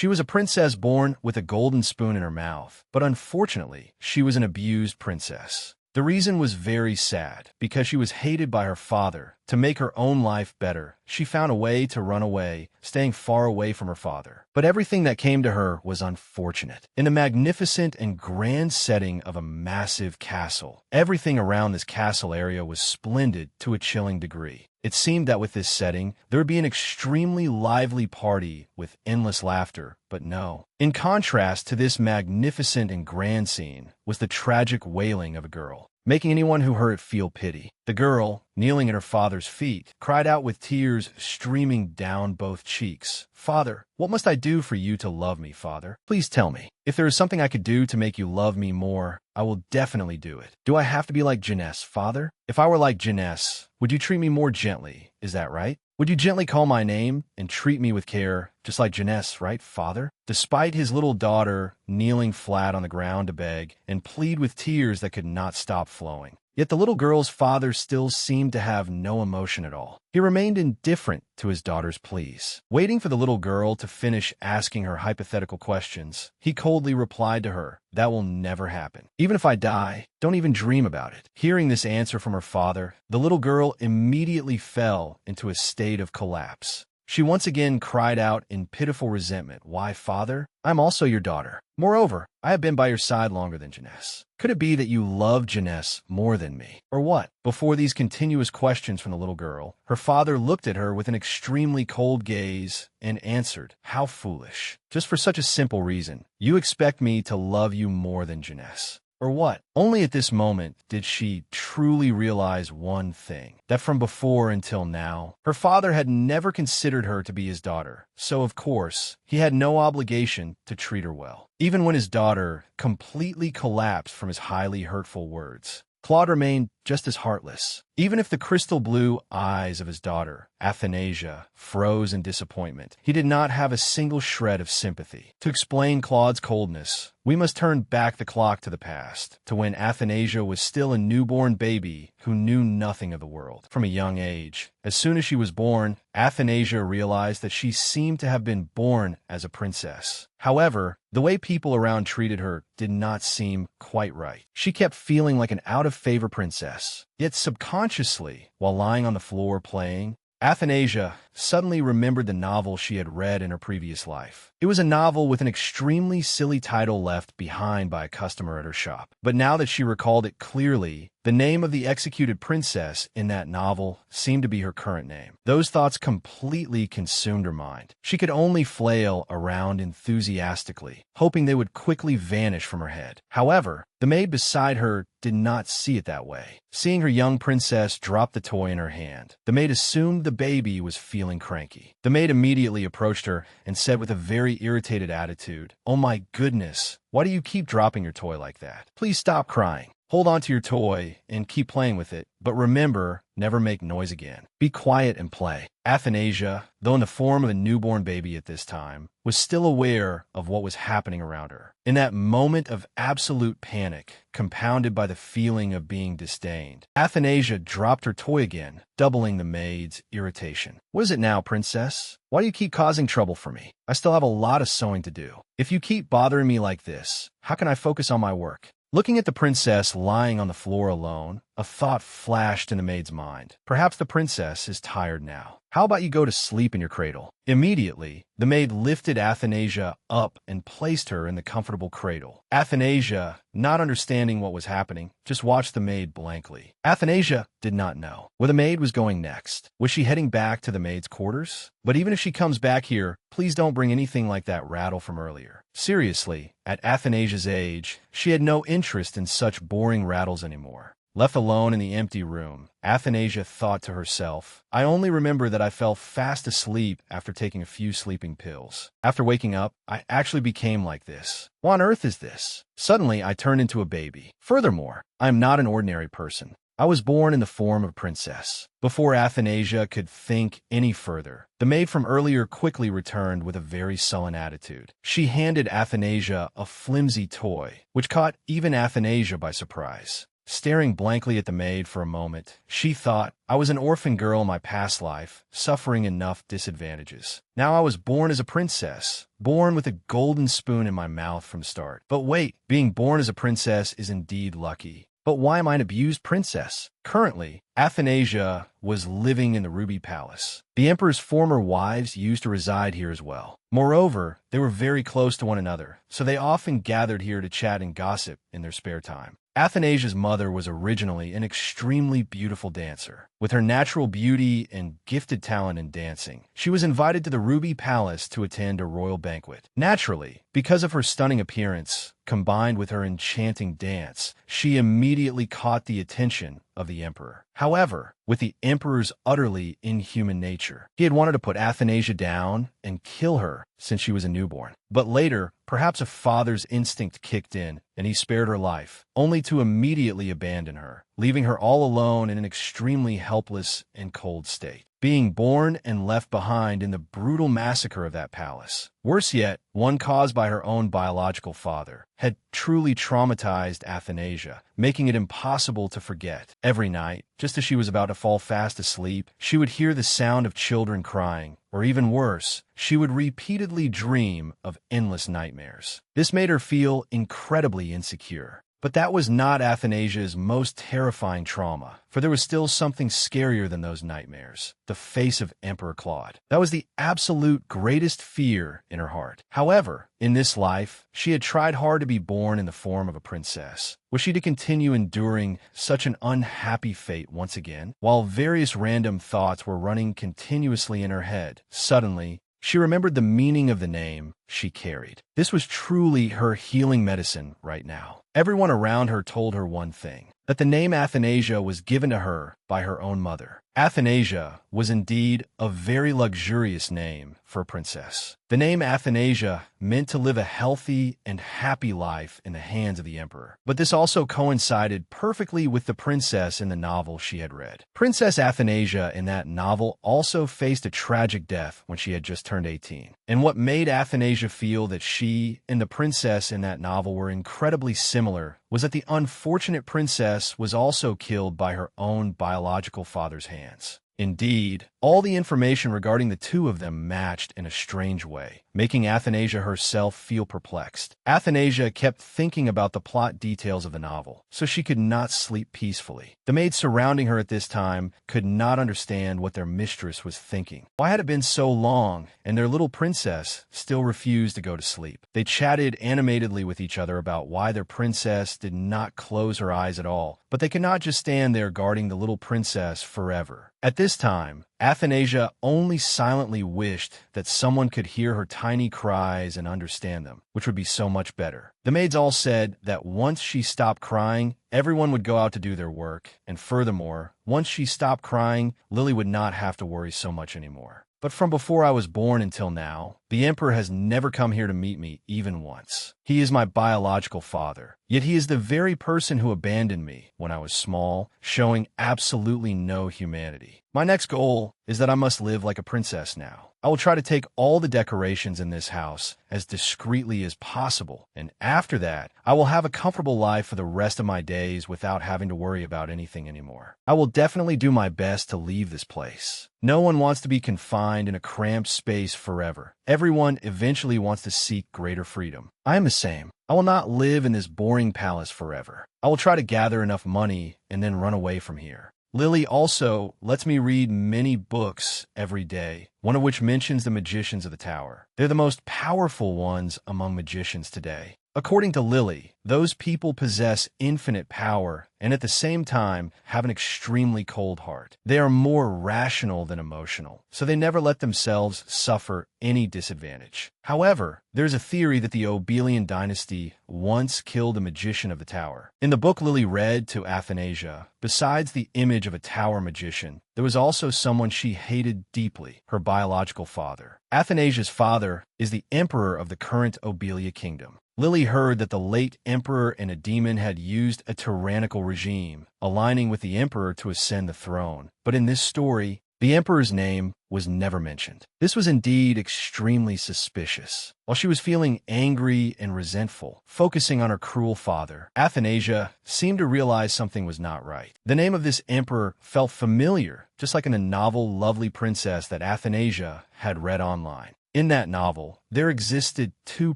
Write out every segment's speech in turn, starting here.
She was a princess born with a golden spoon in her mouth, but unfortunately, she was an abused princess. The reason was very sad, because she was hated by her father. To make her own life better, she found a way to run away, staying far away from her father. But everything that came to her was unfortunate. In the magnificent and grand setting of a massive castle, everything around this castle area was splendid to a chilling degree. It seemed that with this setting, there would be an extremely lively party with endless laughter, but no. In contrast to this magnificent and grand scene was the tragic wailing of a girl, making anyone who heard it feel pity. The girl, kneeling at her father's feet, cried out with tears streaming down both cheeks. "Father, what must I do for you to love me, Father? Please tell me. If there is something I could do to make you love me more, I will definitely do it. Do I have to be like Jeunesse, Father? If I were like Jeunesse, would you treat me more gently? Is that right? Would you gently call my name and treat me with care, just like Jeunesse, right, Father?" Despite his little daughter kneeling flat on the ground to beg and plead with tears that could not stop flowing, yet the little girl's father still seemed to have no emotion at all. He remained indifferent to his daughter's pleas. Waiting for the little girl to finish asking her hypothetical questions, he coldly replied to her, "That will never happen. Even if I die, don't even dream about it." Hearing this answer from her father, the little girl immediately fell into a state of collapse. She once again cried out in pitiful resentment, "Why, Father? I'm also your daughter. Moreover, I have been by your side longer than Jeunesse. Could it be that you love Jeunesse more than me? Or what?" Before these continuous questions from the little girl, her father looked at her with an extremely cold gaze and answered, "How foolish. Just for such a simple reason. You expect me to love you more than Jeunesse. Or what?" Only at this moment did she truly realize one thing, that from before until now, her father had never considered her to be his daughter, so of course, he had no obligation to treat her well. Even when his daughter completely collapsed from his highly hurtful words, Claude remained just as heartless. Even if the crystal blue eyes of his daughter, Athanasia, froze in disappointment, he did not have a single shred of sympathy. To explain Claude's coldness, we must turn back the clock to the past, to when Athanasia was still a newborn baby who knew nothing of the world. From a young age, as soon as she was born, Athanasia realized that she seemed to have been born as a princess. However, the way people around treated her did not seem quite right. She kept feeling like an out-of-favor princess. Yet subconsciously, while lying on the floor playing, Athanasia suddenly remembered the novel she had read in her previous life. It was a novel with an extremely silly title left behind by a customer at her shop. But now that she recalled it clearly, the name of the executed princess in that novel seemed to be her current name. Those thoughts completely consumed her mind. She could only flail around enthusiastically, hoping they would quickly vanish from her head. However, the maid beside her did not see it that way. Seeing her young princess drop the toy in her hand, the maid assumed the baby was feeling cranky. The maid immediately approached her and said with a very irritated attitude, "Oh my goodness, why do you keep dropping your toy like that? Please stop crying. Hold on to your toy and keep playing with it, but remember, never make noise again. Be quiet and play." Athanasia, though in the form of a newborn baby at this time, was still aware of what was happening around her. In that moment of absolute panic, compounded by the feeling of being disdained, Athanasia dropped her toy again, doubling the maid's irritation. "What is it now, princess? Why do you keep causing trouble for me? I still have a lot of sewing to do. If you keep bothering me like this, how can I focus on my work?" Looking at the princess lying on the floor alone, a thought flashed in the maid's mind. Perhaps the princess is tired now. How about you go to sleep in your cradle? Immediately, the maid lifted Athanasia up and placed her in the comfortable cradle. Athanasia, not understanding what was happening, just watched the maid blankly. Athanasia did not know where the maid was going next. Was she heading back to the maid's quarters? But even if she comes back here, please don't bring anything like that rattle from earlier. Seriously, at Athanasia's age, she had no interest in such boring rattles anymore. Left alone in the empty room, Athanasia thought to herself, "I only remember that I fell fast asleep after taking a few sleeping pills. After waking up, I actually became like this. What on earth is this? Suddenly, I turned into a baby. Furthermore, I am not an ordinary person. I was born in the form of a princess." Before Athanasia could think any further, the maid from earlier quickly returned with a very sullen attitude. She handed Athanasia a flimsy toy, which caught even Athanasia by surprise. staring blankly at the maid for a moment. She thought, I was an orphan girl in my past life, suffering enough disadvantages. Now I was born as a princess, born with a golden spoon in my mouth from the start. But wait, being born as a princess is indeed lucky. But why am I an abused princess? Currently, Athanasia was living in the Ruby Palace. The emperor's former wives used to reside here as well. Moreover, they were very close to one another, so they often gathered here to chat and gossip in their spare time. Athanasia's mother was originally an extremely beautiful dancer. With her natural beauty and gifted talent in dancing, she was invited to the Ruby Palace to attend a royal banquet. Naturally, because of her stunning appearance, combined with her enchanting dance, she immediately caught the attention of the emperor. However, with the emperor's utterly inhuman nature, he had wanted to put Athanasia down and kill her since she was a newborn. But later, perhaps a father's instinct kicked in, and he spared her life, only to immediately abandon her, leaving her all alone in an extremely helpless and cold state, being born and left behind in the brutal massacre of that palace. Worse yet, one caused by her own biological father, had truly traumatized Athanasia, making it impossible to forget. Every night, just as she was about to fall fast asleep, she would hear the sound of children crying, or even worse, she would repeatedly dream of endless nightmares. This made her feel incredibly insecure. But that was not Athanasia's most terrifying trauma, for there was still something scarier than those nightmares: the face of Emperor Claude. That was the absolute greatest fear in her heart. However, in this life, she had tried hard to be born in the form of a princess. Was she to continue enduring such an unhappy fate once again? While various random thoughts were running continuously in her head, suddenly, she remembered the meaning of the name she carried. This was truly her healing medicine right now. Everyone around her told her one thing: that the name Athanasia was given to her by her own mother. Athanasia was indeed a very luxurious name for a princess. The name Athanasia meant to live a healthy and happy life in the hands of the emperor. But this also coincided perfectly with the princess in the novel she had read. Princess Athanasia in that novel also faced a tragic death when she had just turned 18. And what made Athanasia feel that she and the princess in that novel were incredibly similar was that the unfortunate princess was also killed by her own biological father's hands. Indeed, all the information regarding the two of them matched in a strange way, making Athanasia herself feel perplexed. Athanasia kept thinking about the plot details of the novel, so she could not sleep peacefully. The maids surrounding her at this time could not understand what their mistress was thinking. Why had it been so long, and their little princess still refused to go to sleep? They chatted animatedly with each other about why their princess did not close her eyes at all, but they could not just stand there guarding the little princess forever. At this time, Athanasia only silently wished that someone could hear her tiny cries and understand them, which would be so much better. The maids all said that once she stopped crying, everyone would go out to do their work, and furthermore, once she stopped crying, Lily would not have to worry so much anymore. But from before I was born until now, the emperor has never come here to meet me even once. He is my biological father, yet he is the very person who abandoned me when I was small, showing absolutely no humanity. My next goal is that I must live like a princess now. I will try to take all the decorations in this house as discreetly as possible, and after that, I will have a comfortable life for the rest of my days without having to worry about anything anymore. I will definitely do my best to leave this place. No one wants to be confined in a cramped space forever. Everyone eventually wants to seek greater freedom. I am the same. I will not live in this boring palace forever. I will try to gather enough money and then run away from here. Lily also lets me read many books every day, one of which mentions the magicians of the tower. They're the most powerful ones among magicians today. According to Lily, those people possess infinite power and at the same time have an extremely cold heart. They are more rational than emotional, so they never let themselves suffer any disadvantage. However, there's a theory that the Obelian dynasty once killed a magician of the tower. In the book Lily read to Athanasia, besides the image of a tower magician, there was also someone she hated deeply, her biological father. Athanasia's father is the emperor of the current Obelia kingdom. Lily heard that the late emperor and a demon had used a tyrannical regime, aligning with the emperor to ascend the throne. But in this story, The emperor's name was never mentioned. This was indeed extremely suspicious. While she was feeling angry and resentful, focusing on her cruel father, Athanasia seemed to realize something was not right. The name of this emperor felt familiar, just like in a novel Lovely Princess that Athanasia had read online. In that novel, there existed two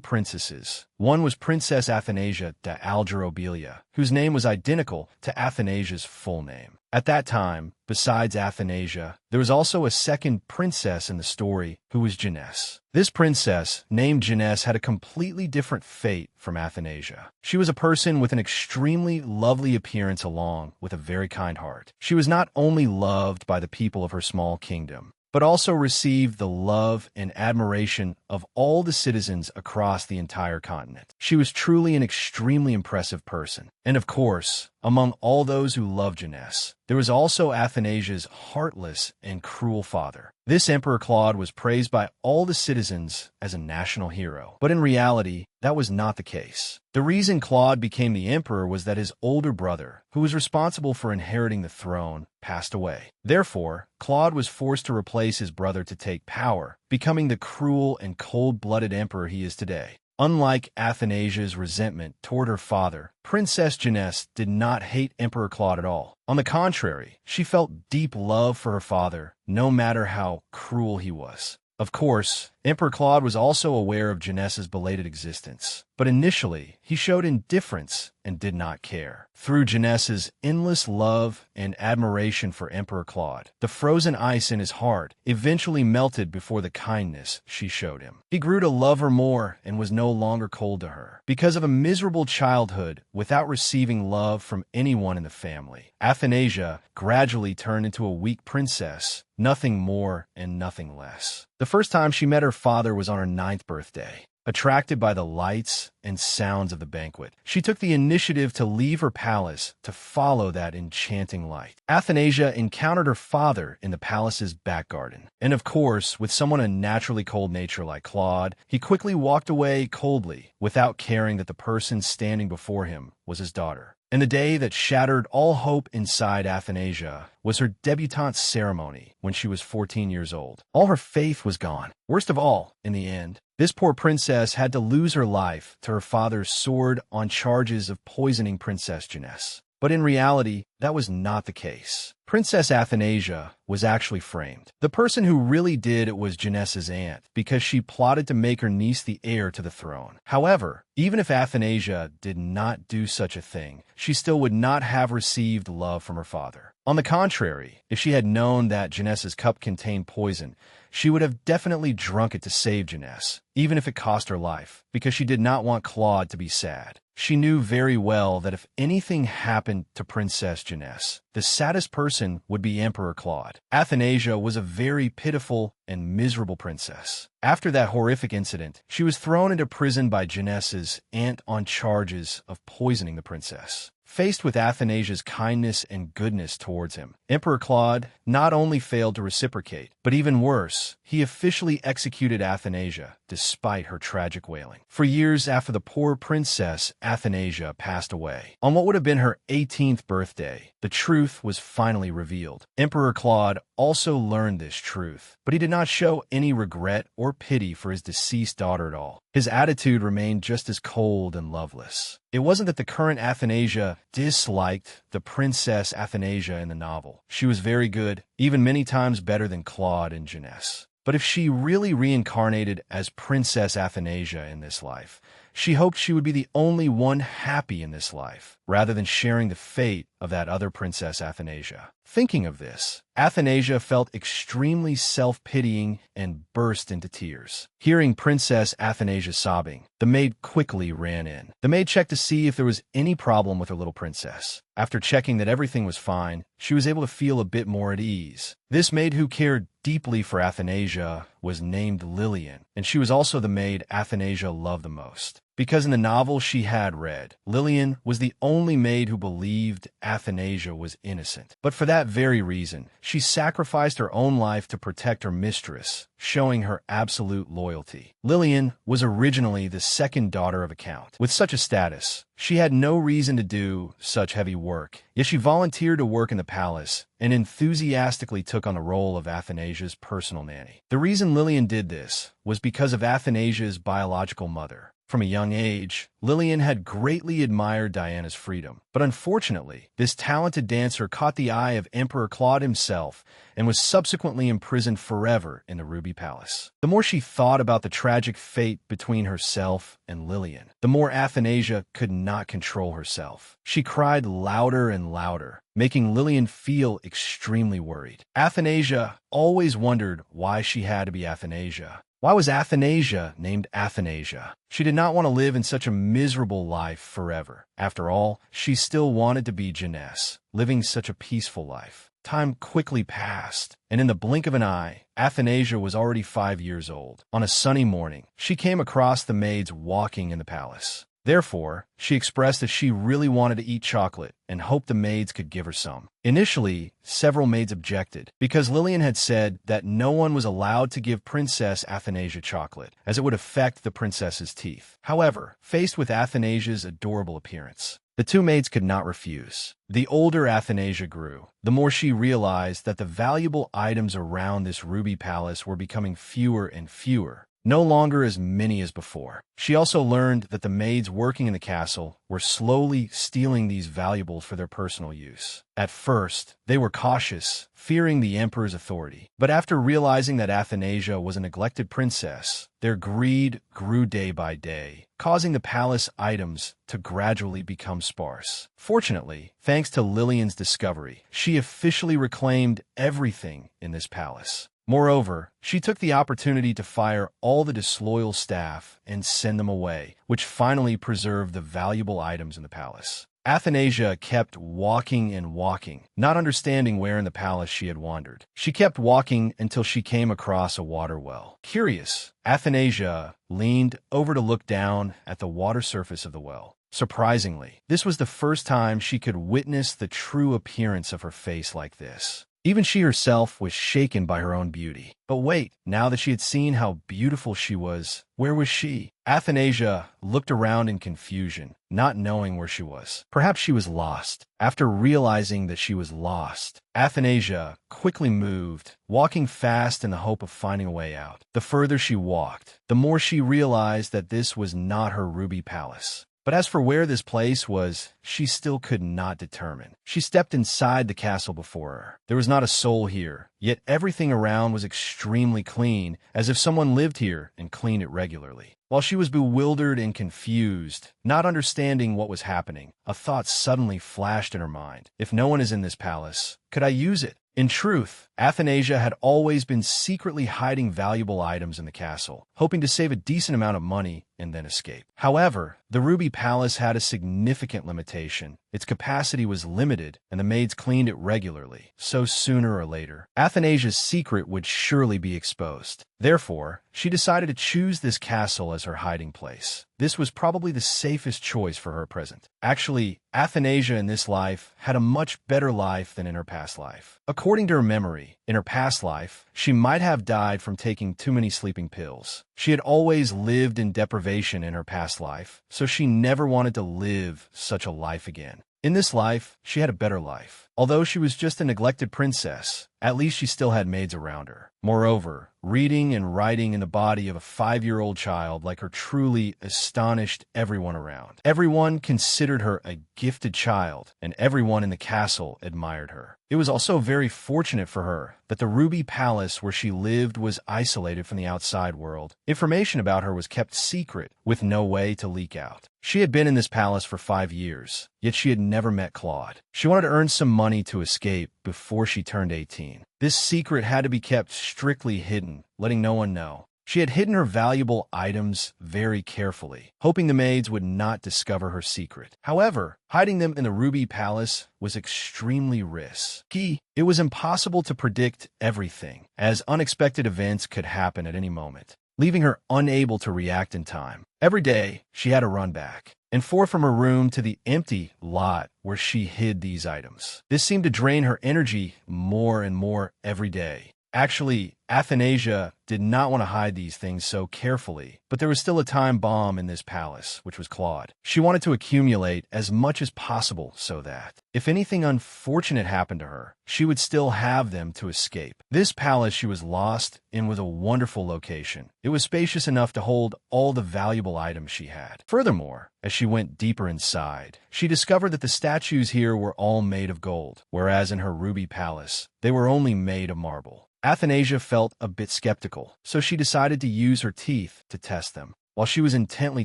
princesses. One was Princess Athanasia de Algerobelia, whose name was identical to Athanasia's full name. At that time, besides Athanasia, there was also a second princess in the story who was Janess. This princess, named Janess, had a completely different fate from Athanasia. She was a person with an extremely lovely appearance along with a very kind heart. She was not only loved by the people of her small kingdom, but also received the love and admiration of all the citizens across the entire continent. She was truly an extremely impressive person. And of course, among all those who loved Janess, there was also Athanasia's heartless and cruel father. This Emperor Claude was praised by all the citizens as a national hero. But in reality, that was not the case. The reason Claude became the emperor was that his older brother, who was responsible for inheriting the throne, passed away. Therefore, Claude was forced to replace his brother to take power, becoming the cruel and cold-blooded emperor he is today. Unlike Athanasia's resentment toward her father, Princess Janess did not hate Emperor Claude at all. On the contrary, she felt deep love for her father, no matter how cruel he was. Of course, Emperor Claude was also aware of Janess's belated existence, but initially he showed indifference and did not care. Through Janess's endless love and admiration for Emperor Claude, the frozen ice in his heart eventually melted before the kindness she showed him. He grew to love her more and was no longer cold to her. Because of a miserable childhood without receiving love from anyone in the family, Athanasia gradually turned into a weak princess, nothing more and nothing less. The first time she met her father was on her 9th birthday. Attracted by the lights and sounds of the banquet, she took the initiative to leave her palace to follow that enchanting light. Athanasia encountered her father in the palace's back garden. And of course, with someone a naturally cold nature like Claude, he quickly walked away coldly, without caring that the person standing before him was his daughter. And the day that shattered all hope inside Athanasia was her debutante ceremony when she was 14 years old. All her faith was gone. Worst of all, in the end, this poor princess had to lose her life to her father's sword on charges of poisoning Princess Janess. But in reality, that was not the case. Princess Athanasia was actually framed. The person who really did it was Janess's aunt, because she plotted to make her niece the heir to the throne. However, even if Athanasia did not do such a thing, she still would not have received love from her father. On the contrary, if she had known that Janess's cup contained poison, she would have definitely drunk it to save Janess, even if it cost her life, because she did not want Claude to be sad. She knew very well that if anything happened to Princess Janess, the saddest person would be Emperor Claude. Athanasia was a very pitiful and miserable princess. After that horrific incident, she was thrown into prison by Janess's aunt on charges of poisoning the princess. Faced with Athanasia's kindness and goodness towards him, Emperor Claude not only failed to reciprocate, but even worse, he officially executed Athanasia despite her tragic wailing. For years after the poor princess Athanasia passed away, on what would have been her 18th birthday, the truth was finally revealed. Emperor Claude also learned this truth, but he did not show any regret or pity for his deceased daughter at all. His attitude remained just as cold and loveless. It wasn't that the current Athanasia disliked the Princess Athanasia in the novel. She was very good, even many times better than Claude and Janess. But if she really reincarnated as Princess Athanasia in this life, she hoped she would be the only one happy in this life, rather than sharing the fate of that other Princess Athanasia. Thinking of this, Athanasia felt extremely self-pitying and burst into tears. Hearing Princess Athanasia sobbing, the maid quickly ran in. The maid checked to see if there was any problem with her little princess. After checking that everything was fine, she was able to feel a bit more at ease. This maid, who cared deeply for Athanasia, was named Lillian, and she was also the maid Athanasia loved the most. because in the novel she had read, Lillian was the only maid who believed Athanasia was innocent. But for that very reason, she sacrificed her own life to protect her mistress, showing her absolute loyalty. Lillian was originally the second daughter of a count. With such a status, she had no reason to do such heavy work, yet she volunteered to work in the palace and enthusiastically took on the role of Athanasia's personal nanny. The reason Lillian did this was because of Athanasia's biological mother. From a young age, Lillian had greatly admired Diana's freedom, but unfortunately, this talented dancer caught the eye of Emperor Claude himself and was subsequently imprisoned forever in the Ruby Palace. The more she thought about the tragic fate between herself and Lillian, the more Athanasia could not control herself. She cried louder and louder, making Lillian feel extremely worried. Athanasia always wondered why she had to be Athanasia. Why was Athanasia named Athanasia? She did not want to live in such a miserable life forever. After all, she still wanted to be Janess, living such a peaceful life. Time quickly passed, and in the blink of an eye, Athanasia was already 5 years old. On a sunny morning, she came across the maids walking in the palace. Therefore, she expressed that she really wanted to eat chocolate and hoped the maids could give her some. Initially, several maids objected, because Lillian had said that no one was allowed to give Princess Athanasia chocolate, as it would affect the princess's teeth. However, faced with Athanasia's adorable appearance, the two maids could not refuse. The older Athanasia grew, the more she realized that the valuable items around this ruby palace were becoming fewer and fewer, no longer as many as before. She also learned that the maids working in the castle were slowly stealing these valuables for their personal use. At first, they were cautious, fearing the emperor's authority. But after realizing that Athanasia was a neglected princess, their greed grew day by day, causing the palace items to gradually become sparse. Fortunately, thanks to Lillian's discovery, she officially reclaimed everything in this palace. Moreover, she took the opportunity to fire all the disloyal staff and send them away, which finally preserved the valuable items in the palace. Athanasia kept walking and walking, not understanding where in the palace she had wandered. She kept walking until she came across a water well. Curious, Athanasia leaned over to look down at the water surface of the well. Surprisingly, this was the first time she could witness the true appearance of her face like this. Even she herself was shaken by her own beauty. But wait, now that she had seen how beautiful she was, where was she? Athanasia looked around in confusion, not knowing where she was. Perhaps she was lost. After realizing that she was lost, Athanasia quickly moved, walking fast in the hope of finding a way out. The further she walked, the more she realized that this was not her ruby palace. But as for where this place was, she still could not determine. She stepped inside the castle before her. There was not a soul here, yet everything around was extremely clean, as if someone lived here and cleaned it regularly. While she was bewildered and confused, not understanding what was happening, a thought suddenly flashed in her mind. If no one is in this palace, could I use it? In truth, Athanasia had always been secretly hiding valuable items in the castle, hoping to save a decent amount of money and then escape. However, the Ruby Palace had a significant limitation. Its capacity was limited, and the maids cleaned it regularly, so sooner or later, Athanasia's secret would surely be exposed. Therefore, she decided to choose this castle as her hiding place. This was probably the safest choice for her present. Actually, Athanasia in this life had a much better life than in her past life. According to her memory, in her past life, she might have died from taking too many sleeping pills. She had always lived in deprivation in her past life, so she never wanted to live such a life again. In this life, she had a better life. Although she was just a neglected princess, at least she still had maids around her. Moreover, reading and writing in the body of a 5-year-old child like her truly astonished everyone around. Everyone considered her a gifted child, and everyone in the castle admired her. It was also very fortunate for her that the Ruby Palace where she lived was isolated from the outside world. Information about her was kept secret, with no way to leak out. She had been in this palace for 5 years, yet she had never met Claude. She wanted to earn some money to escape before she turned 18. This secret had to be kept strictly hidden, letting no one know. She had hidden her valuable items very carefully, hoping the maids would not discover her secret. However, hiding them in the Ruby Palace was extremely risky. It was impossible to predict everything, as unexpected events could happen at any moment. leaving her unable to react in time. Every day, she had to run back and forth from her room to the empty lot where she hid these items. This seemed to drain her energy more and more every day. Actually, Athanasia did not want to hide these things so carefully, but there was still a time bomb in this palace, which was Claude. She wanted to accumulate as much as possible so that, if anything unfortunate happened to her, she would still have them to escape. This palace she was lost in was a wonderful location. It was spacious enough to hold all the valuable items she had. Furthermore, as she went deeper inside, she discovered that the statues here were all made of gold, whereas in her ruby palace, they were only made of marble. Athanasia felt a bit skeptical, so she decided to use her teeth to test them. While she was intently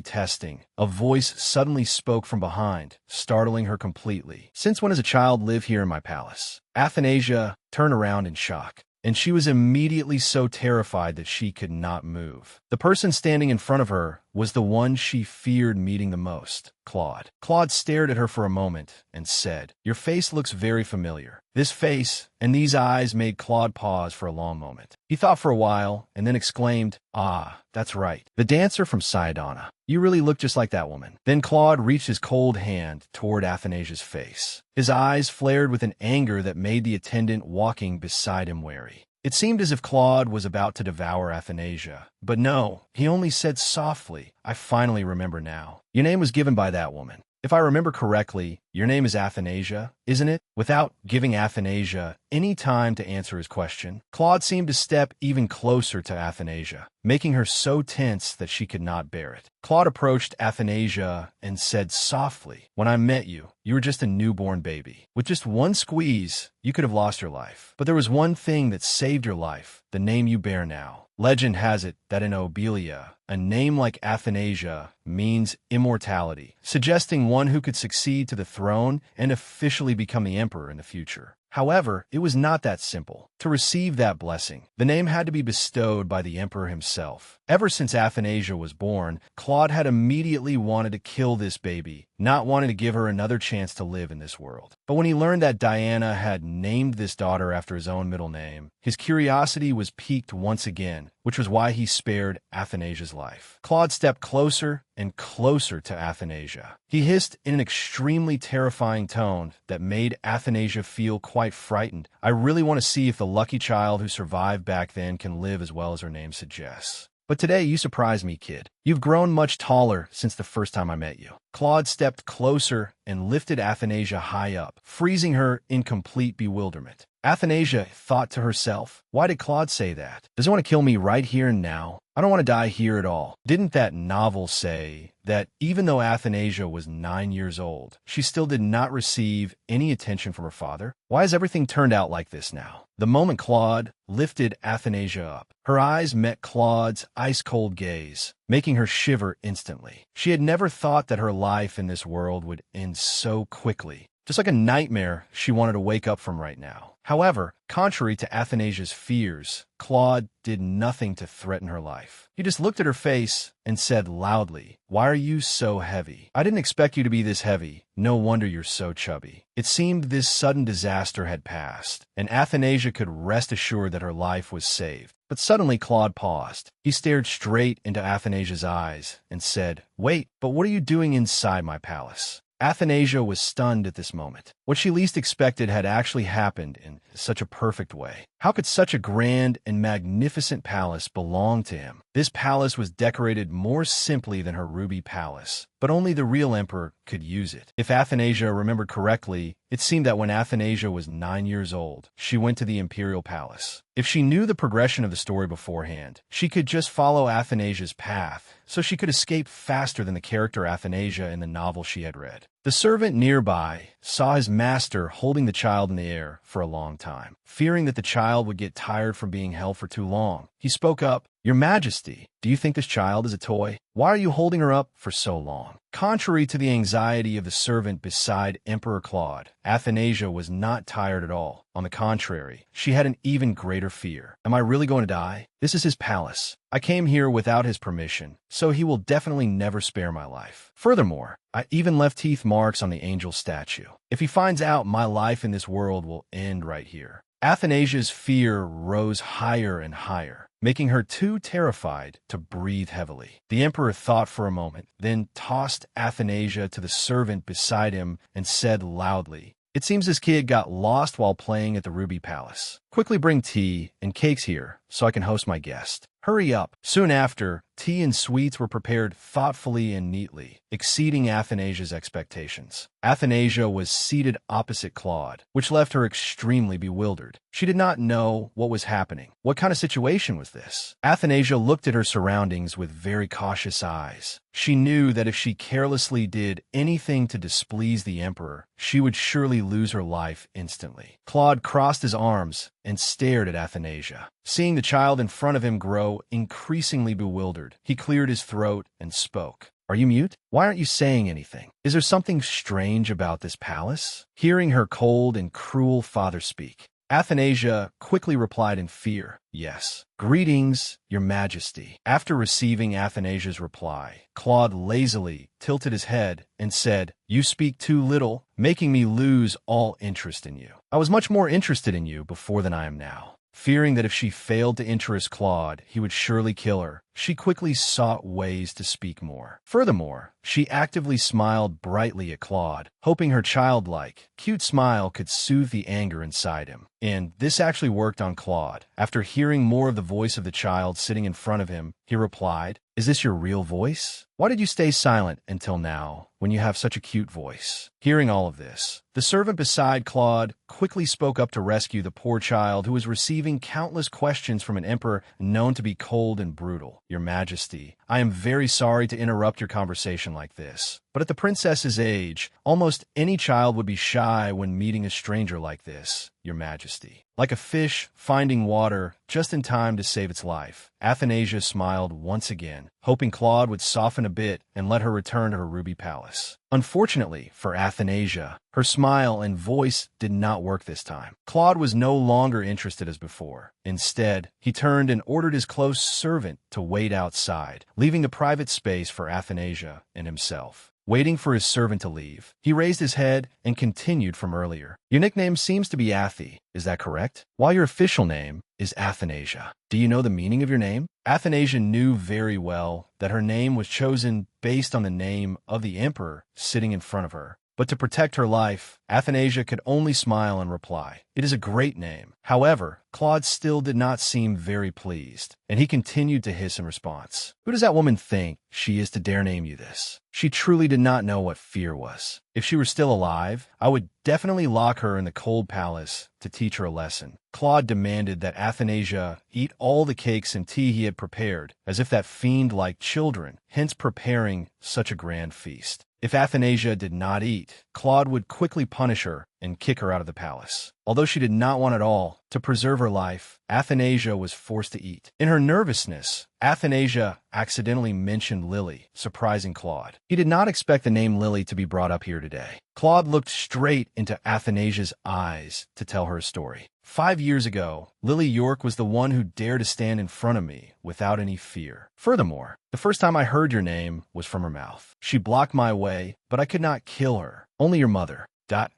testing, a voice suddenly spoke from behind, startling her completely. "Since when does a child live here in my palace?" Athanasia turned around in shock, and she was immediately so terrified that she could not move. The person standing in front of her was the one she feared meeting the most, Claude. Claude stared at her for a moment and said, "Your face looks very familiar." This face and these eyes made Claude pause for a long moment. He thought for a while and then exclaimed, "Ah, that's right. The dancer from Sayadana. You really look just like that woman." Then Claude reached his cold hand toward Athanasia's face. His eyes flared with an anger that made the attendant walking beside him wary. It seemed as if Claude was about to devour Athanasia, but no, he only said softly, "I finally remember now. Your name was given by that woman. If I remember correctly, your name is Athanasia, isn't it?" Without giving Athanasia any time to answer his question, Claude seemed to step even closer to Athanasia, making her so tense that she could not bear it. Claude approached Athanasia and said softly, "When I met you, you were just a newborn baby. With just one squeeze, you could have lost your life. But there was one thing that saved your life, the name you bear now. Legend has it that in Obelia, a name like Athanasia means immortality, suggesting one who could succeed to the throne and officially become the emperor in the future. However, it was not that simple. To receive that blessing, the name had to be bestowed by the emperor himself. Ever since Athanasia was born, Claude had immediately wanted to kill this baby, not wanting to give her another chance to live in this world. But when he learned that Diana had named this daughter after his own middle name, his curiosity was piqued once again, which was why he spared Athanasia's life. Claude stepped closer and closer to Athanasia. He hissed in an extremely terrifying tone that made Athanasia feel quite frightened. "I really want to see if the lucky child who survived back then can live as well as her name suggests. But today you surprised me, kid. You've grown much taller since the first time I met you." Claude stepped closer and lifted Athanasia high up, freezing her in complete bewilderment. Athanasia thought to herself, "Why did Claude say that? Does he want to kill me right here and now? I don't want to die here at all." Didn't that novel say that even though Athanasia was 9 years old, she still did not receive any attention from her father? Why has everything turned out like this now? The moment Claude lifted Athanasia up, her eyes met Claude's ice-cold gaze, making her shiver instantly. She had never thought that her life in this world would end so quickly. Just like a nightmare she wanted to wake up from right now. However, contrary to Athanasia's fears, Claude did nothing to threaten her life. He just looked at her face and said loudly, "Why are you so heavy? I didn't expect you to be this heavy. No wonder you're so chubby." It seemed this sudden disaster had passed, and Athanasia could rest assured that her life was saved. But suddenly Claude paused. He stared straight into Athanasia's eyes and said, "Wait, but what are you doing inside my palace?" Athanasia was stunned at this moment. What she least expected had actually happened in such a perfect way. How could such a grand and magnificent palace belong to him? This palace was decorated more simply than her ruby palace, but only the real emperor could use it. If Athanasia remembered correctly, it seemed that when Athanasia was 9 years old, she went to the imperial palace. If she knew the progression of the story beforehand, she could just follow Athanasia's path, so she could escape faster than the character Athanasia in the novel she had read. The servant nearby saw his master holding the child in the air for a long time. Fearing that the child would get tired from being held for too long, he spoke up, "Your Majesty, do you think this child is a toy? Why are you holding her up for so long?" Contrary to the anxiety of the servant beside Emperor Claude, Athanasia was not tired at all. On the contrary, she had an even greater fear. "Am I really going to die? This is his palace. I came here without his permission, so he will definitely never spare my life. Furthermore, I even left teeth marks on the angel statue. If he finds out, my life in this world will end right here." Athanasia's fear rose higher and higher. making her too terrified to breathe heavily. The emperor thought for a moment, then tossed Athanasia to the servant beside him and said loudly, "It seems this kid got lost while playing at the Ruby Palace. Quickly bring tea and cakes here so I can host my guest. Hurry up." Soon after, tea and sweets were prepared thoughtfully and neatly, exceeding Athanasia's expectations. Athanasia was seated opposite Claude, which left her extremely bewildered. She did not know what was happening. What kind of situation was this? Athanasia looked at her surroundings with very cautious eyes. She knew that if she carelessly did anything to displease the emperor, she would surely lose her life instantly. Claude crossed his arms and stared at Athanasia. Seeing the child in front of him grow increasingly bewildered, he cleared his throat and spoke. "Are you mute? Why aren't you saying anything? Is there something strange about this palace?" Hearing her cold and cruel father speak, Athanasia quickly replied in fear, "Yes. Greetings, your majesty." After receiving Athanasia's reply, Claude lazily tilted his head and said, "You speak too little, making me lose all interest in you. I was much more interested in you before than I am now." Fearing that if she failed to interest Claude, he would surely kill her, she quickly sought ways to speak more. Furthermore, she actively smiled brightly at Claude, hoping her childlike, cute smile could soothe the anger inside him. And this actually worked on Claude. After hearing more of the voice of the child sitting in front of him, he replied, "Is this your real voice? Why did you stay silent until now, when you have such a cute voice?" Hearing all of this, the servant beside Claude quickly spoke up to rescue the poor child who was receiving countless questions from an emperor known to be cold and brutal. "Your Majesty, I am very sorry to interrupt your conversation like this, but at the princess's age, almost any child would be shy when meeting a stranger like this, Your Majesty. Like a fish finding water just in time to save its life." Athanasia smiled once again, hoping Claude would soften a bit and let her return to her Ruby Palace. Unfortunately for Athanasia, her smile and voice did not work this time. Claude was no longer interested as before. Instead, he turned and ordered his close servant to wait outside, leaving the private space for Athanasia and himself. Waiting for his servant to leave, he raised his head and continued from earlier. "Your nickname seems to be Athi, is that correct? While your official name is Athanasia. Do you know the meaning of your name?" Athanasia knew very well that her name was chosen based on the name of the emperor sitting in front of her. But to protect her life, Athanasia could only smile and reply, "It is a great name." However, Claude still did not seem very pleased, and he continued to hiss in response. "Who does that woman think she is to dare name you this? She truly did not know what fear was. If she were still alive, I would definitely lock her in the cold palace to teach her a lesson." Claude demanded that Athanasia eat all the cakes and tea he had prepared, as if that fiend liked children, hence preparing such a grand feast. If Athanasia did not eat, Claude would quickly punish her and kick her out of the palace. Although she did not want at all to preserve her life, Athanasia was forced to eat. In her nervousness, Athanasia accidentally mentioned Lily, surprising Claude. He did not expect the name Lily to be brought up here today. Claude looked straight into Athanasia's eyes to tell her a story. 5 years ago, Lily York was the one who dared to stand in front of me without any fear. Furthermore, the first time I heard your name was from her mouth. She blocked my way, but I could not kill her. Only your mother.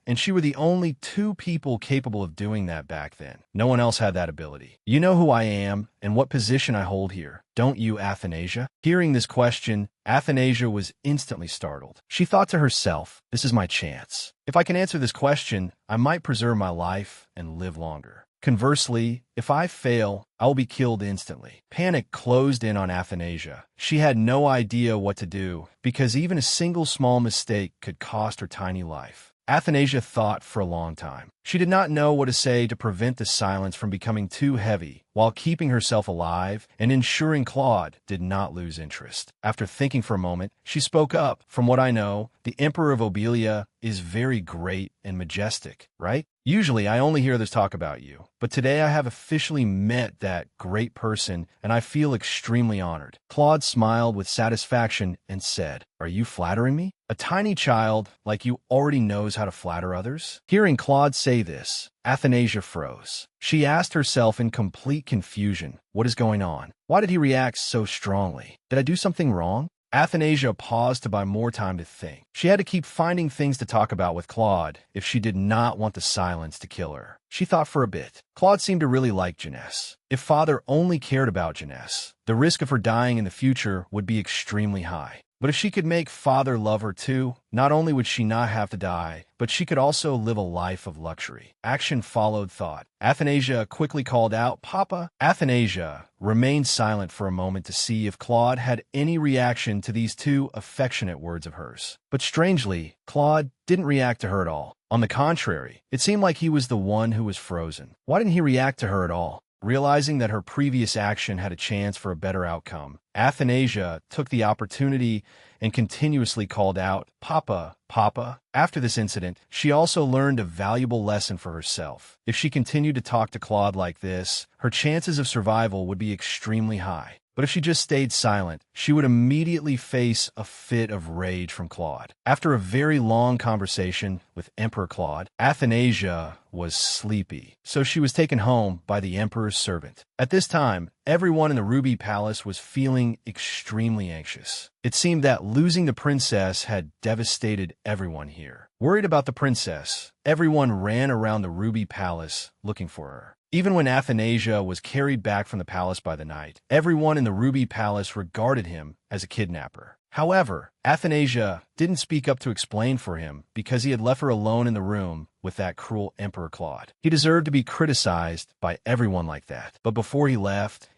And she were the only 2 people capable of doing that back then. No one else had that ability. You know who I am and what position I hold here, don't you, Athanasia? Hearing this question, Athanasia was instantly startled. She thought to herself, "This is my chance. If I can answer this question, I might preserve my life and live longer. Conversely, if I fail, I will be killed instantly." Panic closed in on Athanasia. She had no idea what to do, because even a single small mistake could cost her tiny life. Athanasia thought for a long time. She did not know what to say to prevent the silence from becoming too heavy, while keeping herself alive and ensuring Claude did not lose interest. After thinking for a moment, she spoke up. "From what I know, the Emperor of Obelia is very great and majestic, right? Usually I only hear others talk about you, but today I have officially met that great person and I feel extremely honored." Claude smiled with satisfaction and said, "Are you flattering me? A tiny child like you already knows how to flatter others?" Hearing Claude say this, Athanasia froze. She asked herself in complete confusion, what is going on? Why did he react so strongly? Did I do something wrong? Athanasia paused to buy more time to think. She had to keep finding things to talk about with Claude if she did not want the silence to kill her. She thought for a bit. Claude seemed to really like Jeunesse. If father only cared about Jeunesse, the risk of her dying in the future would be extremely high. But if she could make father love her too, not only would she not have to die, but she could also live a life of luxury. Action followed thought. Athanasia quickly called out, "Papa." Athanasia remained silent for a moment to see if Claude had any reaction to these two affectionate words of hers. But strangely, Claude didn't react to her at all. On the contrary, it seemed like he was the one who was frozen. Why didn't he react to her at all? Realizing that her previous action had a chance for a better outcome, Athanasia took the opportunity and continuously called out, "Papa, Papa." After this incident, she also learned a valuable lesson for herself. If she continued to talk to Claude like this, her chances of survival would be extremely high. But if she just stayed silent, she would immediately face a fit of rage from Claude. After a very long conversation with Emperor Claude, Athanasia was sleepy, so she was taken home by the emperor's servant. At this time, everyone in the Ruby Palace was feeling extremely anxious. It seemed that losing the princess had devastated everyone here. Worried about the princess, everyone ran around the Ruby Palace looking for her. Even when Athanasia was carried back from the palace by the night, everyone in the Ruby Palace regarded him as a kidnapper. However, Athanasia didn't speak up to explain for him because he had left her alone in the room with that cruel Emperor Claude. He deserved to be criticized by everyone like that. But before he left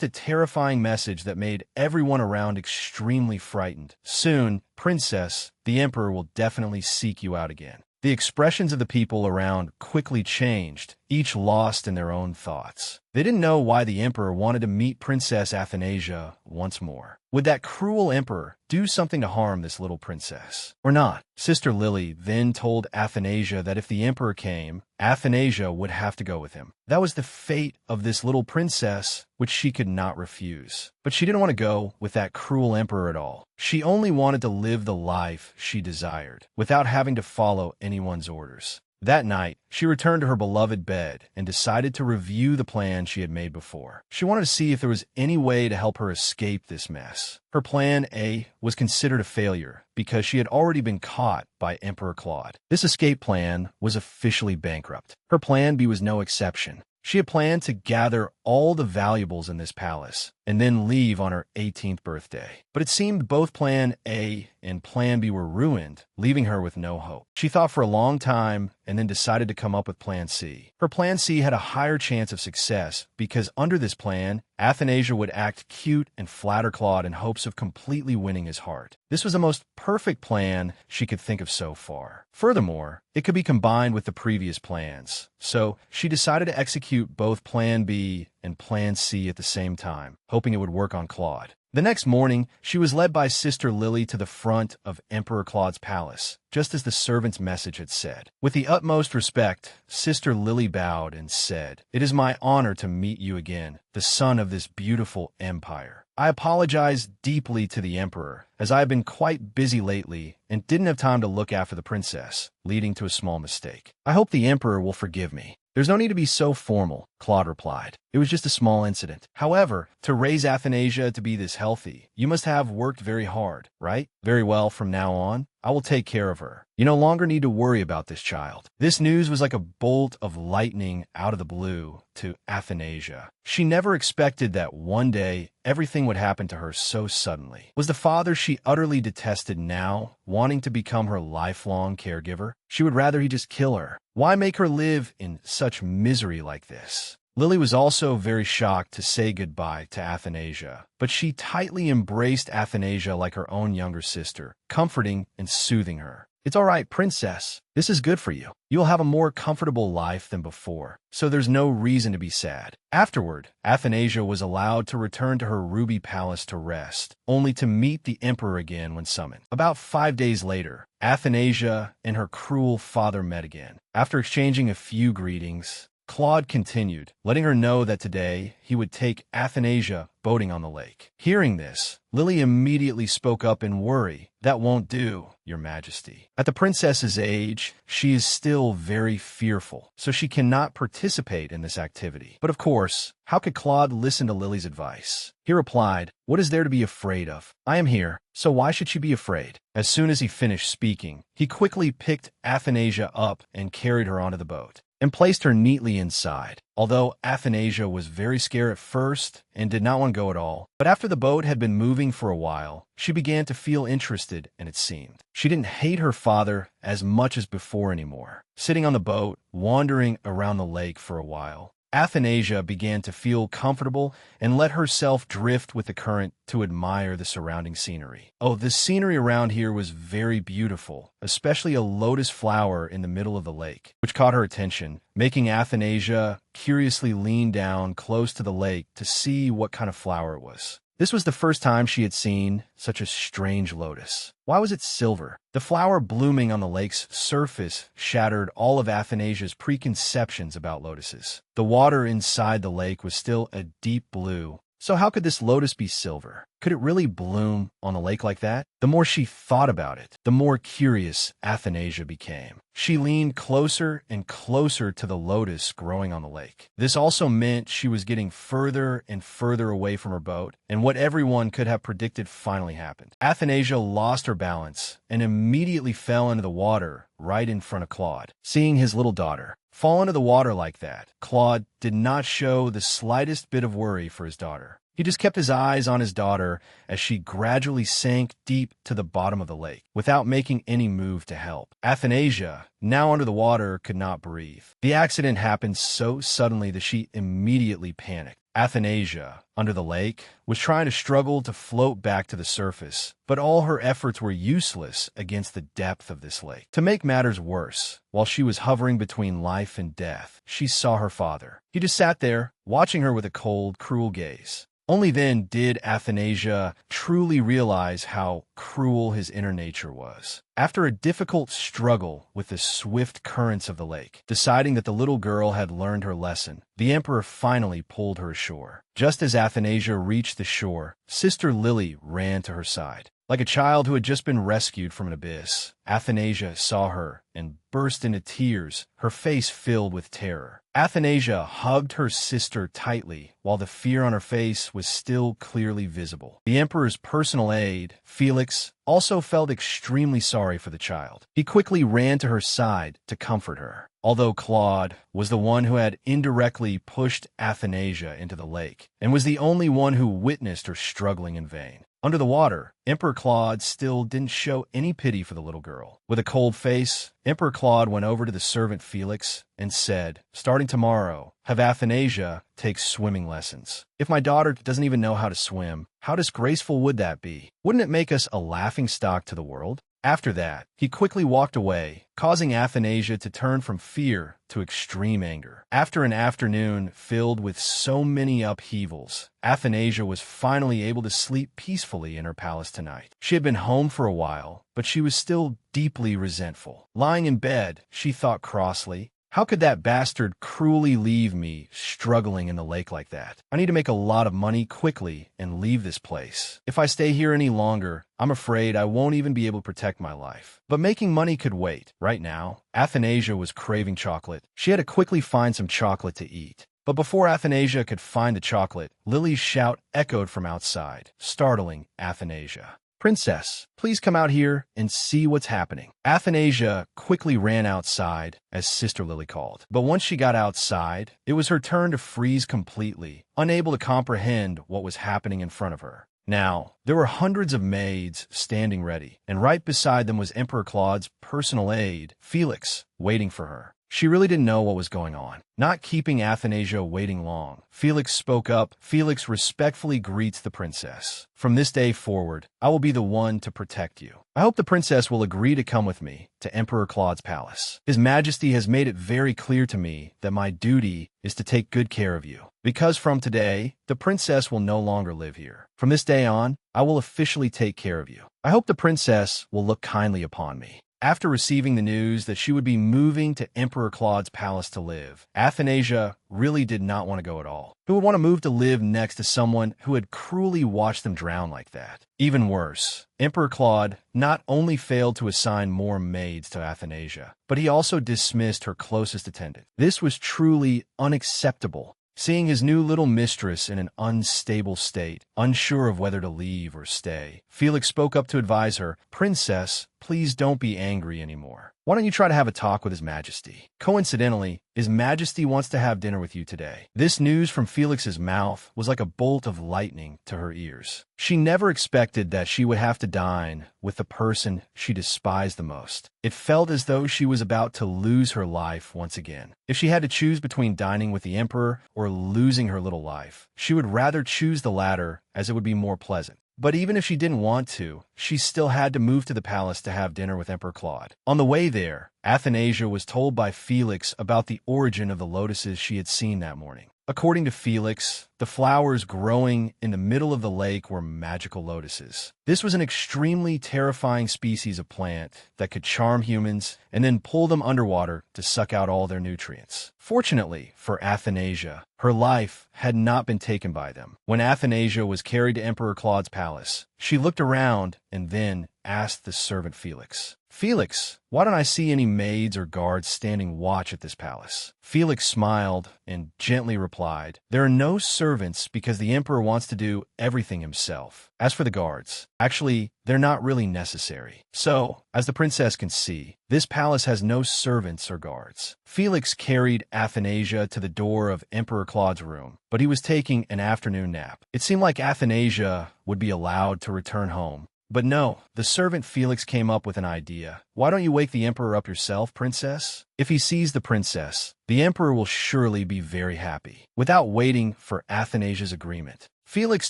a terrifying message that made everyone around extremely frightened. "Soon, princess, the emperor will definitely seek you out again." The expressions of the people around quickly changed, each lost in their own thoughts. They didn't know why the emperor wanted to meet Princess Athanasia once more. Would that cruel emperor do something to harm this little princess? Or not? Sister Lily then told Athanasia that if the emperor came, Athanasia would have to go with him. That was the fate of this little princess, which she could not refuse. But she didn't want to go with that cruel emperor at all. She only wanted to live the life she desired, without having to follow anyone's orders. That night, she returned to her beloved bed and decided to review the plan she had made before. She wanted to see if there was any way to help her escape this mess. Her plan A was considered a failure because she had already been caught by Emperor Claude. This escape plan was officially bankrupt. Her plan B was no exception. She had planned to gather all the valuables in this palace and then leave on her 18th birthday. But it seemed both Plan A and Plan B were ruined, leaving her with no hope. She thought for a long time and then decided to come up with Plan C. Her Plan C had a higher chance of success because under this plan, Athanasia would act cute and flatter Claude in hopes of completely winning his heart. This was the most perfect plan she could think of so far. Furthermore, it could be combined with the previous plans. So she decided to execute both Plan B and Plan C at the same time, hoping it would work on Claude. The next morning, she was led by Sister Lily to the front of Emperor Claude's palace, just as the servant's message had said. With the utmost respect, Sister Lily bowed and said, "It is my honor to meet you again, the son of this beautiful empire. I apologize deeply to the emperor, as I have been quite busy lately and didn't have time to look after the princess, leading to a small mistake. I hope the emperor will forgive me." "There's no need to be so formal," Claude replied. "It was just a small incident. However, to raise Athanasia to be this healthy, you must have worked very hard, right? Very well, from now on, I will take care of her. You no longer need to worry about this child." This news was like a bolt of lightning out of the blue to Athanasia. She never expected that one day everything would happen to her so suddenly. Was the father she utterly detested now wanting to become her lifelong caregiver? She would rather he just kill her. Why make her live in such misery like this? Lily was also very shocked to say goodbye to Athanasia, but she tightly embraced Athanasia like her own younger sister, comforting and soothing her. "It's all right, princess. This is good for you. You'll have a more comfortable life than before, so there's no reason to be sad." Afterward, Athanasia was allowed to return to her Ruby Palace to rest, only to meet the emperor again when summoned. About 5 days later, Athanasia and her cruel father met again. After exchanging a few greetings, Claude continued, letting her know that today he would take Athanasia boating on the lake. Hearing this, Lily immediately spoke up in worry. That won't do, Your Majesty. At the princess's age, she is still very fearful, so she cannot participate in this activity. But of course, how could Claude listen to Lily's advice? He replied, what is there to be afraid of? I am here, so why should she be afraid? As soon as he finished speaking, he quickly picked Athanasia up and carried her onto the boat and placed her neatly inside. Although Athanasia was very scared at first and did not want to go at all, but after the boat had been moving for a while, she began to feel interested, and it seemed she didn't hate her father as much as before anymore. Sitting on the boat, wandering around the lake for a while, Athanasia began to feel comfortable and let herself drift with the current to admire the surrounding scenery. Oh, the scenery around here was very beautiful, especially a lotus flower in the middle of the lake, which caught her attention, making Athanasia curiously lean down close to the lake to see what kind of flower it was. This was the first time she had seen such a strange lotus. Why was it silver? The flower blooming on the lake's surface shattered all of Athanasia's preconceptions about lotuses. The water inside the lake was still a deep blue. So how could this lotus be silver? Could it really bloom on a lake like that? The more she thought about it, the more curious Athanasia became. She leaned closer and closer to the lotus growing on the lake. This also meant she was getting further and further away from her boat, and what everyone could have predicted finally happened. Athanasia lost her balance and immediately fell into the water right in front of Claude. Seeing his little daughter fall into the water like that, Claude did not show the slightest bit of worry for his daughter. He just kept his eyes on his daughter as she gradually sank deep to the bottom of the lake, without making any move to help. Athanasia, now under the water, could not breathe. The accident happened so suddenly that she immediately panicked. Athanasia, under the lake, was trying to struggle to float back to the surface, but all her efforts were useless against the depth of this lake. To make matters worse, while she was hovering between life and death, she saw her father. He just sat there, watching her with a cold, cruel gaze. Only then did Athanasia truly realize how cruel his inner nature was. After a difficult struggle with the swift currents of the lake, deciding that the little girl had learned her lesson, the emperor finally pulled her ashore. Just as Athanasia reached the shore, Sister Lily ran to her side. Like a child who had just been rescued from an abyss, Athanasia saw her and burst into tears, her face filled with terror. Athanasia hugged her sister tightly, while the fear on her face was still clearly visible. The emperor's personal aide, Felix, also felt extremely sorry for the child. He quickly ran to her side to comfort her. Although Claude was the one who had indirectly pushed Athanasia into the lake, and was the only one who witnessed her struggling in vain. Under the water, Emperor Claude still didn't show any pity for the little girl. With a cold face, Emperor Claude went over to the servant Felix and said, starting tomorrow, have Athanasia take swimming lessons. If my daughter doesn't even know how to swim, how disgraceful would that be? Wouldn't it make us a laughingstock to the world? After that, he quickly walked away, causing Athanasia to turn from fear to extreme anger. After an afternoon filled with so many upheavals, Athanasia was finally able to sleep peacefully in her palace tonight. She had been home for a while, but she was still deeply resentful. Lying in bed, she thought crossly, how could that bastard cruelly leave me struggling in the lake like that? I need to make a lot of money quickly and leave this place. If I stay here any longer, I'm afraid I won't even be able to protect my life. But making money could wait. Right now, Athanasia was craving chocolate. She had to quickly find some chocolate to eat. But before Athanasia could find the chocolate, Lily's shout echoed from outside, startling Athanasia. Princess, please come out here and see what's happening. Athanasia quickly ran outside as Sister Lily called. But once she got outside, it was her turn to freeze completely, unable to comprehend what was happening in front of her. Now, there were hundreds of maids standing ready, and right beside them was Emperor Claude's personal aide, Felix, waiting for her. She really didn't know what was going on. Not keeping Athanasia waiting long, Felix spoke up. Felix respectfully greets the princess. From this day forward, I will be the one to protect you. I hope the princess will agree to come with me to Emperor Claude's palace. His Majesty has made it very clear to me that my duty is to take good care of you. Because from today, the princess will no longer live here. From this day on, I will officially take care of you. I hope the princess will look kindly upon me. After receiving the news that she would be moving to Emperor Claude's palace to live, Athanasia really did not want to go at all. Who would want to move to live next to someone who had cruelly watched them drown like that? Even worse, Emperor Claude not only failed to assign more maids to Athanasia, but he also dismissed her closest attendant. This was truly unacceptable. Seeing his new little mistress in an unstable state, unsure of whether to leave or stay, Felix spoke up to advise her, "Princess, please don't be angry anymore. Why don't you try to have a talk with His Majesty? Coincidentally, His Majesty wants to have dinner with you today." This news from Felix's mouth was like a bolt of lightning to her ears. She never expected that she would have to dine with the person she despised the most. It felt as though she was about to lose her life once again. If she had to choose between dining with the emperor or losing her little life, she would rather choose the latter, as it would be more pleasant. But even if she didn't want to, she still had to move to the palace to have dinner with Emperor Claude. On the way there, Athanasia was told by Felix about the origin of the lotuses she had seen that morning. According to Felix, the flowers growing in the middle of the lake were magical lotuses. This was an extremely terrifying species of plant that could charm humans and then pull them underwater to suck out all their nutrients. Fortunately for Athanasia, her life had not been taken by them. When Athanasia was carried to Emperor Claude's palace, she looked around and then asked the servant Felix, "Felix, why don't I see any maids or guards standing watch at this palace?" Felix smiled and gently replied, "There are no servants because the emperor wants to do everything himself. As for the guards, actually, they're not really necessary. So, as the princess can see, this palace has no servants or guards." Felix carried Athanasia to the door of Emperor Claude's room, but he was taking an afternoon nap. It seemed like Athanasia would be allowed to return home. But no, the servant Felix came up with an idea. "Why don't you wake the emperor up yourself, princess? If he sees the princess, the emperor will surely be very happy." Without waiting for Athanasia's agreement, Felix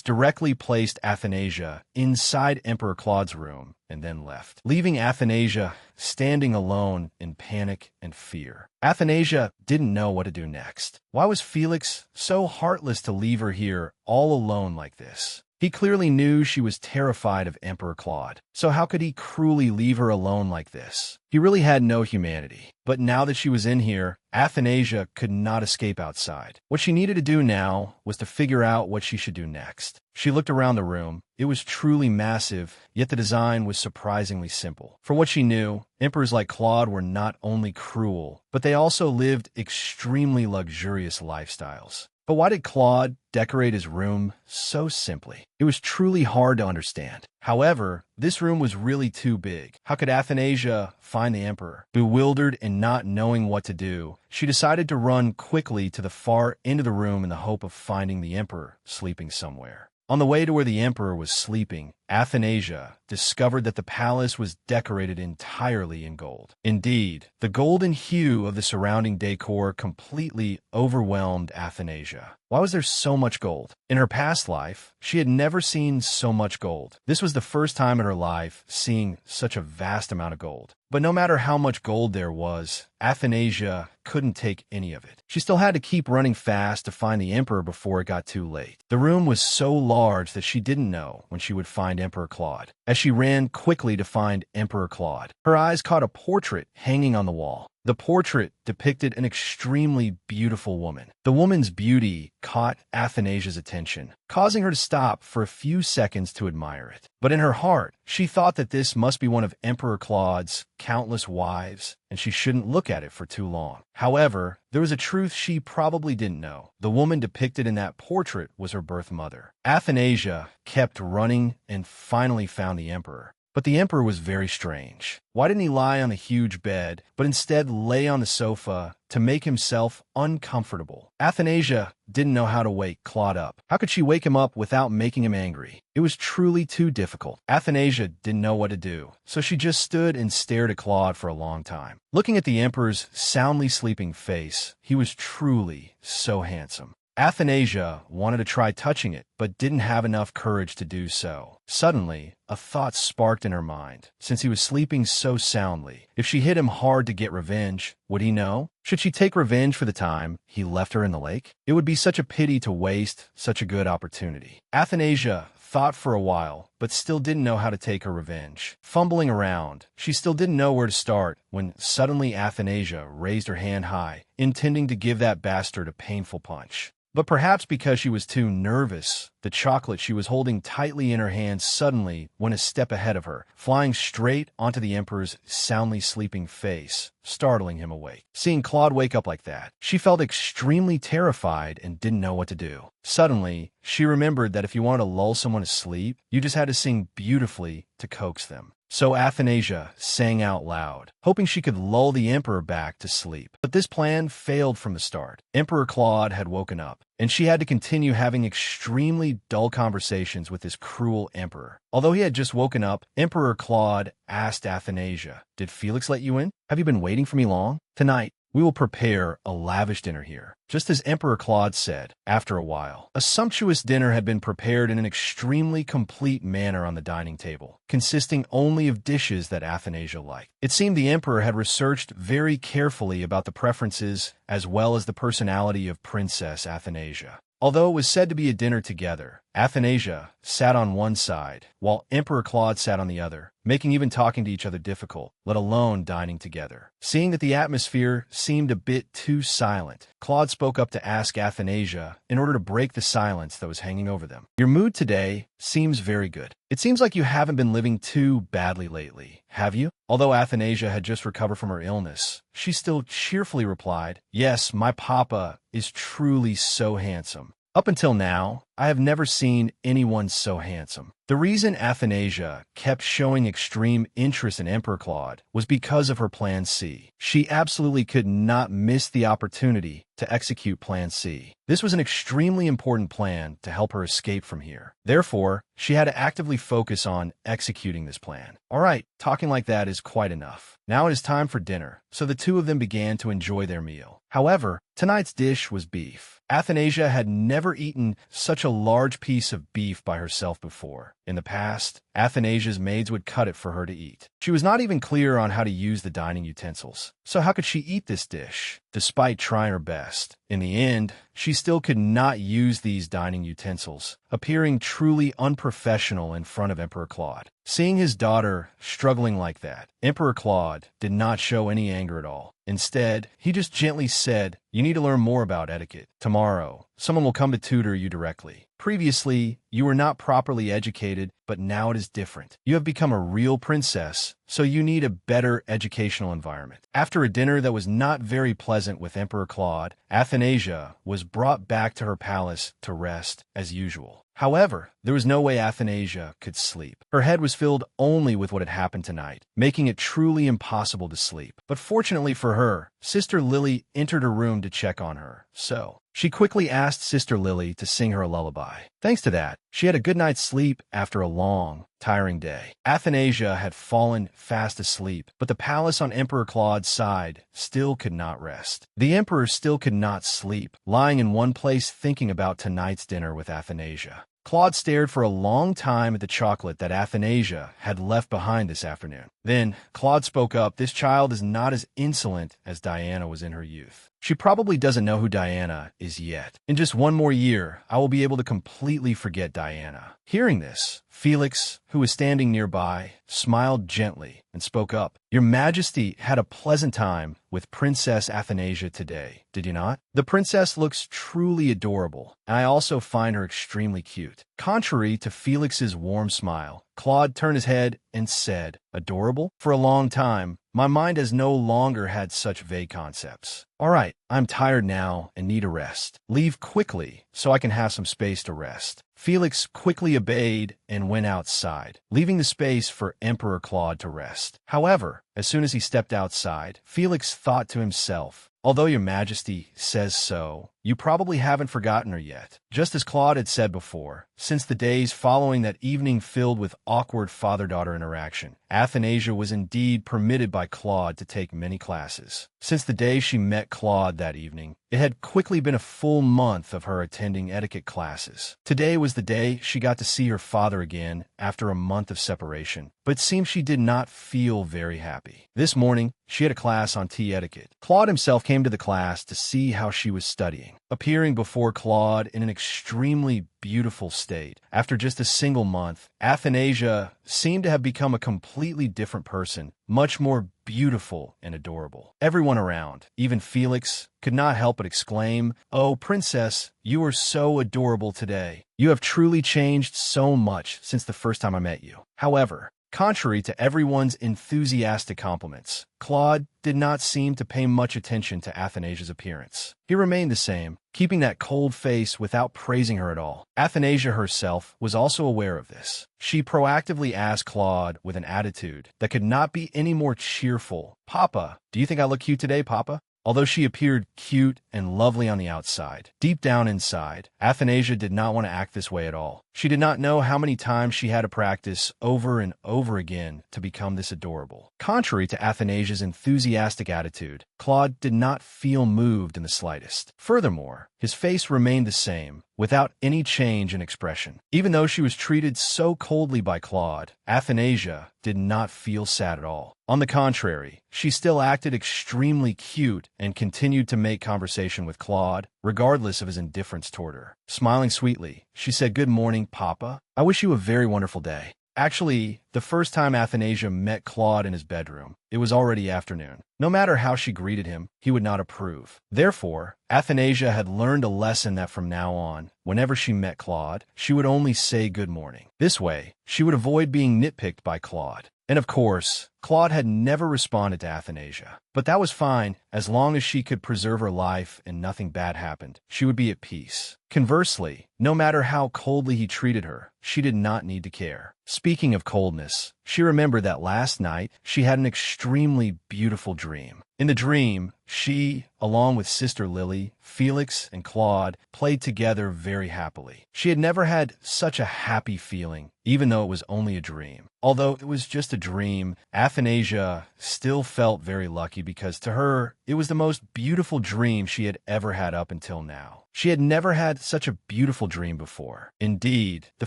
directly placed Athanasia inside Emperor Claude's room and then left, leaving Athanasia standing alone in panic and fear. Athanasia didn't know what to do next. Why was Felix so heartless to leave her here all alone like this? He clearly knew she was terrified of Emperor Claude, so how could he cruelly leave her alone like this? He really had no humanity. But now that she was in here, Athanasia could not escape outside. What she needed to do now was to figure out what she should do next. She looked around the room. It was truly massive, yet the design was surprisingly simple. For what she knew, emperors like Claude were not only cruel, but they also lived extremely luxurious lifestyles. But why did Claude decorate his room so simply? It was truly hard to understand. However, this room was really too big. How could Athanasia find the emperor? Bewildered and not knowing what to do, she decided to run quickly to the far end of the room in the hope of finding the emperor sleeping somewhere. On the way to where the emperor was sleeping, Athanasia discovered that the palace was decorated entirely in gold. Indeed, the golden hue of the surrounding decor completely overwhelmed Athanasia. Why was there so much gold? In her past life, she had never seen so much gold. This was the first time in her life seeing such a vast amount of gold. But no matter how much gold there was, Athanasia couldn't take any of it. She still had to keep running fast to find the emperor before it got too late. The room was so large that she didn't know when she would find Emperor Claude. As she ran quickly to find Emperor Claude, her eyes caught a portrait hanging on the wall. The portrait depicted an extremely beautiful woman. The woman's beauty caught Athanasia's attention, causing her to stop for a few seconds to admire it. But in her heart, she thought that this must be one of Emperor Claude's countless wives, and she shouldn't look at it for too long. However, there was a truth she probably didn't know. The woman depicted in that portrait was her birth mother. Athanasia kept running and finally found the emperor. But the emperor was very strange. Why didn't he lie on a huge bed, but instead lay on the sofa to make himself uncomfortable? Athanasia didn't know how to wake Claude up. How could she wake him up without making him angry? It was truly too difficult. Athanasia didn't know what to do, so she just stood and stared at Claude for a long time. Looking at the emperor's soundly sleeping face, he was truly so handsome. Athanasia wanted to try touching it, but didn't have enough courage to do so. Suddenly, a thought sparked in her mind. Since he was sleeping so soundly, if she hit him hard to get revenge, would he know? Should she take revenge for the time he left her in the lake? It would be such a pity to waste such a good opportunity. Athanasia thought for a while, but still didn't know how to take her revenge. Fumbling around, she still didn't know where to start when suddenly Athanasia raised her hand high, intending to give that bastard a painful punch. But perhaps because she was too nervous, the chocolate she was holding tightly in her hand suddenly went a step ahead of her, flying straight onto the Emperor's soundly sleeping face, startling him awake. Seeing Claude wake up like that, she felt extremely terrified and didn't know what to do. Suddenly, she remembered that if you wanted to lull someone to sleep, you just had to sing beautifully to coax them. So Athanasia sang out loud, hoping she could lull the Emperor back to sleep. But this plan failed from the start. Emperor Claude had woken up, and she had to continue having extremely dull conversations with this cruel emperor. Although he had just woken up, Emperor Claude asked Athanasia, "Did Felix let you in? Have you been waiting for me long? Tonight, we will prepare a lavish dinner here." Just as Emperor Claude said, after a while, a sumptuous dinner had been prepared in an extremely complete manner on the dining table, consisting only of dishes that Athanasia liked. It seemed the emperor had researched very carefully about the preferences as well as the personality of Princess Athanasia. Although it was said to be a dinner together, Athanasia sat on one side, while Emperor Claude sat on the other, making even talking to each other difficult, let alone dining together. Seeing that the atmosphere seemed a bit too silent, Claude spoke up to ask Athanasia in order to break the silence that was hanging over them. "Your mood today seems very good. It seems like you haven't been living too badly lately, have you?" Although Athanasia had just recovered from her illness, she still cheerfully replied, "Yes, my papa is truly so handsome. Up until now, I have never seen anyone so handsome." The reason Athanasia kept showing extreme interest in Emperor Claude was because of her Plan C. She absolutely could not miss the opportunity to execute Plan C. This was an extremely important plan to help her escape from here. Therefore, she had to actively focus on executing this plan. All right, talking like that is quite enough. Now it is time for dinner, so the two of them began to enjoy their meal. However, tonight's dish was beef. Athanasia had never eaten such a large piece of beef by herself before. In the past, Athanasia's maids would cut it for her to eat. She was not even clear on how to use the dining utensils. So how could she eat this dish, despite trying her best? In the end, she still could not use these dining utensils, appearing truly unprofessional in front of Emperor Claude. Seeing his daughter struggling like that, Emperor Claude did not show any anger at all. Instead, he just gently said, "You need to learn more about etiquette. Tomorrow, someone will come to tutor you directly. Previously, you were not properly educated, but now it is different. You have become a real princess, so you need a better educational environment." After a dinner that was not very pleasant with Emperor Claude, Athanasia was brought back to her palace to rest as usual. However, there was no way Athanasia could sleep. Her head was filled only with what had happened tonight, making it truly impossible to sleep. But fortunately for her, Sister Lily entered her room to check on her, so she quickly asked Sister Lily to sing her a lullaby. Thanks to that, she had a good night's sleep after a long, tiring day. Athanasia had fallen fast asleep, but the palace on Emperor Claude's side still could not rest. The emperor still could not sleep, lying in one place thinking about tonight's dinner with Athanasia. Claude stared for a long time at the chocolate that Athanasia had left behind this afternoon. Then, Claude spoke up, "This child is not as insolent as Diana was in her youth. She probably doesn't know who Diana is yet. In just one more year, I will be able to completely forget Diana." Hearing this, Felix, who was standing nearby, smiled gently and spoke up. "Your Majesty had a pleasant time with Princess Athanasia today, did you not? The princess looks truly adorable, and I also find her extremely cute." Contrary to Felix's warm smile, Claude turned his head and said, "Adorable? For a long time, my mind has no longer had such vague concepts. All right, I'm tired now and need a rest. Leave quickly so I can have some space to rest." Felix quickly obeyed and went outside, leaving the space for Emperor Claude to rest. However, as soon as he stepped outside, Felix thought to himself, "Although your Majesty says so, you probably haven't forgotten her yet." Just as Claude had said before, since the days following that evening filled with awkward father-daughter interaction, Athanasia was indeed permitted by Claude to take many classes. Since the day she met Claude that evening, it had quickly been a full month of her attending etiquette classes. Today was the day she got to see her father again after a month of separation, but it seemed she did not feel very happy. This morning, she had a class on tea etiquette. Claude himself came to the class to see how she was studying. appearing before Claude in an extremely beautiful state. After just a single month, Athanasia seemed to have become a completely different person, much more beautiful and adorable. Everyone around, even Felix, could not help but exclaim, "Oh, princess, you are so adorable today. You have truly changed so much since the first time I met you." However, contrary to everyone's enthusiastic compliments, Claude did not seem to pay much attention to Athanasia's appearance. He remained the same, keeping that cold face without praising her at all. Athanasia herself was also aware of this. She proactively asked Claude with an attitude that could not be any more cheerful, "Papa, do you think I look cute today, Papa?" Although she appeared cute and lovely on the outside, deep down inside, Athanasia did not want to act this way at all. She did not know how many times she had to practice over and over again to become this adorable. Contrary to Athanasia's enthusiastic attitude, Claude did not feel moved in the slightest. Furthermore, his face remained the same, without any change in expression. Even though she was treated so coldly by Claude, Athanasia did not feel sad at all. On the contrary, she still acted extremely cute and continued to make conversation with Claude, regardless of his indifference toward her. Smiling sweetly, she said, "Good morning, Papa. I wish you a very wonderful day." Actually, the first time Athanasia met Claude in his bedroom, it was already afternoon. No matter how she greeted him, he would not approve. Therefore, Athanasia had learned a lesson that from now on, whenever she met Claude, she would only say good morning. This way, she would avoid being nitpicked by Claude. And of course, Claude had never responded to Athanasia. But that was fine, as long as she could preserve her life and nothing bad happened. She would be at peace. Conversely, no matter how coldly he treated her, she did not need to care. Speaking of coldness, she remembered that last night she had an extremely beautiful dream. In the dream, she, along with Sister Lily, Felix, and Claude, played together very happily. She had never had such a happy feeling, even though it was only a dream. Although it was just a dream, Athanasia still felt very lucky because to her, it was the most beautiful dream she had ever had up until now. She had never had such a beautiful dream before. Indeed, the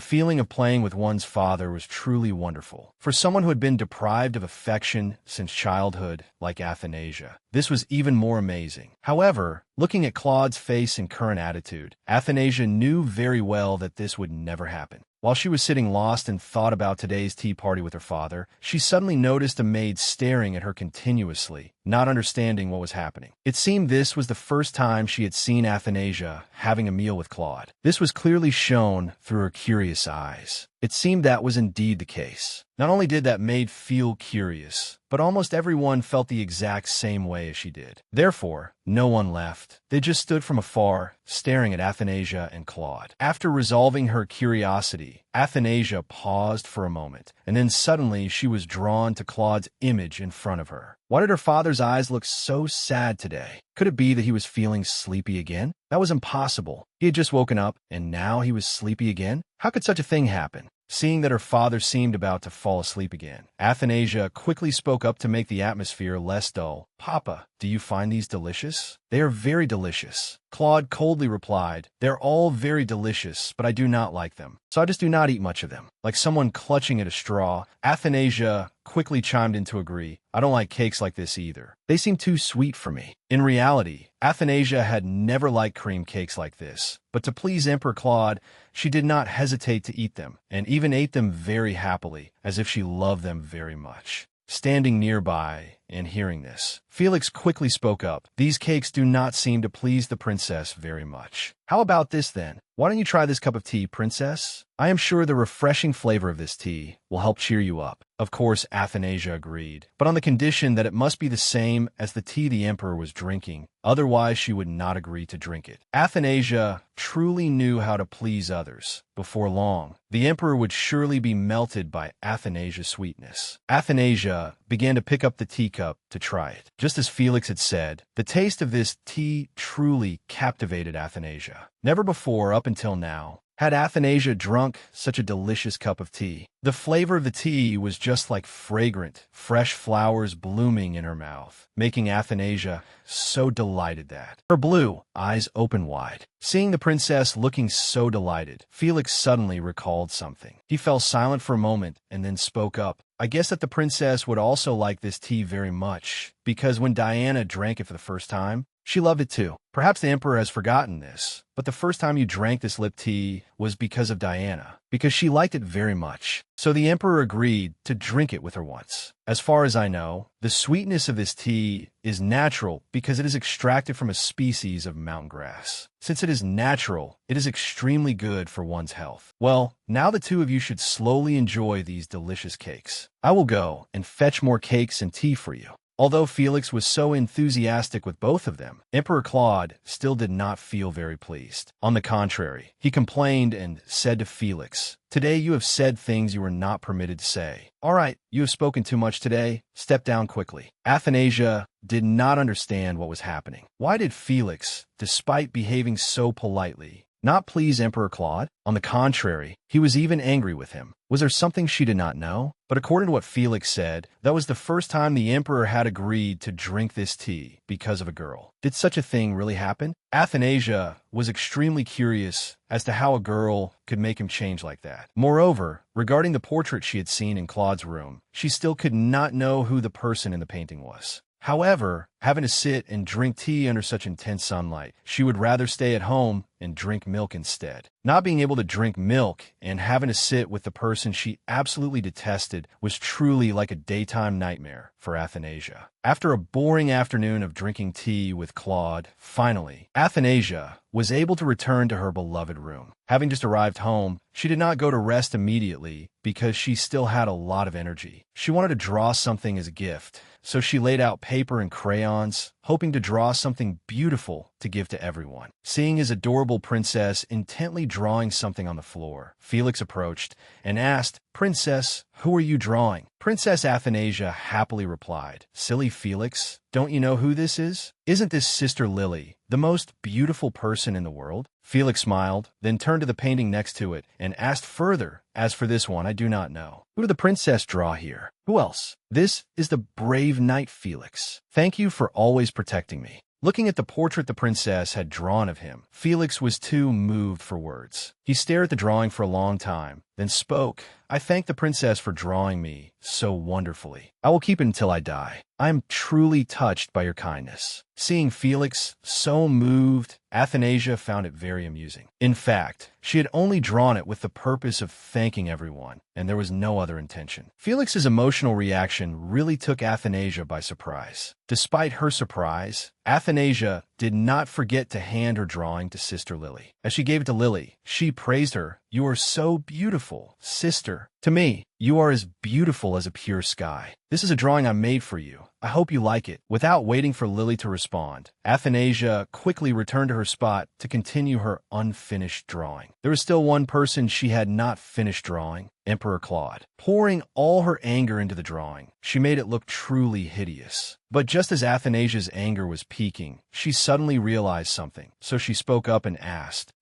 feeling of playing with one's father was truly wonderful. For someone who had been deprived of affection since childhood, like Athanasia, this was even more amazing. However, looking at Claude's face and current attitude, Athanasia knew very well that this would never happen. While she was sitting lost in thought about today's tea party with her father, she suddenly noticed a maid staring at her continuously, not understanding what was happening. It seemed this was the first time she had seen Athanasia having a meal with Claude. This was clearly shown through her curious eyes. It seemed that was indeed the case. Not only did that maid feel curious, but almost everyone felt the exact same way as she did. Therefore, no one left. They just stood from afar, staring at Athanasia and Claude. After resolving her curiosity, Athanasia paused for a moment, and then suddenly she was drawn to Claude's image in front of her. Why did her father's eyes look so sad today? Could it be that he was feeling sleepy again? That was impossible. He had just woken up, and now he was sleepy again? How could such a thing happen? Seeing that her father seemed about to fall asleep again, Athanasia quickly spoke up to make the atmosphere less dull. "Papa, do you find these delicious?" "They are very delicious." Claude coldly replied, "They're all very delicious, but I do not like them, so I just do not eat much of them." Like someone clutching at a straw, Athanasia quickly chimed in to agree, "I don't like cakes like this either. They seem too sweet for me." In reality, Athanasia had never liked cream cakes like this, but to please Emperor Claude, she did not hesitate to eat them, and even ate them very happily, as if she loved them very much. Standing nearby and hearing this, Felix quickly spoke up. "These cakes do not seem to please the princess very much. How about this then? Why don't you try this cup of tea, princess? I am sure the refreshing flavor of this tea will help cheer you up." Of course, Athanasia agreed, but on the condition that it must be the same as the tea the emperor was drinking. Otherwise, she would not agree to drink it. Athanasia truly knew how to please others. Before long, the emperor would surely be melted by Athanasia's sweetness. Athanasia began to pick up the teacup to try it. Just as Felix had said, the taste of this tea truly captivated Athanasia. Never before, up until now, had Athanasia drunk such a delicious cup of tea. The flavor of the tea was just like fragrant, fresh flowers blooming in her mouth, making Athanasia so delighted that her blue eyes opened wide. Seeing the princess looking so delighted, Felix suddenly recalled something. He fell silent for a moment and then spoke up. "I guess that the princess would also like this tea very much, because when Diana drank it for the first time, She loved it too. Perhaps the emperor has forgotten this, but the first time you drank this lip tea was because of Diana, because she liked it very much. So the emperor agreed to drink it with her once. As far as I know, the sweetness of this tea is natural because it is extracted from a species of mountain grass. Since it is natural, it is extremely good for one's health. Well, now the two of you should slowly enjoy these delicious cakes. I will go and fetch more cakes and tea for you. Although Felix was so enthusiastic with both of them, Emperor Claude still did not feel very pleased. On the contrary, he complained and said to Felix, "Today you have said things you were not permitted to say. All right, you have spoken too much today. Step down quickly." Athanasia did not understand what was happening. Why did Felix, despite behaving so politely, not please Emperor Claude? On the contrary, he was even angry with him. Was there something she did not know? But according to what Felix said, that was the first time the emperor had agreed to drink this tea because of a girl. Did such a thing really happen? Athanasia was extremely curious as to how a girl could make him change like that. Moreover, regarding the portrait she had seen in Claude's room, she still could not know who the person in the painting was. However, having to sit and drink tea under such intense sunlight, she would rather stay at home and drink milk instead. Not being able to drink milk and having to sit with the person she absolutely detested was truly like a daytime nightmare for Athanasia. After a boring afternoon of drinking tea with Claude, finally, Athanasia was able to return to her beloved room. Having just arrived home, she did not go to rest immediately because she still had a lot of energy. She wanted to draw something as a gift, so she laid out paper and crayons, hoping to draw something beautiful to give to everyone. Seeing his adorable princess intently drawing something on the floor, Felix approached and asked, "Princess, who are you drawing?" Princess Athanasia happily replied, "Silly Felix, don't you know who this is? Isn't this Sister Lily, the most beautiful person in the world?" Felix smiled, then turned to the painting next to it and asked further, "As for this one, I do not know. Who did the princess draw here? Who else?" "This is the brave knight Felix. Thank you for always protecting me." Looking at the portrait the princess had drawn of him, Felix was too moved for words. He stared at the drawing for a long time, then spoke, "I thank the princess for drawing me so wonderfully. I will keep it until I die. I am truly touched by your kindness." Seeing Felix so moved, Athanasia found it very amusing. In fact, she had only drawn it with the purpose of thanking everyone, and there was no other intention. Felix's emotional reaction really took Athanasia by surprise. Despite her surprise, Athanasia did not forget to hand her drawing to Sister Lily. As she gave it to Lily, she praised her, "You are so beautiful, sister. To me, you are as beautiful as a pure sky. This is a drawing I made for you. I hope you like it." Without waiting for Lily to respond, Athanasia quickly returned to her spot to continue her unfinished drawing. There was still one person she had not finished drawing, Emperor Claude. Pouring all her anger into the drawing, she made it look truly hideous. But just as Athanasia's anger was peaking, she suddenly realized something, so she spoke up and asked,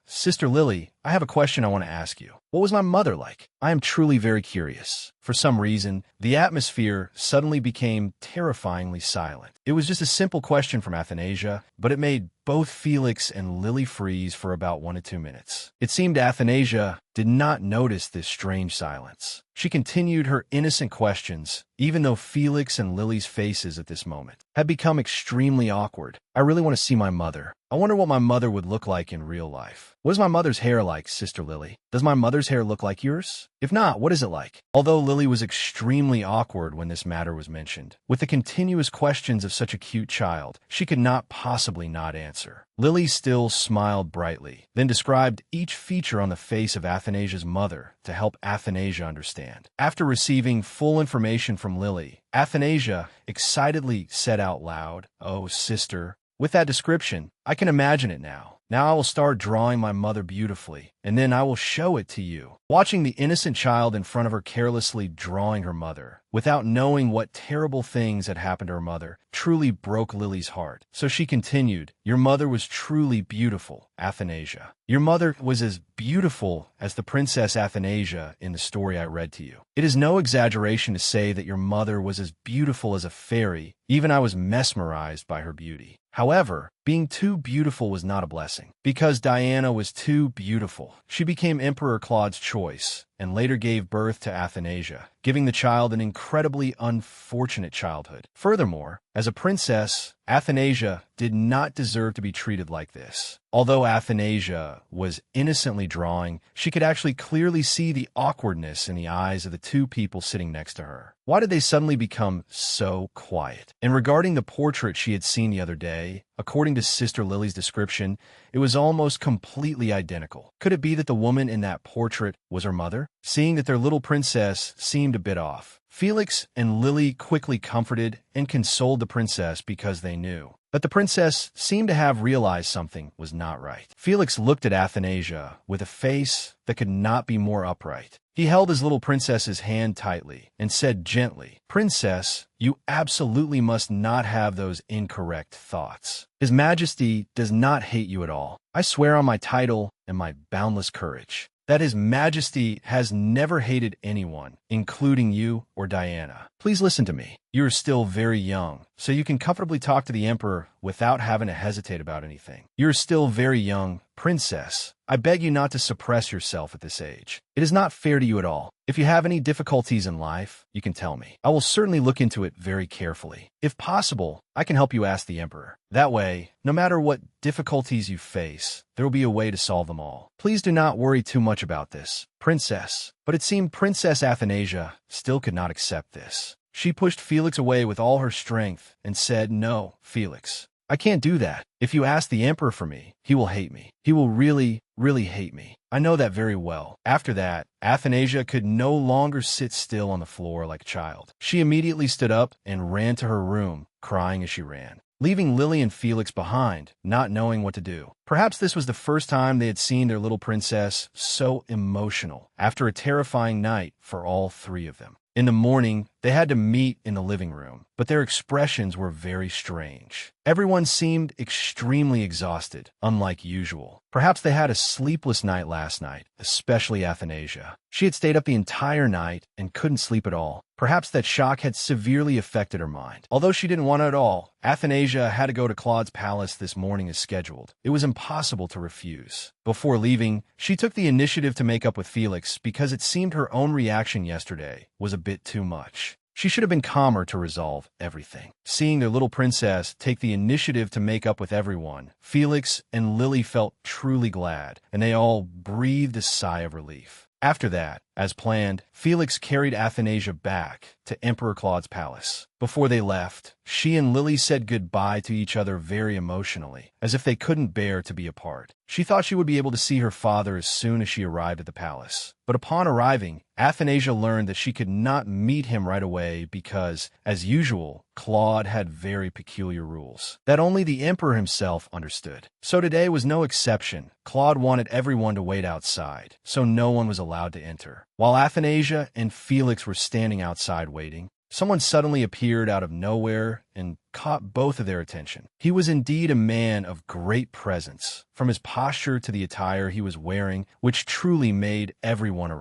Sister Lily, I have a question I want to ask you. What was my mother like? I am truly very curious." For some reason, the atmosphere suddenly became terrifyingly silent. It was just a simple question from Athanasia, but it made both Felix and Lily freeze for about 1 to 2 minutes. It seemed Athanasia did not notice this strange silence. She continued her innocent questions, even though Felix and Lily's faces at this moment had become extremely awkward. "I really want to see my mother. I wonder what my mother would look like in real life. What is my mother's hair like, Sister Lily? Does my mother's hair look like yours? If not, what is it like?" Although Lily was extremely awkward when this matter was mentioned, with the continuous questions of such a cute child, she could not possibly not answer. Lily still smiled brightly, then described each feature on the face of Athanasia's mother to help Athanasia understand. After receiving full information from Lily, Athanasia excitedly said out loud, "Oh, sister, with that description, I can imagine it now. Now I will start drawing my mother beautifully, and then I will show it to you." Watching the innocent child in front of her carelessly drawing her mother, without knowing what terrible things had happened to her mother, truly broke Lily's heart. So she continued, "Your mother was truly beautiful, Athanasia. Your mother was as beautiful as the Princess Athanasia in the story I read to you. It is no exaggeration to say that your mother was as beautiful as a fairy. Even I was mesmerized by her beauty. However, being too beautiful was not a blessing. Because Diana was too beautiful, she became Emperor Claude's choice, and later gave birth to Athanasia, giving the child an incredibly unfortunate childhood. Furthermore, as a princess, Athanasia did not deserve to be treated like this. Although Athanasia was innocently drawing, she could actually clearly see the awkwardness in the eyes of the two people sitting next to her. Why did they suddenly become so quiet? And regarding the portrait she had seen the other day, according to Sister Lily's description, it was almost completely identical. Could it be that the woman in that portrait was her mother? Seeing that their little princess seemed a bit off, Felix and Lily quickly comforted and consoled the princess because they knew that the princess seemed to have realized something was not right. Felix looked at Athanasia with a face that could not be more upright. He held his little princess's hand tightly and said gently, "Princess, you absolutely must not have those incorrect thoughts. His Majesty does not hate you at all. I swear on my title and my boundless courage that His Majesty has never hated anyone, including you or Diana. Please listen to me. You are still very young, so you can comfortably talk to the Emperor without having to hesitate about anything. You are still very young, Princess. I beg you not to suppress yourself at this age. It is not fair to you at all. If you have any difficulties in life, you can tell me. I will certainly look into it very carefully. If possible, I can help you ask the Emperor. That way, no matter what difficulties you face, there will be a way to solve them all. Please do not worry too much about this, Princess." But it seemed Princess Athanasia still could not accept this. She pushed Felix away with all her strength and said, "No, Felix. I can't do that. If you ask the Emperor for me, he will hate me. He will really, really hate me. I know that very well." After that, Athanasia could no longer sit still on the floor like a child. She immediately stood up and ran to her room, crying as she ran, leaving Lily and Felix behind, not knowing what to do. Perhaps this was the first time they had seen their little princess so emotional after a terrifying night for all three of them. In the morning, they had to meet in the living room, but their expressions were very strange. Everyone seemed extremely exhausted, unlike usual. Perhaps they had a sleepless night last night, especially Athanasia. She had stayed up the entire night and couldn't sleep at all. Perhaps that shock had severely affected her mind. Although she didn't want it at all, Athanasia had to go to Claude's palace this morning as scheduled. It was impossible to refuse. Before leaving, she took the initiative to make up with Felix because it seemed her own reaction yesterday was a bit too much. She should have been calmer to resolve everything. Seeing their little princess take the initiative to make up with everyone, Felix and Lily felt truly glad, and they all breathed a sigh of relief. After that, as planned, Felix carried Athanasia back to Emperor Claude's palace. Before they left, she and Lily said goodbye to each other very emotionally, as if they couldn't bear to be apart. She thought she would be able to see her father as soon as she arrived at the palace. But upon arriving, Athanasia learned that she could not meet him right away because, as usual, Claude had very peculiar rules that only the Emperor himself understood. So today was no exception. Claude wanted everyone to wait outside, so no one was allowed to enter. While Athanasia and Felix were standing outside waiting, someone suddenly appeared out of nowhere and caught both of their attention. He was indeed a man of great presence, from his posture to the attire he was wearing, which truly made everyone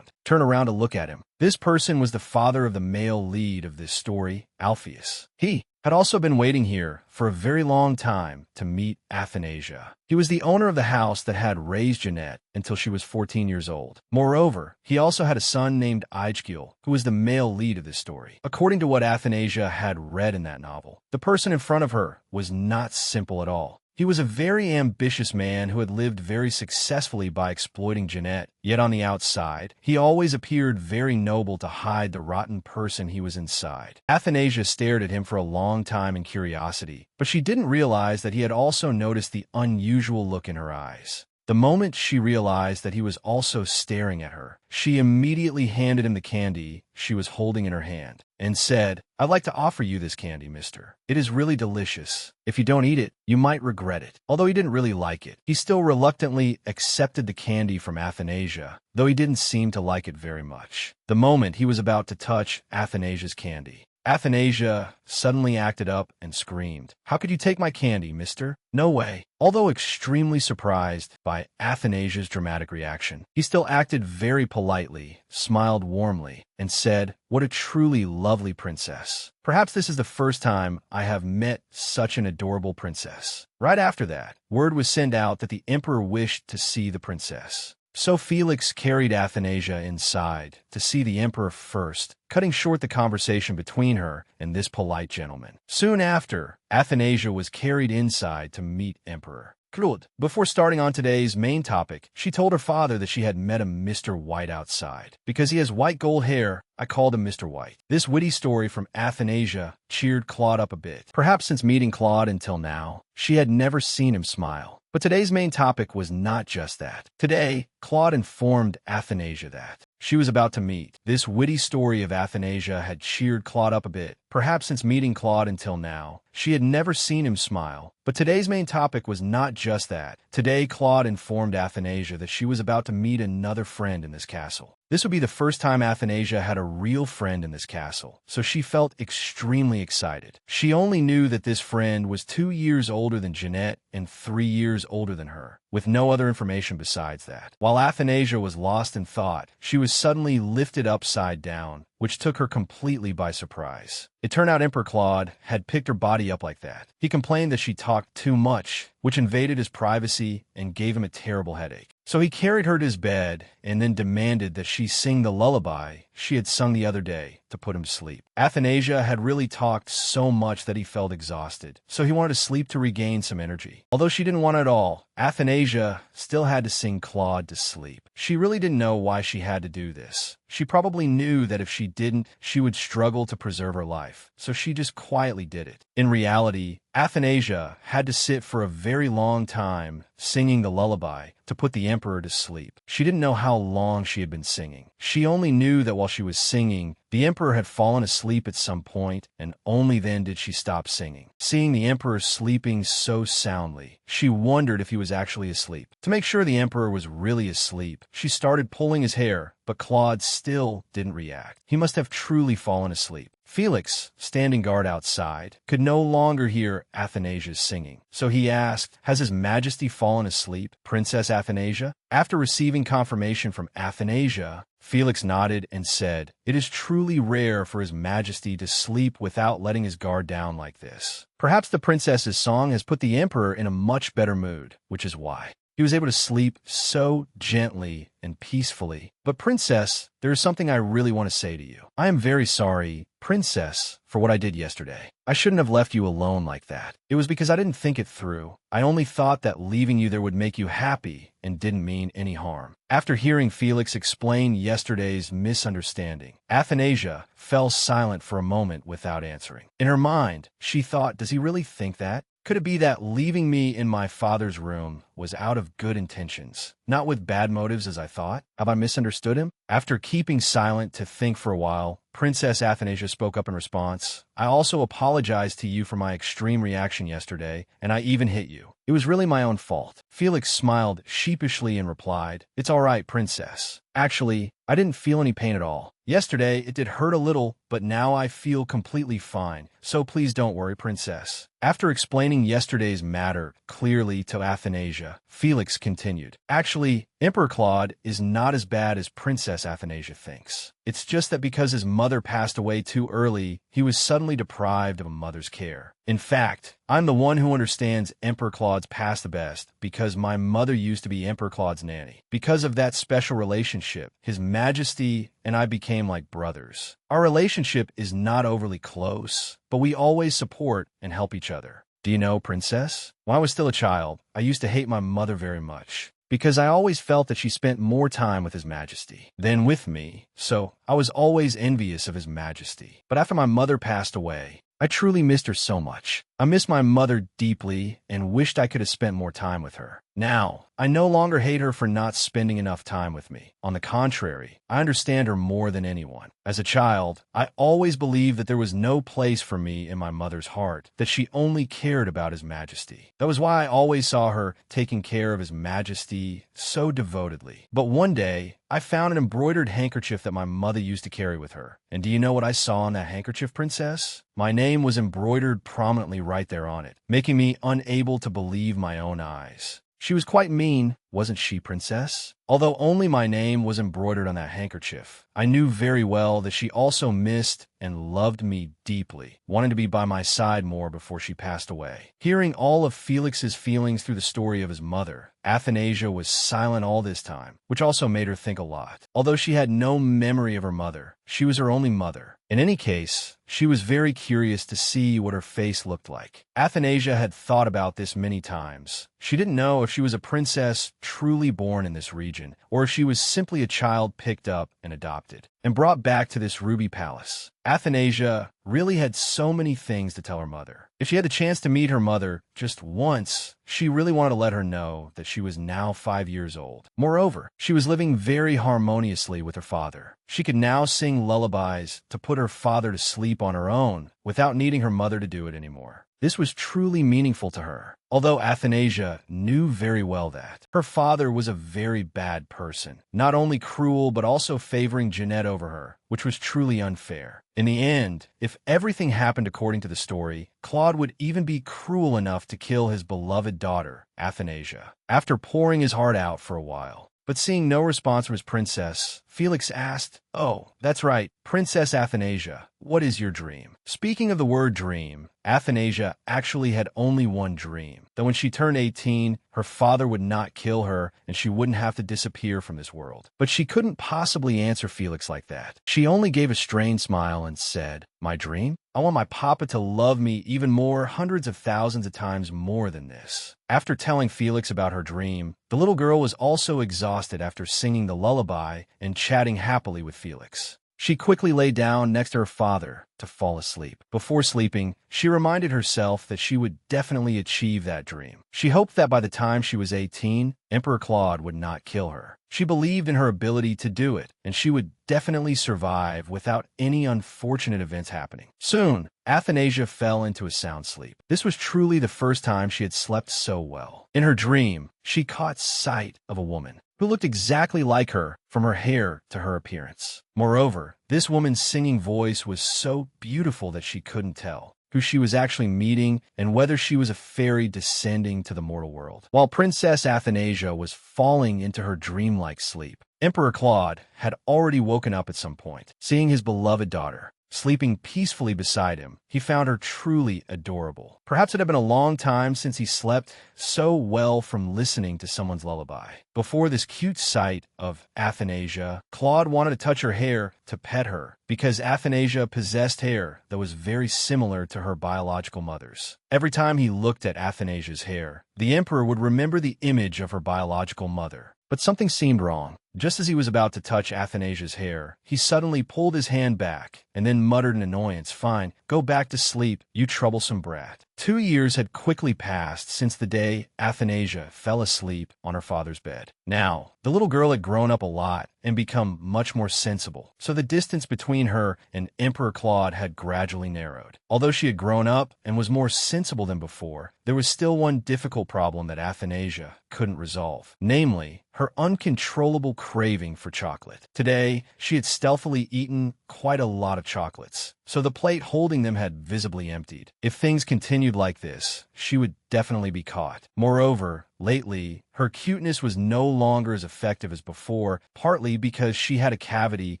turn around to look at him. This person was the father of the male lead of this story, Alpheus. He had also been waiting here for a very long time to meet Athanasia. He was the owner of the house that had raised Jeanette until she was 14 years old. Moreover, he also had a son named Aijgil, who was the male lead of this story. According to what Athanasia had read in that novel, the person in front of her was not simple at all. He was a very ambitious man who had lived very successfully by exploiting Jeanette, yet on the outside, he always appeared very noble to hide the rotten person he was inside. Athanasia stared at him for a long time in curiosity, but she didn't realize that he had also noticed the unusual look in her eyes. The moment she realized that he was also staring at her, she immediately handed him the candy she was holding in her hand and said, "I'd like to offer you this candy, mister. It is really delicious. If you don't eat it, you might regret it." Although he didn't really like it, he still reluctantly accepted the candy from Athanasia, though he didn't seem to like it very much. The moment he was about to touch Athanasia's candy, Athanasia suddenly acted up and screamed, "How could you take my candy, mister? No way." Although extremely surprised by Athanasia's dramatic reaction, he still acted very politely, smiled warmly, and said, "What a truly lovely princess. Perhaps this is the first time I have met such an adorable princess." Right after that, word was sent out that the emperor wished to see the princess. So Felix carried Athanasia inside to see the emperor first, cutting short the conversation between her and this polite gentleman. Soon after, Athanasia was carried inside to meet Emperor Claude. Before starting on today's main topic, she told her father that she had met a Mr. White outside. Because he has white gold hair, I called him Mr. White. This witty story from Athanasia cheered Claude up a bit. Perhaps since meeting Claude until now, she had never seen him smile. But today's main topic was not just that. Today, Claude informed Athanasia that she was about to meet. This witty story of Athanasia had cheered Claude up a bit. Perhaps since meeting Claude until now, she had never seen him smile. But today's main topic was not just that. Today, Claude informed Athanasia that she was about to meet another friend in this castle. This would be the first time Athanasia had a real friend in this castle, so she felt extremely excited. She only knew that this friend was 2 years older than Jeanette and 3 years older than her, with no other information besides that. While Athanasia was lost in thought, she was suddenly lifted upside down, which took her completely by surprise. It turned out Emperor Claude had picked her body up like that. He complained that she talked too much, which invaded his privacy and gave him a terrible headache. So he carried her to his bed and then demanded that she sing the lullaby she had sung the other day to put him to sleep. Athanasia had really talked so much that he felt exhausted, so he wanted to sleep to regain some energy. Although she didn't want it all, Athanasia still had to sing Claude to sleep. She really didn't know why she had to do this. She probably knew that if she didn't, she would struggle to preserve her life, so she just quietly did it. In reality, Athanasia had to sit for a very long time singing the lullaby to put the emperor to sleep. She didn't know how long she had been singing. She only knew that while she was singing, the emperor had fallen asleep at some point, and only then did she stop singing. Seeing the emperor sleeping so soundly, she wondered if he was actually asleep. To make sure the emperor was really asleep, she started pulling his hair, but Claude still didn't react. He must have truly fallen asleep. Felix, standing guard outside, could no longer hear Athanasia's singing. So he asked, "Has His Majesty fallen asleep, Princess Athanasia?" After receiving confirmation from Athanasia, Felix nodded and said, "It is truly rare for His Majesty to sleep without letting his guard down like this. Perhaps the princess's song has put the emperor in a much better mood, which is why he was able to sleep so gently and peacefully. But Princess, there is something I really want to say to you. I am very sorry, Princess, for what I did yesterday. I shouldn't have left you alone like that. It was because I didn't think it through. I only thought that leaving you there would make you happy and didn't mean any harm." After hearing Felix explain yesterday's misunderstanding, Athanasia fell silent for a moment without answering. In her mind, she thought, does he really think that? Could it be that leaving me in my father's room was out of good intentions, not with bad motives as I thought? Have I misunderstood him? After keeping silent to think for a while, Princess Athanasia spoke up in response. "I also apologize to you for my extreme reaction yesterday, and I even hit you. It was really my own fault." Felix smiled sheepishly and replied, "It's all right, Princess. Actually, I didn't feel any pain at all. Yesterday, it did hurt a little, but now I feel completely fine. So please don't worry, Princess." After explaining yesterday's matter clearly to Athanasia, Felix continued, "Actually, Emperor Claude is not as bad as Princess Athanasia thinks. It's just that because his mother passed away too early, he was suddenly deprived of a mother's care. In fact, I'm the one who understands Emperor Claude's past the best because my mother used to be Emperor Claude's nanny. Because of that special relationship, His Majesty and I became like brothers. Our relationship is not overly close, but we always support and help each other. Do you know, Princess? When I was still a child, I used to hate my mother very much, because I always felt that she spent more time with His Majesty than with me, so I was always envious of His Majesty. But after my mother passed away, I truly missed her so much. I miss my mother deeply and wished I could have spent more time with her. Now, I no longer hate her for not spending enough time with me. On the contrary, I understand her more than anyone. As a child, I always believed that there was no place for me in my mother's heart, that she only cared about His Majesty. That was why I always saw her taking care of His Majesty so devotedly. But one day, I found an embroidered handkerchief that my mother used to carry with her. And do you know what I saw on that handkerchief, Princess? My name was embroidered prominently right there on it, making me unable to believe my own eyes. She was quite mean, wasn't she, princess? Although only my name was embroidered on that handkerchief, I knew very well that she also missed and loved me deeply, wanting to be by my side more before she passed away. Hearing all of Felix's feelings through the story of his mother, Athanasia was silent all this time, which also made her think a lot. Although she had no memory of her mother, she was her only mother. In any case, she was very curious to see what her face looked like. Athanasia had thought about this many times. She didn't know if she was a princess truly born in this region, or if she was simply a child picked up and adopted, and brought back to this ruby palace. Athanasia really had so many things to tell her mother. If she had the chance to meet her mother just once, she really wanted to let her know that she was now 5 years old. Moreover, she was living very harmoniously with her father. She could now sing lullabies to put her father to sleep on her own without needing her mother to do it anymore. This was truly meaningful to her, although Athanasia knew very well that her father was a very bad person, not only cruel but also favoring Jeanette over her, which was truly unfair. In the end, if everything happened according to the story, Claude would even be cruel enough to kill his beloved daughter, Athanasia. After pouring his heart out for a while, but seeing no response from his princess, Felix asked, "Oh, that's right, Princess Athanasia, what is your dream?" Speaking of the word dream, Athanasia actually had only one dream, that when she turned 18, her father would not kill her and she wouldn't have to disappear from this world. But she couldn't possibly answer Felix like that. She only gave a strained smile and said, "My dream? I want my papa to love me even more, hundreds of thousands of times more than this." After telling Felix about her dream, the little girl was also exhausted after singing the lullaby and chatting happily with Felix. She quickly lay down next to her father to fall asleep. Before sleeping, she reminded herself that she would definitely achieve that dream. She hoped that by the time she was 18, Emperor Claude would not kill her. She believed in her ability to do it, and she would definitely survive without any unfortunate events happening. Soon, Athanasia fell into a sound sleep. This was truly the first time she had slept so well. In her dream, she caught sight of a woman who looked exactly like her from her hair to her appearance. Moreover, this woman's singing voice was so beautiful that she couldn't tell who she was actually meeting and whether she was a fairy descending to the mortal world. While Princess Athanasia was falling into her dreamlike sleep, Emperor Claude had already woken up at some point. Seeing his beloved daughter sleeping peacefully beside him, he found her truly adorable. Perhaps it had been a long time since he slept so well from listening to someone's lullaby. Before this cute sight of Athanasia, Claude wanted to touch her hair to pet her, because Athanasia possessed hair that was very similar to her biological mother's. Every time he looked at Athanasia's hair, the emperor would remember the image of her biological mother. But something seemed wrong. Just as he was about to touch Athanasia's hair, he suddenly pulled his hand back and then muttered in annoyance, "Fine, go back to sleep, you troublesome brat." 2 years had quickly passed since the day Athanasia fell asleep on her father's bed. Now, the little girl had grown up a lot and become much more sensible, so the distance between her and Emperor Claude had gradually narrowed. Although she had grown up and was more sensible than before, there was still one difficult problem that Athanasia couldn't resolve, namely, her uncontrollable craving for chocolate. Today, she had stealthily eaten quite a lot of chocolates, so the plate holding them had visibly emptied. If things continued like this, she would definitely be caught. Moreover, lately, her cuteness was no longer as effective as before, partly because she had a cavity,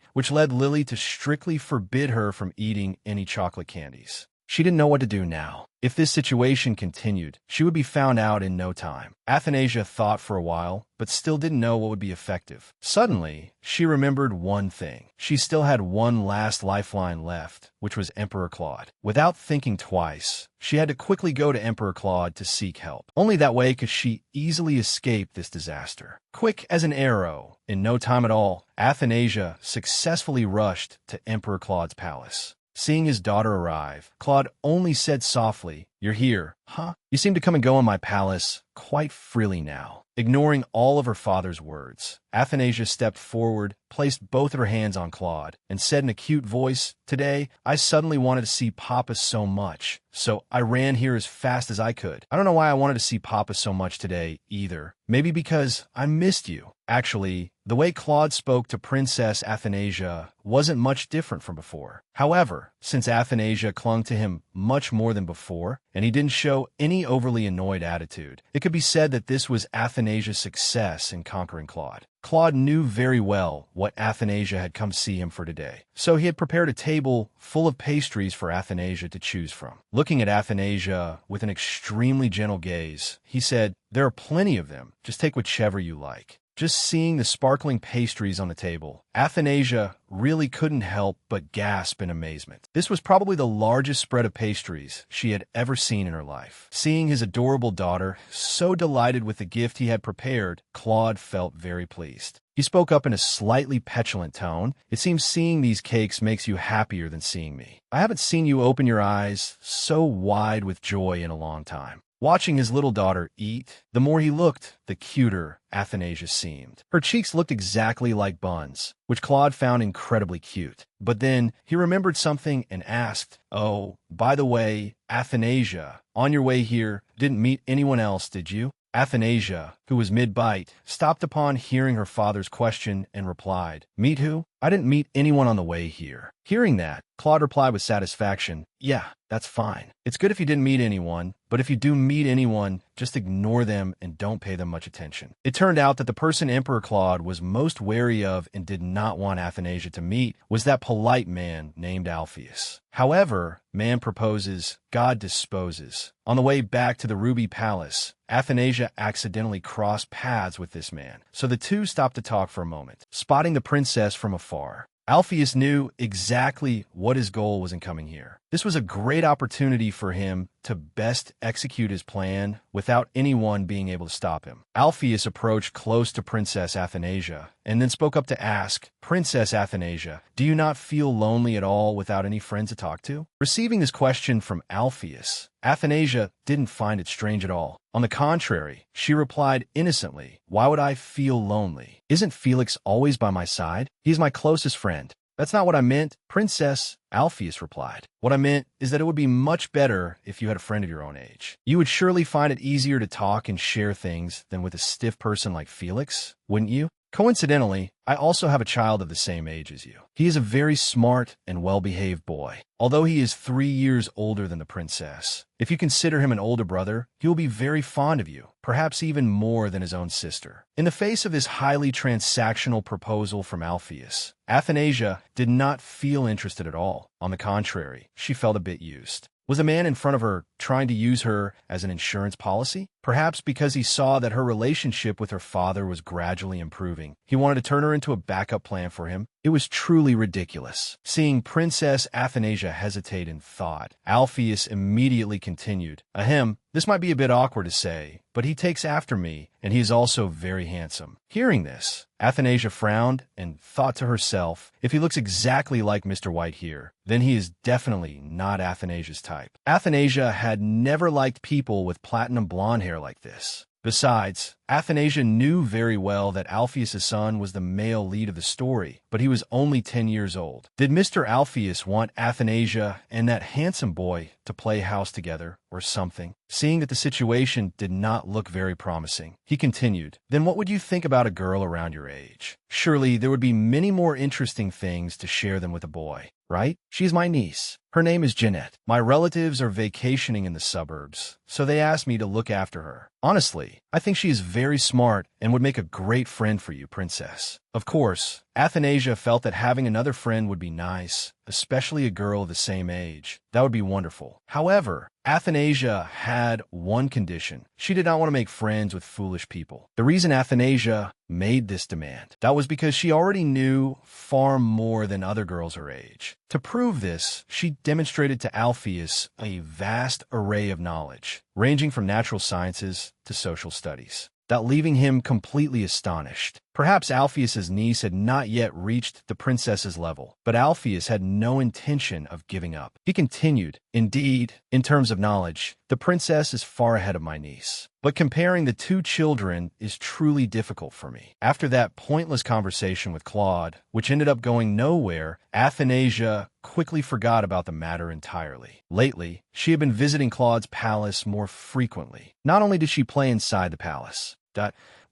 which led Lily to strictly forbid her from eating any chocolate candies. She didn't know what to do now. If this situation continued, she would be found out in no time. Athanasia thought for a while, but still didn't know what would be effective. Suddenly, she remembered one thing. She still had one last lifeline left, which was Emperor Claude. Without thinking twice, she had to quickly go to Emperor Claude to seek help. Only that way could she easily escape this disaster. Quick as an arrow, in no time at all, Athanasia successfully rushed to Emperor Claude's palace. Seeing his daughter arrive, Claude only said softly, "You're here, huh? You seem to come and go in my palace quite freely now." Ignoring all of her father's words, Athanasia stepped forward, placed both of her hands on Claude, and said in a cute voice, "Today, I suddenly wanted to see Papa so much, so I ran here as fast as I could. I don't know why I wanted to see Papa so much today, either. Maybe because I missed you." Actually, the way Claude spoke to Princess Athanasia wasn't much different from before. However, since Athanasia clung to him much more than before, and he didn't show any overly annoyed attitude. It could be said that this was Athanasia's success in conquering Claude. Claude knew very well what Athanasia had come to see him for today, so he had prepared a table full of pastries for Athanasia to choose from. Looking at Athanasia with an extremely gentle gaze, he said, "There are plenty of them. Just take whichever you like." Just seeing the sparkling pastries on the table, Athanasia really couldn't help but gasp in amazement. This was probably the largest spread of pastries she had ever seen in her life. Seeing his adorable daughter so delighted with the gift he had prepared, Claude felt very pleased. He spoke up in a slightly petulant tone. "It seems seeing these cakes makes you happier than seeing me. I haven't seen you open your eyes so wide with joy in a long time." Watching his little daughter eat, the more he looked, the cuter Athanasia seemed. Her cheeks looked exactly like buns, which Claude found incredibly cute. But then he remembered something and asked, "Oh, by the way, Athanasia, on your way here, didn't meet anyone else, did you?" Athanasia, who was mid-bite, stopped upon hearing her father's question and replied, "Meet who? I didn't meet anyone on the way here." Hearing that, Claude replied with satisfaction, "Yeah, that's fine. It's good if you didn't meet anyone, but if you do meet anyone, just ignore them and don't pay them much attention." It turned out that the person Emperor Claude was most wary of and did not want Athanasia to meet was that polite man named Alpheus. However, man proposes, God disposes. On the way back to the Ruby Palace, Athanasia accidentally crossed paths with this man, so the two stopped to talk for a moment. Spotting the princess from afar, Alpheus knew exactly what his goal was in coming here. This was a great opportunity for him to best execute his plan without anyone being able to stop him. Alpheus approached close to Princess Athanasia and then spoke up to ask, "Princess Athanasia, do you not feel lonely at all without any friends to talk to?" Receiving this question from Alpheus, Athanasia didn't find it strange at all. On the contrary, she replied innocently, "Why would I feel lonely? Isn't Felix always by my side? He's my closest friend." "That's not what I meant, Princess," Alpheus replied. "What I meant is that it would be much better if you had a friend of your own age. You would surely find it easier to talk and share things than with a stiff person like Felix, wouldn't you? Coincidentally, I also have a child of the same age as you. He is a very smart and well-behaved boy, although he is 3 years older than the princess. If you consider him an older brother, he will be very fond of you, perhaps even more than his own sister." In the face of this highly transactional proposal from Alpheus, Athanasia did not feel interested at all. On the contrary, she felt a bit used. Was the man in front of her trying to use her as an insurance policy? Perhaps because he saw that her relationship with her father was gradually improving, he wanted to turn her into a backup plan for him. It was truly ridiculous. Seeing Princess Athanasia hesitate in thought, Alpheus immediately continued, "Ahem, this might be a bit awkward to say, but he takes after me, and he is also very handsome." Hearing this, Athanasia frowned and thought to herself, if he looks exactly like Mr. White here, then he is definitely not Athanasia's type. Athanasia had never liked people with platinum blonde hair like this. Besides, Athanasia knew very well that Alpheus' son was the male lead of the story, but he was only 10 years old. Did Mr. Alpheus want Athanasia and that handsome boy to play house together or something? Seeing that the situation did not look very promising, he continued, "Then what would you think about a girl around your age? Surely there would be many more interesting things to share than with a boy, right? She's my niece. Her name is Jeanette. My relatives are vacationing in the suburbs, so they asked me to look after her. Honestly, I think she is very smart and would make a great friend for you, Princess." Of course, Athanasia felt that having another friend would be nice, especially a girl of the same age. That would be wonderful. However, Athanasia had one condition. She did not want to make friends with foolish people. The reason Athanasia made this demand, that was because she already knew far more than other girls her age. To prove this, she demonstrated to Alpheus a vast array of knowledge, ranging from natural sciences to social studies, that leaving him completely astonished. Perhaps Alpheus's niece had not yet reached the princess's level, but Alpheus had no intention of giving up. He continued, "Indeed, in terms of knowledge, the princess is far ahead of my niece. But comparing the two children is truly difficult for me." After that pointless conversation with Claude, which ended up going nowhere, Athanasia quickly forgot about the matter entirely. Lately, she had been visiting Claude's palace more frequently. Not only did she play inside the palace,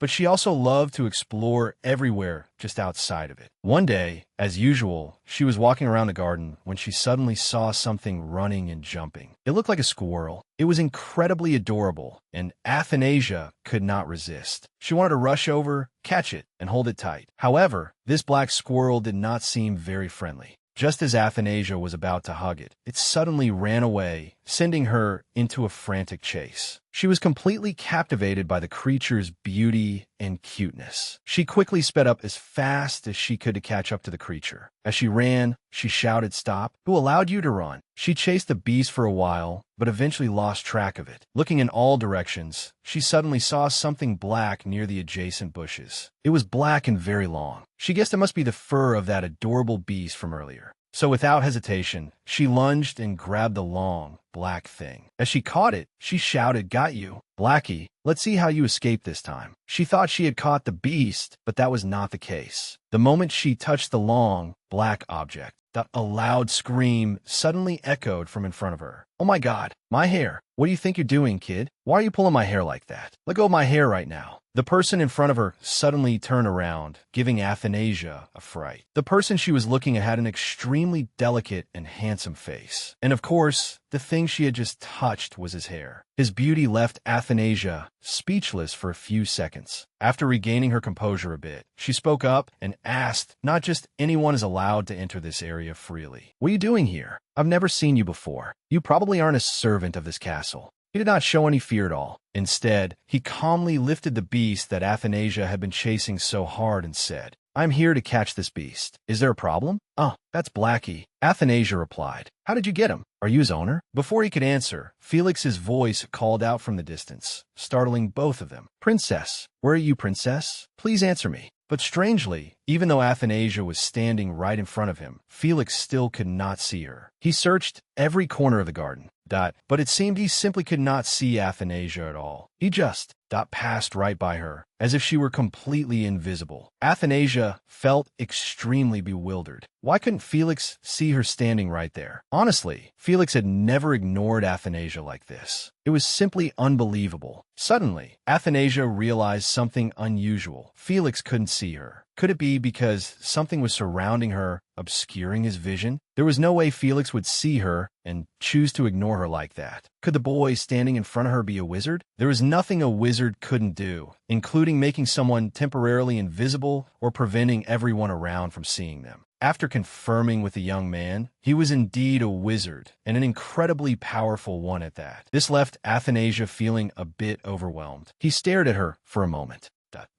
but she also loved to explore everywhere just outside of it. One day, as usual, she was walking around the garden when she suddenly saw something running and jumping. It looked like a squirrel. It was incredibly adorable, and Athanasia could not resist. She wanted to rush over, catch it, and hold it tight. However, this black squirrel did not seem very friendly. Just as Athanasia was about to hug it, it suddenly ran away, sending her into a frantic chase. She was completely captivated by the creature's beauty and cuteness. She quickly sped up as fast as she could to catch up to the creature. As she ran, she shouted, "Stop! Who allowed you to run?" She chased the beast for a while, but eventually lost track of it. Looking in all directions, she suddenly saw something black near the adjacent bushes. It was black and very long. She guessed it must be the fur of that adorable beast from earlier. So without hesitation, she lunged and grabbed the long, black thing. As she caught it, she shouted, "Got you, Blackie. Let's see how you escape this time." She thought she had caught the beast, but that was not the case. The moment she touched the long, black object, a loud scream suddenly echoed from in front of her. "Oh my God, my hair. What do you think you're doing, kid? Why are you pulling my hair like that? Let go of my hair right now." The person in front of her suddenly turned around, giving Athanasia a fright. The person she was looking at had an extremely delicate and handsome face. And of course, the thing she had just touched was his hair. His beauty left Athanasia speechless for a few seconds. After regaining her composure a bit, she spoke up and asked, "Not just anyone is allowed to enter this area freely. What are you doing here? I've never seen you before. You probably aren't a servant of this castle." He did not show any fear at all. Instead, he calmly lifted the beast that Athanasia had been chasing so hard and said, "I'm here to catch this beast. Is there a problem?" "Oh, that's Blackie," Athanasia replied. "How did you get him? Are you his owner?" Before he could answer, Felix's voice called out from the distance, startling both of them. "Princess, where are you, princess? Please answer me." But strangely, even though Athanasia was standing right in front of him, Felix still could not see her. He searched every corner of the garden, but it seemed he simply could not see Athanasia at all. He just passed right by her, as if she were completely invisible. Athanasia felt extremely bewildered. Why couldn't Felix see her standing right there? Honestly, Felix had never ignored Athanasia like this. It was simply unbelievable. Suddenly, Athanasia realized something unusual. Felix couldn't see her. Could it be because something was surrounding her, obscuring his vision? There was no way Felix would see her and choose to ignore her like that. Could the boy standing in front of her be a wizard? There was nothing a wizard couldn't do, including making someone temporarily invisible or preventing everyone around from seeing them. After confirming with the young man, he was indeed a wizard, and an incredibly powerful one at that. This left Athanasia feeling a bit overwhelmed. He stared at her for a moment,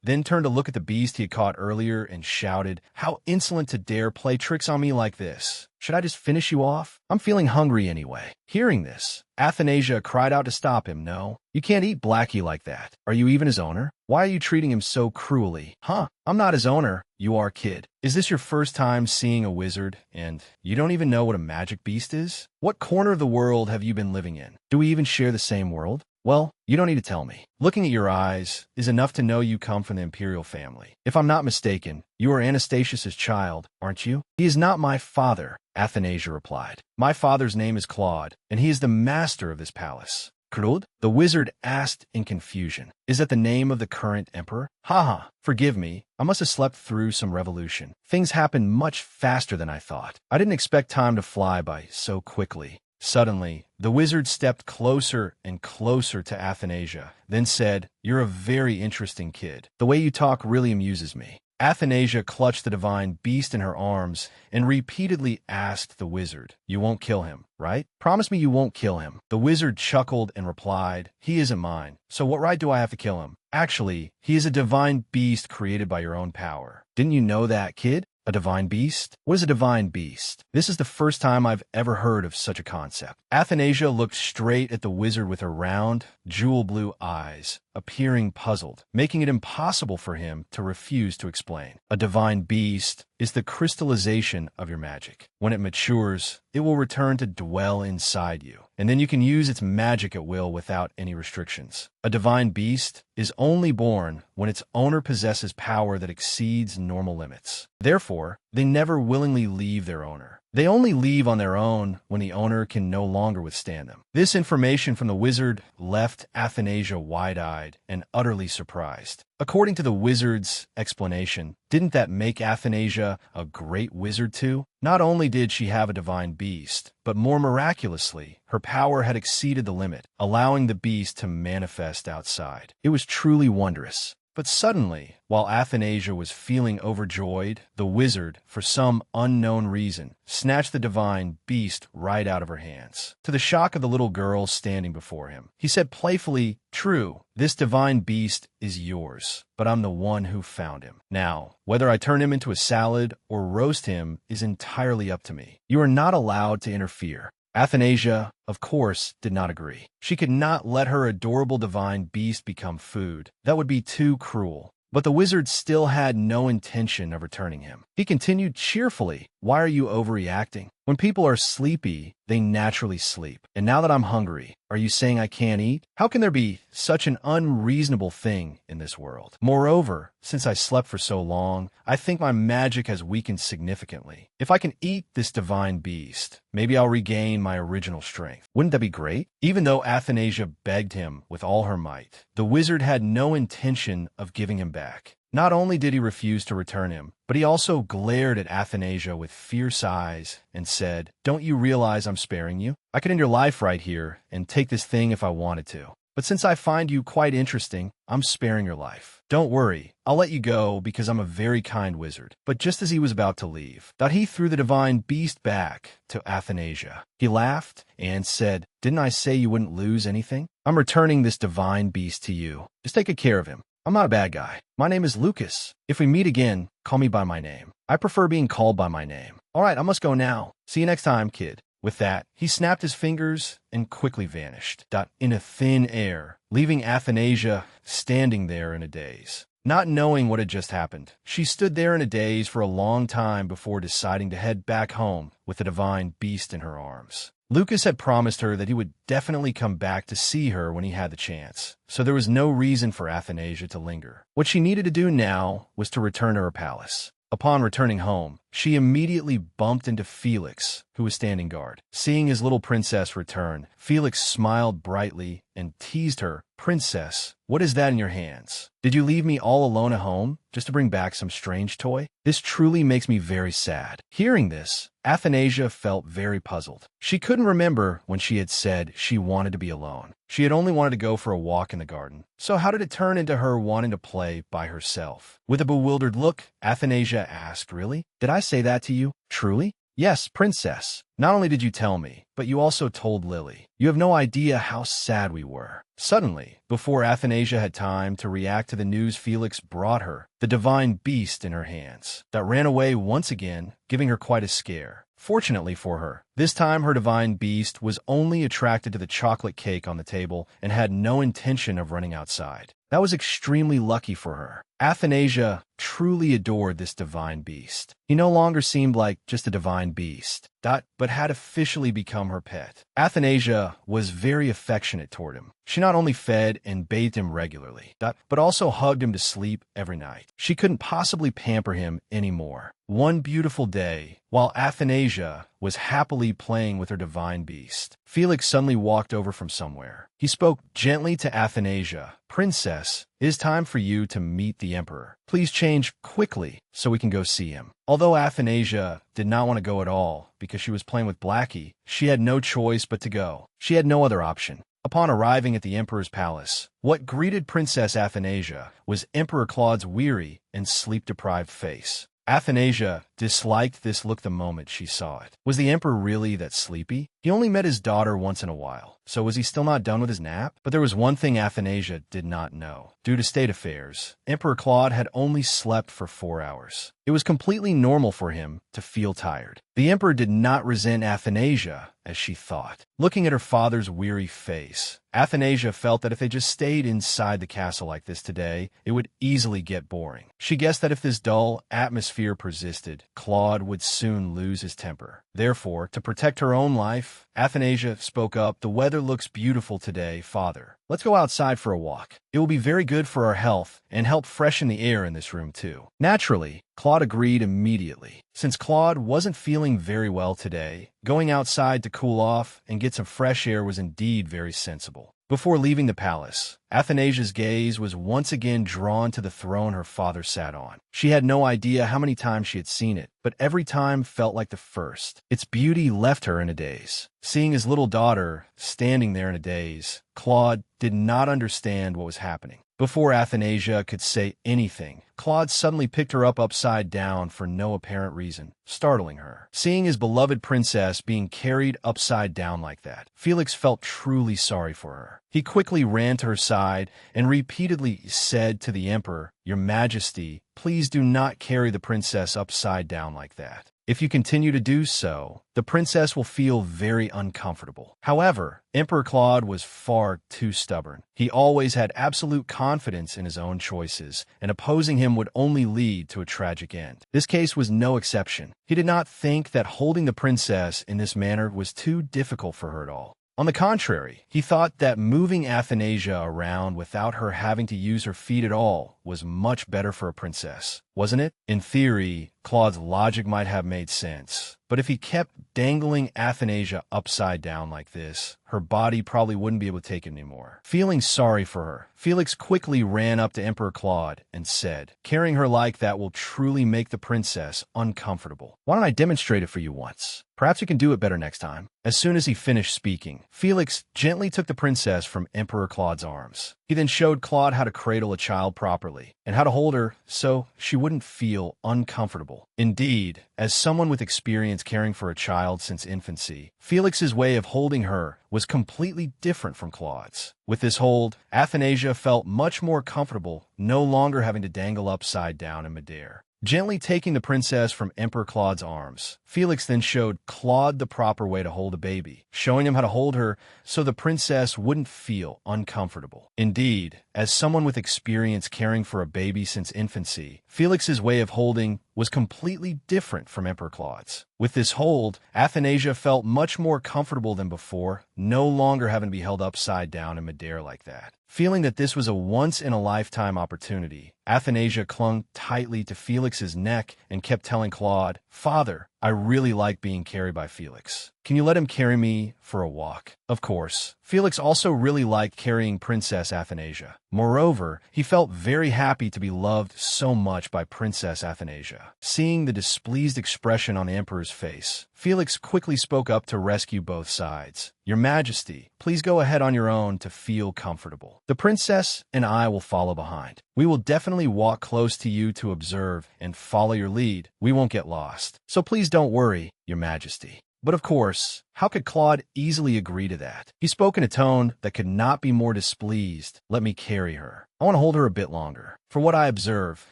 then turned to look at the beast he had caught earlier and shouted, "How insolent to dare play tricks on me like this! Should I just finish you off? I'm feeling hungry anyway." Hearing this, Athanasia cried out to stop him. "No, you can't eat Blackie like that. Are you even his owner? Why are you treating him so cruelly?" "Huh, I'm not his owner. You are, kid. Is this your first time seeing a wizard, and you don't even know what a magic beast is? What corner of the world have you been living in? Do we even share the same world? Well, you don't need to tell me. Looking at your eyes is enough to know you come from the imperial family. If I'm not mistaken, you are Anastasius's child, aren't you?" "He is not my father," Athanasia replied. "My father's name is Claude, and he is the master of this palace." "Claude?" the wizard asked in confusion. "Is that the name of the current emperor?" "Haha, forgive me. I must have slept through some revolution. Things happen much faster than I thought. I didn't expect time to fly by so quickly." Suddenly, the wizard stepped closer and closer to Athanasia, then said, "You're a very interesting kid. The way you talk really amuses me." Athanasia clutched the divine beast in her arms and repeatedly asked the wizard, "You won't kill him, right? Promise me you won't kill him." The wizard chuckled and replied, "He isn't mine, so what right do I have to kill him? Actually, he is a divine beast created by your own power. Didn't you know that, kid? A divine beast? What is a divine beast? This is the first time I've ever heard of such a concept." Athanasia looked straight at the wizard with her round, jewel-blue eyes, appearing puzzled, making it impossible for him to refuse to explain. "A divine beast is the crystallization of your magic. When it matures, it will return to dwell inside you, and then you can use its magic at will without any restrictions. A divine beast is only born when its owner possesses power that exceeds normal limits. Therefore, they never willingly leave their owner. They only leave on their own when the owner can no longer withstand them. This information from the wizard left Athanasia wide-eyed and utterly surprised. According to the wizard's explanation, didn't that make Athanasia a great wizard too? Not only did she have a divine beast, but more miraculously, her power had exceeded the limit, allowing the beast to manifest outside. It was truly wondrous. But suddenly, while Athanasia was feeling overjoyed, the wizard, for some unknown reason, snatched the divine beast right out of her hands. To the shock of the little girl standing before him, he said playfully, "True, this divine beast is yours, but I'm the one who found him. Now, whether I turn him into a salad or roast him is entirely up to me. You are not allowed to interfere." Athanasia, of course, did not agree. She could not let her adorable divine beast become food. That would be too cruel. But the wizard still had no intention of returning him. He continued cheerfully, "Why are you overreacting? When people are sleepy, they naturally sleep. And now that I'm hungry, are you saying I can't eat? How can there be such an unreasonable thing in this world? Moreover, since I slept for so long, I think my magic has weakened significantly. If I can eat this divine beast, maybe I'll regain my original strength. Wouldn't that be great?" Even though Athanasia begged him with all her might, the wizard had no intention of giving him back. Not only did he refuse to return him, but he also glared at Athanasia with fierce eyes and said, "Don't you realize I'm sparing you? I could end your life right here and take this thing if I wanted to. But since I find you quite interesting, I'm sparing your life. Don't worry, I'll let you go because I'm a very kind wizard." But just as he was about to leave, he threw the divine beast back to Athanasia. He laughed and said, "Didn't I say you wouldn't lose anything? I'm returning this divine beast to you. Just take good care of him. I'm not a bad guy. My name is Lucas. If we meet again, call me by my name. I prefer being called by my name. All right, I must go now. See you next time, kid." With that, he snapped his fingers and quickly vanished, in a thin air, leaving Athanasia standing there in a daze. Not knowing what had just happened, she stood there in a daze for a long time before deciding to head back home with the divine beast in her arms. Lucas had promised her that he would definitely come back to see her when he had the chance, so there was no reason for Athanasia to linger. What she needed to do now was to return to her palace. Upon returning home, she immediately bumped into Felix, who was standing guard. Seeing his little princess return, Felix smiled brightly and teased her, "Princess, what is that in your hands? Did you leave me all alone at home just to bring back some strange toy? This truly makes me very sad." Hearing this, Athanasia felt very puzzled. She couldn't remember when she had said she wanted to be alone. She had only wanted to go for a walk in the garden. So how did it turn into her wanting to play by herself? With a bewildered look, Athanasia asked, "Really? Did I say that to you? Truly?" "Yes, princess. Not only did you tell me, but you also told Lily. You have no idea how sad we were." Suddenly, before Athanasia had time to react to the news Felix brought her, the divine beast in her hands, ran away once again, giving her quite a scare. Fortunately for her, this time her divine beast was only attracted to the chocolate cake on the table and had no intention of running outside. That was extremely lucky for her. Athanasia truly adored this divine beast. He no longer seemed like just a divine beast, but had officially become her pet. Athanasia was very affectionate toward him. She not only fed and bathed him regularly, but also hugged him to sleep every night. She couldn't possibly pamper him anymore. One beautiful day, while Athanasia was happily playing with her divine beast, Felix suddenly walked over from somewhere. He spoke gently to Athanasia, "Princess, it is time for you to meet the emperor. Please change quickly so we can go see him." Although Athanasia did not want to go at all because she was playing with Blackie, she had no choice but to go. She had no other option. Upon arriving at the emperor's palace, what greeted Princess Athanasia was Emperor Claude's weary and sleep-deprived face. Athanasia disliked this look the moment she saw it. Was the emperor really that sleepy? He only met his daughter once in a while, so was he still not done with his nap? But there was one thing Athanasia did not know. Due to state affairs, Emperor Claude had only slept for 4 hours. It was completely normal for him to feel tired. The emperor did not resent Athanasia as she thought. Looking at her father's weary face, Athanasia felt that if they just stayed inside the castle like this today, it would easily get boring. She guessed that if this dull atmosphere persisted, Claude would soon lose his temper. Therefore, to protect her own life off, Athanasia spoke up. The weather looks beautiful today, father. Let's go outside for a walk. It will be very good for our health and help freshen the air in this room too. Naturally, Claude agreed immediately. Since Claude wasn't feeling very well today, going outside to cool off and get some fresh air was indeed very sensible. Before leaving the palace, Athanasia's gaze was once again drawn to the throne her father sat on. She had no idea how many times she had seen it, but every time felt like the first. Its beauty left her in a daze. Seeing his little daughter standing there in a daze, Claude did not understand what was happening. Before Athanasia could say anything, Claude suddenly picked her up upside down for no apparent reason, startling her. Seeing his beloved princess being carried upside down like that, Felix felt truly sorry for her. He quickly ran to her side and repeatedly said to the emperor, "Your Majesty, please do not carry the princess upside down like that. If you continue to do so, the princess will feel very uncomfortable." However, Emperor Claude was far too stubborn. He always had absolute confidence in his own choices, and opposing him would only lead to a tragic end. This case was no exception. He did not think that holding the princess in this manner was too difficult for her at all. On the contrary, he thought that moving Athanasia around without her having to use her feet at all was much better for a princess, wasn't it? In theory, Claude's logic might have made sense, but if he kept dangling Athanasia upside down like this, her body probably wouldn't be able to take it anymore. Feeling sorry for her, Felix quickly ran up to Emperor Claude and said, "Carrying her like that will truly make the princess uncomfortable. Why don't I demonstrate it for you once? Perhaps you can do it better next time." As soon as he finished speaking, Felix gently took the princess from Emperor Claude's arms. He then showed Claude how to cradle a child properly and how to hold her so she wouldn't feel uncomfortable. Indeed, as someone with experience caring for a child since infancy, Felix's way of holding her was completely different from Claude's. With this hold, Athanasia felt much more comfortable, no longer having to dangle upside down in midair. Gently taking the princess from Emperor Claude's arms, Felix then showed Claude the proper way to hold a baby, showing him how to hold her so the princess wouldn't feel uncomfortable. Indeed, as someone with experience caring for a baby since infancy, Felix's way of holding was completely different from Emperor Claude's. With this hold, Athanasia felt much more comfortable than before, no longer having to be held upside down in midair like that. Feeling that this was a once-in-a-lifetime opportunity, Athanasia clung tightly to Felix's neck and kept telling Claude, "Father, I really like being carried by Felix. Can you let him carry me for a walk?" Of course, Felix also really liked carrying Princess Athanasia. Moreover, he felt very happy to be loved so much by Princess Athanasia. Seeing the displeased expression on the emperor's face, Felix quickly spoke up to rescue both sides. "Your Majesty, please go ahead on your own to feel comfortable. The princess and I will follow behind. We will definitely walk close to you to observe and follow your lead. We won't get lost. So please don't worry, Your Majesty." But of course, how could Claude easily agree to that? He spoke in a tone that could not be more displeased. "Let me carry her. I want to hold her a bit longer. For what I observe,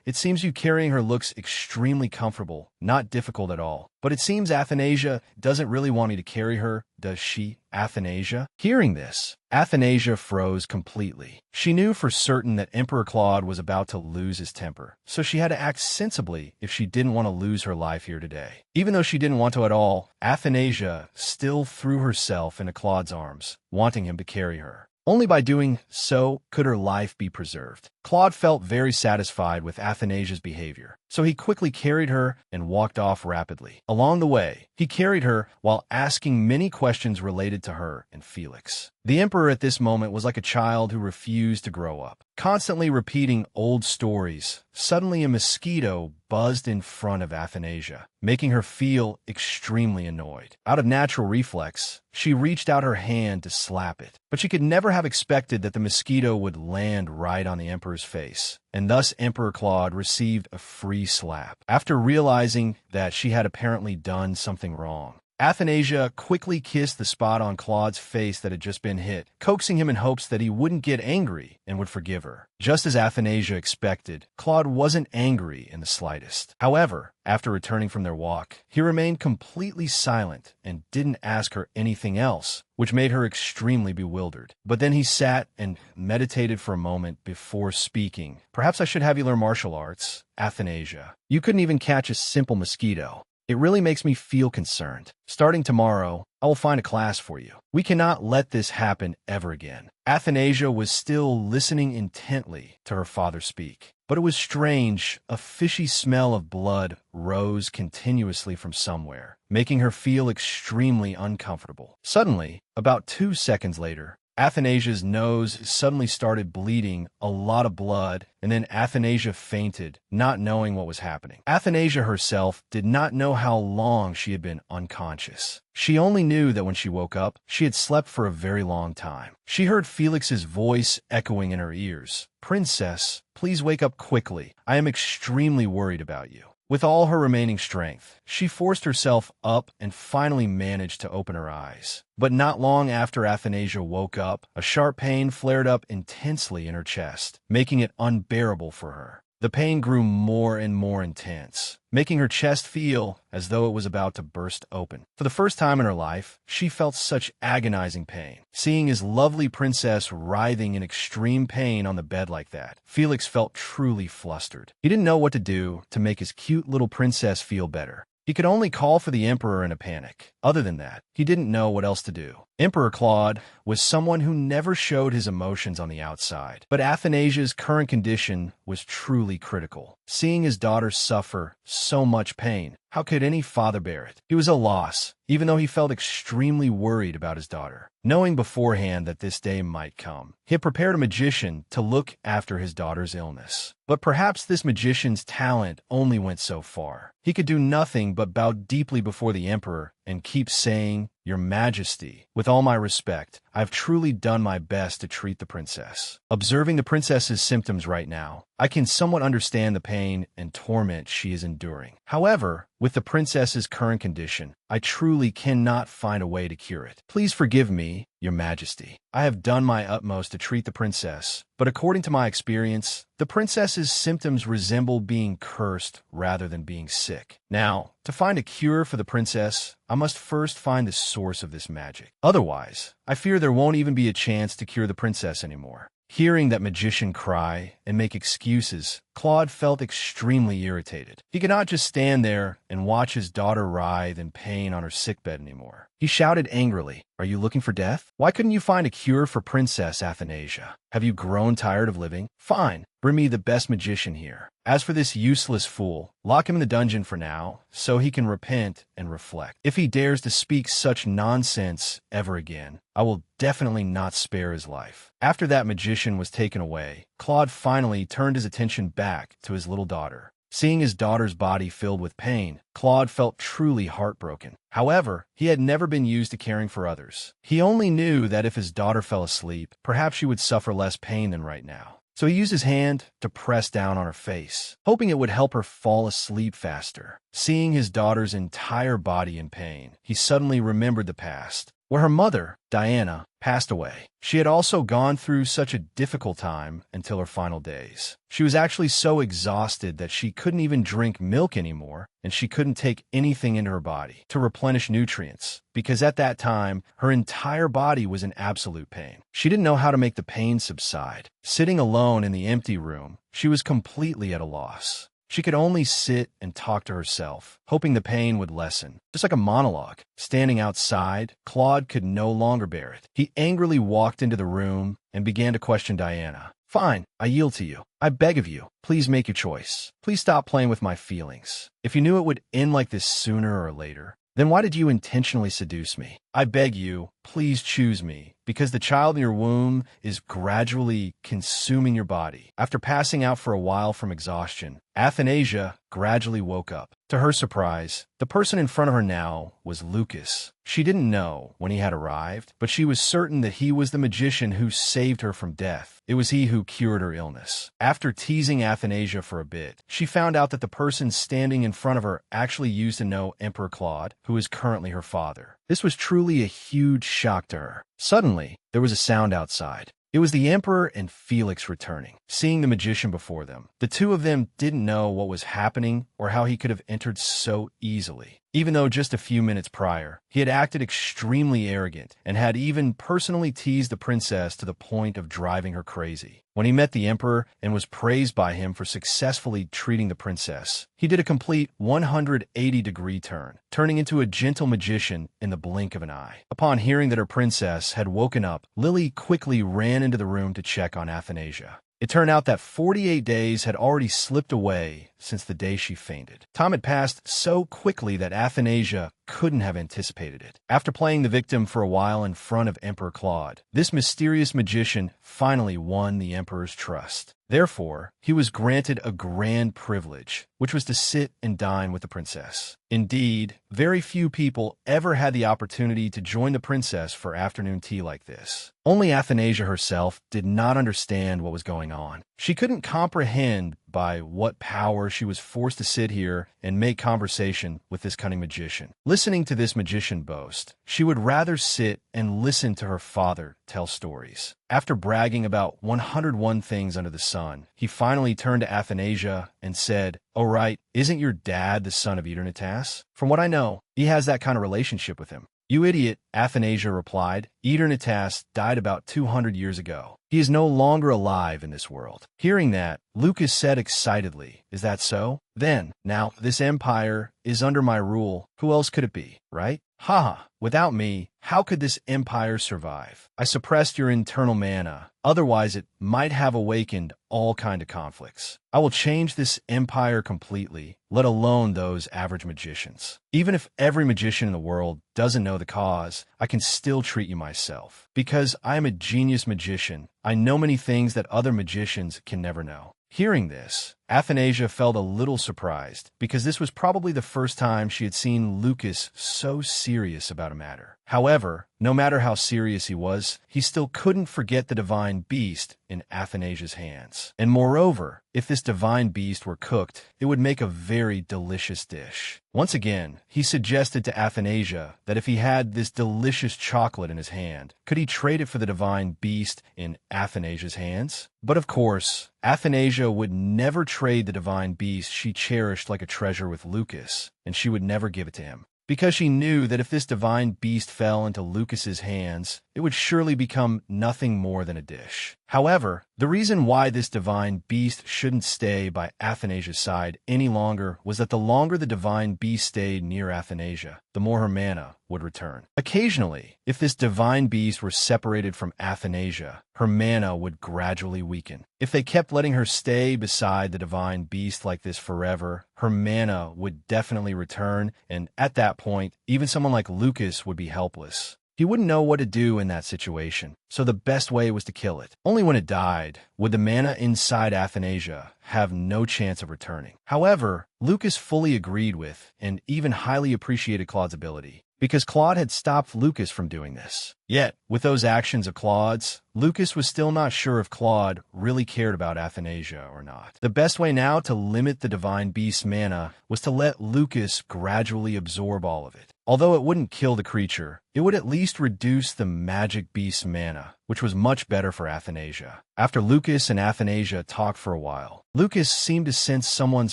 it seems you carrying her looks extremely comfortable, not difficult at all. But it seems Athanasia doesn't really want me to carry her, does she, Athanasia?" Hearing this, Athanasia froze completely. She knew for certain that Emperor Claude was about to lose his temper, so she had to act sensibly if she didn't want to lose her life here today. Even though she didn't want to at all, Athanasia still threw herself into Claude's arms, wanting him to carry her. Only by doing so could her life be preserved. Claude felt very satisfied with Athanasia's behavior, so he quickly carried her and walked off rapidly. Along the way, he carried her while asking many questions related to her and Felix. The emperor at this moment was like a child who refused to grow up, constantly repeating old stories. Suddenly, a mosquito buzzed in front of Athanasia, making her feel extremely annoyed. Out of natural reflex, she reached out her hand to slap it, but she could never have expected that the mosquito would land right on the emperor's face, and thus Emperor Claude received a free slap. After realizing that she had apparently done something wrong, Athanasia quickly kissed the spot on Claude's face that had just been hit, coaxing him in hopes that he wouldn't get angry and would forgive her. Just as Athanasia expected, Claude wasn't angry in the slightest. However, after returning from their walk, he remained completely silent and didn't ask her anything else, which made her extremely bewildered. But then he sat and meditated for a moment before speaking. "Perhaps I should have you learn martial arts, Athanasia. You couldn't even catch a simple mosquito." It really makes me feel concerned. Starting tomorrow, I will find a class for you. We cannot let this happen ever again." Athanasia was still listening intently to her father speak. But it was strange. A fishy smell of blood rose continuously from somewhere, making her feel extremely uncomfortable. Suddenly, about 2 seconds later, Athanasia's nose suddenly started bleeding a lot of blood, and then Athanasia fainted, not knowing what was happening. Athanasia herself did not know how long she had been unconscious. She only knew that when she woke up, she had slept for a very long time. She heard Felix's voice echoing in her ears. "Princess, please wake up quickly. I am extremely worried about you." With all her remaining strength, she forced herself up and finally managed to open her eyes. But not long after Athanasia woke up, a sharp pain flared up intensely in her chest, making it unbearable for her. The pain grew more and more intense, making her chest feel as though it was about to burst open. For the first time in her life, she felt such agonizing pain. Seeing his lovely princess writhing in extreme pain on the bed like that, Felix felt truly flustered. He didn't know what to do to make his cute little princess feel better. He could only call for the emperor in a panic. Other than that, he didn't know what else to do. Emperor Claude was someone who never showed his emotions on the outside, but Athanasia's current condition was truly critical. Seeing his daughter suffer so much pain, how could any father bear it? He was a loss, even though he felt extremely worried about his daughter. Knowing beforehand that this day might come, he had prepared a magician to look after his daughter's illness. But perhaps this magician's talent only went so far. He could do nothing but bow deeply before the emperor and keep saying, "Your Majesty, with all my respect, I have truly done my best to treat the princess." Observing the princess's symptoms right now, I can somewhat understand the pain and torment she is enduring. However, with the princess's current condition, I truly cannot find a way to cure it. Please forgive me, Your Majesty. I have done my utmost to treat the princess, but according to my experience, the princess's symptoms resemble being cursed rather than being sick. Now, to find a cure for the princess, I must first find the source of this magic. Otherwise, I fear there won't even be a chance to cure the princess anymore. Hearing that magician cry and make excuses, Claude felt extremely irritated. He could not just stand there and watch his daughter writhe in pain on her sickbed anymore. He shouted angrily, "Are you looking for death? Why couldn't you find a cure for Princess Athanasia? Have you grown tired of living? Fine, bring me the best magician here. As for this useless fool, lock him in the dungeon for now, so he can repent and reflect. If he dares to speak such nonsense ever again, I will definitely not spare his life." After that magician was taken away, Claude finally turned his attention back to his little daughter. Seeing his daughter's body filled with pain, Claude felt truly heartbroken. However, he had never been used to caring for others. He only knew that if his daughter fell asleep, perhaps she would suffer less pain than right now. So he used his hand to press down on her face, hoping it would help her fall asleep faster. Seeing his daughter's entire body in pain, he suddenly remembered the past, where her mother, Diana, passed away. She had also gone through such a difficult time until her final days. She was actually so exhausted that she couldn't even drink milk anymore, and she couldn't take anything into her body to replenish nutrients, because at that time, her entire body was in absolute pain. She didn't know how to make the pain subside. Sitting alone in the empty room, she was completely at a loss. She could only sit and talk to herself, hoping the pain would lessen, just like a monologue. Standing outside, Claude could no longer bear it. He angrily walked into the room and began to question Diana. "Fine, I yield to you. I beg of you, please make your choice. Please stop playing with my feelings. If you knew it would end like this sooner or later, then why did you intentionally seduce me? I beg you, please choose me, because the child in your womb is gradually consuming your body." After passing out for a while from exhaustion, Athanasia gradually woke up. To her surprise, the person in front of her now was Lucas. She didn't know when he had arrived, but she was certain that he was the magician who saved her from death. It was he who cured her illness. After teasing Athanasia for a bit, she found out that the person standing in front of her actually used to know Emperor Claude, who is currently her father. This was truly a huge shock to her. Suddenly, there was a sound outside. It was the Emperor and Felix returning. Seeing the magician before them, the two of them didn't know what was happening or how he could have entered so easily. even though just a few minutes prior, he had acted extremely arrogant and had even personally teased the princess to the point of driving her crazy. When he met the emperor and was praised by him for successfully treating the princess, he did a complete 180-degree turn, turning into a gentle magician in the blink of an eye. Upon hearing that her princess had woken up, Lily quickly ran into the room to check on Athanasia. It turned out that 48 days had already slipped away since the day she fainted. Time had passed so quickly that Athanasia couldn't have anticipated it. After playing the victim for a while in front of Emperor Claude, this mysterious magician finally won the emperor's trust. Therefore, he was granted a grand privilege, which was to sit and dine with the princess. Indeed, very few people ever had the opportunity to join the princess for afternoon tea like this. Only Athanasia herself did not understand what was going on. She couldn't comprehend by what power she was forced to sit here and make conversation with this cunning magician. Listening to this magician boast, she would rather sit and listen to her father tell stories. After bragging about 101 things under the sun, he finally turned to Athanasia and said, "Oh right, isn't your dad the son of Eternatas? From what I know, he has that kind of relationship with him." "You idiot," Athanasia replied. "Eternatas died about 200 years ago. He is no longer alive in this world." Hearing that, Lucas said excitedly, "Is that so? Then, now, this empire is under my rule. Who else could it be, right? Haha, without me, how could this empire survive? I suppressed your internal mana, otherwise it might have awakened all kind of conflicts. I will change this empire completely, let alone those average magicians. Even if every magician in the world doesn't know the cause, I can still treat you myself. Because I am a genius magician, I know many things that other magicians can never know." Hearing this, Athanasia felt a little surprised, because this was probably the first time she had seen Lucas so serious about a matter. However, no matter how serious he was, he still couldn't forget the divine beast in Athanasia's hands. And moreover, if this divine beast were cooked, it would make a very delicious dish. Once again, he suggested to Athanasia that if he had this delicious chocolate in his hand, could he trade it for the divine beast in Athanasia's hands? But of course, Athanasia would never trade the divine beast she cherished like a treasure with Lucas, and she would never give it to him. Because she knew that if this divine beast fell into Lucas's hands, it would surely become nothing more than a dish. However, the reason why this divine beast shouldn't stay by Athanasia's side any longer was that the longer the divine beast stayed near Athanasia, the more her mana would return. Occasionally, if this divine beast were separated from Athanasia, her mana would gradually weaken. If they kept letting her stay beside the divine beast like this forever, her mana would definitely return, and at that point, even someone like Lucas would be helpless. He wouldn't know what to do in that situation, so the best way was to kill it. Only when it died would the mana inside Athanasia have no chance of returning. However, Lucas fully agreed with and even highly appreciated Claude's ability, because Claude had stopped Lucas from doing this. Yet, with those actions of Claude's, Lucas was still not sure if Claude really cared about Athanasia or not. The best way now to limit the divine beast's mana was to let Lucas gradually absorb all of it. Although it wouldn't kill the creature, it would at least reduce the magic beast's mana, which was much better for Athanasia. After Lucas and Athanasia talked for a while, Lucas seemed to sense someone's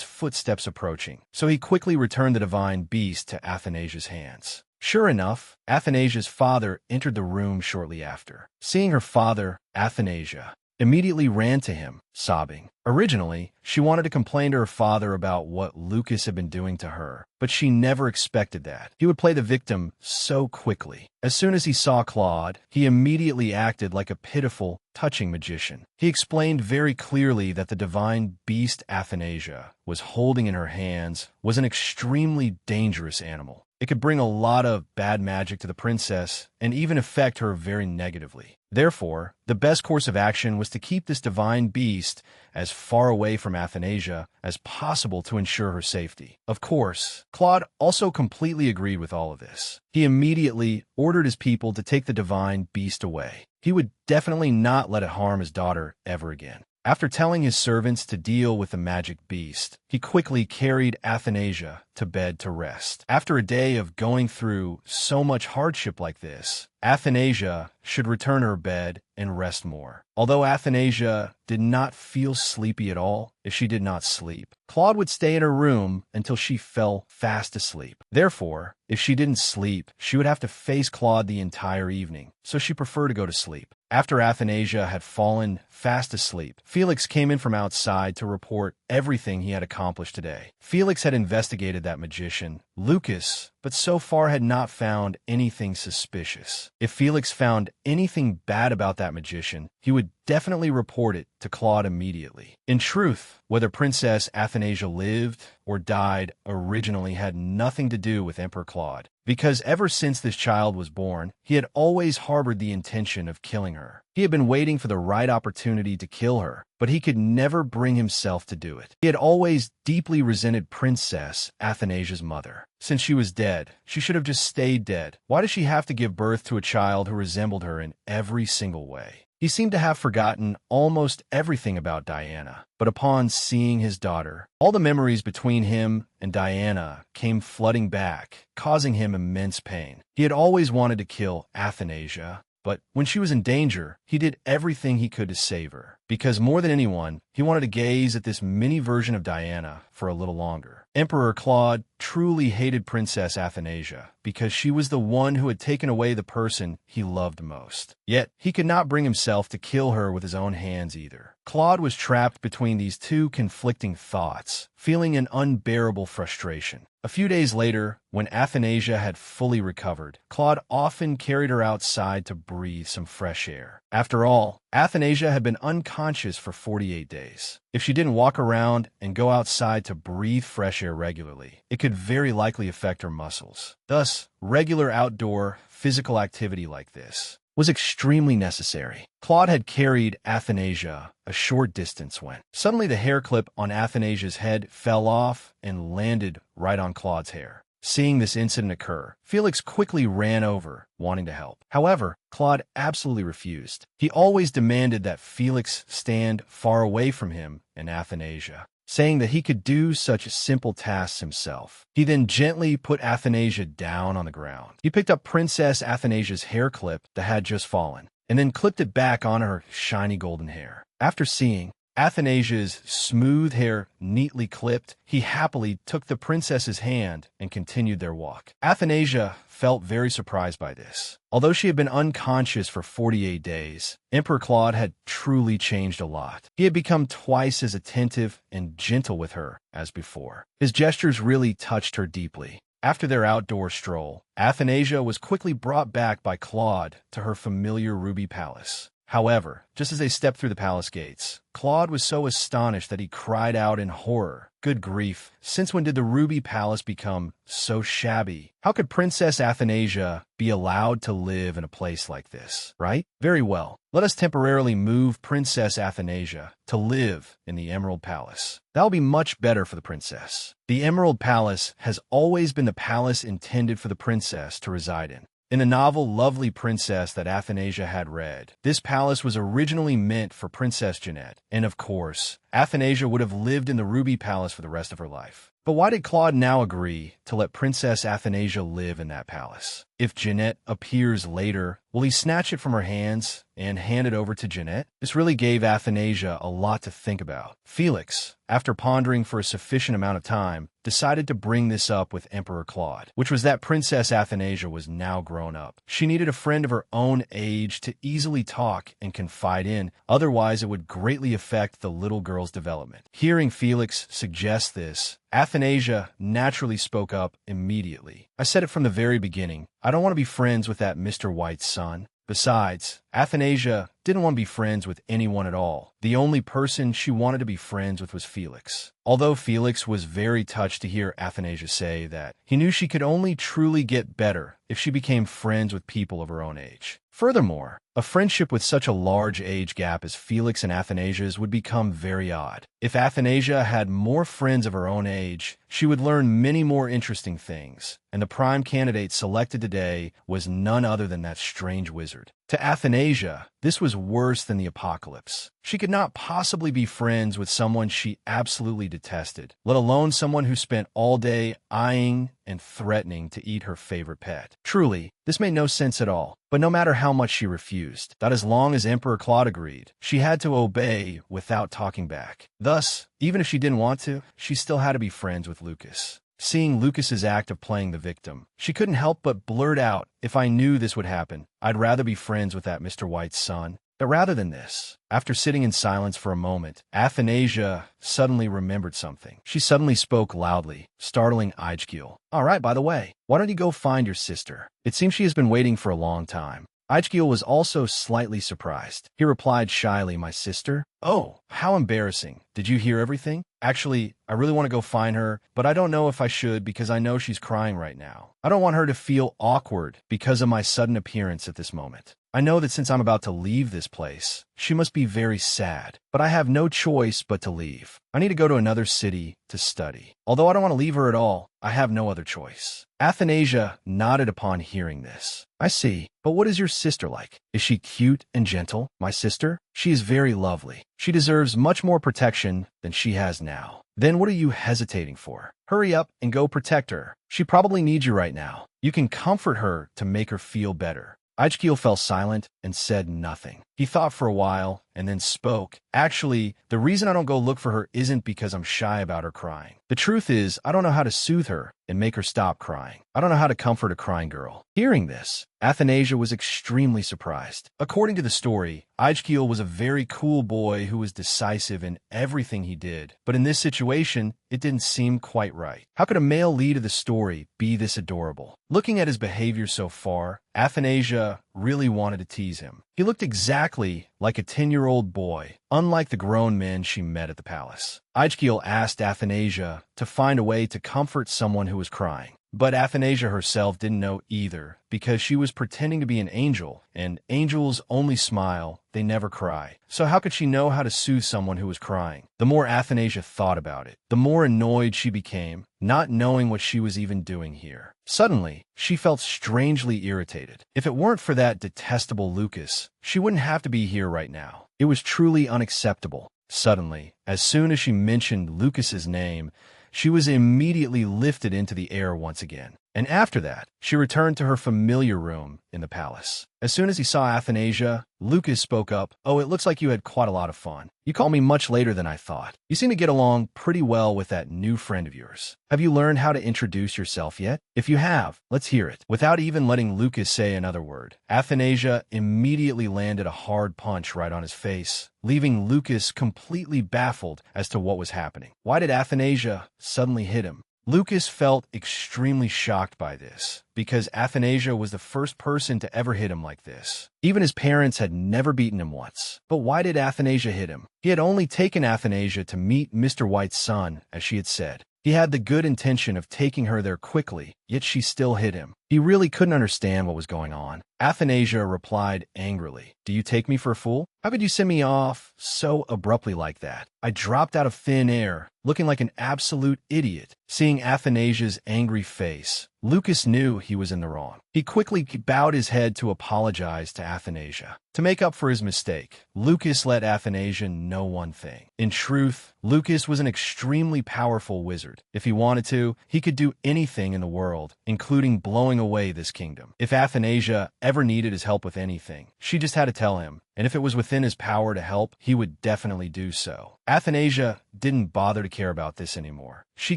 footsteps approaching, so he quickly returned the divine beast to Athanasia's hands. Sure enough, Athanasia's father entered the room shortly after. Seeing her father, Athanasia immediately ran to him, sobbing. Originally, she wanted to complain to her father about what Lucas had been doing to her, but she never expected that he would play the victim so quickly. As soon as he saw Claude, he immediately acted like a pitiful, touching magician. He explained very clearly that the divine beast Athanasia was holding in her hands was an extremely dangerous animal. It could bring a lot of bad magic to the princess and even affect her very negatively. Therefore, the best course of action was to keep this divine beast as far away from Athanasia as possible to ensure her safety. Of course, Claude also completely agreed with all of this. He immediately ordered his people to take the divine beast away. He would definitely not let it harm his daughter ever again. After telling his servants to deal with the magic beast, he quickly carried Athanasia to bed to rest. After a day of going through so much hardship like this, Athanasia should return to her bed and rest more. Although Athanasia did not feel sleepy at all if she did not sleep, Claude would stay in her room until she fell fast asleep. Therefore, if she didn't sleep, she would have to face Claude the entire evening, so she preferred to go to sleep. After Athanasia had fallen fast asleep, Felix came in from outside to report everything he had accomplished today. Felix had investigated that magician, Lucas, but so far had not found anything suspicious. If Felix found anything bad about that magician, he would definitely report it to Claude immediately. In truth, whether Princess Athanasia lived or died originally had nothing to do with Emperor Claude, because ever since this child was born, he had always harbored the intention of killing her. He had been waiting for the right opportunity to kill her, but he could never bring himself to do it. He had always deeply resented Princess Athanasia's mother. Since she was dead, she should have just stayed dead. Why does she have to give birth to a child who resembled her in every single way? He seemed to have forgotten almost everything about Diana, but upon seeing his daughter, all the memories between him and Diana came flooding back, causing him immense pain. He had always wanted to kill Athanasia, but when she was in danger, he did everything he could to save her, because more than anyone, he wanted to gaze at this mini version of Diana for a little longer. Emperor Claude truly hated Princess Athanasia because she was the one who had taken away the person he loved most. Yet, he could not bring himself to kill her with his own hands either. Claude was trapped between these two conflicting thoughts, feeling an unbearable frustration. A few days later, when Athanasia had fully recovered, Claude often carried her outside to breathe some fresh air. After all, Athanasia had been unconscious for 48 days. If she didn't walk around and go outside to breathe fresh air regularly, it could very likely affect her muscles. Thus, regular outdoor physical activity like this was extremely necessary. Claude had carried Athanasia a short distance when suddenly the hair clip on Athanasia's head fell off and landed right on Claude's hair. Seeing this incident occur, Felix quickly ran over, wanting to help. However, Claude absolutely refused. He always demanded that Felix stand far away from him and Athanasia, saying that he could do such simple tasks himself. He then gently put Athanasia down on the ground. He picked up Princess Athanasia's hair clip that had just fallen, and then clipped it back on her shiny golden hair. After seeing Athanasia's smooth hair neatly clipped, he happily took the princess's hand and continued their walk. Athanasia felt very surprised by this. Although she had been unconscious for 48 days, Emperor Claude had truly changed a lot. He had become twice as attentive and gentle with her as before. His gestures really touched her deeply. After their outdoor stroll, Athanasia was quickly brought back by Claude to her familiar ruby palace. However, just as they stepped through the palace gates, Claude was so astonished that he cried out in horror. Good grief, since when did the Ruby Palace become so shabby? How could Princess Athanasia be allowed to live in a place like this, right? Very well, let us temporarily move Princess Athanasia to live in the Emerald Palace. That'll be much better for the princess. The Emerald Palace has always been the palace intended for the princess to reside in. In the novel Lovely Princess that Athanasia had read, this palace was originally meant for Princess Jeanette, and of course, Athanasia would have lived in the Ruby Palace for the rest of her life. But why did Claude now agree to let Princess Athanasia live in that palace? If Jeanette appears later, will he snatch it from her hands and hand it over to Jeanette? This really gave Athanasia a lot to think about. Felix, after pondering for a sufficient amount of time, decided to bring this up with Emperor Claude, which was that Princess Athanasia was now grown up. She needed a friend of her own age to easily talk and confide in, otherwise it would greatly affect the little girl's development. Hearing Felix suggest this, Athanasia naturally spoke up immediately. I said it from the very beginning. I don't want to be friends with that Mr. White's son. Besides, Athanasia didn't want to be friends with anyone at all. The only person she wanted to be friends with was Felix. Although Felix was very touched to hear Athanasia say that, he knew she could only truly get better if she became friends with people of her own age. Furthermore, a friendship with such a large age gap as Felix and Athanasia's would become very odd. If Athanasia had more friends of her own age, she would learn many more interesting things, and the prime candidate selected today was none other than that strange wizard. To Athanasia, this was worse than the apocalypse. She could not possibly be friends with someone she absolutely detested, let alone someone who spent all day eyeing and threatening to eat her favorite pet. Truly, this made no sense at all. But no matter how much she refused, that as long as Emperor Claude agreed, she had to obey without talking back. Thus, even if she didn't want to, she still had to be friends with Lucas. Seeing Lucas's act of playing the victim, she couldn't help but blurt out, "If I knew this would happen, I'd rather be friends with that Mr. White's son." But rather than this, after sitting in silence for a moment, Athanasia suddenly remembered something. She suddenly spoke loudly, startling Ijgil. "All right, by the way, why don't you go find your sister? It seems she has been waiting for a long time." Ijgil was also slightly surprised. He replied shyly, "My sister? Oh, how embarrassing. Did you hear everything? Actually, I really want to go find her, but I don't know if I should because I know she's crying right now. I don't want her to feel awkward because of my sudden appearance at this moment. I know that since I'm about to leave this place, she must be very sad, but I have no choice but to leave. I need to go to another city to study. Although I don't want to leave her at all, I have no other choice." Athanasia nodded upon hearing this. "I see, but what is your sister like? Is she cute and gentle? My sister? She is very lovely. She deserves much more protection than she has now." "Then what are you hesitating for? Hurry up and go protect her. She probably needs you right now. You can comfort her to make her feel better." Ijgil fell silent and said nothing. He thought for a while and then spoke. "Actually, the reason I don't go look for her isn't because I'm shy about her crying. The truth is, I don't know how to soothe her and make her stop crying. I don't know how to comfort a crying girl." Hearing this, Athanasia was extremely surprised. According to the story, Ijgil was a very cool boy who was decisive in everything he did. But in this situation, it didn't seem quite right. How could a male lead of the story be this adorable? Looking at his behavior so far, Athanasia really wanted to tease him. He looked exactly like a 10-year-old boy, unlike the grown men she met at the palace. Ijgil asked Athanasia to find a way to comfort someone who was crying. But Athanasia herself didn't know either, because she was pretending to be an angel, and angels only smile, they never cry. So how could she know how to soothe someone who was crying? The more Athanasia thought about it, the more annoyed she became, not knowing what she was even doing here. Suddenly, she felt strangely irritated. If it weren't for that detestable Lucas, she wouldn't have to be here right now. It was truly unacceptable. Suddenly, as soon as she mentioned Lucas's name, she was immediately lifted into the air once again. And after that, she returned to her familiar room in the palace. As soon as he saw Athanasia, Lucas spoke up. "Oh, it looks like you had quite a lot of fun. You called me much later than I thought. You seem to get along pretty well with that new friend of yours. Have you learned how to introduce yourself yet? If you have, let's hear it." Without even letting Lucas say another word, Athanasia immediately landed a hard punch right on his face, leaving Lucas completely baffled as to what was happening. Why did Athanasia suddenly hit him? Lucas felt extremely shocked by this, because Athanasia was the first person to ever hit him like this. Even his parents had never beaten him once. But why did Athanasia hit him? He had only taken Athanasia to meet Mr. White's son, as she had said. He had the good intention of taking her there quickly, yet she still hit him. He really couldn't understand what was going on. Athanasia replied angrily, "Do you take me for a fool? How could you send me off so abruptly like that?" I dropped out of thin air, looking like an absolute idiot. Seeing Athanasia's angry face, Lucas knew he was in the wrong. He quickly bowed his head to apologize to Athanasia. To make up for his mistake, Lucas let Athanasia know one thing. In truth, Lucas was an extremely powerful wizard. If he wanted to, he could do anything in the world, including blowing away this kingdom. If Athanasia ever needed his help with anything, she just had to tell him, and if it was within his power to help, he would definitely do so. Athanasia didn't bother to care about this anymore. She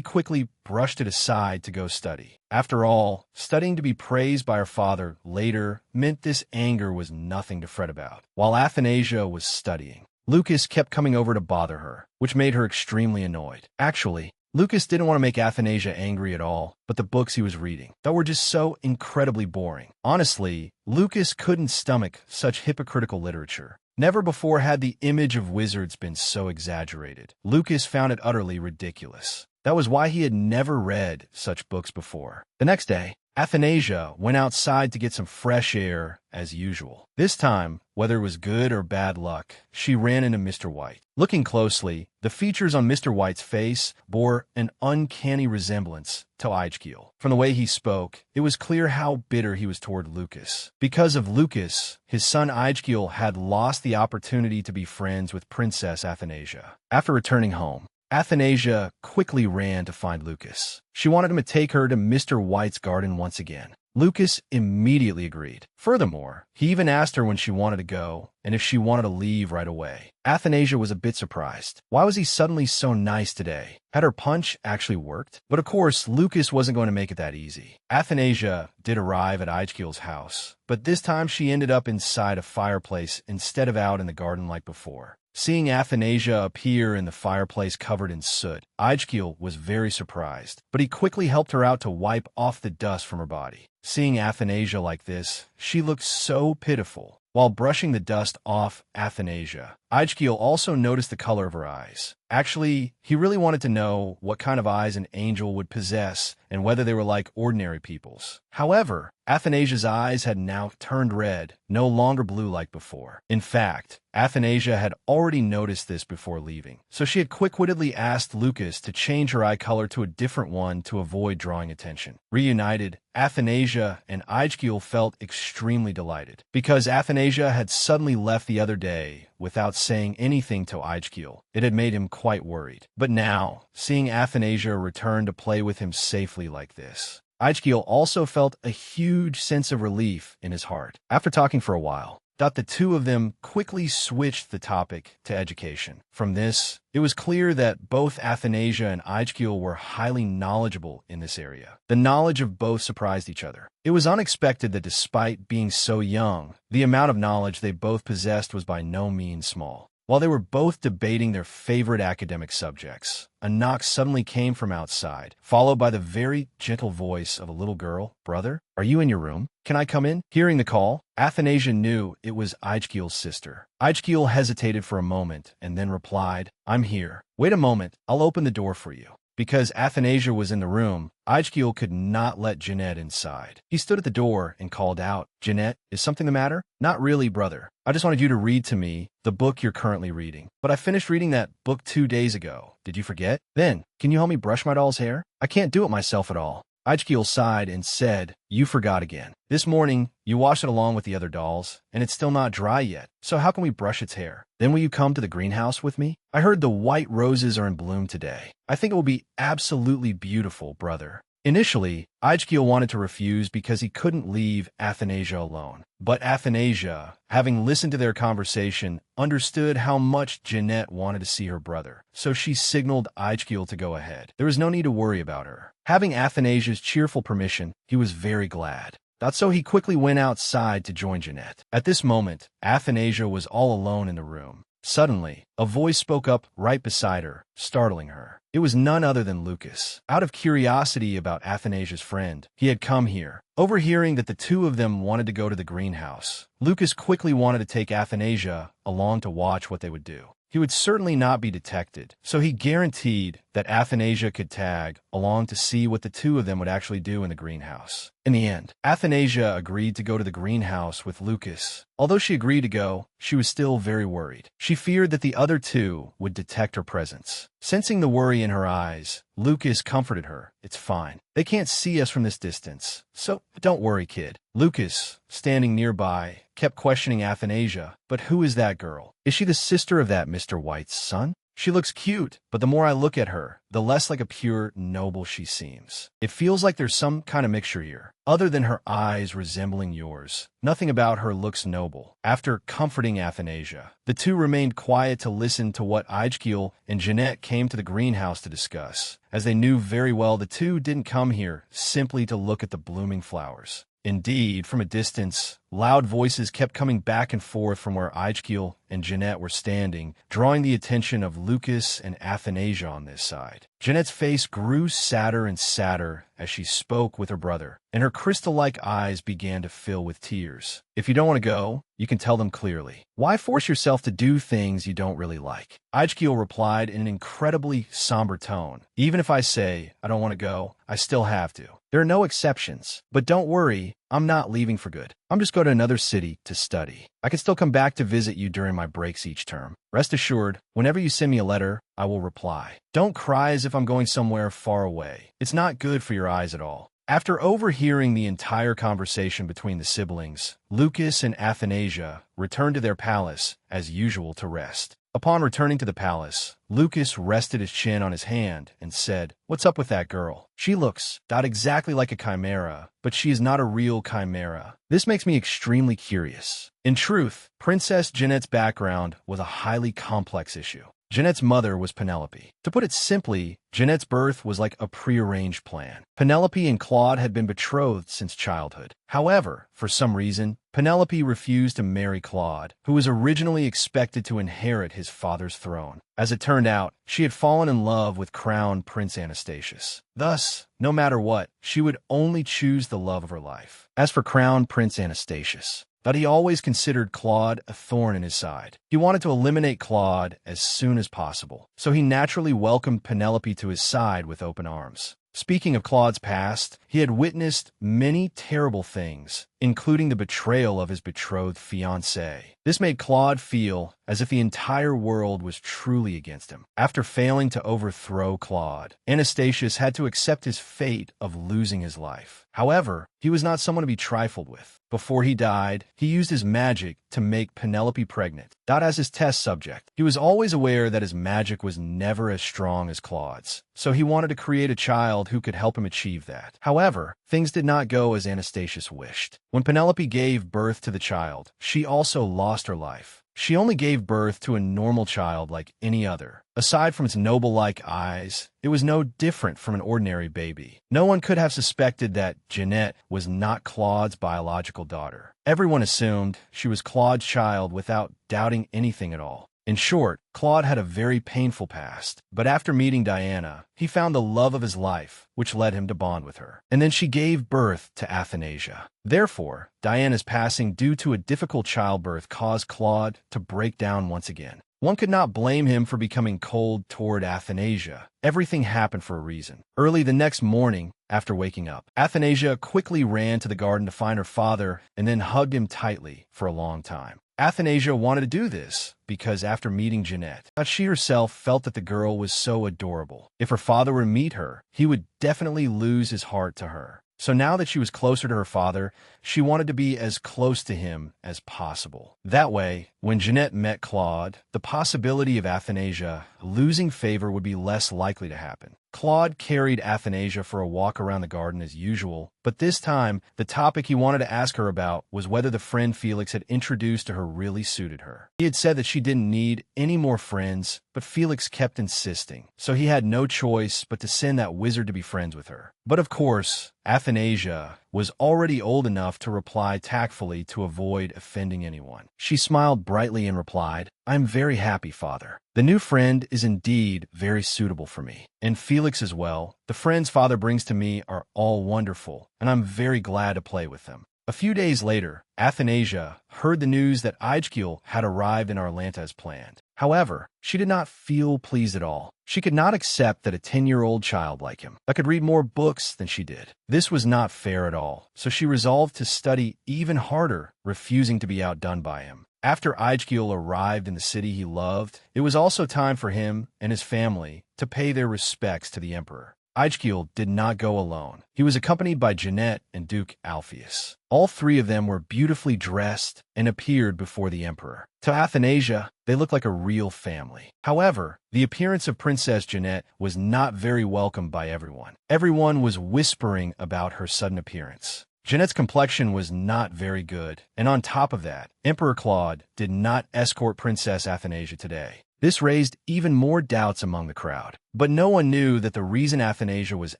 quickly brushed it aside to go study. After all, studying to be praised by her father later meant this anger was nothing to fret about. While Athanasia was studying, Lucas kept coming over to bother her, which made her extremely annoyed. Actually, Lucas didn't want to make Athanasia angry at all, but the books he was reading, that were just so incredibly boring. Honestly, Lucas couldn't stomach such hypocritical literature. Never before had the image of wizards been so exaggerated. Lucas found it utterly ridiculous. That was why he had never read such books before. The next day, Athanasia went outside to get some fresh air as usual. This time, whether it was good or bad luck, she ran into Mr. White. Looking closely, the features on Mr. White's face bore an uncanny resemblance to Ijkeel. From the way he spoke, it was clear how bitter he was toward Lucas. Because of Lucas, his son Ijkeel had lost the opportunity to be friends with Princess Athanasia. After returning home, Athanasia quickly ran to find Lucas. She wanted him to take her to Mr. White's garden once again. Lucas immediately agreed. Furthermore, he even asked her when she wanted to go and if she wanted to leave right away. Athanasia was a bit surprised. Why was he suddenly so nice today? Had her punch actually worked? But of course, Lucas wasn't going to make it that easy. Athanasia did arrive at Ijkeel's house, but this time she ended up inside a fireplace instead of out in the garden like before. Seeing Athanasia appear in the fireplace covered in soot, Ijkeel was very surprised, but he quickly helped her out to wipe off the dust from her body. Seeing Athanasia like this, she looked so pitiful. While brushing the dust off Athanasia, Ijkeel also noticed the color of her eyes. Actually, he really wanted to know what kind of eyes an angel would possess and whether they were like ordinary people's. However, Athanasia's eyes had now turned red, no longer blue like before. In fact, Athanasia had already noticed this before leaving, so she had quick-wittedly asked Lucas to change her eye color to a different one to avoid drawing attention. Reunited, Athanasia and Ijkeel felt extremely delighted, because Athanasia had suddenly left the other day without saying anything to Ijkeel. It had made him quite worried. But now, seeing Athanasia return to play with him safely like this, Ijkeel also felt a huge sense of relief in his heart. After talking for a while, the two of them quickly switched the topic to education. From this, it was clear that both Athanasia and Ijkeel were highly knowledgeable in this area. The knowledge of both surprised each other. It was unexpected that despite being so young, the amount of knowledge they both possessed was by no means small. While they were both debating their favorite academic subjects, a knock suddenly came from outside, followed by the very gentle voice of a little girl. "Brother, are you in your room? Can I come in?" Hearing the call, Athanasia knew it was Ijkeel's sister. Ijkeel hesitated for a moment and then replied, "I'm here. Wait a moment, I'll open the door for you." Because Athanasia was in the room, Ijkeel could not let Jeanette inside. He stood at the door and called out, "Jeanette, is something the matter?" "Not really, brother. I just wanted you to read to me the book you're currently reading. But I finished reading that book 2 days ago. Did you forget? Then, can you help me brush my doll's hair? I can't do it myself at all." Ijkeel sighed and said, "You forgot again. This morning, you washed it along with the other dolls, and it's still not dry yet. So how can we brush its hair? Then will you come to the greenhouse with me? I heard the white roses are in bloom today. I think it will be absolutely beautiful, brother." Initially, Ijkeel wanted to refuse because he couldn't leave Athanasia alone. But Athanasia, having listened to their conversation, understood how much Jeanette wanted to see her brother, so she signaled Ijkeel to go ahead. There was no need to worry about her. Having Athanasia's cheerful permission, he was very glad. So he quickly went outside to join Jeanette. At this moment, Athanasia was all alone in the room. Suddenly, a voice spoke up right beside her, startling her. It was none other than Lucas. Out of curiosity about Athanasia's friend, he had come here. Overhearing that the two of them wanted to go to the greenhouse, Lucas quickly wanted to take Athanasia along to watch what they would do. He would certainly not be detected, so he guaranteed that Athanasia could tag along to see what the two of them would actually do in the greenhouse. In the end, Athanasia agreed to go to the greenhouse with Lucas. Although she agreed to go, she was still very worried. She feared that the other two would detect her presence. Sensing the worry in her eyes, Lucas comforted her. "It's fine. They can't see us from this distance, so don't worry, kid." Lucas, standing nearby, kept questioning Athanasia. "But who is that girl? Is she the sister of that Mr. White's son? She looks cute, but the more I look at her, the less like a pure noble she seems. It feels like there's some kind of mixture here. Other than her eyes resembling yours, nothing about her looks noble." After comforting Athanasia, the two remained quiet to listen to what Ijkeel and Jeanette came to the greenhouse to discuss, as they knew very well the two didn't come here simply to look at the blooming flowers. Indeed, from a distance, loud voices kept coming back and forth from where Ijkil and Jeanette were standing, drawing the attention of Lucas and Athanasia on this side. Jeanette's face grew sadder and sadder as she spoke with her brother, and her crystal-like eyes began to fill with tears. If you don't want to go, you can tell them clearly. Why force yourself to do things you don't really like? Ijkil replied in an incredibly somber tone. Even if I say I don't want to go, I still have to. There are no exceptions. But don't worry, I'm not leaving for good. I'm just going to another city to study. I can still come back to visit you during my breaks each term. Rest assured, whenever you send me a letter, I will reply. Don't cry as if I'm going somewhere far away. It's not good for your eyes at all. After overhearing the entire conversation between the siblings, Lucas and Athanasia returned to their palace, as usual, to rest. Upon returning to the palace, Lucas rested his chin on his hand and said, "What's up with that girl? She looks not exactly like a chimera, but she is not a real chimera. This makes me extremely curious." In truth, Princess Jeanette's background was a highly complex issue. Jeanette's mother was Penelope. To put it simply, Jeanette's birth was like a prearranged plan. Penelope and Claude had been betrothed since childhood. However, for some reason, Penelope refused to marry Claude, who was originally expected to inherit his father's throne. As it turned out, she had fallen in love with Crown Prince Anastasius. Thus, no matter what, she would only choose the love of her life. As for Crown Prince Anastasius, but he always considered Claude a thorn in his side. He wanted to eliminate Claude as soon as possible, so he naturally welcomed Penelope to his side with open arms. Speaking of Claude's past, he had witnessed many terrible things, including the betrayal of his betrothed fiancée. This made Claude feel as if the entire world was truly against him. After failing to overthrow Claude, Anastasius had to accept his fate of losing his life. However, he was not someone to be trifled with. Before he died, he used his magic to make Penelope pregnant, not as his test subject. He was always aware that his magic was never as strong as Claude's, so he wanted to create a child who could help him achieve that. However, things did not go as Anastasius wished. When Penelope gave birth to the child, she also lost her life. She only gave birth to a normal child like any other. Aside from its noble-like eyes, it was no different from an ordinary baby. No one could have suspected that Jeanette was not Claude's biological daughter. Everyone assumed she was Claude's child without doubting anything at all. In short, Claude had a very painful past, but after meeting Diana, he found the love of his life, which led him to bond with her. And then she gave birth to Athanasia. Therefore, Diana's passing due to a difficult childbirth caused Claude to break down once again. One could not blame him for becoming cold toward Athanasia. Everything happened for a reason. Early the next morning, after waking up, Athanasia quickly ran to the garden to find her father and then hugged him tightly for a long time. Athanasia wanted to do this because after meeting Jeanette, she herself felt that the girl was so adorable. If her father were to meet her, he would definitely lose his heart to her. So now that she was closer to her father, she wanted to be as close to him as possible. That way, when Jeanette met Claude, the possibility of Athanasia losing favor would be less likely to happen. Claude carried Athanasia for a walk around the garden as usual, but this time, the topic he wanted to ask her about was whether the friend Felix had introduced to her really suited her. He had said that she didn't need any more friends, but Felix kept insisting, so he had no choice but to send that wizard to be friends with her. But of course, Athanasia was already old enough to reply tactfully to avoid offending anyone. She smiled brightly and replied, "I'm very happy, father. The new friend is indeed very suitable for me. And Felix as well. The friends father brings to me are all wonderful, and I'm very glad to play with them." A few days later, Athanasia heard the news that Ijkil had arrived in Arlanta as planned. However, she did not feel pleased at all. She could not accept that a 10-year-old child like him that could read more books than she did. This was not fair at all, so she resolved to study even harder, refusing to be outdone by him. After Ijkil arrived in the city he loved, it was also time for him and his family to pay their respects to the emperor. Ijkil did not go alone. He was accompanied by Jeanette and Duke Alpheus. All three of them were beautifully dressed and appeared before the emperor. To Athanasia, they looked like a real family. However, the appearance of Princess Jeanette was not very welcomed by everyone. Everyone was whispering about her sudden appearance. Jeanette's complexion was not very good, and on top of that, Emperor Claude did not escort Princess Athanasia today. This raised even more doubts among the crowd. But no one knew that the reason Athanasia was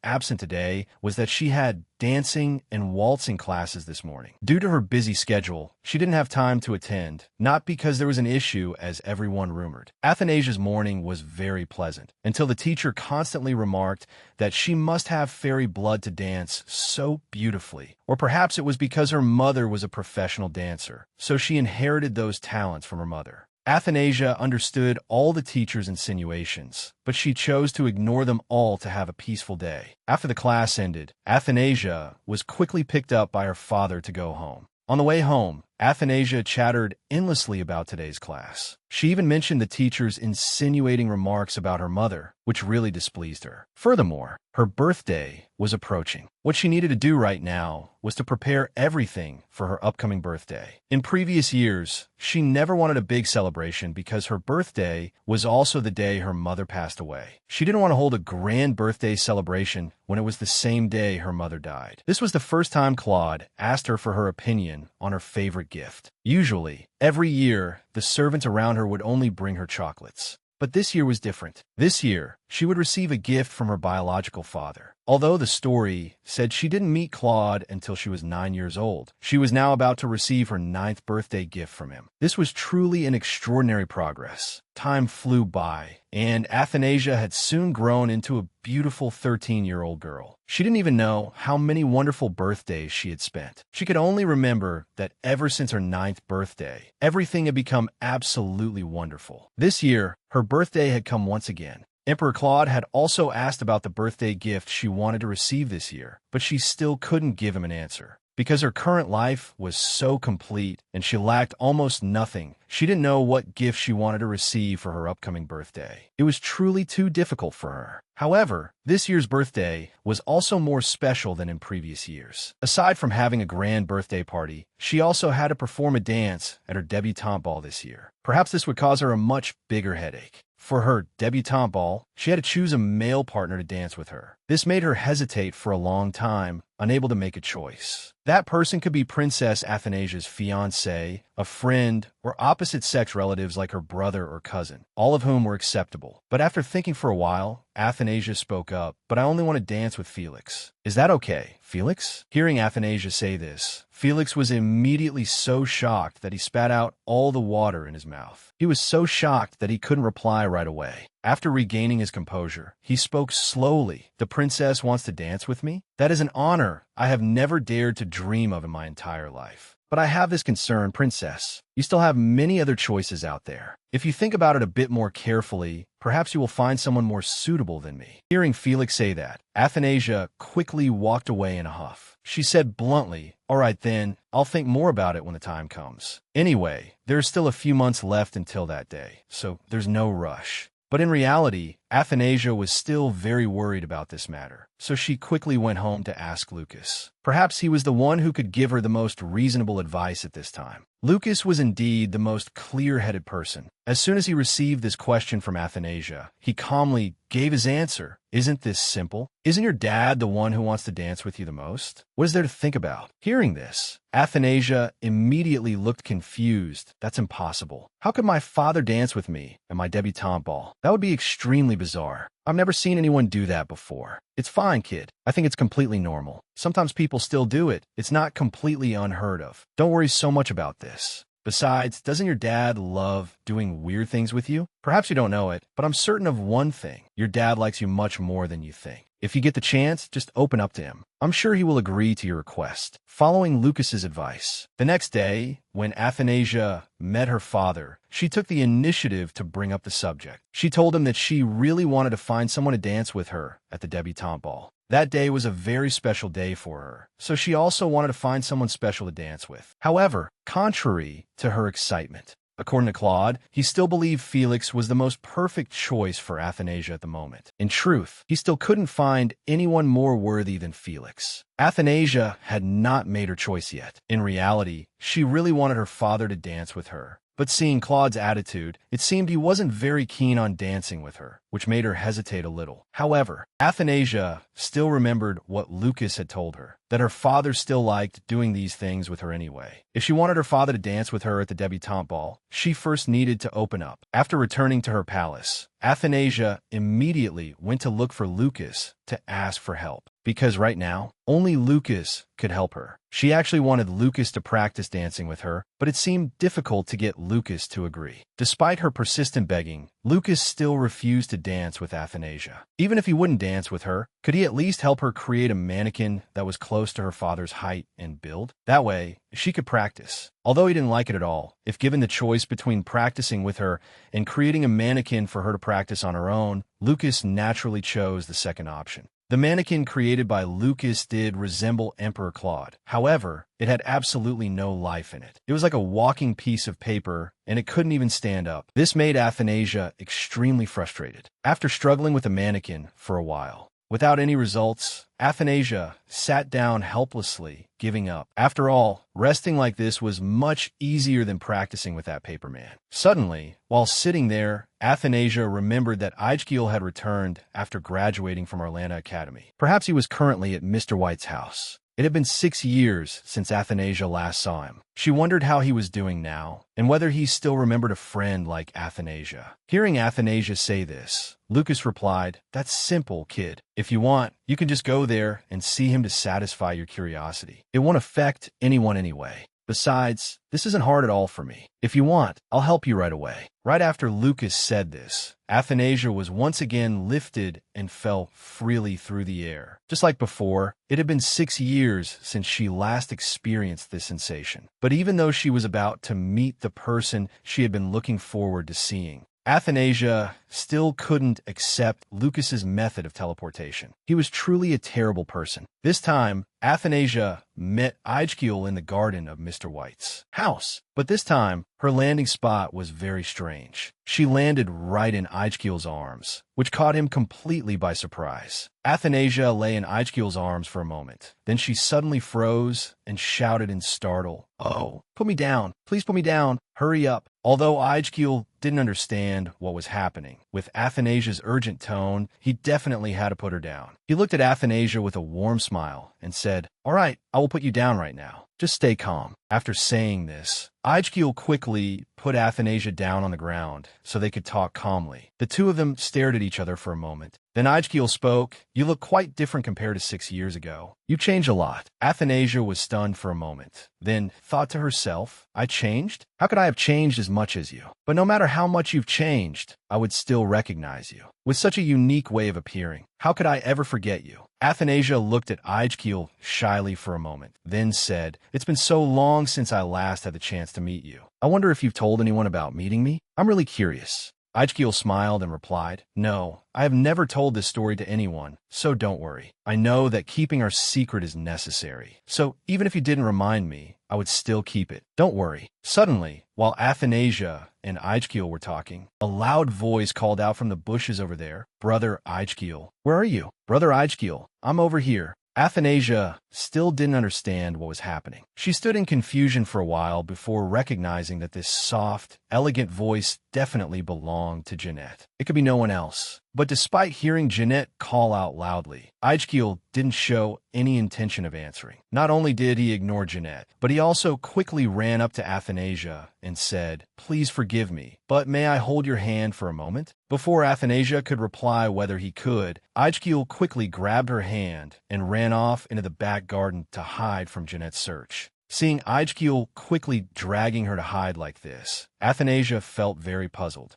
absent today was that she had dancing and waltzing classes this morning. Due to her busy schedule, she didn't have time to attend, not because there was an issue as everyone rumored. Athanasia's morning was very pleasant, until the teacher constantly remarked that she must have fairy blood to dance so beautifully. Or perhaps it was because her mother was a professional dancer, so she inherited those talents from her mother. Athanasia understood all the teacher's insinuations, but she chose to ignore them all to have a peaceful day. After the class ended, Athanasia was quickly picked up by her father to go home. On the way home, Athanasia chattered endlessly about today's class. She even mentioned the teacher's insinuating remarks about her mother, which really displeased her. Furthermore, her birthday was approaching. What she needed to do right now was to prepare everything for her upcoming birthday. In previous years, she never wanted a big celebration because her birthday was also the day her mother passed away. She didn't want to hold a grand birthday celebration when it was the same day her mother died. This was the first time Claude asked her for her opinion on her favorite gift. Usually, every year, the servants around her would only bring her chocolates. But this year was different. This year, she would receive a gift from her biological father. Although the story said she didn't meet Claude until she was 9 years old, she was now about to receive her 9th birthday gift from him. This was truly an extraordinary progress. Time flew by, and Athanasia had soon grown into a beautiful 13-year-old girl. She didn't even know how many wonderful birthdays she had spent. She could only remember that ever since her 9th birthday, everything had become absolutely wonderful. This year, her birthday had come once again. Emperor Claude had also asked about the birthday gift she wanted to receive this year, but she still couldn't give him an answer. Because her current life was so complete and she lacked almost nothing, she didn't know what gift she wanted to receive for her upcoming birthday. It was truly too difficult for her. However, this year's birthday was also more special than in previous years. Aside from having a grand birthday party, she also had to perform a dance at her debutante ball this year. Perhaps this would cause her a much bigger headache. For her debutante ball, she had to choose a male partner to dance with her. This made her hesitate for a long time, unable to make a choice. That person could be Princess Athanasia's fiancé, a friend, or opposite-sex relatives like her brother or cousin, all of whom were acceptable. But after thinking for a while, Athanasia spoke up, "But I only want to dance with Felix. Is that okay, Felix?" Hearing Athanasia say this, Felix was immediately so shocked that he spat out all the water in his mouth. He was so shocked that he couldn't reply right away. After regaining his composure, he spoke slowly. "The princess wants to dance with me? That is an honor I have never dared to dream of in my entire life. But I have this concern, princess. You still have many other choices out there. If you think about it a bit more carefully, perhaps you will find someone more suitable than me." Hearing Felix say that, Athanasia quickly walked away in a huff. She said bluntly, "All right then, I'll think more about it when the time comes. Anyway, there's still a few months left until that day, so there's no rush." But in reality, Athanasia was still very worried about this matter, so she quickly went home to ask Lucas. Perhaps he was the one who could give her the most reasonable advice at this time. Lucas was indeed the most clear-headed person. As soon as he received this question from Athanasia, he calmly gave his answer. "Isn't this simple? Isn't your dad the one who wants to dance with you the most? What is there to think about?" Hearing this, Athanasia immediately looked confused. "That's impossible. How could my father dance with me at my debutante ball? That would be extremely bizarre. I've never seen anyone do that before." "It's fine, kid. I think it's completely normal. Sometimes people still do it. It's not completely unheard of. Don't worry so much about this. Besides, doesn't your dad love doing weird things with you? Perhaps you don't know it, but I'm certain of one thing. Your dad likes you much more than you think. If you get the chance, just open up to him. I'm sure he will agree to your request." Following Lucas's advice, the next day, when Athanasia met her father, she took the initiative to bring up the subject. She told him that she really wanted to find someone to dance with her at the debutante ball. That day was a very special day for her, so she also wanted to find someone special to dance with. However, contrary to her excitement, according to Claude, he still believed Felix was the most perfect choice for Athanasia at the moment. In truth, he still couldn't find anyone more worthy than Felix. Athanasia had not made her choice yet. In reality, she really wanted her father to dance with her. But seeing Claude's attitude, it seemed he wasn't very keen on dancing with her, which made her hesitate a little. However, Athanasia still remembered what Lucas had told her, that her father still liked doing these things with her anyway. If she wanted her father to dance with her at the debutante ball, she first needed to open up. After returning to her palace, Athanasia immediately went to look for Lucas to ask for help, because right now, only Lucas could help her. She actually wanted Lucas to practice dancing with her, but it seemed difficult to get Lucas to agree. Despite her persistent begging, Lucas still refused to dance with Athanasia. Even if he wouldn't dance with her, could he at least help her create a mannequin that was close to her father's height and build? That way, she could practice. Although he didn't like it at all, if given the choice between practicing with her and creating a mannequin for her to practice on her own, Lucas naturally chose the second option. The mannequin created by Lucas did resemble Emperor Claude. However, it had absolutely no life in it. It was like a walking piece of paper, and it couldn't even stand up. This made Athanasia extremely frustrated. After struggling with the mannequin for a while, without any results, Athanasia sat down helplessly, giving up. After all, resting like this was much easier than practicing with that paper man. Suddenly, while sitting there, Athanasia remembered that Ijgil had returned after graduating from Orlando Academy. Perhaps he was currently at Mr. White's house. It had been 6 years since Athanasia last saw him. She wondered how he was doing now, and whether he still remembered a friend like Athanasia. Hearing Athanasia say this, Lucas replied, "That's simple, kid. If you want, you can just go there and see him to satisfy your curiosity. It won't affect anyone anyway. Besides, this isn't hard at all for me. If you want, I'll help you right away." Right after Lucas said this, Athanasia was once again lifted and fell freely through the air. Just like before, it had been 6 years since she last experienced this sensation. But even though she was about to meet the person she had been looking forward to seeing, Athanasia still couldn't accept Lucas's method of teleportation. He was truly a terrible person. This time, Athanasia met Ijgil in the garden of Mr. White's house. But this time, her landing spot was very strange. She landed right in Ijgil's arms, which caught him completely by surprise. Athanasia lay in Ijgil's arms for a moment. Then she suddenly froze and shouted in startle, "Oh, put me down. Please put me down. Hurry up." Although Ijgil didn't understand what was happening, with Athanasia's urgent tone, he definitely had to put her down. He looked at Athanasia with a warm smile and said, "All right, I will put you down right now. Just stay calm." After saying this, Ijgil quickly put Athanasia down on the ground so they could talk calmly. The two of them stared at each other for a moment. Then Ijgil spoke, "You look quite different compared to 6 years ago. You changed a lot." Athanasia was stunned for a moment, then thought to herself, "I changed? How could I have changed as much as you? But no matter how much you've changed, I would still recognize you. With such a unique way of appearing, how could I ever forget you?" Athanasia looked at Ijgil shyly for a moment, then said, "It's been so long since I last had the chance to meet you. I wonder if you've told anyone about meeting me? I'm really curious." Ijgil smiled and replied, "No, I have never told this story to anyone, so don't worry. I know that keeping our secret is necessary, so even if you didn't remind me, I would still keep it. Don't worry." Suddenly, while Athanasia and Ijgil were talking, a loud voice called out from the bushes over there, "Brother Ijgil, where are you?" "Brother Ijgil, I'm over here." Athanasia still didn't understand what was happening. She stood in confusion for a while before recognizing that this soft, elegant voice definitely belonged to Jeanette. It could be no one else. But despite hearing Jeanette call out loudly, Ijgil didn't show any intention of answering. Not only did he ignore Jeanette, but he also quickly ran up to Athanasia and said, "Please forgive me, but may I hold your hand for a moment?" Before Athanasia could reply whether he could, Ijgil quickly grabbed her hand and ran off into the back garden to hide from Jeanette's search. Seeing Ijgil quickly dragging her to hide like this, Athanasia felt very puzzled.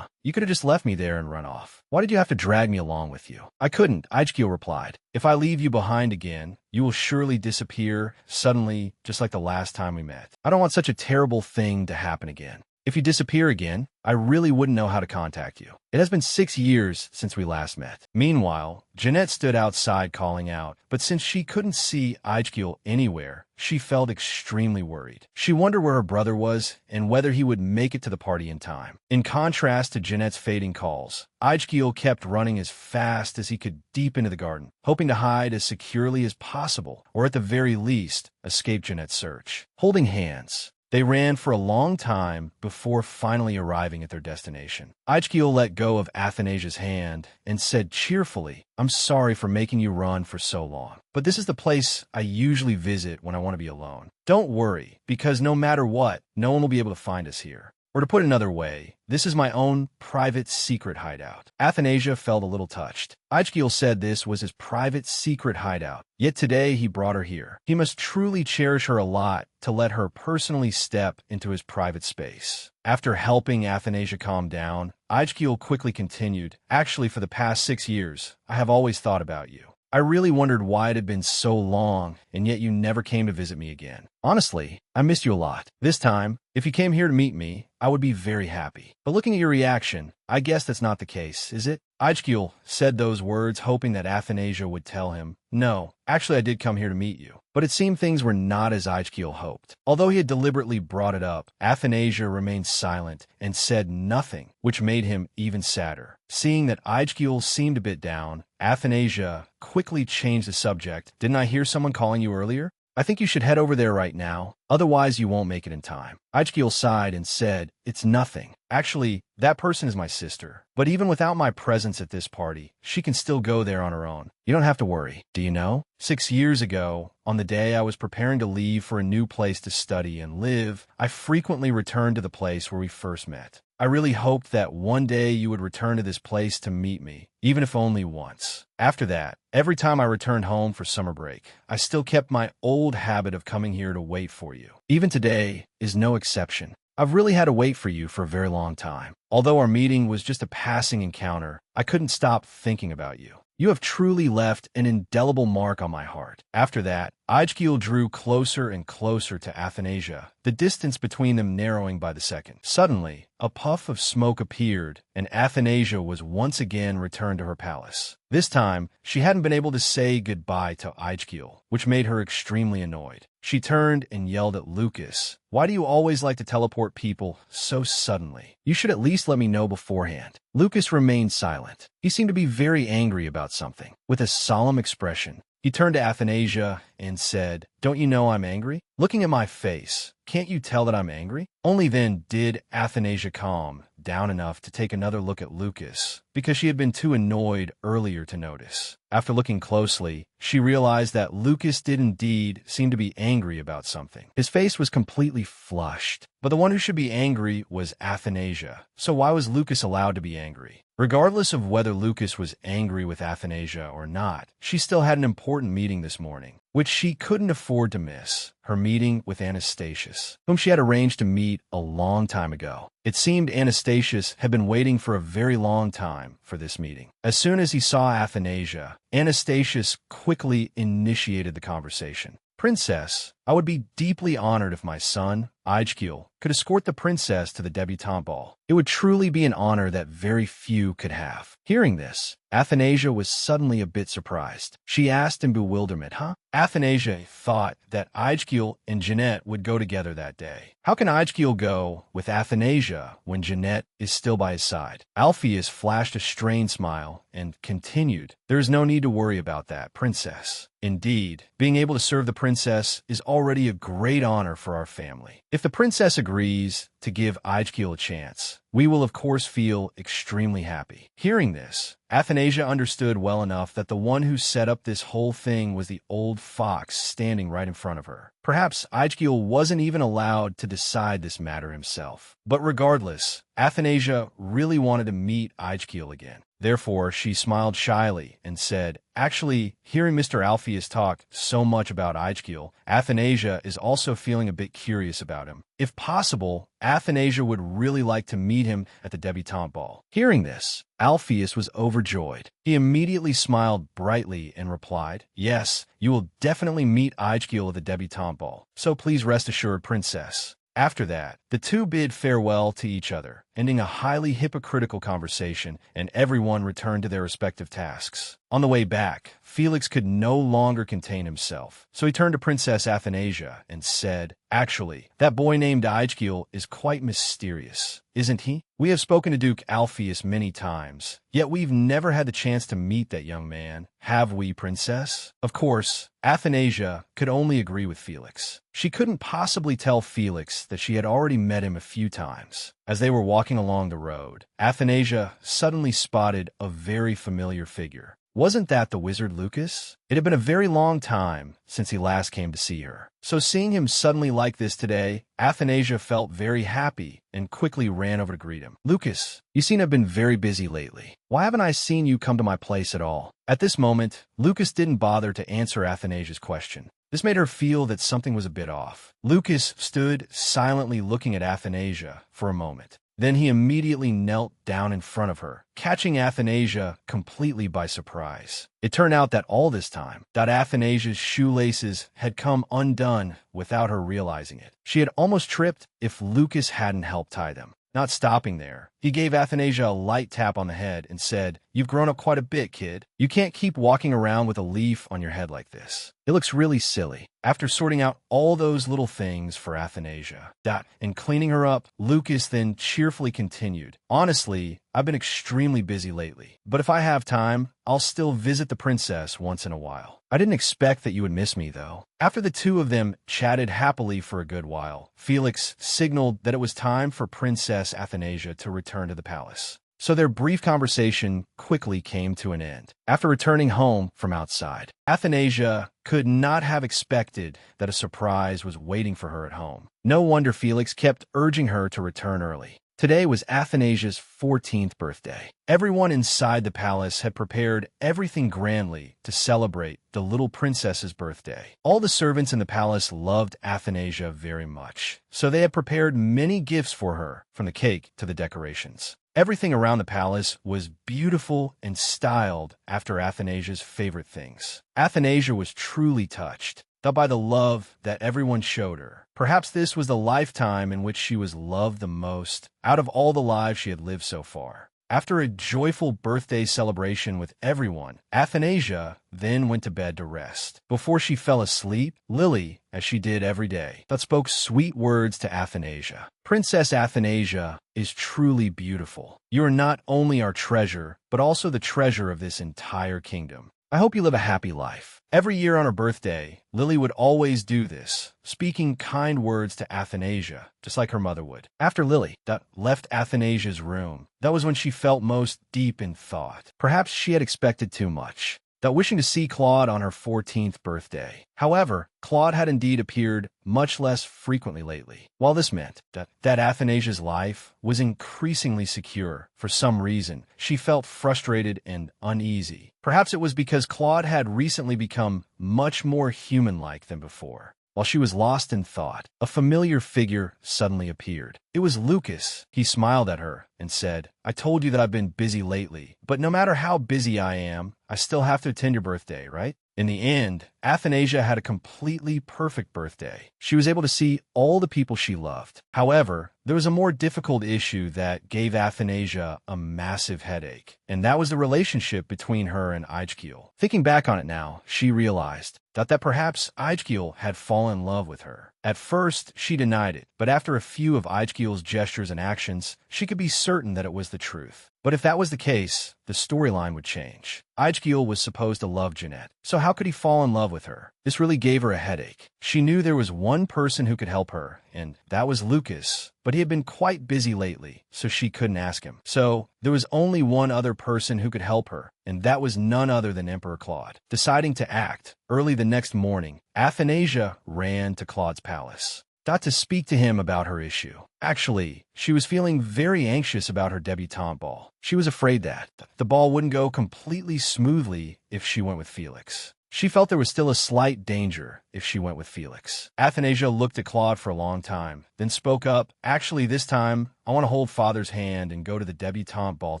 You could have just left me there and run off. Why did you have to drag me along with you?" "I couldn't," Ijgil replied. "If I leave you behind again, you will surely disappear suddenly, just like the last time we met. I don't want such a terrible thing to happen again. If you disappear again, I really wouldn't know how to contact you. It has been 6 years since we last met." Meanwhile, Jeanette stood outside calling out, but since she couldn't see Ijgil anywhere, she felt extremely worried. She wondered where her brother was and whether he would make it to the party in time. In contrast to Jeanette's fading calls, Ijgil kept running as fast as he could deep into the garden, hoping to hide as securely as possible, or at the very least, escape Jeanette's search. Holding hands, They ran for a long time before finally arriving at their destination. Ichkiel let go of Athanasia's hand and said cheerfully, "I'm sorry for making you run for so long, but this is the place I usually visit when I want to be alone. Don't worry, because no matter what, no one will be able to find us here. Or to put it another way, this is my own private secret hideout." Athanasia felt a little touched. Ichkiel said this was his private secret hideout, yet today he brought her here. He must truly cherish her a lot to let her personally step into his private space. After helping Athanasia calm down, Ichkiel quickly continued, "Actually, for the past 6 years, I have always thought about you. I really wondered why it had been so long, and yet you never came to visit me again. Honestly, I missed you a lot. This time, if you came here to meet me, I would be very happy. But looking at your reaction, I guess that's not the case, is it?" Ichkiel said those words hoping that Athanasia would tell him, "No, actually I did come here to meet you." But it seemed things were not as Ichkiel hoped. Although he had deliberately brought it up, Athanasia remained silent and said nothing, which made him even sadder. Seeing that Ichkiel seemed a bit down, Athanasia quickly changed the subject. "Didn't I hear someone calling you earlier? I think you should head over there right now, otherwise you won't make it in time." Ichkiel sighed and said, "It's nothing. Actually, that person is my sister. But even without my presence at this party, she can still go there on her own. You don't have to worry. Do you know? 6 years ago, on the day I was preparing to leave for a new place to study and live, I frequently returned to the place where we first met. I really hoped that one day you would return to this place to meet me, even if only once. After that, every time I returned home for summer break, I still kept my old habit of coming here to wait for you. Even today is no exception. I've really had to wait for you for a very long time. Although our meeting was just a passing encounter, I couldn't stop thinking about you. You have truly left an indelible mark on my heart." After that, Ichkiel drew closer and closer to Athanasia, the distance between them narrowing by the second. Suddenly, a puff of smoke appeared, and Athanasia was once again returned to her palace. This time, she hadn't been able to say goodbye to Ichkiel, which made her extremely annoyed. She turned and yelled at Lucas, "Why do you always like to teleport people so suddenly? You should at least let me know beforehand." Lucas remained silent. He seemed to be very angry about something. With a solemn expression, he turned to Athanasia and said, "Don't you know I'm angry? Looking at my face, can't you tell that I'm angry?" Only then did Athanasia calm down enough to take another look at Lucas, because she had been too annoyed earlier to notice. After looking closely, she realized that Lucas did indeed seem to be angry about something. His face was completely flushed, but the one who should be angry was Athanasia. So why was Lucas allowed to be angry? Regardless of whether Lucas was angry with Athanasia or not, she still had an important meeting this morning, which she couldn't afford to miss. Her meeting with Anastasius, whom she had arranged to meet a long time ago. It seemed Anastasius had been waiting for a very long time for this meeting. As soon as he saw Athanasia, Anastasius quickly initiated the conversation. "Princess, I would be deeply honored if my son, Ichkiel, could escort the princess to the debutante ball. It would truly be an honor that very few could have." Hearing this, Athanasia was suddenly a bit surprised. She asked in bewilderment, "Huh?" Athanasia thought that Ichkiel and Jeanette would go together that day. How can Ichkiel go with Athanasia when Jeanette is still by his side? Alpheus flashed a strained smile and continued, "There is no need to worry about that, princess. Indeed, being able to serve the princess is already a great honor for our family. If the princess agrees to give Ichkiel a chance, we will of course feel extremely happy." Hearing this, Athanasia understood well enough that the one who set up this whole thing was the old fox standing right in front of her. Perhaps Ichkiel wasn't even allowed to decide this matter himself. But regardless, Athanasia really wanted to meet Ichkiel again. Therefore, she smiled shyly and said, "Actually, hearing Mr. Alpheus talk so much about Ichkiel, Athanasia is also feeling a bit curious about him. If possible, Athanasia would really like to meet him at the debutante ball." Hearing this, Alpheus was overjoyed. He immediately smiled brightly and replied, "Yes, you will definitely meet Ichkiel at the debutante ball. So please rest assured, princess." After that, the two bid farewell to each other, ending a highly hypocritical conversation, and everyone returned to their respective tasks. On the way back, Felix could no longer contain himself, so he turned to Princess Athanasia and said, "Actually, that boy named Aijgil is quite mysterious, isn't he? We have spoken to Duke Alpheus many times, yet we've never had the chance to meet that young man. Have we, Princess?" Of course, Athanasia could only agree with Felix. She couldn't possibly tell Felix that she had already met him a few times. As they were walking along the road, Athanasia suddenly spotted a very familiar figure. Wasn't that the wizard Lucas? It had been a very long time since he last came to see her. So seeing him suddenly like this today, Athanasia felt very happy and quickly ran over to greet him. "Lucas, you seem to have been very busy lately. Why haven't I seen you come to my place at all?" At this moment, Lucas didn't bother to answer Athanasia's question. This made her feel that something was a bit off. Lucas stood silently looking at Athanasia for a moment. Then he immediately knelt down in front of her, catching Athanasia completely by surprise. It turned out that all this time, Athanasia's shoelaces had come undone without her realizing it. She had almost tripped if Lucas hadn't helped tie them. Not stopping there, he gave Athanasia a light tap on the head and said, "You've grown up quite a bit, kid. You can't keep walking around with a leaf on your head like this. It looks really silly." After sorting out all those little things for Athanasia, and cleaning her up, Lucas then cheerfully continued, "Honestly, I've been extremely busy lately, but if I have time, I'll still visit the princess once in a while. I didn't expect that you would miss me, though." After the two of them chatted happily for a good while, Felix signaled that it was time for Princess Athanasia to return to the palace. So their brief conversation quickly came to an end. After returning home from outside, Athanasia could not have expected that a surprise was waiting for her at home. No wonder Felix kept urging her to return early. Today was Athanasia's 14th birthday. Everyone inside the palace had prepared everything grandly to celebrate the little princess's birthday. All the servants in the palace loved Athanasia very much, so they had prepared many gifts for her, from the cake to the decorations. Everything around the palace was beautiful and styled after Athanasia's favorite things. Athanasia was truly touched by the love that everyone showed her. Perhaps this was the lifetime in which she was loved the most out of all the lives she had lived so far. After a joyful birthday celebration with everyone, Athanasia then went to bed to rest. Before she fell asleep, Lily, as she did every day, spoke sweet words to Athanasia. "Princess Athanasia is truly beautiful. You are not only our treasure, but also the treasure of this entire kingdom. I hope you live a happy life." Every year on her birthday, Lily would always do this, speaking kind words to Athanasia, just like her mother would. After Lily left Athanasia's room, that was when she felt most deep in thought. Perhaps she had expected too much, wishing to see Claude on her 14th birthday. However, Claude had indeed appeared much less frequently lately. While this meant that Athanasia's life was increasingly secure, for some reason, she felt frustrated and uneasy. Perhaps it was because Claude had recently become much more human-like than before. While she was lost in thought, a familiar figure suddenly appeared. It was Lucas. He smiled at her and said, "I told you that I've been busy lately, but no matter how busy I am, I still have to attend your birthday, right?" In the end, Athanasia had a completely perfect birthday. She was able to see all the people she loved. However, there was a more difficult issue that gave Athanasia a massive headache, and that was the relationship between her and Aijgil. Thinking back on it now, she realized that perhaps Aijgil had fallen in love with her. At first, she denied it, but after a few of Aijgil's gestures and actions, she could be certain that it was the truth. But if that was the case, the storyline would change. Aijgil was supposed to love Jeanette, so how could he fall in love with her? This really gave her a headache. She knew there was one person who could help her, and that was Lucas. But he had been quite busy lately, so she couldn't ask him. So there was only one other person who could help her, and that was none other than Emperor Claude. Deciding to act, early the next morning, Athanasia ran to Claude's palace, to speak to him about her issue. Actually, she was feeling very anxious about her debutante ball. She was afraid that the ball wouldn't go completely smoothly if she went with Felix. She felt there was still a slight danger if she went with Felix. Athanasia looked at Claude for a long time, then spoke up, "Actually, this time, I want to hold Father's hand and go to the debutante ball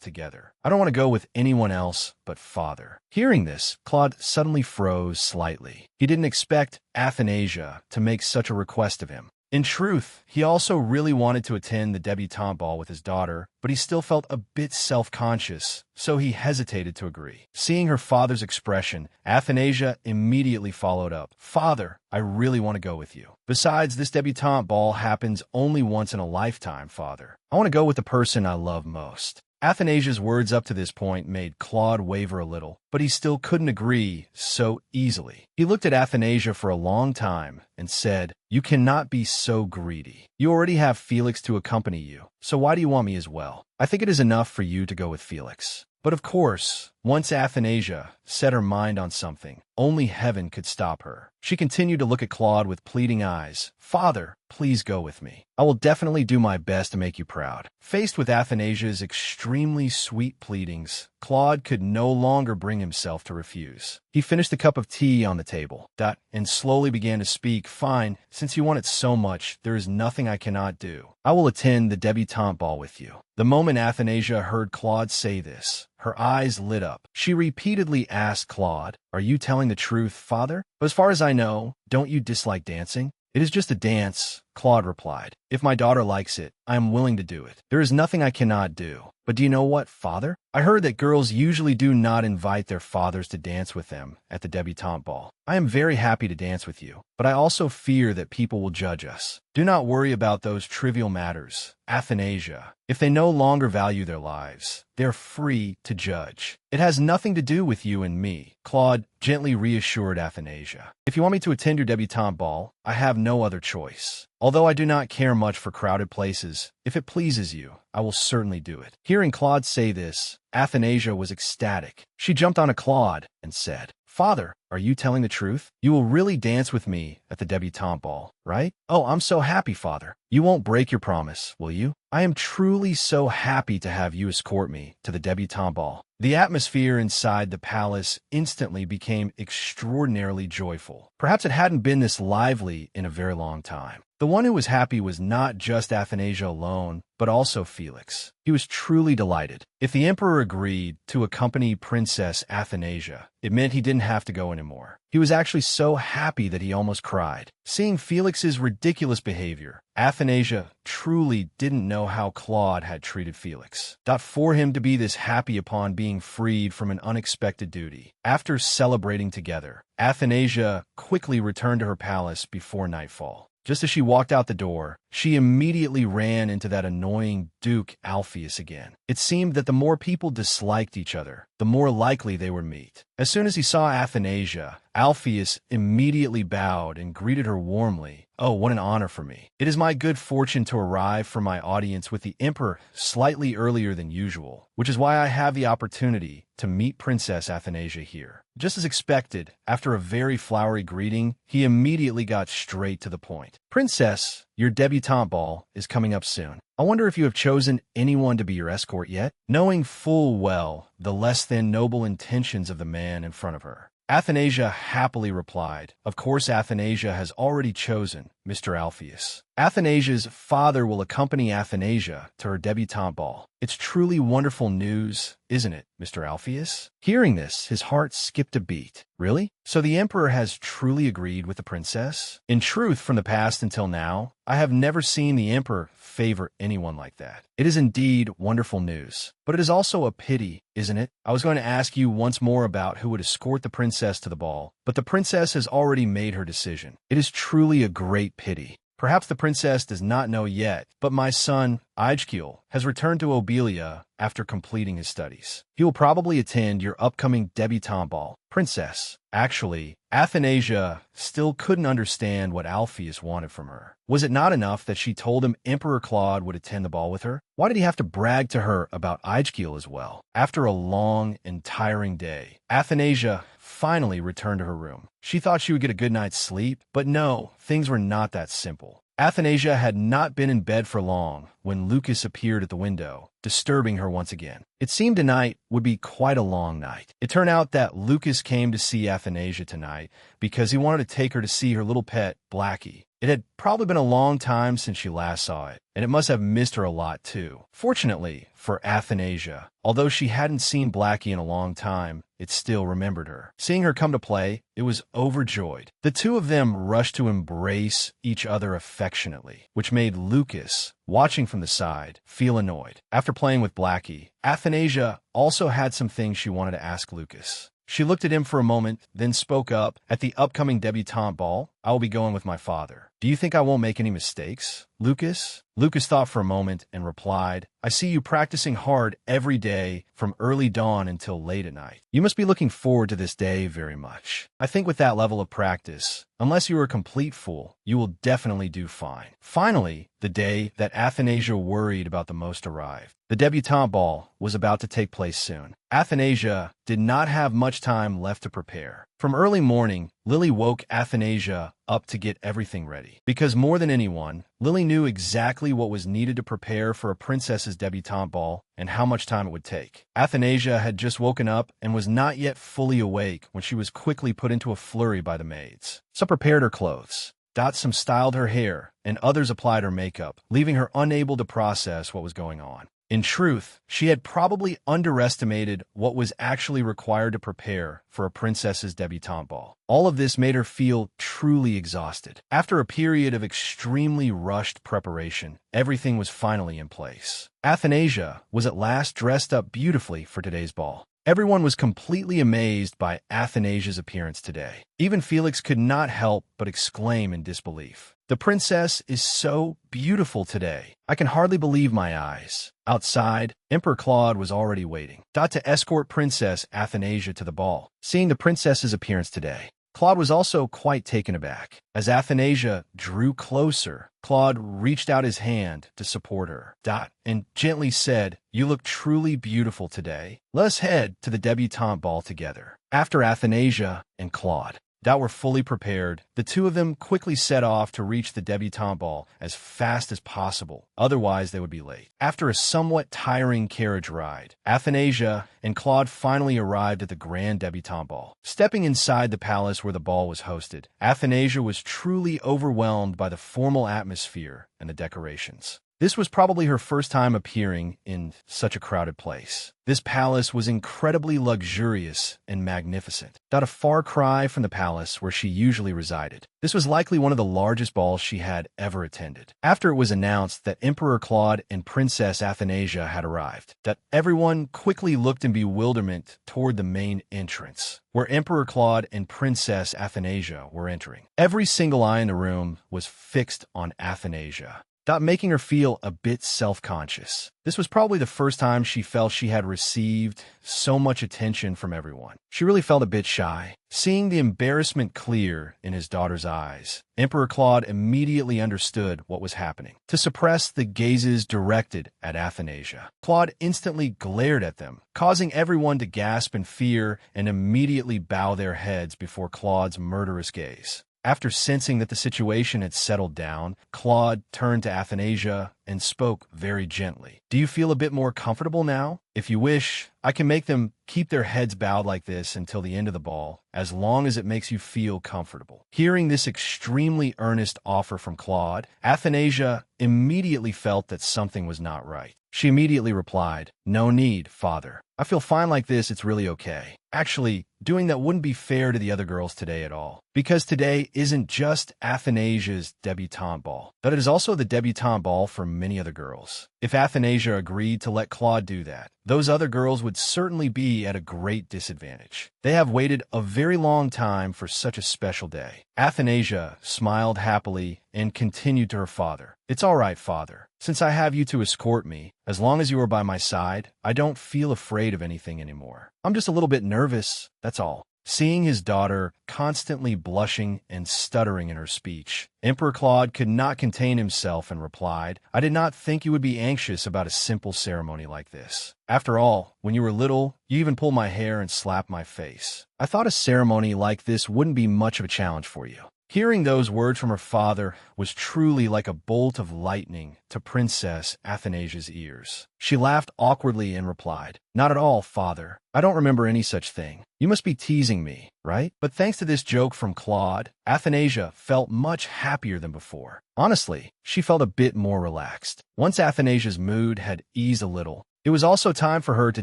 together. I don't want to go with anyone else but Father." Hearing this, Claude suddenly froze slightly. He didn't expect Athanasia to make such a request of him. In truth, he also really wanted to attend the debutante ball with his daughter, but he still felt a bit self-conscious, so he hesitated to agree. Seeing her father's expression, Athanasia immediately followed up. "Father, I really want to go with you. Besides, this debutante ball happens only once in a lifetime, Father. I want to go with the person I love most." Athanasia's words up to this point made Claude waver a little, but he still couldn't agree so easily. He looked at Athanasia for a long time and said, "You cannot be so greedy. You already have Felix to accompany you, so why do you want me as well? I think it is enough for you to go with Felix." But of course, once Athanasia set her mind on something, only heaven could stop her. She continued to look at Claude with pleading eyes. "Father, please go with me. I will definitely do my best to make you proud." Faced with Athanasia's extremely sweet pleadings, Claude could no longer bring himself to refuse. He finished the cup of tea on the table, and slowly began to speak. "Fine, since you want it so much, there is nothing I cannot do. I will attend the debutante ball with you." The moment Athanasia heard Claude say this, her eyes lit up. She repeatedly asked Claude, "Are you telling the truth, Father? But as far as I know, don't you dislike dancing?" "It is just a dance," Claude replied. "If my daughter likes it, I am willing to do it. There is nothing I cannot do." "But do you know what, Father? I heard that girls usually do not invite their fathers to dance with them at the debutante ball. I am very happy to dance with you, but I also fear that people will judge us." "Do not worry about those trivial matters, Athanasia. If they no longer value their lives, they're free to judge. It has nothing to do with you and me," Claude gently reassured Athanasia. "If you want me to attend your debutante ball, I have no other choice. Although I do not care much for crowded places, if it pleases you, I will certainly do it." Hearing Claude say this, Athanasia was ecstatic. She jumped onto Claude and said, "Father, are you telling the truth? You will really dance with me at the debutante ball, right? Oh, I'm so happy, Father. You won't break your promise, will you? I am truly so happy to have you escort me to the debutante ball." The atmosphere inside the palace instantly became extraordinarily joyful. Perhaps it hadn't been this lively in a very long time. The one who was happy was not just Athanasia alone, but also Felix. He was truly delighted. If the emperor agreed to accompany Princess Athanasia, it meant he didn't have to go anymore. He was actually so happy that he almost cried. Seeing Felix's ridiculous behavior, Athanasia truly didn't know how Claude had treated Felix. For him to be this happy upon being freed from an unexpected duty. After celebrating together, Athanasia quickly returned to her palace before nightfall. Just as she walked out the door, she immediately ran into that annoying Duke Alpheus again. It seemed that the more people disliked each other, the more likely they would meet. As soon as he saw Athanasia, Alpheus immediately bowed and greeted her warmly. "Oh, what an honor for me. It is my good fortune to arrive for my audience with the emperor slightly earlier than usual, which is why I have the opportunity to meet Princess Athanasia here." Just as expected, after a very flowery greeting, he immediately got straight to the point. "Princess, your debutante ball is coming up soon. I wonder if you have chosen anyone to be your escort yet?" Knowing full well the less than noble intentions of the man in front of her, Athanasia happily replied, "Of course Athanasia has already chosen Mr. Alpheus. Athanasia's father will accompany Athanasia to her debutante ball. It's truly wonderful news, isn't it, Mr. Alpheus?" Hearing this, his heart skipped a beat. Really? So the emperor has truly agreed with the princess? In truth, from the past until now, I have never seen the emperor favor anyone like that. It is indeed wonderful news. But it is also a pity, isn't it? I was going to ask you once more about who would escort the princess to the ball, but the princess has already made her decision. It is truly a great pity. Perhaps the princess does not know yet, but my son, Ijkil, has returned to Obelia after completing his studies. He will probably attend your upcoming debutante ball. Princess. Actually, Athanasia still couldn't understand what Alpheus wanted from her. Was it not enough that she told him Emperor Claude would attend the ball with her? Why did he have to brag to her about Ijkil as well? After a long and tiring day, Athanasia finally returned to her room. She thought she would get a good night's sleep, but no, things were not that simple. Athanasia had not been in bed for long when Lucas appeared at the window, disturbing her once again. It seemed tonight would be quite a long night. It turned out that Lucas came to see Athanasia tonight because he wanted to take her to see her little pet, Blackie. It had probably been a long time since she last saw it, and it must have missed her a lot too. Fortunately for Athanasia, although she hadn't seen Blackie in a long time, it still remembered her. Seeing her come to play, it was overjoyed. The two of them rushed to embrace each other affectionately, which made Lucas, watching from the side, feel annoyed. After playing with Blackie, Athanasia also had some things she wanted to ask Lucas. She looked at him for a moment, then spoke up. At the upcoming debutante ball, I will be going with my father. Do you think I won't make any mistakes, Lucas? Lucas thought for a moment and replied, I see you practicing hard every day from early dawn until late at night. You must be looking forward to this day very much. I think with that level of practice, unless you are a complete fool, you will definitely do fine. Finally, the day that Athanasia worried about the most arrived. The debutante ball was about to take place soon. Athanasia did not have much time left to prepare. From early morning, Lily woke Athanasia up to get everything ready. Because more than anyone, Lily knew exactly what was needed to prepare for a princess's debutante ball and how much time it would take. Athanasia had just woken up and was not yet fully awake when she was quickly put into a flurry by the maids. Some prepared her clothes. Some styled her hair, and others applied her makeup, leaving her unable to process what was going on. In truth, she had probably underestimated what was actually required to prepare for a princess's debutante ball. All of this made her feel truly exhausted. After a period of extremely rushed preparation, everything was finally in place. Athanasia was at last dressed up beautifully for today's ball. Everyone was completely amazed by Athanasia's appearance today. Even Felix could not help but exclaim in disbelief. The princess is so beautiful today. I can hardly believe my eyes. Outside, Emperor Claude was already waiting. To escort Princess Athanasia to the ball. Seeing the princess's appearance today, Claude was also quite taken aback. As Athanasia drew closer, Claude reached out his hand to support her. And gently said, You look truly beautiful today. Let us head to the debutante ball together. After Athanasia and Claude were fully prepared, the two of them quickly set off to reach the debutante ball as fast as possible, otherwise they would be late. After a somewhat tiring carriage ride, Athanasia and Claude finally arrived at the grand debutante ball. Stepping inside the palace where the ball was hosted, Athanasia was truly overwhelmed by the formal atmosphere and the decorations. This was probably her first time appearing in such a crowded place. This palace was incredibly luxurious and magnificent. A far cry from the palace where she usually resided. This was likely one of the largest balls she had ever attended. After it was announced that Emperor Claude and Princess Athanasia had arrived, everyone quickly looked in bewilderment toward the main entrance, where Emperor Claude and Princess Athanasia were entering. Every single eye in the room was fixed on Athanasia, making her feel a bit self-conscious. This was probably the first time she felt she had received so much attention from everyone. She really felt a bit shy. Seeing the embarrassment clear in his daughter's eyes, Emperor Claude immediately understood what was happening. To suppress the gazes directed at Athanasia, Claude instantly glared at them, causing everyone to gasp in fear and immediately bow their heads before Claude's murderous gaze. After sensing that the situation had settled down, Claude turned to Athanasia and spoke very gently. Do you feel a bit more comfortable now? If you wish, I can make them keep their heads bowed like this until the end of the ball, as long as it makes you feel comfortable. Hearing this extremely earnest offer from Claude, Athanasia immediately felt that something was not right. She immediately replied, No need, father. I feel fine like this, it's really okay. Actually, doing that wouldn't be fair to the other girls today at all. Because today isn't just Athanasia's debutante ball, but it is also the debutante ball for many other girls. If Athanasia agreed to let Claude do that, those other girls would certainly be at a great disadvantage. They have waited a very long time for such a special day. Athanasia smiled happily and continued to her father. It's all right, father. Since I have you to escort me, as long as you are by my side, I don't feel afraid of anything anymore. I'm just a little bit nervous, that's all. Seeing his daughter constantly blushing and stuttering in her speech, Emperor Claude could not contain himself and replied, I did not think you would be anxious about a simple ceremony like this. After all, when you were little, you even pulled my hair and slapped my face. I thought a ceremony like this wouldn't be much of a challenge for you. Hearing those words from her father was truly like a bolt of lightning to Princess Athanasia's ears. She laughed awkwardly and replied, "Not at all, father. I don't remember any such thing. You must be teasing me, right?" But thanks to this joke from Claude, Athanasia felt much happier than before. Honestly, she felt a bit more relaxed. Once Athanasia's mood had eased a little, it was also time for her to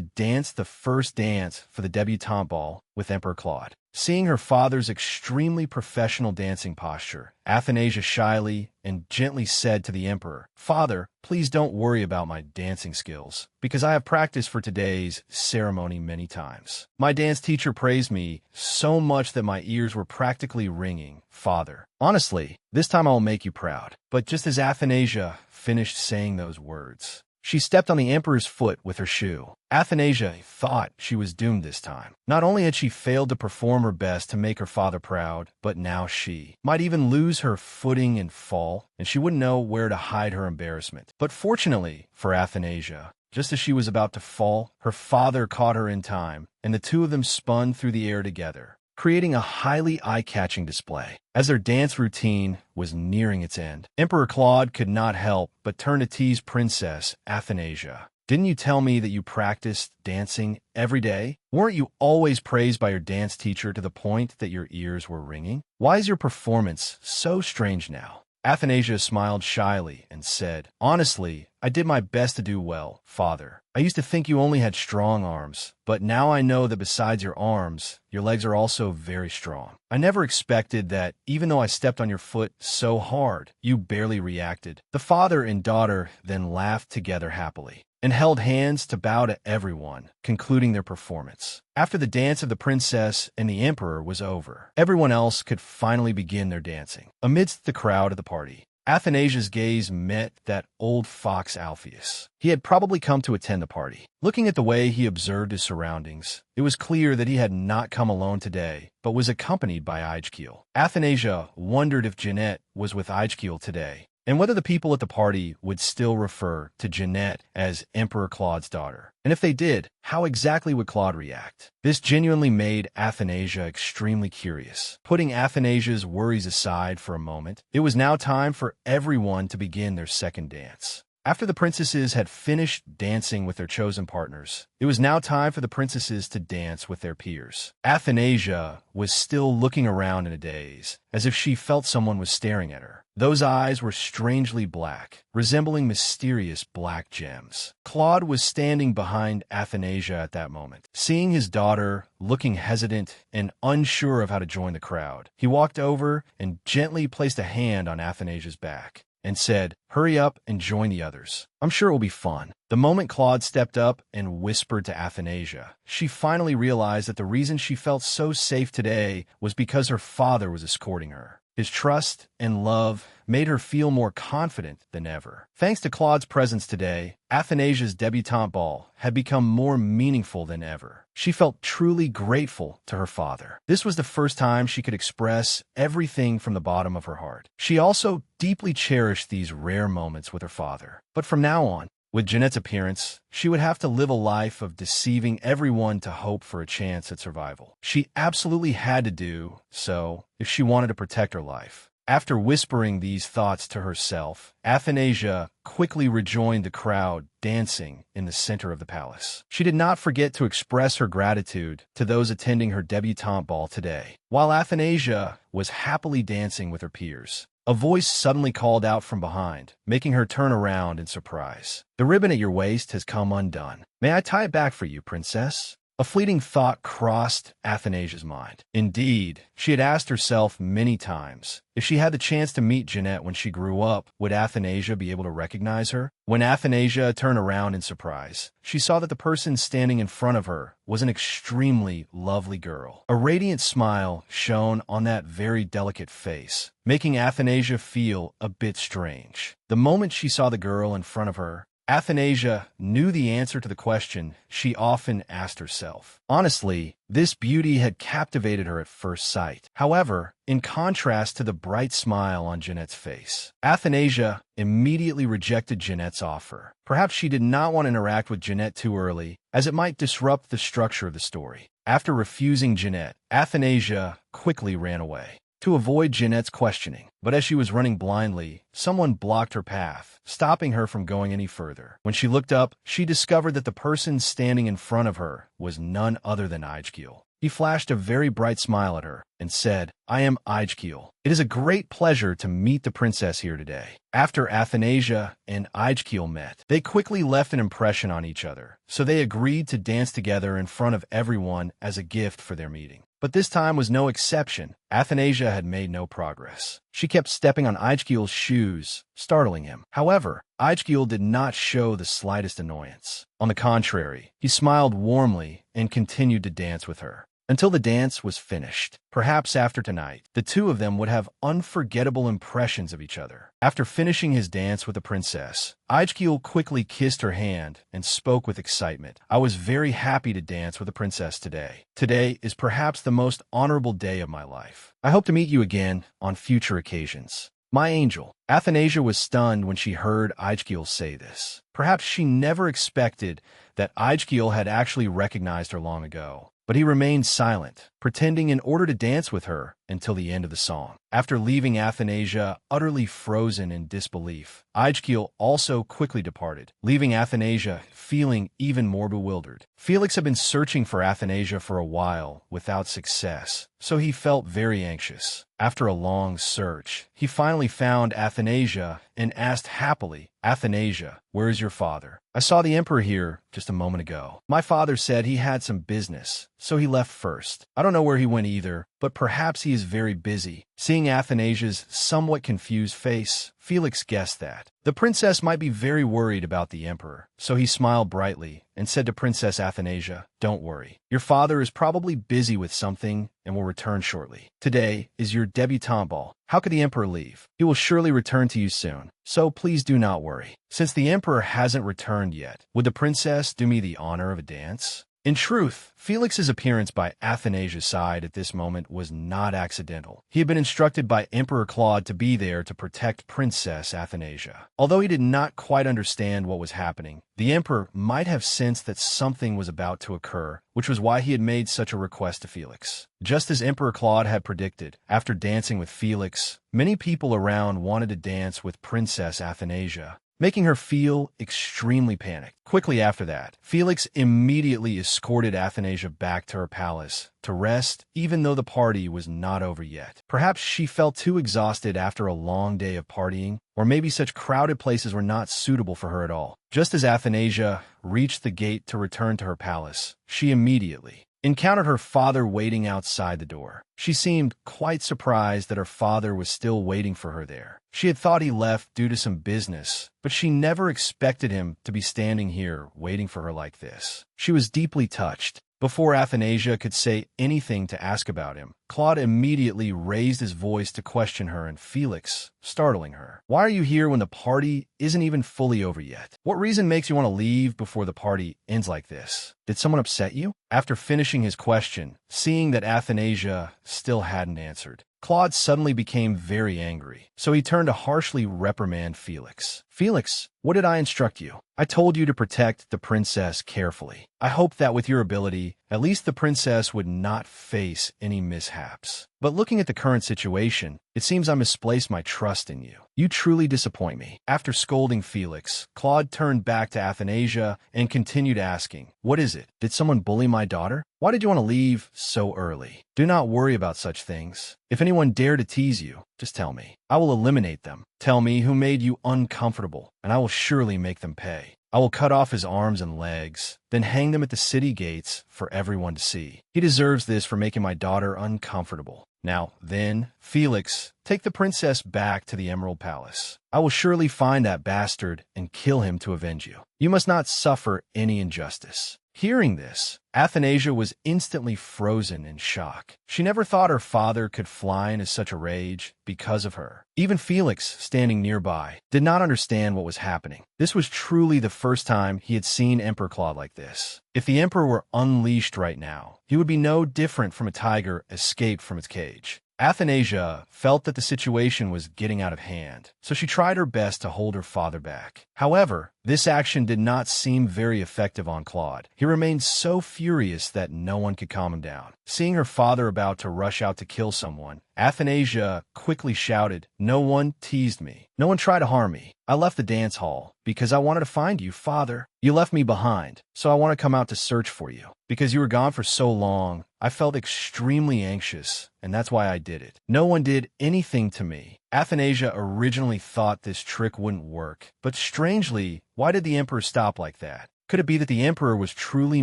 dance the first dance for the debutante ball with Emperor Claude. Seeing her father's extremely professional dancing posture, Athanasia shyly and gently said to the emperor, "Father, please don't worry about my dancing skills, because I have practiced for today's ceremony many times. My dance teacher praised me so much that my ears were practically ringing. Father, honestly, this time I'll make you proud." But just as Athanasia finished saying those words, she stepped on the emperor's foot with her shoe. Athanasia thought she was doomed this time. Not only had she failed to perform her best to make her father proud, but now she might even lose her footing and fall, and she wouldn't know where to hide her embarrassment. But fortunately for Athanasia, just as she was about to fall, her father caught her in time, and the two of them spun through the air together, creating a highly eye-catching display. As their dance routine was nearing its end, Emperor Claude could not help but turn to tease Princess Athanasia. "Didn't you tell me that you practiced dancing every day? Weren't you always praised by your dance teacher to the point that your ears were ringing? Why is your performance so strange now?" Athanasia smiled shyly and said, "Honestly, I did my best to do well, father. I used to think you only had strong arms, but now I know that besides your arms, your legs are also very strong. I never expected that even though I stepped on your foot so hard, you barely reacted." The father and daughter then laughed together happily and held hands to bow to everyone, concluding their performance. After the dance of the princess and the emperor was over, everyone else could finally begin their dancing. Amidst the crowd at the party, Athanasia's gaze met that old fox Alpheus. He had probably come to attend the party. Looking at the way he observed his surroundings, it was clear that he had not come alone today, but was accompanied by Ijkiel. Athanasia wondered if Jeanette was with Ijkiel today, and whether the people at the party would still refer to Jeanette as Emperor Claude's daughter. And if they did, how exactly would Claude react? This genuinely made Athanasia extremely curious. Putting Athanasia's worries aside for a moment, it was now time for everyone to begin their second dance. After the princesses had finished dancing with their chosen partners, it was now time for the princesses to dance with their peers. Athanasia was still looking around in a daze, as if she felt someone was staring at her. Those eyes were strangely black, resembling mysterious black gems. Claude was standing behind Athanasia at that moment. Seeing his daughter looking hesitant and unsure of how to join the crowd, he walked over and gently placed a hand on Athanasia's back and said, "Hurry up and join the others. I'm sure it will be fun." The moment Claude stepped up and whispered to Athanasia, she finally realized that the reason she felt so safe today was because her father was escorting her. His trust and love made her feel more confident than ever. Thanks to Claude's presence today, Athanasia's debutante ball had become more meaningful than ever. She felt truly grateful to her father. This was the first time she could express everything from the bottom of her heart. She also deeply cherished these rare moments with her father. But from now on, with Jeanette's appearance, she would have to live a life of deceiving everyone to hope for a chance at survival. She absolutely had to do so if she wanted to protect her life. After whispering these thoughts to herself, Athanasia quickly rejoined the crowd dancing in the center of the palace. She did not forget to express her gratitude to those attending her debutante ball today. While Athanasia was happily dancing with her peers, a voice suddenly called out from behind, making her turn around in surprise. "The ribbon at your waist has come undone. May I tie it back for you, princess?" A fleeting thought crossed Athanasia's mind. Indeed, she had asked herself many times, if she had the chance to meet Jeanette when she grew up, would Athanasia be able to recognize her? When Athanasia turned around in surprise, she saw that the person standing in front of her was an extremely lovely girl. A radiant smile shone on that very delicate face, making Athanasia feel a bit strange. The moment she saw the girl in front of her, Athanasia knew the answer to the question she often asked herself. Honestly, this beauty had captivated her at first sight. However, in contrast to the bright smile on Jeanette's face, Athanasia immediately rejected Jeanette's offer. Perhaps she did not want to interact with Jeanette too early, as it might disrupt the structure of the story. After refusing Jeanette, Athanasia quickly ran away. to avoid Jeanette's questioning. But as she was running blindly, someone blocked her path, stopping her from going any further. When she looked up, she discovered that the person standing in front of her was none other than Ijkeel. He flashed a very bright smile at her and said, "I am Ijkeel. It is a great pleasure to meet the princess here today." After Athanasia and Ijkeel met, they quickly left an impression on each other, so they agreed to dance together in front of everyone as a gift for their meeting. But this time was no exception. Athanasia had made no progress. She kept stepping on Ijkeel's shoes, startling him. However, Ijkeel did not show the slightest annoyance. On the contrary, he smiled warmly and continued to dance with her until the dance was finished. Perhaps after tonight, the two of them would have unforgettable impressions of each other. After finishing his dance with the princess, Ijkeel quickly kissed her hand and spoke with excitement. "I was very happy to dance with the princess today. Today is perhaps the most honorable day of my life. I hope to meet you again on future occasions. My angel." Athanasia was stunned when she heard Ijkeel say this. Perhaps she never expected that Ijkeel had actually recognized her long ago. But he remained silent, pretending in order to dance with her until the end of the song. After leaving Athanasia utterly frozen in disbelief, Ijkeel also quickly departed, leaving Athanasia feeling even more bewildered. Felix had been searching for Athanasia for a while without success, so he felt very anxious. After a long search, he finally found Athanasia and asked happily, "Athanasia, where is your father? I saw the emperor here just a moment ago. My father said he had some business, so he left first. I don't know where he went either, but perhaps he is very busy." Seeing Athanasia's somewhat confused face, Felix guessed that the princess might be very worried about the emperor, so he smiled brightly and said to Princess Athanasia, "Don't worry. Your father is probably busy with something and will return shortly. Today is your debutante ball. How could the emperor leave? He will surely return to you soon, so please do not worry. Since the emperor hasn't returned yet, would the princess do me the honor of a dance?" In truth, Felix's appearance by Athanasia's side at this moment was not accidental. He had been instructed by Emperor Claude to be there to protect Princess Athanasia. Although he did not quite understand what was happening, the emperor might have sensed that something was about to occur, which was why he had made such a request to Felix. Just as Emperor Claude had predicted, after dancing with Felix, many people around wanted to dance with Princess Athanasia, making her feel extremely panicked. Quickly after that, Felix immediately escorted Athanasia back to her palace to rest, even though the party was not over yet. Perhaps she felt too exhausted after a long day of partying, or maybe such crowded places were not suitable for her at all. Just as Athanasia reached the gate to return to her palace, she immediately encountered her father waiting outside the door. She seemed quite surprised that her father was still waiting for her there. She had thought he left due to some business, but she never expected him to be standing here waiting for her like this. She was deeply touched. Before Athanasia could say anything to ask about him, Claude immediately raised his voice to question her and Felix, startling her. "Why are you here when the party isn't even fully over yet? What reason makes you want to leave before the party ends like this? Did someone upset you?" After finishing his question, seeing that Athanasia still hadn't answered, Claude suddenly became very angry, so he turned to harshly reprimand Felix. "Felix, what did I instruct you? I told you to protect the princess carefully. I hoped that with your ability, at least the princess would not face any mishaps. But looking at the current situation, it seems I misplaced my trust in you. You truly disappoint me." After scolding Felix, Claude turned back to Athanasia and continued asking, "What is it? Did someone bully my daughter? Why did you want to leave so early? Do not worry about such things. If anyone dare to tease you, just tell me. I will eliminate them. Tell me who made you uncomfortable, and I will surely make them pay. I will cut off his arms and legs, then hang them at the city gates for everyone to see. He deserves this for making my daughter uncomfortable. Now, then, Felix, take the princess back to the Emerald Palace. I will surely find that bastard and kill him to avenge you. You must not suffer any injustice." Hearing this, Athanasia was instantly frozen in shock. She never thought her father could fly into such a rage because of her. Even Felix, standing nearby, did not understand what was happening. This was truly the first time he had seen Emperor Claude like this. If the emperor were unleashed right now, he would be no different from a tiger escaped from its cage. Athanasia felt that the situation was getting out of hand, so she tried her best to hold her father back. However, this action did not seem very effective on Claude. He remained so furious that no one could calm him down. Seeing her father about to rush out to kill someone, Athanasia quickly shouted, "No one teased me. No one tried to harm me. I left the dance hall because I wanted to find you, father. You left me behind, so I want to come out to search for you. Because you were gone for so long, I felt extremely anxious, and that's why I did it. No one did anything to me." Athanasia originally thought this trick wouldn't work, but strangely, why did the emperor stop like that? Could it be that the emperor was truly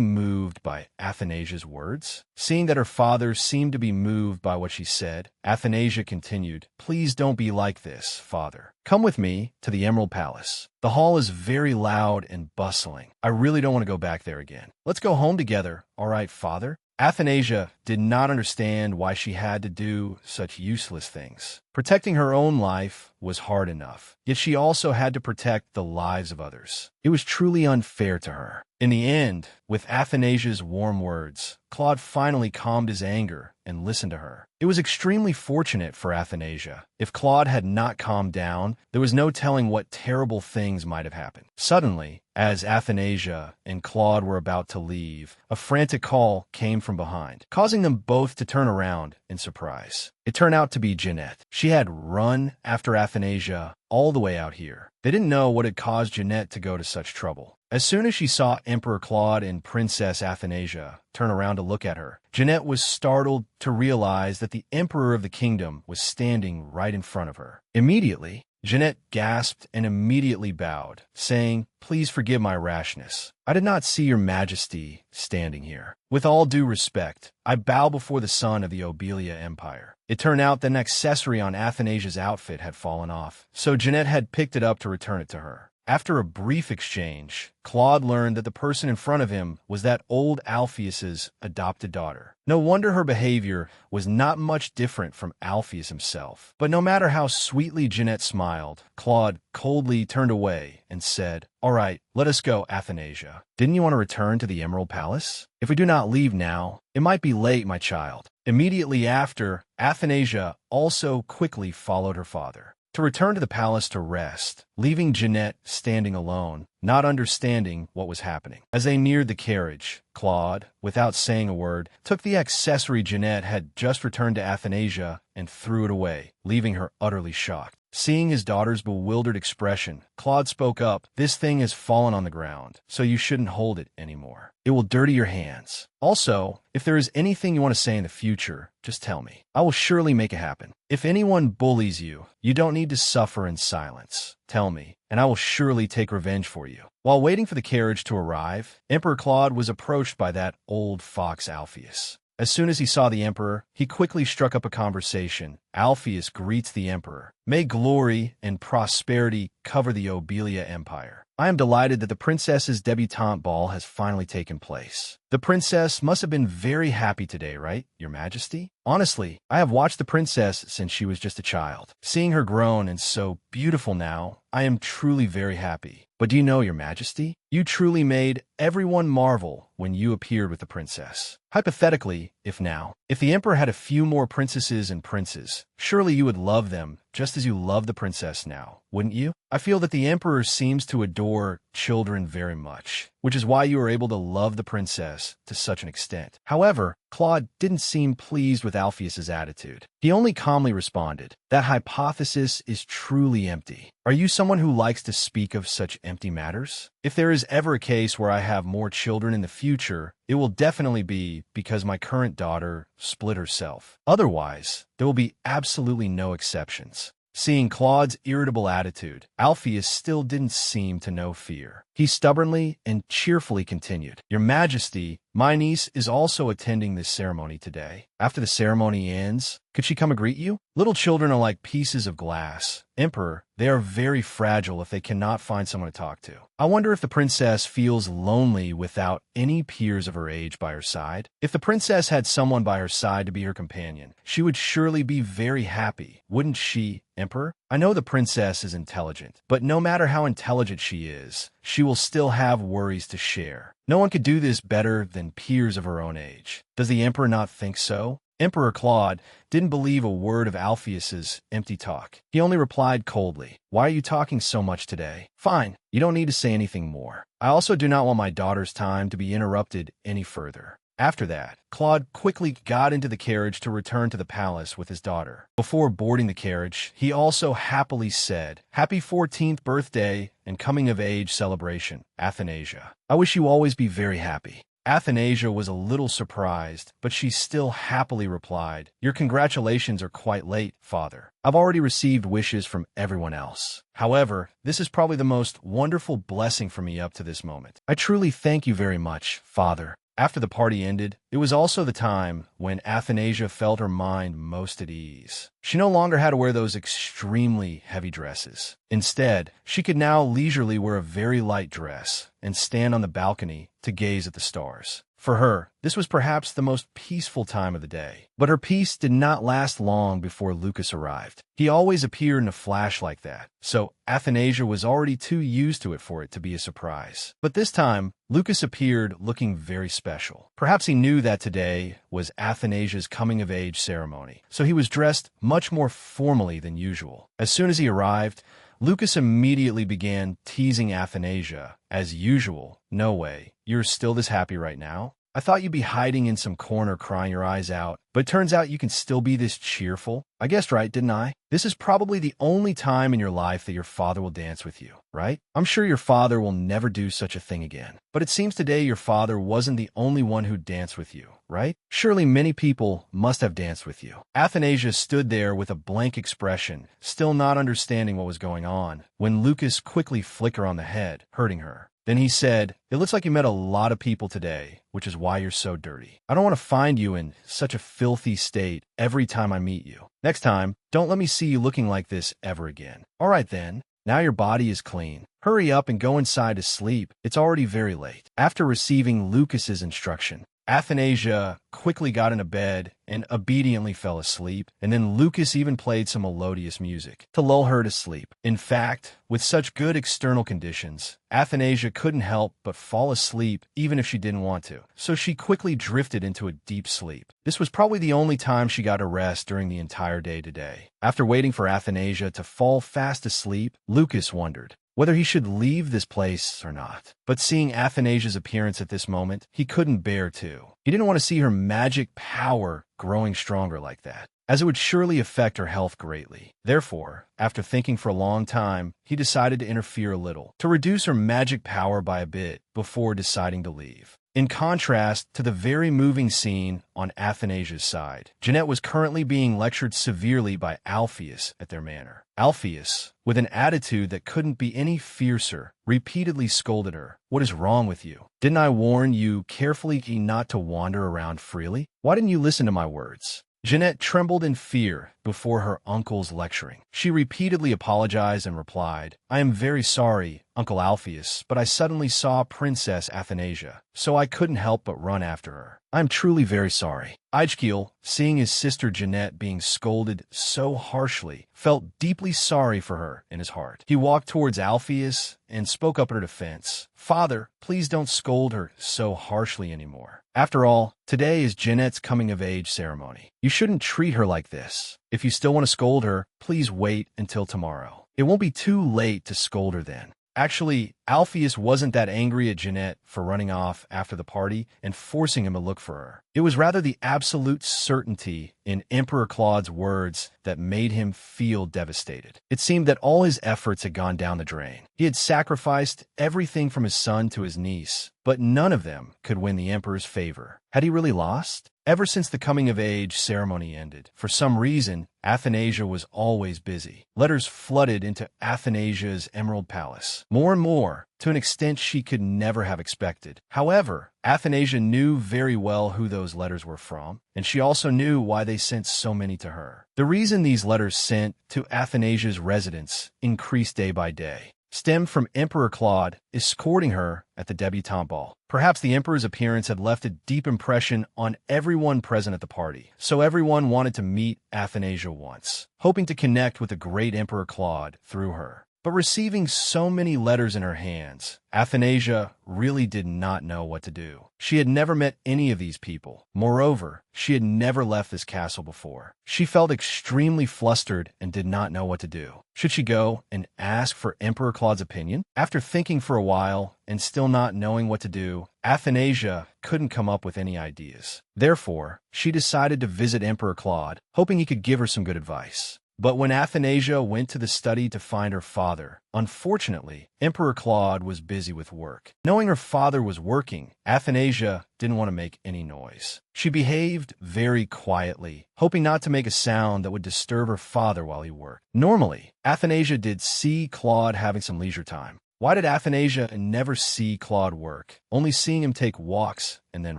moved by Athanasia's words? Seeing that her father seemed to be moved by what she said, Athanasia continued, "Please don't be like this, father. Come with me to the Emerald Palace. The hall is very loud and bustling. I really don't want to go back there again. Let's go home together, all right, father?" Athanasia did not understand why she had to do such useless things. Protecting her own life was hard enough, yet she also had to protect the lives of others. It was truly unfair to her. In the end, with Athanasia's warm words, Claude finally calmed his anger and listened to her. It was extremely fortunate for Athanasia. If Claude had not calmed down, there was no telling what terrible things might have happened. Suddenly, as Athanasia and Claude were about to leave, a frantic call came from behind, causing them both to turn around in surprise. It turned out to be Jeanette. She had run after Athanasia all the way out here. They didn't know what had caused Jeanette to go to such trouble. As soon as she saw Emperor Claude and Princess Athanasia turn around to look at her, Jeanette was startled to realize that the Emperor of the kingdom was standing right in front of her. Immediately, Jeanette gasped and immediately bowed, saying, "Please forgive my rashness. I did not see your majesty standing here. With all due respect, I bow before the son of the Obelia Empire." It turned out that an accessory on Athanasia's outfit had fallen off, so Jeanette had picked it up to return it to her. After a brief exchange, Claude learned that the person in front of him was that old Alpheus's adopted daughter. No wonder her behavior was not much different from Alpheus himself. But no matter how sweetly Jeanette smiled, Claude coldly turned away and said, "All right, let us go, Athanasia. Didn't you want to return to the Emerald Palace? If we do not leave now, it might be late, my child." Immediately after, Athanasia also quickly followed her father to return to the palace to rest, leaving Jeanette standing alone, not understanding what was happening. As they neared the carriage, Claude, without saying a word, took the accessory Jeanette had just returned to Athanasia and threw it away, leaving her utterly shocked. Seeing his daughter's bewildered expression, Claude spoke up, "This thing has fallen on the ground, so you shouldn't hold it anymore. It will dirty your hands. Also, if there is anything you want to say in the future, just tell me. I will surely make it happen. If anyone bullies you, you don't need to suffer in silence. Tell me, and I will surely take revenge for you." While waiting for the carriage to arrive, Emperor Claude was approached by that old fox Alpheus. As soon as he saw the emperor, he quickly struck up a conversation. Alpheus greets the emperor. "May glory and prosperity cover the Obelia Empire. I am delighted that the princess's debutante ball has finally taken place. The princess must have been very happy today, right, your majesty? Honestly, I have watched the princess since she was just a child. Seeing her grown and so beautiful now, I am truly very happy. But do you know, your majesty, you truly made everyone marvel when you appeared with the princess. Hypothetically, if the emperor had a few more princesses and princes, surely you would love them just as you love the princess now, wouldn't you? I feel that the emperor seems to adore children very much, which is why you are able to love the princess to such an extent." However, Claude didn't seem pleased with Alpheus's attitude. He only calmly responded, "That hypothesis is truly empty. Are you someone who likes to speak of such empty matters? If there is ever a case where I have more children in the future, it will definitely be because my current daughter split herself. Otherwise, there will be absolutely no exceptions." Seeing Claude's irritable attitude, Alpheus still didn't seem to know fear. He stubbornly and cheerfully continued, "Your Majesty, my niece is also attending this ceremony today. After the ceremony ends, could she come and greet you? Little children are like pieces of glass. Emperor, they are very fragile if they cannot find someone to talk to. I wonder if the princess feels lonely without any peers of her age by her side. If the princess had someone by her side to be her companion, she would surely be very happy, wouldn't she, Emperor? I know the princess is intelligent, but no matter how intelligent she is, she will still have worries to share. No one could do this better than peers of her own age. Does the emperor not think so?" Emperor Claude didn't believe a word of Alpheus's empty talk. He only replied coldly, "Why are you talking so much today? Fine, you don't need to say anything more. I also do not want my daughter's time to be interrupted any further." After that, Claude quickly got into the carriage to return to the palace with his daughter. Before boarding the carriage, he also happily said, "Happy 14th birthday and coming-of-age celebration, Athanasia. I wish you always be very happy." Athanasia was a little surprised, but she still happily replied, "Your congratulations are quite late, father. I've already received wishes from everyone else. However, this is probably the most wonderful blessing for me up to this moment. I truly thank you very much, father." After the party ended, it was also the time when Athanasia felt her mind most at ease. She no longer had to wear those extremely heavy dresses. Instead, she could now leisurely wear a very light dress and stand on the balcony to gaze at the stars. For her, this was perhaps the most peaceful time of the day. But her peace did not last long before Lucas arrived. He always appeared in a flash like that, so Athanasia was already too used to it for it to be a surprise. But this time, Lucas appeared looking very special. Perhaps he knew that today was Athanasia's coming-of-age ceremony, so he was dressed much more formally than usual. As soon as he arrived, Lucas immediately began teasing Athanasia. "As usual, no way. You're still this happy right now? I thought you'd be hiding in some corner crying your eyes out, but it turns out you can still be this cheerful. I guessed right, didn't I? This is probably the only time in your life that your father will dance with you, right? I'm sure your father will never do such a thing again. But it seems today your father wasn't the only one who danced with you, right? Surely many people must have danced with you." Athanasia stood there with a blank expression, still not understanding what was going on, when Lucas quickly flicked her on the head, hurting her. Then he said, "It looks like you met a lot of people today, which is why you're so dirty. I don't want to find you in such a filthy state every time I meet you. Next time, don't let me see you looking like this ever again. All right then, now your body is clean. Hurry up and go inside to sleep. It's already very late." After receiving Lucas's instruction, Athanasia quickly got into bed and obediently fell asleep, and then Lucas even played some melodious music to lull her to sleep. In fact, with such good external conditions, Athanasia couldn't help but fall asleep even if she didn't want to, so she quickly drifted into a deep sleep. This was probably the only time she got a rest during the entire day today. After waiting for Athanasia to fall fast asleep, Lucas wondered whether he should leave this place or not. But seeing Athanasia's appearance at this moment, he couldn't bear to. He didn't want to see her magic power growing stronger like that, as it would surely affect her health greatly. Therefore, after thinking for a long time, he decided to interfere a little, to reduce her magic power by a bit before deciding to leave. In contrast to the very moving scene on Athanasia's side, Jeanette was currently being lectured severely by Alpheus at their manor. Alpheus, with an attitude that couldn't be any fiercer, repeatedly scolded her. "What is wrong with you? Didn't I warn you carefully not to wander around freely? Why didn't you listen to my words?" Jeanette trembled in fear before her uncle's lecturing. She repeatedly apologized and replied, "I am very sorry, Uncle Alpheus, but I suddenly saw Princess Athanasia, so I couldn't help but run after her. I am truly very sorry." Ijkiel, seeing his sister Jeanette being scolded so harshly, felt deeply sorry for her in his heart. He walked towards Alpheus and spoke up in her defense. "Father, please don't scold her so harshly anymore. After all, today is Jeanette's coming-of-age ceremony. You shouldn't treat her like this. If you still want to scold her, please wait until tomorrow. It won't be too late to scold her then." Actually, Alpheus wasn't that angry at Jeanette for running off after the party and forcing him to look for her. It was rather the absolute certainty in Emperor Claude's words that made him feel devastated. It seemed that all his efforts had gone down the drain. He had sacrificed everything from his son to his niece, but none of them could win the Emperor's favor. Had he really lost? Ever since the coming-of-age ceremony ended, for some reason, Athanasia was always busy. Letters flooded into Athanasia's Emerald Palace, more and more, to an extent she could never have expected. However, Athanasia knew very well who those letters were from, and she also knew why they sent so many to her. The reason these letters sent to Athanasia's residence increased day by day stemmed from Emperor Claude escorting her at the debutante ball. Perhaps the Emperor's appearance had left a deep impression on everyone present at the party, so everyone wanted to meet Athanasia once, hoping to connect with the great Emperor Claude through her. But receiving so many letters in her hands, Athanasia really did not know what to do. She had never met any of these people. Moreover, she had never left this castle before. She felt extremely flustered and did not know what to do. Should she go and ask for Emperor Claude's opinion? After thinking for a while and still not knowing what to do, Athanasia couldn't come up with any ideas. Therefore, she decided to visit Emperor Claude, hoping he could give her some good advice. But when Athanasia went to the study to find her father, unfortunately, Emperor Claude was busy with work. Knowing her father was working, Athanasia didn't want to make any noise. She behaved very quietly, hoping not to make a sound that would disturb her father while he worked. Normally, Athanasia did see Claude having some leisure time. Why did Athanasia never see Claude work, only seeing him take walks and then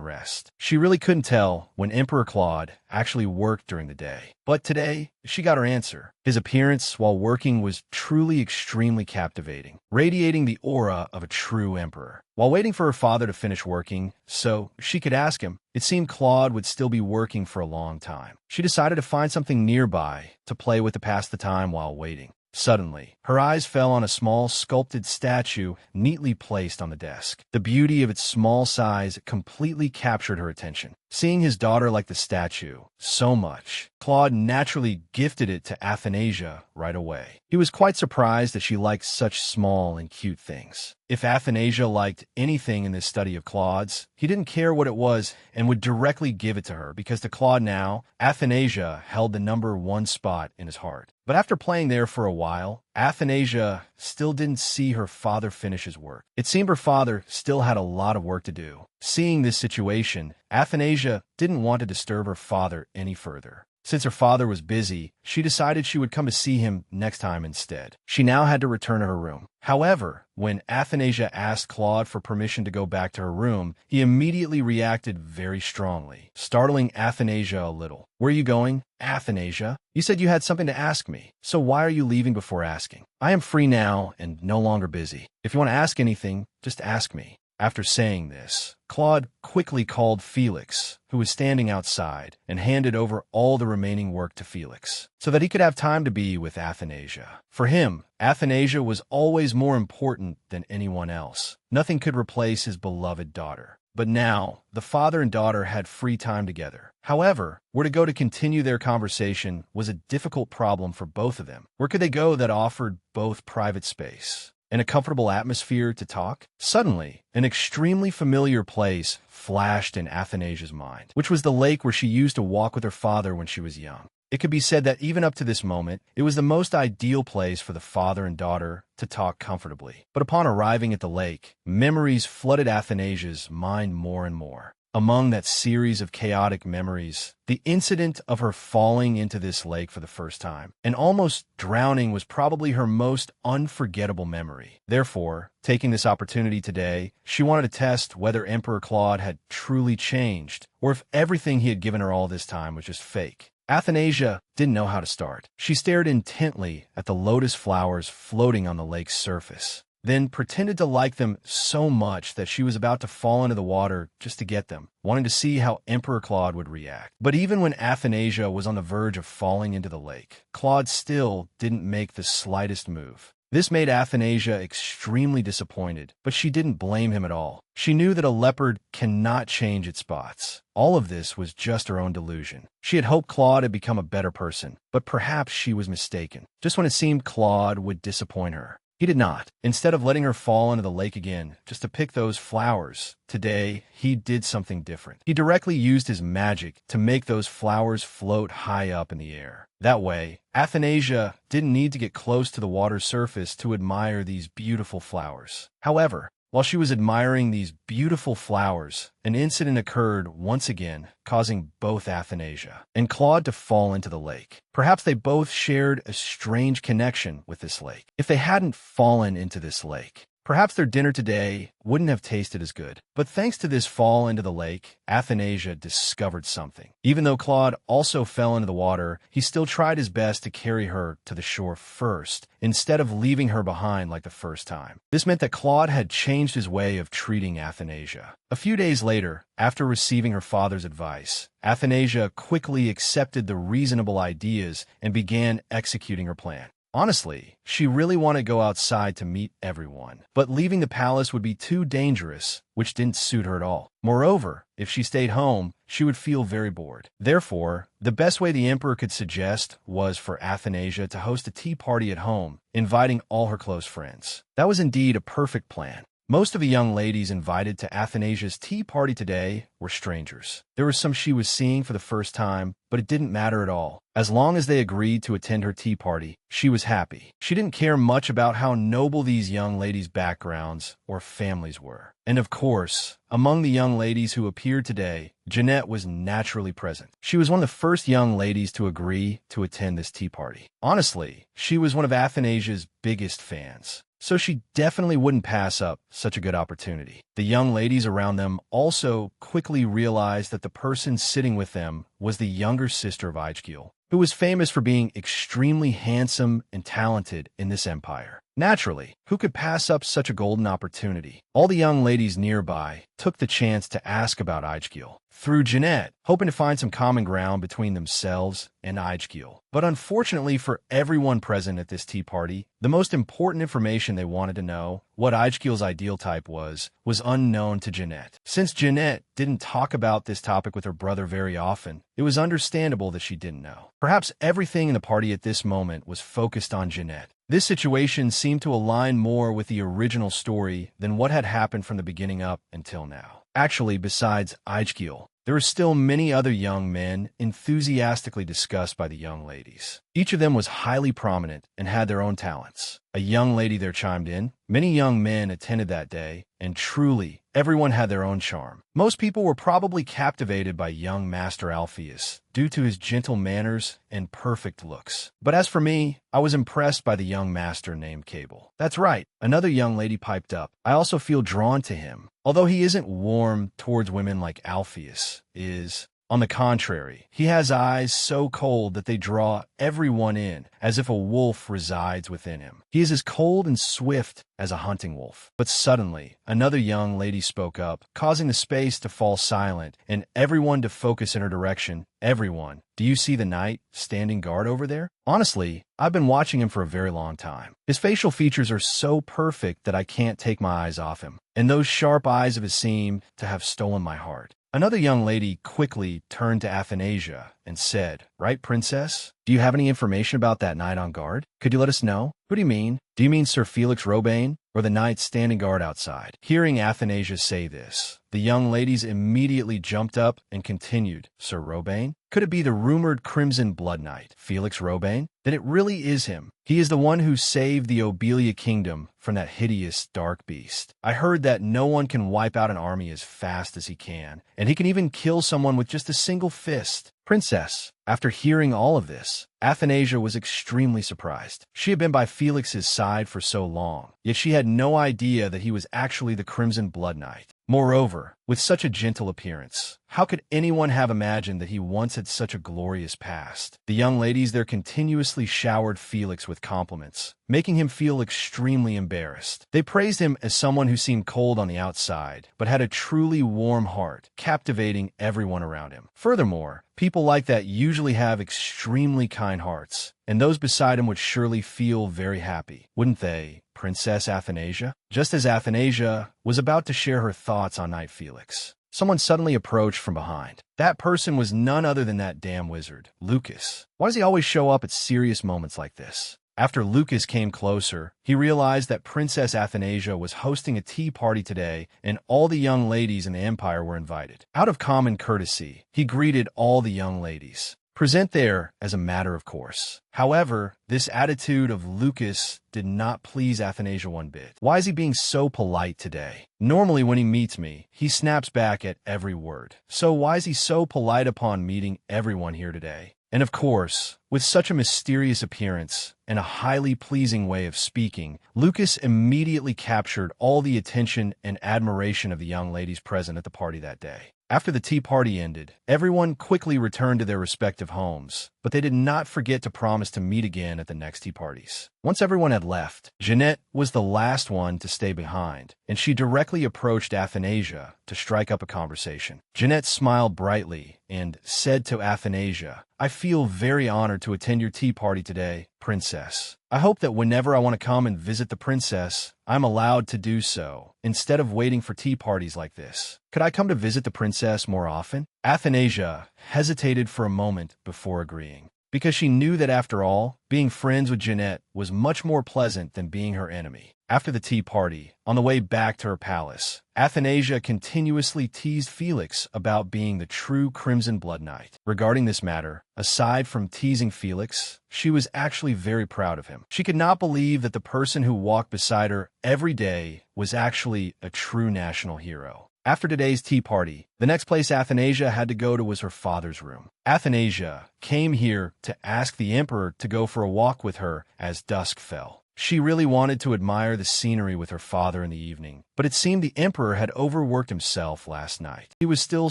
rest? She really couldn't tell when Emperor Claude actually worked during the day. But today, she got her answer. His appearance while working was truly extremely captivating, radiating the aura of a true emperor. While waiting for her father to finish working so she could ask him, it seemed Claude would still be working for a long time. She decided to find something nearby to play with to pass the time while waiting. Suddenly, her eyes fell on a small sculpted statue neatly placed on the desk. The beauty of its small size completely captured her attention. Seeing his daughter like the statue so much, Claude naturally gifted it to Athanasia right away. He was quite surprised that she liked such small and cute things. If Athanasia liked anything in this study of Claude's, he didn't care what it was and would directly give it to her because to Claude now, Athanasia held the #1 spot in his heart. But after playing there for a while, Athanasia still didn't see her father finish his work. It seemed her father still had a lot of work to do. Seeing this situation, Athanasia didn't want to disturb her father any further. Since her father was busy, she decided she would come to see him next time instead. She now had to return to her room. However, when Athanasia asked Claude for permission to go back to her room, he immediately reacted very strongly, startling Athanasia a little. "Where are you going, Athanasia? You said you had something to ask me, so why are you leaving before asking? I am free now and no longer busy. If you want to ask anything, just ask me." After saying this, Claude quickly called Felix, who was standing outside, and handed over all the remaining work to Felix, so that he could have time to be with Athanasia. For him, Athanasia was always more important than anyone else. Nothing could replace his beloved daughter. But now, the father and daughter had free time together. However, where to go to continue their conversation was a difficult problem for both of them. Where could they go that offered both private space and a comfortable atmosphere to talk? Suddenly, an extremely familiar place flashed in Athanasia's mind, which was the lake where she used to walk with her father when she was young. It could be said that even up to this moment, it was the most ideal place for the father and daughter to talk comfortably. But upon arriving at the lake, memories flooded Athanasia's mind more and more. Among that series of chaotic memories, the incident of her falling into this lake for the first time and almost drowning was probably her most unforgettable memory. Therefore, taking this opportunity today, she wanted to test whether Emperor Claude had truly changed or if everything he had given her all this time was just fake. Athanasia didn't know how to start. She stared intently at the lotus flowers floating on the lake's surface, then pretended to like them so much that she was about to fall into the water just to get them, wanting to see how Emperor Claude would react. But even when Athanasia was on the verge of falling into the lake, Claude still didn't make the slightest move. This made Athanasia extremely disappointed, but she didn't blame him at all. She knew that a leopard cannot change its spots. All of this was just her own delusion. She had hoped Claude had become a better person, but perhaps she was mistaken. Just when it seemed Claude would disappoint her, he did not. Instead of letting her fall into the lake again, just to pick those flowers, today he did something different. He directly used his magic to make those flowers float high up in the air. That way, Athanasia didn't need to get close to the water's surface to admire these beautiful flowers. However, while she was admiring these beautiful flowers, an incident occurred once again, causing both Athanasia and Claude to fall into the lake. Perhaps they both shared a strange connection with this lake. If they hadn't fallen into this lake, perhaps their dinner today wouldn't have tasted as good. But thanks to this fall into the lake, Athanasia discovered something. Even though Claude also fell into the water, he still tried his best to carry her to the shore first, instead of leaving her behind like the first time. This meant that Claude had changed his way of treating Athanasia. A few days later, after receiving her father's advice, Athanasia quickly accepted the reasonable ideas and began executing her plan. Honestly, she really wanted to go outside to meet everyone, but leaving the palace would be too dangerous, which didn't suit her at all. Moreover, if she stayed home, she would feel very bored. Therefore, the best way the emperor could suggest was for Athanasia to host a tea party at home, inviting all her close friends. That was indeed a perfect plan. Most of the young ladies invited to Athanasia's tea party today were strangers. There were some she was seeing for the first time, but it didn't matter at all. As long as they agreed to attend her tea party, she was happy. She didn't care much about how noble these young ladies' backgrounds or families were. And of course, among the young ladies who appeared today, Jeanette was naturally present. She was one of the first young ladies to agree to attend this tea party. Honestly, she was one of Athanasia's biggest fans, so she definitely wouldn't pass up such a good opportunity. The young ladies around them also quickly realized that the person sitting with them was the younger sister of Aijgil, who was famous for being extremely handsome and talented in this empire. Naturally, who could pass up such a golden opportunity? All the young ladies nearby took the chance to ask about Aijgil through Jeanette, hoping to find some common ground between themselves and Aijgil. But unfortunately for everyone present at this tea party, the most important information they wanted to know, what Aijgil's ideal type was unknown to Jeanette. Since Jeanette didn't talk about this topic with her brother very often, it was understandable that she didn't know. Perhaps everything in the party at this moment was focused on Jeanette. This situation seemed to align more with the original story than what had happened from the beginning up until now. Actually, besides Aijgil, there were still many other young men enthusiastically discussed by the young ladies. Each of them was highly prominent and had their own talents. A young lady there chimed in. Many young men attended that day, and truly, everyone had their own charm. Most people were probably captivated by young Master Alpheus due to his gentle manners and perfect looks. But as for me, I was impressed by the young master named Cable. That's right, another young lady piped up. I also feel drawn to him. Although he isn't warm towards women like Alpheus is. On the contrary, he has eyes so cold that they draw everyone in, as if a wolf resides within him. He is as cold and swift as a hunting wolf. But suddenly, another young lady spoke up, causing the space to fall silent and everyone to focus in her direction. Everyone, do you see the knight standing guard over there? Honestly, I've been watching him for a very long time. His facial features are so perfect that I can't take my eyes off him, and those sharp eyes of his seem to have stolen my heart. Another young lady quickly turned to Athanasia and said, "Right, princess? Do you have any information about that knight on guard? Could you let us know?" "Who do you mean? Do you mean Sir Felix Robane, or the knight standing guard outside?" Hearing Athanasia say this, the young ladies immediately jumped up and continued, "Sir Robane? Could it be the rumored Crimson Blood Knight, Felix Robane? Then it really is him. He is the one who saved the Obelia kingdom from that hideous dark beast. I heard that no one can wipe out an army as fast as he can, and he can even kill someone with just a single fist." Princess, after hearing all of this, Athanasia was extremely surprised. She had been by Felix's side for so long, yet she had no idea that he was actually the Crimson Blood Knight. Moreover, with such a gentle appearance, how could anyone have imagined that he once had such a glorious past? The young ladies there continuously showered Felix with compliments, making him feel extremely embarrassed. They praised him as someone who seemed cold on the outside, but had a truly warm heart, captivating everyone around him. Furthermore, people like that usually have extremely kind hearts, and those beside him would surely feel very happy, wouldn't they, Princess Athanasia? Just as Athanasia was about to share her thoughts on Knight Felix, someone suddenly approached from behind. That person was none other than that damn wizard, Lucas. Why does he always show up at serious moments like this? After Lucas came closer, he realized that Princess Athanasia was hosting a tea party today and all the young ladies in the empire were invited. Out of common courtesy, he greeted all the young ladies, present there as a matter of course. However, this attitude of Lucas did not please Athanasia one bit. Why is he being so polite today? Normally when he meets me, he snaps back at every word. So why is he so polite upon meeting everyone here today? And of course, with such a mysterious appearance and a highly pleasing way of speaking, Lucas immediately captured all the attention and admiration of the young ladies present at the party that day. After the tea party ended, everyone quickly returned to their respective homes, but they did not forget to promise to meet again at the next tea parties. Once everyone had left, Jeanette was the last one to stay behind, and she directly approached Athanasia to strike up a conversation. Jeanette smiled brightly and said to Athanasia, "I feel very honored to attend your tea party today, Princess. I hope that whenever I want to come and visit the princess, I'm allowed to do so, instead of waiting for tea parties like this. Could I come to visit the princess more often?" Athanasia hesitated for a moment before agreeing, because she knew that after all, being friends with Jeanette was much more pleasant than being her enemy. After the tea party, on the way back to her palace, Athanasia continuously teased Felix about being the true Crimson Blood Knight. Regarding this matter, aside from teasing Felix, she was actually very proud of him. She could not believe that the person who walked beside her every day was actually a true national hero. After today's tea party, the next place Athanasia had to go to was her father's room. Athanasia came here to ask the emperor to go for a walk with her as dusk fell. She really wanted to admire the scenery with her father in the evening, but it seemed the emperor had overworked himself last night. He was still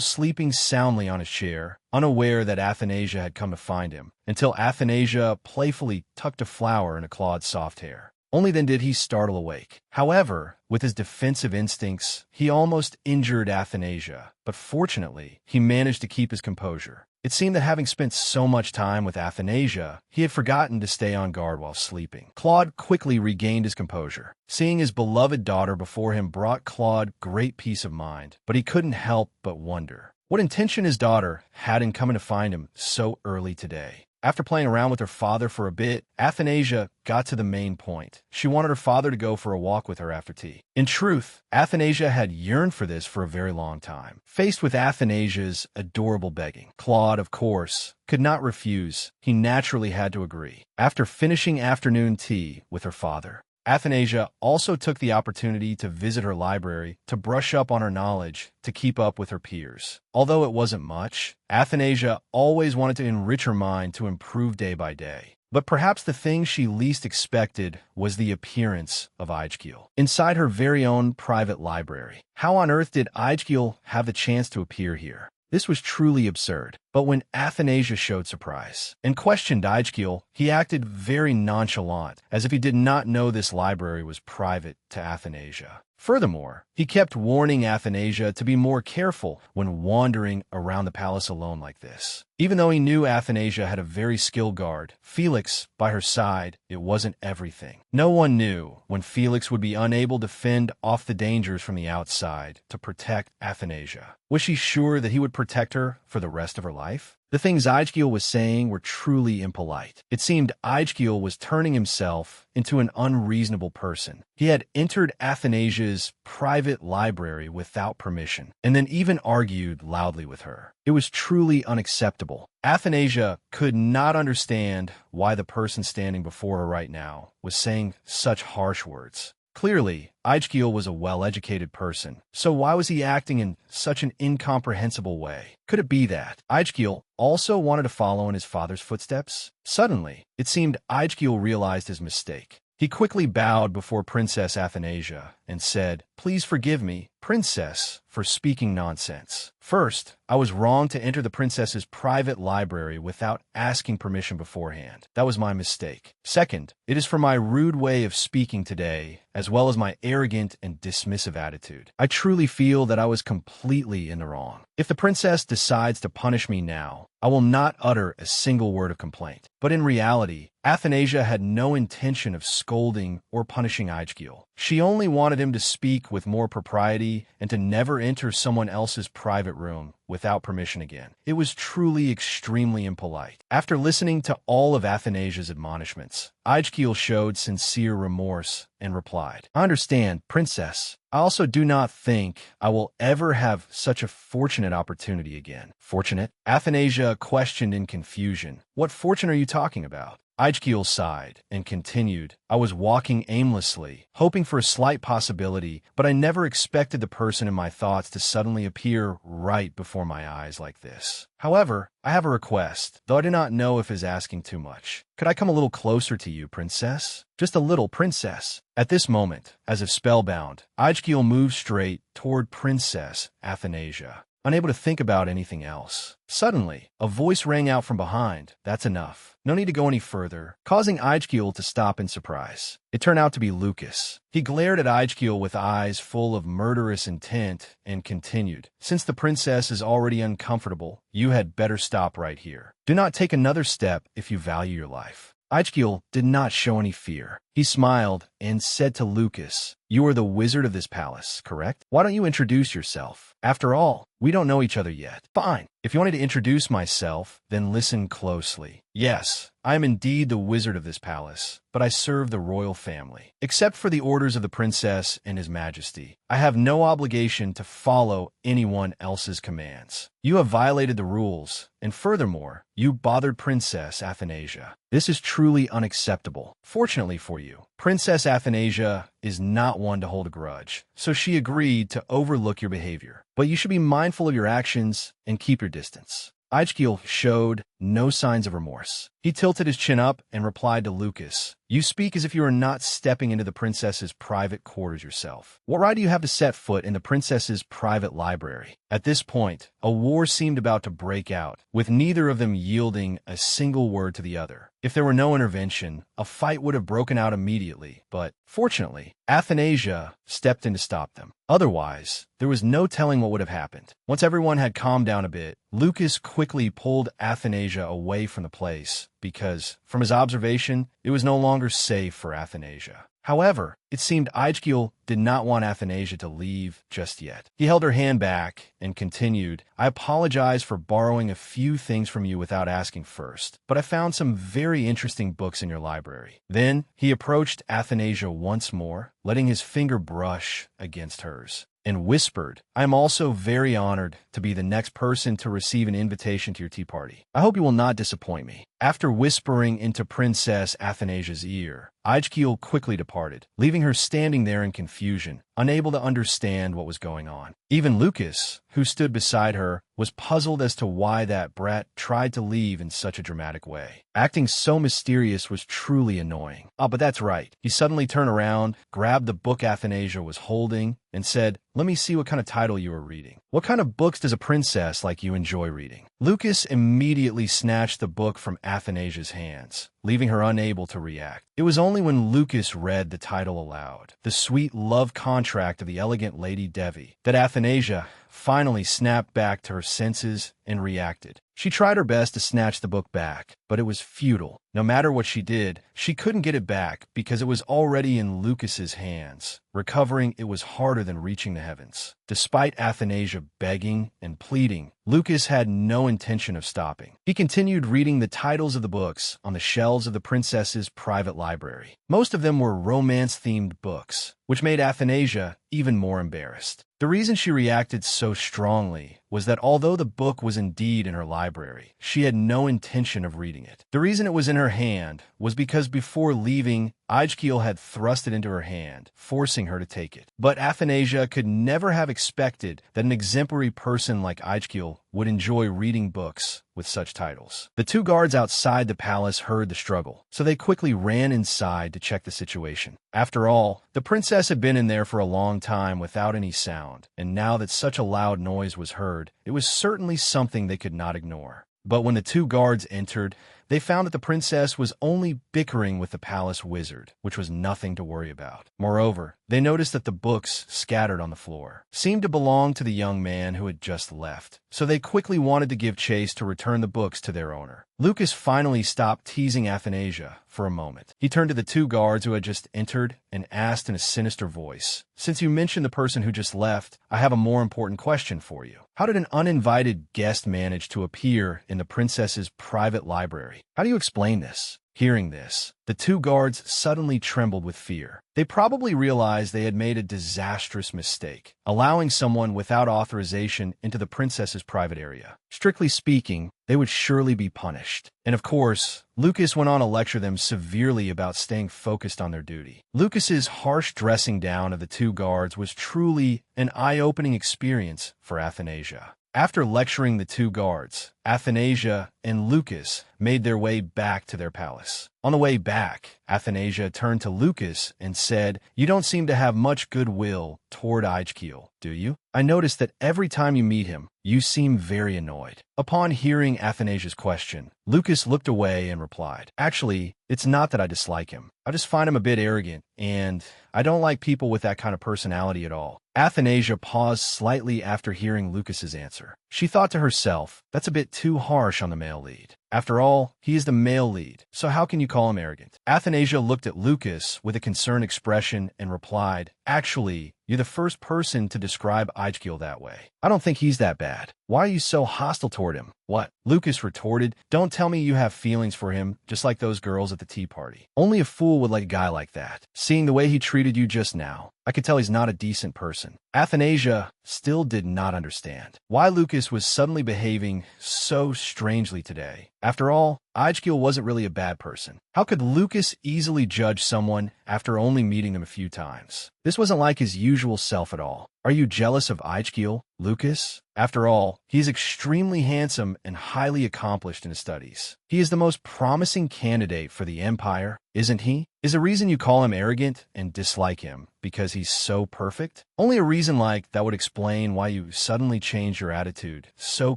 sleeping soundly on his chair, unaware that Athanasia had come to find him, until Athanasia playfully tucked a flower into Claude's soft hair. Only then did he startle awake. However, with his defensive instincts, he almost injured Athanasia, but fortunately, he managed to keep his composure. It seemed that having spent so much time with Athanasia, he had forgotten to stay on guard while sleeping. Claude quickly regained his composure. Seeing his beloved daughter before him brought Claude great peace of mind, but he couldn't help but wonder what intention his daughter had in coming to find him so early today. After playing around with her father for a bit, Athanasia got to the main point. She wanted her father to go for a walk with her after tea. In truth, Athanasia had yearned for this for a very long time. Faced with Athanasia's adorable begging, Claude, of course, could not refuse. He naturally had to agree. After finishing afternoon tea with her father, Athanasia also took the opportunity to visit her library to brush up on her knowledge to keep up with her peers. Although it wasn't much, Athanasia always wanted to enrich her mind to improve day by day. But perhaps the thing she least expected was the appearance of Aijgil inside her very own private library. How on earth did Aijgil have the chance to appear here? This was truly absurd. But when Athanasia showed surprise and questioned Aijgil, he acted very nonchalant, as if he did not know this library was private to Athanasia. Furthermore, he kept warning Athanasia to be more careful when wandering around the palace alone like this. Even though he knew Athanasia had a very skilled guard, Felix, by her side, it wasn't everything. No one knew when Felix would be unable to fend off the dangers from the outside to protect Athanasia. Was she sure that he would protect her for the rest of her life? The things Aijgil was saying were truly impolite. It seemed Aijgil was turning himself into an unreasonable person. He had entered Athanasia's private library without permission, and then even argued loudly with her. It was truly unacceptable. Athanasia could not understand why the person standing before her right now was saying such harsh words. Clearly, Aijgil was a well-educated person, so why was he acting in such an incomprehensible way? Could it be that Aijgil also wanted to follow in his father's footsteps? Suddenly, it seemed Aijgil realized his mistake. He quickly bowed before Princess Athanasia and said, "Please forgive me, Princess, for speaking nonsense. First, I was wrong to enter the princess's private library without asking permission beforehand. That was my mistake. Second, it is for my rude way of speaking today, as well as my arrogant and dismissive attitude. I truly feel that I was completely in the wrong. If the princess decides to punish me now, I will not utter a single word of complaint." But in reality, Athanasia had no intention of scolding or punishing Aijgil. She only wanted him to speak with more propriety and to never enter someone else's private room without permission again. It was truly extremely impolite. After listening to all of Athanasia's admonishments, Aijgil showed sincere remorse and replied, "I understand, Princess. I also do not think I will ever have such a fortunate opportunity again." Fortunate? Athanasia questioned in confusion. What fortune are you talking about? Aijgil sighed and continued, "I was walking aimlessly, hoping for a slight possibility, but I never expected the person in my thoughts to suddenly appear right before my eyes like this. However, I have a request, though I do not know if it is asking too much. Could I come a little closer to you, Princess? Just a little, Princess." At this moment, as if spellbound, Aijgil moved straight toward Princess Athanasia. unable to think about anything else. Suddenly, a voice rang out from behind. "That's enough. No need to go any further," causing Ijkiel to stop in surprise. It turned out to be Lucas. He glared at Ijkiel with eyes full of murderous intent and continued, "Since the princess is already uncomfortable, you had better stop right here. Do not take another step if you value your life." Ijkiel did not show any fear. He smiled and said to Lucas, "You are the wizard of this palace, correct? Why don't you introduce yourself? After all, we don't know each other yet." "Fine. If you wanted to introduce myself, then listen closely. Yes, I am indeed the wizard of this palace, but I serve the royal family. Except for the orders of the princess and his majesty, I have no obligation to follow anyone else's commands. You have violated the rules, and furthermore, you bothered Princess Athanasia. This is truly unacceptable. Fortunately for you, Princess Athanasia is not one to hold a grudge, so she agreed to overlook your behavior. But you should be mindful of your actions and keep your distance." Ijkiel showed no signs of remorse. He tilted his chin up and replied to Lucas, "You speak as if you are not stepping into the princess's private quarters yourself. What right do you have to set foot in the princess's private library?" At this point, a war seemed about to break out, with neither of them yielding a single word to the other. If there were no intervention, a fight would have broken out immediately, but fortunately, Athanasia stepped in to stop them. Otherwise, there was no telling what would have happened. Once everyone had calmed down a bit, Lucas quickly pulled Athanasia away from the place because, from his observation, it was no longer safe for Athanasia. However, it seemed Ijkiel did not want Athanasia to leave just yet. He held her hand back and continued, "I apologize for borrowing a few things from you without asking first, but I found some very interesting books in your library." Then he approached Athanasia once more, letting his finger brush against hers, and whispered, "I am also very honored to be the next person to receive an invitation to your tea party. I hope you will not disappoint me." After whispering into Princess Athanasia's ear, Ijkiel quickly departed, leaving her standing there in confusion, unable to understand what was going on. Even Lucas, who stood beside her, was puzzled as to why that brat tried to leave in such a dramatic way. Acting so mysterious was truly annoying. But that's right. He suddenly turned around, grabbed the book Athanasia was holding, and said, "Let me see what kind of title you are reading. What kind of books does a princess like you enjoy reading?" Lucas immediately snatched the book from Athanasia's hands, leaving her unable to react. It was only when Lucas read the title aloud, "The Sweet Love Contract of the Elegant Lady Devi," that Athanasia finally snapped back to her senses and reacted. She tried her best to snatch the book back, but it was futile. No matter what she did, she couldn't get it back because it was already in Lucas's hands. Recovering it was harder than reaching the heavens. Despite Athanasia begging and pleading, Lucas had no intention of stopping. He continued reading the titles of the books on the shelves of the princess's private library. Most of them were romance-themed books, which made Athanasia even more embarrassed. The reason she reacted so strongly was that although the book was indeed in her library, she had no intention of reading it. The reason it was in her hand was because before leaving, Ijkiel had thrust it into her hand, forcing her to take it. But Athanasia could never have expected that an exemplary person like Ijkiel would enjoy reading books with such titles. The two guards outside the palace heard the struggle, so they quickly ran inside to check the situation. After all, the princess had been in there for a long time without any sound, and now that such a loud noise was heard, it was certainly something they could not ignore. But when the two guards entered, they found that the princess was only bickering with the palace wizard, which was nothing to worry about. Moreover, they noticed that the books scattered on the floor seemed to belong to the young man who had just left, so they quickly wanted to give chase to return the books to their owner. Lucas finally stopped teasing Athanasia for a moment. He turned to the two guards who had just entered and asked in a sinister voice, "Since you mentioned the person who just left, I have a more important question for you. How did an uninvited guest manage to appear in the princess's private library? How do you explain this?" Hearing this, the two guards suddenly trembled with fear. They probably realized they had made a disastrous mistake, allowing someone without authorization into the princess's private area. Strictly speaking, they would surely be punished. And of course, Lucas went on to lecture them severely about staying focused on their duty. Lucas's harsh dressing down of the two guards was truly an eye-opening experience for Athanasia. After lecturing the two guards, Athanasia and Lucas made their way back to their palace. On the way back, Athanasia turned to Lucas and said, "You don't seem to have much goodwill toward Ijkiel, do you? I noticed that every time you meet him, You seem very annoyed. Upon hearing Athanasia's question, Lucas looked away and replied, Actually, it's not that I dislike him. I just find him a bit arrogant, and I don't like people with that kind of personality at all. Athanasia paused slightly after hearing Lucas's answer. She thought to herself, that's a bit too harsh on the male lead. After all, he is the male lead, so how can you call him arrogant? Athanasia looked at Lucas with a concerned expression and replied, Actually, you're the first person to describe Ijgil that way. I don't think he's that bad. Why are you so hostile toward him? What? Lucas retorted, Don't tell me you have feelings for him, just like those girls at the tea party. Only a fool would like a guy like that. Seeing the way he treated you just now, I could tell he's not a decent person. Athanasia still did not understand why Lucas was suddenly behaving so strangely today. After all, Ijgil wasn't really a bad person. How could Lucas easily judge someone after only meeting them a few times? This wasn't like his usual self at all. Are you jealous of Ijgil, Lucas? After all, he is extremely handsome and highly accomplished in his studies. He is the most promising candidate for the Empire, isn't he? Is the reason you call him arrogant and dislike him because he's so perfect? Only a reason like that would explain why you suddenly changed your attitude so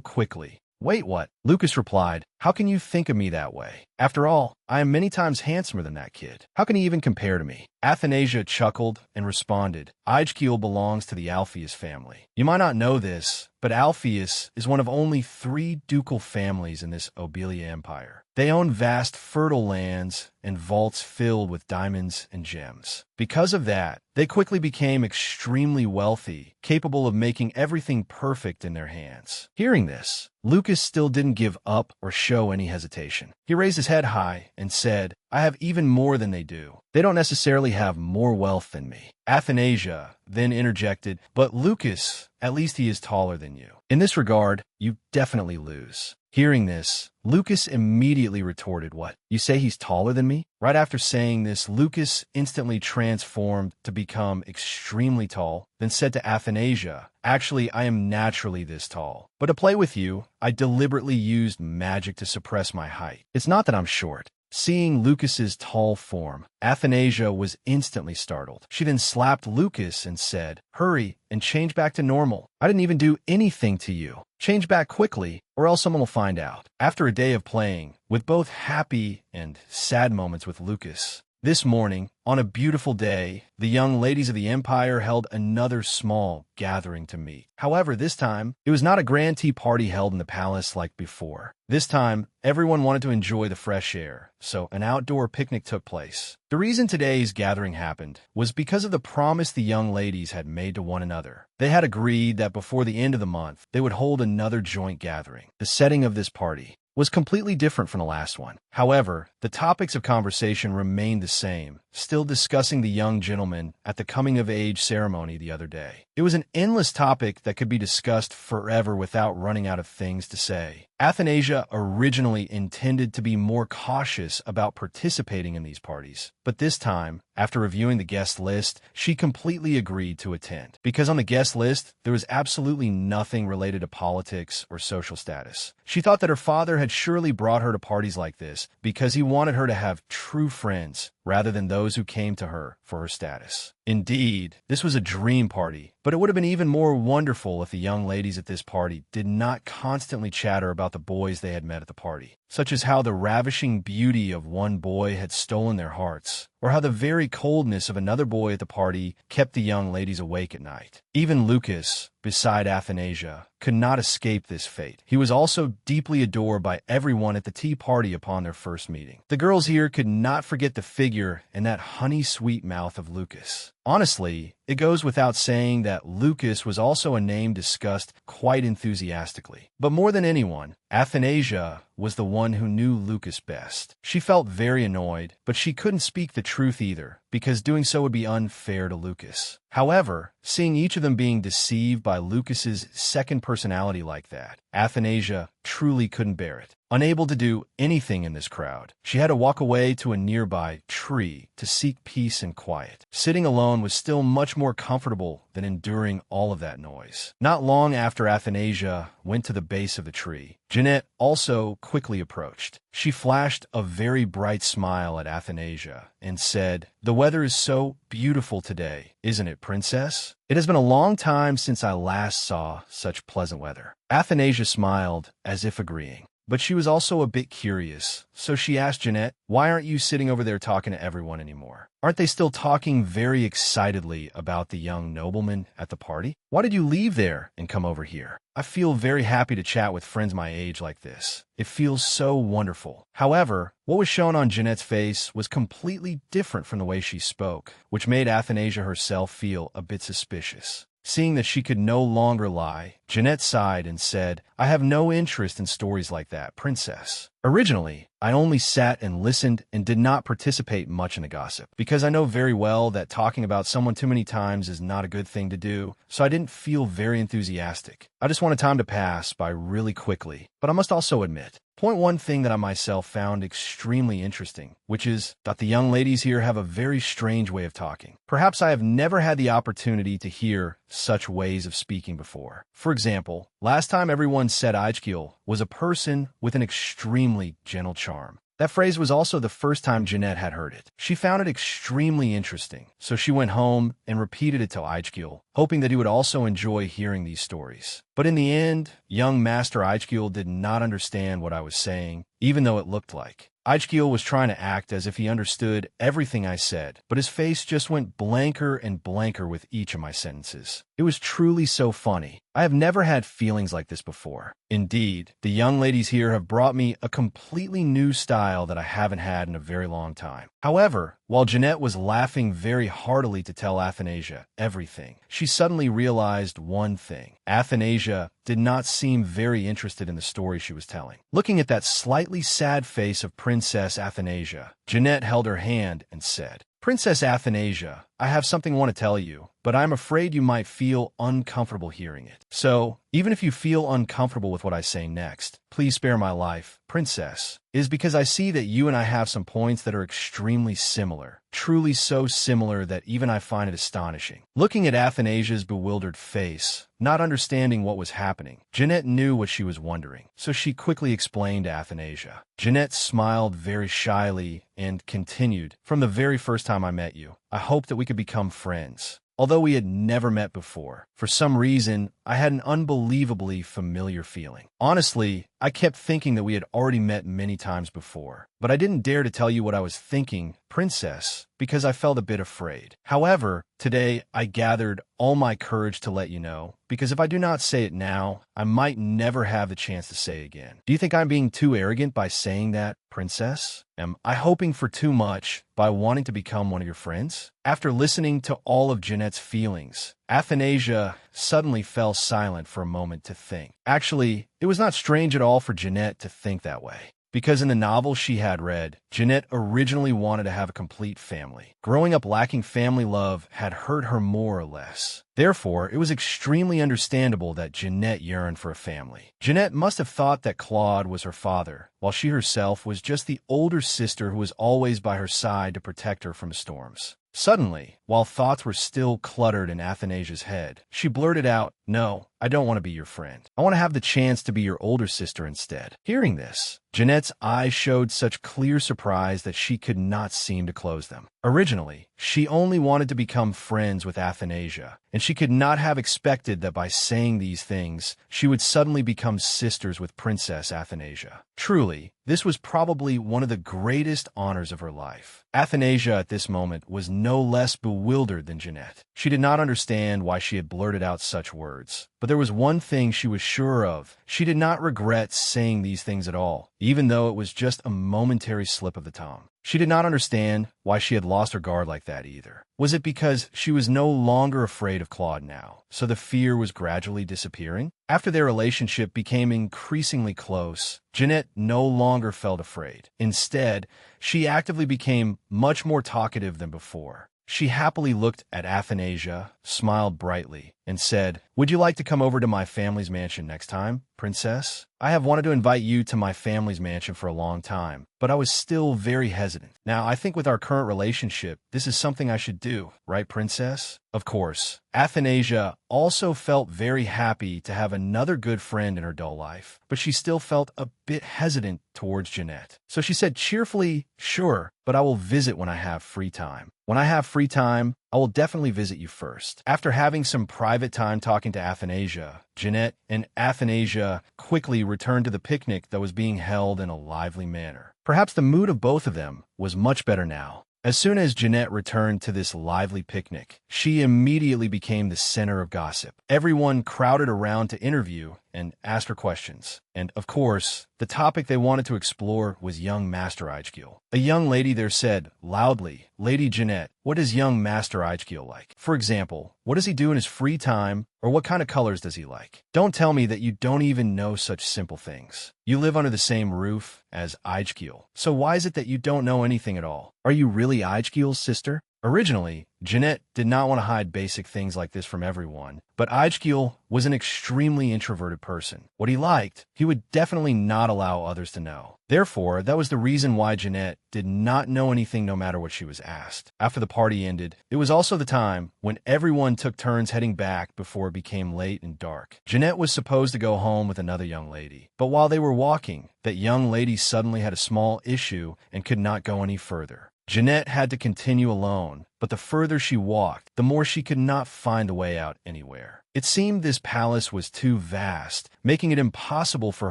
quickly. Wait, what? Lucas replied, How can you think of me that way? After all, I am many times handsomer than that kid. How can he even compare to me? Athanasia chuckled and responded, Ijgil belongs to the Alpheus family. You might not know this, but Alpheus is one of only 3 ducal families in this Obelia Empire. They own vast fertile lands and vaults filled with diamonds and gems. Because of that, they quickly became extremely wealthy, capable of making everything perfect in their hands. Hearing this, Lucas still didn't give up or show any hesitation. He raised his head high and said, I have even more than they do. They don't necessarily have more wealth than me. Athanasia then interjected, But Lucas, at least he is taller than you. In this regard, you definitely lose. Hearing this, Lucas immediately retorted, What? You say he's taller than me? Right after saying this, Lucas instantly transformed to become extremely tall, then said to Athanasia, Actually, I am naturally this tall. But to play with you, I deliberately used magic to suppress my height. It's not that I'm short. Seeing Lucas's tall form, Athanasia was instantly startled. She then slapped Lucas and said, Hurry and change back to normal. I didn't even do anything to you. Change back quickly, or else someone will find out. After a day of playing, with both happy and sad moments with Lucas, this morning, on a beautiful day, the young ladies of the Empire held another small gathering to meet. However, this time, it was not a grand tea party held in the palace like before. This time, everyone wanted to enjoy the fresh air, so an outdoor picnic took place. The reason today's gathering happened was because of the promise the young ladies had made to one another. They had agreed that before the end of the month, they would hold another joint gathering. The setting of this party was completely different from the last one. However, the topics of conversation remained the same, still discussing the young gentleman at the coming-of-age ceremony the other day. It was an endless topic that could be discussed forever without running out of things to say. Athanasia originally intended to be more cautious about participating in these parties, but this time, after reviewing the guest list, she completely agreed to attend. Because on the guest list, there was absolutely nothing related to politics or social status. She thought that her father had surely brought her to parties like this because he wanted her to have true friends rather than those who came to her for her status. Indeed, this was a dream party, but it would have been even more wonderful if the young ladies at this party did not constantly chatter about the boys they had met at the party, such as how the ravishing beauty of one boy had stolen their hearts, or how the very coldness of another boy at the party kept the young ladies awake at night. Even Lucas, beside Athanasia, could not escape this fate. He was also deeply adored by everyone at the tea party upon their first meeting. The girls here could not forget the figure and that honey-sweet mouth of Lucas. Honestly, it goes without saying that Lucas was also a name discussed quite enthusiastically. But more than anyone, Athanasia was the one who knew Lucas best. She felt very annoyed, but she couldn't speak the truth either, because doing so would be unfair to Lucas. However, seeing each of them being deceived by Lucas's second personality like that, Athanasia truly couldn't bear it. Unable to do anything in this crowd, she had to walk away to a nearby tree to seek peace and quiet. Sitting alone was still much more comfortable than enduring all of that noise. Not long after Athanasia went to the base of the tree. Jeanette also quickly approached. She flashed a very bright smile at Athanasia and said, "The weather is so beautiful today, isn't it, princess? It has been a long time since I last saw such pleasant weather." Athanasia smiled, as if agreeing. But she was also a bit curious, so she asked Jeanette, "Why aren't you sitting over there talking to everyone anymore? Aren't they still talking very excitedly about the young nobleman at the party? Why did you leave there and come over here? I feel very happy to chat with friends my age like this. It feels so wonderful." However, what was shown on Jeanette's face was completely different from the way she spoke, which made Athanasia herself feel a bit suspicious. Seeing that she could no longer lie, Jeanette sighed and said, "I have no interest in stories like that, princess. Originally, I only sat and listened and did not participate much in the gossip, because I know very well that talking about someone too many times is not a good thing to do, so I didn't feel very enthusiastic. I just wanted time to pass by really quickly. But I must also admit, point one thing that I myself found extremely interesting, which is that the young ladies here have a very strange way of talking. Perhaps I have never had the opportunity to hear such ways of speaking before. For example, last time everyone said Ijkil was a person with an extremely gentle charm. That phrase was also the first time Jeanette had heard it. She found it extremely interesting, so she went home and repeated it to Ijkil, hoping that he would also enjoy hearing these stories. But in the end, young Master Ijkil did not understand what I was saying, even though it looked like. Ijkil was trying to act as if he understood everything I said, but his face just went blanker and blanker with each of my sentences. It was truly so funny. I have never had feelings like this before. Indeed, the young ladies here have brought me a completely new style that I haven't had in a very long time. However, while Jeanette was laughing very heartily to tell Athanasia everything, she suddenly realized one thing. Athanasia did not seem very interested in the story she was telling. Looking at that slightly sad face of Princess Athanasia, Jeanette held her hand and said, "Princess Athanasia, I have something I want to tell you, but I'm afraid you might feel uncomfortable hearing it. So, even if you feel uncomfortable with what I say next, please spare my life, princess. It is because I see that you and I have some points that are extremely similar, truly so similar that even I find it astonishing." Looking at Athanasia's bewildered face, not understanding what was happening, Jeanette knew what she was wondering, so she quickly explained to Athanasia. Jeanette smiled very shyly and continued, "From the very first time I met you, I hoped that we could become friends. Although we had never met before, for some reason, I had an unbelievably familiar feeling. Honestly, I kept thinking that we had already met many times before, but I didn't dare to tell you what I was thinking, princess, because I felt a bit afraid. However, today I gathered all my courage to let you know, because if I do not say it now, I might never have the chance to say it again. Do you think I'm being too arrogant by saying that, princess? Am I hoping for too much by wanting to become one of your friends?" After listening to all of Jeanette's feelings, Athanasia suddenly fell silent for a moment to think. Actually, it was not strange at all for Jeanette to think that way, because in the novel she had read, Jeanette originally wanted to have a complete family. Growing up lacking family love had hurt her more or less. Therefore, it was extremely understandable that Jeanette yearned for a family. Jeanette must have thought that Claude was her father, while she herself was just the older sister who was always by her side to protect her from storms. Suddenly, while thoughts were still cluttered in Athanasia's head, she blurted out, "No, I don't want to be your friend. I want to have the chance to be your older sister instead." Hearing this, Jeanette's eyes showed such clear surprise that she could not seem to close them. Originally, she only wanted to become friends with Athanasia, and she could not have expected that by saying these things, she would suddenly become sisters with Princess Athanasia. Truly, this was probably one of the greatest honors of her life. Athanasia at this moment was no less bewildered than Jeanette. She did not understand why she had blurted out such words. But there was one thing she was sure of. She did not regret saying these things at all, even though it was just a momentary slip of the tongue. She did not understand why she had lost her guard like that either. Was it because she was no longer afraid of Claude now, so the fear was gradually disappearing? After their relationship became increasingly close, Jeanette no longer felt afraid. Instead, she actively became much more talkative than before. She happily looked at Athanasia, smiled brightly, and said, "Would you like to come over to my family's mansion next time, princess?" I have wanted to invite you to my family's mansion for a long time, but I was still very hesitant. Now, I think with our current relationship, this is something I should do, right, princess? Of course. Athanasia also felt very happy to have another good friend in her dull life, but she still felt a bit hesitant towards Jeanette. So she said cheerfully, "Sure, but I will visit when I have free time. When I have free time, I will definitely visit you first." After having some private time talking to Athanasia, Jeanette and Athanasia quickly returned to the picnic that was being held in a lively manner. Perhaps the mood of both of them was much better now. As soon as Jeanette returned to this lively picnic, she immediately became the center of gossip. Everyone crowded around to interview and ask her questions. And, of course, the topic they wanted to explore was young Master Eichgiel. A young lady there said, loudly, "Lady Jeanette, what is young Master Eichgiel like? For example, what does he do in his free time, or what kind of colors does he like? Don't tell me that you don't even know such simple things. You live under the same roof as Eichgiel, so why is it that you don't know anything at all? Are you really Eichgiel's sister?" Originally, Jeanette did not want to hide basic things like this from everyone, but Eichgiel was an extremely introverted person. What he liked, he would definitely not allow others to know. Therefore, that was the reason why Jeanette did not know anything no matter what she was asked. After the party ended, it was also the time when everyone took turns heading back before it became late and dark. Jeanette was supposed to go home with another young lady, but while they were walking, that young lady suddenly had a small issue and could not go any further. Jeanette had to continue alone, but the further she walked, the more she could not find a way out anywhere. It seemed this palace was too vast, making it impossible for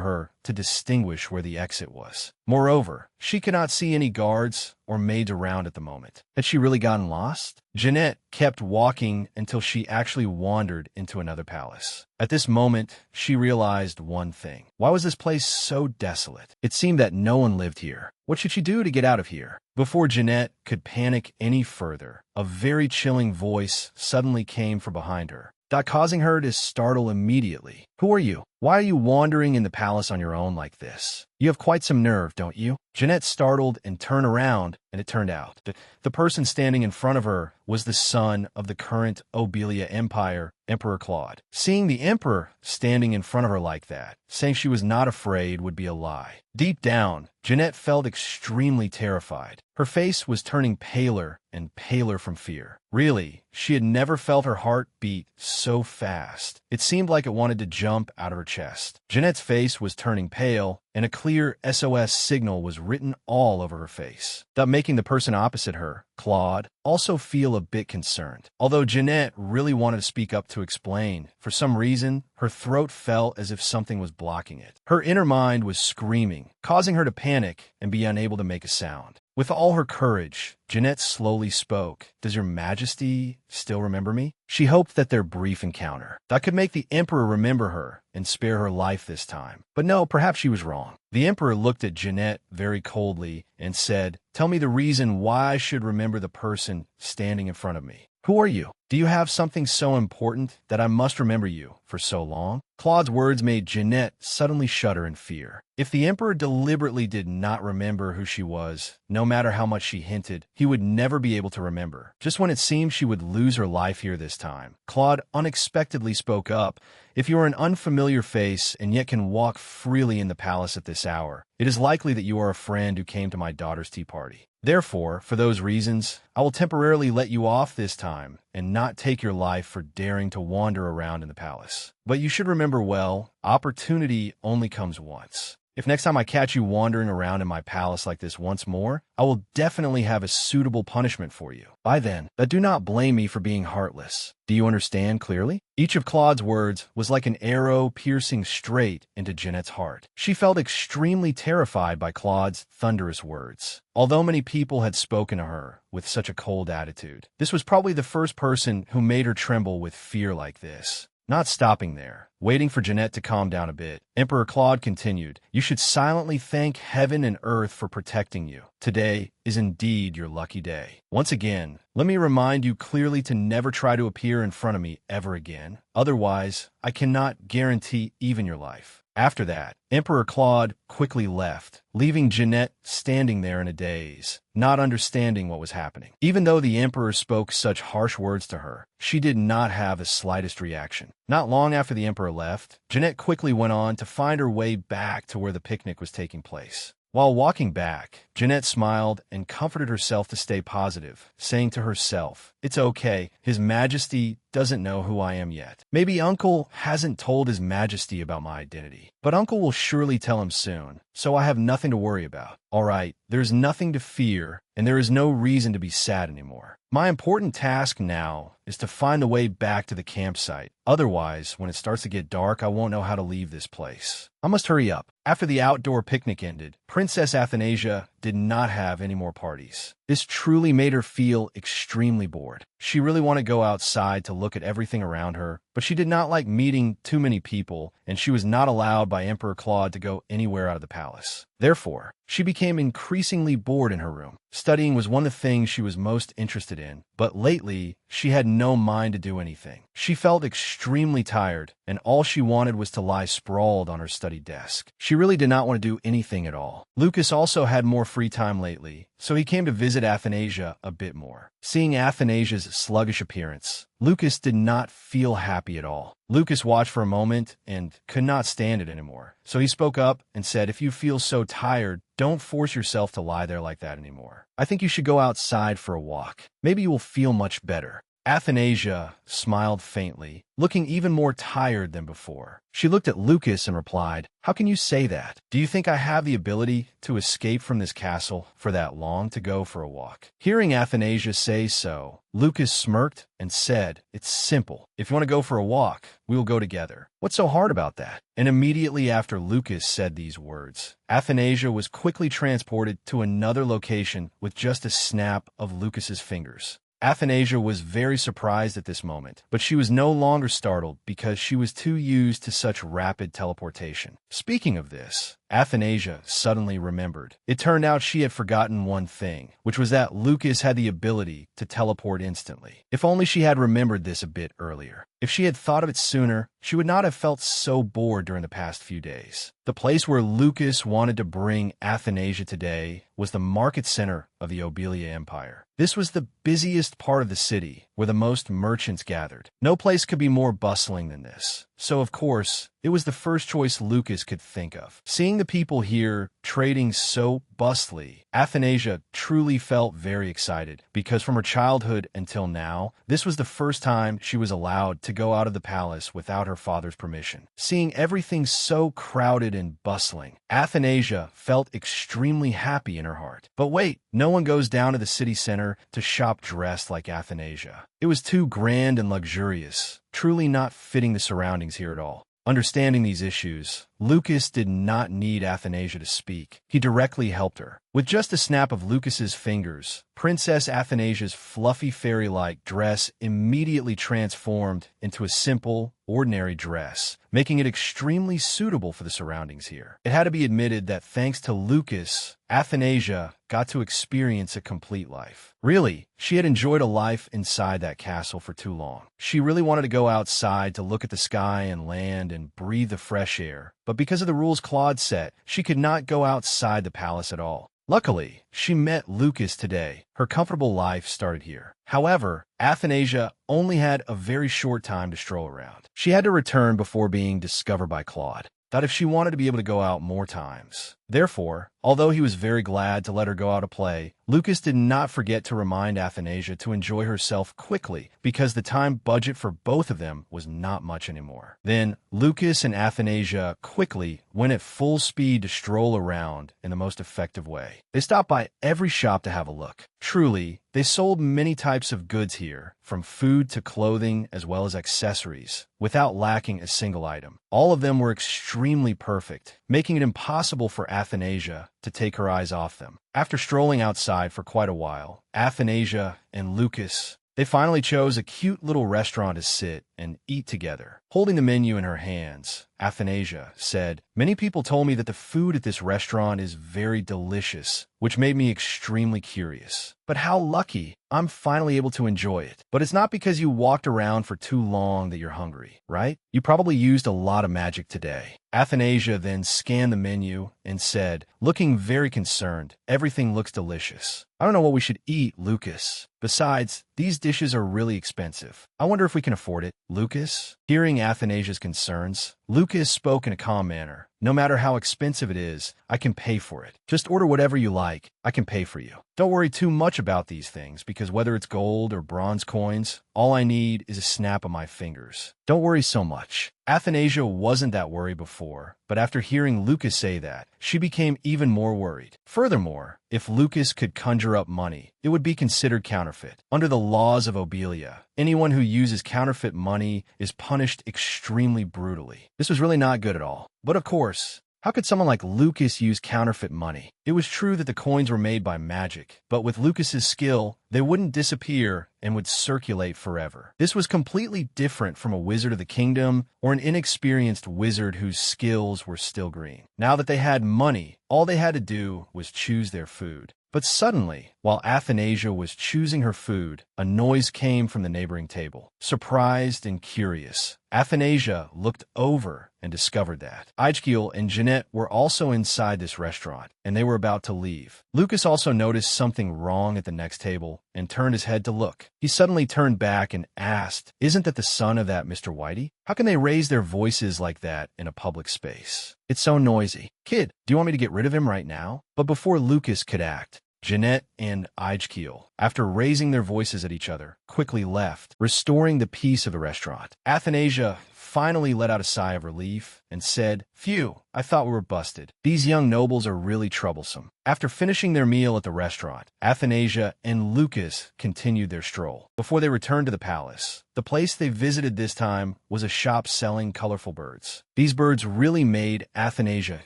her to distinguish where the exit was. Moreover, she could not see any guards or maids around at the moment. Had she really gotten lost? Jeanette kept walking until she actually wandered into another palace. At this moment, she realized one thing. Why was this place so desolate? It seemed that no one lived here. What should she do to get out of here? Before Jeanette could panic any further, a very chilling voice suddenly came from behind her, causing her to startle immediately. "Who are you? Why are you wandering in the palace on your own like this? You have quite some nerve, don't you?" Jeanette startled and turned around, and it turned out that the person standing in front of her was the son of the current Obelia Empire, Emperor Claude. Seeing the emperor standing in front of her like that, saying she was not afraid would be a lie. Deep down, Jeanette felt extremely terrified. Her face was turning paler and paler from fear. Really, she had never felt her heart beat so fast. It seemed like it wanted to jump out of her chest. Jeanette's face was turning pale, and a clear SOS signal was written all over her face, making the person opposite her, Claude, also feel a bit concerned. Although Jeanette really wanted to speak up to explain, for some reason, her throat felt as if something was blocking it. Her inner mind was screaming, causing her to panic and be unable to make a sound. With all her courage, Jeanette slowly spoke. "Does your majesty still remember me?" She hoped that their brief encounter could make the emperor remember her and spare her life this time. But no, perhaps she was wrong. The emperor looked at Jeanette very coldly and said, "Tell me the reason why I should remember the person standing in front of me. Who are you? Do you have something so important that I must remember you for so long?" Claude's words made Jeanette suddenly shudder in fear. If the emperor deliberately did not remember who she was, no matter how much she hinted, he would never be able to remember. Just when it seemed she would lose her life here this time, Claude unexpectedly spoke up. "If you are an unfamiliar face and yet can walk freely in the palace at this hour, it is likely that you are a friend who came to my daughter's tea party. Therefore, for those reasons, I will temporarily let you off this time and not take your life for daring to wander around in the palace. But you should remember well, opportunity only comes once. If next time I catch you wandering around in my palace like this once more, I will definitely have a suitable punishment for you. By then, do not blame me for being heartless. Do you understand clearly?" Each of Claude's words was like an arrow piercing straight into Jeanette's heart. She felt extremely terrified by Claude's thunderous words. Although many people had spoken to her with such a cold attitude, this was probably the first person who made her tremble with fear like this. Not stopping there, waiting for Jeanette to calm down a bit, Emperor Claude continued, "You should silently thank heaven and earth for protecting you. Today is indeed your lucky day. Once again, let me remind you clearly to never try to appear in front of me ever again. Otherwise, I cannot guarantee even your life." After that, Emperor Claude quickly left, leaving Jeanette standing there in a daze, not understanding what was happening. Even though the emperor spoke such harsh words to her, she did not have the slightest reaction. Not long after the emperor Emperor left, Jeanette quickly went on to find her way back to where the picnic was taking place. While walking back, Jeanette smiled and comforted herself to stay positive, saying to herself, "It's okay, His Majesty doesn't know who I am yet. Maybe Uncle hasn't told His Majesty about my identity, but Uncle will surely tell him soon, so I have nothing to worry about. All right, there's nothing to fear, and there is no reason to be sad anymore. My important task now is to find the way back to the campsite. Otherwise, when it starts to get dark, I won't know how to leave this place. I must hurry up." After the outdoor picnic ended, Princess Athanasia did not have any more parties. This truly made her feel extremely bored. She really wanted to go outside to look at everything around her, but she did not like meeting too many people, and she was not allowed by Emperor Claude to go anywhere out of the palace. Therefore, she became increasingly bored in her room. Studying was one of the things she was most interested in, but lately, she had no mind to do anything. She felt extremely tired, and all she wanted was to lie sprawled on her study desk. She really did not want to do anything at all. Lucas also had more free time lately, so he came to visit Athanasia a bit more. Seeing Athanasia's sluggish appearance, Lucas did not feel happy at all. Lucas watched for a moment and could not stand it anymore. So he spoke up and said, "If you feel so tired, don't force yourself to lie there like that anymore. I think you should go outside for a walk. Maybe you will feel much better." Athanasia smiled faintly, looking even more tired than before. She looked at Lucas and replied, "How can you say that? Do you think I have the ability to escape from this castle for that long to go for a walk?" Hearing Athanasia say so, Lucas smirked and said, "It's simple. If you want to go for a walk, we will go together. What's so hard about that?" And immediately after Lucas said these words, Athanasia was quickly transported to another location with just a snap of Lucas's fingers. Athanasia was very surprised at this moment, but she was no longer startled because she was too used to such rapid teleportation. Speaking of this, Athanasia suddenly remembered. It turned out she had forgotten one thing, which was that Lucas had the ability to teleport instantly. If only she had remembered this a bit earlier. If she had thought of it sooner, she would not have felt so bored during the past few days. The place where Lucas wanted to bring Athanasia today was the market center of the Obelia Empire. This was the busiest part of the city, where the most merchants gathered. No place could be more bustling than this. So, of course, it was the first choice Lucas could think of. Seeing the people here trading so bustly, Athanasia truly felt very excited, because from her childhood until now, this was the first time she was allowed to go out of the palace without her father's permission. Seeing everything so crowded and bustling, Athanasia felt extremely happy in her heart. But wait, no one goes down to the city center to shop dressed like Athanasia. It was too grand and luxurious, truly not fitting the surroundings here at all. Understanding these issues, Lucas did not need Athanasia to speak. He directly helped her. With just a snap of Lucas's fingers, Princess Athanasia's fluffy fairy-like dress immediately transformed into a simple, ordinary dress, making it extremely suitable for the surroundings here. It had to be admitted that thanks to Lucas, Athanasia got to experience a complete life. Really, she had enjoyed a life inside that castle for too long. She really wanted to go outside to look at the sky and land and breathe the fresh air, but because of the rules Claude set, she could not go outside the palace at all. Luckily, she met Lucas today. Her comfortable life started here. However, Athanasia only had a very short time to stroll around. She had to return before being discovered by Claude. Thought if she wanted to be able to go out more times. Therefore, although he was very glad to let her go out to play, Lucas did not forget to remind Athanasia to enjoy herself quickly because the time budget for both of them was not much anymore. Then, Lucas and Athanasia quickly went at full speed to stroll around in the most effective way. They stopped by every shop to have a look. Truly, they sold many types of goods here, from food to clothing as well as accessories, without lacking a single item. All of them were extremely perfect, making it impossible for Athanasia to take her eyes off them. After strolling outside for quite a while, Athanasia and Lucas, they finally chose a cute little restaurant to sit and eat together. Holding the menu in her hands, Athanasia said, "Many people told me that the food at this restaurant is very delicious, which made me extremely curious. But how lucky, I'm finally able to enjoy it. But it's not because you walked around for too long that you're hungry, right? You probably used a lot of magic today." Athanasia then scanned the menu and said, looking very concerned, "Everything looks delicious. I don't know what we should eat, Lucas. Besides, these dishes are really expensive. I wonder if we can afford it." Lucas? Hearing Athanasia's concerns, Lucas spoke in a calm manner. No matter how expensive it is, I can pay for it. Just order whatever you like. I can pay for you. Don't worry too much about these things, because whether it's gold or bronze coins, all I need is a snap of my fingers. Don't worry so much. Athanasia wasn't that worried before, but after hearing Lucas say that, she became even more worried. Furthermore, if Lucas could conjure up money, it would be considered counterfeit. Under the laws of Obelia, anyone who uses counterfeit money is punished extremely brutally. This was really not good at all. But of course, how could someone like Lucas use counterfeit money? It was true that the coins were made by magic, but with Lucas's skill, they wouldn't disappear and would circulate forever. This was completely different from a wizard of the kingdom or an inexperienced wizard whose skills were still green. Now that they had money, all they had to do was choose their food. But suddenly, while Athanasia was choosing her food, a noise came from the neighboring table. Surprised and curious, Athanasia looked over and discovered that Ijkiel and Jeanette were also inside this restaurant, and they were about to leave. Lucas also noticed something wrong at the next table and turned his head to look. He suddenly turned back and asked, "Isn't that the son of that Mr. Whitey? How can they raise their voices like that in a public space? It's so noisy. Kid, do you want me to get rid of him right now?" But before Lucas could act, Jeanette and Ijkiel, after raising their voices at each other, quickly left, restoring the peace of the restaurant. Athanasia finally let out a sigh of relief and said, "Phew, I thought we were busted. These young nobles are really troublesome." After finishing their meal at the restaurant, Athanasia and Lucas continued their stroll. Before they returned to the palace, the place they visited this time was a shop selling colorful birds. These birds really made Athanasia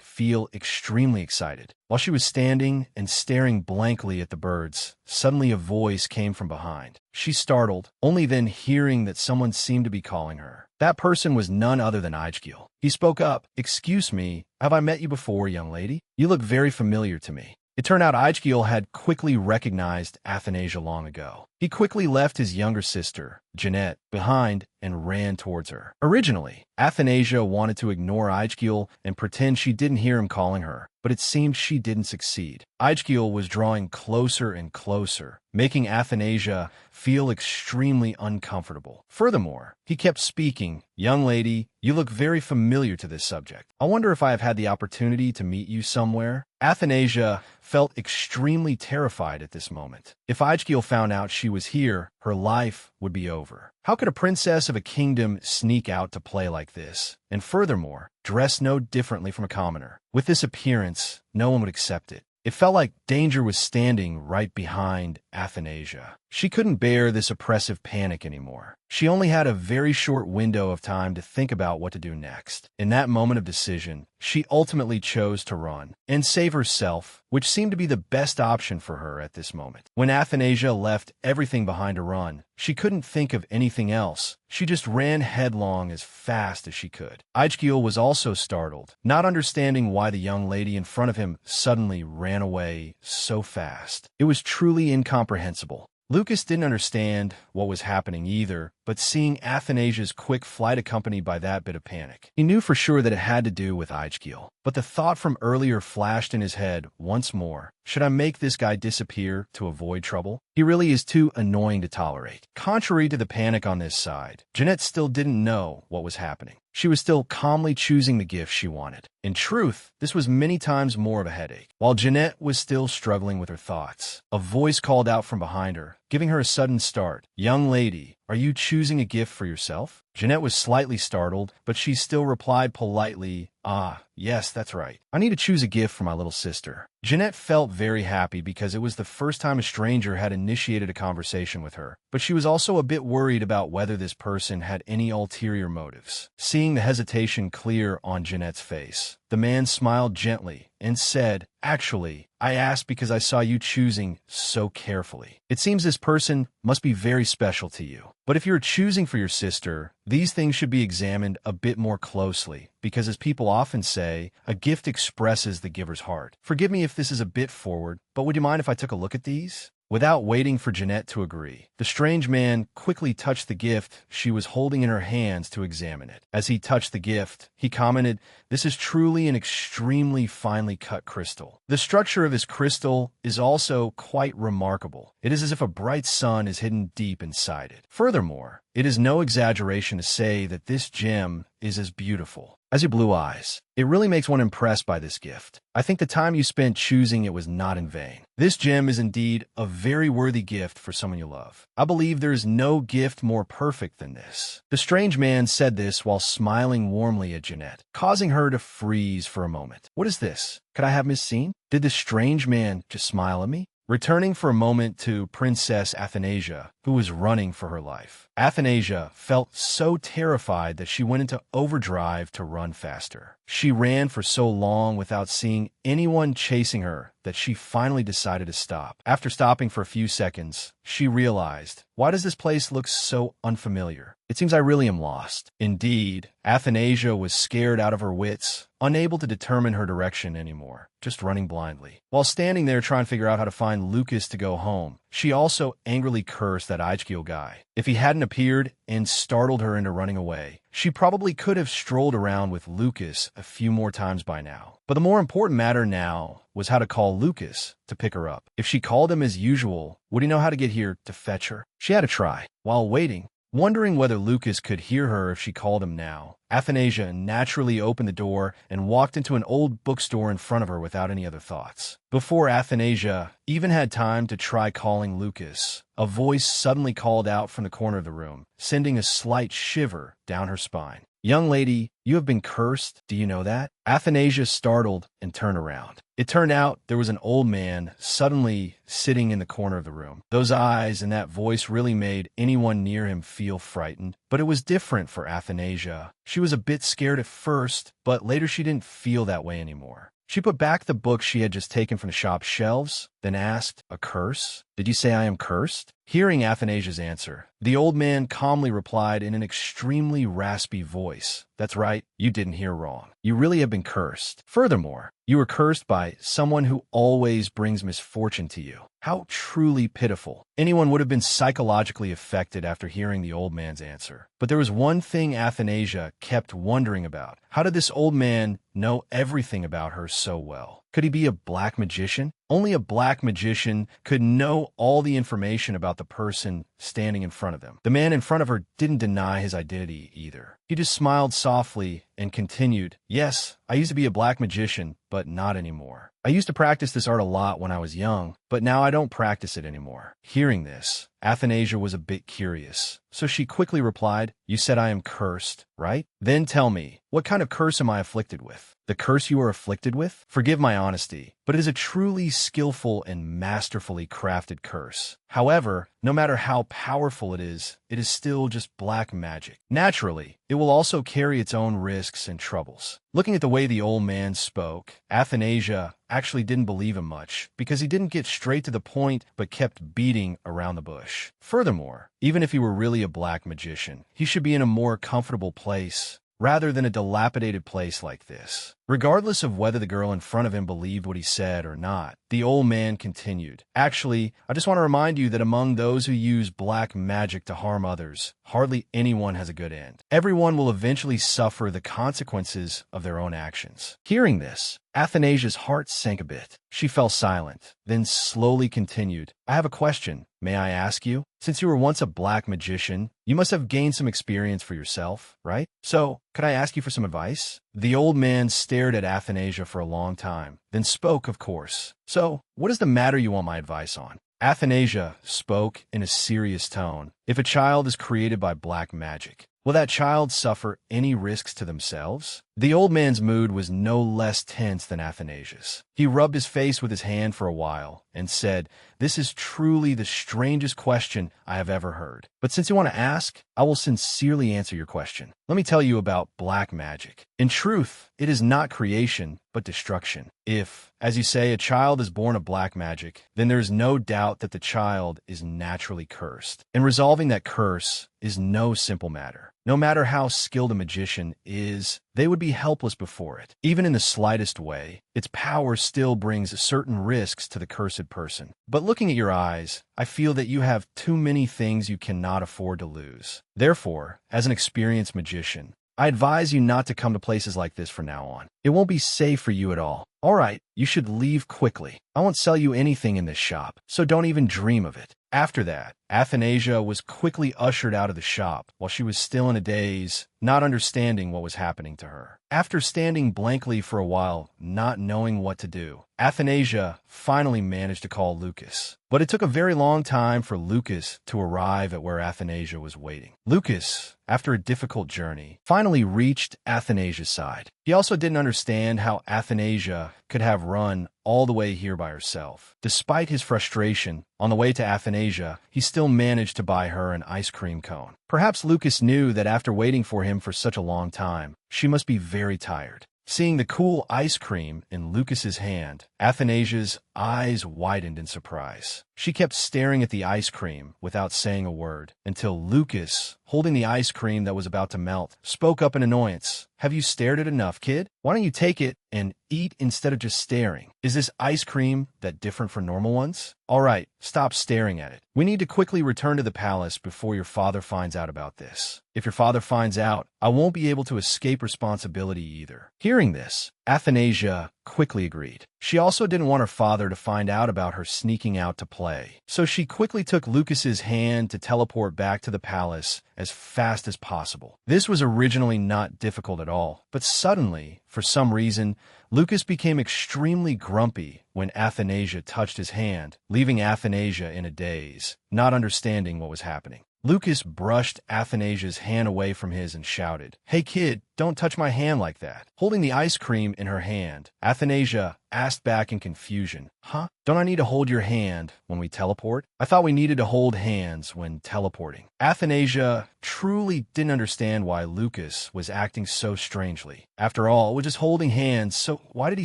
feel extremely excited. While she was standing and staring blankly at the birds, suddenly a voice came from behind. She startled, only then hearing that someone seemed to be calling her. That person was none other than Ijkiel. He spoke up, "Excuse me, have I met you before, young lady? You look very familiar to me." It turned out Ijkiel had quickly recognized Athanasia long ago. He quickly left his younger sister, Jeanette, behind and ran towards her. Originally, Athanasia wanted to ignore Ijkiel and pretend she didn't hear him calling her, but it seemed she didn't succeed. Ijkiel was drawing closer and closer, making Athanasia feel extremely uncomfortable. Furthermore, he kept speaking, "Young lady, you look very familiar to this subject. I wonder if I have had the opportunity to meet you somewhere." Athanasia felt extremely terrified at this moment. If Ijkiel found out she was here, her life would be over. How could a princess of a kingdom sneak out to play like this? And furthermore, dress no differently from a commoner. With this appearance, no one would accept it. It felt like danger was standing right behind Athanasia. She couldn't bear this oppressive panic anymore. She only had a very short window of time to think about what to do next. In that moment of decision, she ultimately chose to run and save herself, which seemed to be the best option for her at this moment. When Athanasia left everything behind to run, she couldn't think of anything else. She just ran headlong as fast as she could. Ijkiel was also startled, not understanding why the young lady in front of him suddenly ran away so fast. It was truly incomprehensible. Lucas didn't understand what was happening either, but seeing Athanasia's quick flight accompanied by that bit of panic, he knew for sure that it had to do with Ijkiel. But the thought from earlier flashed in his head once more. Should I make this guy disappear to avoid trouble? He really is too annoying to tolerate. Contrary to the panic on this side, Jeanette still didn't know what was happening. She was still calmly choosing the gift she wanted. In truth, this was many times more of a headache. While Jeanette was still struggling with her thoughts, a voice called out from behind her, giving her a sudden start. "Young lady, are you choosing a gift for yourself?" Jeanette was slightly startled, but she still replied politely, "Ah, yes, that's right. I need to choose a gift for my little sister." Jeanette felt very happy because it was the first time a stranger had initiated a conversation with her, but she was also a bit worried about whether this person had any ulterior motives. Seeing the hesitation clear on Jeanette's face, the man smiled gently and said, "Actually, I asked because I saw you choosing so carefully. It seems this person must be very special to you. But if you're choosing for your sister, these things should be examined a bit more closely, because as people often say, a gift expresses the giver's heart. Forgive me if this is a bit forward, but would you mind if I took a look at these?" Without waiting for Jeanette to agree, the strange man quickly touched the gift she was holding in her hands to examine it. As he touched the gift, he commented, "This is truly an extremely finely cut crystal. The structure of this crystal is also quite remarkable. It is as if a bright sun is hidden deep inside it. Furthermore, it is no exaggeration to say that this gem is as beautiful as your blue eyes. It really makes one impressed by this gift. I think the time you spent choosing it was not in vain. This gem is indeed a very worthy gift for someone you love. I believe there is no gift more perfect than this. The strange man said this while smiling warmly at Jeanette, causing her to freeze for a moment. What is this? Could I have Miss Scene? Did the strange man just smile at me? Returning for a moment to Princess Athanasia, who was running for her life. Athanasia felt so terrified that she went into overdrive to run faster. She ran for so long without seeing anyone chasing her that she finally decided to stop. After stopping for a few seconds, she realized, why does this place look so unfamiliar? It seems I really am lost. Indeed, Athanasia was scared out of her wits, unable to determine her direction anymore, just running blindly. While standing there trying to figure out how to find Lucas to go home, she also angrily cursed that Ichikyo guy. If he hadn't appeared and startled her into running away, she probably could have strolled around with Lucas a few more times by now. But the more important matter now was how to call Lucas to pick her up. If she called him as usual, would he know how to get here to fetch her? She had to try. While waiting, wondering whether Lucas could hear her if she called him now, Athanasia naturally opened the door and walked into an old bookstore in front of her without any other thoughts. Before Athanasia even had time to try calling Lucas, a voice suddenly called out from the corner of the room, sending a slight shiver down her spine. Young lady, you have been cursed. Do you know that? Athanasia startled and turned around. It turned out there was an old man suddenly sitting in the corner of the room. Those eyes and that voice really made anyone near him feel frightened. But it was different for Athanasia. She was a bit scared at first, but later she didn't feel that way anymore. She put back the book she had just taken from the shop's shelves, then asked, "A curse? Did you say I am cursed?" Hearing Athanasia's answer, the old man calmly replied in an extremely raspy voice, "That's right, you didn't hear wrong. You really have been cursed. Furthermore, you were cursed by someone who always brings misfortune to you." How truly pitiful. Anyone would have been psychologically affected after hearing the old man's answer. But there was one thing Athanasia kept wondering about. How did this old man know everything about her so well? Could he be a black magician? Only a black magician could know all the information about the person standing in front of them. The man in front of her didn't deny his identity either. He just smiled softly and continued, "Yes, I used to be a black magician, but not anymore. I used to practice this art a lot when I was young, but now I don't practice it anymore." Hearing this, Athanasia was a bit curious, so she quickly replied, "You said I am cursed, right? Then tell me, what kind of curse am I afflicted with?" "The curse you are afflicted with? Forgive my honesty, but it is a truly skillful and masterfully crafted curse. However, no matter how powerful it is still just black magic. Naturally, it will also carry its own risks and troubles." Looking at the way the old man spoke, Athanasia actually didn't believe him much, because he didn't get straight to the point but kept beating around the bush. Furthermore, even if he were really a black magician, he should be in a more comfortable place rather than a dilapidated place like this. Regardless of whether the girl in front of him believed what he said or not, the old man continued, "Actually, I just want to remind you that among those who use black magic to harm others, hardly anyone has a good end. Everyone will eventually suffer the consequences of their own actions." Hearing this, Athanasia's heart sank a bit. She fell silent, then slowly continued, "I have a question. May I ask you? Since you were once a black magician, you must have gained some experience for yourself, right? So, could I ask you for some advice?" The old man stared at Athanasia for a long time, then spoke, of course. "So, what is the matter you want my advice on?" Athanasia spoke in a serious tone. "If a child is created by black magic, will that child suffer any risks to themselves?" The old man's mood was no less tense than Athanasia's. He rubbed his face with his hand for a while and said, "This is truly the strangest question I have ever heard. But since you want to ask, I will sincerely answer your question. Let me tell you about black magic. In truth, it is not creation, but destruction. If, as you say, a child is born of black magic, then there is no doubt that the child is naturally cursed. And resolving that curse is no simple matter. No matter how skilled a magician is, they would be helpless before it. Even in the slightest way, its power still brings certain risks to the cursed person. But looking at your eyes, I feel that you have too many things you cannot afford to lose. Therefore, as an experienced magician, I advise you not to come to places like this from now on. It won't be safe for you at all. All right, you should leave quickly. I won't sell you anything in this shop, so don't even dream of it. After that, Athanasia was quickly ushered out of the shop while she was still in a daze, not understanding what was happening to her. After standing blankly for a while, not knowing what to do, Athanasia finally managed to call Lucas. But it took a very long time for Lucas to arrive at where Athanasia was waiting. Lucas, after a difficult journey, finally reached Athanasia's side. He also didn't understand how Athanasia could have run all the way here by herself. Despite his frustration, on the way to Athanasia, he still managed to buy her an ice cream cone. Perhaps Lucas knew that after waiting for him for such a long time, she must be very tired. Seeing the cool ice cream in Lucas's hand, Athanasia's eyes widened in surprise. She kept staring at the ice cream without saying a word, until Lucas, holding the ice cream that was about to melt, spoke up in annoyance. "Have you stared at enough, kid? Why don't you take it and eat instead of just staring? Is this ice cream that different from normal ones? All right, stop staring at it. We need to quickly return to the palace before your father finds out about this. If your father finds out, I won't be able to escape responsibility either." Hearing this, Athanasia quickly agreed. She also didn't want her father to find out about her sneaking out to play, so she quickly took Lucas's hand to teleport back to the palace as fast as possible. This was originally not difficult at all, but suddenly, for some reason, Lucas became extremely grumpy when Athanasia touched his hand, leaving Athanasia in a daze, not understanding what was happening. Lucas brushed Athanasia's hand away from his and shouted, "Hey kid, don't touch my hand like that." Holding the ice cream in her hand, Athanasia asked back in confusion, "Huh? Don't I need to hold your hand when we teleport? I thought we needed to hold hands when teleporting." Athanasia truly didn't understand why Lucas was acting so strangely. After all, we're just holding hands, so why did he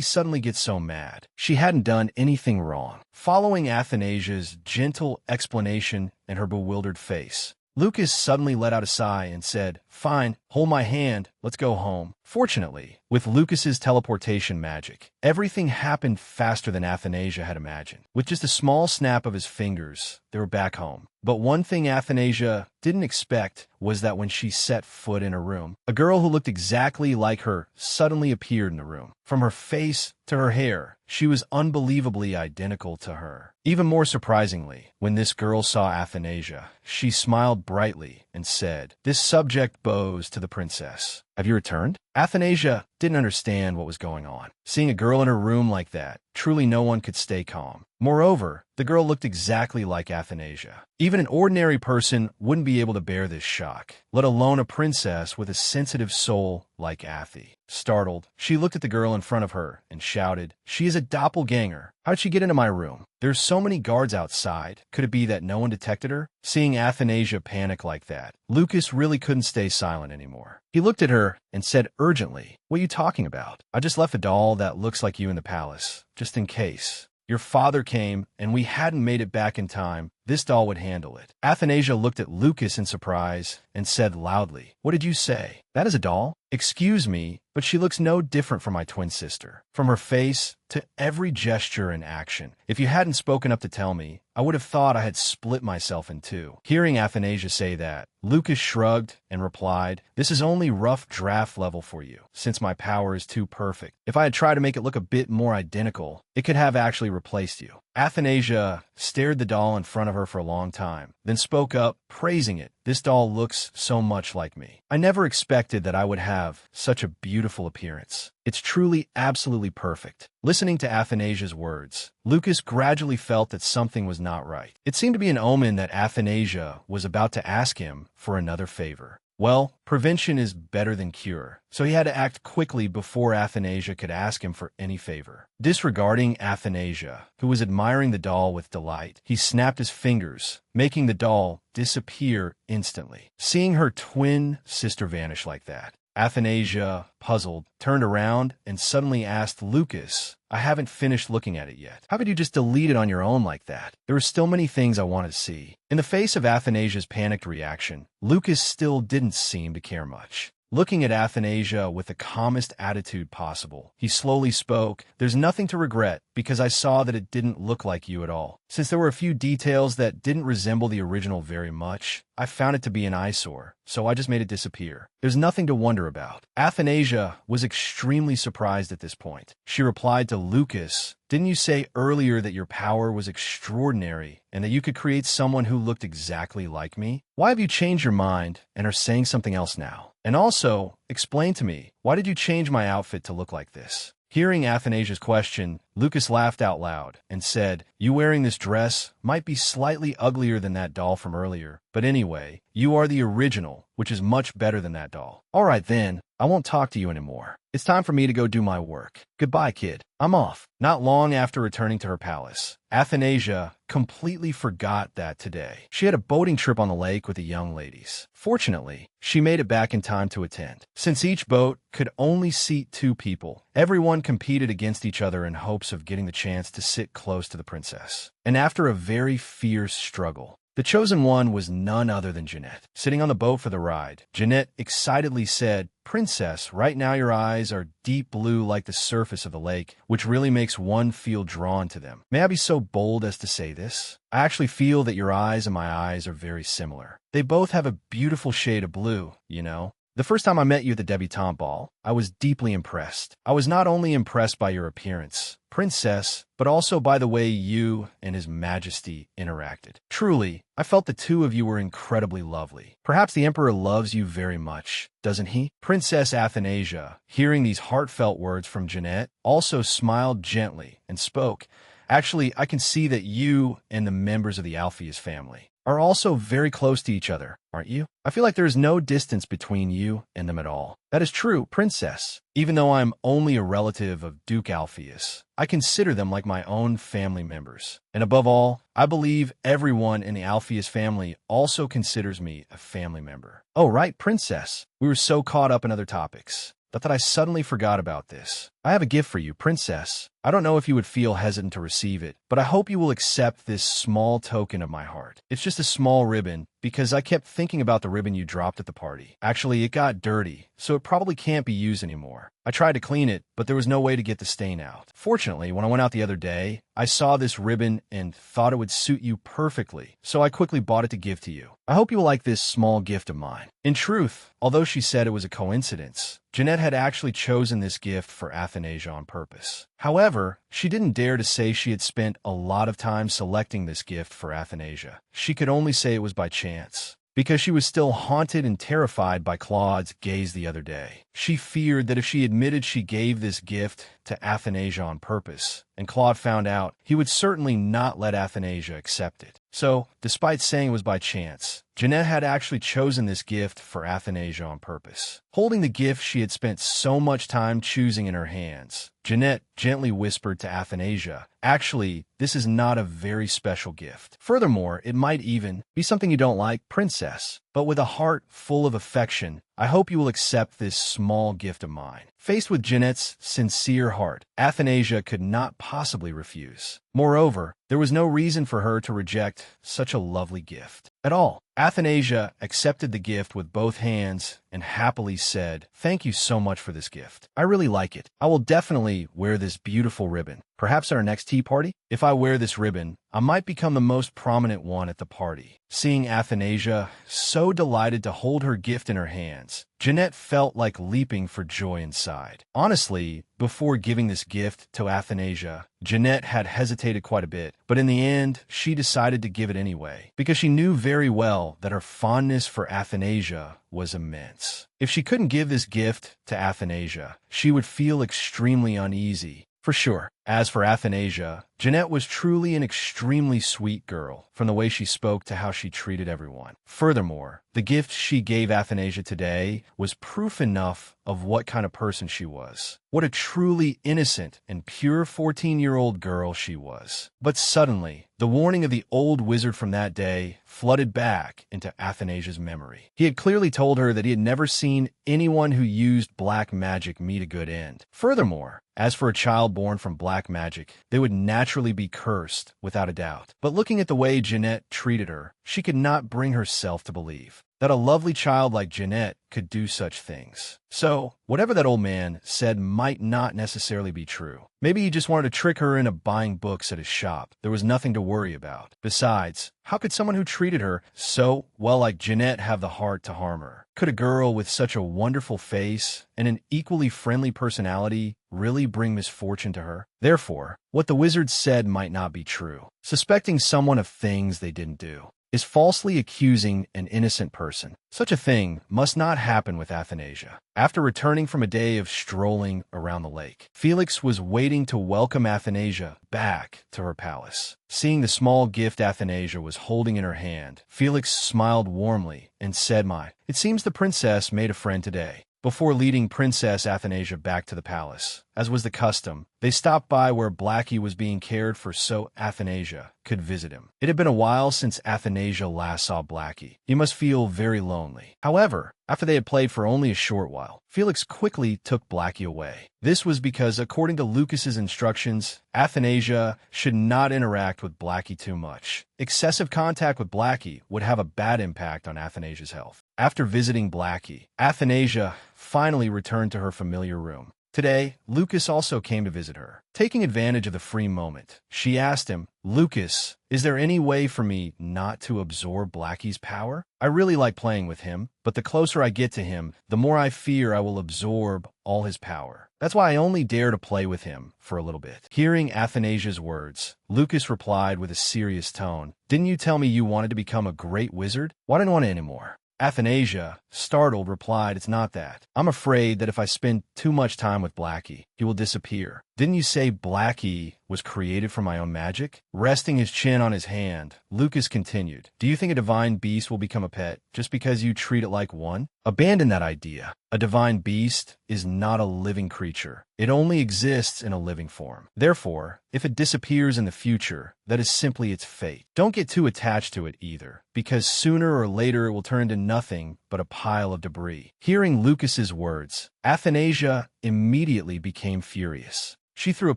suddenly get so mad? She hadn't done anything wrong. Following Athanasia's gentle explanation and her bewildered face, Lucas suddenly let out a sigh and said, "Fine, hold my hand, let's go home." Fortunately, with Lucas's teleportation magic, everything happened faster than Athanasia had imagined. With just a small snap of his fingers, they were back home. But one thing Athanasia didn't expect was that when she set foot in her room, a girl who looked exactly like her suddenly appeared in the room. From her face to her hair, she was unbelievably identical to her. Even more surprisingly, when this girl saw Athanasia, she smiled brightly and said, "This subject bows to the princess. Have you returned?" Athanasia didn't understand what was going on. Seeing a girl in her room like that, truly no one could stay calm. Moreover, the girl looked exactly like Athanasia. Even an ordinary person wouldn't be able to bear this shock, let alone a princess with a sensitive soul like Athi. Startled, she looked at the girl in front of her and shouted, "She is a doppelganger. How did she get into my room? There's so many guards outside. Could it be that no one detected her?" Seeing Athanasia panic like that, Lucas really couldn't stay silent anymore. He looked at her and said urgently, "What are you talking about? I just left a doll that looks like you in the palace, just in case. Your father came, and we hadn't made it back in time. This doll would handle it." Athanasia looked at Lucas in surprise and said loudly, "What did you say? That is a doll? Excuse me, but she looks no different from my twin sister. From her face to every gesture and action. If you hadn't spoken up to tell me, I would have thought I had split myself in two." Hearing Athanasia say that, Lucas shrugged and replied, "This is only rough draft level for you, since my power is too perfect. If I had tried to make it look a bit more identical, it could have actually replaced you." Athanasia stared the doll in front of her for a long time, then spoke up, praising it. "This doll looks so much like me. I never expected that I would have such a beautiful appearance. It's truly absolutely perfect." Listening to Athanasia's words, Lucas gradually felt that something was not right. It seemed to be an omen that Athanasia was about to ask him for another favor. Well, prevention is better than cure, so he had to act quickly before Athanasia could ask him for any favor. Disregarding Athanasia, who was admiring the doll with delight, he snapped his fingers, making the doll disappear instantly. Seeing her twin sister vanish like that, Athanasia, puzzled, turned around and suddenly asked Lucas, "I haven't finished looking at it yet. How could you just delete it on your own like that? There were still many things I wanted to see." In the face of Athanasia's panicked reaction, Lucas still didn't seem to care much. looking at Athanasia with the calmest attitude possible. He slowly spoke, "There's nothing to regret, because I saw that it didn't look like you at all. Since there were a few details that didn't resemble the original very much, I found it to be an eyesore, so I just made it disappear. There's nothing to wonder about." Athanasia was extremely surprised at this point. She replied to Lucas, "Didn't you say earlier that your power was extraordinary and that you could create someone who looked exactly like me? Why have you changed your mind and are saying something else now? And also, explain to me, why did you change my outfit to look like this?" Hearing Athanasia's question, Lucas laughed out loud and said, "You wearing this dress might be slightly uglier than that doll from earlier, but anyway, you are the original, which is much better than that doll. All right then, I won't talk to you anymore. It's time for me to go do my work. Goodbye, kid. I'm off." Not long after returning to her palace, Athanasia completely forgot that today she had a boating trip on the lake with the young ladies. Fortunately, she made it back in time to attend. Since each boat could only seat 2 people, everyone competed against each other in hopes of getting the chance to sit close to the princess. And after a very fierce struggle, the chosen one was none other than Jeanette. Sitting on the boat for the ride, Jeanette excitedly said, "Princess, right now your eyes are deep blue like the surface of the lake, which really makes one feel drawn to them. May I be so bold as to say this? I actually feel that your eyes and my eyes are very similar. They both have a beautiful shade of blue, you know." The first time I met you at the debutante ball, I was deeply impressed. I was not only impressed by your appearance, princess, but also by the way you and His Majesty interacted. Truly, I felt the 2 of you were incredibly lovely. Perhaps the Emperor loves you very much, doesn't he? Princess Athanasia, hearing these heartfelt words from Jeanette, also smiled gently and spoke, "Actually, I can see that you and the members of the Alpheus family are also very close to each other, aren't you? I feel like there is no distance between you and them at all." "That is true, princess. Even though I'm only a relative of Duke Alpheus, I consider them like my own family members. And above all, I believe everyone in the Alpheus family also considers me a family member." "Oh, right, princess. We were so caught up in other topics that I suddenly forgot about this. I have a gift for you, princess. I don't know if you would feel hesitant to receive it, but I hope you will accept this small token of my heart. It's just a small ribbon, because I kept thinking about the ribbon you dropped at the party. Actually, it got dirty, so it probably can't be used anymore. I tried to clean it, but there was no way to get the stain out. Fortunately, when I went out the other day, I saw this ribbon and thought it would suit you perfectly, so I quickly bought it to give to you. I hope you will like this small gift of mine." In truth, although she said it was a coincidence, Jeanette had actually chosen this gift for Athanasia on purpose. However, she didn't dare to say she had spent a lot of time selecting this gift for Athanasia. She could only say it was by chance, because she was still haunted and terrified by Claude's gaze the other day. She feared that if she admitted she gave this gift to Athanasia on purpose, and Claude found out, he would certainly not let Athanasia accept it. So, despite saying it was by chance, Jeanette had actually chosen this gift for Athanasia on purpose. Holding the gift she had spent so much time choosing in her hands, Jeanette gently whispered to Athanasia, "Actually, this is not a very special gift. Furthermore, it might even be something you don't like, princess. But with a heart full of affection, I hope you will accept this small gift of mine." Faced with Jeanette's sincere heart, Athanasia could not possibly refuse. Moreover, there was no reason for her to reject such a lovely gift at all. Athanasia accepted the gift with both hands and happily said, "Thank you so much for this gift. I really like it. I will definitely wear this beautiful ribbon. Perhaps at our next tea party? If I wear this ribbon, I might become the most prominent one at the party." Seeing Athanasia so delighted to hold her gift in her hands, Jeanette felt like leaping for joy inside. Honestly, before giving this gift to Athanasia, Jeanette had hesitated quite a bit, but in the end, she decided to give it anyway, because she knew very well that her fondness for Athanasia was immense. If she couldn't give this gift to Athanasia, she would feel extremely uneasy, for sure. As for Athanasia, Jeanette was truly an extremely sweet girl, from the way she spoke to how she treated everyone. Furthermore, the gift she gave Athanasia today was proof enough of what kind of person she was. What a truly innocent and pure 14-year-old girl she was. But suddenly, the warning of the old wizard from that day flooded back into Athanasia's memory. He had clearly told her that he had never seen anyone who used black magic meet a good end. Furthermore, as for a child born from black magic, they would naturally be cursed, without a doubt. But looking at the way Jeanette treated her, she could not bring herself to believe that a lovely child like Jeanette could do such things. So, whatever that old man said might not necessarily be true. Maybe he just wanted to trick her into buying books at his shop. There was nothing to worry about. Besides, how could someone who treated her so well like Jeanette have the heart to harm her? Could a girl with such a wonderful face and an equally friendly personality really bring misfortune to her? Therefore, what the wizard said might not be true. Suspecting someone of things they didn't do is falsely accusing an innocent person. Such a thing must not happen with Athanasia. After returning from a day of strolling around the lake, Felix was waiting to welcome Athanasia back to her palace. Seeing the small gift Athanasia was holding in her hand, Felix smiled warmly and said, "It seems the princess made a friend today." Before leading Princess Athanasia back to the palace, as was the custom, they stopped by where Blackie was being cared for so Athanasia could visit him. It had been a while since Athanasia last saw Blackie. He must feel very lonely. However, after they had played for only a short while, Felix quickly took Blackie away. This was because, according to Lucas's instructions, Athanasia should not interact with Blackie too much. Excessive contact with Blackie would have a bad impact on Athanasia's health. After visiting Blackie, Athanasia finally returned to her familiar room. Today, Lucas also came to visit her. Taking advantage of the free moment, she asked him, "Lucas, is there any way for me not to absorb Blackie's power? I really like playing with him, but the closer I get to him, the more I fear I will absorb all his power. That's why I only dare to play with him for a little bit." Hearing Athanasia's words, Lucas replied with a serious tone, "Didn't you tell me you wanted to become a great wizard? Why didn't you want it anymore?" Athanasia, startled, replied, "It's not that. I'm afraid that if I spend too much time with Blackie, he will disappear." "Didn't you say Blackie was created from my own magic?" Resting his chin on his hand, Lucas continued, "Do you think a divine beast will become a pet just because you treat it like one? Abandon that idea. A divine beast is not a living creature. It only exists in a living form. Therefore, if it disappears in the future, that is simply its fate. Don't get too attached to it either, because sooner or later it will turn into nothing but a pile of debris." Hearing Lucas's words, Athanasia immediately became furious. She threw a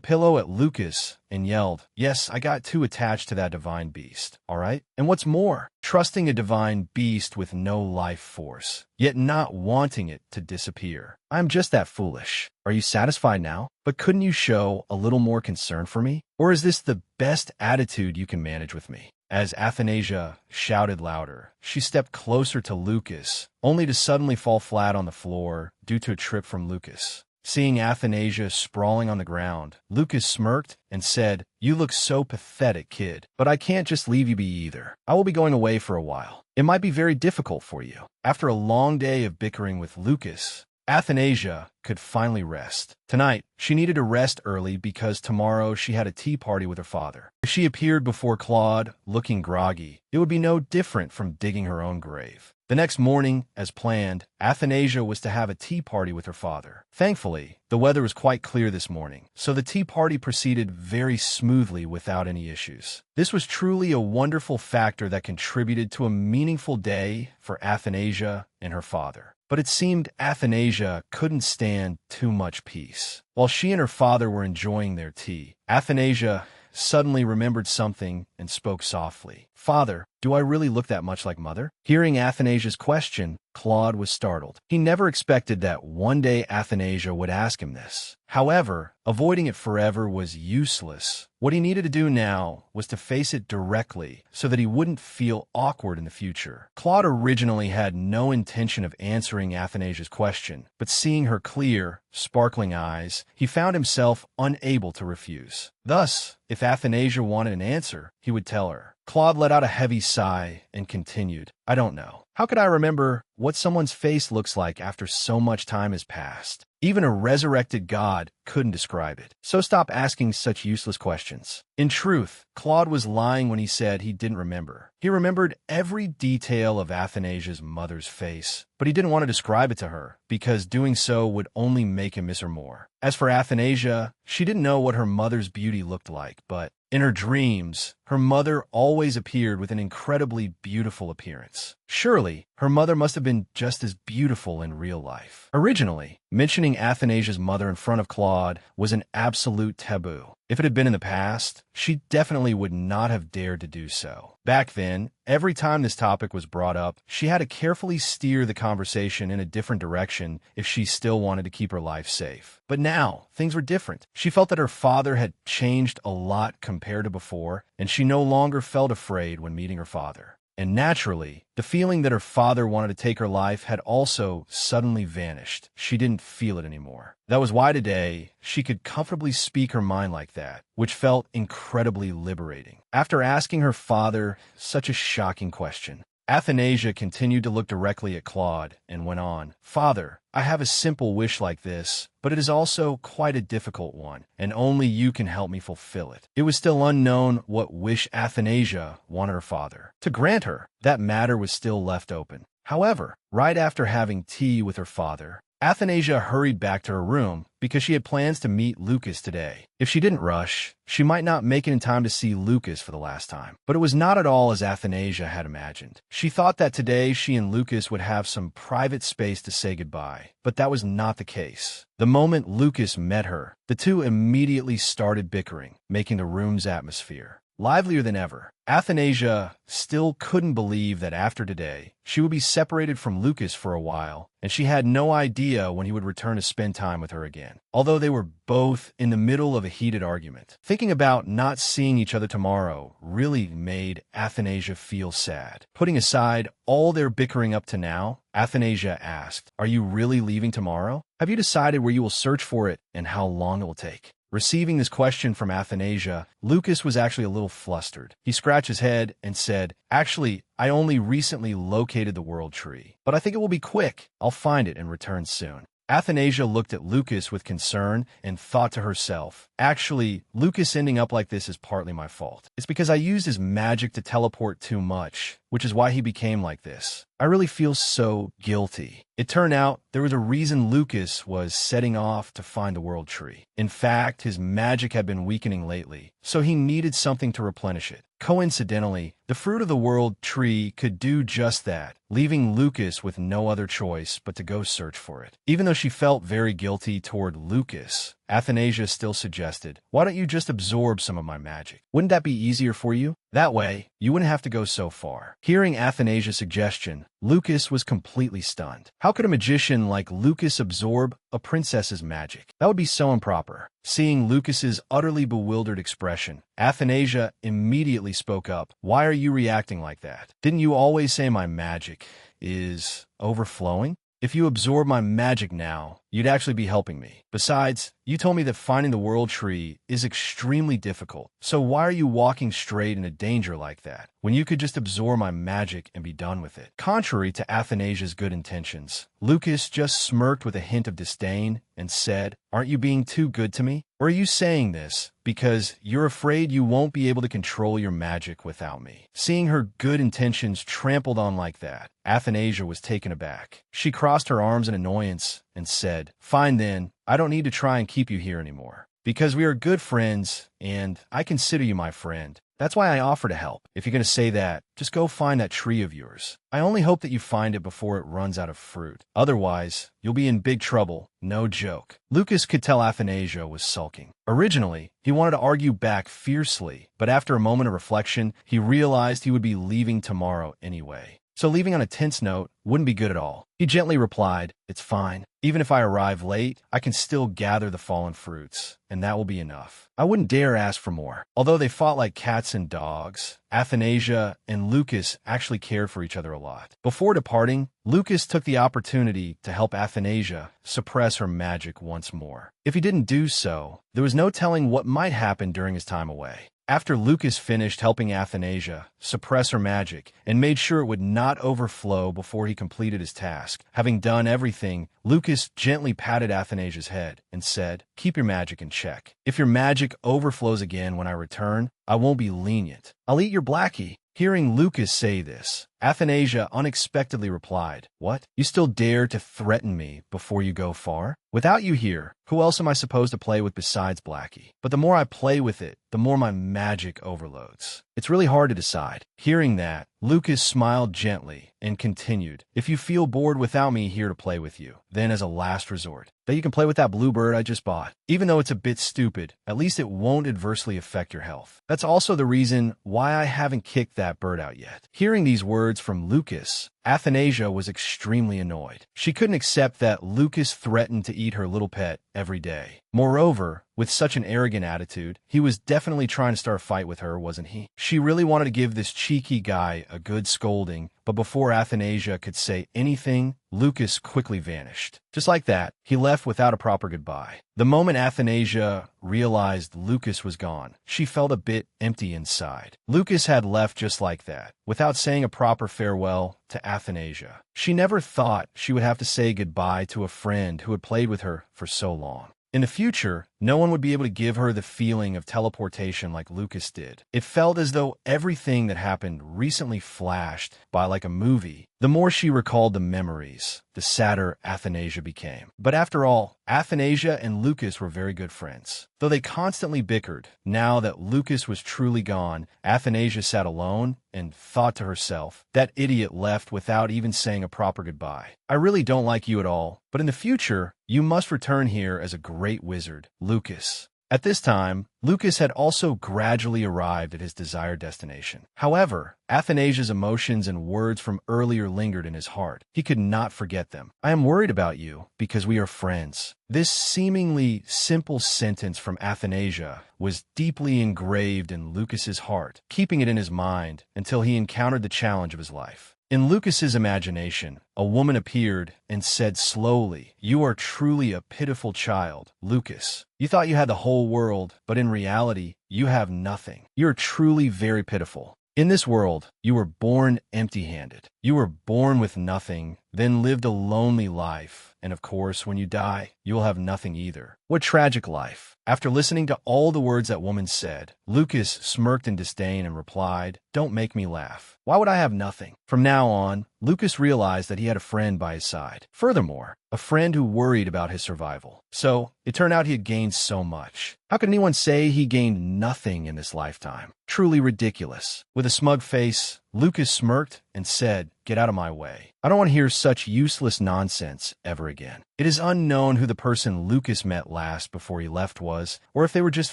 pillow at Lucas and yelled, "Yes, I got too attached to that divine beast, all right? And what's more, trusting a divine beast with no life force, yet not wanting it to disappear. I'm just that foolish. Are you satisfied now? But couldn't you show a little more concern for me? Or is this the best attitude you can manage with me?" As Athanasia shouted louder, she stepped closer to Lucas, only to suddenly fall flat on the floor due to a trip from Lucas. Seeing Athanasia sprawling on the ground, Lucas smirked and said, "You look so pathetic, kid. But I can't just leave you be either. I will be going away for a while. It might be very difficult for you." After a long day of bickering with Lucas, Athanasia could finally rest. Tonight, she needed to rest early because tomorrow she had a tea party with her father. If she appeared before Claude looking groggy, it would be no different from digging her own grave. The next morning, as planned, Athanasia was to have a tea party with her father. Thankfully, the weather was quite clear this morning, so the tea party proceeded very smoothly without any issues. This was truly a wonderful factor that contributed to a meaningful day for Athanasia and her father. But it seemed Athanasia couldn't stand too much peace. While she and her father were enjoying their tea, Athanasia suddenly remembered something and spoke softly. "Father, do I really look that much like Mother?" Hearing Athanasia's question, Claude was startled. He never expected that one day Athanasia would ask him this. However, avoiding it forever was useless. What he needed to do now was to face it directly so that he wouldn't feel awkward in the future. Claude originally had no intention of answering Athanasia's question, but seeing her clear, sparkling eyes, he found himself unable to refuse. Thus, if Athanasia wanted an answer, he would tell her. Claude let out a heavy sigh and continued, "I don't know. How could I remember what someone's face looks like after so much time has passed? Even a resurrected god couldn't describe it. So stop asking such useless questions." In truth, Claude was lying when he said he didn't remember. He remembered every detail of Athanasia's mother's face, but he didn't want to describe it to her, because doing so would only make him miss her more. As for Athanasia, she didn't know what her mother's beauty looked like, but in her dreams, her mother always appeared with an incredibly beautiful appearance. Surely, her mother must have been just as beautiful in real life. Originally, Mentioning Athanasia's mother in front of Claude was an absolute taboo. If it had been in the past, she definitely would not have dared to do so. Back then, every time this topic was brought up, she had to carefully steer the conversation in a different direction if she still wanted to keep her life safe. But now, things were different. She felt that her father had changed a lot compared to before, and she no longer felt afraid when meeting her father. And naturally, the feeling that her father wanted to take her life had also suddenly vanished. She didn't feel it anymore. That was why today, she could comfortably speak her mind like that, which felt incredibly liberating. After asking her father such a shocking question, Athanasia continued to look directly at Claude and went on, "Father, I have a simple wish like this, but it is also quite a difficult one, and only you can help me fulfill it." It was still unknown what wish Athanasia wanted her father to grant her. That matter was still left open. However, right after having tea with her father, Athanasia hurried back to her room because she had plans to meet Lucas today. If she didn't rush, she might not make it in time to see Lucas for the last time. But it was not at all as Athanasia had imagined. She thought that today she and Lucas would have some private space to say goodbye, but that was not the case. The moment Lucas met her, the two immediately started bickering, making the room's atmosphere livelier than ever. Athanasia still couldn't believe that after today, she would be separated from Lucas for a while, and she had no idea when he would return to spend time with her again. Although they were both in the middle of a heated argument, thinking about not seeing each other tomorrow really made Athanasia feel sad. Putting aside all their bickering up to now, Athanasia asked, "Are you really leaving tomorrow? Have you decided where you will search for it and how long it will take?" Receiving this question from Athanasia, Lucas was actually a little flustered. He scratched his head and said, "Actually, I only recently located the world tree, but I think it will be quick. I'll find it and return soon." Athanasia looked at Lucas with concern and thought to herself, "Actually, Lucas ending up like this is partly my fault. It's because I used his magic to teleport too much, which is why he became like this. I really feel so guilty." It turned out there was a reason Lucas was setting off to find the world tree. In fact, his magic had been weakening lately, so he needed something to replenish it. Coincidentally, the fruit of the world tree could do just that, leaving Lucas with no other choice but to go search for it. Even though she felt very guilty toward Lucas, Athanasia still suggested, "Why don't you just absorb some of my magic? Wouldn't that be easier for you? That way, you wouldn't have to go so far." Hearing Athanasia's suggestion, Lucas was completely stunned. How could a magician like Lucas absorb a princess's magic? That would be so improper. Seeing Lucas's utterly bewildered expression, Athanasia immediately spoke up. "Why are you reacting like that? Didn't you always say my magic is overflowing? If you absorb my magic now, you'd actually be helping me. Besides, you told me that finding the world tree is extremely difficult, so why are you walking straight into danger like that, when you could just absorb my magic and be done with it?" Contrary to Athanasia's good intentions, Lucas just smirked with a hint of disdain and said, "Aren't you being too good to me? Or are you saying this because you're afraid you won't be able to control your magic without me?" Seeing her good intentions trampled on like that, Athanasia was taken aback. She crossed her arms in annoyance and said, "Fine then, I don't need to try and keep you here anymore. Because we are good friends, and I consider you my friend. That's why I offer to help. If you're going to say that, just go find that tree of yours. I only hope that you find it before it runs out of fruit. Otherwise, you'll be in big trouble. No joke." Lucas could tell Athanasia was sulking. Originally, he wanted to argue back fiercely, but after a moment of reflection, he realized he would be leaving tomorrow anyway. So leaving on a tense note wouldn't be good at all. He gently replied, "It's fine. Even if I arrive late, I can still gather the fallen fruits, and that will be enough. I wouldn't dare ask for more." Although they fought like cats and dogs, Athanasia and Lucas actually cared for each other a lot. Before departing, Lucas took the opportunity to help Athanasia suppress her magic once more. If he didn't do so, there was no telling what might happen during his time away. After Lucas finished helping Athanasia suppress her magic and made sure it would not overflow before he completed his task, having done everything, Lucas gently patted Athanasia's head and said, "Keep your magic in check. If your magic overflows again when I return, I won't be lenient. I'll eat your blackie." Hearing Lucas say this, Athanasia unexpectedly replied, "What? You still dare to threaten me before you go far? Without you here, who else am I supposed to play with besides Blackie? But the more I play with it, the more my magic overloads. It's really hard to decide. Hearing that, Lucas smiled gently and continued, if you feel bored without me here to play with you, then as a last resort, that you can play with that bluebird I just bought. Even though it's a bit stupid, at least it won't adversely affect your health. That's also the reason why I haven't kicked that bird out yet. Hearing these words from Lucas, Athanasia was extremely annoyed. She couldn't accept that Lucas threatened to eat her little pet every day. Moreover, with such an arrogant attitude, he was definitely trying to start a fight with her, wasn't he? She really wanted to give this cheeky guy a good scolding, but before Athanasia could say anything, Lucas quickly vanished. Just like that, he left without a proper goodbye. The moment Athanasia realized Lucas was gone, she felt a bit empty inside. Lucas had left just like that, without saying a proper farewell to Athanasia. She never thought she would have to say goodbye to a friend who had played with her for so long. In the future, no one would be able to give her the feeling of teleportation like Lucas did. It felt as though everything that happened recently flashed by like a movie. The more she recalled the memories, the sadder Athanasia became. But after all, Athanasia and Lucas were very good friends. Though they constantly bickered, now that Lucas was truly gone, Athanasia sat alone and thought to herself, that idiot left without even saying a proper goodbye. I really don't like you at all, but in the future, you must return here as a great wizard, Lucas. At this time, Lucas had also gradually arrived at his desired destination. However, Athanasia's emotions and words from earlier lingered in his heart. He could not forget them. I am worried about you because we are friends. This seemingly simple sentence from Athanasia was deeply engraved in Lucas's heart, keeping it in his mind until he encountered the challenge of his life. In Lucas's imagination, a woman appeared and said slowly, "You are truly a pitiful child, Lucas. You thought you had the whole world, but in reality, you have nothing. You're truly very pitiful. In this world, you were born empty-handed. You were born with nothing, then lived a lonely life, and of course, when you die, you will have nothing either. What tragic life." After listening to all the words that woman said, Lucas smirked in disdain and replied, "Don't make me laugh. Why would I have nothing?" From now on, Lucas realized that he had a friend by his side. Furthermore, a friend who worried about his survival. So, it turned out he had gained so much. How could anyone say he gained nothing in this lifetime? Truly ridiculous. With a smug face, Lucas smirked and said, "Get out of my way. I don't want to hear such useless nonsense ever again." It is unknown who the person Lucas met last before he left was, or if they were just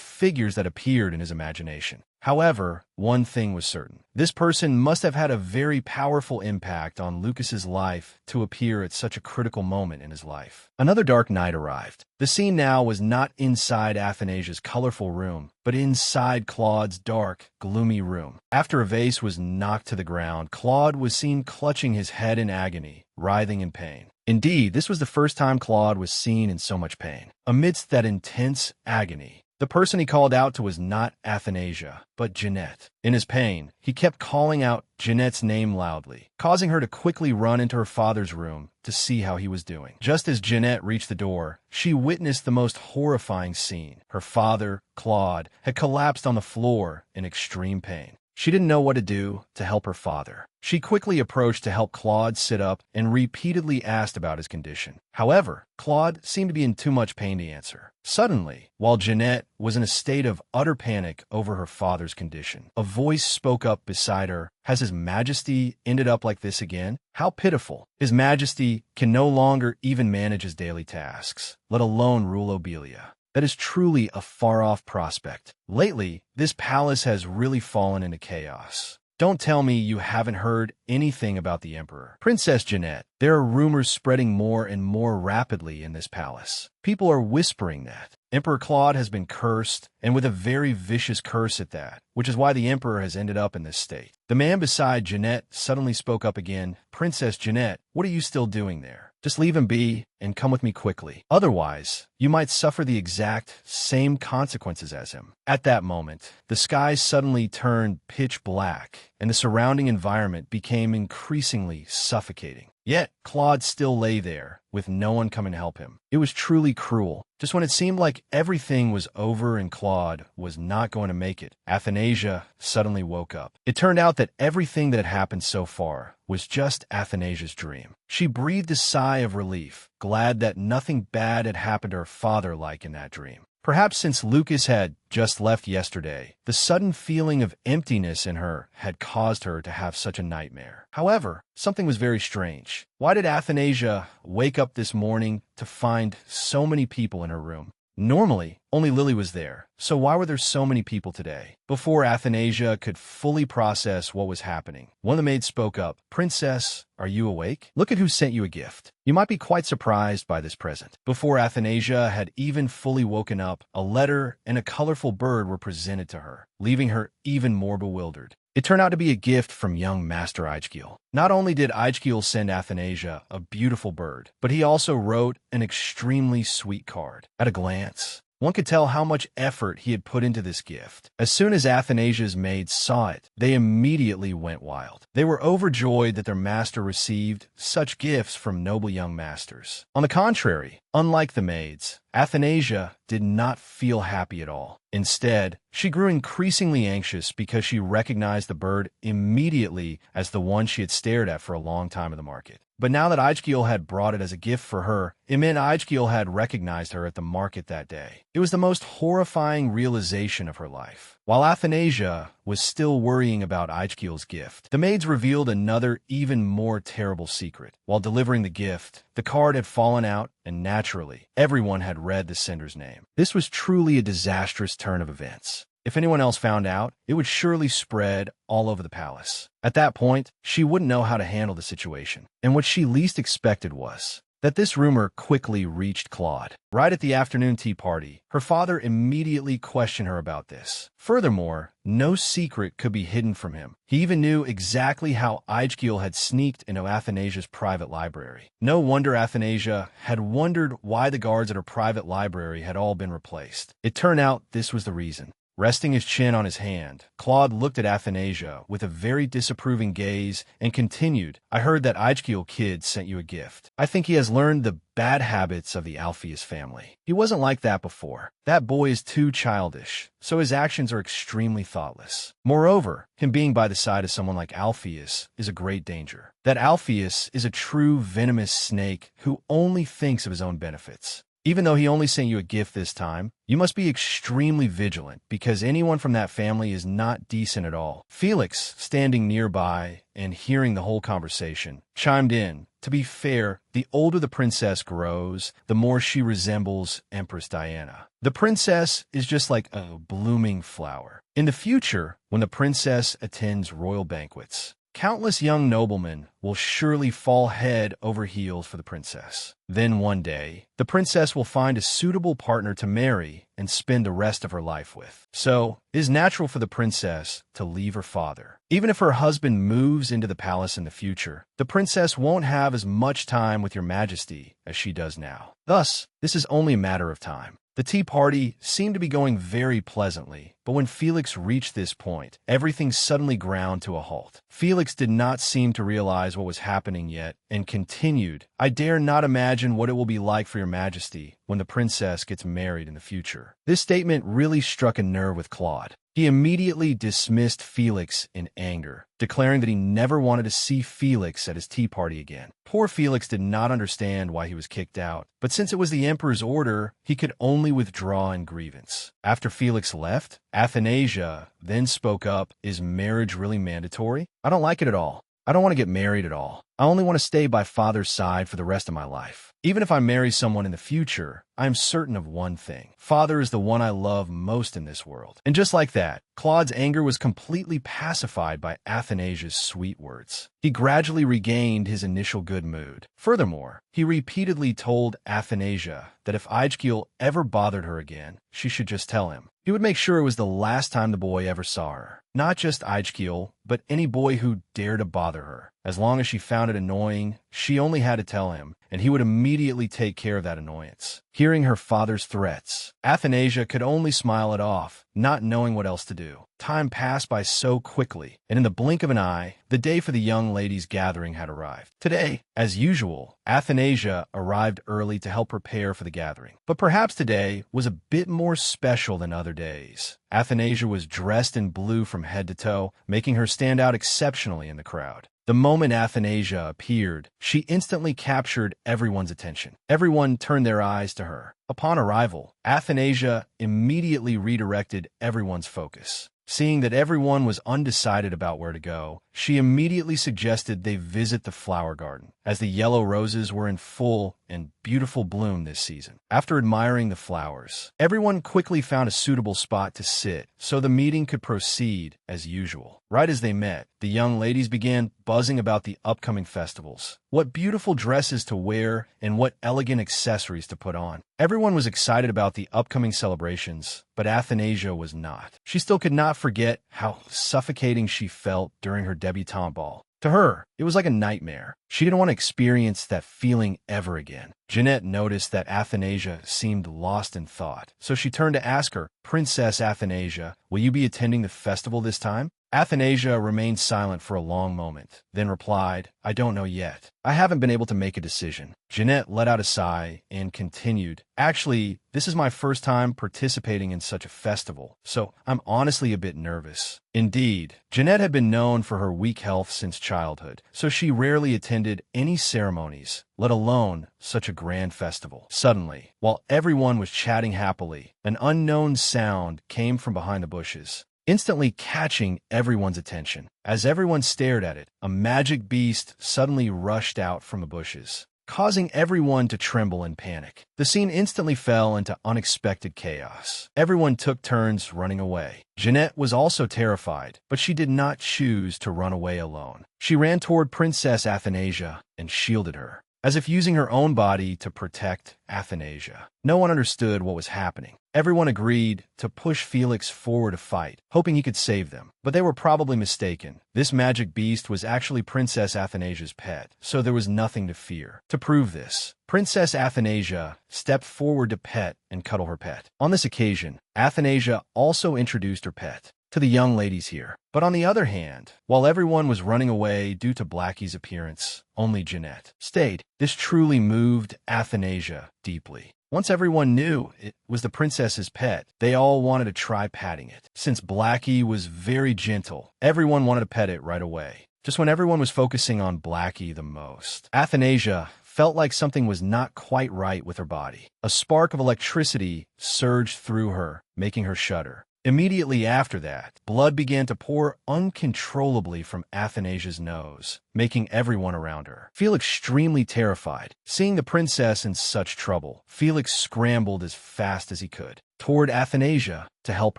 figures that appeared in his imagination. However, one thing was certain. This person must have had a very powerful impact on Lucas's life to appear at such a critical moment in his life. Another dark night arrived. The scene now was not inside Athanasia's colorful room, but inside Claude's dark, gloomy room. After a vase was knocked to the ground, Claude was seen clutching his head in agony, writhing in pain. Indeed, this was the first time Claude was seen in so much pain. Amidst that intense agony, the person he called out to was not Athanasia, but Jeanette. In his pain, he kept calling out Jeanette's name loudly, causing her to quickly run into her father's room to see how he was doing. Just as Jeanette reached the door, she witnessed the most horrifying scene. Her father, Claude, had collapsed on the floor in extreme pain. She didn't know what to do to help her father. She quickly approached to help Claude sit up and repeatedly asked about his condition. However, Claude seemed to be in too much pain to answer. Suddenly, while Jeanette was in a state of utter panic over her father's condition, a voice spoke up beside her. "Has His Majesty ended up like this again? How pitiful. His Majesty can no longer even manage his daily tasks, let alone rule Obelia. That is truly a far-off prospect. Lately, this palace has really fallen into chaos. Don't tell me you haven't heard anything about the Emperor. Princess Jeanette, there are rumors spreading more and more rapidly in this palace. People are whispering that Emperor Claude has been cursed, and with a very vicious curse at that, which is why the Emperor has ended up in this state." The man beside Jeanette suddenly spoke up again. "Princess Jeanette, what are you still doing there? Just leave him be and come with me quickly. Otherwise, you might suffer the exact same consequences as him." At that moment, the sky suddenly turned pitch black, and the surrounding environment became increasingly suffocating. Yet, Claude still lay there, with no one coming to help him. It was truly cruel. Just when it seemed like everything was over and Claude was not going to make it, Athanasia suddenly woke up. It turned out that everything that had happened so far was just Athanasia's dream. She breathed a sigh of relief, glad that nothing bad had happened to her father like in that dream. Perhaps since Lucas had just left yesterday, the sudden feeling of emptiness in her had caused her to have such a nightmare. However, something was very strange. Why did Athanasia wake up this morning to find so many people in her room? Normally, only Lily was there, so why were there so many people today? Before Athanasia could fully process what was happening, one of the maids spoke up. "Princess, are you awake? Look at who sent you a gift. You might be quite surprised by this present." Before Athanasia had even fully woken up, a letter and a colorful bird were presented to her, leaving her even more bewildered. It turned out to be a gift from young Master Eichkiel. Not only did Eichkiel send Athanasia a beautiful bird, but he also wrote an extremely sweet card. At a glance, one could tell how much effort he had put into this gift. As soon as Athanasia's maids saw it, they immediately went wild. They were overjoyed that their master received such gifts from noble young masters. On the contrary, unlike the maids, Athanasia did not feel happy at all. Instead, she grew increasingly anxious because she recognized the bird immediately as the one she had stared at for a long time in the market. But now that Eichkiel had brought it as a gift for her, it meant Eichkiel had recognized her at the market that day. It was the most horrifying realization of her life. While Athanasia was still worrying about Eichkiel's gift, the maids revealed another, even more terrible secret. While delivering the gift, the card had fallen out, and naturally, everyone had read the sender's name. This was truly a disastrous turn of events. If anyone else found out, it would surely spread all over the palace. At that point, she wouldn't know how to handle the situation. And what she least expected was that this rumor quickly reached Claude. Right at the afternoon tea party, her father immediately questioned her about this. Furthermore, no secret could be hidden from him. He even knew exactly how Eichkiel had sneaked into Athanasia's private library. No wonder Athanasia had wondered why the guards at her private library had all been replaced. It turned out this was the reason. Resting his chin on his hand, Claude looked at Athanasia with a very disapproving gaze and continued, "I heard that Eichkiel kid sent you a gift. I think he has learned the bad habits of the Alpheus family. He wasn't like that before. That boy is too childish, so his actions are extremely thoughtless. Moreover, him being by the side of someone like Alpheus is a great danger. That Alpheus is a true venomous snake who only thinks of his own benefits. Even though he only sent you a gift this time, you must be extremely vigilant because anyone from that family is not decent at all." Felix, standing nearby and hearing the whole conversation, chimed in. To be fair, the older the princess grows, the more she resembles Empress Diana. The princess is just like a blooming flower. In the future, when the princess attends royal banquets, countless young noblemen will surely fall head over heels for the princess. Then one day, the princess will find a suitable partner to marry and spend the rest of her life with. So, it is natural for the princess to leave her father. Even if her husband moves into the palace in the future, the princess won't have as much time with your majesty as she does now. Thus, this is only a matter of time. The tea party seemed to be going very pleasantly, but when Felix reached this point, everything suddenly ground to a halt. Felix did not seem to realize what was happening yet, and continued, "I dare not imagine what it will be like for your majesty when the princess gets married in the future." This statement really struck a nerve with Claude. He immediately dismissed Felix in anger, declaring that he never wanted to see Felix at his tea party again. Poor Felix did not understand why he was kicked out, but since it was the emperor's order, he could only withdraw in grievance. After Felix left, Athanasia then spoke up, "Is marriage really mandatory? I don't like it at all. I don't want to get married at all. I only want to stay by father's side for the rest of my life. Even if I marry someone in the future, I am certain of one thing. Father is the one I love most in this world." And just like that, Claude's anger was completely pacified by Athanasia's sweet words. He gradually regained his initial good mood. Furthermore, he repeatedly told Athanasia that if Eichkiel ever bothered her again, she should just tell him. He would make sure it was the last time the boy ever saw her. Not just Eichkiel, but any boy who dared to bother her. As long as she found it annoying, she only had to tell him, and he would immediately take care of that annoyance. Hearing her father's threats, Athanasia could only smile it off, not knowing what else to do. Time passed by so quickly, and in the blink of an eye, the day for the young ladies' gathering had arrived. Today, as usual, Athanasia arrived early to help prepare for the gathering. But perhaps today was a bit more special than other days. Athanasia was dressed in blue from head to toe, making her stand out exceptionally in the crowd. The moment Athanasia appeared, she instantly captured everyone's attention. Everyone turned their eyes to her. Upon arrival, Athanasia immediately redirected everyone's focus. Seeing that everyone was undecided about where to go, she immediately suggested they visit the flower garden, as the yellow roses were in full and beautiful bloom this season. After admiring the flowers, everyone quickly found a suitable spot to sit so the meeting could proceed as usual. Right as they met, the young ladies began buzzing about the upcoming festivals, what beautiful dresses to wear, and what elegant accessories to put on. Everyone was excited about the upcoming celebrations, but Athanasia was not. She still could not forget how suffocating she felt during her debutante ball. To her, it was like a nightmare. She didn't want to experience that feeling ever again. Jeanette noticed that Athanasia seemed lost in thought, so she turned to ask her, "Princess Athanasia, will you be attending the festival this time?" Athanasia remained silent for a long moment, then replied, "I don't know yet. I haven't been able to make a decision." Jeanette let out a sigh and continued, "Actually, this is my first time participating in such a festival, so I'm honestly a bit nervous." Indeed, Jeanette had been known for her weak health since childhood, so she rarely attended any ceremonies, let alone such a grand festival. Suddenly, while everyone was chatting happily, an unknown sound came from behind the bushes, instantly catching everyone's attention. As everyone stared at it, a magic beast suddenly rushed out from the bushes, causing everyone to tremble and panic. The scene instantly fell into unexpected chaos. Everyone took turns running away. Jeanette was also terrified, but she did not choose to run away alone. She ran toward Princess Athanasia and shielded her, as if using her own body to protect Athanasia. No one understood what was happening. Everyone agreed to push Felix forward to fight, hoping he could save them. But they were probably mistaken. This magic beast was actually Princess Athanasia's pet, so there was nothing to fear. To prove this, Princess Athanasia stepped forward to pet and cuddle her pet. On this occasion, Athanasia also introduced her pet to the young ladies here. But on the other hand, while everyone was running away due to Blackie's appearance, only Jeanette stayed. This truly moved Athanasia deeply. Once everyone knew it was the princess's pet, they all wanted to try patting it. Since Blackie was very gentle, everyone wanted to pet it right away. Just when everyone was focusing on Blackie the most, Athanasia felt like something was not quite right with her body. A spark of electricity surged through her, making her shudder. Immediately after that, blood began to pour uncontrollably from Athanasia's nose, making everyone around her feel extremely terrified. Seeing the princess in such trouble, Felix scrambled as fast as he could toward Athanasia to help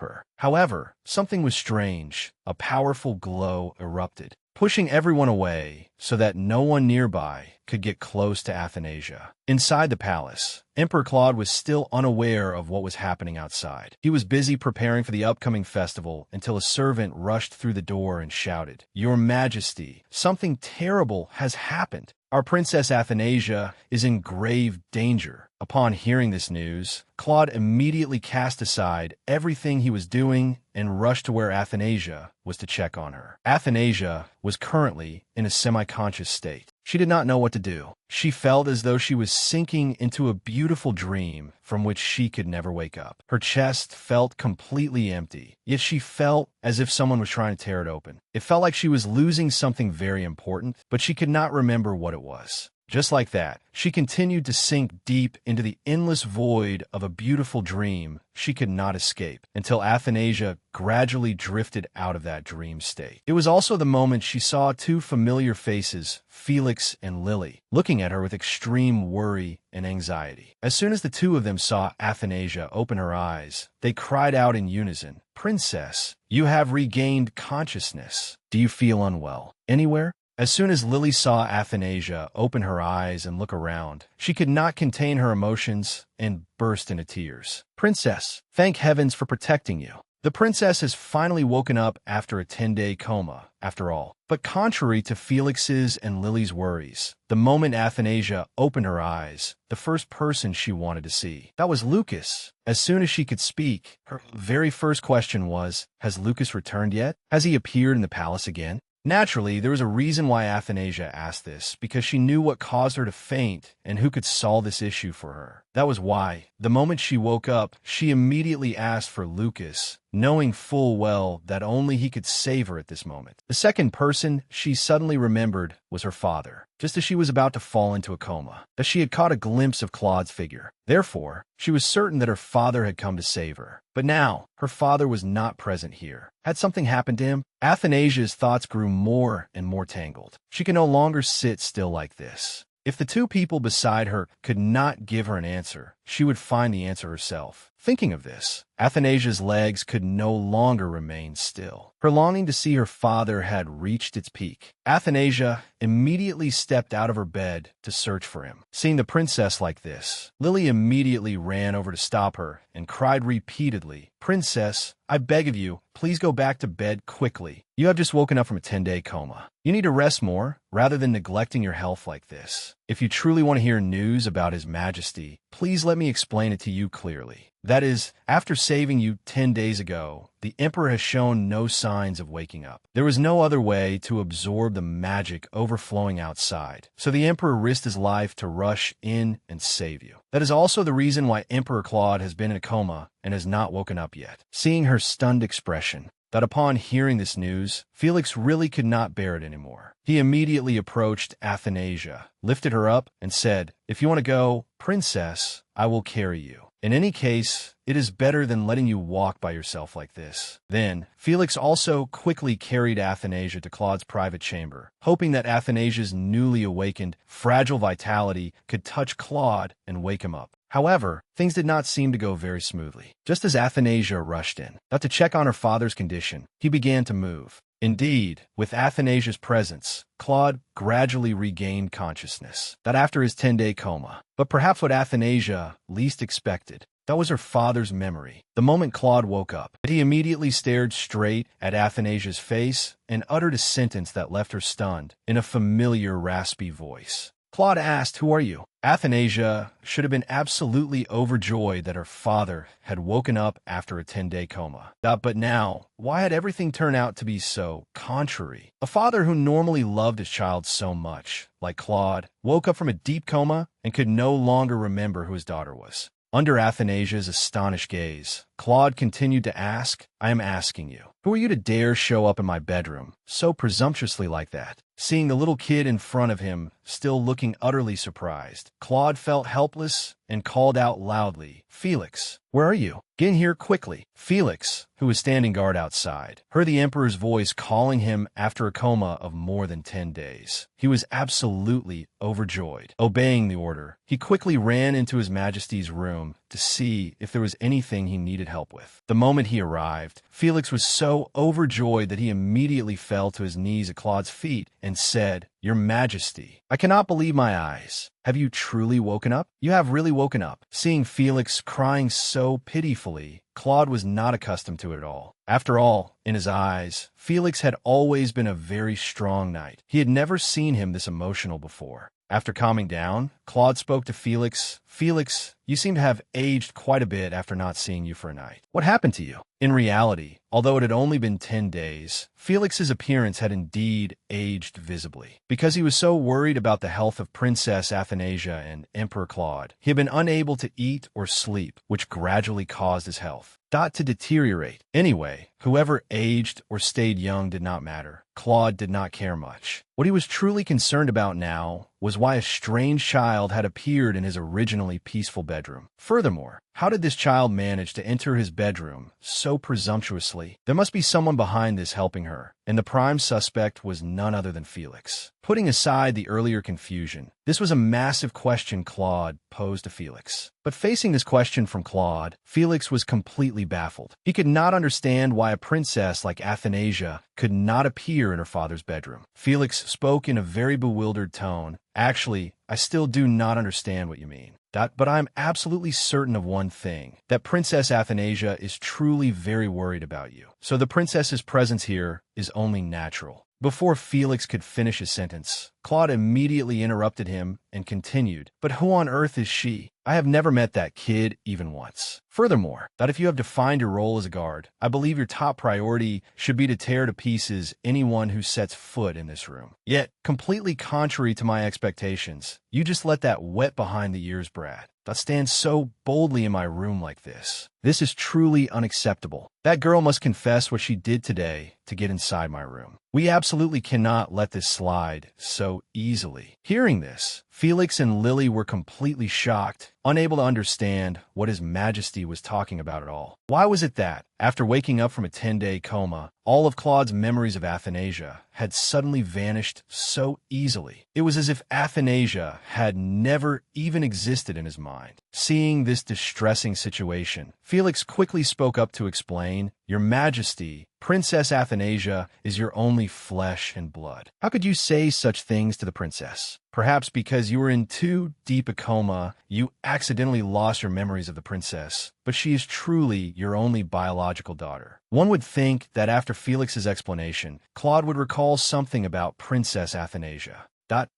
her. However, something was strange. A powerful glow erupted, pushing everyone away so that no one nearby could get close to Athanasia. Inside the palace, Emperor Claude was still unaware of what was happening outside. He was busy preparing for the upcoming festival until a servant rushed through the door and shouted, "Your Majesty, something terrible has happened. Our Princess Athanasia is in grave danger." Upon hearing this news, Claude immediately cast aside everything he was doing and rushed to where Athanasia was to check on her. Athanasia was currently in a semi-conscious state. She did not know what to do. She felt as though she was sinking into a beautiful dream from which she could never wake up. Her chest felt completely empty, yet she felt as if someone was trying to tear it open. It felt like she was losing something very important, but she could not remember what it was. Just like that, she continued to sink deep into the endless void of a beautiful dream she could not escape, until Athanasia gradually drifted out of that dream state. It was also the moment she saw two familiar faces, Felix and Lily, looking at her with extreme worry and anxiety. As soon as the two of them saw Athanasia open her eyes, they cried out in unison, "Princess, you have regained consciousness. Do you feel unwell anywhere?" As soon as Lily saw Athanasia open her eyes and look around, she could not contain her emotions and burst into tears. "Princess, thank heavens for protecting you. The princess has finally woken up after a 10-day coma, after all." But contrary to Felix's and Lily's worries, the moment Athanasia opened her eyes, the first person she wanted to see, that was Lucas. As soon as she could speak, her very first question was, "Has Lucas returned yet? Has he appeared in the palace again?" Naturally, there was a reason why Athanasia asked this, because she knew what caused her to faint and who could solve this issue for her. That was why, the moment she woke up, she immediately asked for Lucas knowing full well that only he could save her at this moment. The second person she suddenly remembered was her father, just as she was about to fall into a coma, that she had caught a glimpse of Claude's figure. Therefore, she was certain that her father had come to save her. But now, her father was not present here. Had something happened to him? Athanasia's thoughts grew more and more tangled. She could no longer sit still like this. If the two people beside her could not give her an answer, she would find the answer herself. Thinking of this, Athanasia's legs could no longer remain still. Her longing to see her father had reached its peak. Athanasia immediately stepped out of her bed to search for him. Seeing the princess like this, Lily immediately ran over to stop her and cried repeatedly, "Princess, I beg of you, please go back to bed quickly. You have just woken up from a 10-day coma. You need to rest more rather than neglecting your health like this. If you truly want to hear news about His Majesty, please let me explain it to you clearly. That is, after saving you 10 days ago, the Emperor has shown no signs of waking up. There was no other way to absorb the magic overflowing outside, so the Emperor risked his life to rush in and save you. That is also the reason why Emperor Claude has been in a coma and has not woken up yet." Seeing her stunned expression, that upon hearing this news, Felix really could not bear it anymore. He immediately approached Athanasia, lifted her up, and said, "If you want to go, Princess, I will carry you. In any case, it is better than letting you walk by yourself like this." Then, Felix also quickly carried Athanasia to Claude's private chamber, hoping that Athanasia's newly awakened, fragile vitality could touch Claude and wake him up. However, things did not seem to go very smoothly. Just as Athanasia rushed in, not to check on her father's condition, he began to move. Indeed, with Athanasia's presence, Claude gradually regained consciousness, that after his 10-day coma. But perhaps what Athanasia least expected, that was her father's memory. The moment Claude woke up, he immediately stared straight at Athanasia's face and uttered a sentence that left her stunned in a familiar raspy voice. Claude asked, "Who are you?" Athanasia should have been absolutely overjoyed that her father had woken up after a 10-day coma. But now, why had everything turned out to be so contrary? A father who normally loved his child so much, like Claude, woke up from a deep coma and could no longer remember who his daughter was. Under Athanasia's astonished gaze, Claude continued to ask, "I am asking you, who are you to dare show up in my bedroom so presumptuously like that?" Seeing the little kid in front of him, still looking utterly surprised, Claude felt helpless and called out loudly, "Felix, where are you? Get in here quickly." Felix, who was standing guard outside, heard the Emperor's voice calling him after a coma of more than 10 days. He was absolutely overjoyed. Obeying the order, he quickly ran into His Majesty's room to see if there was anything he needed help with. The moment he arrived, Felix was so overjoyed that he immediately fell to his knees at Claude's feet and said, "Your Majesty, I cannot believe my eyes. Have you truly woken up? You have really woken up." Seeing Felix crying so pitifully, Claude was not accustomed to it at all. After all, in his eyes, Felix had always been a very strong knight. He had never seen him this emotional before. After calming down, Claude spoke to Felix. "Felix, you seem to have aged quite a bit after not seeing you for a night. What happened to you?" In reality, although it had only been 10 days, Felix's appearance had indeed aged visibly. Because he was so worried about the health of Princess Athanasia and Emperor Claude, he had been unable to eat or sleep, which gradually caused his health to deteriorate. Anyway, whoever aged or stayed young did not matter. Claude did not care much. What he was truly concerned about now was why a strange child had appeared in his originally peaceful bedroom. Furthermore, how did this child manage to enter his bedroom so presumptuously? There must be someone behind this helping her, and the prime suspect was none other than Felix. Putting aside the earlier confusion, this was a massive question Claude posed to Felix. But facing this question from Claude, Felix was completely baffled. He could not understand why a princess like Athanasia could not appear in her father's bedroom. Felix spoke in a very bewildered tone. "Actually, I still do not understand what you mean. But I'm absolutely certain of one thing, that Princess Athanasia is truly very worried about you. So the princess's presence here is only natural." Before Felix could finish his sentence, Claude immediately interrupted him and continued, "But who on earth is she? I have never met that kid even once. Furthermore, that if you have defined your role as a guard, I believe your top priority should be to tear to pieces anyone who sets foot in this room. Yet, completely contrary to my expectations, you just let that wet behind the ears brat that stands so boldly in my room like this. This is truly unacceptable. That girl must confess what she did today to get inside my room. We absolutely cannot let this slide so easily. Hearing this, Felix and Lily were completely shocked, unable to understand what His Majesty was talking about at all. Why was it that, after waking up from a 10-day coma, all of Claude's memories of Athanasia had suddenly vanished so easily? It was as if Athanasia had never even existed in his mind. Seeing this distressing situation, Felix quickly spoke up to explain, "Your Majesty, Princess Athanasia is your only flesh and blood. How could you say such things to the princess? Perhaps because you were in too deep a coma, you accidentally lost your memories of the princess, but she is truly your only biological daughter." One would think that after Felix's explanation, Claude would recall something about Princess Athanasia.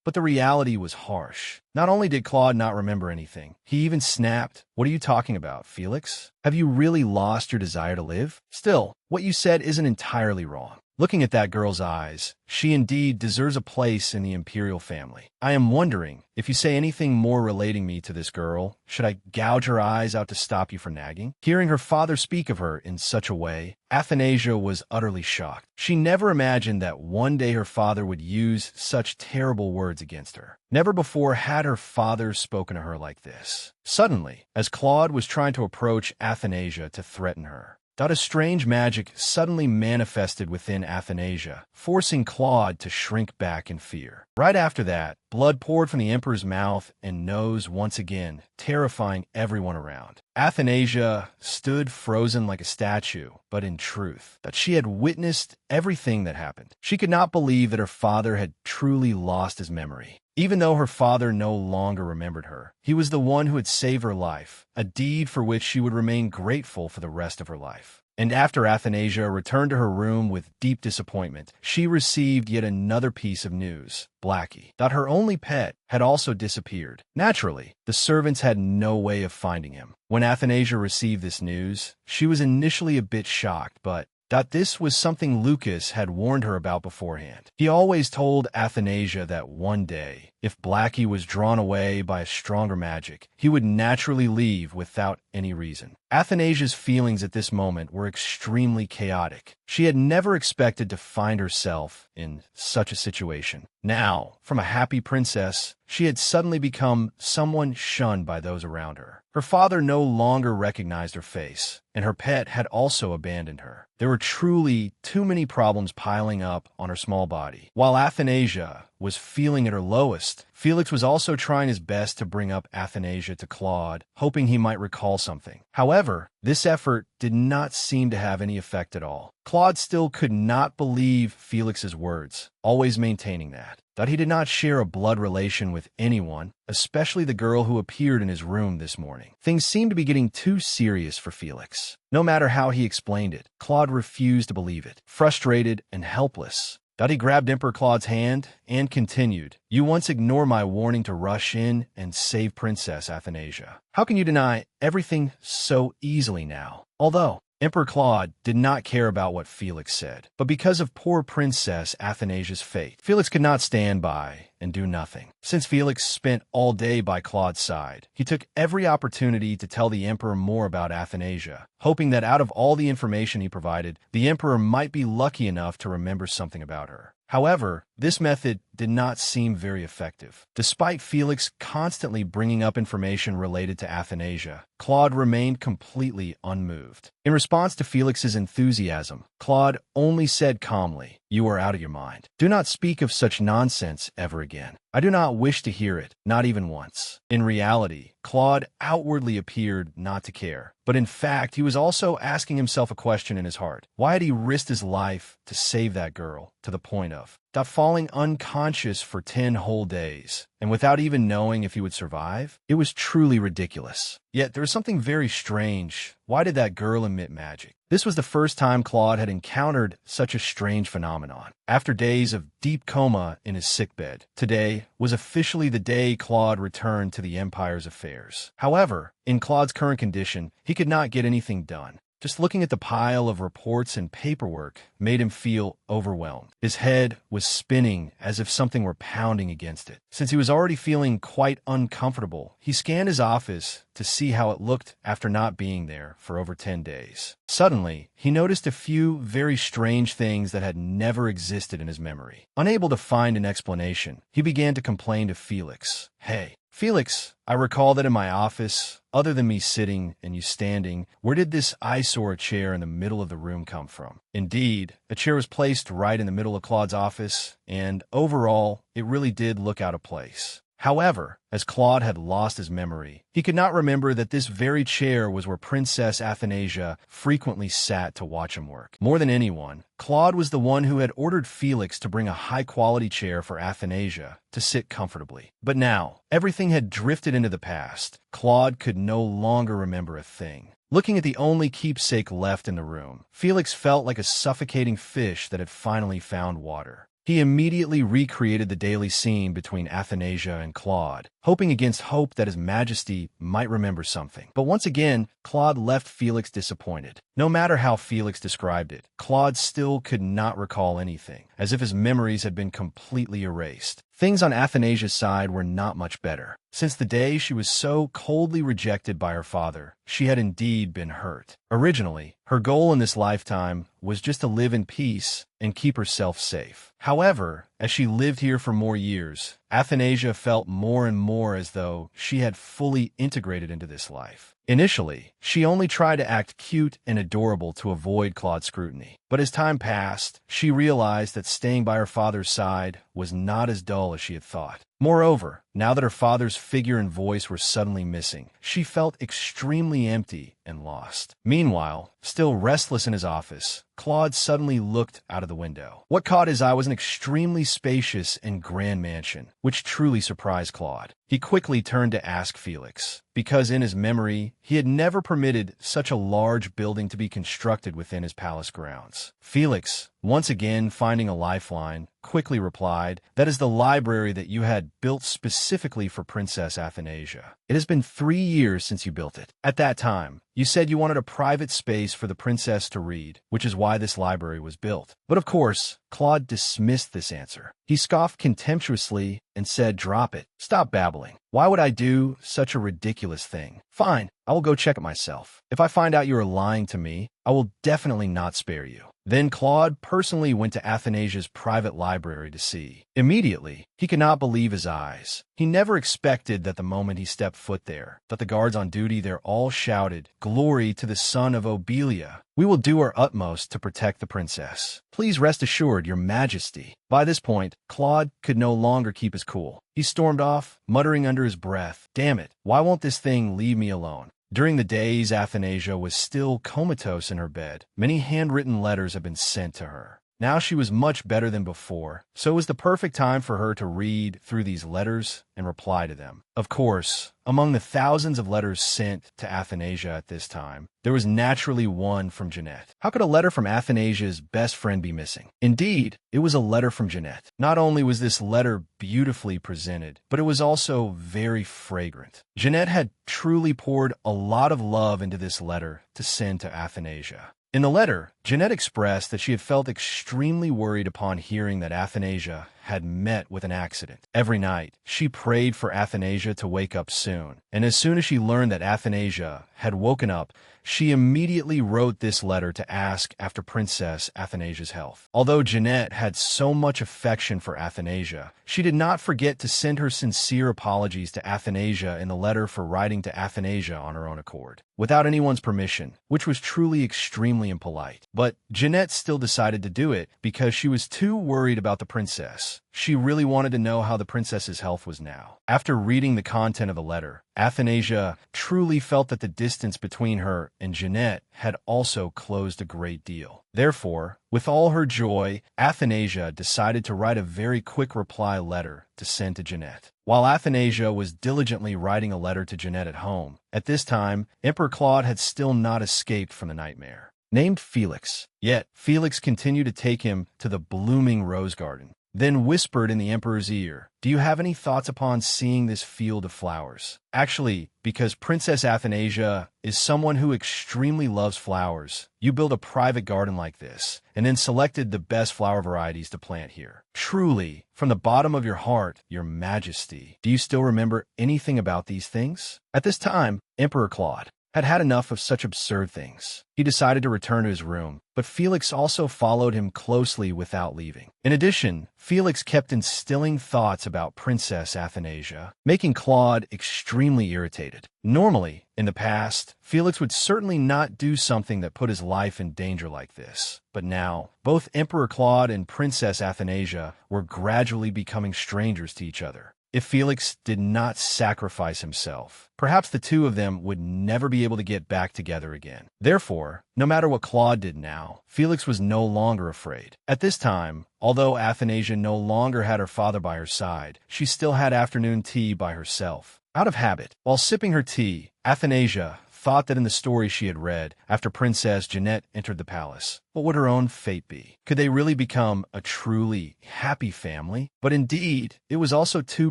But the reality was harsh. Not only did Claude not remember anything, he even snapped, "What are you talking about, Felix? Have you really lost your desire to live? Still, what you said isn't entirely wrong. Looking at that girl's eyes, she indeed deserves a place in the imperial family. I am wondering, if you say anything more relating me to this girl, should I gouge her eyes out to stop you from nagging?" Hearing her father speak of her in such a way, Athanasia was utterly shocked. She never imagined that one day her father would use such terrible words against her. Never before had her father spoken to her like this. Suddenly, as Claude was trying to approach Athanasia to threaten her, a strange magic suddenly manifested within Athanasia, forcing Claude to shrink back in fear. Right after that, blood poured from the emperor's mouth and nose once again, terrifying everyone around. Athanasia stood frozen like a statue, but in truth, that she had witnessed everything that happened. She could not believe that her father had truly lost his memory. Even though her father no longer remembered her, he was the one who had saved her life, a deed for which she would remain grateful for the rest of her life. And after Athanasia returned to her room with deep disappointment, she received yet another piece of news. Blackie, that her only pet, had also disappeared. Naturally, the servants had no way of finding him. When Athanasia received this news, she was initially a bit shocked, but this was something Lucas had warned her about beforehand. He always told Athanasia that one day, if Blackie was drawn away by a stronger magic, he would naturally leave without any reason. Athanasia's feelings at this moment were extremely chaotic. She had never expected to find herself in such a situation. Now, from a happy princess, she had suddenly become someone shunned by those around her. Her father no longer recognized her face, and her pet had also abandoned her. There were truly too many problems piling up on her small body. While Athanasia was feeling at her lowest, Felix was also trying his best to bring up Athanasia to Claude, hoping he might recall something. However, this effort did not seem to have any effect at all. Claude still could not believe Felix's words, always maintaining that he did not share a blood relation with anyone, especially the girl who appeared in his room this morning. Things seemed to be getting too serious for Felix. No matter how he explained it, Claude refused to believe it. Frustrated and helpless, he grabbed Emperor Claude's hand and continued, "You once ignored my warning to rush in and save Princess Athanasia. How can you deny everything so easily now?" Although Emperor Claude did not care about what Felix said, but because of poor Princess Athanasia's fate, Felix could not stand by and do nothing. Since Felix spent all day by Claude's side, he took every opportunity to tell the emperor more about Athanasia, hoping that out of all the information he provided, the emperor might be lucky enough to remember something about her. However, this method did not seem very effective. Despite Felix constantly bringing up information related to Athanasia, Claude remained completely unmoved. In response to Felix's enthusiasm, Claude only said calmly, "You are out of your mind. Do not speak of such nonsense ever again. I do not wish to hear it, not even once." In reality, Claude outwardly appeared not to care, but in fact, he was also asking himself a question in his heart. Why had he risked his life to save that girl to the point of falling unconscious for 10 whole days, and without even knowing if he would survive. It was truly ridiculous. Yet there was something very strange. Why did that girl emit magic? This was the first time Claude had encountered such a strange phenomenon. After days of deep coma in his sickbed, today was officially the day Claude returned to the Empire's affairs. However, in Claude's current condition, he could not get anything done. Just looking at the pile of reports and paperwork made him feel overwhelmed. His head was spinning as if something were pounding against it. Since he was already feeling quite uncomfortable, he scanned his office to see how it looked after not being there for over 10 days. Suddenly, he noticed a few very strange things that had never existed in his memory. Unable to find an explanation, he began to complain to Felix. "Hey, Felix, I recall that in my office, other than me sitting and you standing, where did this eyesore chair in the middle of the room come from?" Indeed, a chair was placed right in the middle of Claude's office, and overall, it really did look out of place. However, as Claude had lost his memory, he could not remember that this very chair was where Princess Athanasia frequently sat to watch him work. More than anyone, Claude was the one who had ordered Felix to bring a high-quality chair for Athanasia to sit comfortably. But now, everything had drifted into the past. Claude could no longer remember a thing. Looking at the only keepsake left in the room, Felix felt like a suffocating fish that had finally found water. He immediately recreated the daily scene between Athanasia and Claude, hoping against hope that His Majesty might remember something. But once again, Claude left Felix disappointed. No matter how Felix described it, Claude still could not recall anything, as if his memories had been completely erased. Things on Athanasia's side were not much better. Since the day she was so coldly rejected by her father, she had indeed been hurt. Originally, her goal in this lifetime was just to live in peace and keep herself safe. However, as she lived here for more years, Athanasia felt more and more as though she had fully integrated into this life. Initially, she only tried to act cute and adorable to avoid Claude's scrutiny. But as time passed, she realized that staying by her father's side was not as dull as she had thought. Moreover, now that her father's figure and voice were suddenly missing, she felt extremely empty and lost. Meanwhile, still restless in his office, Claude suddenly looked out of the window. What caught his eye was an extremely spacious and grand mansion, which truly surprised Claude. He quickly turned to ask Felix, because in his memory, he had never permitted such a large building to be constructed within his palace grounds. Felix, once again finding a lifeline, quickly replied, "That is the library that you had built specifically for Princess Athanasia. It has been 3 years since you built it. At that time, you said you wanted a private space for the princess to read, which is why this library was built." But of course, Claude dismissed this answer. He scoffed contemptuously and said, "Drop it. Stop babbling. Why would I do such a ridiculous thing? Fine, I will go check it myself. If I find out you are lying to me, I will definitely not spare you." Then Claude personally went to Athanasia's private library to see. Immediately, he could not believe his eyes. He never expected that the moment he stepped foot there, that the guards on duty there all shouted, "Glory to the son of Obelia. We will do our utmost to protect the princess. Please rest assured, Your Majesty." By this point, Claude could no longer keep his cool. He stormed off, muttering under his breath, "Damn it, why won't this thing leave me alone?" During the days Athanasia was still comatose in her bed, many handwritten letters had been sent to her. Now she was much better than before, so it was the perfect time for her to read through these letters and reply to them. Of course, among the thousands of letters sent to Athanasia at this time, there was naturally one from Jeanette. How could a letter from Athanasia's best friend be missing? Indeed, it was a letter from Jeanette. Not only was this letter beautifully presented, but it was also very fragrant. Jeanette had truly poured a lot of love into this letter to send to Athanasia. In the letter, Jeanette expressed that she had felt extremely worried upon hearing that Athanasia had met with an accident. Every night, she prayed for Athanasia to wake up soon, and as soon as she learned that Athanasia had woken up, she immediately wrote this letter to ask after Princess Athanasia's health. Although Jeanette had so much affection for Athanasia, she did not forget to send her sincere apologies to Athanasia in the letter for writing to Athanasia on her own accord, without anyone's permission, which was truly extremely impolite. But Jeanette still decided to do it because she was too worried about the princess. Felix. She really wanted to know how the princess's health was now. After reading the content of the letter, Athanasia truly felt that the distance between her and Jeanette had also closed a great deal. Therefore, with all her joy, Athanasia decided to write a very quick reply letter to send to Jeanette. While Athanasia was diligently writing a letter to Jeanette at home, at this time, Emperor Claude had still not escaped from the nightmare. Named Felix. Yet, Felix continued to take him to the blooming rose garden, then whispered in the emperor's ear, "Do you have any thoughts upon seeing this field of flowers?" Actually, because Princess Athanasia is someone who extremely loves flowers, you build a private garden like this, and then selected the best flower varieties to plant here. Truly, from the bottom of your heart, your majesty, do you still remember anything about these things? At this time, Emperor Claude had had enough of such absurd things. He decided to return to his room, but Felix also followed him closely without leaving. In addition, Felix kept instilling thoughts about Princess Athanasia, making Claude extremely irritated. Normally, in the past, Felix would certainly not do something that put his life in danger like this. But now, both Emperor Claude and Princess Athanasia were gradually becoming strangers to each other. If Felix did not sacrifice himself, perhaps the two of them would never be able to get back together again. Therefore, no matter what Claude did now, Felix was no longer afraid. At this time, although Athanasia no longer had her father by her side, she still had afternoon tea by herself. Out of habit, while sipping her tea, Athanasia thought that in the story she had read, after Princess Jeanette entered the palace, what would her own fate be? Could they really become a truly happy family? But indeed, it was also too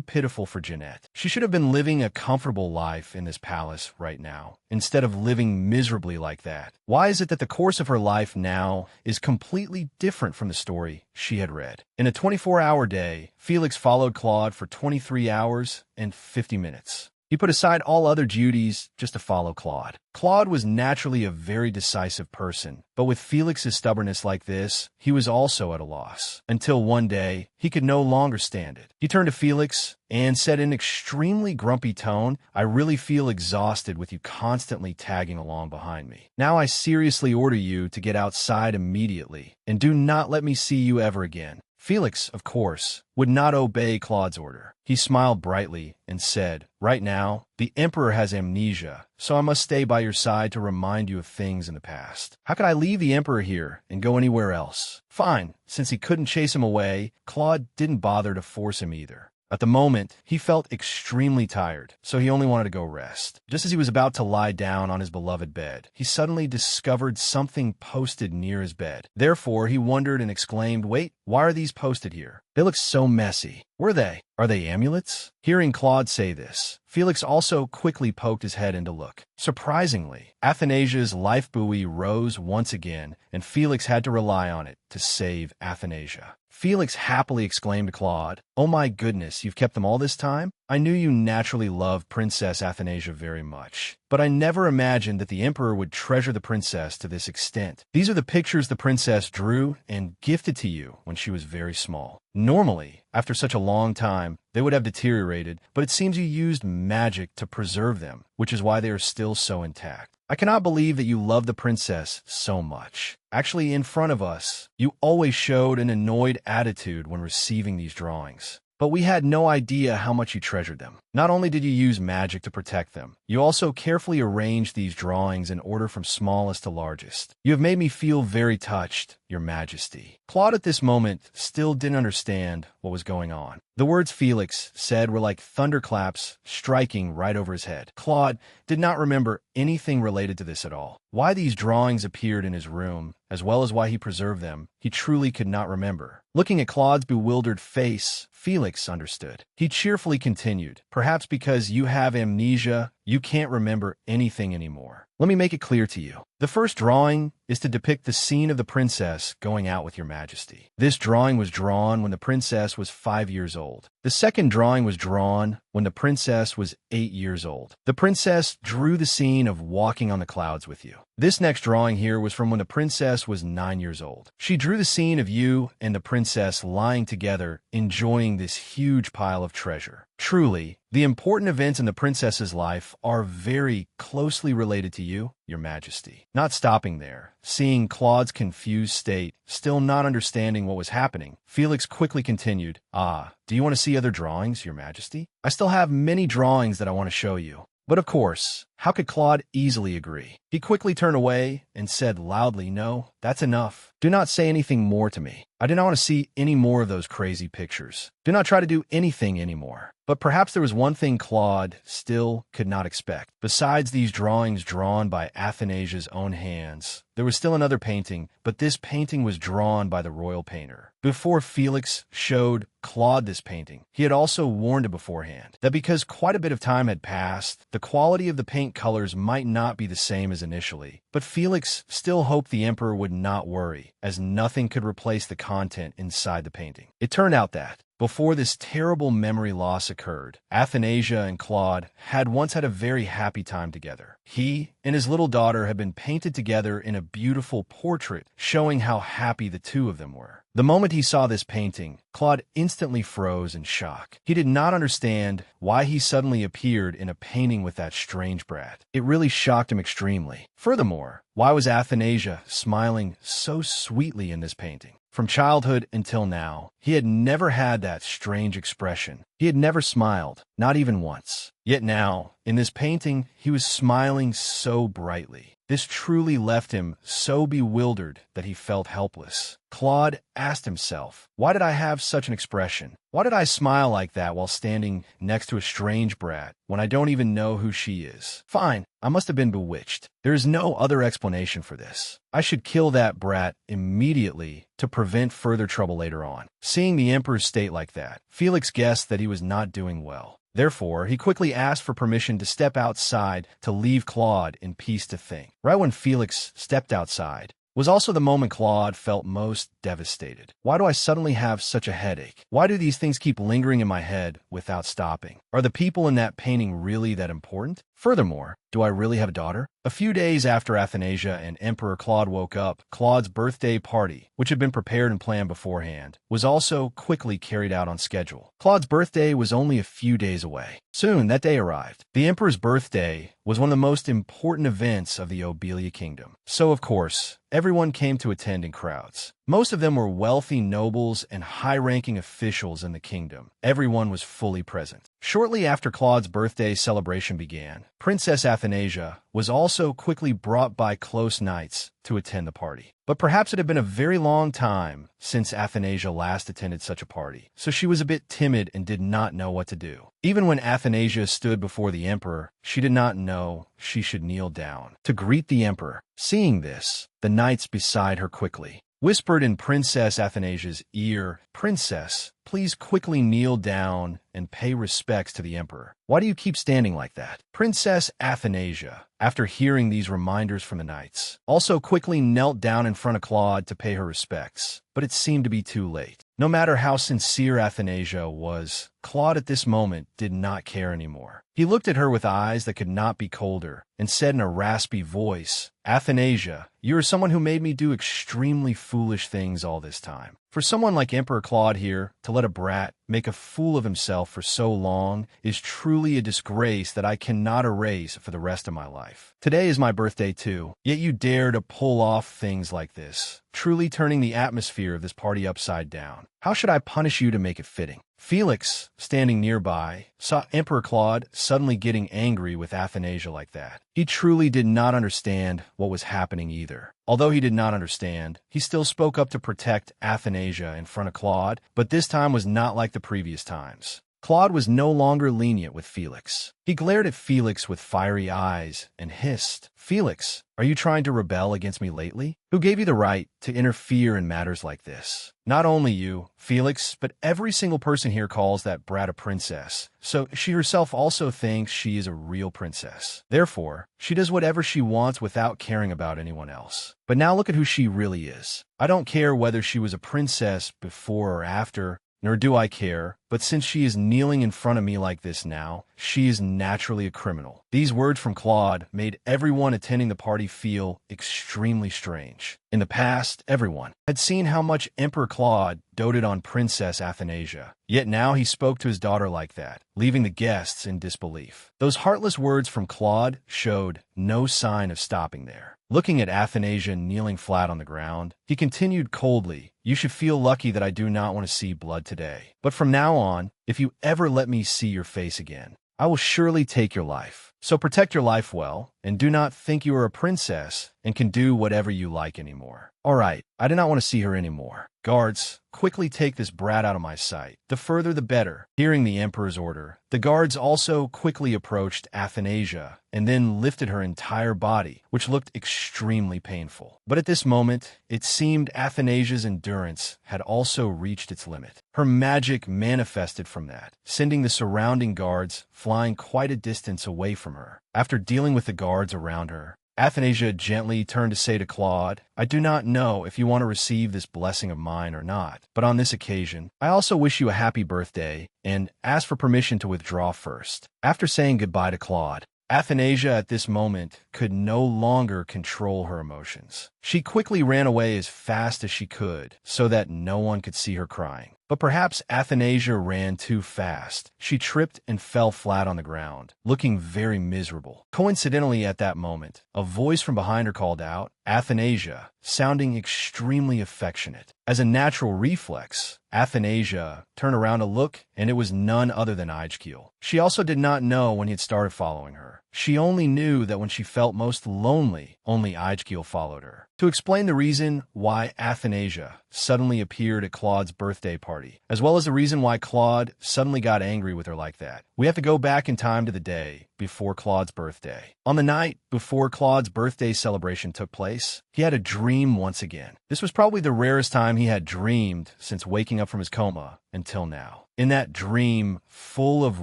pitiful for Jeanette. She should have been living a comfortable life in this palace right now, instead of living miserably like that. Why is it that the course of her life now is completely different from the story she had read? In a 24-hour day, Felix followed Claude for 23 hours and 50 minutes. He put aside all other duties just to follow Claude. Claude was naturally a very decisive person, but with Felix's stubbornness like this, he was also at a loss. Until one day, he could no longer stand it. He turned to Felix and said in an extremely grumpy tone, "I really feel exhausted with you constantly tagging along behind me. Now I seriously order you to get outside immediately, and do not let me see you ever again." Felix, of course, would not obey Claude's order. He smiled brightly and said, "Right now, the emperor has amnesia, so I must stay by your side to remind you of things in the past. How could I leave the emperor here and go anywhere else?" Fine, since he couldn't chase him away, Claude didn't bother to force him either. At the moment, he felt extremely tired, so he only wanted to go rest. Just as he was about to lie down on his beloved bed, he suddenly discovered something posted near his bed. Therefore, he wondered and exclaimed, "Wait, why are these posted here? They look so messy. Were they? Are they amulets?" Hearing Claude say this, Felix also quickly poked his head in to look. Surprisingly, Athanasia's life buoy rose once again, and Felix had to rely on it to save Athanasia. Felix happily exclaimed to Claude, "Oh my goodness, you've kept them all this time? I knew you naturally loved Princess Athanasia very much, but I never imagined that the emperor would treasure the princess to this extent. These are the pictures the princess drew and gifted to you when she was very small. Normally, after such a long time, they would have deteriorated, but it seems you used magic to preserve them, which is why they are still so intact. I cannot believe that you love the princess so much. Actually, in front of us, you always showed an annoyed attitude when receiving these drawings. But we had no idea how much you treasured them. Not only did you use magic to protect them, you also carefully arranged these drawings in order from smallest to largest. You have made me feel very touched, Your Majesty." Claude at this moment still didn't understand what was going on. The words Felix said were like thunderclaps striking right over his head. Claude did not remember anything related to this at all. Why these drawings appeared in his room, as well as why he preserved them, he truly could not remember. Looking at Claude's bewildered face, Felix understood. He cheerfully continued, "Perhaps because you have amnesia, you can't remember anything anymore. Let me make it clear to you. The first drawing is to depict the scene of the princess going out with Your Majesty. This drawing was drawn when the princess was 5 years old. The second drawing was drawn when the princess was 8 years old. The princess drew the scene of walking on the clouds with you. This next drawing here was from when the princess was 9 years old. She drew the scene of you and the princess lying together, enjoying this huge pile of treasure. Truly, the important events in the princess's life are very closely related to you. Your Majesty. Not stopping there, seeing Claude's confused state, still not understanding what was happening, Felix quickly continued, do you want to see other drawings, Your Majesty? I still have many drawings that I want to show you. But of course, how could Claude easily agree? He quickly turned away and said loudly, no, that's enough. Do not say anything more to me. I do not want to see any more of those crazy pictures. Do not try to do anything anymore. But perhaps there was one thing Claude still could not expect. Besides these drawings drawn by Athanasia's own hands, there was still another painting, but this painting was drawn by the royal painter. Before Felix showed Claude this painting, he had also warned him beforehand that because quite a bit of time had passed, the quality of the paint colors might not be the same as initially. But Felix still hoped the emperor would not worry, as nothing could replace the content inside the painting. It turned out that, before this terrible memory loss occurred, Athanasia and Claude had once had a very happy time together. He and his little daughter had been painted together in a beautiful portrait showing how happy the two of them were. The moment he saw this painting, Claude instantly froze in shock. He did not understand why he suddenly appeared in a painting with that strange brat. It really shocked him extremely. Furthermore, why was Athanasia smiling so sweetly in this painting? From childhood until now, he had never had that strange expression. He had never smiled, not even once. Yet now, in this painting, he was smiling so brightly. This truly left him so bewildered that he felt helpless. Claude asked himself, why did I have such an expression? Why did I smile like that while standing next to a strange brat when I don't even know who she is? Fine, I must have been bewitched. There is no other explanation for this. I should kill that brat immediately to prevent further trouble later on. Seeing the emperor's state like that, Felix guessed that he was not doing well. Therefore, he quickly asked for permission to step outside to leave Claude in peace to think. Right when Felix stepped outside was also the moment Claude felt most devastated. Why do I suddenly have such a headache? Why do these things keep lingering in my head without stopping? Are the people in that painting really that important? Furthermore, do I really have a daughter? A few days after Athanasia and Emperor Claude woke up, Claude's birthday party, which had been prepared and planned beforehand, was also quickly carried out on schedule. Claude's birthday was only a few days away. Soon, that day arrived. The emperor's birthday was one of the most important events of the Obelia kingdom. So, of course, everyone came to attend in crowds. Most of them were wealthy nobles and high-ranking officials in the kingdom. Everyone was fully present. Shortly after Claude's birthday celebration began, Princess Athanasia was also quickly brought by close knights to attend the party. But perhaps it had been a very long time since Athanasia last attended such a party, so she was a bit timid and did not know what to do. Even when Athanasia stood before the emperor, she did not know she should kneel down to greet the emperor. Seeing this, the knights beside her quickly whispered in Princess Athanasia's ear, "Princess, please quickly kneel down and pay respects to the emperor. Why do you keep standing like that?" Princess Athanasia, after hearing these reminders from the knights, also quickly knelt down in front of Claude to pay her respects, but it seemed to be too late. No matter how sincere Athanasia was, Claude at this moment did not care anymore. He looked at her with eyes that could not be colder and said in a raspy voice, "Athanasia, you are someone who made me do extremely foolish things all this time. For someone like Emperor Claude here to let a brat make a fool of himself for so long is truly a disgrace that I cannot erase for the rest of my life. Today is my birthday too, yet you dare to pull off things like this, truly turning the atmosphere of this party upside down. How should I punish you to make it fitting?" Felix, standing nearby, saw Emperor Claude suddenly getting angry with Athanasia like that. He truly did not understand what was happening either. Although he did not understand, he still spoke up to protect Athanasia in front of Claude, but this time was not like the previous times. Claude was no longer lenient with Felix. He glared at Felix with fiery eyes and hissed, "Felix, are you trying to rebel against me lately? Who gave you the right to interfere in matters like this? Not only you, Felix, but every single person here calls that brat a princess, so she herself also thinks she is a real princess. Therefore, she does whatever she wants without caring about anyone else. But now look at who she really is. I don't care whether she was a princess before or after, nor do I care, but but since she is kneeling in front of me like this now, she is naturally a criminal. These words from Claude made everyone attending the party feel extremely strange. In the past, everyone had seen how much Emperor Claude doted on Princess Athanasia. Yet now he spoke to his daughter like that, leaving the guests in disbelief. Those heartless words from Claude showed no sign of stopping there. Looking at Athanasia kneeling flat on the ground, he continued coldly, "You should feel lucky that I do not want to see blood today. But from now on, if you ever let me see your face again, I will surely take your life. So protect your life well, and do not think you are a princess and can do whatever you like anymore." All right, I do not want to see her anymore. Guards, quickly take this brat out of my sight. The further the better. Hearing the emperor's order, the guards also quickly approached Athanasia and then lifted her entire body, which looked extremely painful. But at this moment, it seemed Athanasia's endurance had also reached its limit. Her magic manifested from that, sending the surrounding guards flying quite a distance away from her. After dealing with the guards around her, Athanasia gently turned to say to Claude, "I do not know if you want to receive this blessing of mine or not, but on this occasion, I also wish you a happy birthday and ask for permission to withdraw first." After saying goodbye to Claude, Athanasia at this moment could no longer control her emotions. She quickly ran away as fast as she could so that no one could see her crying. But perhaps Athanasia ran too fast. She tripped and fell flat on the ground, looking very miserable. Coincidentally, at that moment, a voice from behind her called out, "Athanasia," sounding extremely affectionate. As a natural reflex, Athanasia turned around to look, and it was none other than Ijkeel. She also did not know when he had started following her. She only knew that when she felt most lonely, only Ijkeel followed her. To explain the reason why Athanasia suddenly appeared at Claude's birthday party, as well as the reason why Claude suddenly got angry with her like that, we have to go back in time to the day before Claude's birthday. On the night before Claude's birthday celebration took place, he had a dream once again. This was probably the rarest time he had dreamed since waking up from his coma until now. In that dream, full of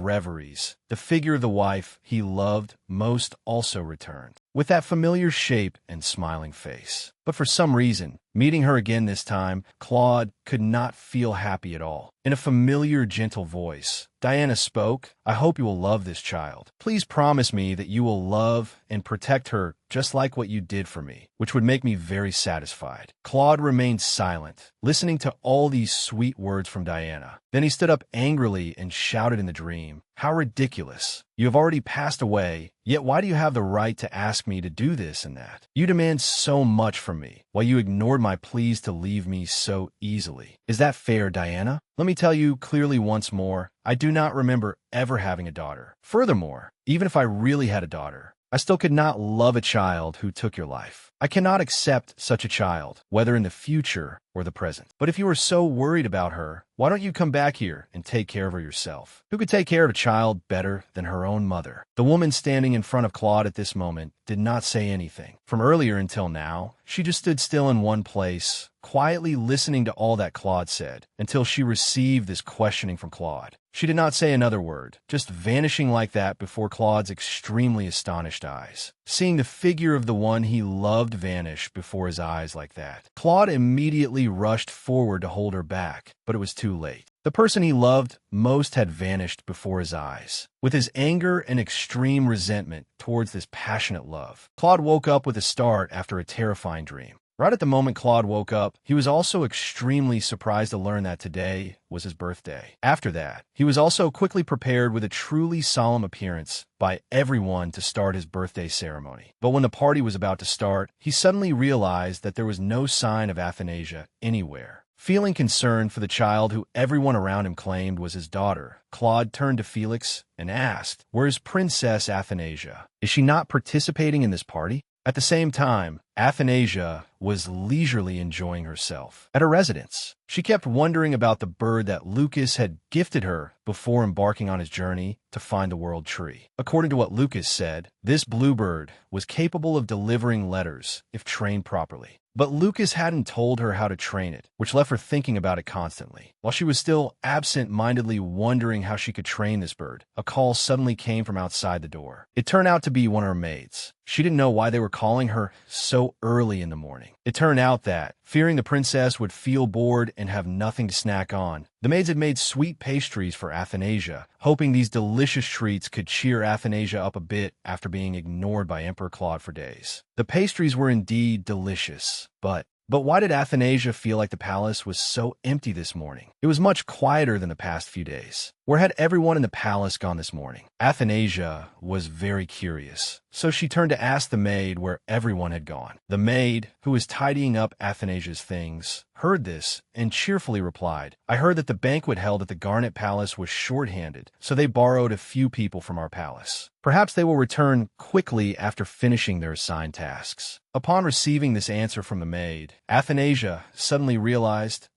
reveries, the figure of the wife he loved most also returned, with that familiar shape and smiling face. But for some reason, meeting her again this time, Claude could not feel happy at all. In a familiar, gentle voice, Diana spoke, "I hope you will love this child. Please promise me that you will love and protect her just like what you did for me, which would make me very satisfied." Claude remained silent, listening to all these sweet words from Diana. Then he stood up angrily and shouted in the dream, "How ridiculous. You have already passed away, yet why do you have the right to ask me to do this and that? You demand so much from me, while you ignored my pleas to leave me so easily. Is that fair, Diana? Let me tell you clearly once more, I do not remember ever having a daughter. Furthermore, even if I really had a daughter, I still could not love a child who took your life. I cannot accept such a child, whether in the future or the present. But if you are so worried about her, why don't you come back here and take care of her yourself? Who could take care of a child better than her own mother?" The woman standing in front of Claude at this moment did not say anything. From earlier until now, she just stood still in one place, quietly listening to all that Claude said, until she received this questioning from Claude. She did not say another word, just vanishing like that before Claude's extremely astonished eyes. Seeing the figure of the one he loved vanish before his eyes like that, Claude immediately rushed forward to hold her back, but it was too late. The person he loved most had vanished before his eyes. With his anger and extreme resentment towards this passionate love, Claude woke up with a start after a terrifying dream. Right at the moment Claude woke up, he was also extremely surprised to learn that today was his birthday. After that, he was also quickly prepared with a truly solemn appearance by everyone to start his birthday ceremony. But when the party was about to start, he suddenly realized that there was no sign of Athanasia anywhere. Feeling concerned for the child who everyone around him claimed was his daughter, Claude turned to Felix and asked, "Where's Princess Athanasia? Is she not participating in this party?" At the same time, Athanasia was leisurely enjoying herself at her residence. She kept wondering about the bird that Lucas had gifted her before embarking on his journey to find the world tree. According to what Lucas said, this bluebird was capable of delivering letters if trained properly. But Lucas hadn't told her how to train it, which left her thinking about it constantly. While she was still absent-mindedly wondering how she could train this bird, a call suddenly came from outside the door. It turned out to be one of her maids. She didn't know why they were calling her so so early in the morning. It turned out that, fearing the princess would feel bored and have nothing to snack on, the maids had made sweet pastries for Athanasia, hoping these delicious treats could cheer Athanasia up a bit after being ignored by Emperor Claude for days. The pastries were indeed delicious, but why did Athanasia feel like the palace was so empty this morning? It was much quieter than the past few days. Where had everyone in the palace gone this morning? Athanasia was very curious, so she turned to ask the maid where everyone had gone. The maid, who was tidying up Athanasia's things, heard this and cheerfully replied, "I heard that the banquet held at the Garnet Palace was short-handed, so they borrowed a few people from our palace. Perhaps they will return quickly after finishing their assigned tasks." Upon receiving this answer from the maid, Athanasia suddenly realized,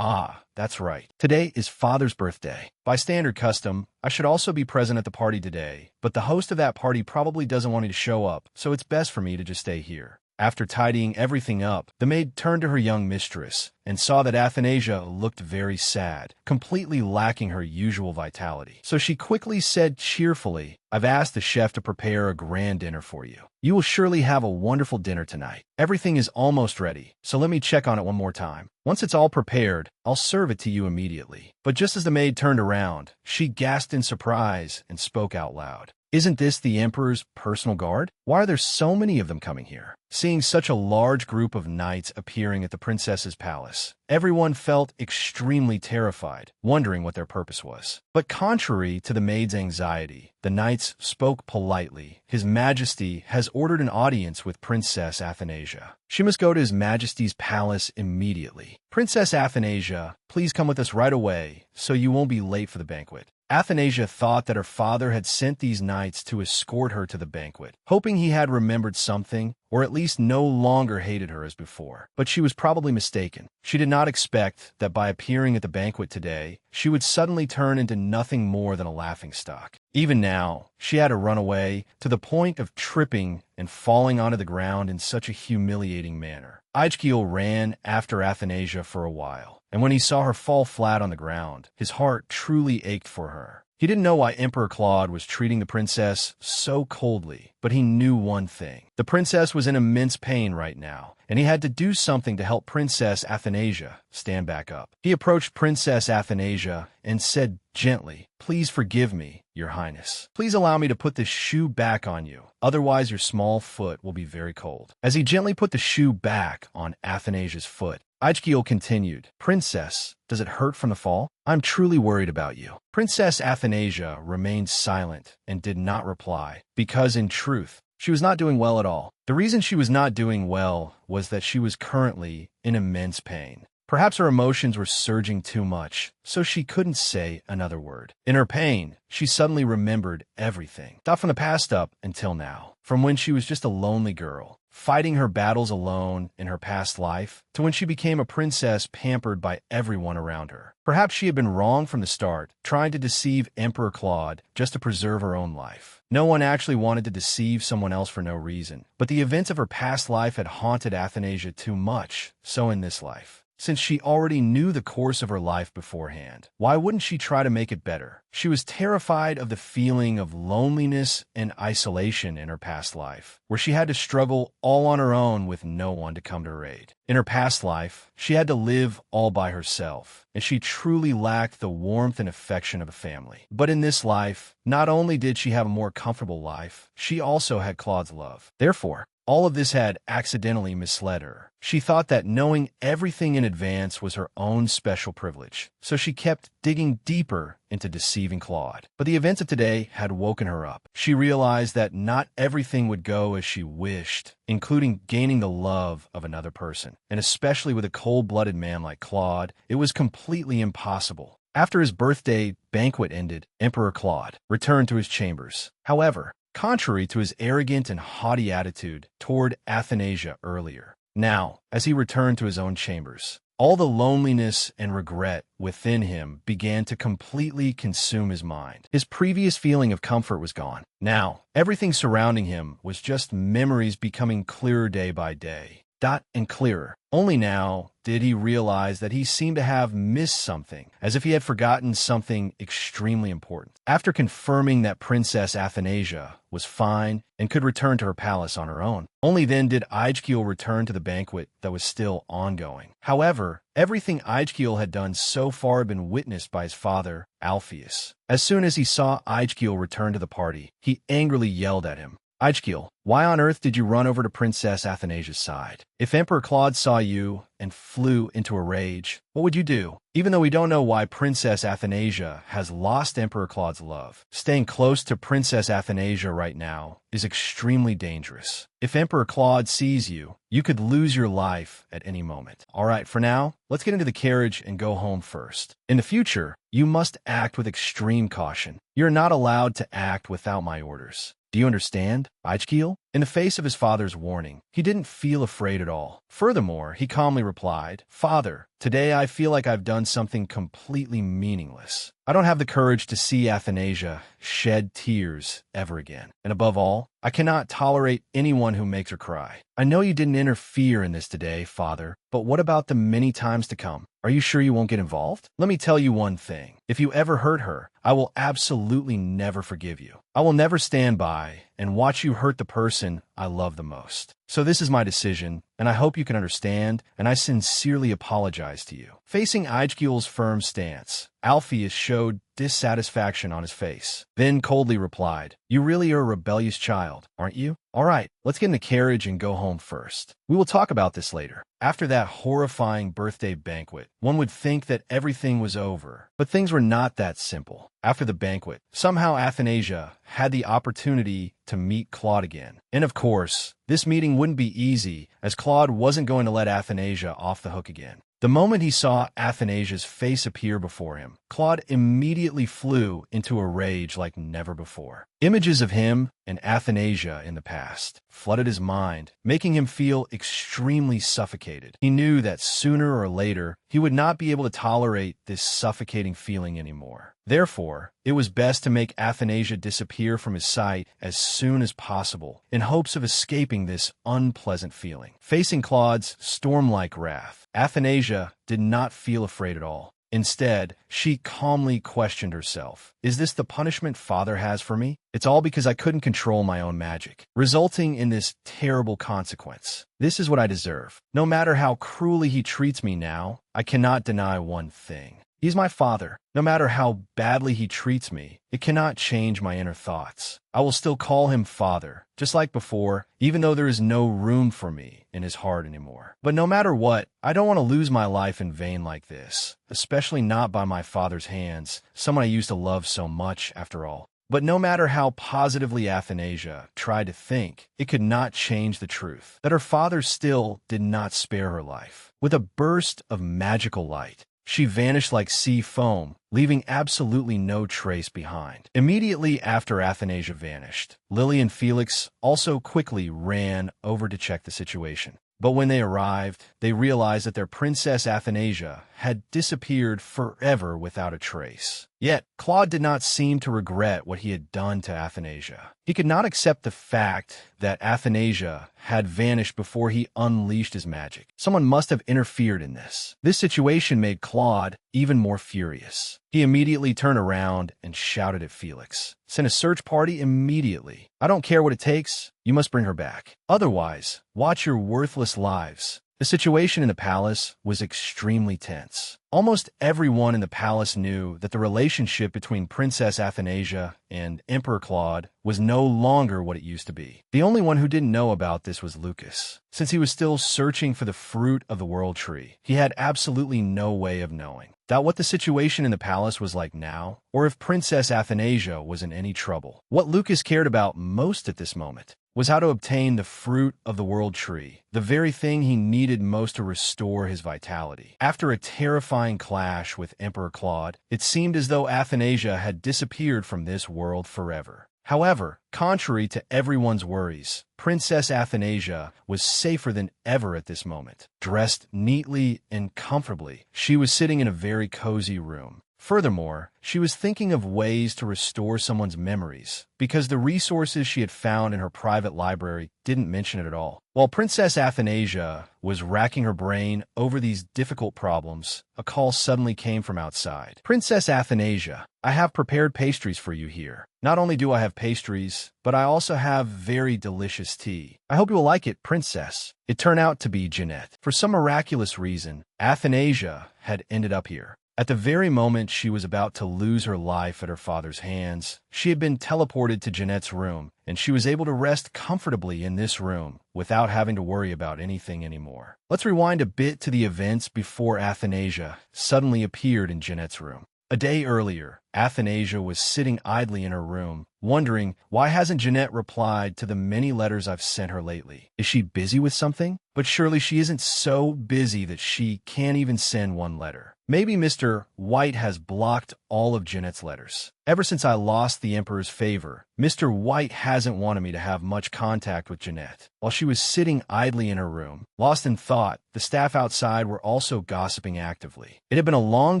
that's right. Today is Father's birthday. By standard custom, I should also be present at the party today, but the host of that party probably doesn't want me to show up, so it's best for me to just stay here. After tidying everything up, the maid turned to her young mistress and saw that Athanasia looked very sad, completely lacking her usual vitality. So she quickly said cheerfully, "I've asked the chef to prepare a grand dinner for you. You will surely have a wonderful dinner tonight. Everything is almost ready, so let me check on it one more time. Once it's all prepared, I'll serve it to you immediately." But just as the maid turned around, she gasped in surprise and spoke out loud. "Isn't this the Emperor's personal guard? Why are there so many of them coming here?" Seeing such a large group of knights appearing at the princess's palace, everyone felt extremely terrified, wondering what their purpose was. But contrary to the maid's anxiety, the knights spoke politely. "His Majesty has ordered an audience with Princess Athanasia. She must go to His Majesty's palace immediately. Princess Athanasia, please come with us right away, so you won't be late for the banquet." Athanasia thought that her father had sent these knights to escort her to the banquet, hoping he had remembered something, or at least no longer hated her as before. But she was probably mistaken. She did not expect that by appearing at the banquet today, she would suddenly turn into nothing more than a laughingstock. Even now, she had to run away, to the point of tripping and falling onto the ground in such a humiliating manner. Ijkiel ran after Athanasia for a while, and when he saw her fall flat on the ground, his heart truly ached for her. He didn't know why Emperor Claude was treating the princess so coldly, but he knew one thing. The princess was in immense pain right now, and he had to do something to help Princess Athanasia stand back up. He approached Princess Athanasia and said gently, "Please forgive me, Your Highness. Please allow me to put this shoe back on you, otherwise your small foot will be very cold." As he gently put the shoe back on Athanasia's foot, Ijkiel continued, "Princess, does it hurt from the fall? I'm truly worried about you." Princess Athanasia remained silent and did not reply, because in truth, she was not doing well at all. The reason she was not doing well was that she was currently in immense pain. Perhaps her emotions were surging too much, so she couldn't say another word. In her pain, she suddenly remembered everything, not from the past up until now, from when she was just a lonely girl, fighting her battles alone in her past life, to when she became a princess pampered by everyone around her. Perhaps she had been wrong from the start, trying to deceive Emperor Claude just to preserve her own life. No one actually wanted to deceive someone else for no reason, but the events of her past life had haunted Athanasia too much, so in this life. Since she already knew the course of her life beforehand, why wouldn't she try to make it better? She was terrified of the feeling of loneliness and isolation in her past life, where she had to struggle all on her own with no one to come to her aid. In her past life, she had to live all by herself, and she truly lacked the warmth and affection of a family. But in this life, not only did she have a more comfortable life, she also had Claude's love. Therefore, all of this had accidentally misled her. She thought that knowing everything in advance was her own special privilege, so she kept digging deeper into deceiving Claude. But the events of today had woken her up. She realized that not everything would go as she wished, including gaining the love of another person. And especially with a cold-blooded man like Claude, it was completely impossible. After his birthday banquet ended, Emperor Claude returned to his chambers. However, contrary to his arrogant and haughty attitude toward Athanasia earlier, now, as he returned to his own chambers, all the loneliness and regret within him began to completely consume his mind. His previous feeling of comfort was gone. Now, everything surrounding him was just memories becoming clearer day by day. and clearer. Only now did he realize that he seemed to have missed something, as if he had forgotten something extremely important. After confirming that Princess Athanasia was fine and could return to her palace on her own, only then did Ijkiel return to the banquet that was still ongoing. However, everything Ijkiel had done so far had been witnessed by his father, Alpheus. As soon as he saw Ijkiel return to the party, he angrily yelled at him, "Ijkiel, why on earth did you run over to Princess Athanasia's side? If Emperor Claude saw you and flew into a rage, what would you do?" Even though we don't know why Princess Athanasia has lost Emperor Claude's love, staying close to Princess Athanasia right now is extremely dangerous. If Emperor Claude sees you, you could lose your life at any moment. Alright, for now, let's get into the carriage and go home first. In the future, you must act with extreme caution. You're not allowed to act without my orders. Do you understand, Ijkiel? In the face of his father's warning, he didn't feel afraid at all. Furthermore, he calmly replied, "Father, today I feel like I've done something completely meaningless. I don't have the courage to see Athanasia shed tears ever again. And above all, I cannot tolerate anyone who makes her cry. I know you didn't interfere in this today, Father, but what about the many times to come? Are you sure you won't get involved? Let me tell you one thing. If you ever hurt her, I will absolutely never forgive you. I will never stand by and watch you hurt the person I love the most. So this is my decision, and I hope you can understand, and I sincerely apologize to you." Facing Ijkiel's firm stance, Alpheus showed dissatisfaction on his face, then coldly replied, "You really are a rebellious child, aren't you? All right, let's get in the carriage and go home first. We will talk about this later." After that horrifying birthday banquet, one would think that everything was over, but things were not that simple. After the banquet, somehow Athanasia had the opportunity to meet Claude again. And of course, this meeting wouldn't be easy, as Claude wasn't going to let Athanasia off the hook again. The moment he saw Athanasia's face appear before him, Claude immediately flew into a rage like never before. Images of him and Athanasia in the past flooded his mind, making him feel extremely suffocated. He knew that sooner or later, he would not be able to tolerate this suffocating feeling anymore. Therefore, it was best to make Athanasia disappear from his sight as soon as possible, in hopes of escaping this unpleasant feeling. Facing Claude's storm-like wrath, Athanasia did not feel afraid at all. Instead, she calmly questioned herself. Is this the punishment Father has for me? It's all because I couldn't control my own magic, resulting in this terrible consequence. This is what I deserve. No matter how cruelly he treats me now, I cannot deny one thing. He's my father. No matter how badly he treats me, it cannot change my inner thoughts. I will still call him father, just like before, even though there is no room for me in his heart anymore. But no matter what, I don't want to lose my life in vain like this, especially not by my father's hands, someone I used to love so much after all. But no matter how positively Athanasia tried to think, it could not change the truth that her father still did not spare her life. With a burst of magical light, she vanished like sea foam, leaving absolutely no trace behind. Immediately after Athanasia vanished, Lily and Felix also quickly ran over to check the situation. But when they arrived, they realized that their Princess Athanasia had disappeared forever without a trace. Yet, Claude did not seem to regret what he had done to Athanasia. He could not accept the fact that Athanasia had vanished before he unleashed his magic. Someone must have interfered in this. This situation made Claude even more furious. He immediately turned around and shouted at Felix, "Send a search party immediately. I don't care what it takes. You must bring her back. Otherwise, watch your worthless lives." The situation in the palace was extremely tense. Almost everyone in the palace knew that the relationship between Princess Athanasia and Emperor Claude was no longer what it used to be. The only one who didn't know about this was Lucas. Since he was still searching for the fruit of the world tree, he had absolutely no way of knowing what the situation in the palace was like now, or if Princess Athanasia was in any trouble. What Lucas cared about most at this moment was how to obtain the fruit of the world tree, the very thing he needed most to restore his vitality. After a terrifying clash with Emperor Claude, it seemed as though Athanasia had disappeared from this world forever. However, contrary to everyone's worries, Princess Athanasia was safer than ever at this moment. Dressed neatly and comfortably, she was sitting in a very cozy room. Furthermore, she was thinking of ways to restore someone's memories, because the resources she had found in her private library didn't mention it at all. While Princess Athanasia was racking her brain over these difficult problems, a call suddenly came from outside. "Princess Athanasia, I have prepared pastries for you here. Not only do I have pastries, but I also have very delicious tea. I hope you will like it, Princess." It turned out to be Jeanette. For some miraculous reason, Athanasia had ended up here. At the very moment she was about to lose her life at her father's hands, she had been teleported to Jeanette's room, and she was able to rest comfortably in this room without having to worry about anything anymore. Let's rewind a bit to the events before Athanasia suddenly appeared in Jeanette's room. A day earlier, Athanasia was sitting idly in her room, wondering, why hasn't Jeanette replied to the many letters I've sent her lately? Is she busy with something? But surely she isn't so busy that she can't even send one letter. Maybe Mr. White has blocked all of Jeanette's letters. Ever since I lost the Emperor's favor, Mr. White hasn't wanted me to have much contact with Jeanette. While she was sitting idly in her room, lost in thought, the staff outside were also gossiping actively. It had been a long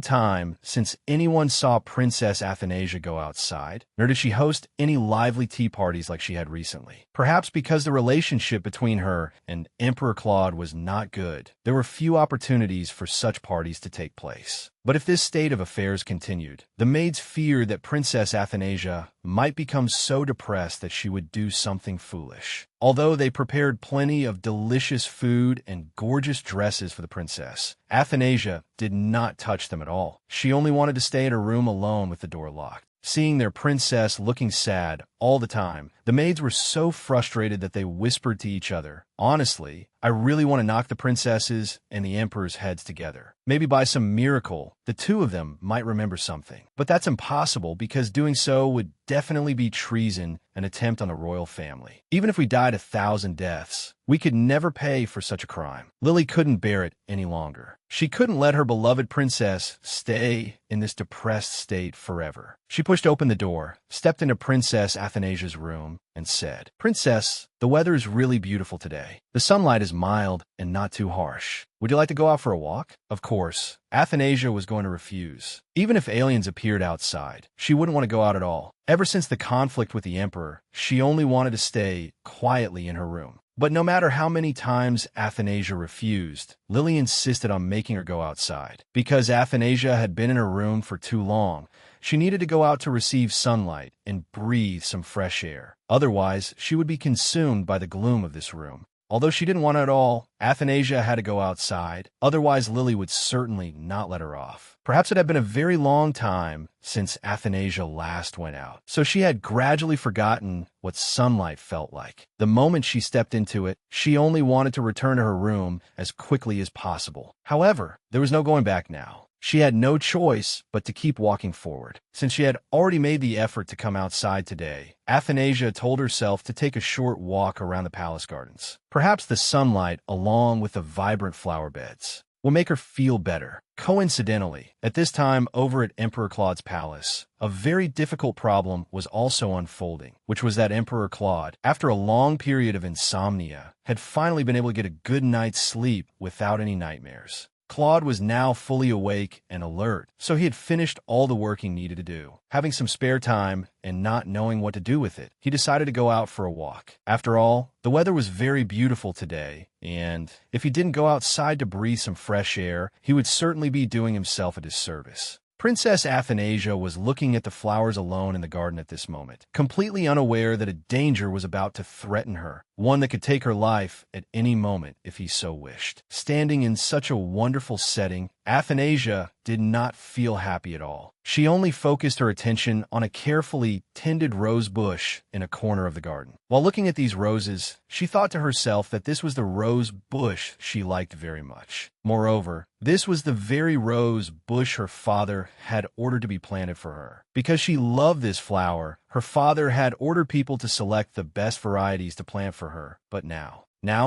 time since anyone saw Princess Athanasia go outside, nor did she host any lively tea parties like she had recently. Perhaps because the relationship between her and Emperor Claude was not good, there were few opportunities for such parties to take place. But if this state of affairs continued, the maids feared that Princess Athanasia might become so depressed that she would do something foolish. Although they prepared plenty of delicious food and gorgeous dresses for the princess, Athanasia did not touch them at all. She only wanted to stay in her room alone with the door locked. Seeing their princess looking sad all the time, the maids were so frustrated that they whispered to each other, "Honestly, I really want to knock the princesses and the emperor's heads together. Maybe by some miracle, the two of them might remember something. But that's impossible because doing so would definitely be treason, an attempt on the royal family. Even if we died 1,000 deaths, we could never pay for such a crime." Lily couldn't bear it any longer. She couldn't let her beloved princess stay in this depressed state forever. She pushed open the door, stepped into Princess Athanasia's room, and said, "Princess, the weather is really beautiful today. The sunlight is mild and not too harsh. Would you like to go out for a walk?" Of course, Athanasia was going to refuse. Even if aliens appeared outside, she wouldn't want to go out at all. Ever since the conflict with the emperor, she only wanted to stay quietly in her room. But no matter how many times Athanasia refused, Lily insisted on making her go outside. Because Athanasia had been in her room for too long, she needed to go out to receive sunlight and breathe some fresh air. Otherwise, she would be consumed by the gloom of this room. Although she didn't want it at all, Athanasia had to go outside, otherwise Lily would certainly not let her off. Perhaps it had been a very long time since Athanasia last went out, so she had gradually forgotten what sunlight felt like. The moment she stepped into it, she only wanted to return to her room as quickly as possible. However, there was no going back now. She had no choice but to keep walking forward. Since she had already made the effort to come outside today, Athanasia told herself to take a short walk around the palace gardens. Perhaps the sunlight, along with the vibrant flower beds, will make her feel better. Coincidentally, at this time over at Emperor Claude's palace, a very difficult problem was also unfolding, which was that Emperor Claude, after a long period of insomnia, had finally been able to get a good night's sleep without any nightmares. Claude was now fully awake and alert, so he had finished all the work he needed to do. Having some spare time and not knowing what to do with it, he decided to go out for a walk. After all, the weather was very beautiful today, and if he didn't go outside to breathe some fresh air, he would certainly be doing himself a disservice. Princess Athanasia was looking at the flowers alone in the garden at this moment, completely unaware that a danger was about to threaten her, one that could take her life at any moment if he so wished. Standing in such a wonderful setting, Athanasia did not feel happy at all. She only focused her attention on a carefully tended rose bush in a corner of the garden. While looking at these roses, she thought to herself that this was the rose bush she liked very much. Moreover, this was the very rose bush her father had ordered to be planted for her. Because she loved this flower, her father had ordered people to select the best varieties to plant for her. But now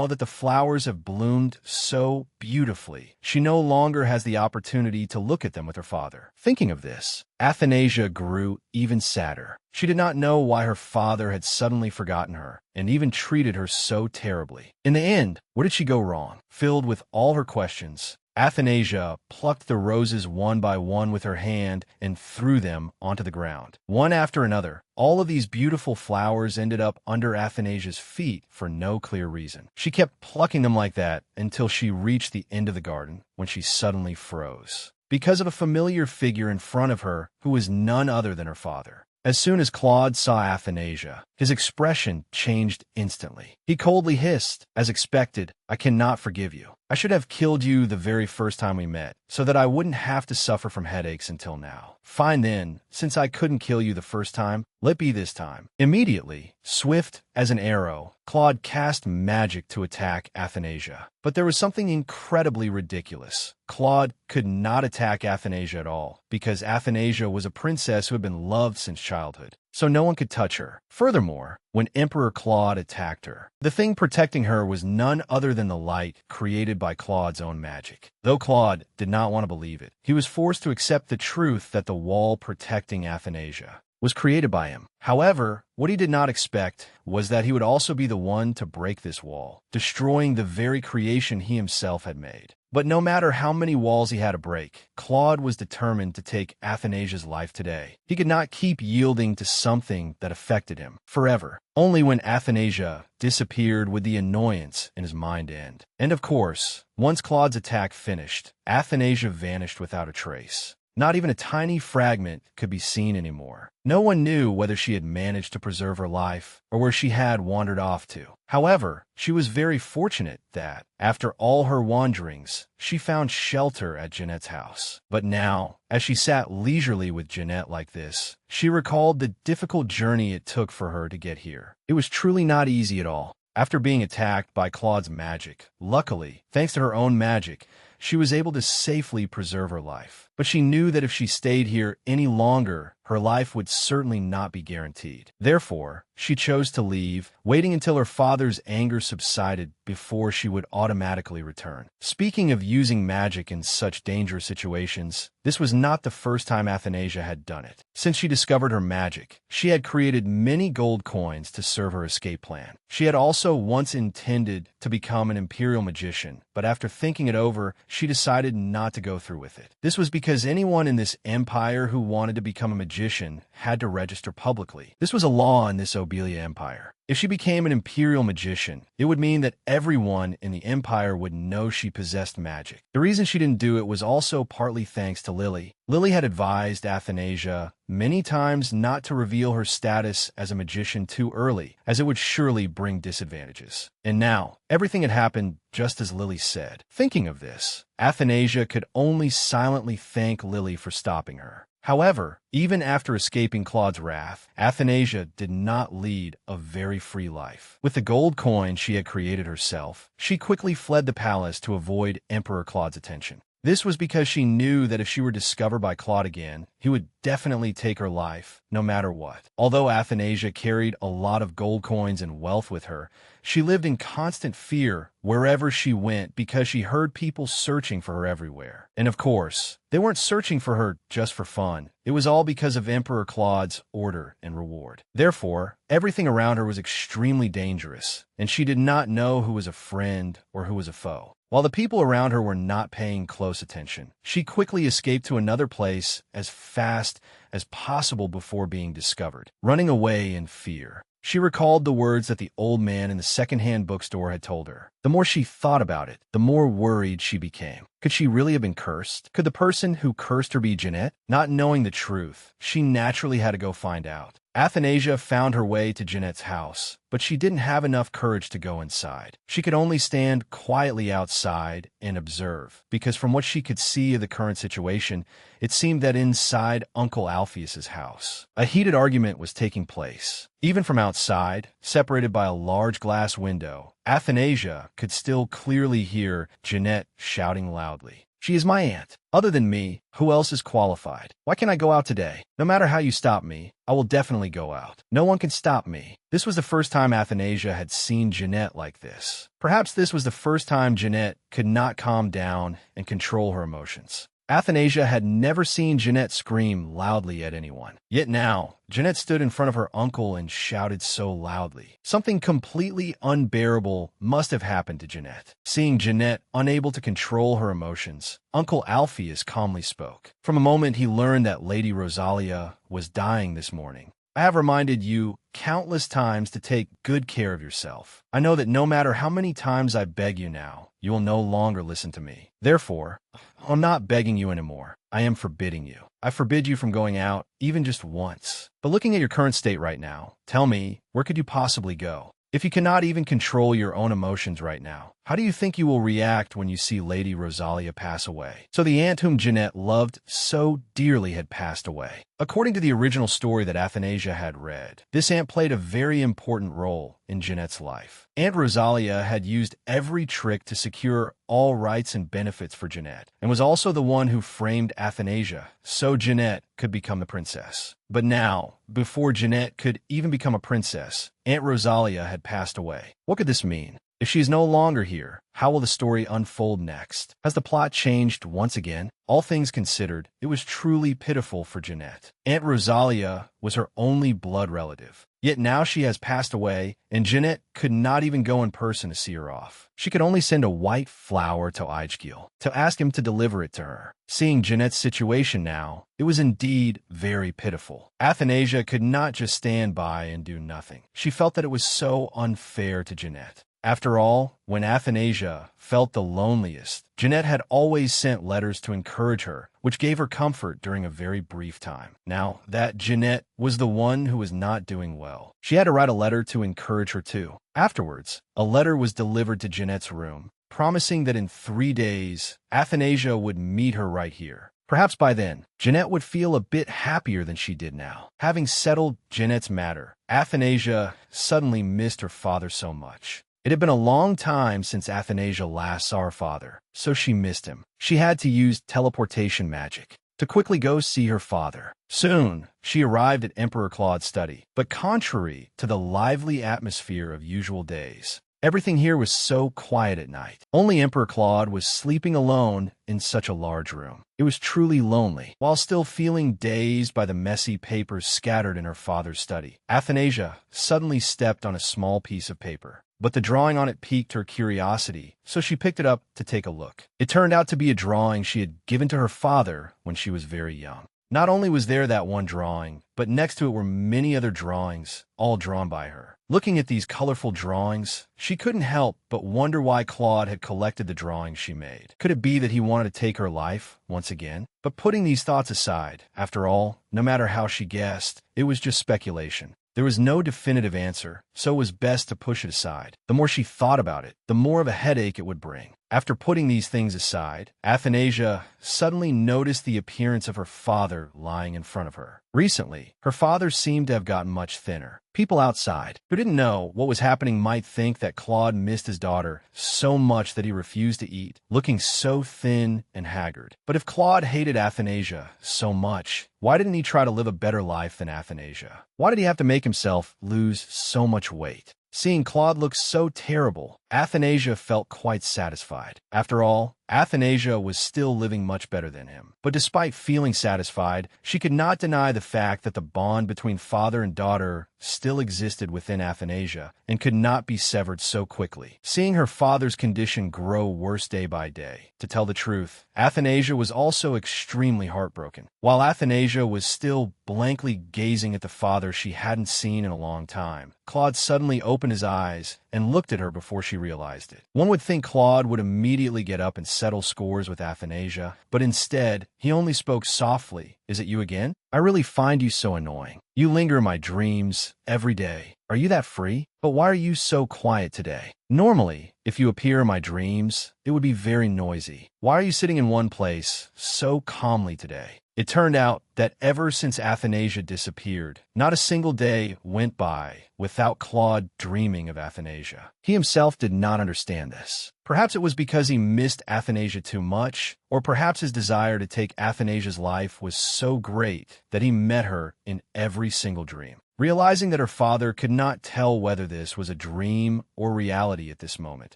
that the flowers have bloomed so beautifully, she no longer has the opportunity to look at them with her father. Thinking of this, Athanasia grew even sadder. She did not know why her father had suddenly forgotten her and even treated her so terribly. In the end, where did she go wrong? Filled with all her questions, Athanasia plucked the roses one by one with her hand and threw them onto the ground. One after another, all of these beautiful flowers ended up under Athanasia's feet for no clear reason. She kept plucking them like that until she reached the end of the garden, when she suddenly froze, because of a familiar figure in front of her who was none other than her father. As soon as Claude saw Athanasia, his expression changed instantly. He coldly hissed, as expected, "I cannot forgive you. I should have killed you the very first time we met, so that I wouldn't have to suffer from headaches until now. Fine then, since I couldn't kill you the first time, let be this time." Immediately, swift as an arrow, Claude cast magic to attack Athanasia. But there was something incredibly ridiculous. Claude could not attack Athanasia at all, because Athanasia was a princess who had been loved since childhood, so no one could touch her. Furthermore, when Emperor Claude attacked her, the thing protecting her was none other than the light created by Claude's own magic. Though Claude did not want to believe it, he was forced to accept the truth that the wall protecting Athanasia was created by him. However, what he did not expect was that he would also be the one to break this wall, destroying the very creation he himself had made. But no matter how many walls he had to break, Claude was determined to take Athanasia's life today. He could not keep yielding to something that affected him forever. Only when Athanasia disappeared would the annoyance in his mind end. And of course, once Claude's attack finished, Athanasia vanished without a trace. Not even a tiny fragment could be seen anymore. No one knew whether she had managed to preserve her life or where she had wandered off to. However, she was very fortunate that, after all her wanderings, she found shelter at Jeanette's house. But now, as she sat leisurely with Jeanette like this, she recalled the difficult journey it took for her to get here. It was truly not easy at all. After being attacked by Claude's magic, luckily, thanks to her own magic, she was able to safely preserve her life. But she knew that if she stayed here any longer, her life would certainly not be guaranteed. Therefore, she chose to leave, waiting until her father's anger subsided before she would automatically return. Speaking of using magic in such dangerous situations, this was not the first time Athanasia had done it. Since she discovered her magic, she had created many gold coins to serve her escape plan. She had also once intended to become an imperial magician, but after thinking it over, she decided not to go through with it. This was because anyone in this empire who wanted to become a magician had to register publicly. This was a law in this Obelia Empire. If she became an imperial magician, it would mean that everyone in the empire would know she possessed magic. The reason she didn't do it was also partly thanks to Lily. Lily had advised Athanasia many times not to reveal her status as a magician too early, as it would surely bring disadvantages. And now, everything had happened just as Lily said. Thinking of this, Athanasia could only silently thank Lily for stopping her. However, even after escaping Claude's wrath, Athanasia did not lead a very free life. With the gold coin she had created herself, she quickly fled the palace to avoid Emperor Claude's attention. This was because she knew that if she were discovered by Claude again, he would definitely take her life, no matter what. Although Athanasia carried a lot of gold coins and wealth with her, she lived in constant fear wherever she went because she heard people searching for her everywhere. And of course, they weren't searching for her just for fun. It was all because of Emperor Claude's order and reward. Therefore, everything around her was extremely dangerous, and she did not know who was a friend or who was a foe. While the people around her were not paying close attention, she quickly escaped to another place as fast as possible before being discovered, running away in fear. She recalled the words that the old man in the second-hand bookstore had told her. The more she thought about it, the more worried she became. Could she really have been cursed? Could the person who cursed her be Jeanette? Not knowing the truth, she naturally had to go find out. Athanasia found her way to Jeanette's house, but she didn't have enough courage to go inside. She could only stand quietly outside and observe, because from what she could see of the current situation, it seemed that inside Uncle Alpheus's house, a heated argument was taking place. Even from outside, separated by a large glass window, Athanasia could still clearly hear Jeanette shouting loudly. "She is my aunt. Other than me, who else is qualified? Why can't I go out today? No matter how you stop me, I will definitely go out. No one can stop me." This was the first time Athanasia had seen Jeanette like this. Perhaps this was the first time Jeanette could not calm down and control her emotions. Athanasia had never seen Jeanette scream loudly at anyone. Yet now, Jeanette stood in front of her uncle and shouted so loudly. Something completely unbearable must have happened to Jeanette. Seeing Jeanette unable to control her emotions, Uncle Alpheus calmly spoke. From a moment he learned that Lady Rosalia was dying this morning. I have reminded you countless times to take good care of yourself. I know that no matter how many times I beg you now, you will no longer listen to me. Therefore, I'm not begging you anymore. I am forbidding you. I forbid you from going out, even just once. But looking at your current state right now, tell me, where could you possibly go? If you cannot even control your own emotions right now, how do you think you will react when you see Lady Rosalia pass away? So the aunt whom Jeanette loved so dearly had passed away. According to the original story that Athanasia had read, this aunt played a very important role in Jeanette's life. Aunt Rosalia had used every trick to secure all rights and benefits for Jeanette, and was also the one who framed Athanasia so Jeanette could become the princess. But now, before Jeanette could even become a princess, Aunt Rosalia had passed away. What could this mean? If she is no longer here, how will the story unfold next? Has the plot changed once again? All things considered, it was truly pitiful for Jeanette. Aunt Rosalia was her only blood relative. Yet now she has passed away, and Jeanette could not even go in person to see her off. She could only send a white flower to Aijgil to ask him to deliver it to her. Seeing Jeanette's situation now, it was indeed very pitiful. Athanasia could not just stand by and do nothing. She felt that it was so unfair to Jeanette. After all, when Athanasia felt the loneliest, Jeanette had always sent letters to encourage her, which gave her comfort during a very brief time. Now that Jeanette was the one who was not doing well, she had to write a letter to encourage her too. Afterwards, a letter was delivered to Jeanette's room, promising that in 3 days, Athanasia would meet her right here. Perhaps by then, Jeanette would feel a bit happier than she did now. Having settled Jeanette's matter, Athanasia suddenly missed her father so much. It had been a long time since Athanasia last saw her father, so she missed him. She had to use teleportation magic to quickly go see her father. Soon, she arrived at Emperor Claude's study, but contrary to the lively atmosphere of usual days, everything here was so quiet at night. Only Emperor Claude was sleeping alone in such a large room. It was truly lonely. While still feeling dazed by the messy papers scattered in her father's study, Athanasia suddenly stepped on a small piece of paper. But the drawing on it piqued her curiosity, so she picked it up to take a look. It turned out to be a drawing she had given to her father when she was very young. Not only was there that one drawing, but next to it were many other drawings, all drawn by her. Looking at these colorful drawings, she couldn't help but wonder why Claude had collected the drawings she made. Could it be that he wanted to take her life once again? But putting these thoughts aside, after all, no matter how she guessed, it was just speculation. There was no definitive answer, so it was best to push it aside. The more she thought about it, the more of a headache it would bring. After putting these things aside, Athanasia suddenly noticed the appearance of her father lying in front of her. Recently, her father seemed to have gotten much thinner. People outside, who didn't know what was happening, might think that Claude missed his daughter so much that he refused to eat, looking so thin and haggard. But if Claude hated Athanasia so much, why didn't he try to live a better life than Athanasia? Why did he have to make himself lose so much weight? Seeing Claude look so terrible, Athanasia felt quite satisfied. After all, Athanasia was still living much better than him. But despite feeling satisfied, she could not deny the fact that the bond between father and daughter still existed within Athanasia and could not be severed so quickly. Seeing her father's condition grow worse day by day, to tell the truth, Athanasia was also extremely heartbroken. While Athanasia was still blankly gazing at the father she hadn't seen in a long time, Claude suddenly opened his eyes and looked at her before she realized it. One would think Claude would immediately get up and settle scores with Athanasia, but instead, he only spoke softly. "Is it you again? I really find you so annoying. You linger in my dreams every day. Are you that free? But why are you so quiet today? Normally, if you appear in my dreams, it would be very noisy. Why are you sitting in one place so calmly today?" It turned out that ever since Athanasia disappeared, not a single day went by without Claude dreaming of Athanasia. He himself did not understand this. Perhaps it was because he missed Athanasia too much, or perhaps his desire to take Athanasia's life was so great that he met her in every single dream. Realizing that her father could not tell whether this was a dream or reality at this moment,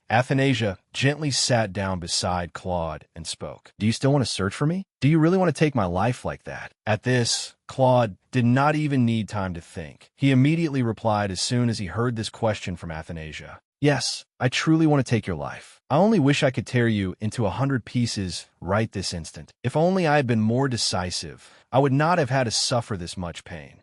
Athanasia gently sat down beside Claude and spoke. "Do you still want to search for me? Do you really want to take my life like that?" At this, Claude did not even need time to think. He immediately replied as soon as he heard this question from Athanasia. "Yes, I truly want to take your life. I only wish I could tear you into 100 pieces right this instant. If only I had been more decisive, I would not have had to suffer this much pain."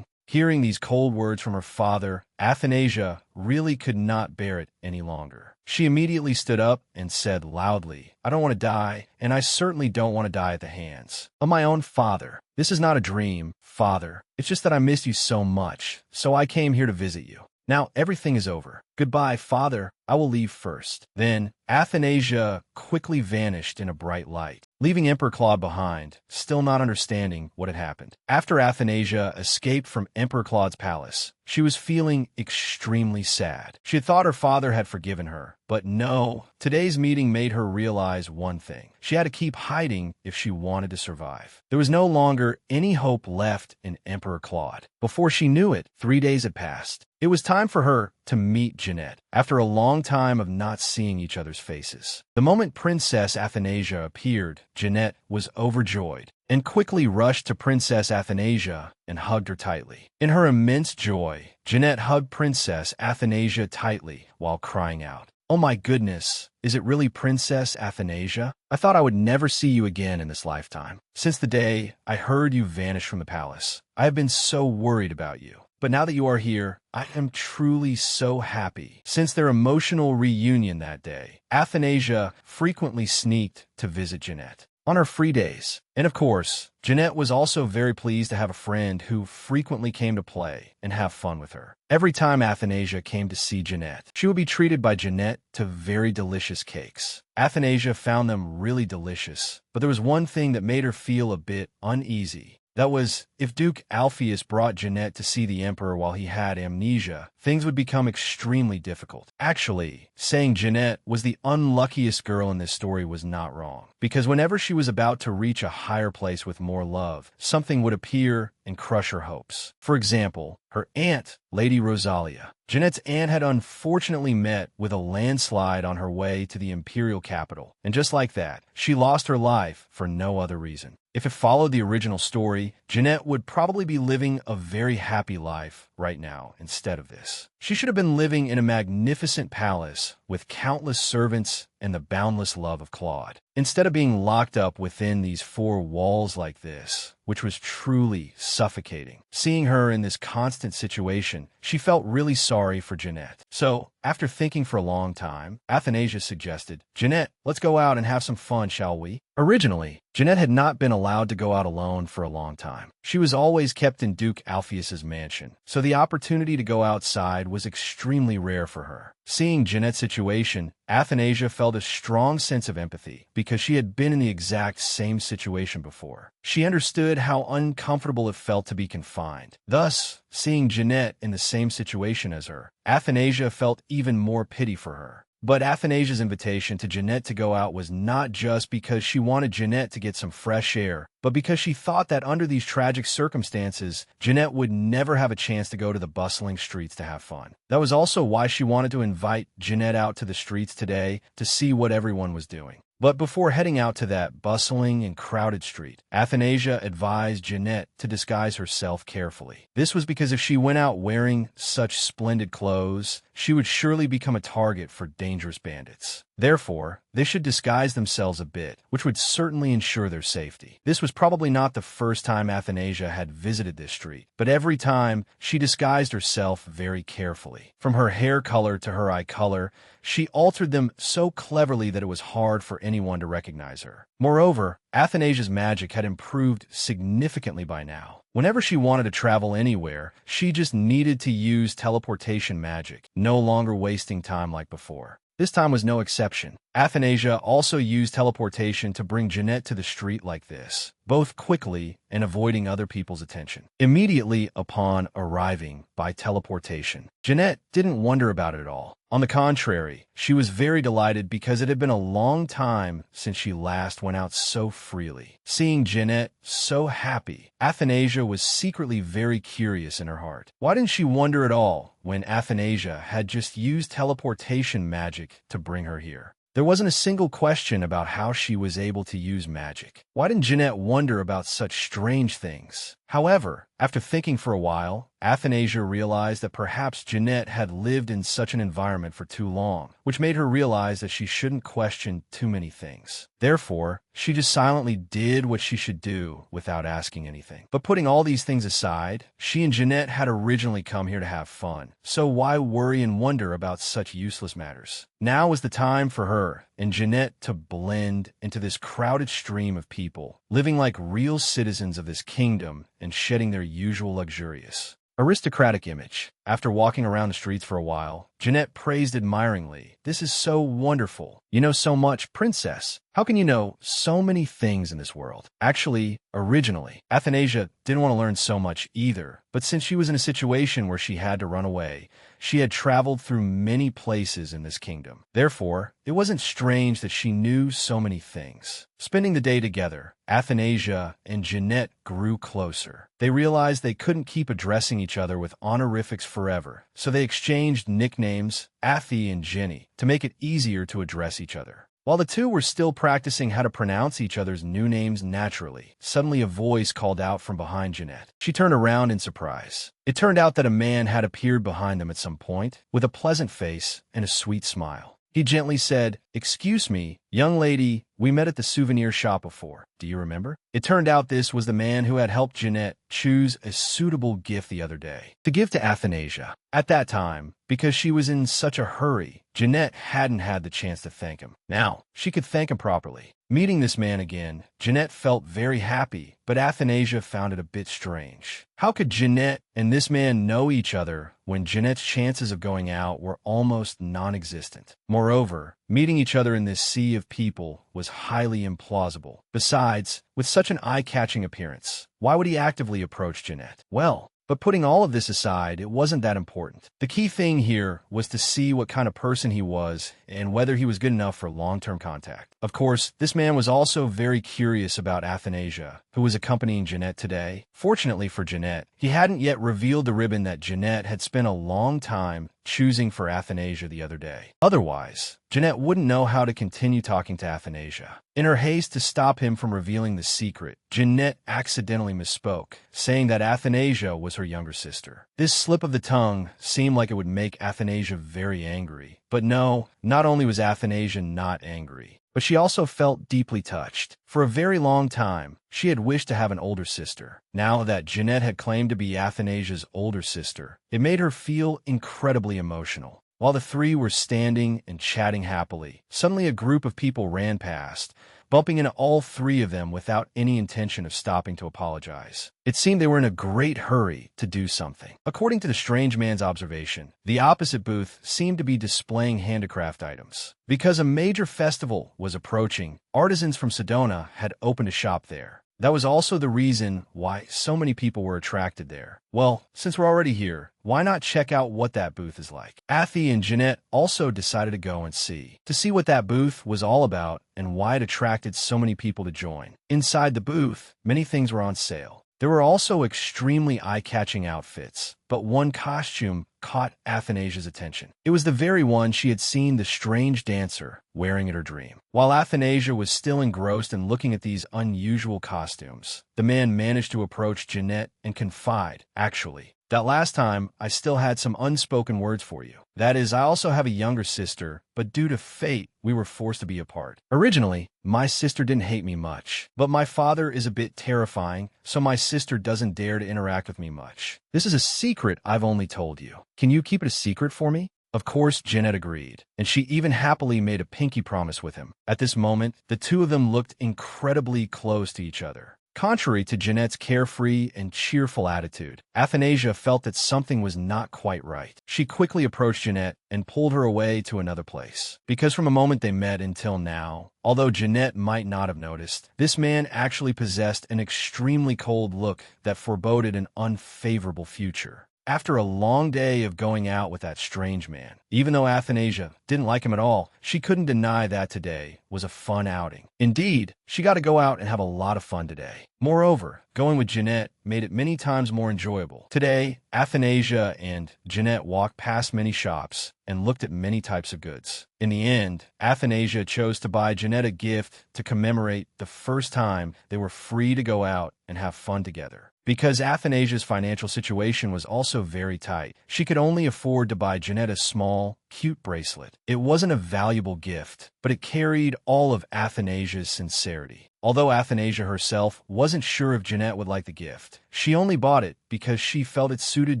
Hearing these cold words from her father, Athanasia really could not bear it any longer. She immediately stood up and said loudly, "I don't want to die, and I certainly don't want to die at the hands of my own father. This is not a dream, father. It's just that I missed you so much, so I came here to visit you. Now everything is over. Goodbye, father. I will leave first." Then Athanasia quickly vanished in a bright light, leaving Emperor Claude behind, still not understanding what had happened. After Athanasia escaped from Emperor Claude's palace, she was feeling extremely sad. She had thought her father had forgiven her, but no. Today's meeting made her realize one thing. She had to keep hiding if she wanted to survive. There was no longer any hope left in Emperor Claude. Before she knew it, 3 days had passed. It was time for her to meet Jeanette, after a long time of not seeing each other's faces. The moment Princess Athanasia appeared, Jeanette was overjoyed and quickly rushed to Princess Athanasia and hugged her tightly. In her immense joy, Jeanette hugged Princess Athanasia tightly while crying out, "Oh my goodness, is it really Princess Athanasia? I thought I would never see you again in this lifetime. Since the day I heard you vanish from the palace, I have been so worried about you. But now that you are here, I am truly so happy." Since their emotional reunion that day, Athanasia frequently sneaked to visit Jeanette on her free days. And of course, Jeanette was also very pleased to have a friend who frequently came to play and have fun with her. Every time Athanasia came to see Jeanette, she would be treated by Jeanette to very delicious cakes. Athanasia found them really delicious, but there was one thing that made her feel a bit uneasy. That was, if Duke Alpheus brought Jeanette to see the Emperor while he had amnesia, things would become extremely difficult. Actually, saying Jeanette was the unluckiest girl in this story was not wrong, because whenever she was about to reach a higher place with more love, something would appear and crush her hopes. For example, her aunt, Lady Rosalia. Jeanette's aunt had unfortunately met with a landslide on her way to the imperial capital, and just like that, she lost her life for no other reason. If it followed the original story, Jeanette would probably be living a very happy life right now instead of this. She should have been living in a magnificent palace with countless servants and the boundless love of Claude, instead of being locked up within these 4 walls like this, which was truly suffocating. Seeing her in this constant situation, she felt really sorry for Jeanette. So, after thinking for a long time, Athanasia suggested, "Jeanette, let's go out and have some fun, shall we?" Originally, Jeanette had not been allowed to go out alone for a long time. She was always kept in Duke Alpheus's mansion, so the opportunity to go outside was extremely rare for her. Seeing Jeanette's situation, Athanasia felt a strong sense of empathy because she had been in the exact same situation before. She understood how uncomfortable it felt to be confined. Thus, seeing Jeanette in the same situation as her, Athanasia felt even more pity for her. But Athanasia's invitation to Jeanette to go out was not just because she wanted Jeanette to get some fresh air, but because she thought that under these tragic circumstances, Jeanette would never have a chance to go to the bustling streets to have fun. That was also why she wanted to invite Jeanette out to the streets today to see what everyone was doing. But before heading out to that bustling and crowded street, Athanasia advised Jeanette to disguise herself carefully. This was because if she went out wearing such splendid clothes, she would surely become a target for dangerous bandits. Therefore, they should disguise themselves a bit, which would certainly ensure their safety. This was probably not the first time Athanasia had visited this street, but every time she disguised herself very carefully. From her hair color to her eye color, she altered them so cleverly that it was hard for anyone to recognize her. Moreover, Athanasia's magic had improved significantly by now. Whenever she wanted to travel anywhere, she just needed to use teleportation magic, no longer wasting time like before. This time was no exception. Athanasia also used teleportation to bring Jeanette to the street like this. both quickly and avoiding other people's attention. Immediately upon arriving by teleportation, Jeanette didn't wonder about it at all. On the contrary, she was very delighted because it had been a long time since she last went out so freely. Seeing Jeanette so happy, Athanasia was secretly very curious in her heart. Why didn't she wonder at all when Athanasia had just used teleportation magic to bring her here? There wasn't a single question about how she was able to use magic. Why didn't Jeanette wonder about such strange things? However, after thinking for a while, Athanasia realized that perhaps Jeanette had lived in such an environment for too long, which made her realize that she shouldn't question too many things. Therefore, she just silently did what she should do without asking anything. But putting all these things aside, she and Jeanette had originally come here to have fun, so why worry and wonder about such useless matters? Now was the time for her and Jeanette to blend into this crowded stream of people, living like real citizens of this kingdom and shedding their usual luxurious, aristocratic image. After walking around the streets for a while, Jeanette praised admiringly, "This is so wonderful. You know so much, princess. How can you know so many things in this world?" Actually, originally, Athanasia didn't want to learn so much either, but since she was in a situation where she had to run away, she had traveled through many places in this kingdom. Therefore, it wasn't strange that she knew so many things. Spending the day together, Athanasia and Jeanette grew closer. They realized they couldn't keep addressing each other with honorifics forever, so they exchanged nicknames, Athie and Jenny, to make it easier to address each other. While the two were still practicing how to pronounce each other's new names naturally, suddenly a voice called out from behind Jeanette. She turned around in surprise. It turned out that a man had appeared behind them at some point, with a pleasant face and a sweet smile. He gently said, "Excuse me, young lady, we met at the souvenir shop before. Do you remember?" It turned out this was the man who had helped Jeanette choose a suitable gift the other day to give to Athanasia. At that time, because she was in such a hurry, Jeanette hadn't had the chance to thank him. Now, she could thank him properly. Meeting this man again, Jeanette felt very happy, but Athanasia found it a bit strange. How could Jeanette and this man know each other when Jeanette's chances of going out were almost non-existent? Moreover, meeting each other in this sea of people was highly implausible. Besides, with such an eye-catching appearance, why would he actively approach Jeanette? Well, but putting all of this aside, it wasn't that important. The key thing here was to see what kind of person he was and whether he was good enough for long-term contact. Of course, this man was also very curious about Athanasia, who was accompanying Jeanette today. Fortunately for Jeanette, he hadn't yet revealed the ribbon that Jeanette had spent a long time choosing for Athanasia the other day. Otherwise, Jeanette wouldn't know how to continue talking to Athanasia. In her haste to stop him from revealing the secret, Jeanette accidentally misspoke, saying that Athanasia was her younger sister. This slip of the tongue seemed like it would make Athanasia very angry. But no, not only was Athanasia not angry, but she also felt deeply touched. For a very long time, she had wished to have an older sister. Now that Jeanette had claimed to be Athanasia's older sister, it made her feel incredibly emotional. While the three were standing and chatting happily, suddenly a group of people ran past, bumping into all three of them without any intention of stopping to apologize. It seemed they were in a great hurry to do something. According to the strange man's observation, the opposite booth seemed to be displaying handicraft items. Because a major festival was approaching, artisans from Sedona had opened a shop there. That was also the reason why so many people were attracted there. Well, since we're already here, why not check out what that booth is like? Athie and Jeanette also decided to go and see what that booth was all about and why it attracted so many people to join. Inside the booth, many things were on sale. There were also extremely eye-catching outfits, but one costume caught Athanasia's attention. It was the very one she had seen the strange dancer wearing in her dream. While Athanasia was still engrossed in looking at these unusual costumes, the man managed to approach Jeanette and confide, "Actually, that last time, I still had some unspoken words for you. That is, I also have a younger sister, but due to fate, we were forced to be apart. Originally, my sister didn't hate me much, but my father is a bit terrifying, so my sister doesn't dare to interact with me much. This is a secret I've only told you. Can you keep it a secret for me?" Of course, Jeanette agreed, and she even happily made a pinky promise with him. At this moment, the two of them looked incredibly close to each other. Contrary to Jeanette's carefree and cheerful attitude, Athanasia felt that something was not quite right. She quickly approached Jeanette and pulled her away to another place. Because from the moment they met until now, although Jeanette might not have noticed, this man actually possessed an extremely cold look that foreboded an unfavorable future. After a long day of going out with that strange man, even though Athanasia didn't like him at all, she couldn't deny that today was a fun outing. Indeed, she got to go out and have a lot of fun today. Moreover, going with Jeanette made it many times more enjoyable. Today, Athanasia and Jeanette walked past many shops and looked at many types of goods. In the end, Athanasia chose to buy Jeanette a gift to commemorate the first time they were free to go out and have fun together. Because Athanasia's financial situation was also very tight, she could only afford to buy Jeanette a small, cute bracelet. It wasn't a valuable gift, but it carried all of Athanasia's sincerity. Although Athanasia herself wasn't sure if Jeanette would like the gift, she only bought it because she felt it suited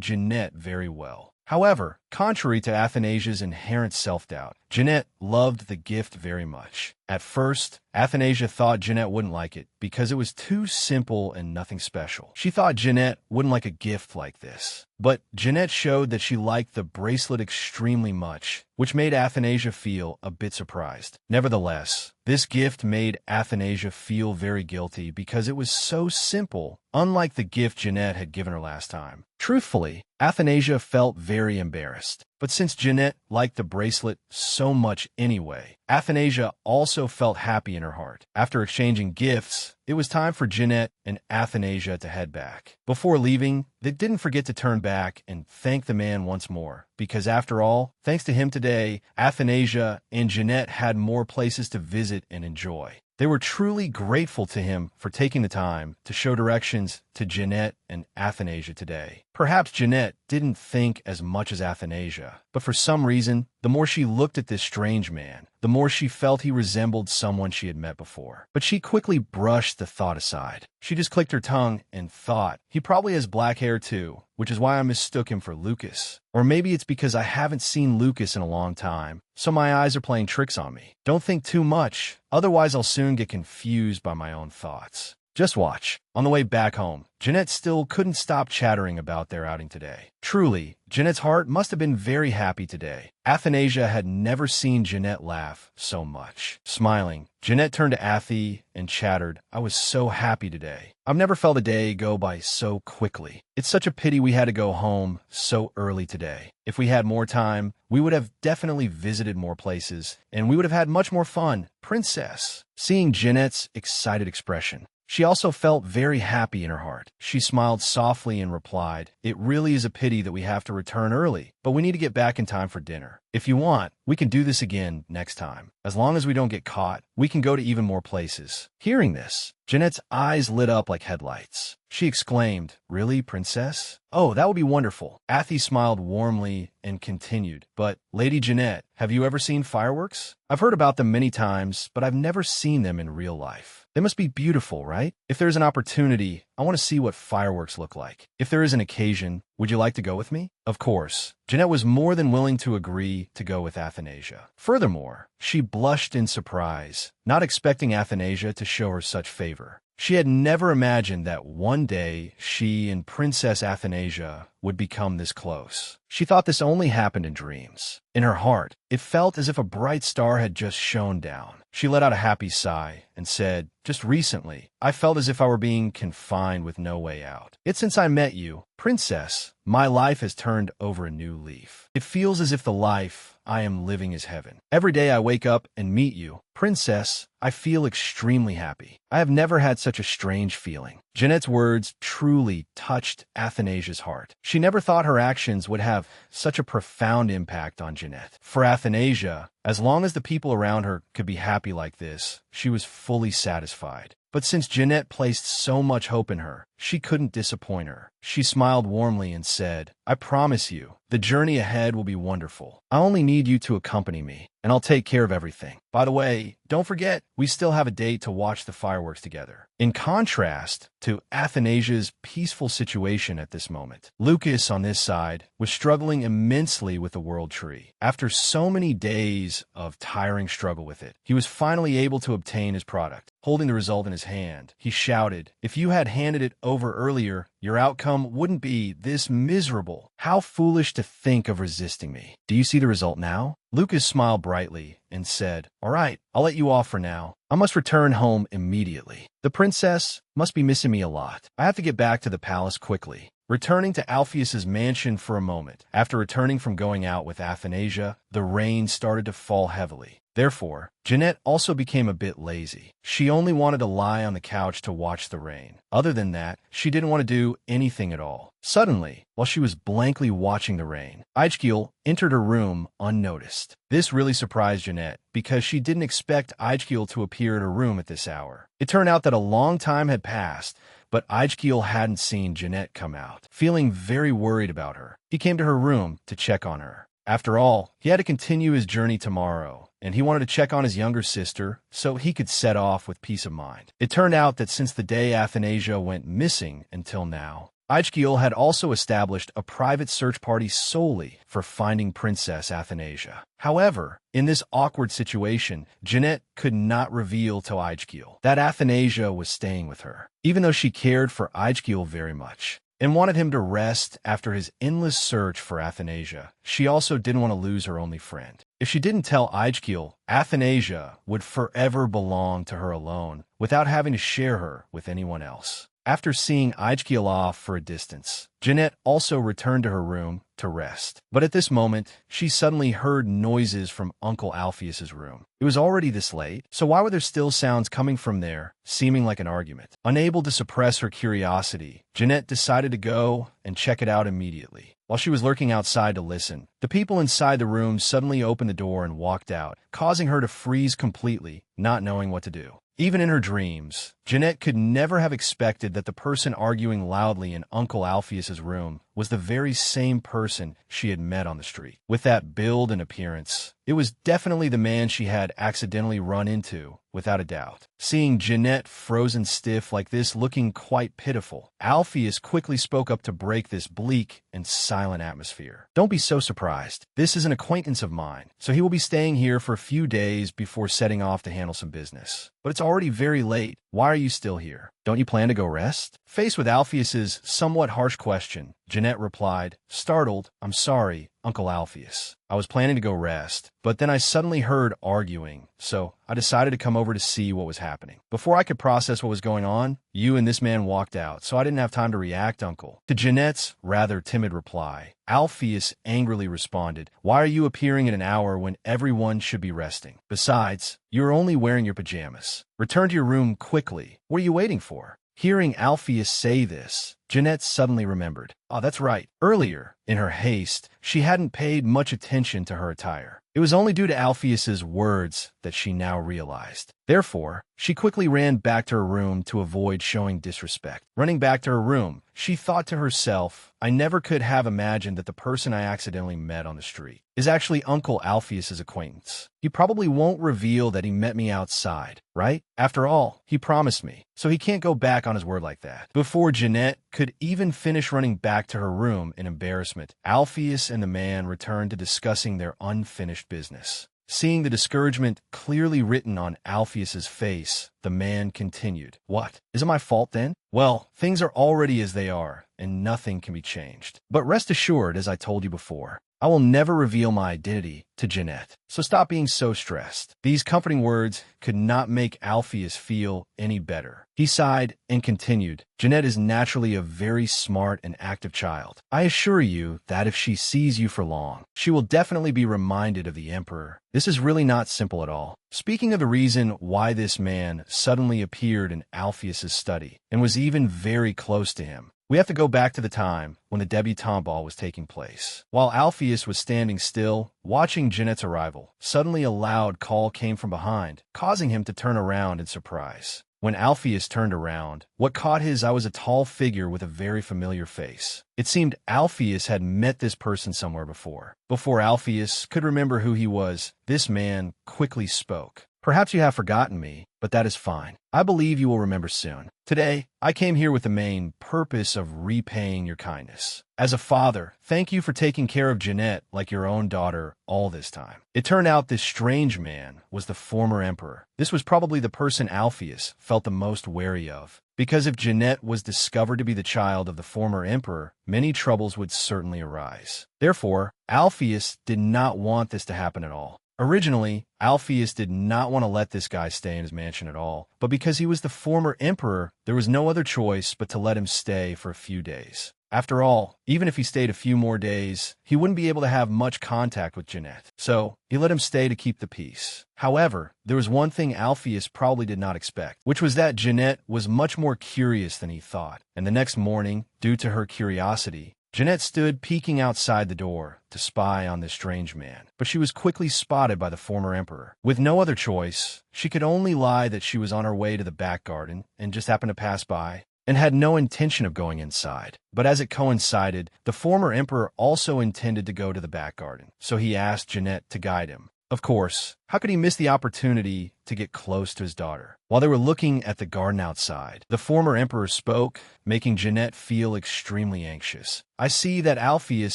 Jeanette very well. However, contrary to Athanasia's inherent self-doubt, Jeanette loved the gift very much. At first, Athanasia thought Jeanette wouldn't like it because it was too simple and nothing special. She thought Jeanette wouldn't like a gift like this. But Jeanette showed that she liked the bracelet extremely much, which made Athanasia feel a bit surprised. Nevertheless, this gift made Athanasia feel very guilty because it was so simple, unlike the gift Jeanette had given her last time. Truthfully, Athanasia felt very embarrassed. But since Jeanette liked the bracelet so much anyway, Athanasia also felt happy in her heart. After exchanging gifts, it was time for Jeanette and Athanasia to head back. Before leaving, they didn't forget to turn back and thank the man once more, because after all, thanks to him today, Athanasia and Jeanette had more places to visit and enjoy. They were truly grateful to him for taking the time to show directions to Jeanette and Athanasia today. Perhaps Jeanette didn't think as much as Athanasia, but for some reason, the more she looked at this strange man, the more she felt he resembled someone she had met before. But she quickly brushed the thought aside. She just clicked her tongue and thought, he probably has black hair too, which is why I mistook him for Lucas. Or maybe it's because I haven't seen Lucas in a long time, so my eyes are playing tricks on me. Don't think too much, otherwise I'll soon get confused by my own thoughts. Just watch. On the way back home, Jeanette still couldn't stop chattering about their outing today. Truly, Jeanette's heart must have been very happy today. Athanasia had never seen Jeanette laugh so much. Smiling, Jeanette turned to Athie and chattered, I was so happy today. I've never felt a day go by so quickly. It's such a pity we had to go home so early today. If we had more time, we would have definitely visited more places, and we would have had much more fun. Princess. Seeing Jeanette's excited expression, she also felt very happy in her heart. She smiled softly and replied, it really is a pity that we have to return early, but we need to get back in time for dinner. If you want, we can do this again next time. As long as we don't get caught, we can go to even more places. Hearing this, Jeanette's eyes lit up like headlights. She exclaimed, really, Princess? Oh, that would be wonderful. Athie smiled warmly and continued, but, Lady Jeanette, have you ever seen fireworks? I've heard about them many times, but I've never seen them in real life. They must be beautiful, right? If there's an opportunity, I want to see what fireworks look like. If there is an occasion, would you like to go with me? Of course. Jeanette was more than willing to agree to go with Athanasia. Furthermore, she blushed in surprise, not expecting Athanasia to show her such favor. She had never imagined that one day she and Princess Athanasia would become this close. She thought this only happened in dreams. In her heart, it felt as if a bright star had just shone down. She let out a happy sigh and said, just recently, I felt as if I were being confined with no way out. Yet since I met you, Princess, my life has turned over a new leaf. It feels as if the life I am living is heaven. Every day I wake up and meet you, Princess, I feel extremely happy. I have never had such a strange feeling. Jeanette's words truly touched Athanasia's heart. She never thought her actions would have such a profound impact on Jeanette. For Athanasia, as long as the people around her could be happy like this, she was fully satisfied. But since Jeanette placed so much hope in her, she couldn't disappoint her. She smiled warmly and said, "I promise you, the journey ahead will be wonderful. I only need you to accompany me, and I'll take care of everything. By the way, don't forget, we still have a date to watch the fireworks together." In contrast to Athanasia's peaceful situation at this moment, Lucas, on this side, was struggling immensely with the world tree. After so many days of tiring struggle with it, he was finally able to obtain his product. Holding the result in his hand, he shouted, "If you had handed it over earlier, your outcome wouldn't be this miserable. How foolish to think of resisting me. Do you see the result now?" Lucas smiled brightly and said, "All right, I'll let you off for now. I must return home immediately. The princess must be missing me a lot. I have to get back to the palace quickly." Returning to Alpheus's mansion for a moment, after returning from going out with Athanasia, the rain started to fall heavily. Therefore, Jeanette also became a bit lazy. She only wanted to lie on the couch to watch the rain. Other than that, she didn't want to do anything at all. Suddenly, while she was blankly watching the rain, Eichkiel entered her room unnoticed. This really surprised Jeanette because she didn't expect Eichkiel to appear at her room at this hour. It turned out that a long time had passed, but Eichkiel hadn't seen Jeanette come out. Feeling very worried about her, he came to her room to check on her. After all, he had to continue his journey tomorrow, and he wanted to check on his younger sister so he could set off with peace of mind. It turned out that since the day Athanasia went missing until now, Eichkiel had also established a private search party solely for finding Princess Athanasia. However, in this awkward situation, Jeanette could not reveal to Eichkiel that Athanasia was staying with her, even though she cared for Eichkiel very much and wanted him to rest after his endless search for Athanasia. She also didn't want to lose her only friend. If she didn't tell Eichkiel, Athanasia would forever belong to her alone without having to share her with anyone else. After seeing Eichkiel off for a distance, Jeanette also returned to her room to rest. But at this moment, she suddenly heard noises from Uncle Alpheus's room. It was already this late, so why were there still sounds coming from there, seeming like an argument? Unable to suppress her curiosity, Jeanette decided to go and check it out immediately. While she was lurking outside to listen, the people inside the room suddenly opened the door and walked out, causing her to freeze completely, not knowing what to do. Even in her dreams, Jeanette could never have expected that the person arguing loudly in Uncle Alpheus's room was the very same person she had met on the street. With that build and appearance, it was definitely the man she had accidentally run into, without a doubt. Seeing Jeanette frozen stiff like this, looking quite pitiful, Alpheus quickly spoke up to break this bleak and silent atmosphere. "Don't be so surprised. This is an acquaintance of mine, so he will be staying here for a few days before setting off to handle some business. But it's already very late. Why are you still here? Don't you plan to go rest?" Faced with Alpheus's somewhat harsh question, Jeanette replied, startled, "I'm sorry, Uncle Alpheus. I was planning to go rest, but then I suddenly heard arguing, so I decided to come over to see what was happening. Before I could process what was going on, you and this man walked out, so I didn't have time to react, Uncle." To Jeanette's rather timid reply, Alpheus angrily responded, "Why are you appearing at an hour when everyone should be resting? Besides, you're only wearing your pajamas. Return to your room quickly. What are you waiting for?" Hearing Alpheus say this, Jeanette suddenly remembered. Oh, that's right. Earlier, in her haste, she hadn't paid much attention to her attire. It was only due to Alpheus's words that she now realized. Therefore, she quickly ran back to her room to avoid showing disrespect. Running back to her room, she thought to herself, "I never could have imagined that the person I accidentally met on the street is actually Uncle Alpheus's acquaintance. He probably won't reveal that he met me outside, right? After all, he promised me, so he can't go back on his word like that." Before Jeanette could even finish running back to her room in embarrassment, Alpheus and the man returned to discussing their unfinished business. Seeing the discouragement clearly written on Alpheus's face, the man continued, "What? Is it my fault then? Well, things are already as they are, and nothing can be changed. But rest assured, as I told you before, I will never reveal my identity to Jeanette, so stop being so stressed." These comforting words could not make Alpheus feel any better. He sighed and continued, "Jeanette is naturally a very smart and active child. I assure you that if she sees you for long, she will definitely be reminded of the Emperor. This is really not simple at all." Speaking of the reason why this man suddenly appeared in Alpheus's study and was even very close to him, we have to go back to the time when the debutante ball was taking place. While Alpheus was standing still, watching Jeanette's arrival, suddenly a loud call came from behind, causing him to turn around in surprise. When Alpheus turned around, what caught his eye was a tall figure with a very familiar face. It seemed Alpheus had met this person somewhere before. Before Alpheus could remember who he was, this man quickly spoke. "Perhaps you have forgotten me, but that is fine. I believe you will remember soon. Today, I came here with the main purpose of repaying your kindness. As a father, thank you for taking care of Jeanette like your own daughter all this time." It turned out this strange man was the former emperor. This was probably the person Alpheus felt the most wary of, because if Jeanette was discovered to be the child of the former emperor, many troubles would certainly arise. Therefore, Alpheus did not want this to happen at all. Originally, Alpheus did not want to let this guy stay in his mansion at all, but because he was the former emperor, there was no other choice but to let him stay for a few days. After all, even if he stayed a few more days, he wouldn't be able to have much contact with Jeanette, so he let him stay to keep the peace. However, there was one thing Alpheus probably did not expect, which was that Jeanette was much more curious than he thought, and the next morning, due to her curiosity, Jeanette stood peeking outside the door to spy on this strange man, but she was quickly spotted by the former emperor. With no other choice, she could only lie that she was on her way to the back garden and just happened to pass by, and had no intention of going inside. But as it coincided, the former emperor also intended to go to the back garden, so he asked Jeanette to guide him. Of course, how could he miss the opportunity to get close to his daughter? While they were looking at the garden outside, the former emperor spoke, making Jeanette feel extremely anxious. "I see that Alpheus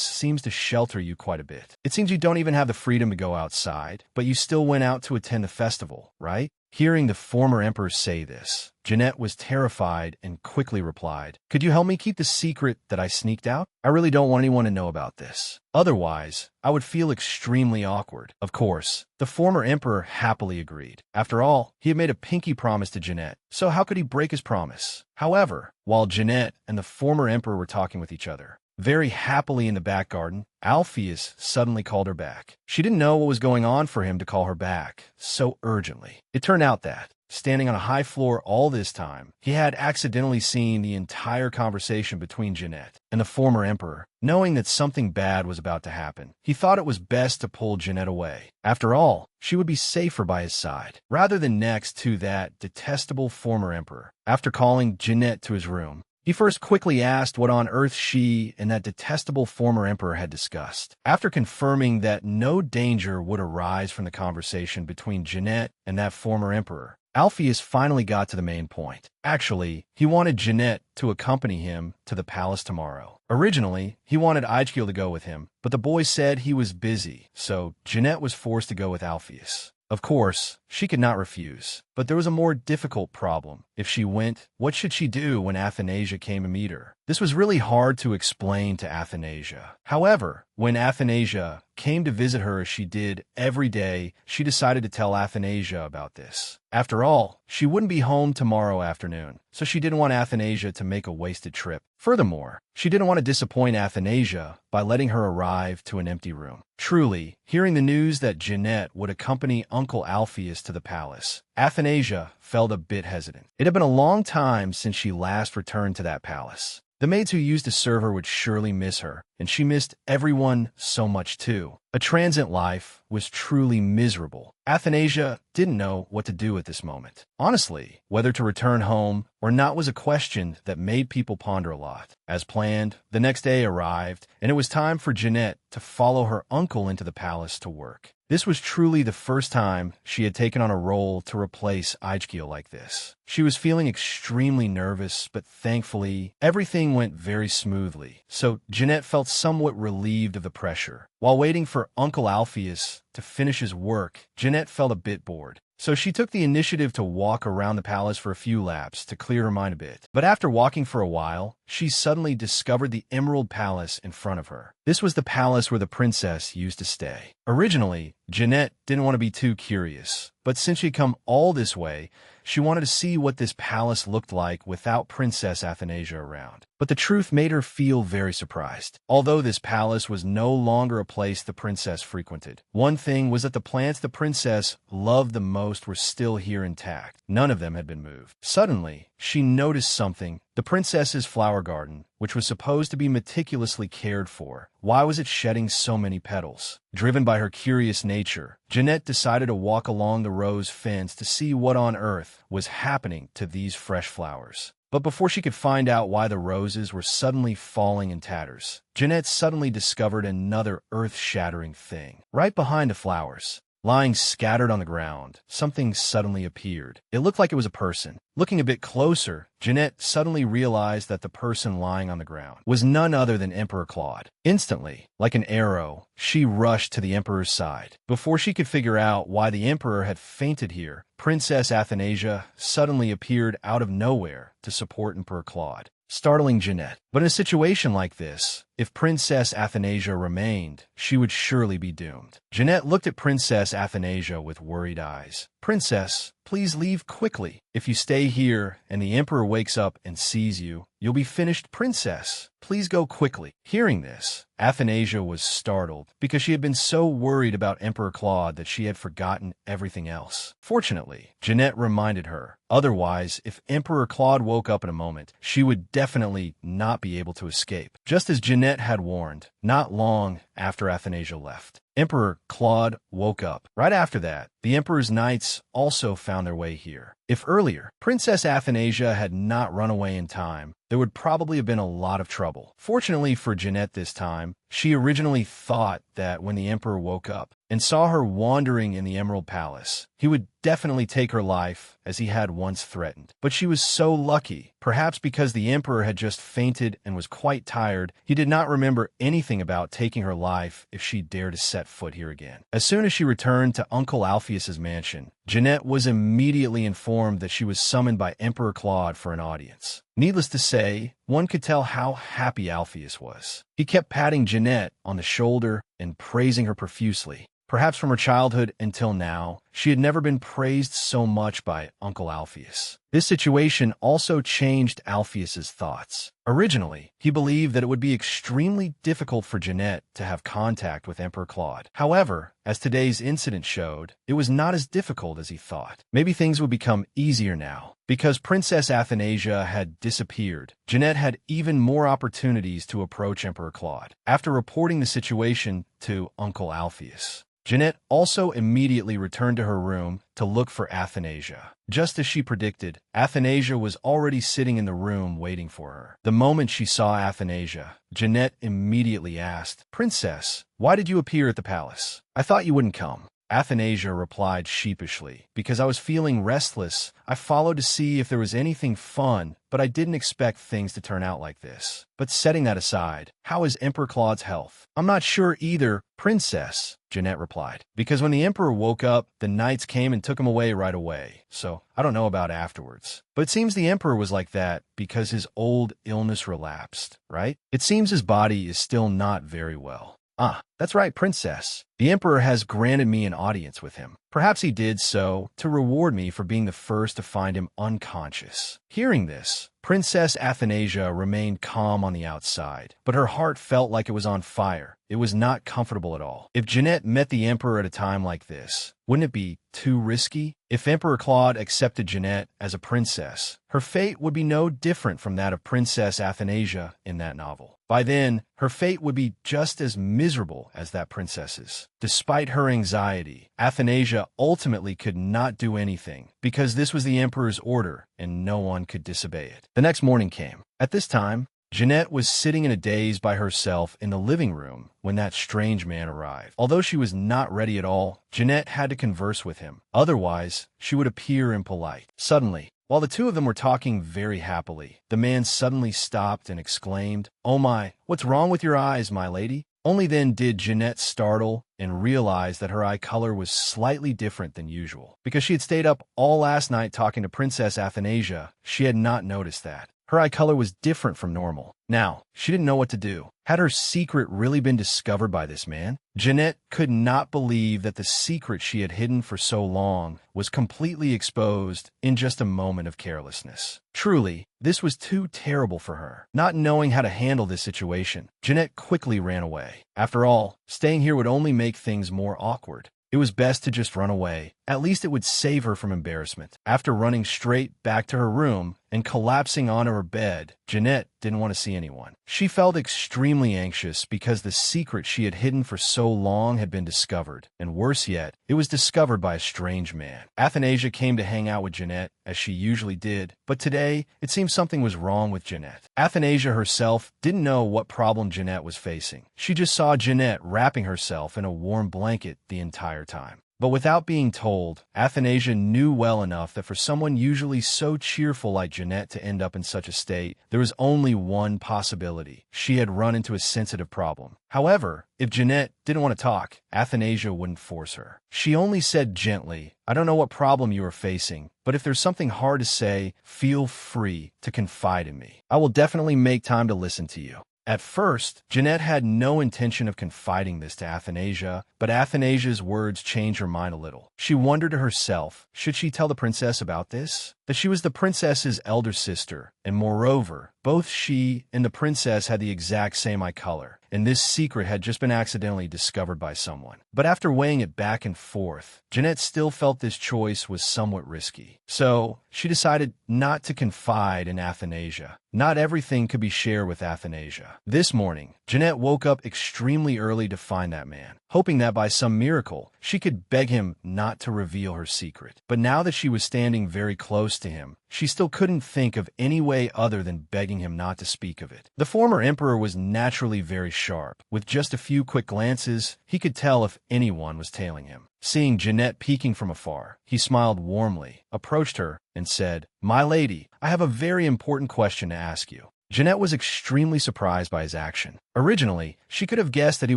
seems to shelter you quite a bit. It seems you don't even have the freedom to go outside, but you still went out to attend the festival, right?" Hearing the former emperor say this, Jeanette was terrified and quickly replied, "Could you help me keep the secret that I sneaked out? I really don't want anyone to know about this. Otherwise, I would feel extremely awkward." Of course, the former emperor happily agreed. After all, he had made a pinky promise to Jeanette, so how could he break his promise? However, while Jeanette and the former emperor were talking with each other, very happily in the back garden, Alpheus suddenly called her back. She didn't know what was going on for him to call her back so urgently. It turned out that, standing on a high floor all this time, he had accidentally seen the entire conversation between Jeanette and the former emperor. Knowing that something bad was about to happen, he thought it was best to pull Jeanette away. After all, she would be safer by his side, rather than next to that detestable former emperor. After calling Jeanette to his room, he first quickly asked what on earth she and that detestable former emperor had discussed. After confirming that no danger would arise from the conversation between Jeanette and that former emperor, Alpheus finally got to the main point. Actually, he wanted Jeanette to accompany him to the palace tomorrow. Originally, he wanted Ichkiel to go with him, but the boy said he was busy, so Jeanette was forced to go with Alpheus. Of course, she could not refuse, but there was a more difficult problem. If she went, what should she do when Athanasia came to meet her? This was really hard to explain to Athanasia. However, when Athanasia came to visit her as she did every day, she decided to tell Athanasia about this. After all, she wouldn't be home tomorrow afternoon, so she didn't want Athanasia to make a wasted trip. Furthermore, she didn't want to disappoint Athanasia by letting her arrive to an empty room. Truly, hearing the news that Jeanette would accompany Uncle Alpheus to the palace, Athanasia felt a bit hesitant. It had been a long time since she last returned to that palace. The maids who used to serve her would surely miss her, and she missed everyone so much too. A transient life was truly miserable. Athanasia didn't know what to do at this moment. Honestly, whether to return home or not was a question that made people ponder a lot. As planned, the next day arrived, and it was time for Jeanette to follow her uncle into the palace to work. This was truly the first time she had taken on a role to replace Ichkiel like this. She was feeling extremely nervous, but thankfully, everything went very smoothly, so Jeanette felt somewhat relieved of the pressure. While waiting for Uncle Alpheus to finish his work, Jeanette felt a bit bored. So she took the initiative to walk around the palace for a few laps to clear her mind a bit. But after walking for a while, she suddenly discovered the Emerald Palace in front of her. This was the palace where the princess used to stay. Originally, Jeanette didn't want to be too curious, but since she'd come all this way, she wanted to see what this palace looked like without Princess Athanasia around. But the truth made her feel very surprised. Although this palace was no longer a place the princess frequented, one thing was that the plants the princess loved the most were still here intact. None of them had been moved. Suddenly, she noticed something The princess's flower garden, which was supposed to be meticulously cared for, why was it shedding so many petals? Driven by her curious nature, Jeanette decided to walk along the rose fence to see what on earth was happening to these fresh flowers. But before she could find out why the roses were suddenly falling in tatters, Jeanette suddenly discovered another earth-shattering thing. Right behind the flowers, lying scattered on the ground, something suddenly appeared. It looked like it was a person. Looking a bit closer, Jeanette suddenly realized that the person lying on the ground was none other than Emperor Claude. Instantly, like an arrow, she rushed to the Emperor's side. Before she could figure out why the Emperor had fainted here, Princess Athanasia suddenly appeared out of nowhere to support Emperor Claude, startling Jeanette. But in a situation like this, if Princess Athanasia remained, she would surely be doomed. Jeanette looked at Princess Athanasia with worried eyes. "Princess, please leave quickly. If you stay here and the Emperor wakes up and sees you, you'll be finished, Princess. Please go quickly." Hearing this, Athanasia was startled because she had been so worried about Emperor Claude that she had forgotten everything else. Fortunately, Jeanette reminded her. Otherwise, if Emperor Claude woke up in a moment, she would definitely not be able to escape. Just as Jeanette had warned, not long after Athanasia left, Emperor Claude woke up. Right after that, the Emperor's knights also found their way here. If earlier, Princess Athanasia had not run away in time, there would probably have been a lot of trouble. Fortunately for Jeanette this time, she originally thought that when the Emperor woke up and saw her wandering in the Emerald Palace, he would definitely take her life as he had once threatened. But she was so lucky, perhaps because the Emperor had just fainted and was quite tired, he did not remember anything about taking her life if she dared to set foot here again. As soon as she returned to Uncle Alpheus's mansion, Jeanette was immediately informed that she was summoned by Emperor Claude for an audience. Needless to say, one could tell how happy Alpheus was. He kept patting Jeanette on the shoulder and praising her profusely. Perhaps from her childhood until now, she had never been praised so much by Uncle Alpheus. This situation also changed Alpheus's thoughts. Originally, he believed that it would be extremely difficult for Jeanette to have contact with Emperor Claude. However, as today's incident showed, it was not as difficult as he thought. Maybe things would become easier now. Because Princess Athanasia had disappeared, Jeanette had even more opportunities to approach Emperor Claude. After reporting the situation to Uncle Alpheus, Jeanette also immediately returned to her room to look for Athanasia. Just as she predicted, Athanasia was already sitting in the room waiting for her. The moment she saw Athanasia, Jeanette immediately asked, "Princess, why did you appear at the palace? I thought you wouldn't come." Athanasia replied sheepishly, "Because I was feeling restless, I followed to see if there was anything fun, but I didn't expect things to turn out like this. But setting that aside, how is Emperor Claude's health?" "I'm not sure either, Princess," Jeanette replied. "Because when the Emperor woke up, the knights came and took him away right away. So I don't know about afterwards. But it seems the Emperor was like that because his old illness relapsed, right? It seems his body is still not very well." "Ah, that's right, Princess. The Emperor has granted me an audience with him. Perhaps he did so to reward me for being the first to find him unconscious." Hearing this, Princess Athanasia remained calm on the outside, but her heart felt like it was on fire. It was not comfortable at all. If Jeanette met the Emperor at a time like this, wouldn't it be too risky? If Emperor Claude accepted Jeanette as a princess, her fate would be no different from that of Princess Athanasia in that novel. By then, her fate would be just as miserable as that princess's. Despite her anxiety, Athanasia ultimately could not do anything because this was the Emperor's order and no one could disobey it. The next morning came. At this time, Jeanette was sitting in a daze by herself in the living room when that strange man arrived. Although she was not ready at all, Jeanette had to converse with him. Otherwise, she would appear impolite. Suddenly, while the two of them were talking very happily, the man suddenly stopped and exclaimed, "Oh my, what's wrong with your eyes, my lady?" Only then did Jeanette startle and realize that her eye color was slightly different than usual. Because she had stayed up all last night talking to Princess Athanasia, she had not noticed that. Her eye color was different from normal. Now, she didn't know what to do. Had her secret really been discovered by this man? Jeanette could not believe that the secret she had hidden for so long was completely exposed in just a moment of carelessness. Truly, this was too terrible for her. Not knowing how to handle this situation, Jeanette quickly ran away. After all, staying here would only make things more awkward. It was best to just run away At least it would save her from embarrassment. After running straight back to her room and collapsing onto her bed, Jeanette didn't want to see anyone. She felt extremely anxious because the secret she had hidden for so long had been discovered, and worse yet, it was discovered by a strange man. Athanasia came to hang out with Jeanette, as she usually did, but today, it seemed something was wrong with Jeanette. Athanasia herself didn't know what problem Jeanette was facing. She just saw Jeanette wrapping herself in a warm blanket the entire time. But without being told, Athanasia knew well enough that for someone usually so cheerful like Jeanette to end up in such a state, there was only one possibility. She had run into a sensitive problem. However, if Jeanette didn't want to talk, Athanasia wouldn't force her. She only said gently, "I don't know what problem you are facing, but if there's something hard to say, feel free to confide in me. I will definitely make time to listen to you." At first, Jeanette had no intention of confiding this to Athanasia, but Athanasia's words changed her mind a little. She wondered to herself, should she tell the princess about this? That she was the princess's elder sister, and moreover, both she and the princess had the exact same eye color, and this secret had just been accidentally discovered by someone. But after weighing it back and forth, Jeanette still felt this choice was somewhat risky. So, she decided not to confide in Athanasia. Not everything could be shared with Athanasia. This morning, Jeanette woke up extremely early to find that man, hoping that by some miracle, she could beg him not to reveal her secret. But now that she was standing very close to him, she still couldn't think of any way other than begging him not to speak of it. The former emperor was naturally very sharp. With just a few quick glances, he could tell if anyone was tailing him. Seeing Jeanette peeking from afar, he smiled warmly, approached her, and said, "My lady, I have a very important question to ask you." Jeanette was extremely surprised by his action. Originally, she could have guessed that he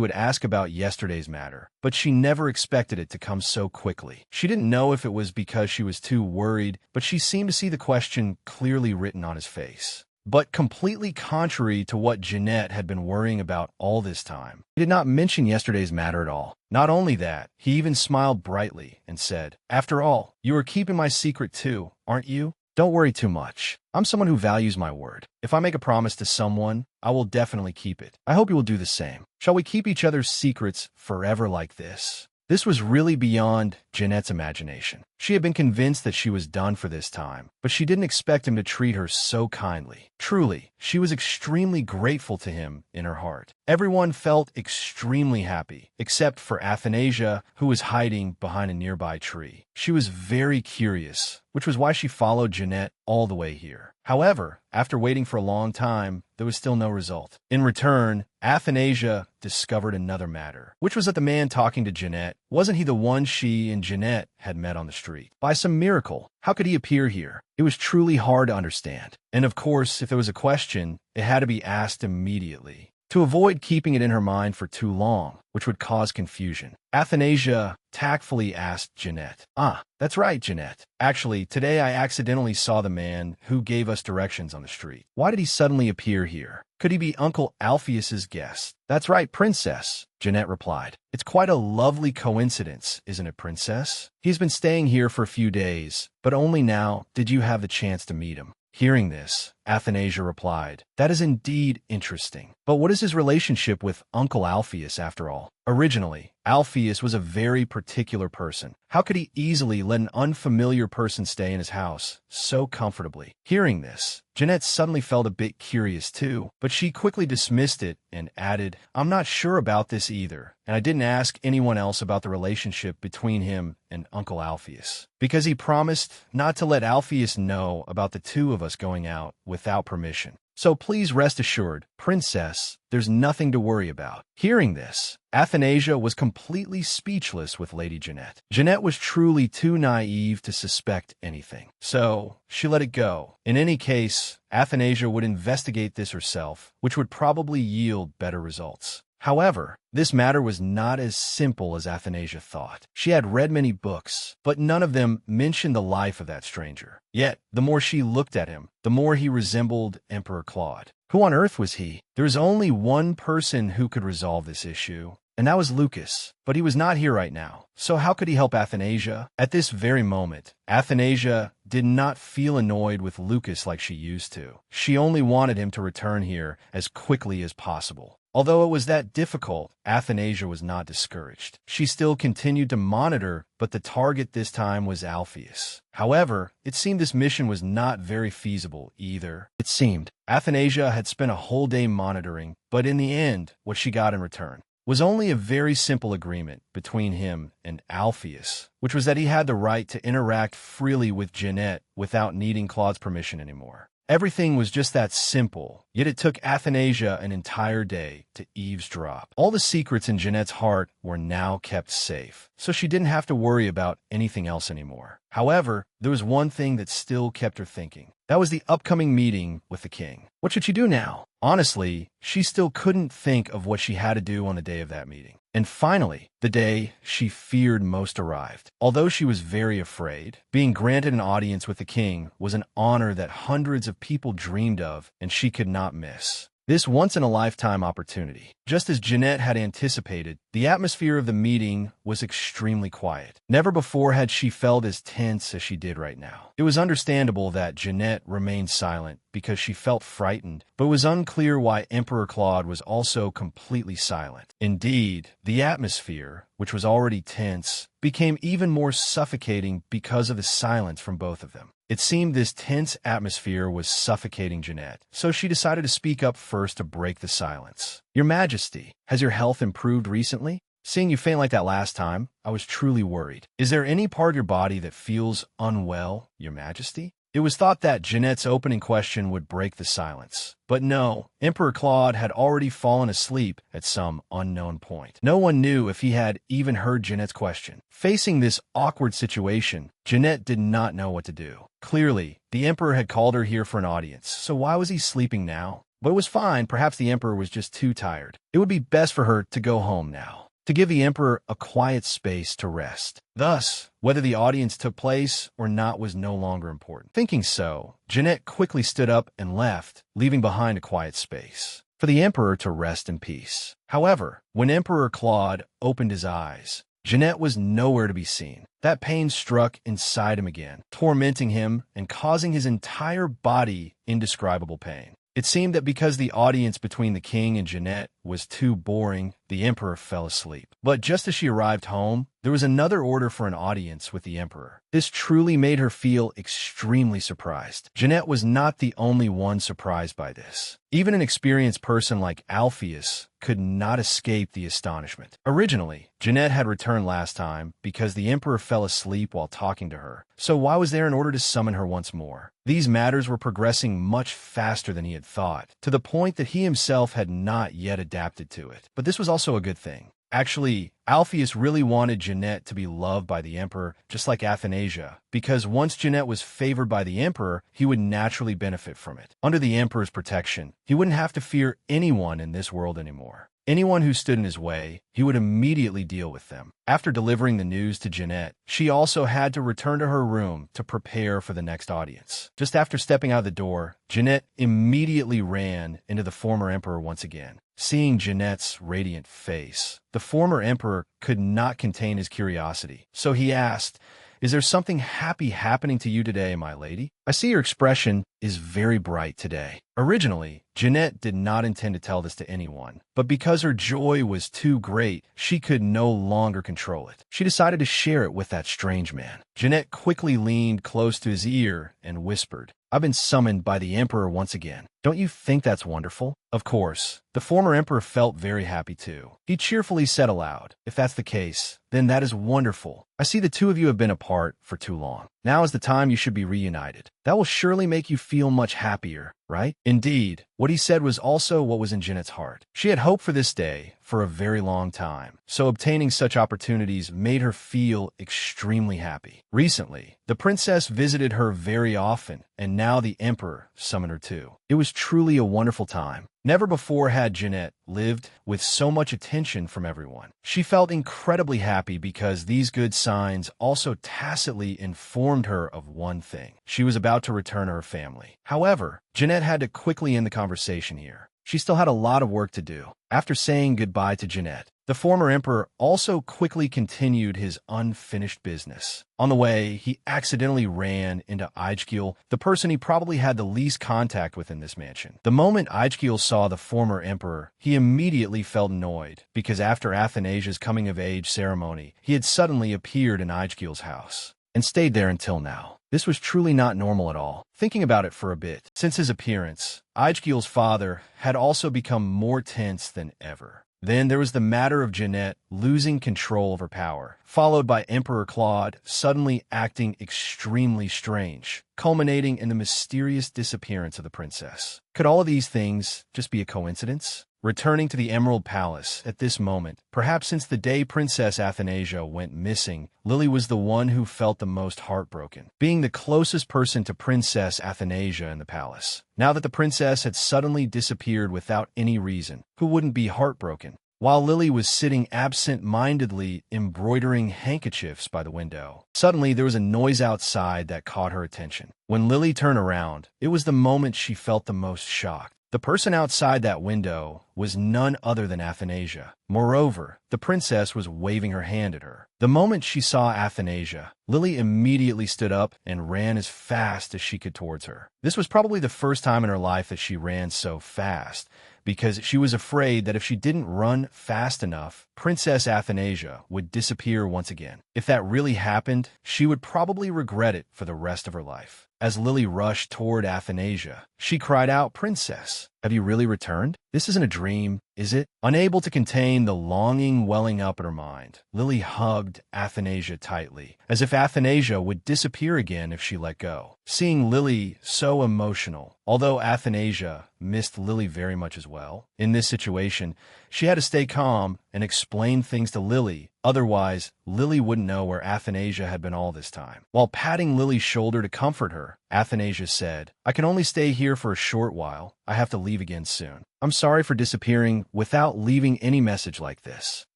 would ask about yesterday's matter, but she never expected it to come so quickly. She didn't know if it was because she was too worried, but she seemed to see the question clearly written on his face. But completely contrary to what Jeanette had been worrying about all this time, he did not mention yesterday's matter at all. Not only that, he even smiled brightly and said, "After all, you are keeping my secret too, aren't you? Don't worry too much. I'm someone who values my word. If I make a promise to someone, I will definitely keep it. I hope you will do the same. Shall we keep each other's secrets forever like this?" This was really beyond Jeanette's imagination. She had been convinced that she was done for this time, but she didn't expect him to treat her so kindly. Truly, she was extremely grateful to him in her heart. Everyone felt extremely happy, except for Athanasia, who was hiding behind a nearby tree. She was very curious, which was why she followed Jeanette all the way here. However, after waiting for a long time, there was still no result. In return, Athanasia discovered another matter, which was that the man talking to Jeanette, wasn't he the one she and Jeanette had met on the street? By some miracle, how could he appear here? It was truly hard to understand. And of course, if there was a question, it had to be asked immediately, to avoid keeping it in her mind for too long, which would cause confusion. Athanasia tactfully asked Jeanette, "Ah, that's right, Jeanette. Actually, today I accidentally saw the man who gave us directions on the street. Why did he suddenly appear here? Could he be Uncle Alpheus's guest?" "That's right, Princess," Jeanette replied. "It's quite a lovely coincidence, isn't it, Princess? He's been staying here for a few days, but only now did you have the chance to meet him." Hearing this, Athanasia replied, "That is indeed interesting. But what is his relationship with Uncle Alpheus after all? Originally, Alpheus was a very particular person. How could he easily let an unfamiliar person stay in his house so comfortably?" Hearing this, Jeanette suddenly felt a bit curious too, but she quickly dismissed it and added, "I'm not sure about this either, and I didn't ask anyone else about the relationship between him and Uncle Alpheus, because he promised not to let Alpheus know about the two of us going out without permission. So please rest assured, Princess, there's nothing to worry about." Hearing this, Athanasia was completely speechless with Lady Jeanette. Jeanette was truly too naive to suspect anything, so she let it go. In any case, Athanasia would investigate this herself, which would probably yield better results. However, this matter was not as simple as Athanasia thought. She had read many books, but none of them mentioned the life of that stranger. Yet, the more she looked at him, the more he resembled Emperor Claude. Who on earth was he? There was only one person who could resolve this issue, and that was Lucas. But he was not here right now, so how could he help Athanasia? At this very moment, Athanasia did not feel annoyed with Lucas like she used to. She only wanted him to return here as quickly as possible. Although it was that difficult, Athanasia was not discouraged. She still continued to monitor, but the target this time was Alpheus. However, it seemed this mission was not very feasible either. It seemed Athanasia had spent a whole day monitoring, but in the end, what she got in return was only a very simple agreement between him and Alpheus, which was that he had the right to interact freely with Jeanette without needing Claude's permission anymore. Everything was just that simple, yet it took Athanasia an entire day to eavesdrop. All the secrets in Jeanette's heart were now kept safe, so she didn't have to worry about anything else anymore. However, there was one thing that still kept her thinking. That was the upcoming meeting with the king. What should she do now? Honestly, she still couldn't think of what she had to do on the day of that meeting. And finally, the day she feared most arrived. Although she was very afraid, being granted an audience with the king was an honor that hundreds of people dreamed of, and she could not miss this once-in-a-lifetime opportunity. Just as Jeanette had anticipated, the atmosphere of the meeting was extremely quiet. Never before had she felt as tense as she did right now. It was understandable that Jeanette remained silent because she felt frightened, but it was unclear why Emperor Claude was also completely silent. Indeed, the atmosphere, which was already tense, became even more suffocating because of the silence from both of them. It seemed this tense atmosphere was suffocating Jeanette, so she decided to speak up first to break the silence. "Your Majesty, has your health improved recently? Seeing you faint like that last time, I was truly worried. Is there any part of your body that feels unwell, Your Majesty?" It was thought that Jeanette's opening question would break the silence. But no, Emperor Claude had already fallen asleep at some unknown point. No one knew if he had even heard Jeanette's question. Facing this awkward situation, Jeanette did not know what to do. Clearly, the Emperor had called her here for an audience, so why was he sleeping now? But it was fine, perhaps the Emperor was just too tired. It would be best for her to go home now, to give the Emperor a quiet space to rest. Thus, whether the audience took place or not was no longer important. Thinking so, Jeanette quickly stood up and left, leaving behind a quiet space for the Emperor to rest in peace. However, when Emperor Claude opened his eyes, Jeanette was nowhere to be seen. That pain struck inside him again, tormenting him and causing his entire body indescribable pain. It seemed that because the audience between the king and Jeanette was too boring, the Emperor fell asleep. But just as she arrived home, there was another order for an audience with the Emperor. This truly made her feel extremely surprised. Jeanette was not the only one surprised by this. Even an experienced person like Alpheus could not escape the astonishment. Originally, Jeanette had returned last time because the Emperor fell asleep while talking to her. So why was there an order to summon her once more? These matters were progressing much faster than he had thought, to the point that he himself had not yet adapted to it. But this was also a good thing. Actually, Alpheus really wanted Jeanette to be loved by the Emperor, just like Athanasia, because once Jeanette was favored by the Emperor, he would naturally benefit from it. Under the Emperor's protection, he wouldn't have to fear anyone in this world anymore. Anyone who stood in his way, he would immediately deal with them. After delivering the news to Jeanette, she also had to return to her room to prepare for the next audience. Just after stepping out of the door, Jeanette immediately ran into the former emperor once again. Seeing Jeanette's radiant face, the former emperor could not contain his curiosity, so he asked, "Is there something happy happening to you today, my lady? I see your expression is very bright today." Originally, Jeanette did not intend to tell this to anyone, but because her joy was too great, she could no longer control it. She decided to share it with that strange man. Jeanette quickly leaned close to his ear and whispered, "I've been summoned by the Emperor once again. Don't you think that's wonderful?" Of course, the former emperor felt very happy too. He cheerfully said aloud, "If that's the case, then that is wonderful. I see the two of you have been apart for too long. Now is the time you should be reunited. That will surely make you feel much happier, right?" Indeed, what he said was also what was in Jeanette's heart. She had hoped for this day for a very long time, so obtaining such opportunities made her feel extremely happy. Recently, the princess visited her very often, and now the emperor summoned her too. It was truly a wonderful time. Never before had Jeanette lived with so much attention from everyone. She felt incredibly happy because these good signs also tacitly informed her of one thing. She was about to return to her family. However, Jeanette had to quickly end the conversation here. She still had a lot of work to do. After saying goodbye to Jeanette, The former emperor also quickly continued his unfinished business. On the way, he accidentally ran into Aijgil, the person he probably had the least contact with in this mansion. The moment Aijgil saw the former emperor, he immediately felt annoyed, because after Athanasia's coming-of-age ceremony, he had suddenly appeared in Aijgil's house and stayed there until now. This was truly not normal at all. Thinking about it for a bit, since his appearance, Aijgil's father had also become more tense than ever. Then there was the matter of Jeanette losing control of her power, followed by Emperor Claude suddenly acting extremely strange, culminating in the mysterious disappearance of the princess. Could all of these things just be a coincidence? Returning to the Emerald Palace at this moment, perhaps since the day Princess Athanasia went missing, Lily was the one who felt the most heartbroken, being the closest person to Princess Athanasia in the palace. Now that the princess had suddenly disappeared without any reason, who wouldn't be heartbroken? While Lily was sitting absent-mindedly embroidering handkerchiefs by the window, suddenly there was a noise outside that caught her attention. When Lily turned around, it was the moment she felt the most shocked. The person outside that window was none other than Athanasia. Moreover, the princess was waving her hand at her. The moment she saw Athanasia, Lily immediately stood up and ran as fast as she could towards her. This was probably the first time in her life that she ran so fast, because she was afraid that if she didn't run fast enough, Princess Athanasia would disappear once again. If that really happened, she would probably regret it for the rest of her life. As Lily rushed toward Athanasia, she cried out, "Princess, have you really returned? This isn't a dream, is it?" Unable to contain the longing welling up in her mind, Lily hugged Athanasia tightly, as if Athanasia would disappear again if she let go. Seeing Lily so emotional, although Athanasia missed Lily very much as well, in this situation, she had to stay calm and explain things to Lily. Otherwise, Lily wouldn't know where Athanasia had been all this time. While patting Lily's shoulder to comfort her, Athanasia said, "I can only stay here for a short while. I have to leave again soon. I'm sorry for disappearing without leaving any message like this.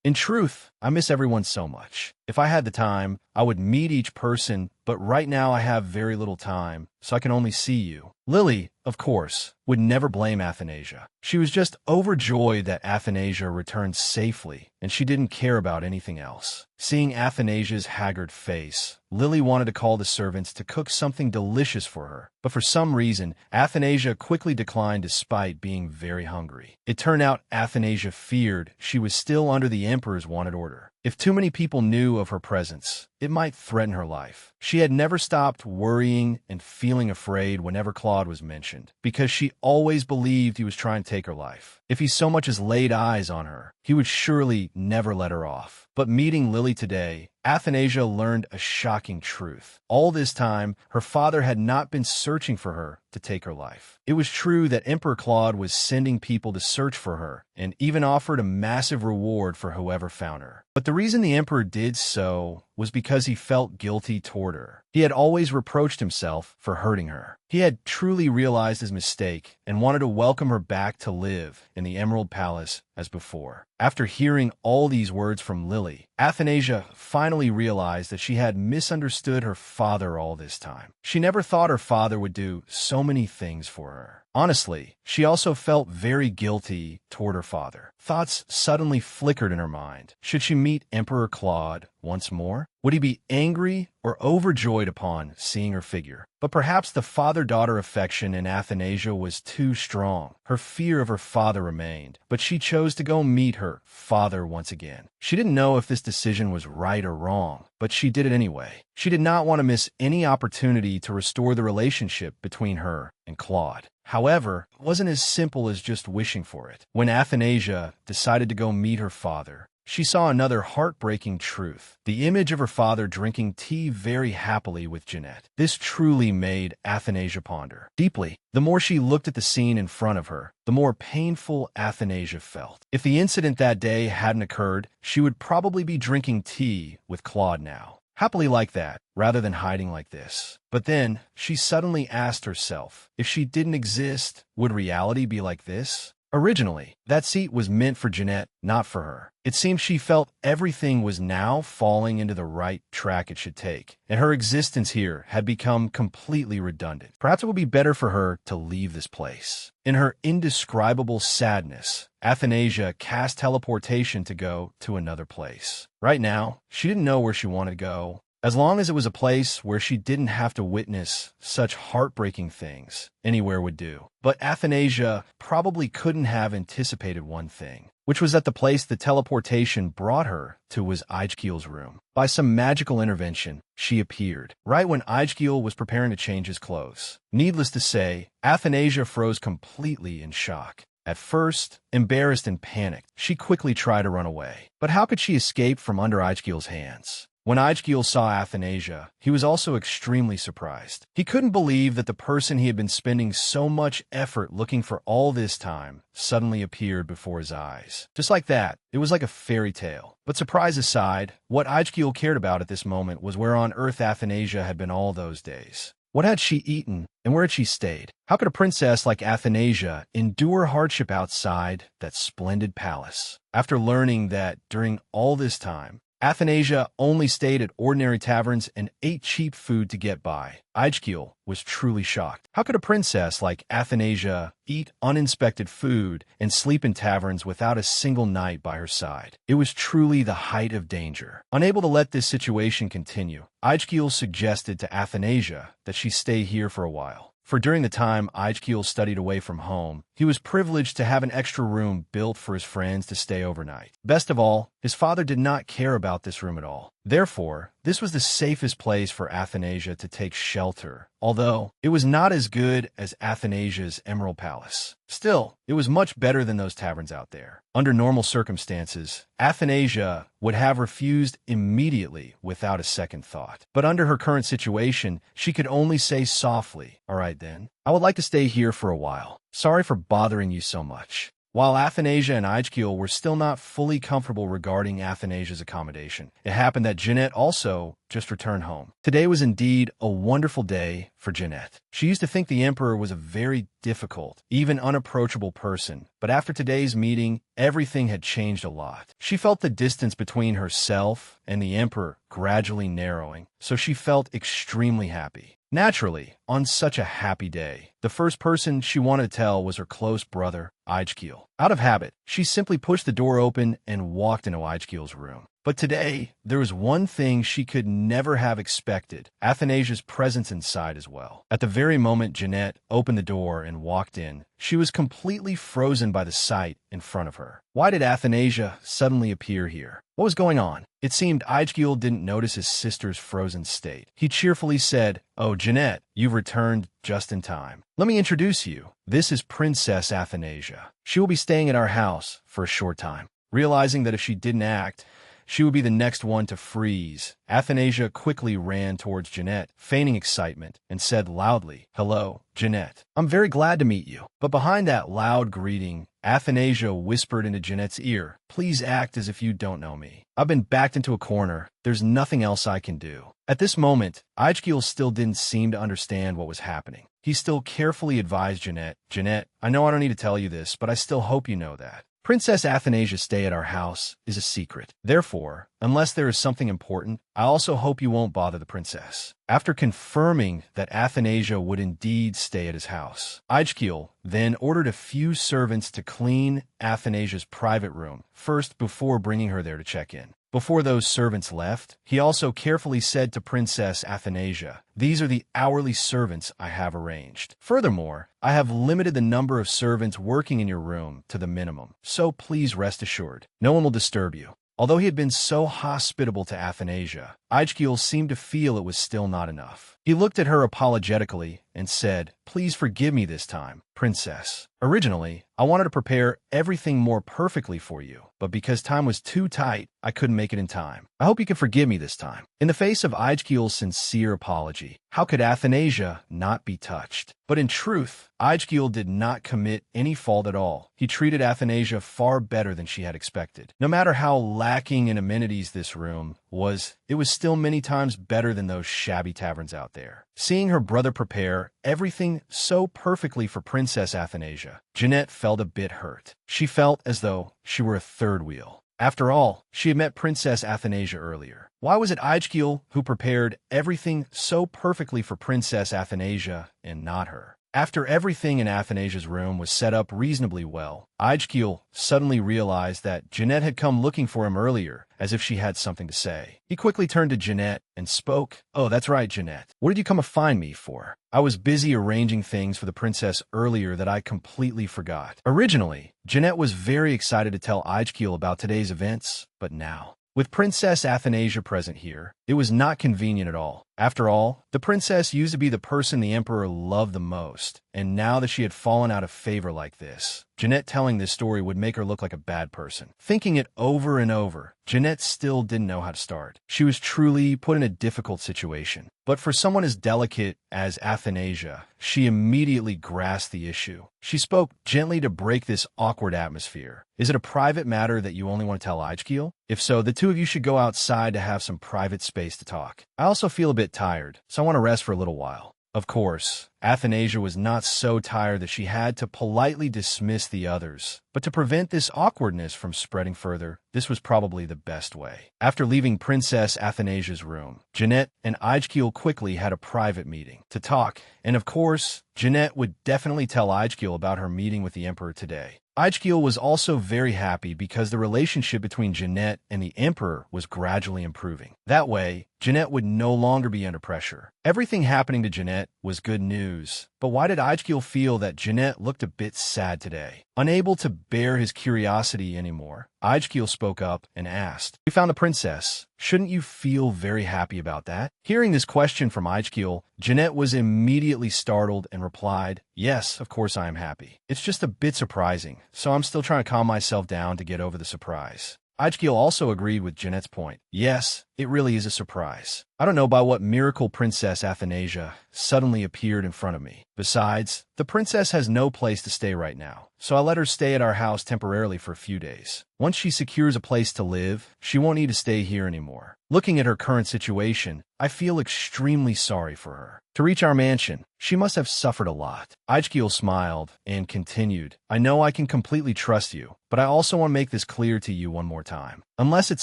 In truth, I miss everyone so much. If I had the time, I would meet each person, but right now I have very little time, so I can only see you." Lily, of course, would never blame Athanasia. She was just overjoyed that Athanasia returned safely, and she didn't care about anything else. Seeing Athanasia's haggard face, Lily wanted to call the servants to cook something delicious for her, but for some reason, Athanasia quickly declined despite being very hungry. It turned out Athanasia feared she was still under the emperor's wanted order. If too many people knew of her presence, it might threaten her life. She had never stopped worrying and feeling afraid whenever Claude was mentioned, because she always believed he was trying to take her life. If he so much as laid eyes on her, he would surely never let her off. But meeting Lily today, Athanasia learned a shocking truth. All this time, her father had not been searching for her to take her life. It was true that Emperor Claude was sending people to search for her, and even offered a massive reward for whoever found her. But the reason the emperor did so was because he felt guilty toward her. He had always reproached himself for hurting her. He had truly realized his mistake and wanted to welcome her back to live in the Emerald Palace as before. After hearing all these words from Lily, Athanasia finally realized that she had misunderstood her father all this time. She never thought her father would do so many things for her. Honestly, she also felt very guilty toward her father. Thoughts suddenly flickered in her mind. Should she meet Emperor Claude once more? Would he be angry or overjoyed upon seeing her figure? But perhaps the father-daughter affection in Athanasia was too strong. Her fear of her father remained, but she chose to go meet her father once again. She didn't know if this decision was right or wrong, but she did it anyway. She did not want to miss any opportunity to restore the relationship between her and Claude. However, it wasn't as simple as just wishing for it. When Athanasia decided to go meet her father, she saw another heartbreaking truth: the image of her father drinking tea very happily with Jeanette. This truly made Athanasia ponder deeply. The more she looked at the scene in front of her, the more painful Athanasia felt. If the incident that day hadn't occurred, she would probably be drinking tea with Claude now, happily like that, rather than hiding like this. But then, she suddenly asked herself, if she didn't exist, would reality be like this? Originally, that seat was meant for Jeanette, not for her. It seemed she felt everything was now falling into the right track it should take, and her existence here had become completely redundant. Perhaps it would be better for her to leave this place. In her indescribable sadness, Athanasia cast teleportation to go to another place. Right now, she didn't know where she wanted to go, as long as it was a place where she didn't have to witness such heartbreaking things. Anywhere would do. But Athanasia probably couldn't have anticipated one thing, which was that the place the teleportation brought her to was Ijgil's room. By some magical intervention, she appeared right when Ijgil was preparing to change his clothes. Needless to say, Athanasia froze completely in shock. At first, embarrassed and panicked, she quickly tried to run away. But how could she escape from under Ijgil's hands? When Ijgil saw Athanasia, he was also extremely surprised. He couldn't believe that the person he had been spending so much effort looking for all this time suddenly appeared before his eyes. Just like that, it was like a fairy tale. But surprise aside, what Ijgil cared about at this moment was where on earth Athanasia had been all those days. What had she eaten, and where had she stayed? How could a princess like Athanasia endure hardship outside that splendid palace? After learning that during all this time, Athanasia only stayed at ordinary taverns and ate cheap food to get by, Ijgil was truly shocked. How could a princess like Athanasia eat uninspected food and sleep in taverns without a single night by her side? It was truly the height of danger. Unable to let this situation continue, Ijgil suggested to Athanasia that she stay here for a while. For during the time Ijgil studied away from home, he was privileged to have an extra room built for his friends to stay overnight. Best of all, his father did not care about this room at all. Therefore, this was the safest place for Athanasia to take shelter, although it was not as good as Athanasia's Emerald Palace. Still, it was much better than those taverns out there. Under normal circumstances, Athanasia would have refused immediately without a second thought. But under her current situation, she could only say softly, "All right then, I would like to stay here for a while. Sorry for bothering you so much." While Athanasia and Ijgil were still not fully comfortable regarding Athanasia's accommodation, it happened that Jeanette also just returned home. Today was indeed a wonderful day for Jeanette. She used to think the Emperor was a very difficult, even unapproachable person, but after today's meeting, everything had changed a lot. She felt the distance between herself and the Emperor gradually narrowing, so she felt extremely happy. Naturally, on such a happy day, the first person she wanted to tell was her close brother, Ijgil. Out of habit, she simply pushed the door open and walked into Ijgil's room. But today, there was one thing she could never have expected: Athanasia's presence inside as well. At the very moment Jeanette opened the door and walked in, she was completely frozen by the sight in front of her. Why did Athanasia suddenly appear here? What was going on? It seemed Ijgil didn't notice his sister's frozen state. He cheerfully said, "Oh, Jeanette, you've returned just in time. Let me introduce you. This is Princess Athanasia. She will be staying at our house for a short time." Realizing that if she didn't act, she would be the next one to freeze, Athanasia quickly ran towards Jeanette, feigning excitement, and said loudly, "Hello, Jeanette. I'm very glad to meet you." But behind that loud greeting, Athanasia whispered into Jeanette's ear, "Please act as if you don't know me. I've been backed into a corner. There's nothing else I can do." At this moment, Ijgil still didn't seem to understand what was happening. He still carefully advised Jeanette, "Jeanette, I know I don't need to tell you this, but I still hope you know that Princess Athanasia's stay at our house is a secret. Therefore, unless there is something important, I also hope you won't bother the princess." After confirming that Athanasia would indeed stay at his house, Ijgil then ordered a few servants to clean Athanasia's private room first before bringing her there to check in. Before those servants left, he also carefully said to Princess Athanasia, "These are the hourly servants I have arranged. Furthermore, I have limited the number of servants working in your room to the minimum, so please rest assured, no one will disturb you." Although he had been so hospitable to Athanasia, Ijgil seemed to feel it was still not enough. He looked at her apologetically and said, "Please forgive me this time, Princess. Originally, I wanted to prepare everything more perfectly for you, but because time was too tight, I couldn't make it in time. I hope you can forgive me this time." In the face of Ijgil's sincere apology, how could Athanasia not be touched? But in truth, Ijgil did not commit any fault at all. He treated Athanasia far better than she had expected. No matter how lacking in amenities this room was, it was still many times better than those shabby taverns out there. Seeing her brother prepare everything so perfectly for Princess Athanasia, Jeanette felt a bit hurt. She felt as though she were a third wheel. After all, she had met Princess Athanasia earlier. Why was it Ijgil who prepared everything so perfectly for Princess Athanasia and not her? After everything in Athanasia's room was set up reasonably well, Ijkiel suddenly realized that Jeanette had come looking for him earlier, as if she had something to say. He quickly turned to Jeanette and spoke. "Oh, that's right, Jeanette. What did you come to find me for? I was busy arranging things for the princess earlier that I completely forgot." Originally, Jeanette was very excited to tell Ijkiel about today's events, but now, with Princess Athanasia present here, it was not convenient at all. After all, the princess used to be the person the emperor loved the most, and now that she had fallen out of favor like this, Jeanette telling this story would make her look like a bad person. Thinking it over and over, Jeanette still didn't know how to start. She was truly put in a difficult situation. But for someone as delicate as Athanasia, she immediately grasped the issue. She spoke gently to break this awkward atmosphere. "Is it a private matter that you only want to tell Ijkiel? If so, the two of you should go outside to have some private space to talk. I also feel a bit tired, so I want to rest for a little while." Of course, Athanasia was not so tired that she had to politely dismiss the others. But to prevent this awkwardness from spreading further, this was probably the best way. After leaving Princess Athanasia's room, Jeanette and Ijkiel quickly had a private meeting to talk, and of course, Jeanette would definitely tell Ijkiel about her meeting with the emperor today. Ijkiel was also very happy because the relationship between Jeanette and the emperor was gradually improving. That way, Jeanette would no longer be under pressure. Everything happening to Jeanette was good news. But why did Ijkiel feel that Jeanette looked a bit sad today? Unable to bear his curiosity anymore, Ijkiel spoke up and asked, "We found the princess. Shouldn't you feel very happy about that?" Hearing this question from Ijkiel, Jeanette was immediately startled and replied, "Yes, of course I am happy. It's just a bit surprising, so I'm still trying to calm myself down to get over the surprise." Ijkiel also agreed with Jeanette's point. "Yes, it really is a surprise. I don't know by what miracle Princess Athanasia suddenly appeared in front of me. Besides, the princess has no place to stay right now, so I let her stay at our house temporarily for a few days. Once she secures a place to live, she won't need to stay here anymore. Looking at her current situation, I feel extremely sorry for her. To reach our mansion, she must have suffered a lot." Ijkiel smiled and continued, "I know I can completely trust you, but I also want to make this clear to you one more time. Unless it's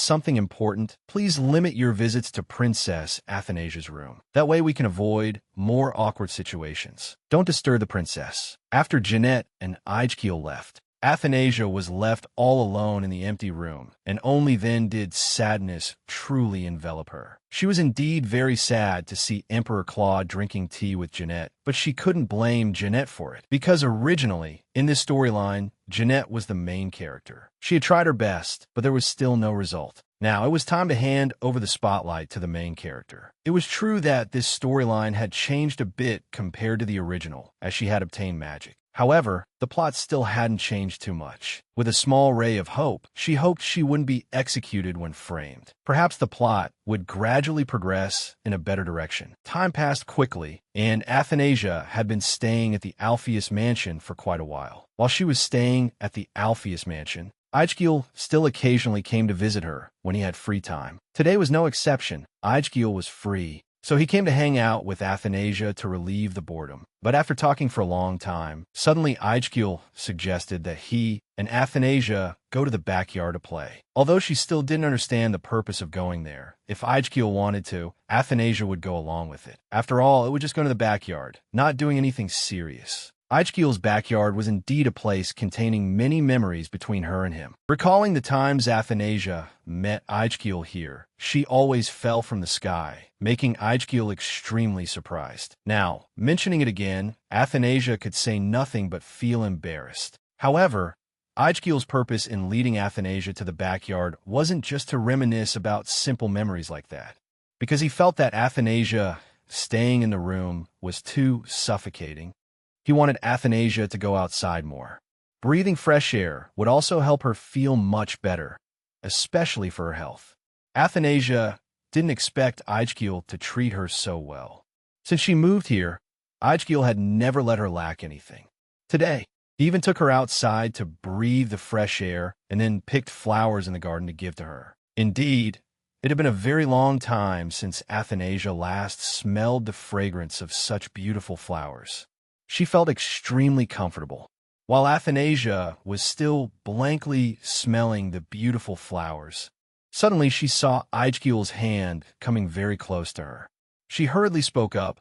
something important, please limit your visits to Princess Athanasia's room. That way we can avoid more awkward situations. Don't disturb the princess." After Jeanette and Ijkiel left, Athanasia was left all alone in the empty room, and only then did sadness truly envelop her. She was indeed very sad to see Emperor Claude drinking tea with Jeanette, but she couldn't blame Jeanette for it, because originally, in this storyline, Jeanette was the main character. She had tried her best, but there was still no result. Now, it was time to hand over the spotlight to the main character. It was true that this storyline had changed a bit compared to the original, as she had obtained magic. However, the plot still hadn't changed too much. With a small ray of hope, she hoped she wouldn't be executed when framed. Perhaps the plot would gradually progress in a better direction. Time passed quickly, and Athanasia had been staying at the Alpheus Mansion for quite a while. While she was staying at the Alpheus Mansion, Ijkiel still occasionally came to visit her when he had free time. Today was no exception. Ijkiel was free, so he came to hang out with Athanasia to relieve the boredom. But after talking for a long time, suddenly Ijkiel suggested that he and Athanasia go to the backyard to play. Although she still didn't understand the purpose of going there, if Ijkiel wanted to, Athanasia would go along with it. After all, it would just go to the backyard, not doing anything serious. Ijkiel's backyard was indeed a place containing many memories between her and him. Recalling the times Athanasia met Ijkiel here, she always fell from the sky, making Ijkiel extremely surprised. Now, mentioning it again, Athanasia could say nothing but feel embarrassed. However, Ijkiel's purpose in leading Athanasia to the backyard wasn't just to reminisce about simple memories like that, because he felt that Athanasia staying in the room was too suffocating. He wanted Athanasia to go outside more. Breathing fresh air would also help her feel much better, especially for her health. Athanasia didn't expect Ijkiel to treat her so well. Since she moved here, Ijkiel had never let her lack anything. Today, he even took her outside to breathe the fresh air and then picked flowers in the garden to give to her. Indeed, it had been a very long time since Athanasia last smelled the fragrance of such beautiful flowers. She felt extremely comfortable. While Athanasia was still blankly smelling the beautiful flowers, suddenly she saw Ijkiel's hand coming very close to her. She hurriedly spoke up,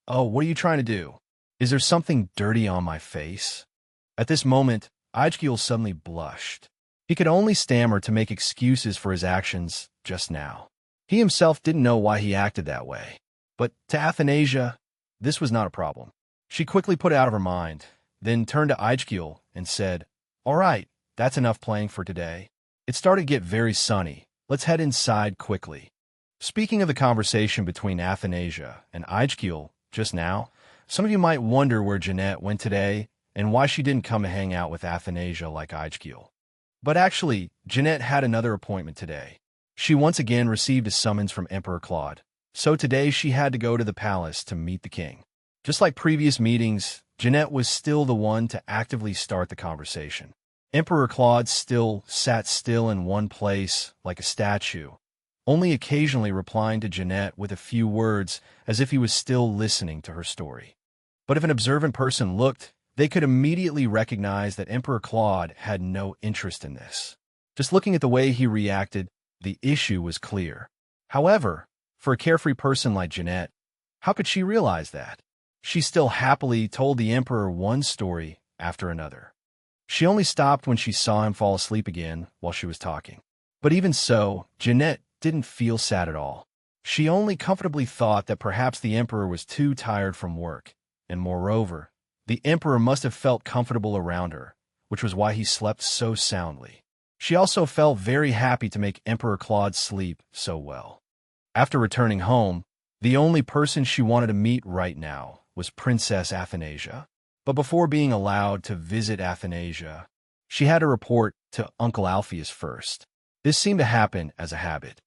"Oh, what are you trying to do?" Is there something dirty on my face? At this moment, Ijgil suddenly blushed. He could only stammer to make excuses for his actions just now. He himself didn't know why he acted that way. But to Athanasia, this was not a problem. She quickly put it out of her mind, then turned to Ijgil and said, "All right, that's enough playing for today. It started to get very sunny. Let's head inside quickly." Speaking of the conversation between Athanasia and Ijgil just now, some of you might wonder where Jeanette went today and why she didn't come to hang out with Athanasia like Ijgil. But actually, Jeanette had another appointment today. She once again received a summons from Emperor Claude, so today she had to go to the palace to meet the king. Just like previous meetings, Jeanette was still the one to actively start the conversation. Emperor Claude still sat still in one place like a statue, only occasionally replying to Jeanette with a few words as if he was still listening to her story. But if an observant person looked, they could immediately recognize that Emperor Claude had no interest in this. Just looking at the way he reacted, the issue was clear. However, for a carefree person like Jeanette, how could she realize that? She still happily told the emperor one story after another. She only stopped when she saw him fall asleep again while she was talking. But even so, Jeanette didn't feel sad at all. She only comfortably thought that perhaps the emperor was too tired from work, and moreover, the emperor must have felt comfortable around her, which was why he slept so soundly. She also felt very happy to make Emperor Claude sleep so well. After returning home, the only person she wanted to meet right now was Princess Athanasia. But before being allowed to visit Athanasia, she had to report to Uncle Alpheus first. This seemed to happen as a habit.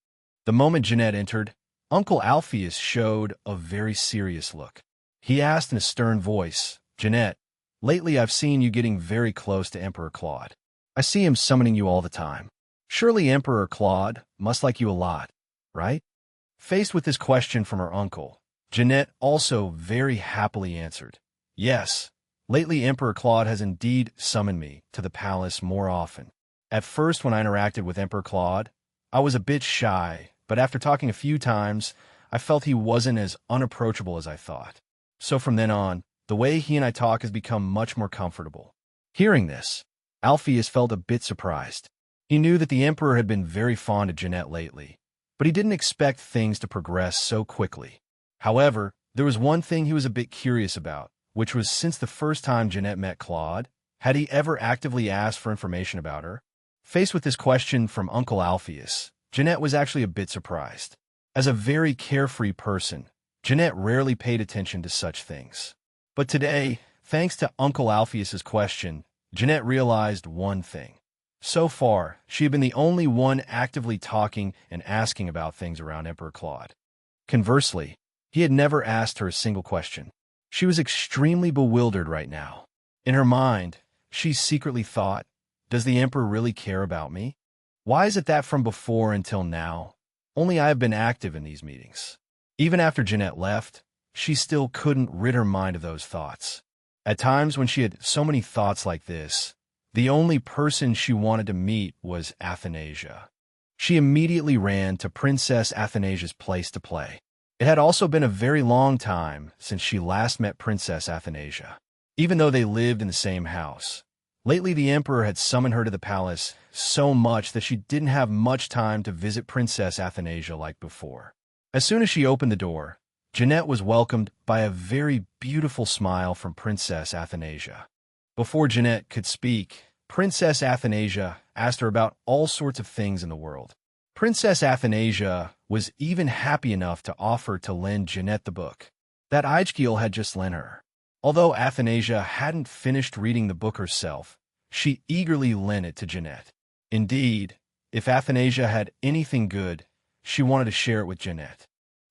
The moment Jeanette entered, Uncle Alpheus showed a very serious look. He asked in a stern voice, "Jeanette, lately I've seen you getting very close to Emperor Claude. I see him summoning you all the time. Surely Emperor Claude must like you a lot, right?" Faced with this question from her uncle, Jeanette also very happily answered, "Yes, lately Emperor Claude has indeed summoned me to the palace more often. At first, when I interacted with Emperor Claude, I was a bit shy, but after talking a few times, I felt he wasn't as unapproachable as I thought. So from then on, the way he and I talk has become much more comfortable." Hearing this, Alpheus felt a bit surprised. He knew that the emperor had been very fond of Jeanette lately, but he didn't expect things to progress so quickly. However, there was one thing he was a bit curious about, which was since the first time Jeanette met Claude, had he ever actively asked for information about her? Faced with this question from Uncle Alpheus, Jeanette was actually a bit surprised. As a very carefree person, Jeanette rarely paid attention to such things. But today, thanks to Uncle Alpheus's question, Jeanette realized one thing. So far, she had been the only one actively talking and asking about things around Emperor Claude. Conversely, he had never asked her a single question. She was extremely bewildered right now. In her mind, she secretly thought, does the emperor really care about me? Why is it that from before until now, only I have been active in these meetings? Even after Jeanette left, she still couldn't rid her mind of those thoughts. At times when she had so many thoughts like this, the only person she wanted to meet was Athanasia. She immediately ran to Princess Athanasia's place to play. It had also been a very long time since she last met Princess Athanasia. Even though they lived in the same house, lately the emperor had summoned her to the palace so much that she didn't have much time to visit Princess Athanasia like before. As soon as she opened the door, Jeanette was welcomed by a very beautiful smile from Princess Athanasia. Before Jeanette could speak, Princess Athanasia asked her about all sorts of things in the world. Princess Athanasia was even happy enough to offer to lend Jeanette the book that Ijgil had just lent her. Although Athanasia hadn't finished reading the book herself, she eagerly lent it to Jeanette. Indeed, if Athanasia had anything good, she wanted to share it with Jeanette.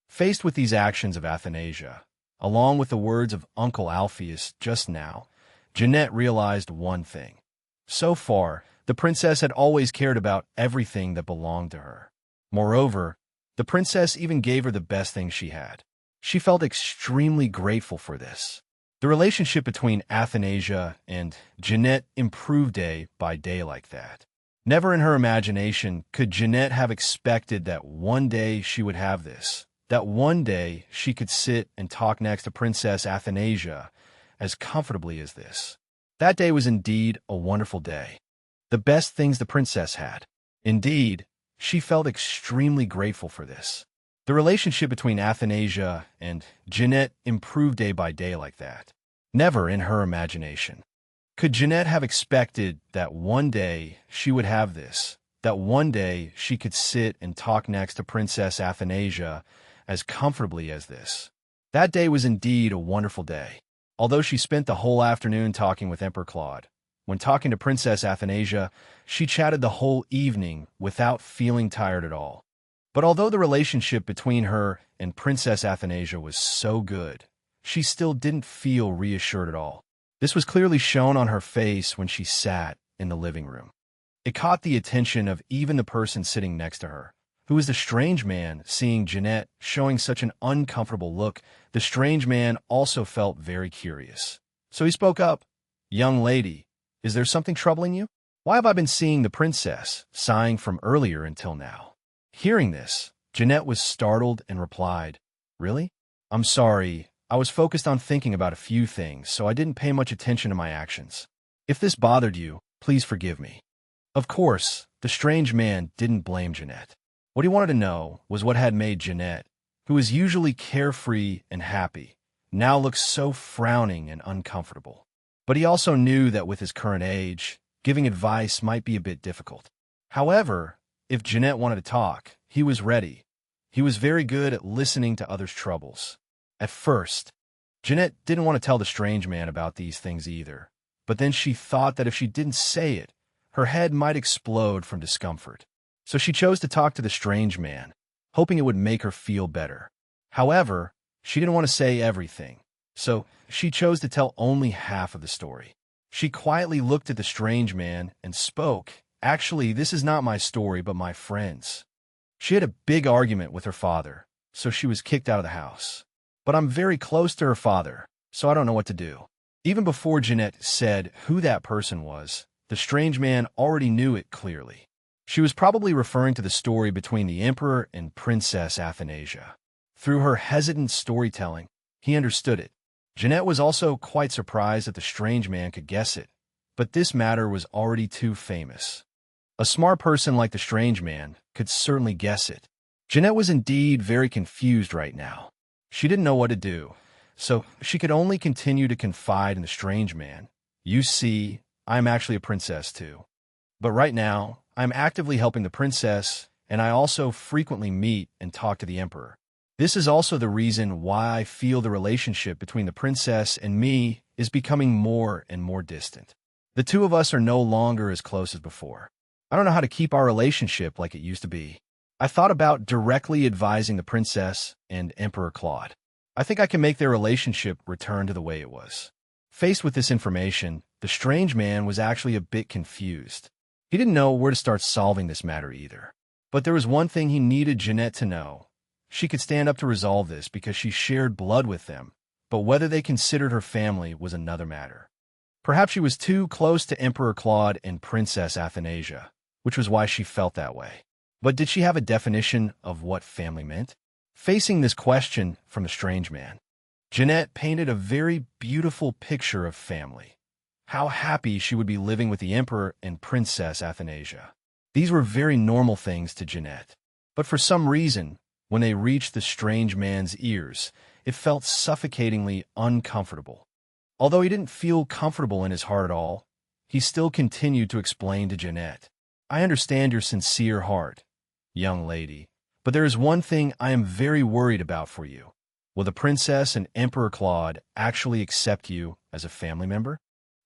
Faced with these actions of Athanasia, along with the words of Uncle Alpheus just now, Jeanette realized one thing. So far, the princess had always cared about everything that belonged to her. Moreover, the princess even gave her the best thing she had. She felt extremely grateful for this. The relationship between Athanasia and Jeanette improved day by day like that. Never in her imagination could Jeanette have expected that one day she would have this, that one day she could sit and talk next to Princess Athanasia as comfortably as this. That day was indeed a wonderful day. The best things the princess had. Indeed, she felt extremely grateful for this. The relationship between Athanasia and Jeanette improved day by day like that. Never in her imagination. Could Jeanette have expected that one day she would have this, that one day she could sit and talk next to Princess Athanasia as comfortably as this? That day was indeed a wonderful day. Although she spent the whole afternoon talking with Emperor Claude, when talking to Princess Athanasia, she chatted the whole evening without feeling tired at all. But although the relationship between her and Princess Athanasia was so good, she still didn't feel reassured at all. This was clearly shown on her face when she sat in the living room. It caught the attention of even the person sitting next to her, who was the strange man. Seeing Jeanette showing such an uncomfortable look, the strange man also felt very curious. So he spoke up. "Young lady, is there something troubling you? Why have I been seeing the princess sighing from earlier until now?" Hearing this, Jeanette was startled and replied, "Really? I'm sorry. I was focused on thinking about a few things, so I didn't pay much attention to my actions. If this bothered you, please forgive me." Of course, the strange man didn't blame Jeanette. What he wanted to know was what had made Jeanette, who is usually carefree and happy, now look so frowning and uncomfortable. But he also knew that with his current age, giving advice might be a bit difficult. However, if Jeanette wanted to talk, he was ready. He was very good at listening to others' troubles. At first, Jeanette didn't want to tell the strange man about these things either, but then she thought that if she didn't say it, her head might explode from discomfort. So she chose to talk to the strange man, hoping it would make her feel better. However, she didn't want to say everything, so she chose to tell only half of the story. She quietly looked at the strange man and spoke. "Actually, this is not my story, but my friend's. She had a big argument with her father, so she was kicked out of the house. But I'm very close to her father, so I don't know what to do." Even before Jeanette said who that person was, the strange man already knew it clearly. She was probably referring to the story between the emperor and Princess Athanasia. Through her hesitant storytelling, he understood it. Jeanette was also quite surprised that the strange man could guess it, but this matter was already too famous. A smart person like the strange man could certainly guess it. Jeanette was indeed very confused right now. She didn't know what to do, so she could only continue to confide in the strange man. "You see, I'm actually a princess too. But right now, I'm actively helping the princess, and I also frequently meet and talk to the emperor. This is also the reason why I feel the relationship between the princess and me is becoming more and more distant. The two of us are no longer as close as before. I don't know how to keep our relationship like it used to be. I thought about directly advising the princess and Emperor Claude. I think I can make their relationship return to the way it was." Faced with this information, the strange man was actually a bit confused. He didn't know where to start solving this matter either. But there was one thing he needed Jeanette to know. She could stand up to resolve this because she shared blood with them, but whether they considered her family was another matter. Perhaps she was too close to Emperor Claude and Princess Athanasia, which was why she felt that way. But did she have a definition of what family meant? Facing this question from the strange man, Jeanette painted a very beautiful picture of family. How happy she would be living with the Emperor and Princess Athanasia. These were very normal things to Jeanette. But for some reason, when they reached the strange man's ears, it felt suffocatingly uncomfortable. Although he didn't feel comfortable in his heart at all, he still continued to explain to Jeanette, "I understand your sincere heart, young lady, but there is one thing I am very worried about for you. Will the princess and Emperor Claude actually accept you as a family member?"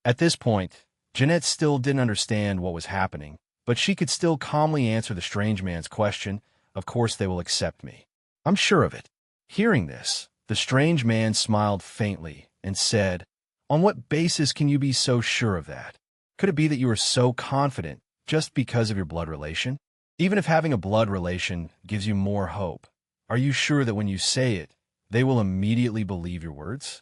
At this point, Jeanette still didn't understand what was happening, but she could still calmly answer the strange man's question. "Of course they will accept me. I'm sure of it." Hearing this, the strange man smiled faintly and said, "On what basis can you be so sure of that? Could it be that you are so confident just because of your blood relation? Even if having a blood relation gives you more hope, are you sure that when you say it, they will immediately believe your words?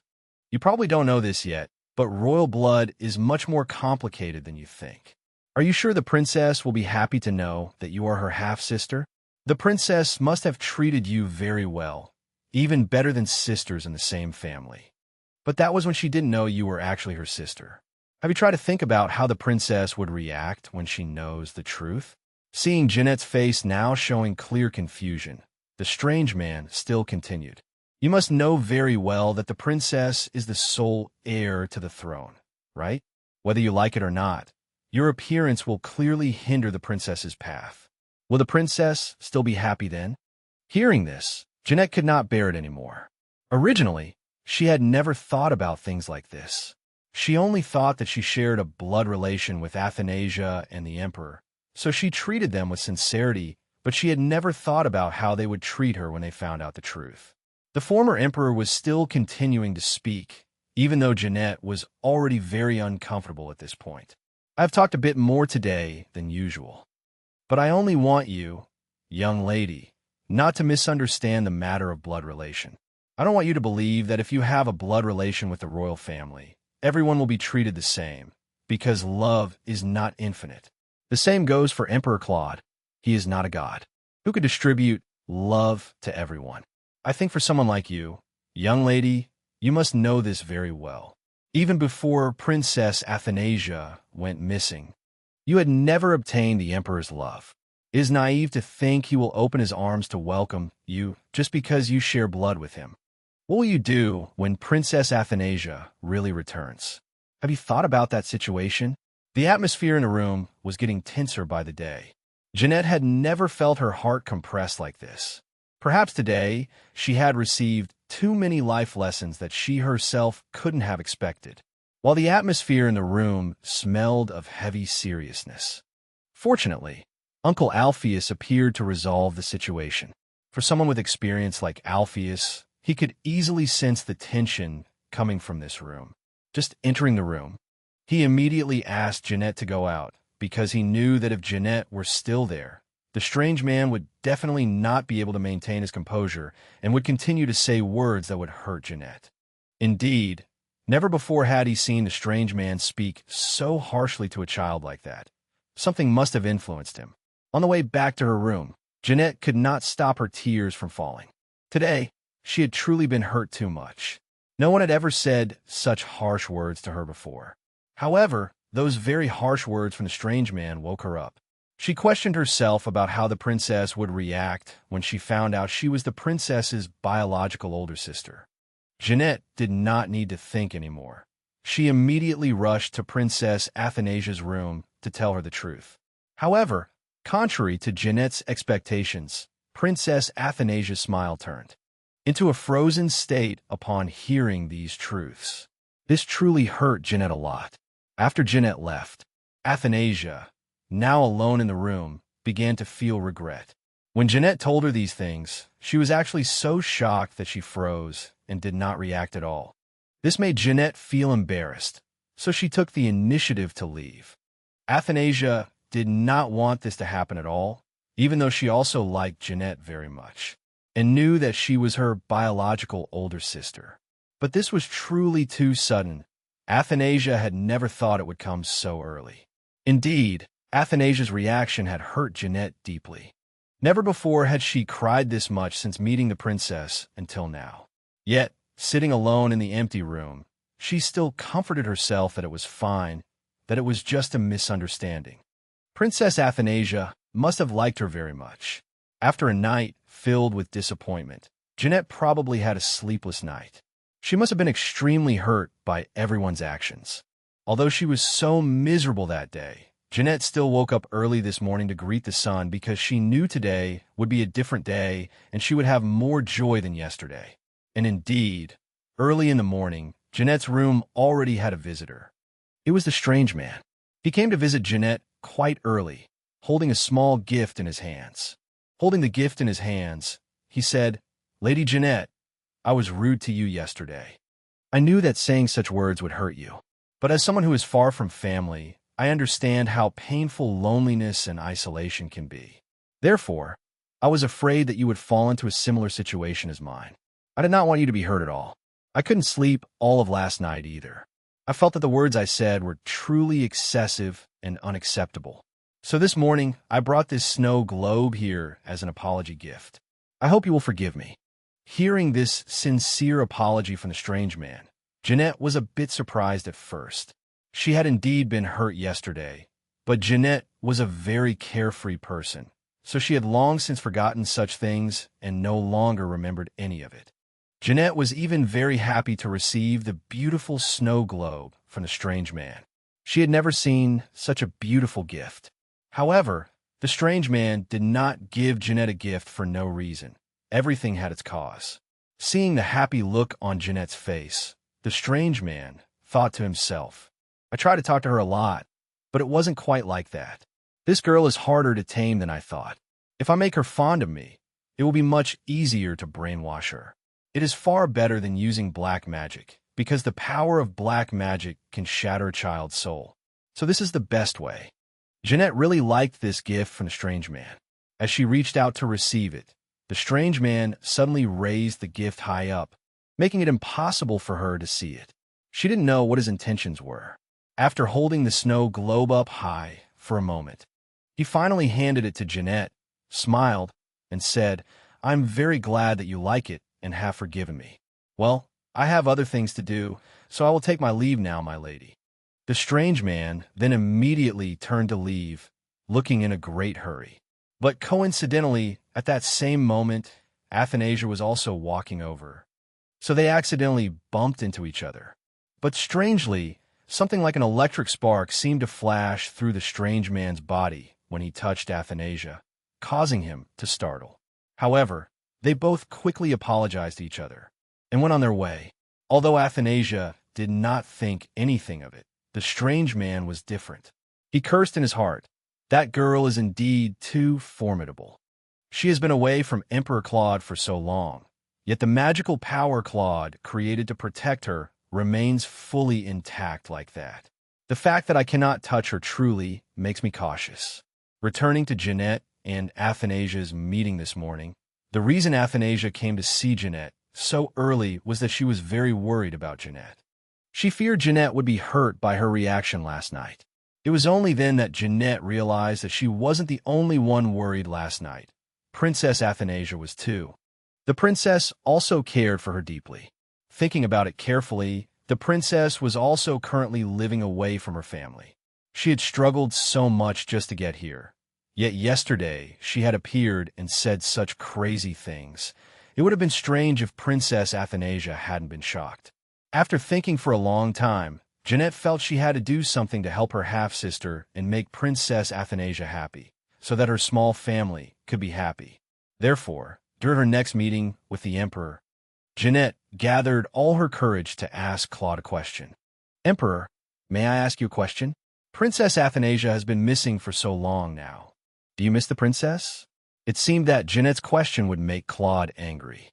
You probably don't know this yet, but royal blood is much more complicated than you think. Are you sure the princess will be happy to know that you are her half-sister? The princess must have treated you very well, even better than sisters in the same family. But that was when she didn't know you were actually her sister. Have you tried to think about how the princess would react when she knows the truth? Seeing Jeanette's face now showing clear confusion, the strange man still continued. You must know very well that the princess is the sole heir to the throne, right? Whether you like it or not, your appearance will clearly hinder the princess's path. Will the princess still be happy then? Hearing this, Jeanette could not bear it anymore. Originally, she had never thought about things like this. She only thought that she shared a blood relation with Athanasia and the emperor, so she treated them with sincerity, but she had never thought about how they would treat her when they found out the truth. The former emperor was still continuing to speak, even though Jeanette was already very uncomfortable at this point. I've talked a bit more today than usual, but I only want you, young lady, not to misunderstand the matter of blood relation. I don't want you to believe that if you have a blood relation with the royal family, everyone will be treated the same, because love is not infinite. The same goes for Emperor Claude. He is not a god who could distribute love to everyone. I think for someone like you, young lady, you must know this very well. Even before Princess Athanasia went missing, you had never obtained the emperor's love. It is naive to think he will open his arms to welcome you just because you share blood with him. What will you do when Princess Athanasia really returns? Have you thought about that situation? The atmosphere in the room was getting tenser by the day. Jeanette had never felt her heart compressed like this. Perhaps today she had received too many life lessons that she herself couldn't have expected, while the atmosphere in the room smelled of heavy seriousness. Fortunately, Uncle Alpheus appeared to resolve the situation. For someone with experience like Alpheus, he could easily sense the tension coming from this room. Just entering the room, he immediately asked Jeanette to go out, because he knew that if Jeanette were still there, the strange man would definitely not be able to maintain his composure and would continue to say words that would hurt Jeanette. Indeed, never before had he seen the strange man speak so harshly to a child like that. Something must have influenced him. On the way back to her room, Jeanette could not stop her tears from falling. Today, she had truly been hurt too much. No one had ever said such harsh words to her before. However, those very harsh words from the strange man woke her up. She questioned herself about how the princess would react when she found out she was the princess's biological older sister. Jeanette did not need to think anymore. She immediately rushed to Princess Athanasia's room to tell her the truth. However, contrary to Jeanette's expectations, Princess Athanasia's smile turned into a frozen state upon hearing these truths. This truly hurt Jeanette a lot. After Jeanette left, Athanasia, now alone in the room, began to feel regret. When Jeanette told her these things, she was actually so shocked that she froze and did not react at all. This made Jeanette feel embarrassed, so she took the initiative to leave. Athanasia did not want this to happen at all, even though she also liked Jeanette very much, and knew that she was her biological older sister. But this was truly too sudden. Athanasia had never thought it would come so early. Indeed, Athanasia's reaction had hurt Jeanette deeply. Never before had she cried this much since meeting the princess until now. Yet, sitting alone in the empty room, she still comforted herself that it was fine, that it was just a misunderstanding. Princess Athanasia must have liked her very much. After a night filled with disappointment, Jeanette probably had a sleepless night. She must have been extremely hurt by everyone's actions. Although she was so miserable that day, Jeanette still woke up early this morning to greet the sun because she knew today would be a different day and she would have more joy than yesterday. And indeed, early in the morning, Jeanette's room already had a visitor. It was the strange man. He came to visit Jeanette quite early, holding a small gift in his hands. Holding the gift in his hands, he said, "Lady Jeanette, I was rude to you yesterday. I knew that saying such words would hurt you. But as someone who is far from family, I understand how painful loneliness and isolation can be. Therefore, I was afraid that you would fall into a similar situation as mine. I did not want you to be hurt at all. I couldn't sleep all of last night either. I felt that the words I said were truly excessive and unacceptable. So this morning, I brought this snow globe here as an apology gift. I hope you will forgive me." Hearing this sincere apology from the strange man, Jeanette was a bit surprised at first. She had indeed been hurt yesterday, but Jeanette was a very carefree person, so she had long since forgotten such things and no longer remembered any of it. Jeanette was even very happy to receive the beautiful snow globe from the strange man. She had never seen such a beautiful gift. However, the strange man did not give Jeanette a gift for no reason. Everything had its cause. Seeing the happy look on Jeanette's face, the strange man thought to himself, I tried to talk to her a lot, but it wasn't quite like that. This girl is harder to tame than I thought. If I make her fond of me, it will be much easier to brainwash her. It is far better than using black magic, because the power of black magic can shatter a child's soul. So this is the best way. Jeanette really liked this gift from the strange man. As she reached out to receive it, the strange man suddenly raised the gift high up, making it impossible for her to see it. She didn't know what his intentions were. After holding the snow globe up high for a moment, he finally handed it to Jeanette, smiled, and said, I'm very glad that you like it and have forgiven me. Well, I have other things to do, so I will take my leave now, my lady. The strange man then immediately turned to leave, looking in a great hurry. But coincidentally, at that same moment, Athanasia was also walking over. So they accidentally bumped into each other. But strangely, something like an electric spark seemed to flash through the strange man's body when he touched Athanasia, causing him to startle. However, they both quickly apologized to each other and went on their way. Although Athanasia did not think anything of it, the strange man was different. He cursed in his heart. That girl is indeed too formidable. She has been away from Emperor Claude for so long, yet the magical power Claude created to protect her remains fully intact like that. The fact that I cannot touch her truly makes me cautious. Returning to Jeanette and Athanasia's meeting this morning, the reason Athanasia came to see Jeanette so early was that she was very worried about Jeanette. She feared Jeanette would be hurt by her reaction last night. It was only then that Jeanette realized that she wasn't the only one worried last night. Princess Athanasia was too. The princess also cared for her deeply. Thinking about it carefully, the princess was also currently living away from her family. She had struggled so much just to get here. Yet yesterday, she had appeared and said such crazy things. It would have been strange if Princess Athanasia hadn't been shocked. After thinking for a long time, Jeanette felt she had to do something to help her half-sister and make Princess Athanasia happy, so that her small family could be happy. Therefore, during her next meeting with the Emperor, Jeanette gathered all her courage to ask Claude a question. Emperor, may I ask you a question? Princess Athanasia has been missing for so long now. Do you miss the princess? It seemed that Jeanette's question would make Claude angry,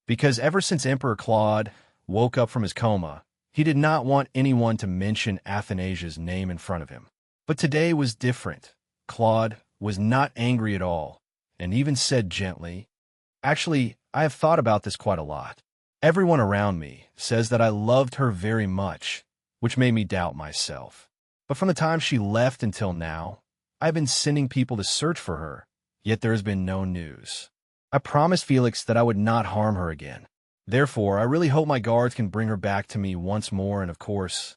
because ever since Emperor Claude woke up from his coma, he did not want anyone to mention Athanasia's name in front of him. But today was different. Claude was not angry at all, and even said gently, Actually, I have thought about this quite a lot. Everyone around me says that I loved her very much, which made me doubt myself. But from the time she left until now, I've been sending people to search for her, yet there has been no news. I promised Felix that I would not harm her again. Therefore, I really hope my guards can bring her back to me once more and, of course,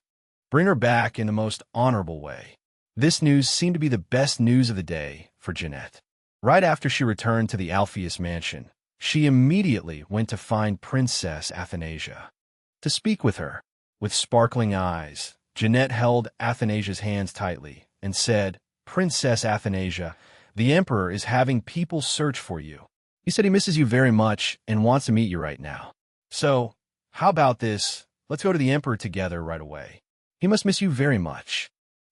bring her back in the most honorable way. This news seemed to be the best news of the day for Jeanette. Right after she returned to the Alpheus mansion, she immediately went to find Princess Athanasia to speak with her. With sparkling eyes, Jeanette held Athanasia's hands tightly and said, Princess Athanasia, the Emperor is having people search for you. He said he misses you very much and wants to meet you right now. So, how about this? Let's go to the Emperor together right away. He must miss you very much.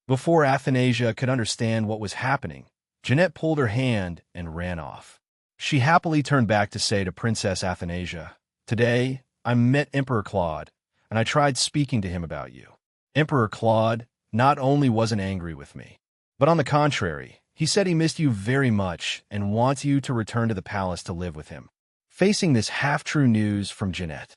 Before Athanasia could understand what was happening, Jeanette pulled her hand and ran off. She happily turned back to say to Princess Athanasia, Today, I met Emperor Claude, and I tried speaking to him about you. Emperor Claude not only wasn't angry with me, but on the contrary, he said he missed you very much and wants you to return to the palace to live with him. Facing this half-true news from Jeanette,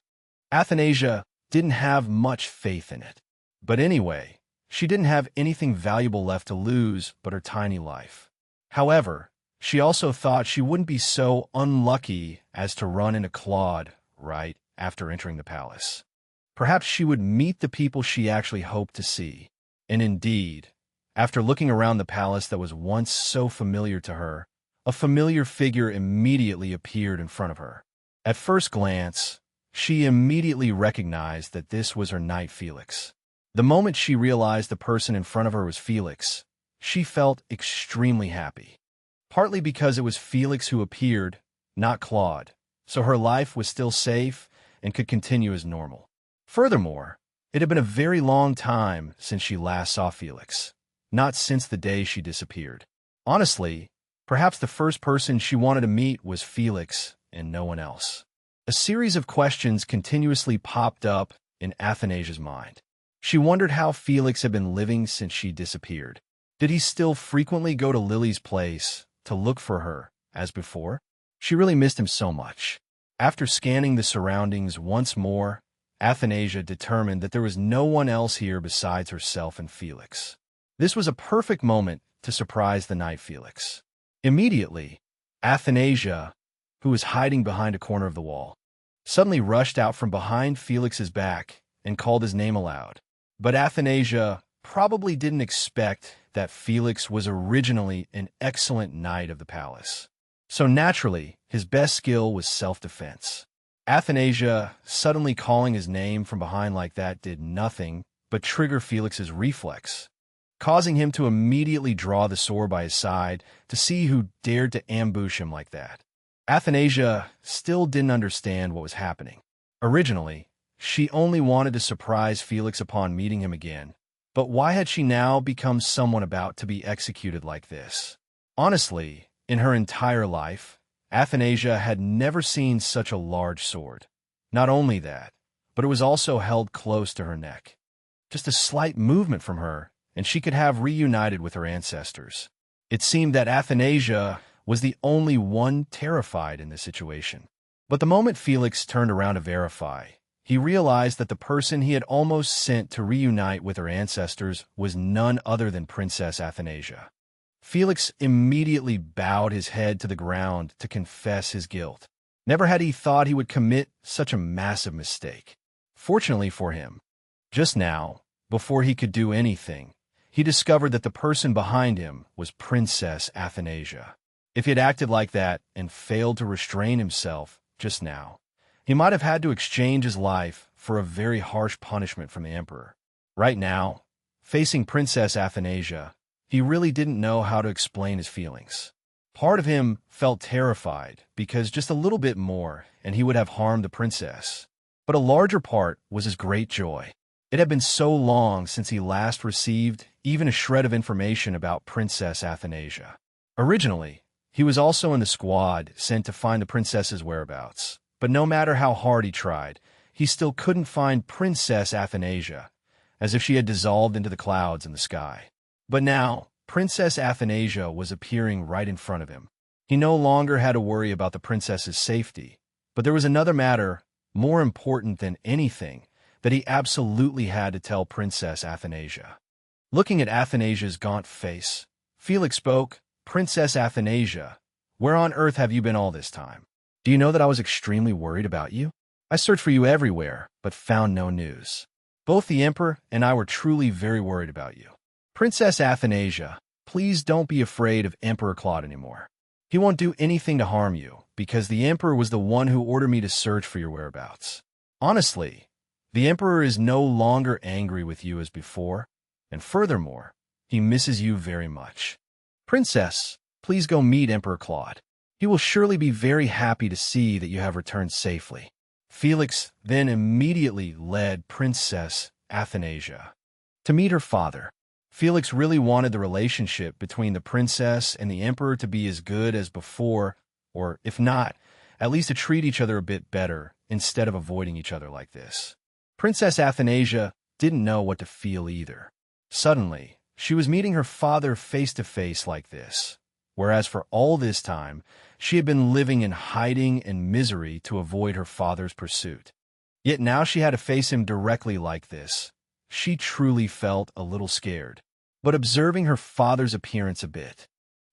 Athanasia didn't have much faith in it. But anyway, she didn't have anything valuable left to lose but her tiny life. However, she also thought she wouldn't be so unlucky as to run into Claude right after entering the palace. Perhaps she would meet the people she actually hoped to see. And indeed, after looking around the palace that was once so familiar to her, a familiar figure immediately appeared in front of her. At first glance, she immediately recognized that this was her knight Felix. The moment she realized the person in front of her was Felix, she felt extremely happy. Partly because it was Felix who appeared, not Claude, so her life was still safe and could continue as normal. Furthermore, it had been a very long time since she last saw Felix, not since the day she disappeared. Honestly, perhaps the first person she wanted to meet was Felix and no one else. A series of questions continuously popped up in Athanasia's mind. She wondered how Felix had been living since she disappeared. Did he still frequently go to Lily's place to look for her, as before? She really missed him so much. After scanning the surroundings once more, Athanasia determined that there was no one else here besides herself and Felix. This was a perfect moment to surprise the knight Felix. Immediately, Athanasia, who was hiding behind a corner of the wall, suddenly rushed out from behind Felix's back and called his name aloud. But Athanasia probably didn't expect that Felix was originally an excellent knight of the palace. So naturally, his best skill was self-defense. Athanasia suddenly calling his name from behind like that did nothing but trigger Felix's reflex, causing him to immediately draw the sword by his side to see who dared to ambush him like that. Athanasia still didn't understand what was happening. Originally, she only wanted to surprise Felix upon meeting him again, but why had she now become someone about to be executed like this? Honestly, in her entire life, Athanasia had never seen such a large sword. Not only that, but it was also held close to her neck. Just a slight movement from her, and she could have reunited with her ancestors. It seemed that Athanasia was the only one terrified in this situation. But the moment Felix turned around to verify, he realized that the person he had almost sent to reunite with her ancestors was none other than Princess Athanasia. Felix immediately bowed his head to the ground to confess his guilt. Never had he thought he would commit such a massive mistake. Fortunately for him, just now, before he could do anything, he discovered that the person behind him was Princess Athanasia. If he had acted like that and failed to restrain himself just now, he might have had to exchange his life for a very harsh punishment from the emperor. Right now, facing Princess Athanasia, he really didn't know how to explain his feelings. Part of him felt terrified because just a little bit more and he would have harmed the princess. But a larger part was his great joy. It had been so long since he last received even a shred of information about Princess Athanasia. Originally, he was also in the squad sent to find the princess's whereabouts. But no matter how hard he tried, he still couldn't find Princess Athanasia, as if she had dissolved into the clouds in the sky. But now, Princess Athanasia was appearing right in front of him. He no longer had to worry about the princess's safety, but there was another matter, more important than anything, that he absolutely had to tell Princess Athanasia. Looking at Athanasia's gaunt face, Felix spoke, "Princess Athanasia, where on earth have you been all this time? Do you know that I was extremely worried about you? I searched for you everywhere, but found no news. Both the emperor and I were truly very worried about you. Princess Athanasia, please don't be afraid of Emperor Claude anymore. He won't do anything to harm you, because the emperor was the one who ordered me to search for your whereabouts. Honestly, the emperor is no longer angry with you as before, and furthermore, he misses you very much. Princess, please go meet Emperor Claude. He will surely be very happy to see that you have returned safely." Felix then immediately led Princess Athanasia to meet her father. Felix really wanted the relationship between the princess and the emperor to be as good as before, or if not, at least to treat each other a bit better instead of avoiding each other like this. Princess Athanasia didn't know what to feel either. Suddenly, she was meeting her father face to face like this, whereas for all this time, she had been living in hiding and misery to avoid her father's pursuit. Yet now she had to face him directly like this. She truly felt a little scared. But observing her father's appearance a bit,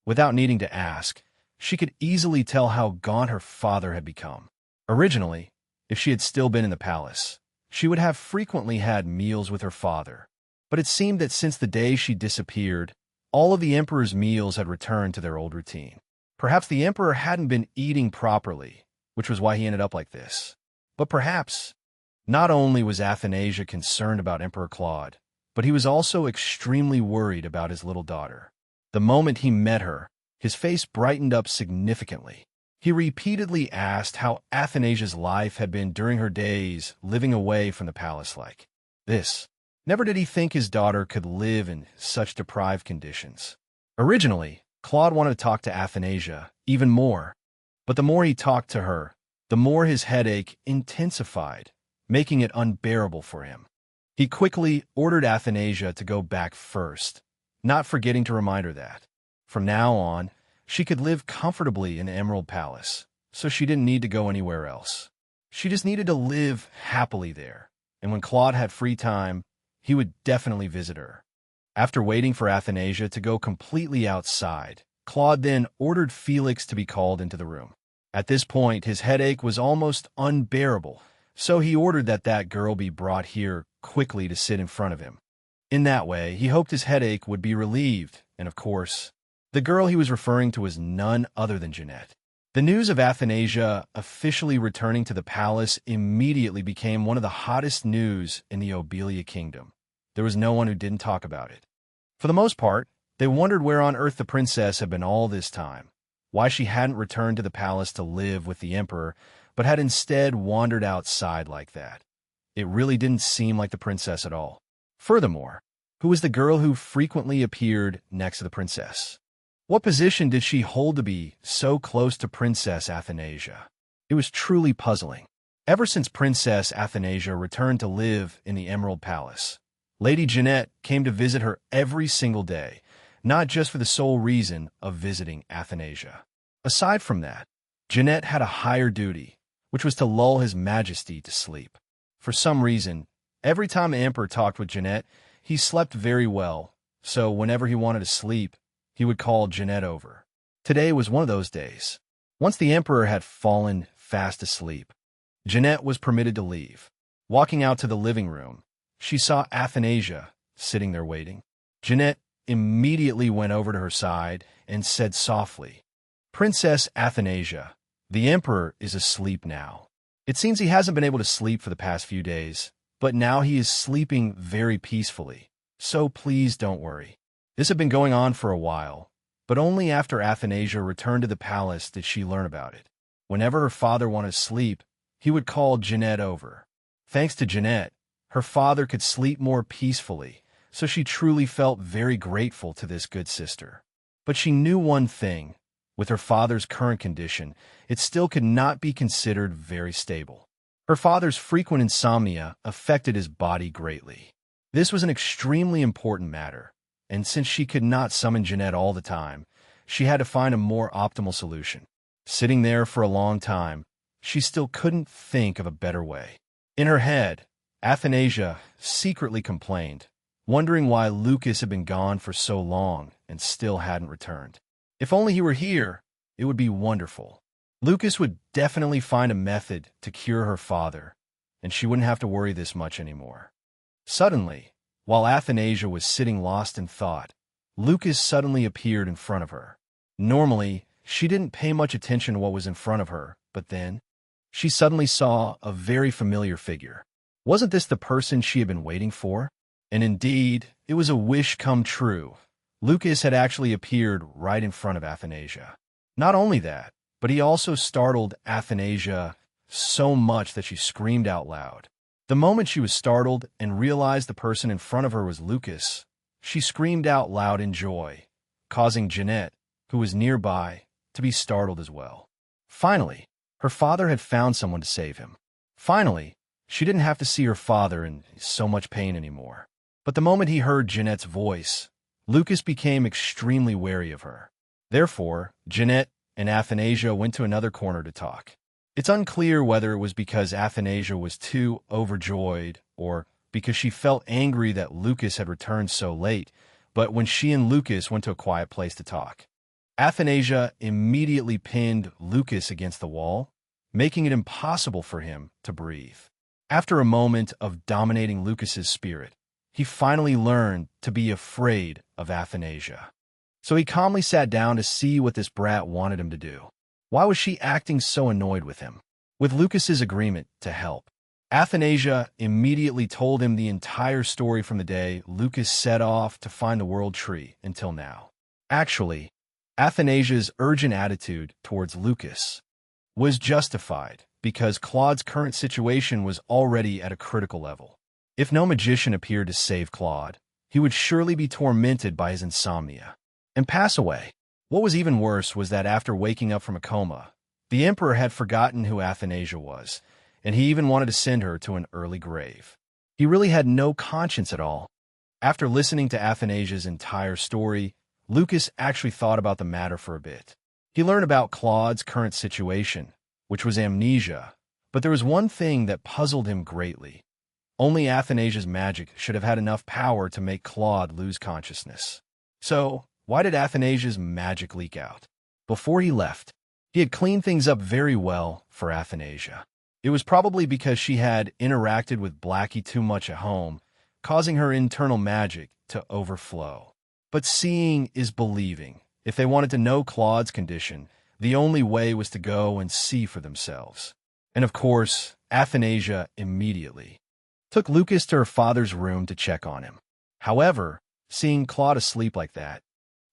without needing to ask, she could easily tell how gaunt her father had become. Originally, if she had still been in the palace, She would have frequently had meals with her father, but it seemed that since the day she disappeared, all of the emperor's meals had returned to their old routine. Perhaps the emperor hadn't been eating properly, which was why he ended up like this. But perhaps, not only was Athanasia concerned about Emperor Claude, but he was also extremely worried about his little daughter. The moment he met her, his face brightened up significantly. He repeatedly asked how Athanasia's life had been during her days living away from the palace like this. Never did he think his daughter could live in such deprived conditions. Originally, Claude wanted to talk to Athanasia even more, but the more he talked to her, the more his headache intensified, making it unbearable for him. He quickly ordered Athanasia to go back first, not forgetting to remind her that, from now on, she could live comfortably in the Emerald Palace, so she didn't need to go anywhere else. She just needed to live happily there, and when Claude had free time, he would definitely visit her. After waiting for Athanasia to go completely outside, Claude then ordered Felix to be called into the room. At this point, his headache was almost unbearable, so he ordered that girl be brought here quickly to sit in front of him. In that way, he hoped his headache would be relieved, and of course, the girl he was referring to was none other than Jeanette. The news of Athanasia officially returning to the palace immediately became one of the hottest news in the Obelia kingdom. There was no one who didn't talk about it. For the most part, they wondered where on earth the princess had been all this time, why she hadn't returned to the palace to live with the emperor, but had instead wandered outside like that. It really didn't seem like the princess at all. Furthermore, who was the girl who frequently appeared next to the princess? What position did she hold to be so close to Princess Athanasia? It was truly puzzling. Ever since Princess Athanasia returned to live in the Emerald Palace, Lady Jeanette came to visit her every single day, not just for the sole reason of visiting Athanasia. Aside from that, Jeanette had a higher duty, which was to lull His Majesty to sleep. For some reason, every time the Emperor talked with Jeanette, he slept very well, so whenever he wanted to sleep, he would call Jeanette over. Today was one of those days. Once the Emperor had fallen fast asleep, Jeanette was permitted to leave. Walking out to the living room, she saw Athanasia sitting there waiting. Jeanette immediately went over to her side and said softly, "Princess Athanasia, the Emperor is asleep now. It seems he hasn't been able to sleep for the past few days, but now he is sleeping very peacefully, so please don't worry." This had been going on for a while, but only after Athanasia returned to the palace did she learn about it. Whenever her father wanted to sleep, he would call Jeanette over. Thanks to Jeanette, her father could sleep more peacefully, so she truly felt very grateful to this good sister. But she knew one thing. With her father's current condition, it still could not be considered very stable. Her father's frequent insomnia affected his body greatly. This was an extremely important matter, and since she could not summon Jeanette all the time, she had to find a more optimal solution. Sitting there for a long time, she still couldn't think of a better way. In her head, Athanasia secretly complained, wondering why Lucas had been gone for so long and still hadn't returned. If only he were here, it would be wonderful. Lucas would definitely find a method to cure her father, and she wouldn't have to worry this much anymore. Suddenly, while Athanasia was sitting lost in thought, Lucas suddenly appeared in front of her. Normally, she didn't pay much attention to what was in front of her, but then, she suddenly saw a very familiar figure. Wasn't this the person she had been waiting for? And indeed, it was a wish come true. Lucas had actually appeared right in front of Athanasia. Not only that, but he also startled Athanasia so much that she screamed out loud. The moment she was startled and realized the person in front of her was Lucas, she screamed out loud in joy, causing Jeanette, who was nearby, to be startled as well. Finally, her father had found someone to save him. Finally, she didn't have to see her father in so much pain anymore. But the moment he heard Jeanette's voice, Lucas became extremely wary of her. Therefore, Jeanette and Athanasia went to another corner to talk. It's unclear whether it was because Athanasia was too overjoyed or because she felt angry that Lucas had returned so late, but when she and Lucas went to a quiet place to talk, Athanasia immediately pinned Lucas against the wall, making it impossible for him to breathe. After a moment of dominating Lucas's spirit, he finally learned to be afraid of Athanasia. So he calmly sat down to see what this brat wanted him to do. Why was she acting so annoyed with him? With Lucas's agreement to help, Athanasia immediately told him the entire story from the day Lucas set off to find the world tree until now. Actually, Athanasia's urgent attitude towards Lucas was justified because Claude's current situation was already at a critical level. If no magician appeared to save Claude, he would surely be tormented by his insomnia and pass away. What was even worse was that after waking up from a coma, the Emperor had forgotten who Athanasia was, and he even wanted to send her to an early grave. He really had no conscience at all. After listening to Athanasia's entire story, Lucas actually thought about the matter for a bit. He learned about Claude's current situation, which was amnesia, but there was one thing that puzzled him greatly. Only Athanasia's magic should have had enough power to make Claude lose consciousness. So, why did Athanasia's magic leak out? Before he left, he had cleaned things up very well for Athanasia. It was probably because she had interacted with Blackie too much at home, causing her internal magic to overflow. But seeing is believing. If they wanted to know Claude's condition, the only way was to go and see for themselves. And of course, Athanasia immediately took Lucas to her father's room to check on him. However, seeing Claude asleep like that,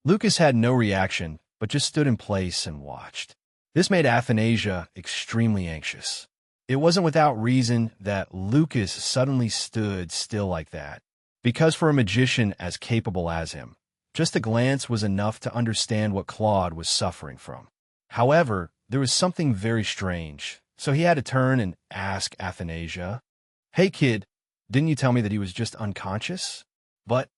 Lucas had no reaction, but just stood in place and watched. This made Athanasia extremely anxious. It wasn't without reason that Lucas suddenly stood still like that, because for a magician as capable as him, just a glance was enough to understand what Claude was suffering from. However, there was something very strange, so he had to turn and ask Athanasia, "Hey kid, didn't you tell me that he was just unconscious? But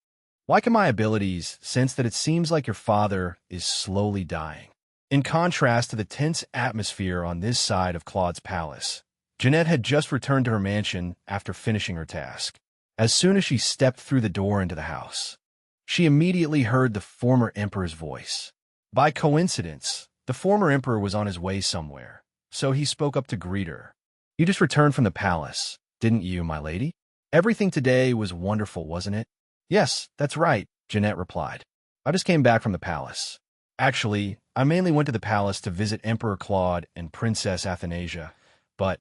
why can my abilities sense that it seems like your father is slowly dying?" In contrast to the tense atmosphere on this side of Claude's palace, Jeanette had just returned to her mansion after finishing her task. As soon as she stepped through the door into the house, she immediately heard the former emperor's voice. By coincidence, the former emperor was on his way somewhere, so he spoke up to greet her. "You just returned from the palace, didn't you, my lady? Everything today was wonderful, wasn't it?" "Yes, that's right," Jeanette replied. "I just came back from the palace. Actually, I mainly went to the palace to visit Emperor Claude and Princess Athanasia, but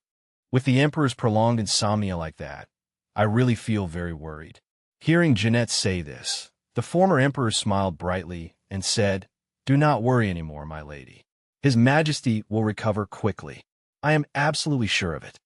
with the emperor's prolonged insomnia like that, I really feel very worried." Hearing Jeanette say this, the former emperor smiled brightly and said, "Do not worry anymore, my lady. His Majesty will recover quickly. I am absolutely sure of it."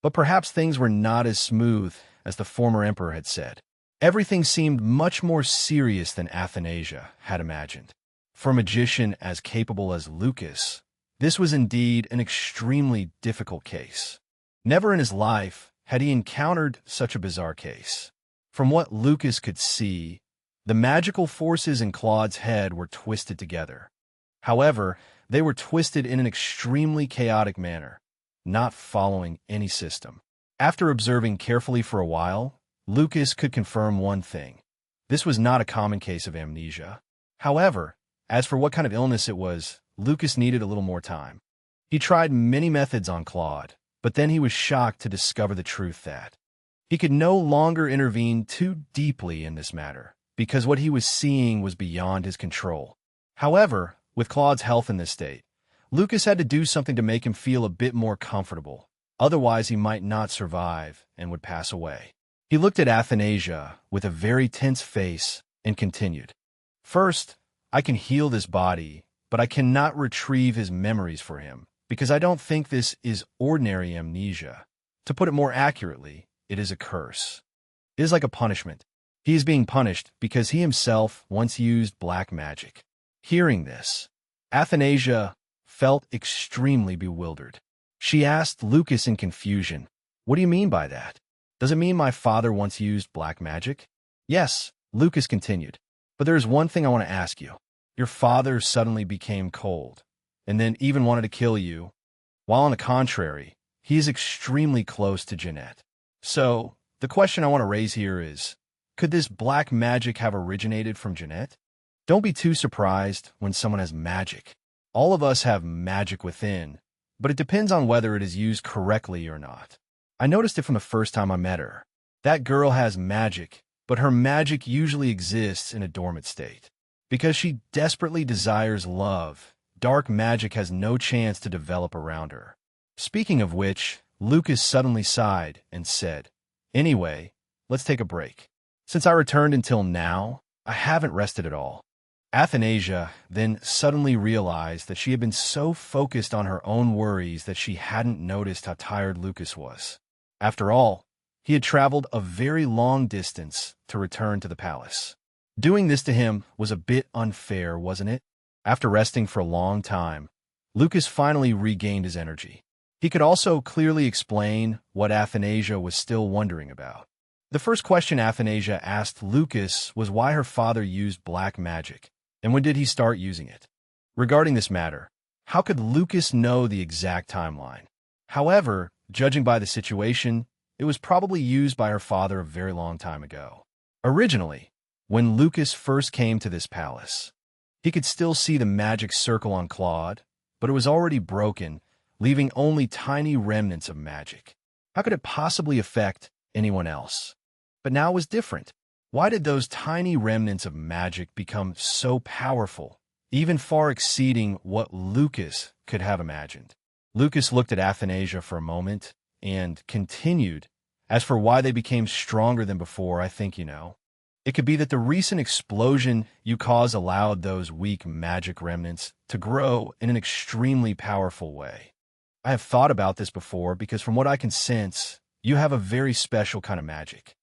But perhaps things were not as smooth as the former emperor had said. Everything seemed much more serious than Athanasia had imagined. For a magician as capable as Lucas, this was indeed an extremely difficult case. Never in his life had he encountered such a bizarre case. From what Lucas could see, the magical forces in Claude's head were twisted together. However, they were twisted in an extremely chaotic manner, not following any system. After observing carefully for a while, Lucas could confirm one thing. This was not a common case of amnesia. However, as for what kind of illness it was, Lucas needed a little more time. He tried many methods on Claude, but then he was shocked to discover the truth that he could no longer intervene too deeply in this matter, because what he was seeing was beyond his control. However, with Claude's health in this state, Lucas had to do something to make him feel a bit more comfortable. Otherwise, he might not survive and would pass away. He looked at Athanasia with a very tense face and continued, "First, I can heal this body, but I cannot retrieve his memories for him, because I don't think this is ordinary amnesia. To put it more accurately, it is a curse. It is like a punishment. He is being punished because he himself once used black magic." Hearing this, Athanasia felt extremely bewildered. She asked Lucas in confusion, "What do you mean by that? Does it mean my father once used black magic?" "Yes," Lucas continued, "but there is one thing I want to ask you. Your father suddenly became cold, and then even wanted to kill you, while on the contrary, he is extremely close to Jeanette. So, the question I want to raise here is, could this black magic have originated from Jeanette? Don't be too surprised when someone has magic. All of us have magic within, but it depends on whether it is used correctly or not. I noticed it from the first time I met her. That girl has magic, but her magic usually exists in a dormant state. Because she desperately desires love, dark magic has no chance to develop around her. Speaking of which, Lucas suddenly sighed and said, "Anyway, let's take a break. Since I returned until now, I haven't rested at all." Athanasia then suddenly realized that she had been so focused on her own worries that she hadn't noticed how tired Lucas was. After all, he had traveled a very long distance to return to the palace. Doing this to him was a bit unfair, wasn't it? After resting for a long time, Lucas finally regained his energy. He could also clearly explain what Athanasia was still wondering about. The first question Athanasia asked Lucas was why her father used black magic, and when did he start using it? Regarding this matter, how could Lucas know the exact timeline? However, judging by the situation, it was probably used by her father a very long time ago. Originally, when Lucas first came to this palace, he could still see the magic circle on Claude, but it was already broken, leaving only tiny remnants of magic. How could it possibly affect anyone else? But now it was different. Why did those tiny remnants of magic become so powerful, even far exceeding what Lucas could have imagined? Lucas looked at Athanasia for a moment and continued, "As for why they became stronger than before, I think you know. It could be that the recent explosion you caused allowed those weak magic remnants to grow in an extremely powerful way. I have thought about this before because from what I can sense, you have a very special kind of magic.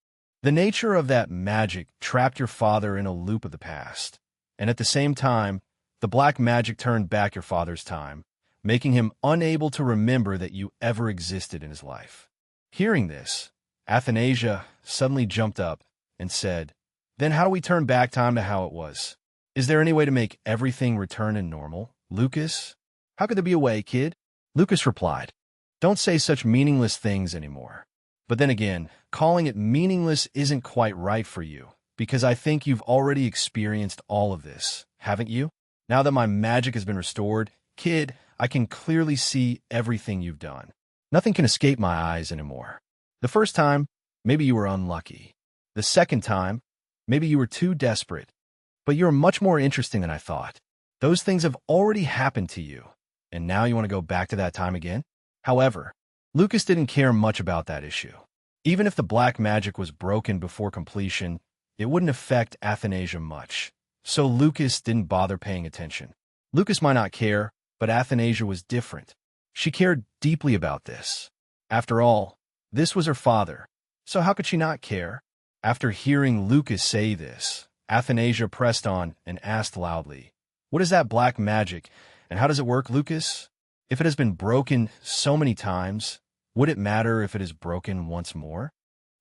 The nature of that magic trapped your father in a loop of the past, and at the same time, the black magic turned back your father's time, making him unable to remember that you ever existed in his life." Hearing this, Athanasia suddenly jumped up and said, "Then how do we turn back time to how it was? Is there any way to make everything return to normal, Lucas? How could there be a way, kid?" Lucas replied, "Don't say such meaningless things anymore. But then again, calling it meaningless isn't quite right for you, because I think you've already experienced all of this, haven't you? Now that my magic has been restored, kid, I can clearly see everything you've done. Nothing can escape my eyes anymore. The first time, maybe you were unlucky. The second time, maybe you were too desperate. But you're much more interesting than I thought. Those things have already happened to you, and now you want to go back to that time again?" However, Lucas didn't care much about that issue. Even if the black magic was broken before completion, it wouldn't affect Athanasia much, so Lucas didn't bother paying attention. Lucas might not care, but Athanasia was different. She cared deeply about this. After all, this was her father, so how could she not care? After hearing Lucas say this, Athanasia pressed on and asked loudly, "What is that black magic, and how does it work, Lucas? If it has been broken so many times, would it matter if it is broken once more?"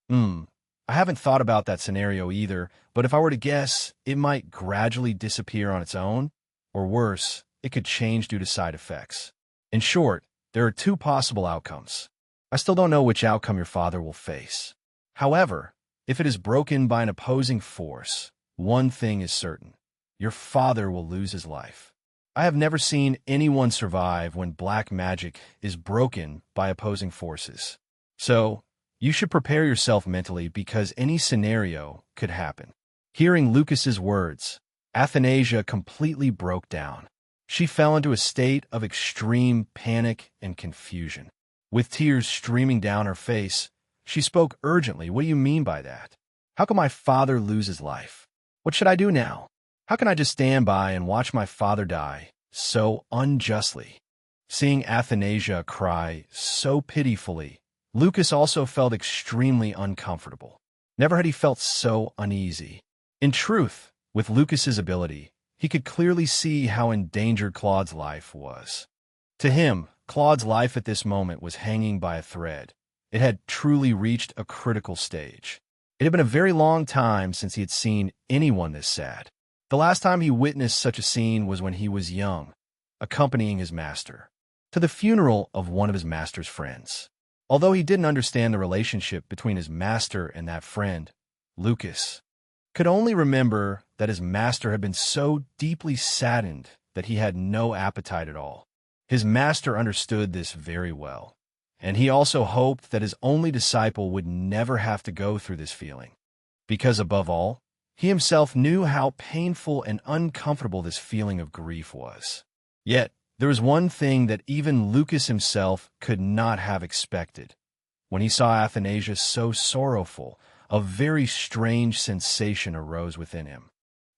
I haven't thought about that scenario either, but if I were to guess, it might gradually disappear on its own, or worse, it could change due to side effects. In short, there are two possible outcomes. I still don't know which outcome your father will face. However, if it is broken by an opposing force, one thing is certain. Your father will lose his life. I have never seen anyone survive when black magic is broken by opposing forces. So, you should prepare yourself mentally because any scenario could happen. Hearing Lucas's words, Athanasia completely broke down. She fell into a state of extreme panic and confusion. With tears streaming down her face, she spoke urgently. "What do you mean by that? How can my father lose his life? What should I do now? How can I just stand by and watch my father die so unjustly?" Seeing Athanasia cry so pitifully, Lucas also felt extremely uncomfortable. Never had he felt so uneasy. In truth, with Lucas's ability, he could clearly see how endangered Claude's life was. To him, Claude's life at this moment was hanging by a thread. It had truly reached a critical stage. It had been a very long time since he had seen anyone this sad. The last time he witnessed such a scene was when he was young, accompanying his master to the funeral of one of his master's friends. Although he didn't understand the relationship between his master and that friend, Lucas could only remember that his master had been so deeply saddened that he had no appetite at all. His master understood this very well, And he also hoped that his only disciple would never have to go through this feeling. Because above all, he himself knew how painful and uncomfortable this feeling of grief was. Yet, there was one thing that even Lucas himself could not have expected. When he saw Athanasia so sorrowful, a very strange sensation arose within him.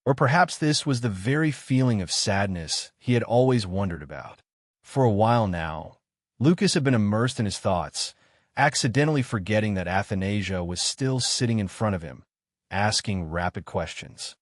Or perhaps this was the very feeling of sadness he had always wondered about. For a while now, Lucas had been immersed in his thoughts, accidentally forgetting that Athanasia was still sitting in front of him, asking rapid questions.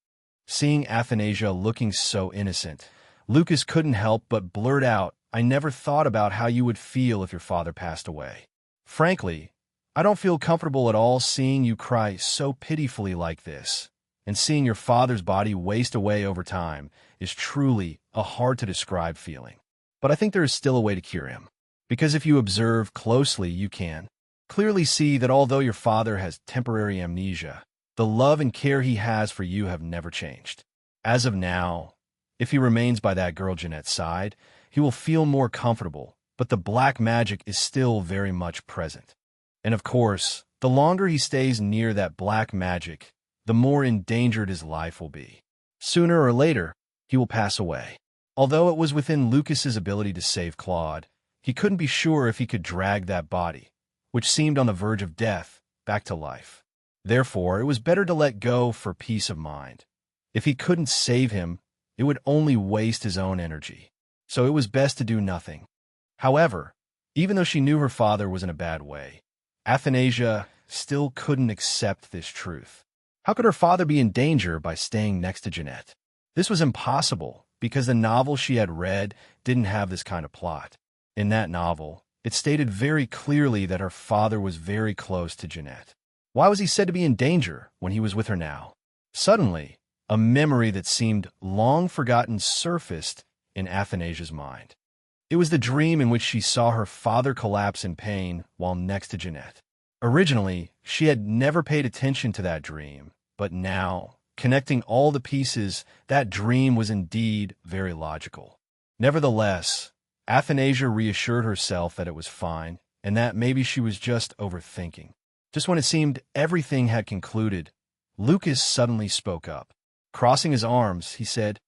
Seeing Athanasia looking so innocent, Lucas couldn't help but blurt out, "I never thought about how you would feel if your father passed away. Frankly, I don't feel comfortable at all seeing you cry so pitifully like this, and seeing your father's body waste away over time is truly a hard-to-describe feeling. But I think there is still a way to cure him. Because if you observe closely, you can clearly see that although your father has temporary amnesia, the love and care he has for you have never changed. As of now, if he remains by that girl Jeanette's side, he will feel more comfortable, but the black magic is still very much present. And of course, the longer he stays near that black magic, the more endangered his life will be. Sooner or later, he will pass away." Although it was within Lucas's ability to save Claude, he couldn't be sure if he could drag that body, which seemed on the verge of death, back to life. Therefore, it was better to let go for peace of mind. If he couldn't save him, it would only waste his own energy. So it was best to do nothing. However, even though she knew her father was in a bad way, Athanasia still couldn't accept this truth. How could her father be in danger by staying next to Jeanette? This was impossible, because the novel she had read didn't have this kind of plot. In that novel, it stated very clearly that her father was very close to Jeanette. Why was he said to be in danger when he was with her now? Suddenly, a memory that seemed long forgotten surfaced in Athanasia's mind. It was the dream in which she saw her father collapse in pain while next to Jeanette. Originally, she had never paid attention to that dream, but now, connecting all the pieces, that dream was indeed very logical. Nevertheless, Athanasia reassured herself that it was fine, and that maybe she was just overthinking. Just when it seemed everything had concluded, Lucas suddenly spoke up. Crossing his arms, he said,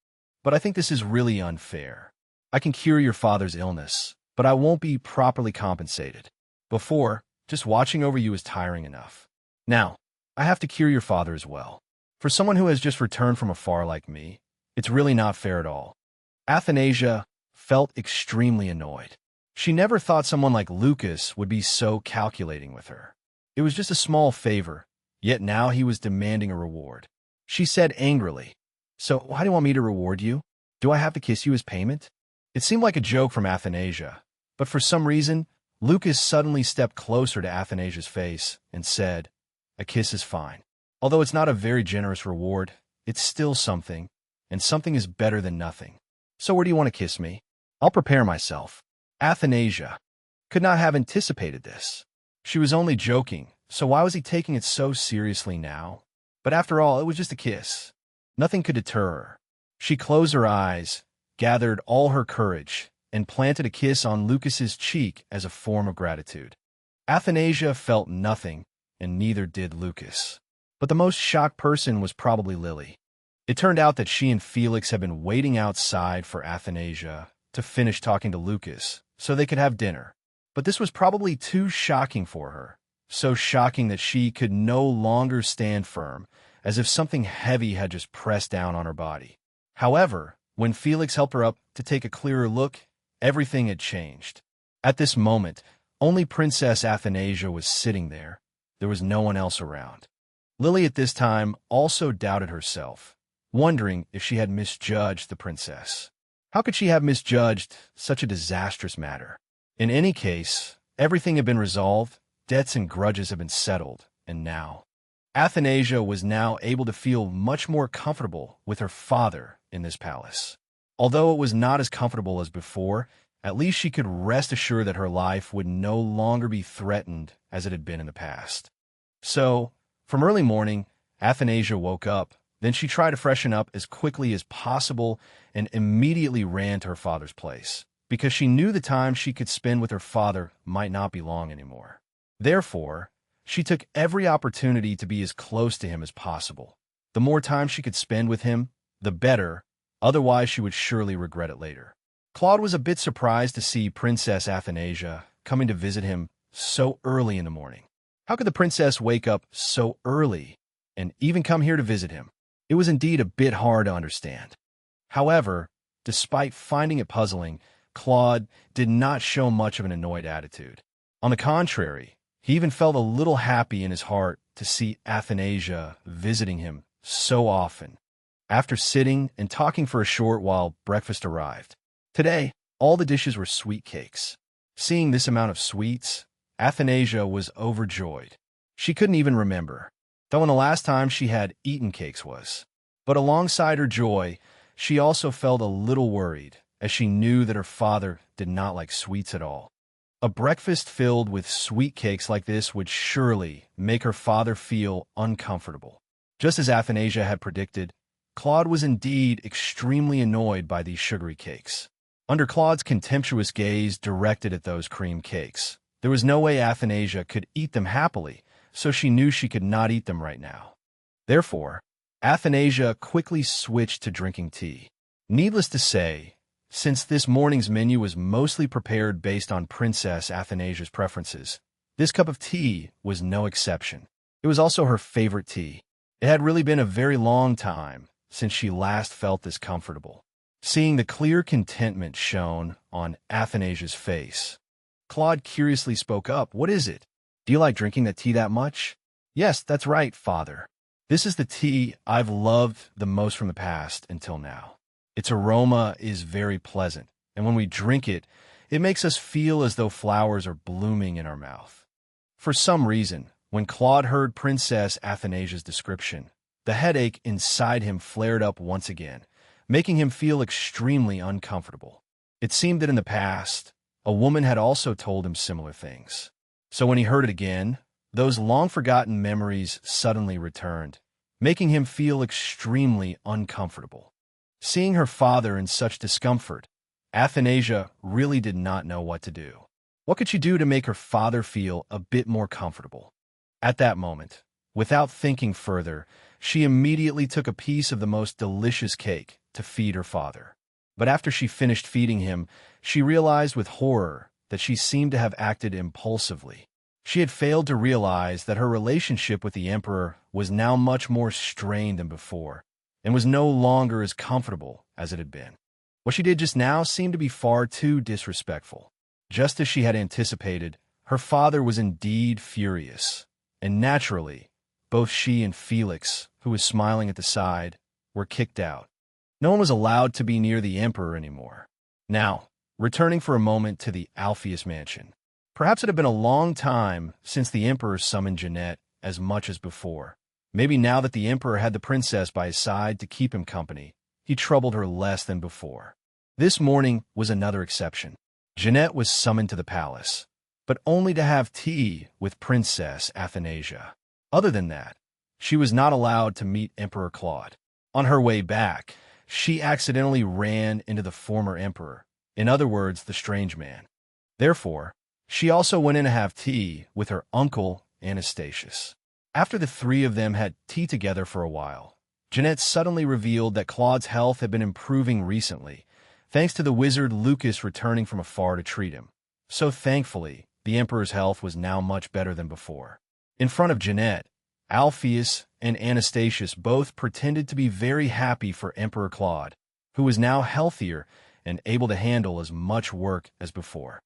"But I think this is really unfair. I can cure your father's illness, but I won't be properly compensated. Before, just watching over you is tiring enough. Now, I have to cure your father as well. For someone who has just returned from afar like me, it's really not fair at all." Athanasia felt extremely annoyed. She never thought someone like Lucas would be so calculating with her. It was just a small favor, yet now he was demanding a reward. She said angrily, "So why do you want me to reward you? Do I have to kiss you as payment?" It seemed like a joke from Athanasia, but for some reason, Lucas suddenly stepped closer to Athanasia's face and said, "A kiss is fine. Although it's not a very generous reward, it's still something, and something is better than nothing. So where do you want to kiss me? I'll prepare myself." Athanasia could not have anticipated this. She was only joking, so why was he taking it so seriously now? But after all, it was just a kiss. Nothing could deter her. She closed her eyes, gathered all her courage, and planted a kiss on Lucas's cheek as a form of gratitude. Athanasia felt nothing, and neither did Lucas. But the most shocked person was probably Lily. It turned out that she and Felix had been waiting outside for Athanasia to finish talking to Lucas so they could have dinner. But this was probably too shocking for her, so shocking that she could no longer stand firm, as if something heavy had just pressed down on her body. However, when Felix helped her up to take a clearer look, everything had changed. At this moment, only Princess Athanasia was sitting there. There was no one else around. Lily at this time also doubted herself, wondering if she had misjudged the princess. How could she have misjudged such a disastrous matter? In any case, everything had been resolved, debts and grudges had been settled, and now Athanasia was now able to feel much more comfortable with her father in this palace. Although it was not as comfortable as before, at least she could rest assured that her life would no longer be threatened as it had been in the past. So, from early morning, Athanasia woke up, then she tried to freshen up as quickly as possible and immediately ran to her father's place. because she knew the time she could spend with her father might not be long anymore. Therefore, she took every opportunity to be as close to him as possible. The more time she could spend with him, the better, otherwise she would surely regret it later. Claude was a bit surprised to see Princess Athanasia coming to visit him so early in the morning. How could the princess wake up so early and even come here to visit him? It was indeed a bit hard to understand. However, despite finding it puzzling, Claude did not show much of an annoyed attitude. On the contrary, he even felt a little happy in his heart to see Athanasia visiting him so often. After sitting and talking for a short while, breakfast arrived. Today, all the dishes were sweet cakes. Seeing this amount of sweets, Athanasia was overjoyed. She couldn't even remember, though when the last time she had eaten cakes was. But alongside her joy, she also felt a little worried, as she knew that her father did not like sweets at all. A breakfast filled with sweet cakes like this would surely make her father feel uncomfortable. Just as Athanasia had predicted, Claude was indeed extremely annoyed by these sugary cakes. Under Claude's contemptuous gaze directed at those cream cakes, there was no way Athanasia could eat them happily, so she knew she could not eat them right now. Therefore, Athanasia quickly switched to drinking tea. Needless to say, since this morning's menu was mostly prepared based on Princess Athanasia's preferences, this cup of tea was no exception. It was also her favorite tea. It had really been a very long time since she last felt this comfortable. Seeing the clear contentment shown on Athanasia's face, Claude curiously spoke up. "What is it? Do you like drinking that tea that much?" "Yes, that's right, father. This is the tea I've loved the most from the past until now. Its aroma is very pleasant, and when we drink it, it makes us feel as though flowers are blooming in our mouth." For some reason, when Claude heard Princess Athanasia's description, the headache inside him flared up once again, making him feel extremely uncomfortable. It seemed that in the past, a woman had also told him similar things. So when he heard it again, those long-forgotten memories suddenly returned, making him feel extremely uncomfortable. Seeing her father in such discomfort, Athanasia really did not know what to do. What could she do to make her father feel a bit more comfortable? At that moment, without thinking further, she immediately took a piece of the most delicious cake to feed her father. But after she finished feeding him, she realized with horror that she seemed to have acted impulsively. She had failed to realize that her relationship with the emperor was now much more strained than before, and was no longer as comfortable as it had been. What she did just now seemed to be far too disrespectful. Just as she had anticipated, her father was indeed furious, and naturally, both she and Felix, who was smiling at the side, were kicked out. No one was allowed to be near the emperor anymore. Now, returning for a moment to the Alpheus mansion. Perhaps it had been a long time since the emperor summoned Jeanette as much as before. Maybe now that the emperor had the princess by his side to keep him company, he troubled her less than before. This morning was another exception. Jeanette was summoned to the palace, but only to have tea with Princess Athanasia. Other than that, she was not allowed to meet Emperor Claude. On her way back, she accidentally ran into the former emperor, in other words, the strange man. Therefore, she also went in to have tea with her uncle, Anastasius. After the three of them had tea together for a while, Jeanette suddenly revealed that Claude's health had been improving recently, thanks to the wizard Lucas returning from afar to treat him. So thankfully, the emperor's health was now much better than before. In front of Jeanette, Alpheus and Anastasius both pretended to be very happy for Emperor Claude, who was now healthier and able to handle as much work as before.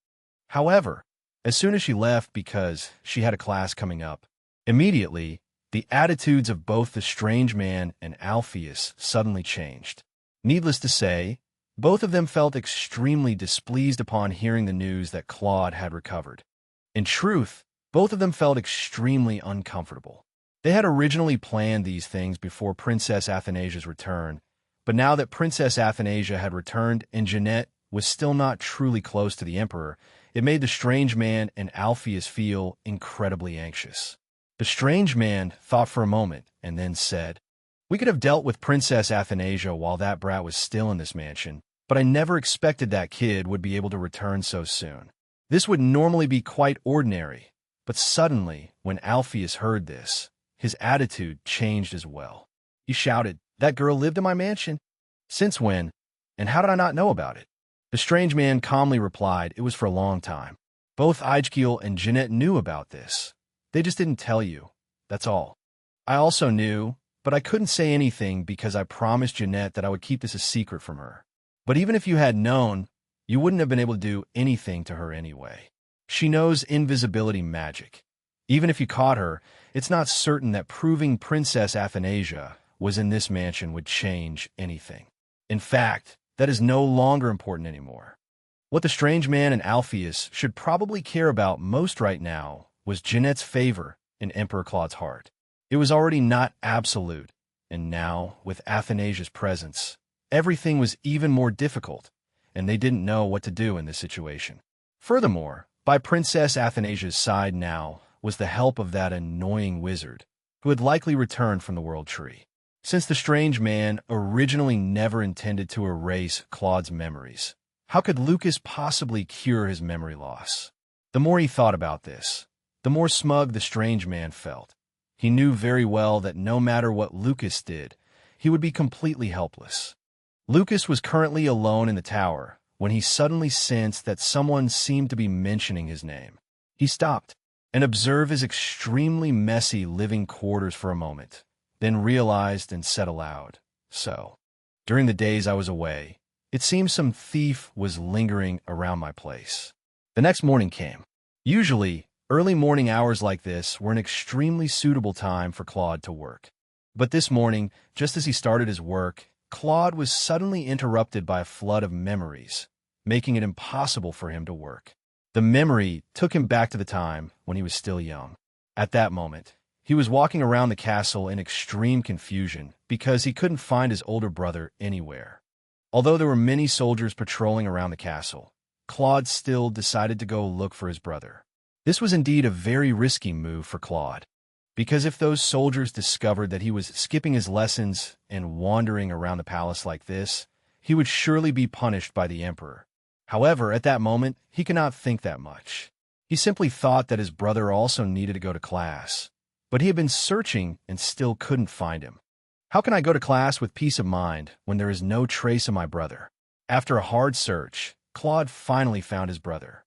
However, as soon as she left because she had a class coming up, immediately, the attitudes of both the strange man and Alpheus suddenly changed. Needless to say, both of them felt extremely displeased upon hearing the news that Claude had recovered. In truth, both of them felt extremely uncomfortable. They had originally planned these things before Princess Athanasia's return, but now that Princess Athanasia had returned and Jeanette was still not truly close to the emperor, it made the strange man and Alpheus feel incredibly anxious. The strange man thought for a moment and then said, "We could have dealt with Princess Athanasia while that brat was still in this mansion, but I never expected that kid would be able to return so soon. This would normally be quite ordinary, but suddenly, when Alpheus heard this, his attitude changed as well. He shouted, "That girl lived in my mansion? Since when? And how did I not know about it?" The strange man calmly replied, "It was for a long time. Both Ijkiel and Jeanette knew about this. They just didn't tell you. That's all. I also knew, but I couldn't say anything because I promised Jeanette that I would keep this a secret from her. But even if you had known, you wouldn't have been able to do anything to her anyway. She knows invisibility magic. Even if you caught her, it's not certain that proving Princess Athanasia was in this mansion would change anything. In fact, that is no longer important anymore. What the strange man and Alpheus should probably care about most right now was Jeanette's favor in Emperor Claude's heart. It was already not absolute, and now, with Athanasia's presence, everything was even more difficult, and they didn't know what to do in this situation. Furthermore, by Princess Athanasia's side now was the help of that annoying wizard, who had likely returned from the World Tree. Since the strange man originally never intended to erase Claude's memories, how could Lucas possibly cure his memory loss? The more he thought about this, the more smug the strange man felt. He knew very well that no matter what Lucas did, he would be completely helpless. Lucas was currently alone in the tower when he suddenly sensed that someone seemed to be mentioning his name. He stopped and observed his extremely messy living quarters for a moment, then realized and said aloud, "So, during the days I was away, it seems some thief was lingering around my place." The next morning came. Usually, early morning hours like this were an extremely suitable time for Claude to work. But this morning, just as he started his work, Claude was suddenly interrupted by a flood of memories, making it impossible for him to work. The memory took him back to the time when he was still young. At that moment, he was walking around the castle in extreme confusion because he couldn't find his older brother anywhere. Although there were many soldiers patrolling around the castle, Claude still decided to go look for his brother. This was indeed a very risky move for Claude, because if those soldiers discovered that he was skipping his lessons and wandering around the palace like this, he would surely be punished by the emperor. However, at that moment, he could not think that much. He simply thought that his brother also needed to go to class, but he had been searching and still couldn't find him. How can I go to class with peace of mind when there is no trace of my brother? After a hard search, Claude finally found his brother.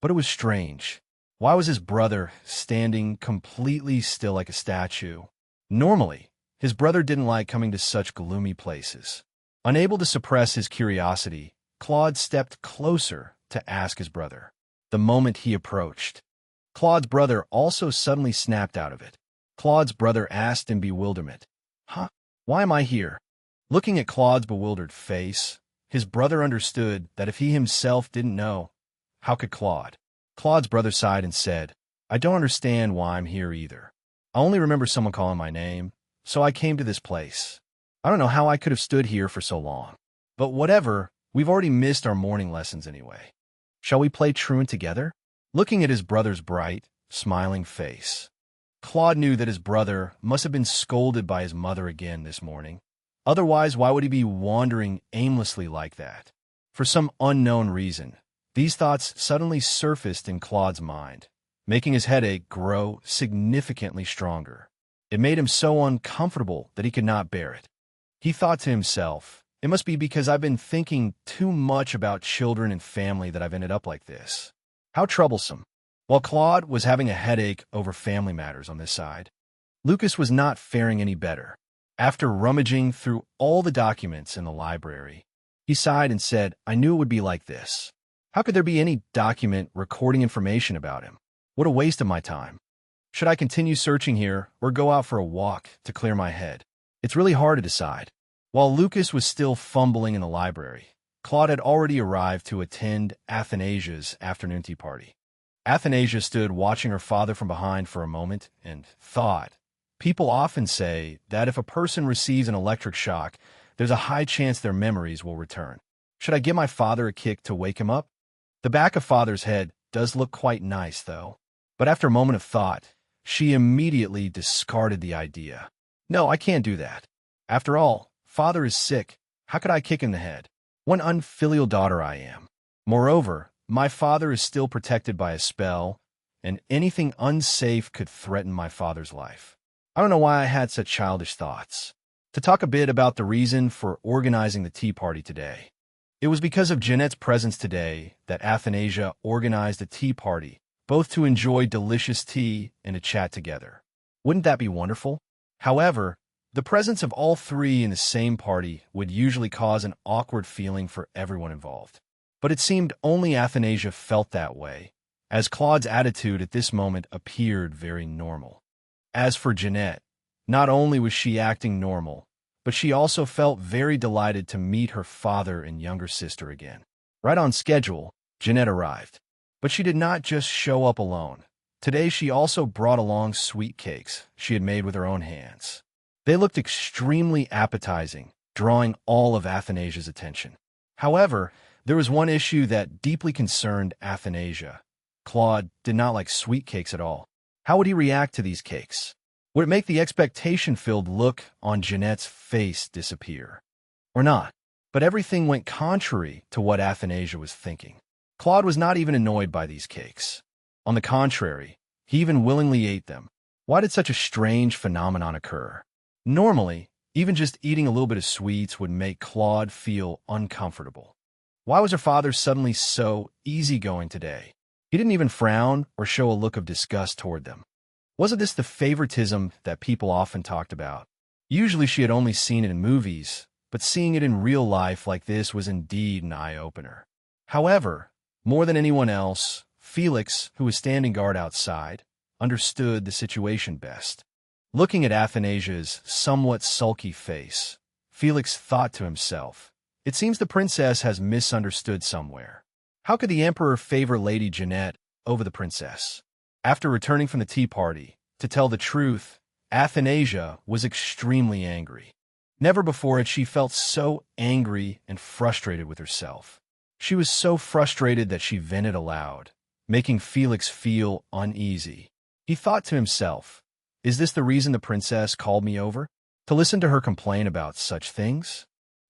But it was strange. Why was his brother standing completely still like a statue? Normally, his brother didn't like coming to such gloomy places. Unable to suppress his curiosity, Claude stepped closer to ask his brother. The moment he approached, Claude's brother also suddenly snapped out of it. Claude's brother asked in bewilderment, "Huh? Why am I here?" Looking at Claude's bewildered face, his brother understood that if he himself didn't know, how could Claude? Claude's brother sighed and said, "I don't understand why I'm here either. I only remember someone calling my name, so I came to this place. I don't know how I could have stood here for so long. But whatever, we've already missed our morning lessons anyway. Shall we play truant together?" Looking at his brother's bright, smiling face, Claude knew that his brother must have been scolded by his mother again this morning. Otherwise, why would he be wandering aimlessly like that? For some unknown reason, these thoughts suddenly surfaced in Claude's mind, making his headache grow significantly stronger. It made him so uncomfortable that he could not bear it. He thought to himself, "It must be because I've been thinking too much about children and family that I've ended up like this. How troublesome." While Claude was having a headache over family matters on this side, Lucas was not faring any better. After rummaging through all the documents in the library, he sighed and said, "I knew it would be like this. How could there be any document recording information about him? What a waste of my time. Should I continue searching here or go out for a walk to clear my head? It's really hard to decide." While Lucas was still fumbling in the library, Claude had already arrived to attend Athanasia's afternoon tea party. Athanasia stood watching her father from behind for a moment and thought, "People often say that if a person receives an electric shock, there's a high chance their memories will return. Should I give my father a kick to wake him up?" The back of father's head does look quite nice, though. But after a moment of thought, she immediately discarded the idea. "No, I can't do that. After all, father is sick. How could I kick in the head?" What an unfilial daughter I am. Moreover, my father is still protected by a spell, and anything unsafe could threaten my father's life. I don't know why I had such childish thoughts. To talk a bit about the reason for organizing the tea party today. It was because of Jeanette's presence today that Athanasia organized a tea party, both to enjoy delicious tea and to chat together. Wouldn't that be wonderful? However, the presence of all three in the same party would usually cause an awkward feeling for everyone involved. But it seemed only Athanasia felt that way, as Claude's attitude at this moment appeared very normal. As for Jeanette, not only was she acting normal, but she also felt very delighted to meet her father and younger sister again. Right on schedule, Jeanette arrived. But she did not just show up alone. Today she also brought along sweet cakes she had made with her own hands. They looked extremely appetizing, drawing all of Athanasia's attention. However, there was one issue that deeply concerned Athanasia. Claude did not like sweet cakes at all. How would he react to these cakes? Would it make the expectation-filled look on Jeanette's face disappear? Or not? But everything went contrary to what Athanasia was thinking. Claude was not even annoyed by these cakes. On the contrary, he even willingly ate them. Why did such a strange phenomenon occur? Normally, even just eating a little bit of sweets would make Claude feel uncomfortable. Why was her father suddenly so easygoing today? He didn't even frown or show a look of disgust toward them. Wasn't this the favoritism that people often talked about? Usually she had only seen it in movies, but seeing it in real life like this was indeed an eye-opener. However, more than anyone else, Felix, who was standing guard outside, understood the situation best. Looking at Athanasia's somewhat sulky face, Felix thought to himself, "It seems the princess has misunderstood somewhere. How could the emperor favor Lady Jeanette over the princess?" After returning from the tea party, to tell the truth, Athanasia was extremely angry. Never before had she felt so angry and frustrated with herself. She was so frustrated that she vented aloud, making Felix feel uneasy. He thought to himself, "Is this the reason the princess called me over? To listen to her complain about such things?"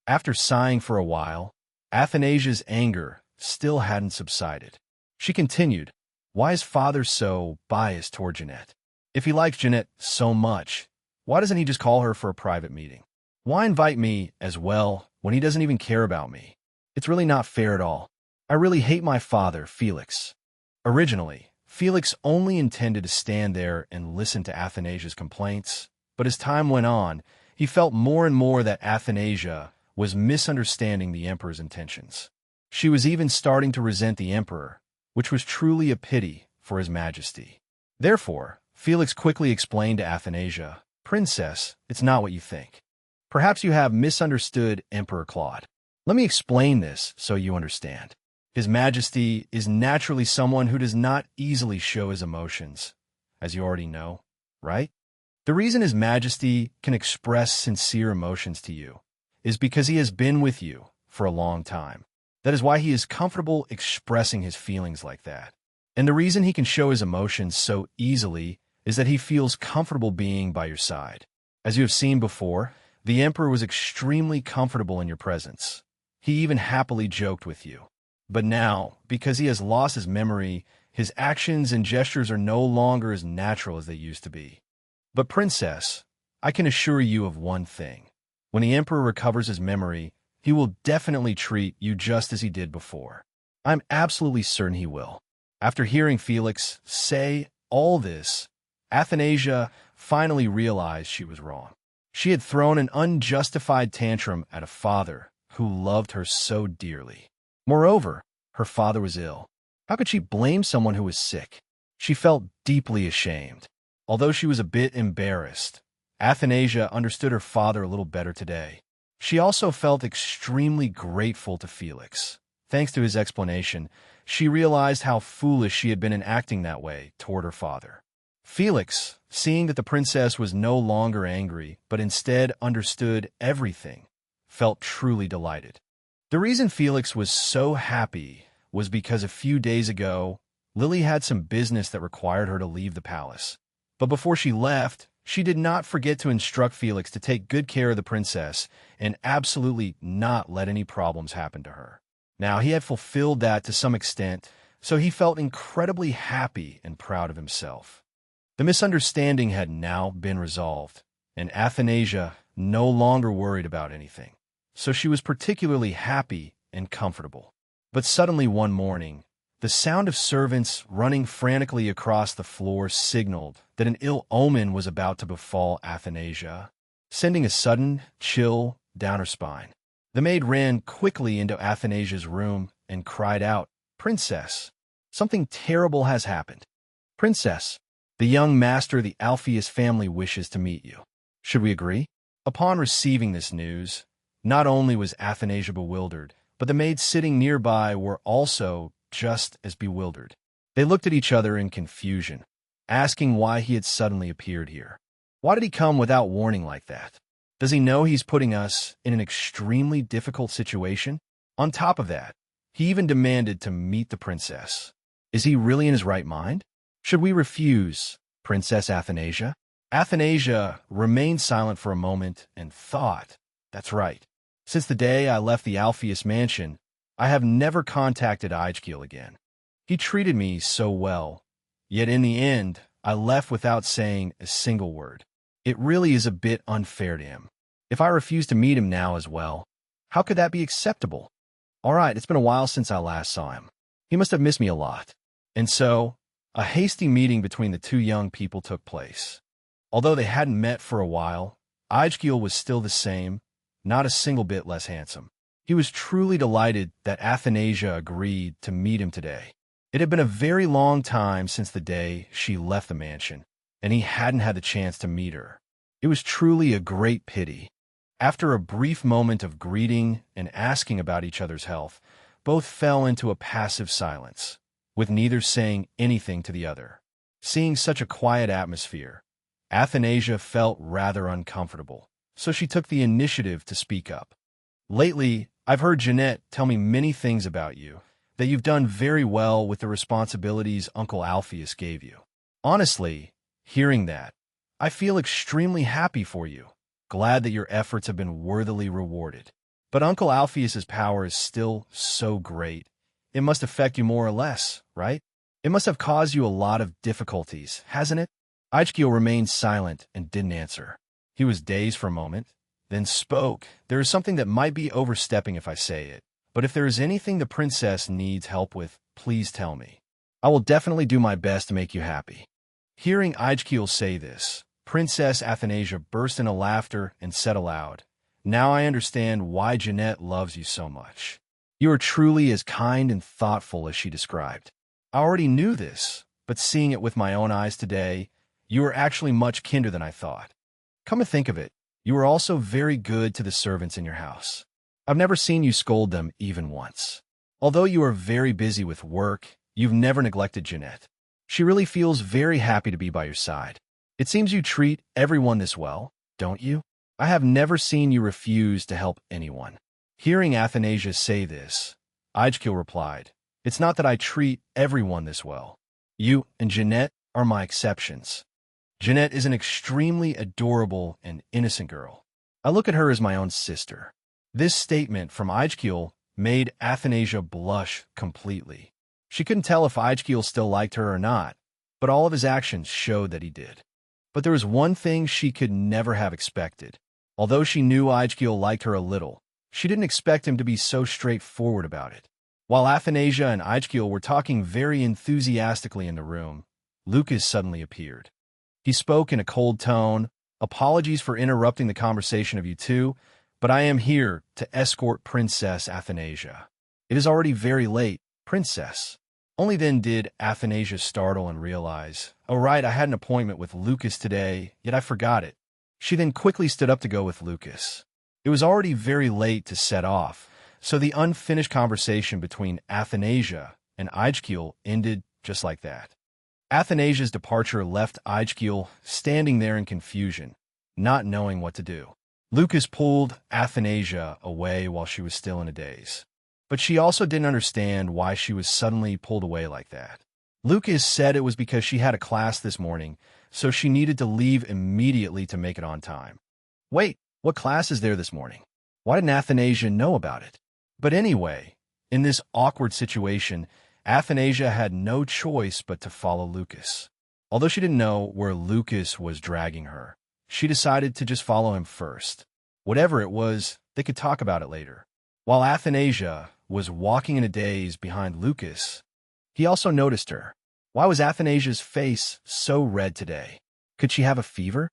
After sighing for a while, Athanasia's anger still hadn't subsided. She continued, "Why is father so biased toward Jeanette? If he likes Jeanette so much, why doesn't he just call her for a private meeting? Why invite me as well when he doesn't even care about me? It's really not fair at all. I really hate my father, Felix." Originally, Felix only intended to stand there and listen to Athanasia's complaints, but as time went on, he felt more and more that Athanasia was misunderstanding the emperor's intentions. She was even starting to resent the emperor, which was truly a pity for his majesty. Therefore, Felix quickly explained to Athanasia, "Princess, it's not what you think. Perhaps you have misunderstood Emperor Claude. Let me explain this so you understand. His Majesty is naturally someone who does not easily show his emotions, as you already know, right? The reason His Majesty can express sincere emotions to you is because he has been with you for a long time. That is why he is comfortable expressing his feelings like that. And the reason he can show his emotions so easily is that he feels comfortable being by your side. As you have seen before, the emperor was extremely comfortable in your presence. He even happily joked with you. But now, because he has lost his memory, his actions and gestures are no longer as natural as they used to be. But princess, I can assure you of one thing. When the emperor recovers his memory, he will definitely treat you just as he did before. I'm absolutely certain he will." After hearing Felix say all this, Athanasia finally realized she was wrong. She had thrown an unjustified tantrum at a father who loved her so dearly. Moreover, her father was ill. How could she blame someone who was sick? She felt deeply ashamed. Although she was a bit embarrassed, Athanasia understood her father a little better today. She also felt extremely grateful to Felix. Thanks to his explanation, she realized how foolish she had been in acting that way toward her father. Felix, seeing that the princess was no longer angry, but instead understood everything, felt truly delighted. The reason Felix was so happy was because a few days ago, Lily had some business that required her to leave the palace. But before she left, She did not forget to instruct Felix to take good care of the princess and absolutely not let any problems happen to her. Now, he had fulfilled that to some extent, so he felt incredibly happy and proud of himself. The misunderstanding had now been resolved, and Athanasia no longer worried about anything, so she was particularly happy and comfortable. But suddenly one morning, the sound of servants running frantically across the floor signaled that an ill omen was about to befall Athanasia, sending a sudden chill down her spine. The maid ran quickly into Athanasia's room and cried out, "Princess, something terrible has happened. Princess, the young master of the Alpheus family wishes to meet you. Should we agree?" Upon receiving this news, not only was Athanasia bewildered, but the maids sitting nearby were also just as bewildered. They looked at each other in confusion, asking why he had suddenly appeared here. Why did he come without warning like that? Does he know he's putting us in an extremely difficult situation? On top of that, he even demanded to meet the princess. Is he really in his right mind? Should we refuse, Princess Athanasia? Athanasia remained silent for a moment and thought, that's right. Since the day I left the Alpheus mansion, I have never contacted Ijkeel again. He treated me so well, yet in the end, I left without saying a single word. It really is a bit unfair to him. If I refuse to meet him now as well, how could that be acceptable? All right, it's been a while since I last saw him. He must have missed me a lot. And so, a hasty meeting between the two young people took place. Although they hadn't met for a while, Ijkeel was still the same, not a single bit less handsome. He was truly delighted that Athanasia agreed to meet him today. It had been a very long time since the day she left the mansion, and he hadn't had the chance to meet her. It was truly a great pity. After a brief moment of greeting and asking about each other's health, both fell into a passive silence, with neither saying anything to the other. Seeing such a quiet atmosphere, Athanasia felt rather uncomfortable, so she took the initiative to speak up. Lately, I've heard Jeanette tell me many things about you, that you've done very well with the responsibilities Uncle Alpheus gave you. Honestly, hearing that, I feel extremely happy for you, glad that your efforts have been worthily rewarded. But Uncle Alpheus's power is still so great, it must affect you more or less, right? It must have caused you a lot of difficulties, hasn't it? Ijkeel remained silent and didn't answer. He was dazed for a moment, then spoke. There is something that might be overstepping if I say it, but if there is anything the princess needs help with, please tell me. I will definitely do my best to make you happy. Hearing Ijkeel say this, Princess Athanasia burst into laughter and said aloud, "Now I understand why Jeanette loves you so much. You are truly as kind and thoughtful as she described. I already knew this, but seeing it with my own eyes today, you are actually much kinder than I thought. Come to think of it, you are also very good to the servants in your house. I've never seen you scold them even once. Although you are very busy with work, you've never neglected Jeanette. She really feels very happy to be by your side. It seems you treat everyone this well, don't you? I have never seen you refuse to help anyone." Hearing Athanasia say this, Ijkeel replied, "It's not that I treat everyone this well. You and Jeanette are my exceptions. Jeanette is an extremely adorable and innocent girl. I look at her as my own sister." This statement from Ijkeel made Athanasia blush completely. She couldn't tell if Ijkeel still liked her or not, but all of his actions showed that he did. But there was one thing she could never have expected. Although she knew Ijkeel liked her a little, she didn't expect him to be so straightforward about it. While Athanasia and Ijkeel were talking very enthusiastically in the room, Lucas suddenly appeared. He spoke in a cold tone, "Apologies for interrupting the conversation of you two, but I am here to escort Princess Athanasia. It is already very late, Princess." Only then did Athanasia startle and realize, "Oh right, I had an appointment with Lucas today, yet I forgot it." She then quickly stood up to go with Lucas. It was already very late to set off, so the unfinished conversation between Athanasia and Ijkeel ended just like that. Athanasia's departure left Ijkeel standing there in confusion, not knowing what to do. Lucas pulled Athanasia away while she was still in a daze. But she also didn't understand why she was suddenly pulled away like that. Lucas said it was because she had a class this morning, so she needed to leave immediately to make it on time. Wait, what class is there this morning? Why didn't Athanasia know about it? But anyway, in this awkward situation, Athanasia had no choice but to follow Lucas. Although she didn't know where Lucas was dragging her, she decided to just follow him first. Whatever it was, they could talk about it later. While Athanasia was walking in a daze behind Lucas, he also noticed her. Why was Athanasia's face so red today? Could she have a fever?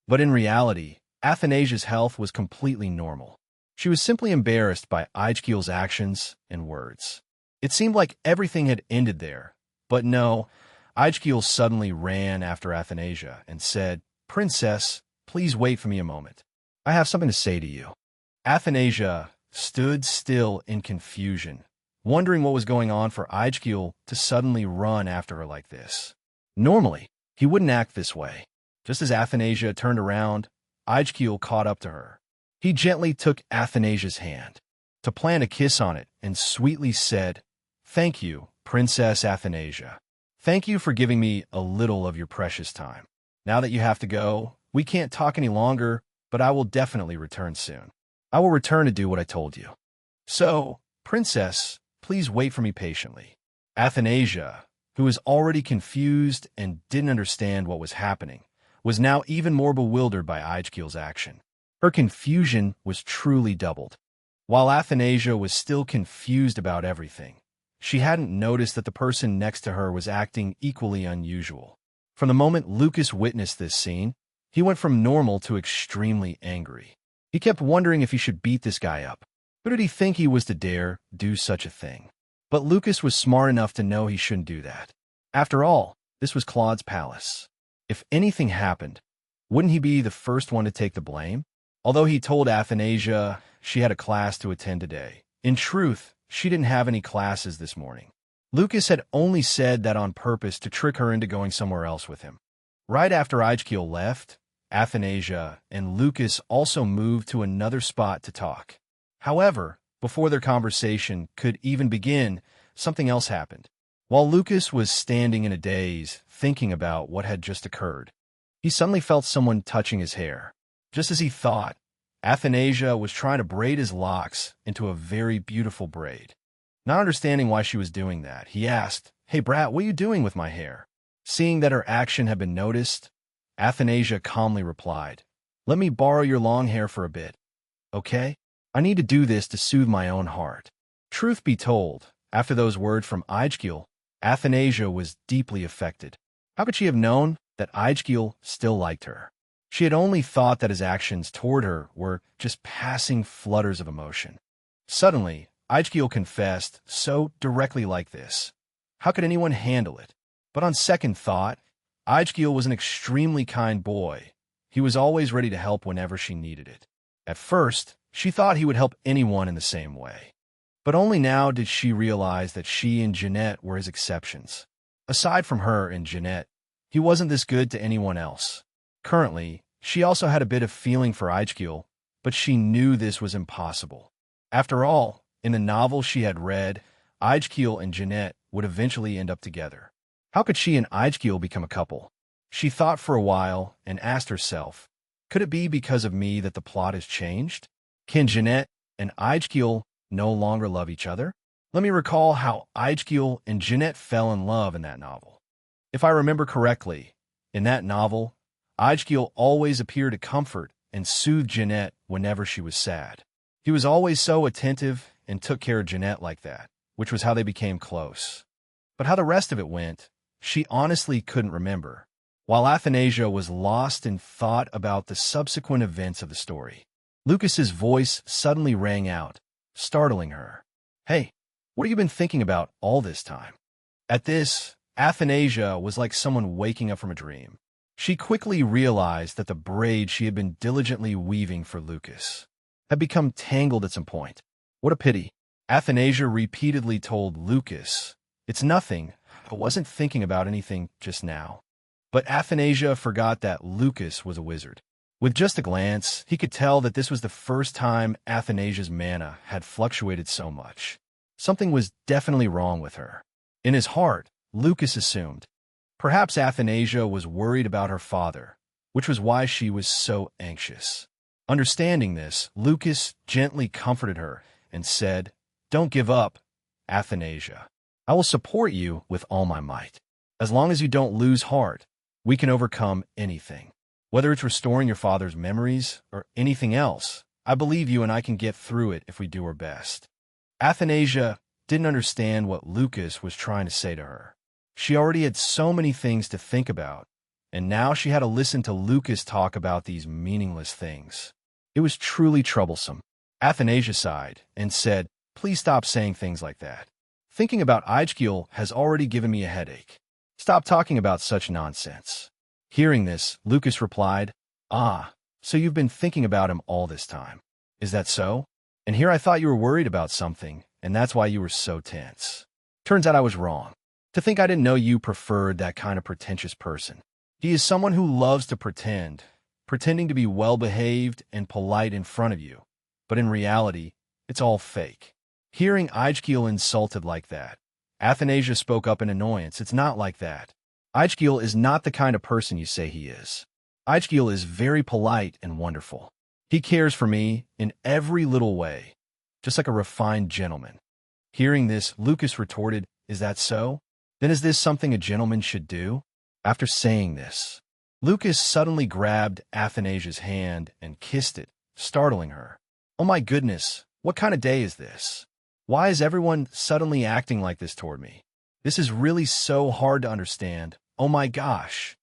But in reality, Athanasia's health was completely normal. She was simply embarrassed by Ijgil's actions and words. It seemed like everything had ended there, but no, Ijgil suddenly ran after Athanasia and said, "Princess, please wait for me a moment. I have something to say to you." Athanasia stood still in confusion, wondering what was going on for Ijgil to suddenly run after her like this. Normally, he wouldn't act this way. Just as Athanasia turned around, Ijgil caught up to her. He gently took Athanasia's hand to plant a kiss on it and sweetly said, "Thank you, Princess Athanasia. Thank you for giving me a little of your precious time. Now that you have to go, we can't talk any longer, but I will definitely return soon. I will return to do what I told you. So, Princess, please wait for me patiently." Athanasia, who was already confused and didn't understand what was happening, was now even more bewildered by Ijgil's action. Her confusion was truly doubled. While Athanasia was still confused about everything, she hadn't noticed that the person next to her was acting equally unusual. From the moment Lucas witnessed this scene, he went from normal to extremely angry. He kept wondering if he should beat this guy up. Who did he think he was to dare do such a thing? But Lucas was smart enough to know he shouldn't do that. After all, this was Claude's palace. If anything happened, wouldn't he be the first one to take the blame? Although he told Athanasia she had a class to attend today, in truth, she didn't have any classes this morning. Lucas had only said that on purpose to trick her into going somewhere else with him. Right after Ijgil left, Athanasia and Lucas also moved to another spot to talk. However, before their conversation could even begin, something else happened. While Lucas was standing in a daze, thinking about what had just occurred, he suddenly felt someone touching his hair. Just as he thought, Athanasia was trying to braid his locks into a very beautiful braid. Not understanding why she was doing that, he asked, "Hey brat, what are you doing with my hair?" Seeing that her action had been noticed, Athanasia calmly replied, "Let me borrow your long hair for a bit, okay? I need to do this to soothe my own heart." Truth be told, after those words from Ijgil, Athanasia was deeply affected. How could she have known that Ijgil still liked her? She had only thought that his actions toward her were just passing flutters of emotion. Suddenly, Ijgil confessed so directly like this. How could anyone handle it? But on second thought, Ijgil was an extremely kind boy. He was always ready to help whenever she needed it. At first, she thought he would help anyone in the same way. But only now did she realize that she and Jeanette were his exceptions. Aside from her and Jeanette, he wasn't this good to anyone else. Currently, she also had a bit of feeling for Ijgil, but she knew this was impossible. After all, in the novel she had read, Ijgil and Jeanette would eventually end up together. How could she and Ijgil become a couple? She thought for a while and asked herself, could it be because of me that the plot has changed? Can Jeanette and Ijgil no longer love each other? Let me recall how Ijgil and Jeanette fell in love in that novel. If I remember correctly, in that novel, Ijgil always appeared to comfort and soothe Jeanette whenever she was sad. He was always so attentive and took care of Jeanette like that, which was how they became close. But how the rest of it went, she honestly couldn't remember, while Athanasia was lost in thought about the subsequent events of the story. Lucas's voice suddenly rang out, startling her. "Hey, what have you been thinking about all this time?" At this, Athanasia was like someone waking up from a dream. She quickly realized that the braid she had been diligently weaving for Lucas had become tangled at some point. What a pity. Athanasia repeatedly told Lucas, "It's nothing. I wasn't thinking about anything just now." But Athanasia forgot that Lucas was a wizard. With just a glance, he could tell that this was the first time Athanasia's mana had fluctuated so much. Something was definitely wrong with her. In his heart, Lucas assumed, Perhaps Athanasia was worried about her father, which was why she was so anxious. Understanding this, Lucas gently comforted her and said, "Don't give up, Athanasia. I will support you with all my might. As long as you don't lose heart, we can overcome anything. Whether it's restoring your father's memories or anything else, I believe you and I can get through it if we do our best." Athanasia didn't understand what Lucas was trying to say to her. She already had so many things to think about, and now she had to listen to Lucas talk about these meaningless things. It was truly troublesome. Athanasia sighed and said, "Please stop saying things like that. Thinking about Ijgil has already given me a headache. Stop talking about such nonsense." Hearing this, Lucas replied, "Ah, so you've been thinking about him all this time. Is that so? And here I thought you were worried about something, and that's why you were so tense. Turns out I was wrong. To think I didn't know you preferred that kind of pretentious person. He is someone who loves to pretending to be well-behaved and polite in front of you, but in reality, it's all fake." Hearing Ijgil insulted like that, Athanasia spoke up in annoyance. "It's not like that. Ijgil is not the kind of person you say he is. Ijgil is very polite and wonderful. He cares for me in every little way, just like a refined gentleman." Hearing this, Lucas retorted, "Is that so? Then is this something a gentleman should do?" After saying this, Lucas suddenly grabbed Athanasia's hand and kissed it, startling her. "Oh my goodness, what kind of day is this? Why is everyone suddenly acting like this toward me? This is really so hard to understand. Oh my gosh."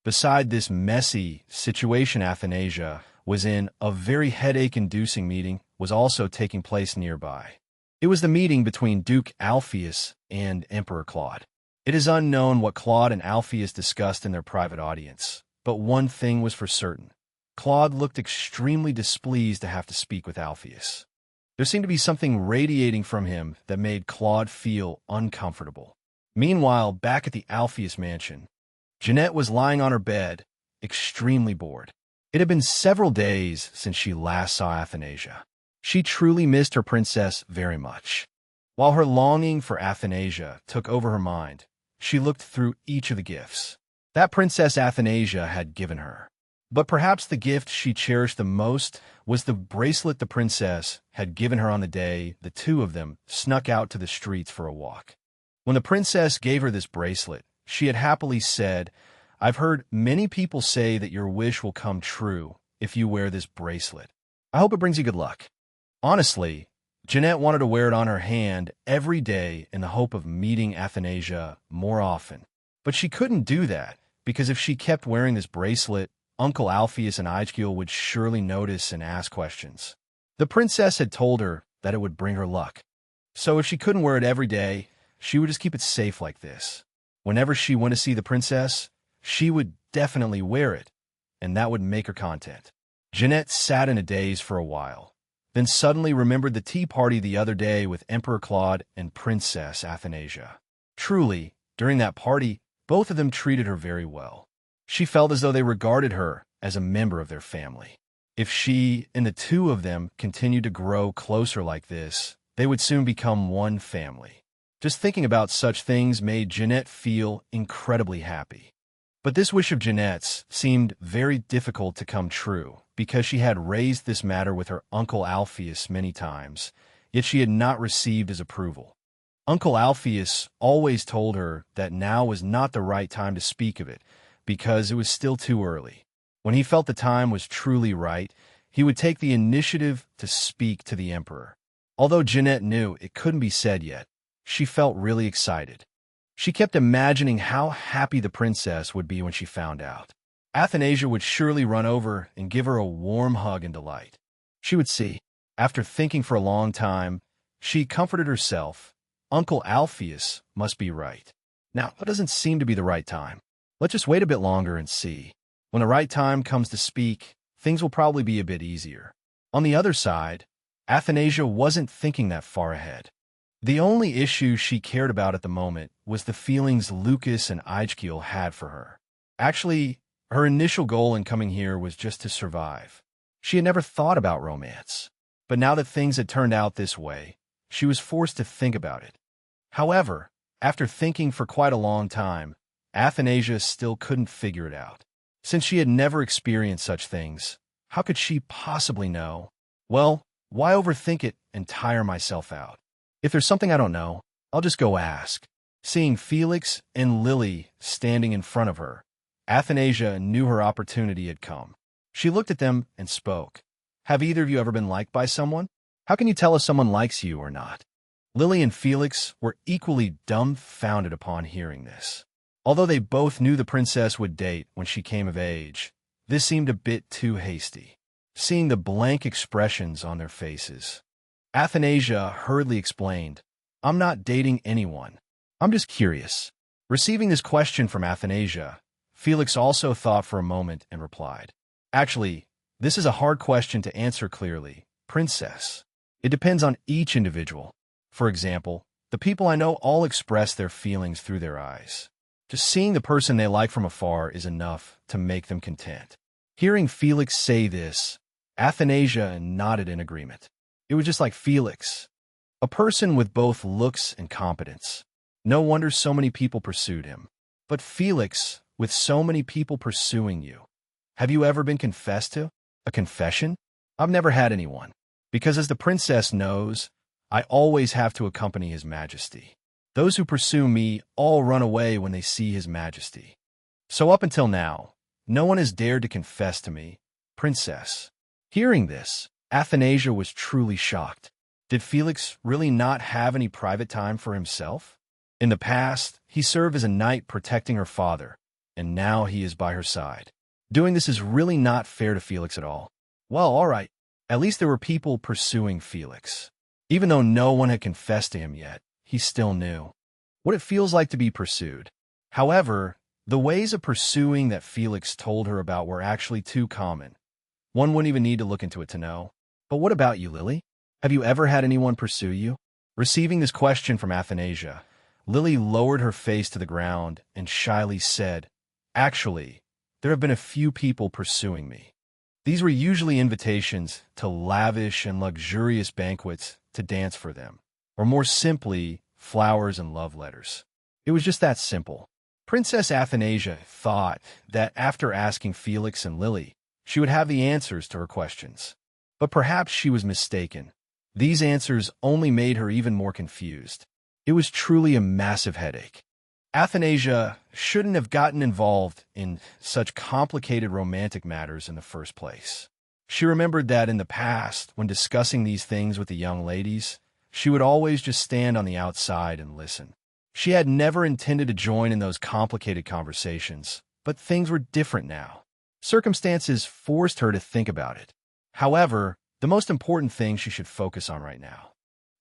Beside this messy situation Athanasia was in, a very headache-inducing meeting was also taking place nearby. It was the meeting between Duke Alpheus and Emperor Claude. It is unknown what Claude and Alpheus discussed in their private audience, but one thing was for certain. Claude looked extremely displeased to have to speak with Alpheus. There seemed to be something radiating from him that made Claude feel uncomfortable. Meanwhile, back at the Alpheus mansion, Jeanette was lying on her bed, extremely bored. It had been several days since she last saw Athanasia. She truly missed her princess very much. While her longing for Athanasia took over her mind, she looked through each of the gifts that Princess Athanasia had given her. But perhaps the gift she cherished the most was the bracelet the princess had given her on the day the two of them snuck out to the streets for a walk. When the princess gave her this bracelet, she had happily said, "I've heard many people say that your wish will come true if you wear this bracelet. I hope it brings you good luck." Honestly, Jeanette wanted to wear it on her hand every day in the hope of meeting Athanasia more often. But she couldn't do that, because if she kept wearing this bracelet, Uncle Alpheus and Ijgil would surely notice and ask questions. The princess had told her that it would bring her luck. So if she couldn't wear it every day, she would just keep it safe like this. Whenever she went to see the princess, she would definitely wear it, and that would make her content. Jeanette sat in a daze for a while, then suddenly remembered the tea party the other day with Emperor Claude and Princess Athanasia. Truly, during that party, both of them treated her very well. She felt as though they regarded her as a member of their family. If she and the two of them continued to grow closer like this, they would soon become one family. Just thinking about such things made Jeanette feel incredibly happy. But this wish of Jeanette's seemed very difficult to come true, because she had raised this matter with her Uncle Alpheus many times, yet she had not received his approval. Uncle Alpheus always told her that now was not the right time to speak of it, because it was still too early. When he felt the time was truly right, he would take the initiative to speak to the emperor. Although Jeanette knew it couldn't be said yet, she felt really excited. She kept imagining how happy the princess would be when she found out. Athanasia would surely run over and give her a warm hug in delight. She would see. After thinking for a long time, she comforted herself. Uncle Alpheus must be right. Now, it doesn't seem to be the right time. Let's just wait a bit longer and see. When the right time comes to speak, things will probably be a bit easier. On the other side, Athanasia wasn't thinking that far ahead. The only issue she cared about at the moment was the feelings Lucas and Ijgil had for her. Actually, her initial goal in coming here was just to survive. She had never thought about romance. But now that things had turned out this way, she was forced to think about it. However, after thinking for quite a long time, Athanasia still couldn't figure it out. Since she had never experienced such things, how could she possibly know? Well, why overthink it and tire myself out? If there's something I don't know, I'll just go ask. Seeing Felix and Lily standing in front of her, Athanasia knew her opportunity had come. She looked at them and spoke. Have either of you ever been liked by someone? How can you tell if someone likes you or not? Lily and Felix were equally dumbfounded upon hearing this. Although they both knew the princess would date when she came of age, this seemed a bit too hasty. Seeing the blank expressions on their faces, Athanasia hurriedly explained, I'm not dating anyone. I'm just curious. Receiving this question from Athanasia, Felix also thought for a moment and replied, Actually, this is a hard question to answer clearly, princess. It depends on each individual. For example, the people I know all express their feelings through their eyes. Just seeing the person they like from afar is enough to make them content. Hearing Felix say this, Athanasia nodded in agreement. It was just like Felix, a person with both looks and competence. No wonder so many people pursued him. But Felix, with so many people pursuing you, have you ever been confessed to? A confession? I've never had anyone, because as the princess knows, I always have to accompany His Majesty. Those who pursue me all run away when they see His Majesty. So up until now, no one has dared to confess to me, princess. Hearing this, Athanasia was truly shocked. Did Felix really not have any private time for himself? In the past, he served as a knight protecting her father, and now he is by her side. Doing this is really not fair to Felix at all. Well, all right. At least there were people pursuing Felix. Even though no one had confessed to him yet, he still knew what it feels like to be pursued. However, the ways of pursuing that Felix told her about were actually too common. One wouldn't even need to look into it to know. But what about you, Lily? Have you ever had anyone pursue you? Receiving this question from Athanasia, Lily lowered her face to the ground and shyly said, Actually, there have been a few people pursuing me. These were usually invitations to lavish and luxurious banquets to dance for them, or more simply, flowers and love letters. It was just that simple. Princess Athanasia thought that after asking Felix and Lily, she would have the answers to her questions. But perhaps she was mistaken. These answers only made her even more confused. It was truly a massive headache. Athanasia shouldn't have gotten involved in such complicated romantic matters in the first place. She remembered that in the past, when discussing these things with the young ladies, she would always just stand on the outside and listen. She had never intended to join in those complicated conversations, but things were different now. Circumstances forced her to think about it. However, the most important thing she should focus on right now,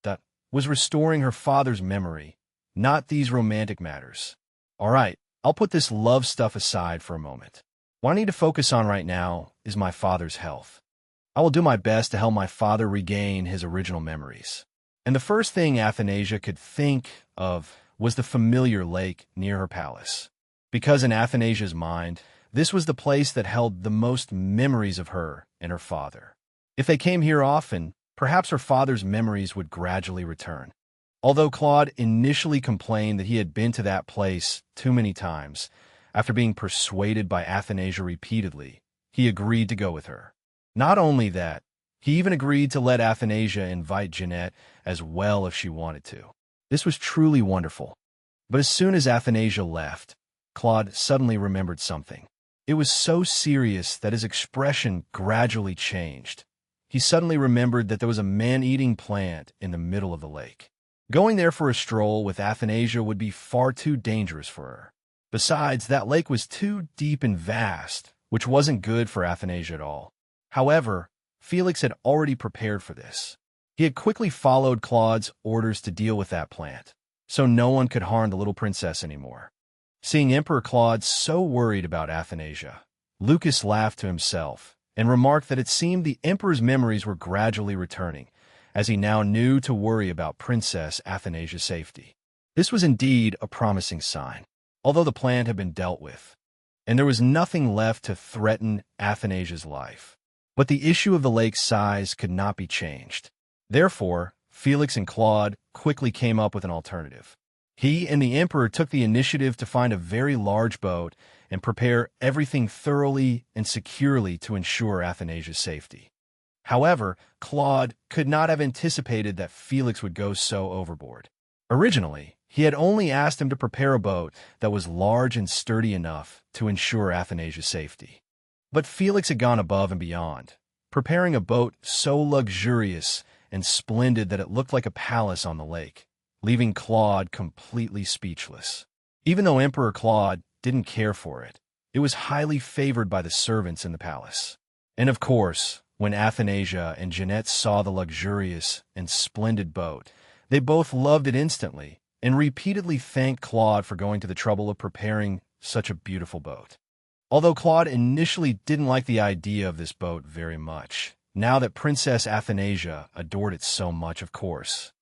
that was restoring her father's memory, not these romantic matters. All right, I'll put this love stuff aside for a moment. What I need to focus on right now is my father's health. I will do my best to help my father regain his original memories. And the first thing Athanasia could think of was the familiar lake near her palace. Because in Athanasia's mind, this was the place that held the most memories of her and her father. If they came here often, perhaps her father's memories would gradually return. Although Claude initially complained that he had been to that place too many times, after being persuaded by Athanasia repeatedly, he agreed to go with her. Not only that, he even agreed to let Athanasia invite Jeanette as well if she wanted to. This was truly wonderful. But as soon as Athanasia left, Claude suddenly remembered something. It was so serious that his expression gradually changed. He suddenly remembered that there was a man-eating plant in the middle of the lake. Going there for a stroll with Athanasia would be far too dangerous for her. Besides, that lake was too deep and vast, which wasn't good for Athanasia at all. However, Felix had already prepared for this. He had quickly followed Claude's orders to deal with that plant, so no one could harm the little princess anymore. Seeing Emperor Claude so worried about Athanasia, Lucas laughed to himself and remarked that it seemed the emperor's memories were gradually returning, as he now knew to worry about Princess Athanasia's safety. This was indeed a promising sign, although the plant had been dealt with, and there was nothing left to threaten Athanasia's life. But the issue of the lake's size could not be changed. Therefore, Felix and Claude quickly came up with an alternative. He and the emperor took the initiative to find a very large boat and prepare everything thoroughly and securely to ensure Athanasia's safety. However, Claude could not have anticipated that Felix would go so overboard. Originally, he had only asked him to prepare a boat that was large and sturdy enough to ensure Athanasia's safety. But Felix had gone above and beyond, preparing a boat so luxurious and splendid that it looked like a palace on the lake, leaving Claude completely speechless. Even though Emperor Claude didn't care for it, it was highly favored by the servants in the palace. And of course, when Athanasia and Jeanette saw the luxurious and splendid boat, they both loved it instantly and repeatedly thanked Claude for going to the trouble of preparing such a beautiful boat. Although Claude initially didn't like the idea of this boat very much, now that Princess Athanasia adored it so much, of course.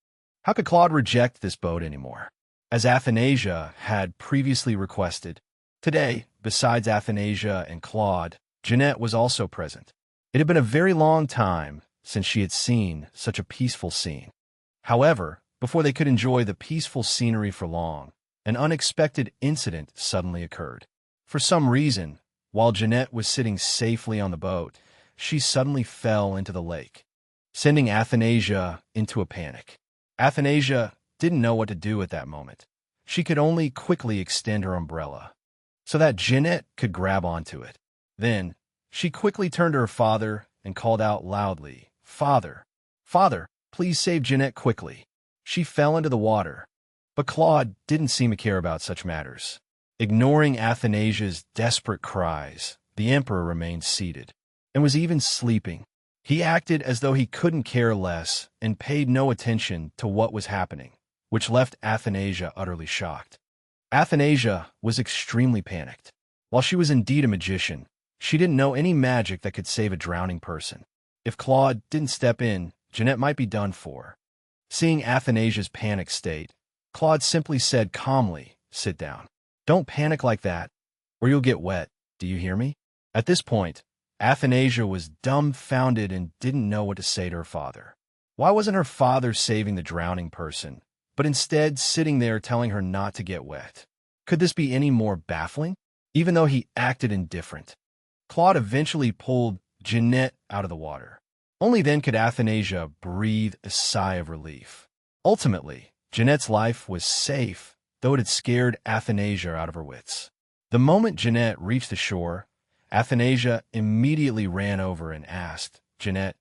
How could Claude reject this boat anymore? As Athanasia had previously requested, today, besides Athanasia and Claude, Jeanette was also present. It had been a very long time since she had seen such a peaceful scene. However, before they could enjoy the peaceful scenery for long, an unexpected incident suddenly occurred. For some reason, while Jeanette was sitting safely on the boat, she suddenly fell into the lake, sending Athanasia into a panic. Athanasia didn't know what to do at that moment. She could only quickly extend her umbrella so that Jeanette could grab onto it. Then, she quickly turned to her father and called out loudly, "Father! Father, please save Jeanette quickly." She fell into the water, but Claude didn't seem to care about such matters. Ignoring Athanasia's desperate cries, the emperor remained seated and was even sleeping. He acted as though he couldn't care less and paid no attention to what was happening, which left Athanasia utterly shocked. Athanasia was extremely panicked. While she was indeed a magician, she didn't know any magic that could save a drowning person. If Claude didn't step in, Jeanette might be done for. Seeing Athanasia's panic state, Claude simply said calmly, "Sit down. Don't panic like that, or you'll get wet. Do you hear me?" At this point, Athanasia was dumbfounded and didn't know what to say to her father. Why wasn't her father saving the drowning person, but instead sitting there telling her not to get wet? Could this be any more baffling? Even though he acted indifferent, Claude eventually pulled Jeanette out of the water. Only then could Athanasia breathe a sigh of relief. Ultimately, Jeanette's life was safe, though it had scared Athanasia out of her wits. The moment Jeanette reached the shore, Athanasia immediately ran over and asked, "Jeanette,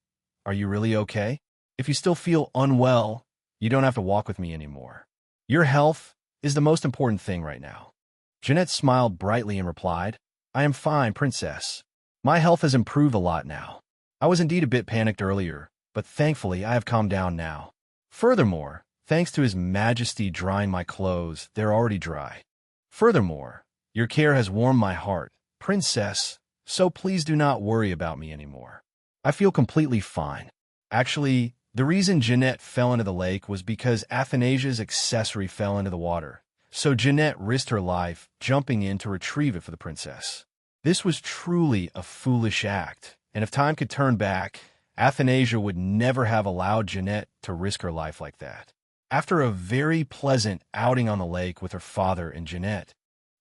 are you really okay? If you still feel unwell, you don't have to walk with me anymore. Your health is the most important thing right now." Jeanette smiled brightly and replied, "I am fine, princess. My health has improved a lot now. I was indeed a bit panicked earlier, but thankfully I have calmed down now. Furthermore, thanks to His Majesty drying my clothes, they're already dry. Furthermore, your care has warmed my heart, princess, so please do not worry about me anymore. I feel completely fine." Actually, the reason Jeanette fell into the lake was because Athanasia's accessory fell into the water, so Jeanette risked her life jumping in to retrieve it for the princess. This was truly a foolish act, and if time could turn back, Athanasia would never have allowed Jeanette to risk her life like that. After a very pleasant outing on the lake with her father and Jeanette,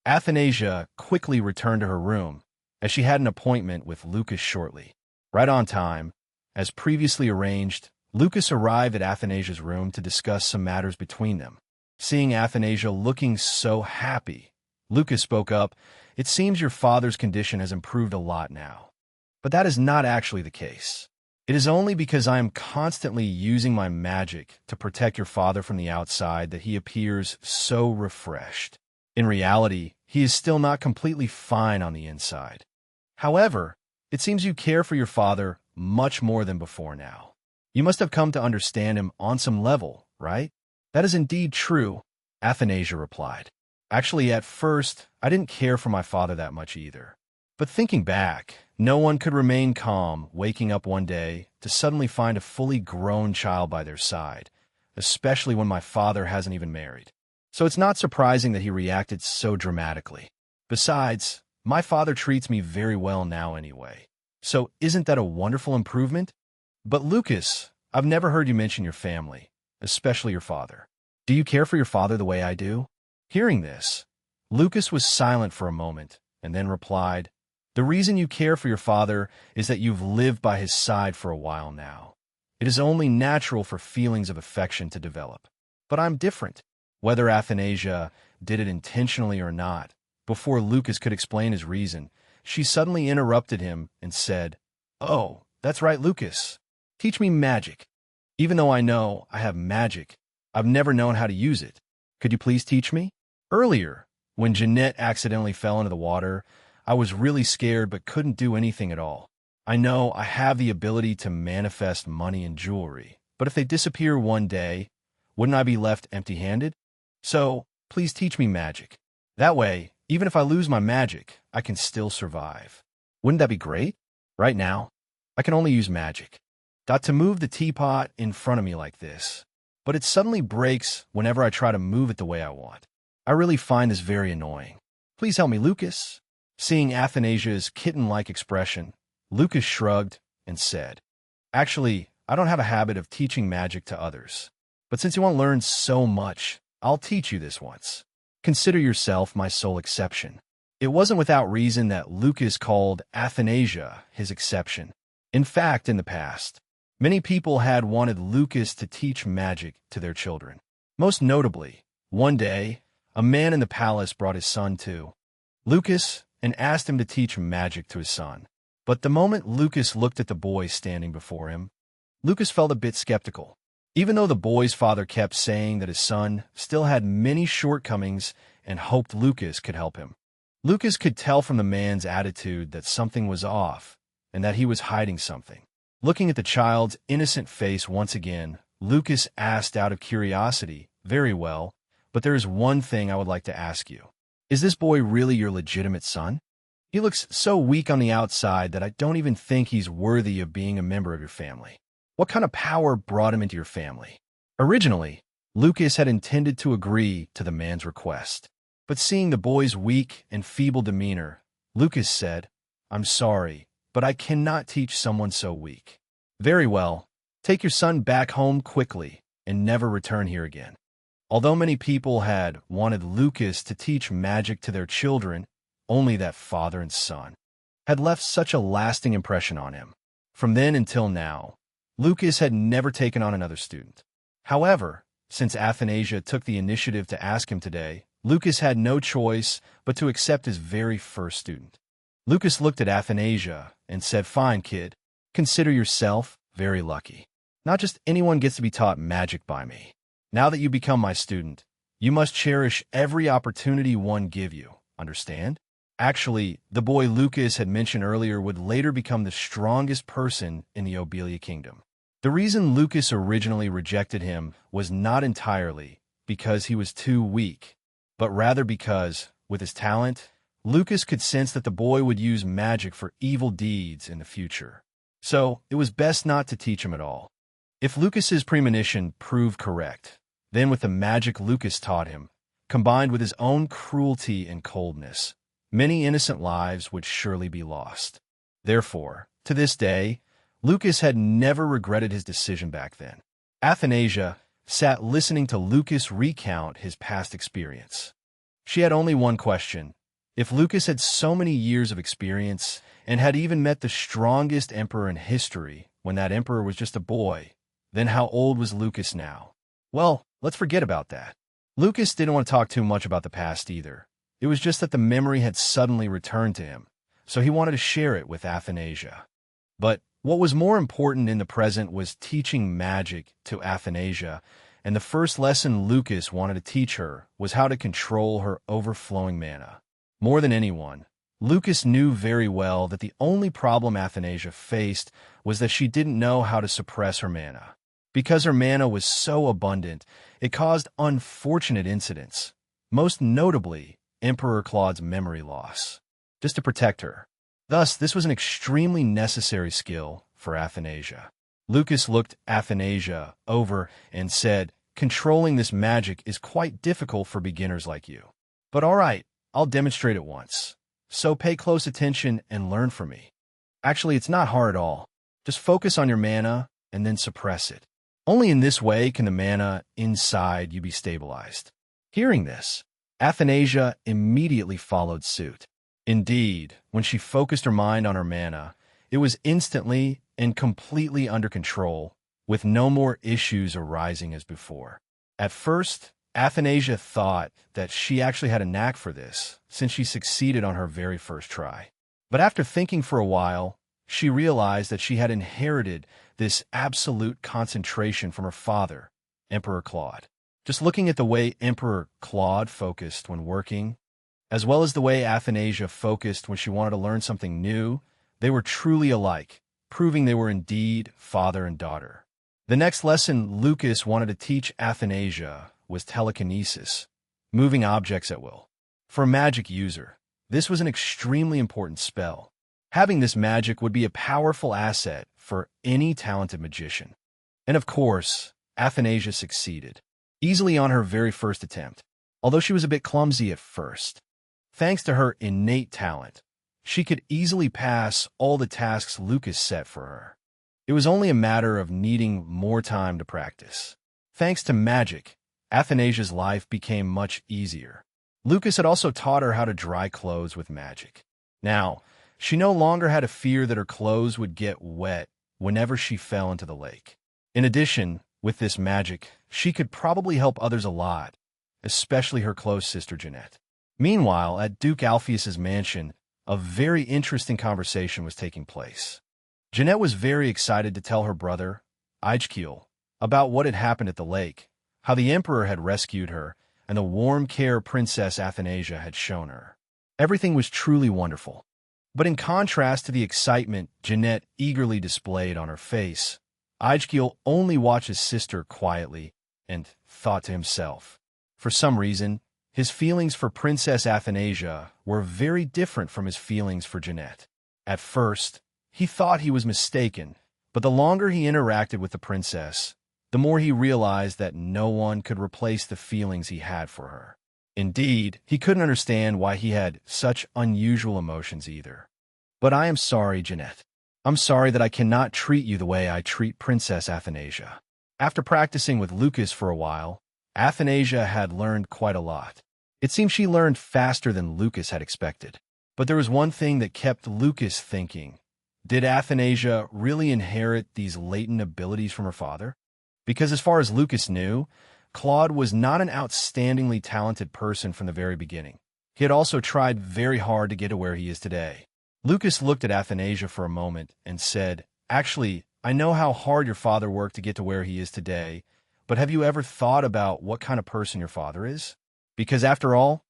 Athanasia quickly returned to her room, as she had an appointment with Lucas shortly. Right on time, as previously arranged, Lucas arrived at Athanasia's room to discuss some matters between them. Seeing Athanasia looking so happy, Lucas spoke up, "It seems your father's condition has improved a lot now. But that is not actually the case. It is only because I am constantly using my magic to protect your father from the outside that he appears so refreshed. In reality, he is still not completely fine on the inside. However, it seems you care for your father much more than before now. You must have come to understand him on some level, right?" "That is indeed true," Athanasia replied. "Actually, at first, I didn't care for my father that much either. But thinking back, no one could remain calm waking up one day to suddenly find a fully grown child by their side, especially when my father hasn't even married. So it's not surprising that he reacted so dramatically. Besides, my father treats me very well now anyway. So isn't that a wonderful improvement? But Lucas, I've never heard you mention your family, especially your father. Do you care for your father the way I do? Hearing this, Lucas was silent for a moment and then replied, The reason you care for your father is that you've lived by his side for a while now. It is only natural for feelings of affection to develop. But I'm different. Whether Athanasia did it intentionally or not, before Lucas could explain his reason, she suddenly interrupted him and said, Oh, that's right, Lucas. Teach me magic. Even though I know I have magic, I've never known how to use it. Could you please teach me? Earlier, when Jeanette accidentally fell into the water, I was really scared but couldn't do anything at all. I know I have the ability to manifest money and jewelry, but if they disappear one day, wouldn't I be left empty-handed? So, please teach me magic. That way, even if I lose my magic, I can still survive. Wouldn't that be great? Right now, I can only use magic. Got to move the teapot in front of me like this, but it suddenly breaks whenever I try to move it the way I want. I really find this very annoying. Please help me, Lucas. Seeing Athanasia's kitten-like expression, Lucas shrugged and said, Actually, I don't have a habit of teaching magic to others. But since you want to learn so much, I'll teach you this once. Consider yourself my sole exception. It wasn't without reason that Lucas called Athanasia his exception. In fact, in the past, many people had wanted Lucas to teach magic to their children. Most notably, one day, a man in the palace brought his son to Lucas and asked him to teach magic to his son. But the moment Lucas looked at the boy standing before him, Lucas felt a bit skeptical. Even though the boy's father kept saying that his son still had many shortcomings and hoped Lucas could help him. Lucas could tell from the man's attitude that something was off and that he was hiding something. Looking at the child's innocent face once again, Lucas asked out of curiosity, Very well, but there is one thing I would like to ask you. Is this boy really your legitimate son? He looks so weak on the outside that I don't even think he's worthy of being a member of your family. What kind of power brought him into your family? Originally, Lucas had intended to agree to the man's request. But seeing the boy's weak and feeble demeanor, Lucas said, I'm sorry, but I cannot teach someone so weak. Very well, take your son back home quickly and never return here again. Although many people had wanted Lucas to teach magic to their children, only that father and son had left such a lasting impression on him. From then until now, Lucas had never taken on another student. However, since Athanasia took the initiative to ask him today, Lucas had no choice but to accept his very first student. Lucas looked at Athanasia and said, Fine, kid, consider yourself very lucky. Not just anyone gets to be taught magic by me. Now that you become my student, you must cherish every opportunity one give you, understand? Actually, the boy Lucas had mentioned earlier would later become the strongest person in the Obelia kingdom. The reason Lucas originally rejected him was not entirely because he was too weak, but rather because, with his talent, Lucas could sense that the boy would use magic for evil deeds in the future. So, it was best not to teach him at all. If Lucas's premonition proved correct, then with the magic Lucas taught him, combined with his own cruelty and coldness, many innocent lives would surely be lost. Therefore, to this day, Lucas had never regretted his decision back then. Athanasia sat listening to Lucas recount his past experience. She had only one question. If Lucas had so many years of experience and had even met the strongest emperor in history when that emperor was just a boy, then how old was Lucas now? Well, let's forget about that. Lucas didn't want to talk too much about the past either. It was just that the memory had suddenly returned to him, so he wanted to share it with Athanasia. But what was more important in the present was teaching magic to Athanasia, and the first lesson Lucas wanted to teach her was how to control her overflowing mana. More than anyone, Lucas knew very well that the only problem Athanasia faced was that she didn't know how to suppress her mana. Because her mana was so abundant, it caused unfortunate incidents, most notably Emperor Claude's memory loss, just to protect her. Thus, this was an extremely necessary skill for Athanasia. Lucas looked Athanasia over and said, Controlling this magic is quite difficult for beginners like you. But all right, I'll demonstrate it once. So pay close attention and learn from me. Actually, it's not hard at all. Just focus on your mana and then suppress it. Only in this way can the mana inside you be stabilized. Hearing this, Athanasia immediately followed suit. Indeed, when she focused her mind on her mana, it was instantly and completely under control, with no more issues arising as before. At first, Athanasia thought that she actually had a knack for this, since she succeeded on her very first try. But after thinking for a while, she realized that she had inherited this absolute concentration from her father, Emperor Claude. Just looking at the way Emperor Claude focused when working, as well as the way Athanasia focused when she wanted to learn something new, they were truly alike, proving they were indeed father and daughter. The next lesson Lucas wanted to teach Athanasia was telekinesis, moving objects at will. For a magic user, this was an extremely important spell. Having this magic would be a powerful asset for any talented magician. And of course, Athanasia succeeded, easily on her very first attempt, although she was a bit clumsy at first. Thanks to her innate talent, she could easily pass all the tasks Lucas set for her. It was only a matter of needing more time to practice. Thanks to magic, Athanasia's life became much easier. Lucas had also taught her how to dry clothes with magic. Now, she no longer had a fear that her clothes would get wet whenever she fell into the lake. In addition, with this magic, she could probably help others a lot, especially her close sister Jeanette. Meanwhile, at Duke Alpheus's mansion, a very interesting conversation was taking place. Jeanette was very excited to tell her brother, Ijkiel, about what had happened at the lake, how the Emperor had rescued her, and the warm care Princess Athanasia had shown her. Everything was truly wonderful. But in contrast to the excitement Jeanette eagerly displayed on her face, Ijkiel only watched his sister quietly and thought to himself. For some reason, his feelings for Princess Athanasia were very different from his feelings for Jeanette. At first, he thought he was mistaken, but the longer he interacted with the princess, the more he realized that no one could replace the feelings he had for her. Indeed, he couldn't understand why he had such unusual emotions either. But I am sorry, Jeanette. I'm sorry that I cannot treat you the way I treat Princess Athanasia. After practicing with Lucas for a while, Athanasia had learned quite a lot. It seemed she learned faster than Lucas had expected. But there was one thing that kept Lucas thinking. Did Athanasia really inherit these latent abilities from her father? Because as far as Lucas knew, Claude was not an outstandingly talented person from the very beginning. He had also tried very hard to get to where he is today. Lucas looked at Athanasia for a moment and said, "Actually, I know how hard your father worked to get to where he is today, but have you ever thought about what kind of person your father is? Because after all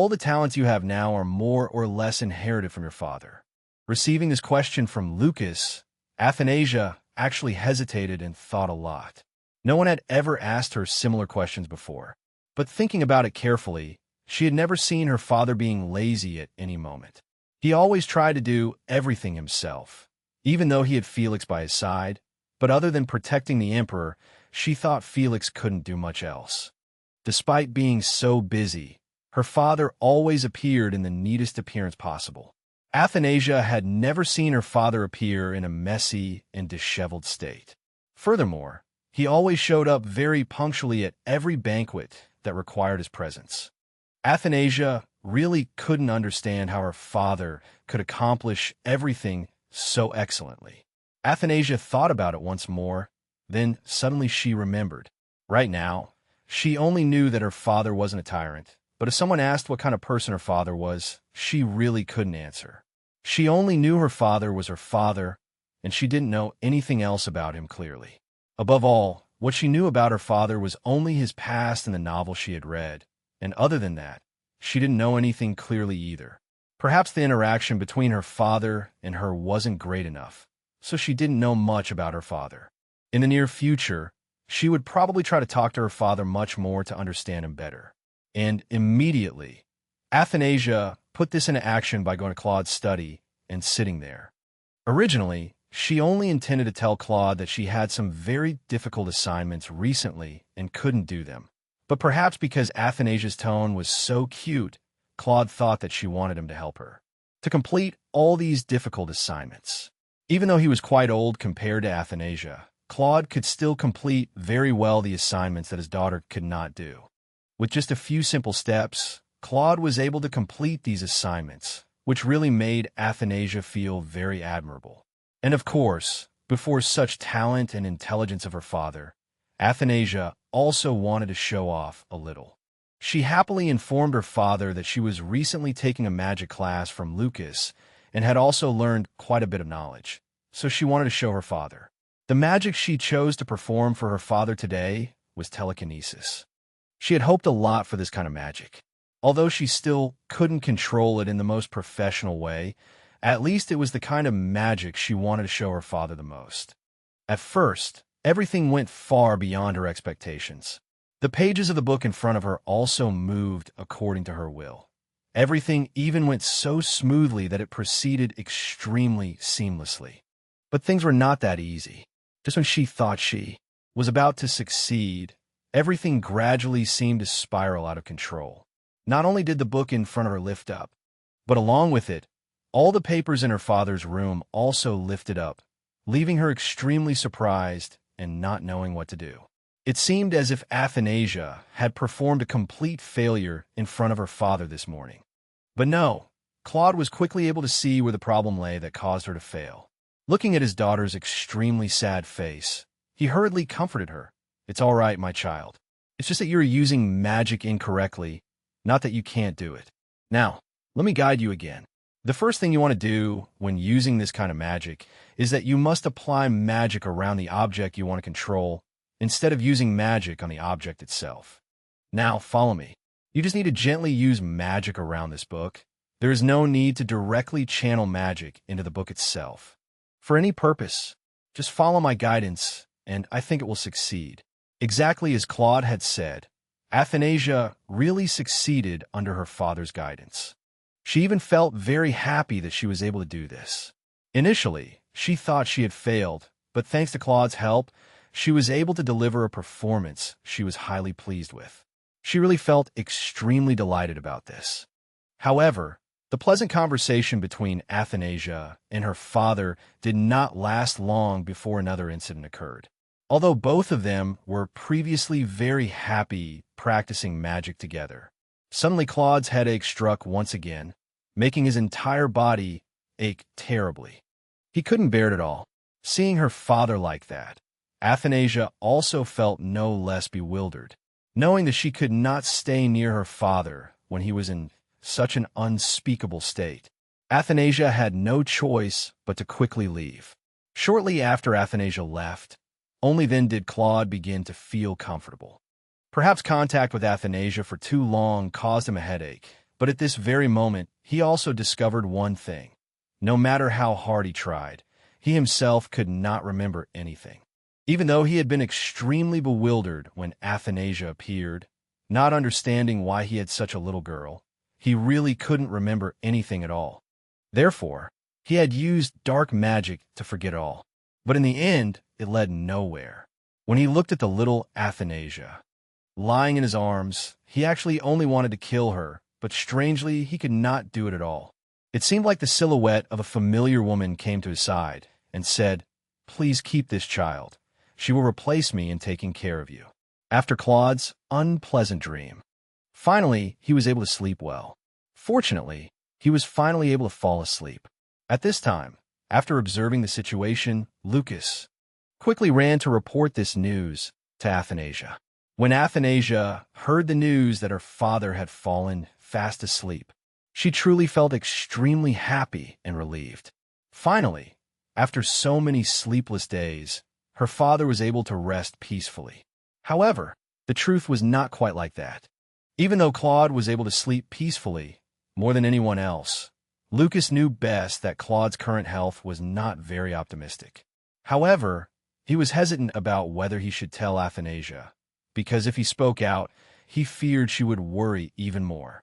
the talents you have now are more or less inherited from your father." Receiving this question from Lucas, Athanasia actually hesitated and thought a lot. No one had ever asked her similar questions before. But thinking about it carefully, she had never seen her father being lazy at any moment. He always tried to do everything himself, even though he had Felix by his side. But other than protecting the emperor, she thought Felix couldn't do much else. Despite being so busy, her father always appeared in the neatest appearance possible. Athanasia had never seen her father appear in a messy and disheveled state. Furthermore, he always showed up very punctually at every banquet that required his presence. Athanasia really couldn't understand how her father could accomplish everything so excellently. Athanasia thought about it once more, then suddenly she remembered. Right now, she only knew that her father wasn't a tyrant, but if someone asked what kind of person her father was, she really couldn't answer. She only knew her father was her father, and she didn't know anything else about him clearly. Above all, what she knew about her father was only his past in the novel she had read, and other than that, she didn't know anything clearly either. Perhaps the interaction between her father and her wasn't great enough, so she didn't know much about her father. In the near future, she would probably try to talk to her father much more to understand him better. And immediately, Athanasia put this into action by going to Claude's study and sitting there. Originally, she only intended to tell Claude that she had some very difficult assignments recently and couldn't do them. But perhaps because Athanasia's tone was so cute, Claude thought that she wanted him to help her to complete all these difficult assignments. Even though he was quite old compared to Athanasia, Claude could still complete very well the assignments that his daughter could not do. With just a few simple steps, Claude was able to complete these assignments, which really made Athanasia feel very admirable. And of course, before such talent and intelligence of her father, Athanasia also wanted to show off a little. She happily informed her father that she was recently taking a magic class from Lucas and had also learned quite a bit of knowledge, so she wanted to show her father. The magic she chose to perform for her father today was telekinesis. She had hoped a lot for this kind of magic. Although she still couldn't control it in the most professional way, at least it was the kind of magic she wanted to show her father the most. At first, everything went far beyond her expectations. The pages of the book in front of her also moved according to her will. Everything even went so smoothly that it proceeded extremely seamlessly. But things were not that easy. Just when she thought she was about to succeed, everything gradually seemed to spiral out of control. Not only did the book in front of her lift up, but along with it, all the papers in her father's room also lifted up, leaving her extremely surprised and not knowing what to do. It seemed as if Athanasia had performed a complete failure in front of her father this morning. But no, Claude was quickly able to see where the problem lay that caused her to fail. Looking at his daughter's extremely sad face, he hurriedly comforted her. "It's all right, my child. It's just that you're using magic incorrectly, not that you can't do it. Now, let me guide you again. The first thing you want to do when using this kind of magic is that you must apply magic around the object you want to control instead of using magic on the object itself. Now, follow me. You just need to gently use magic around this book. There is no need to directly channel magic into the book itself. For any purpose, just follow my guidance, and I think it will succeed." Exactly as Claude had said, Athanasia really succeeded under her father's guidance. She even felt very happy that she was able to do this. Initially, she thought she had failed, but thanks to Claude's help, she was able to deliver a performance she was highly pleased with. She really felt extremely delighted about this. However, the pleasant conversation between Athanasia and her father did not last long before another incident occurred. Although both of them were previously very happy practicing magic together, suddenly Claude's headache struck once again, making his entire body ache terribly. He couldn't bear it at all. Seeing her father like that, Athanasia also felt no less bewildered, knowing that she could not stay near her father when he was in such an unspeakable state. Athanasia had no choice but to quickly leave. Shortly after Athanasia left, only then did Claude begin to feel comfortable. Perhaps contact with Athanasia for too long caused him a headache, but at this very moment, he also discovered one thing. No matter how hard he tried, he himself could not remember anything. Even though he had been extremely bewildered when Athanasia appeared, not understanding why he had such a little girl, he really couldn't remember anything at all. Therefore, he had used dark magic to forget all. But in the end, it led nowhere. When he looked at the little Athanasia lying in his arms, he actually only wanted to kill her, but strangely, he could not do it at all. It seemed like the silhouette of a familiar woman came to his side and said, "Please keep this child. She will replace me in taking care of you." After Claude's unpleasant dream, finally, he was able to sleep well. Fortunately, he was finally able to fall asleep. At this time, after observing the situation, Lucas quickly ran to report this news to Athanasia. When Athanasia heard the news that her father had fallen fast asleep, she truly felt extremely happy and relieved. Finally, after so many sleepless days, her father was able to rest peacefully. However, the truth was not quite like that. Even though Claude was able to sleep peacefully, more than anyone else, Lucas knew best that Claude's current health was not very optimistic. However, he was hesitant about whether he should tell Athanasia, because if he spoke out, he feared she would worry even more.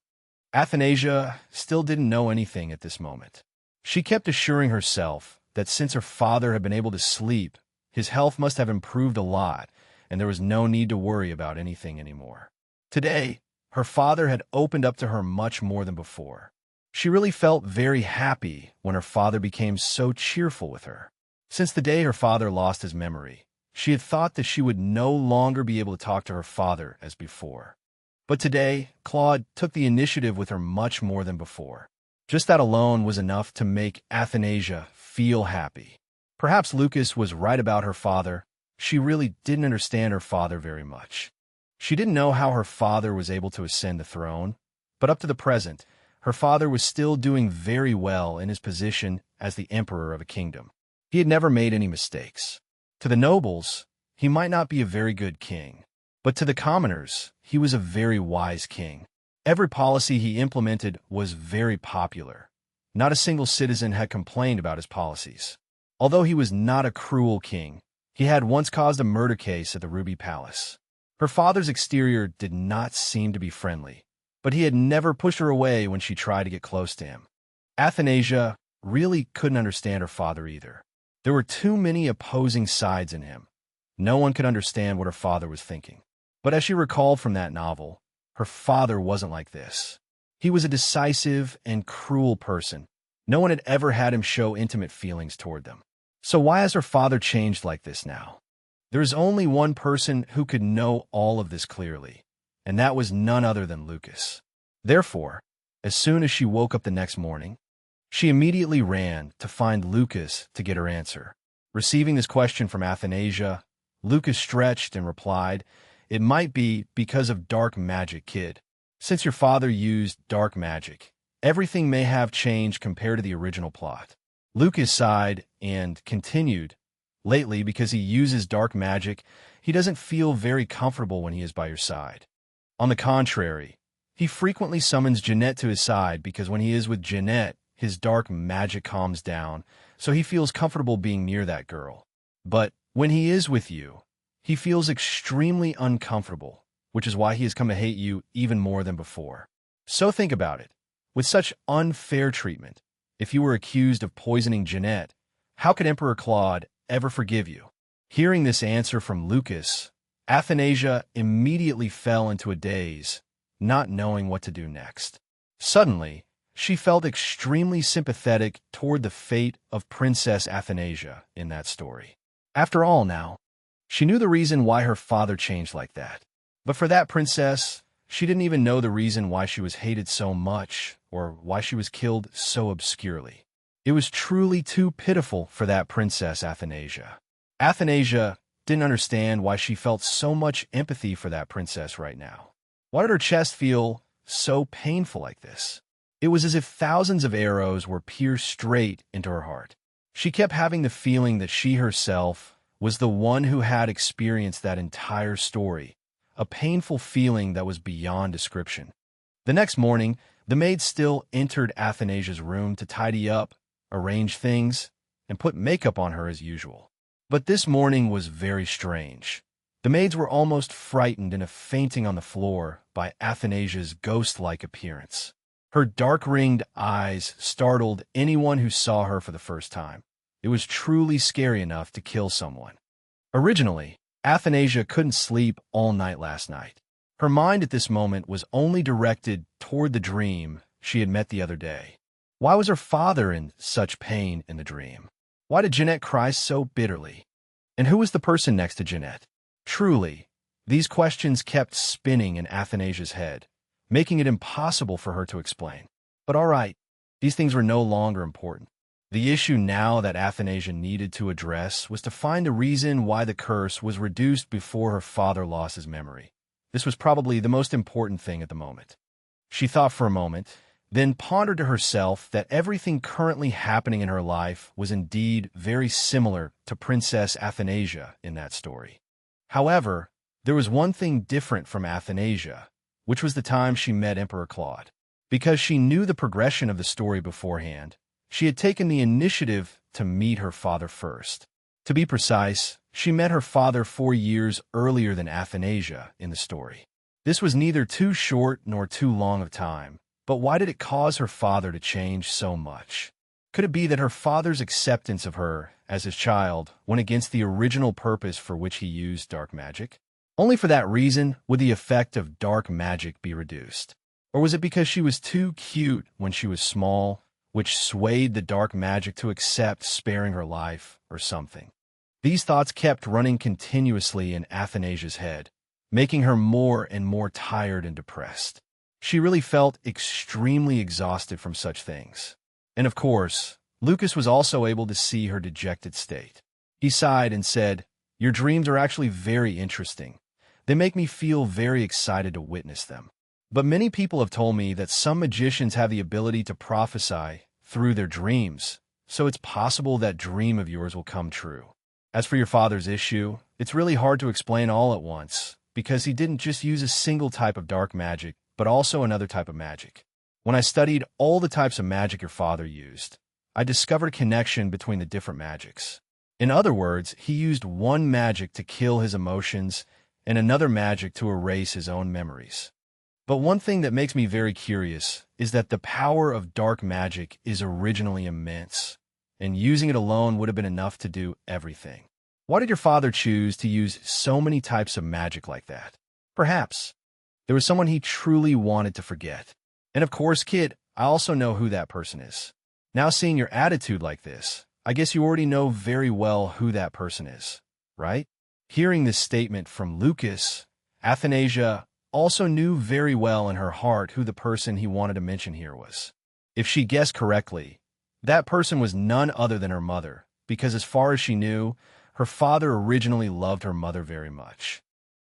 Athanasia still didn't know anything at this moment. She kept assuring herself that since her father had been able to sleep, his health must have improved a lot, and there was no need to worry about anything anymore. Today, her father had opened up to her much more than before. She really felt very happy when her father became so cheerful with her. Since the day her father lost his memory, She had thought that she would no longer be able to talk to her father as before. But today, Claude took the initiative with her much more than before. Just that alone was enough to make Athanasia feel happy. Perhaps Lucas was right about her father. She really didn't understand her father very much. She didn't know how her father was able to ascend the throne, but up to the present, her father was still doing very well in his position as the emperor of a kingdom. He had never made any mistakes. To the nobles, he might not be a very good king, but to the commoners, he was a very wise king. Every policy he implemented was very popular. Not a single citizen had complained about his policies. Although he was not a cruel king, he had once caused a murder case at the Ruby Palace. Her father's exterior did not seem to be friendly, but he had never pushed her away when she tried to get close to him. Athanasia really couldn't understand her father either. There were too many opposing sides in him. No one could understand what her father was thinking. But as she recalled from that novel, her father wasn't like this. He was a decisive and cruel person. No one had ever had him show intimate feelings toward them. So why has her father changed like this now? There is only one person who could know all of this clearly, and that was none other than Lucas. Therefore, as soon as she woke up the next morning, she immediately ran to find Lucas to get her answer. Receiving this question from Athanasia, Lucas stretched and replied, "It might be because of dark magic, kid. Since your father used dark magic, everything may have changed compared to the original plot." Lucas sighed and continued, "Lately, because he uses dark magic, he doesn't feel very comfortable when he is by your side. On the contrary, he frequently summons Jeanette to his side because when he is with Jeanette, his dark magic calms down, so he feels comfortable being near that girl. But when he is with you, he feels extremely uncomfortable, which is why he has come to hate you even more than before. So think about it. With such unfair treatment, if you were accused of poisoning Jeanette, how could Emperor Claude ever forgive you?" Hearing this answer from Lucas, Athanasia immediately fell into a daze, not knowing what to do next. Suddenly, she felt extremely sympathetic toward the fate of Princess Athanasia in that story. After all now, she knew the reason why her father changed like that. But for that princess, she didn't even know the reason why she was hated so much or why she was killed so obscurely. It was truly too pitiful for that Princess Athanasia. Athanasia didn't understand why she felt so much empathy for that princess right now. Why did her chest feel so painful like this? It was as if thousands of arrows were pierced straight into her heart. She kept having the feeling that she herself was the one who had experienced that entire story, a painful feeling that was beyond description. The next morning, the maid still entered Athanasia's room to tidy up, arrange things, and put makeup on her as usual. But this morning was very strange. The maids were almost frightened into fainting on the floor by Athanasia's ghost-like appearance. Her dark-ringed eyes startled anyone who saw her for the first time. It was truly scary enough to kill someone. Originally, Athanasia couldn't sleep all night last night. Her mind at this moment was only directed toward the dream she had met the other day. Why was her father in such pain in the dream? Why did Jeanette cry so bitterly? And who was the person next to Jeanette? Truly, these questions kept spinning in Athanasia's head, making it impossible for her to explain. But all right, these things were no longer important. The issue now that Athanasia needed to address was to find a reason why the curse was reduced before her father lost his memory. This was probably the most important thing at the moment. She thought for a moment, then pondered to herself that everything currently happening in her life was indeed very similar to Princess Athanasia in that story. However, there was one thing different from Athanasia, which was the time she met Emperor Claude. Because she knew the progression of the story beforehand, she had taken the initiative to meet her father first. To be precise, she met her father 4 years earlier than Athanasia in the story. This was neither too short nor too long of time, but why did it cause her father to change so much? Could it be that her father's acceptance of her as his child went against the original purpose for which he used dark magic? Only for that reason would the effect of dark magic be reduced. Or was it because she was too cute when she was small, which swayed the dark magic to accept sparing her life or something? These thoughts kept running continuously in Athanasia's head, making her more and more tired and depressed. She really felt extremely exhausted from such things. And of course, Lucas was also able to see her dejected state. He sighed and said, "Your dreams are actually very interesting. They make me feel very excited to witness them. But many people have told me that some magicians have the ability to prophesy through their dreams, so it's possible that dream of yours will come true. As for your father's issue, it's really hard to explain all at once, because he didn't just use a single type of dark magic, but also another type of magic. When I studied all the types of magic your father used, I discovered a connection between the different magics. In other words, he used one magic to kill his emotions and another magic to erase his own memories. But one thing that makes me very curious is that the power of dark magic is originally immense, and using it alone would have been enough to do everything. Why did your father choose to use so many types of magic like that? Perhaps there was someone he truly wanted to forget. And of course, kid, I also know who that person is. Now seeing your attitude like this, I guess you already know very well who that person is, right?" Hearing this statement from Lucas, Athanasia also knew very well in her heart who the person he wanted to mention here was. If she guessed correctly, that person was none other than her mother, because as far as she knew, her father originally loved her mother very much.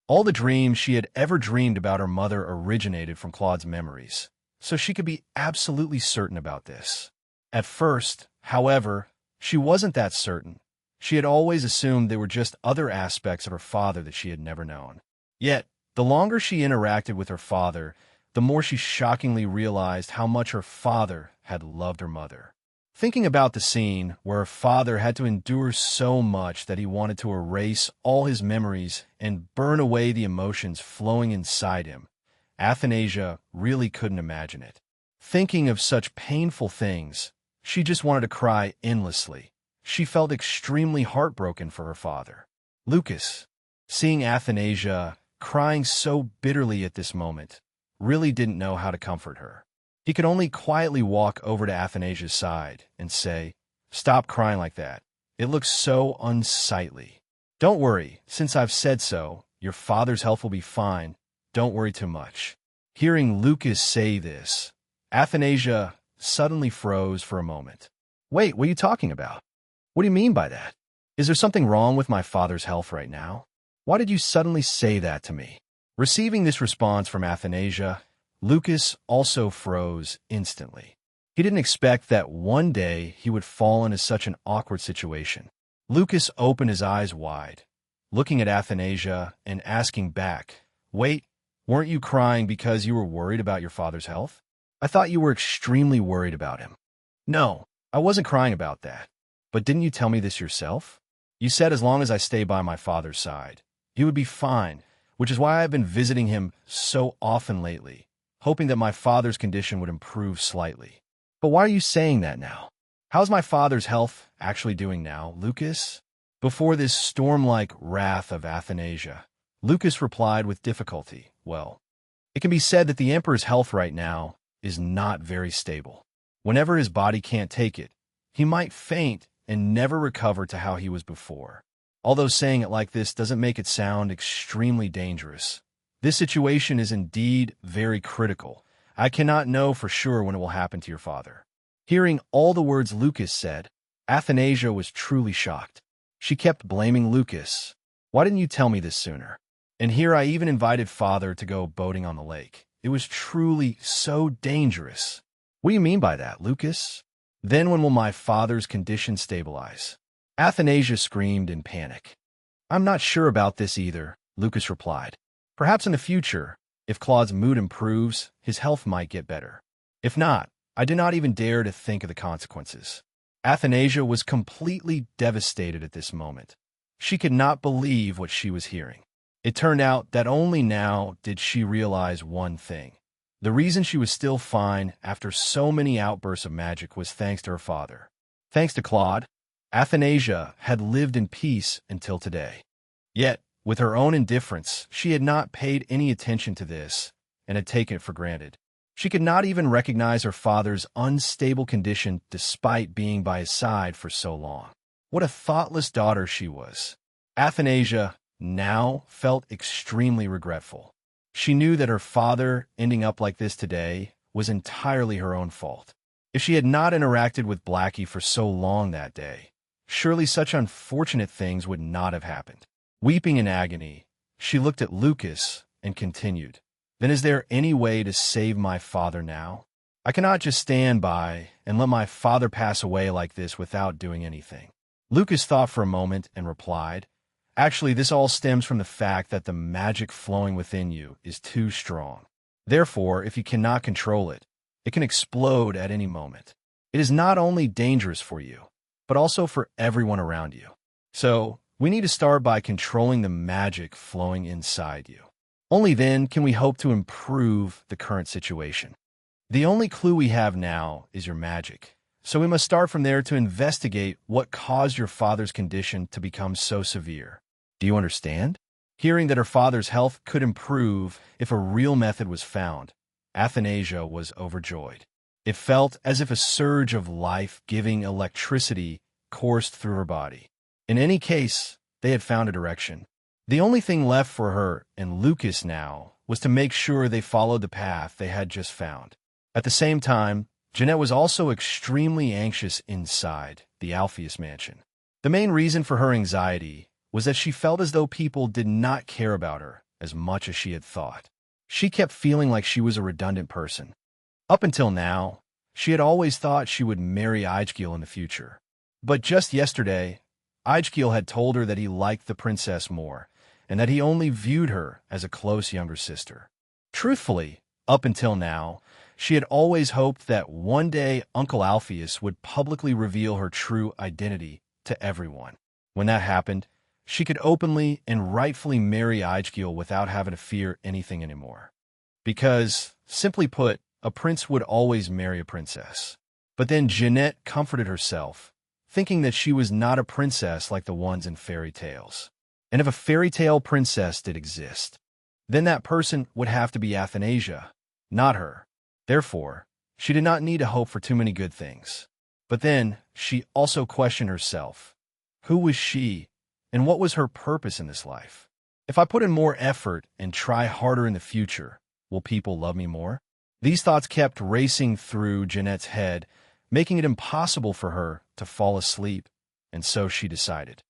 All the dreams she had ever dreamed about her mother originated from Claude's memories, so she could be absolutely certain about this. At first, however, she wasn't that certain. She had always assumed they were just other aspects of her father that she had never known. Yet, the longer she interacted with her father, the more she shockingly realized how much her father had loved her mother. Thinking about the scene where her father had to endure so much that he wanted to erase all his memories and burn away the emotions flowing inside him, Athanasia really couldn't imagine it. Thinking of such painful things, she just wanted to cry endlessly. She felt extremely heartbroken for her father. Lucas, seeing Athanasia crying so bitterly at this moment, really didn't know how to comfort her. He could only quietly walk over to Athanasia's side and say, "Stop crying like that. It looks so unsightly. Don't worry, since I've said so, your father's health will be fine. Don't worry too much." Hearing Lucas say this, Athanasia suddenly froze for a moment. "Wait, what are you talking about? What do you mean by that? Is there something wrong with my father's health right now? Why did you suddenly say that to me?" Receiving this response from Athanasia, Lucas also froze instantly. He didn't expect that one day he would fall into such an awkward situation. Lucas opened his eyes wide, looking at Athanasia and asking back, "Wait, weren't you crying because you were worried about your father's health? I thought you were extremely worried about him." "No, I wasn't crying about that. But didn't you tell me this yourself? You said as long as I stay by my father's side, he would be fine, which is why I've been visiting him so often lately, hoping that my father's condition would improve slightly. But why are you saying that now? How's my father's health actually doing now, Lucas?" Before this storm-like wrath of Athanasia, Lucas replied with difficulty, "Well, it can be said that the emperor's health right now is not very stable. Whenever his body can't take it, he might faint and never recover to how he was before. Although saying it like this doesn't make it sound extremely dangerous. This situation is indeed very critical. I cannot know for sure when it will happen to your father." Hearing all the words Lucas said, Athanasia was truly shocked. She kept blaming Lucas. "Why didn't you tell me this sooner? And here I even invited father to go boating on the lake. It was truly so dangerous. What do you mean by that, Lucas? Then when will my father's condition stabilize?" Athanasia screamed in panic. "I'm not sure about this either," Lucas replied. "Perhaps in the future, if Claude's mood improves, his health might get better. If not, I do not even dare to think of the consequences." Athanasia was completely devastated at this moment. She could not believe what she was hearing. It turned out that only now did she realize one thing. The reason she was still fine after so many outbursts of magic was thanks to her father. Thanks to Claude, Athanasia had lived in peace until today. Yet, with her own indifference, she had not paid any attention to this and had taken it for granted. She could not even recognize her father's unstable condition despite being by his side for so long. What a thoughtless daughter she was. Athanasia now felt extremely regretful. She knew that her father ending up like this today was entirely her own fault. If she had not interacted with Blackie for so long that day, surely such unfortunate things would not have happened. Weeping in agony, she looked at Lucas and continued, "Then is there any way to save my father now? I cannot just stand by and let my father pass away like this without doing anything." Lucas thought for a moment and replied, "Actually, this all stems from the fact that the magic flowing within you is too strong. Therefore, if you cannot control it, it can explode at any moment. It is not only dangerous for you, but also for everyone around you. So, we need to start by controlling the magic flowing inside you. Only then can we hope to improve the current situation. The only clue we have now is your magic, so we must start from there to investigate what caused your father's condition to become so severe. Do you understand?" Hearing that her father's health could improve if a real method was found, Athanasia was overjoyed. It felt as if a surge of life-giving electricity coursed through her body. In any case, they had found a direction. The only thing left for her and Lucas now was to make sure they followed the path they had just found. At the same time, Jeanette was also extremely anxious inside the Alpheus mansion. The main reason for her anxiety was that she felt as though people did not care about her as much as she had thought. She kept feeling like she was a redundant person. Up until now, she had always thought she would marry Ijgil in the future. But just yesterday, Ijgil had told her that he liked the princess more, and that he only viewed her as a close younger sister. Truthfully, up until now, she had always hoped that one day Uncle Alpheus would publicly reveal her true identity to everyone. When that happened, she could openly and rightfully marry Ijgil without having to fear anything anymore. Because, simply put, a prince would always marry a princess. But then Jeanette comforted herself, thinking that she was not a princess like the ones in fairy tales. And if a fairy tale princess did exist, then that person would have to be Athanasia, not her. Therefore, she did not need to hope for too many good things. But then, she also questioned herself. Who was she, and what was her purpose in this life? If I put in more effort and try harder in the future, will people love me more? These thoughts kept racing through Jeanette's head, making it impossible for her to fall asleep, and so she decided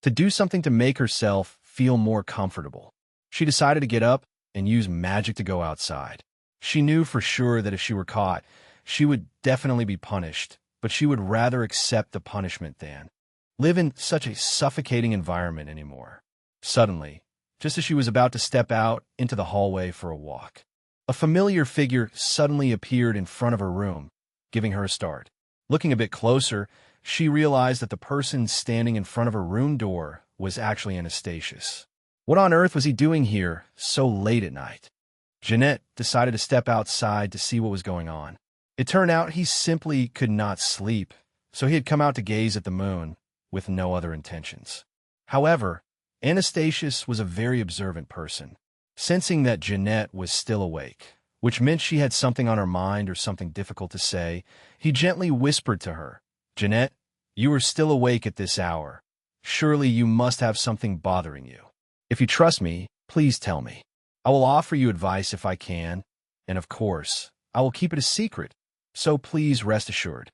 to do something to make herself feel more comfortable. She decided to get up and use magic to go outside. She knew for sure that if she were caught, she would definitely be punished, but she would rather accept the punishment than live in such a suffocating environment anymore. Suddenly, just as she was about to step out into the hallway for a walk, a familiar figure suddenly appeared in front of her room, giving her a start. Looking a bit closer, she realized that the person standing in front of her room door was actually Anastasius. What on earth was he doing here so late at night? Jeanette decided to step outside to see what was going on. It turned out he simply could not sleep, so he had come out to gaze at the moon with no other intentions. However, Anastasius was a very observant person. Sensing that Jeanette was still awake, which meant she had something on her mind or something difficult to say, he gently whispered to her, "Jeanette, you are still awake at this hour. Surely you must have something bothering you. If you trust me, please tell me. I will offer you advice if I can, and of course, I will keep it a secret, so please rest assured."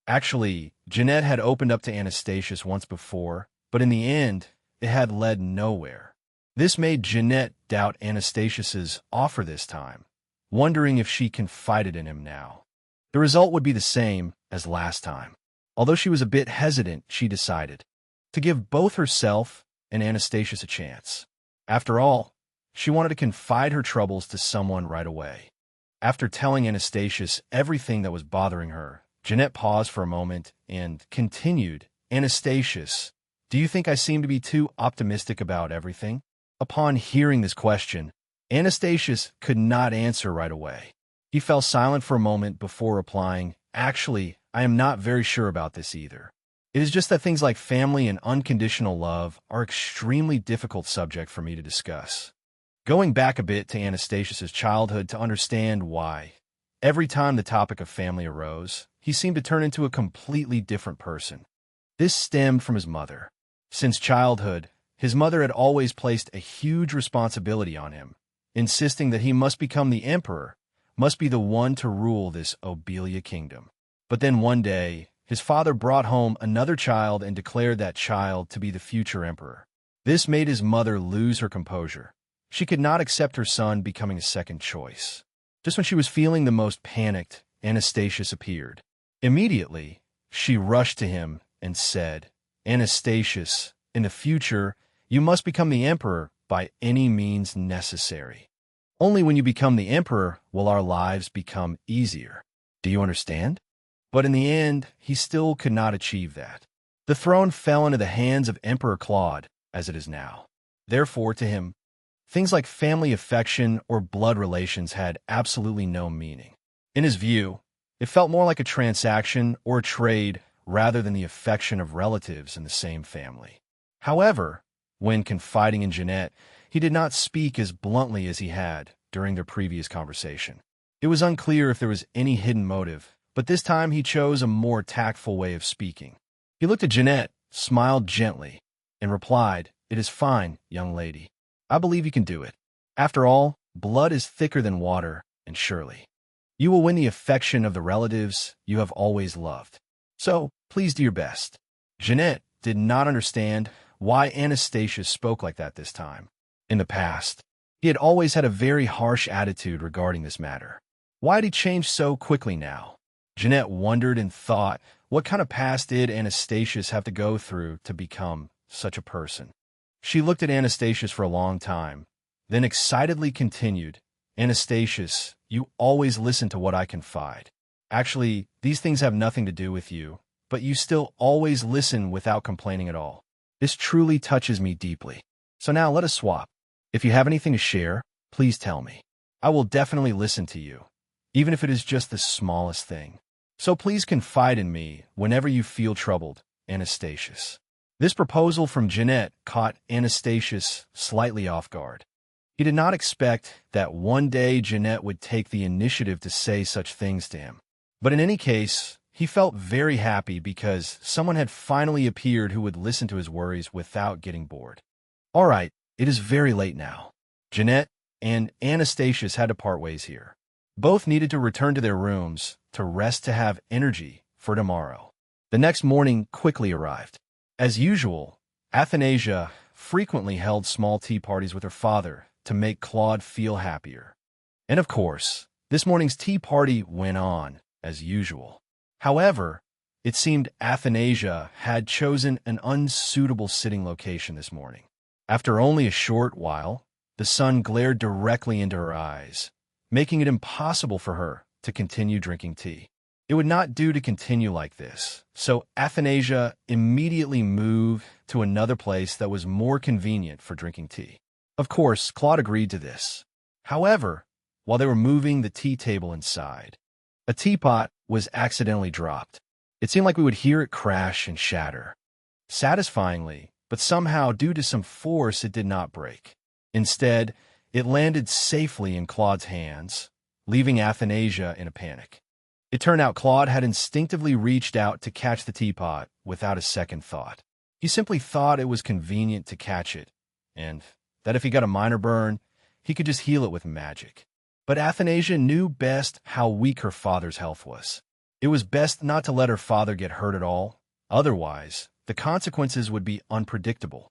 Actually, Jeanette had opened up to Anastasius once before, but in the end, it had led nowhere. This made Jeanette doubt Anastasius's offer this time, wondering if she confided in him now. The result would be the same as last time. Although she was a bit hesitant, she decided to give both herself and Anastasius a chance. After all, she wanted to confide her troubles to someone right away. After telling Anastasius everything that was bothering her, Jeanette paused for a moment and continued, "Anastasius, do you think I seem to be too optimistic about everything?" Upon hearing this question, Anastasius could not answer right away. He fell silent for a moment before replying, "Actually, I am not very sure about this either. It is just that things like family and unconditional love are extremely difficult subject for me to discuss." Going back a bit to Anastasius's childhood to understand why, every time the topic of family arose, he seemed to turn into a completely different person. This stemmed from his mother. Since childhood, his mother had always placed a huge responsibility on him, insisting that he must become the emperor, must be the one to rule this Obelia kingdom. But then one day, his father brought home another child and declared that child to be the future emperor. This made his mother lose her composure. She could not accept her son becoming a second choice. Just when she was feeling the most panicked, Anastasius appeared. Immediately, she rushed to him and said, "Anastasius, in the future, you must become the emperor by any means necessary. Only when you become the emperor will our lives become easier. Do you understand?" But in the end, he still could not achieve that. The throne fell into the hands of Emperor Claude, as it is now. Therefore, to him, things like family affection or blood relations had absolutely no meaning. In his view, it felt more like a transaction or a trade rather than the affection of relatives in the same family. However, when confiding in Jeanette, he did not speak as bluntly as he had during their previous conversation. It was unclear if there was any hidden motive, but this time he chose a more tactful way of speaking. He looked at Jeanette, smiled gently, and replied, "It is fine, young lady. I believe you can do it. After all, blood is thicker than water, and surely you will win the affection of the relatives you have always loved. So, please do your best." Jeanette did not understand why Anastasius spoke like that this time. In the past, he had always had a very harsh attitude regarding this matter. Why had he changed so quickly now? Jeanette wondered and thought, what kind of past did Anastasius have to go through to become such a person? She looked at Anastasius for a long time, then excitedly continued, "Anastasius, you always listen to what I confide. Actually, these things have nothing to do with you, but you still always listen without complaining at all. This truly touches me deeply. So now let us swap. If you have anything to share, please tell me. I will definitely listen to you, even if it is just the smallest thing. So please confide in me whenever you feel troubled, Anastasius." This proposal from Jeanette caught Anastasius slightly off guard. He did not expect that one day Jeanette would take the initiative to say such things to him. But in any case, he felt very happy because someone had finally appeared who would listen to his worries without getting bored. All right, it is very late now. Jeanette and Anastasius had to part ways here. Both needed to return to their rooms to rest to have energy for tomorrow. The next morning quickly arrived. As usual, Athanasia frequently held small tea parties with her father to make Claude feel happier. And of course, this morning's tea party went on as usual. However, it seemed Athanasia had chosen an unsuitable sitting location this morning. After only a short while, the sun glared directly into her eyes, making it impossible for her to continue drinking tea. It would not do to continue like this, so Athanasia immediately moved to another place that was more convenient for drinking tea. Of course, Claude agreed to this. However, while they were moving the tea table inside, a teapot was accidentally dropped. It seemed like we would hear it crash and shatter. Satisfyingly, but somehow due to some force it did not break. Instead, it landed safely in Claude's hands, leaving Athanasia in a panic. It turned out Claude had instinctively reached out to catch the teapot without a second thought. He simply thought it was convenient to catch it, and that if he got a minor burn, he could just heal it with magic. But Athanasia knew best how weak her father's health was. It was best not to let her father get hurt at all, otherwise, the consequences would be unpredictable.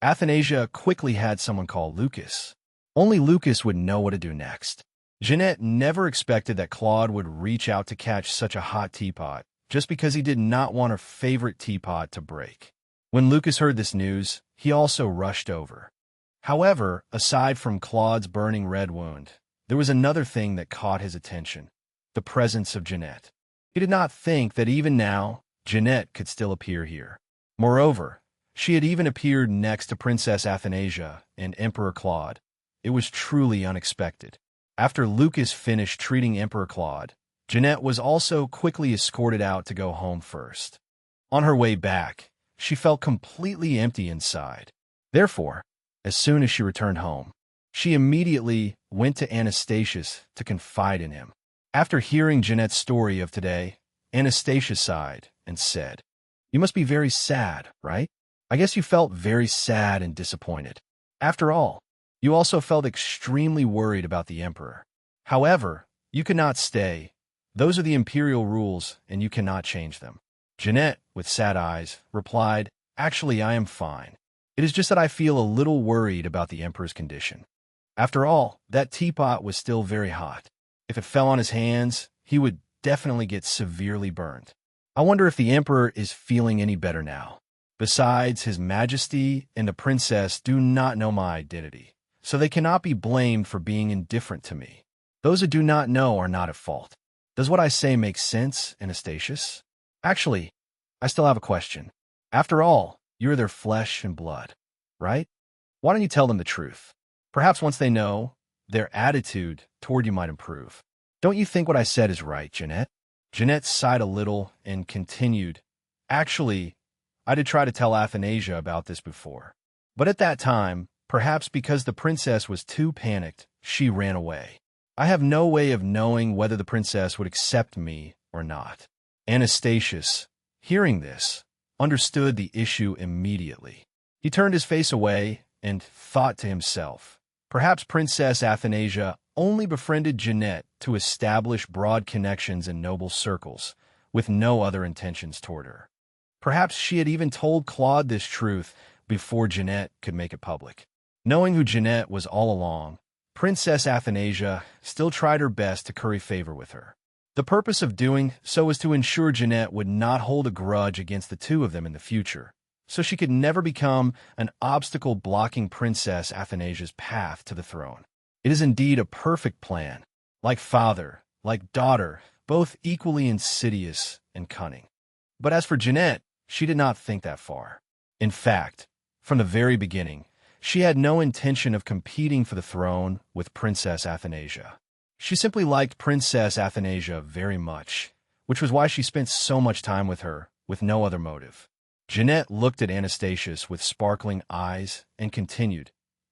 Athanasia quickly had someone call Lucas. Only Lucas would know what to do next. Jeanette never expected that Claude would reach out to catch such a hot teapot, just because he did not want her favorite teapot to break. When Lucas heard this news, he also rushed over. However, aside from Claude's burning red wound, there was another thing that caught his attention: the presence of Jeanette. He did not think that even now, Jeanette could still appear here. Moreover, she had even appeared next to Princess Athanasia and Emperor Claude. It was truly unexpected. After Lucas finished treating Emperor Claude, Jeanette was also quickly escorted out to go home first. On her way back, she felt completely empty inside. Therefore, as soon as she returned home, she immediately went to Anastasius to confide in him. After hearing Jeanette's story of today, Anastasia sighed and said, You must be very sad, right? I guess you felt very sad and disappointed. After all, you also felt extremely worried about the emperor. However, you could not stay. Those are the imperial rules, and you cannot change them. Jeanette, with sad eyes, replied, "Actually, I am fine. It is just that I feel a little worried about the emperor's condition. After all, that teapot was still very hot. If it fell on his hands, he would definitely get severely burned. I wonder if the emperor is feeling any better now. Besides, his majesty and the princess do not know my identity, so they cannot be blamed for being indifferent to me. Those who do not know are not at fault. Does what I say make sense, Anastasius? Actually, I still have a question. After all, you're their flesh and blood, right? Why don't you tell them the truth? Perhaps once they know, their attitude toward you might improve. Don't you think what I said is right, Jeanette?" Jeanette sighed a little and continued, "Actually, I did try to tell Athanasia about this before. But at that time, perhaps because the princess was too panicked, she ran away. I have no way of knowing whether the princess would accept me or not." Anastasius, hearing this, understood the issue immediately. He turned his face away and thought to himself, perhaps Princess Athanasia only befriended Jeanette to establish broad connections in noble circles, with no other intentions toward her. Perhaps she had even told Claude this truth before Jeanette could make it public. Knowing who Jeanette was all along, Princess Athanasia still tried her best to curry favor with her. The purpose of doing so was to ensure Jeanette would not hold a grudge against the two of them in the future, so she could never become an obstacle blocking Princess Athanasia's path to the throne. It is indeed a perfect plan, like father, like daughter, both equally insidious and cunning. But as for Jeanette, she did not think that far. In fact, from the very beginning, she had no intention of competing for the throne with Princess Athanasia. She simply liked Princess Athanasia very much, which was why she spent so much time with her, with no other motive. Jeanette looked at Anastasius with sparkling eyes and continued,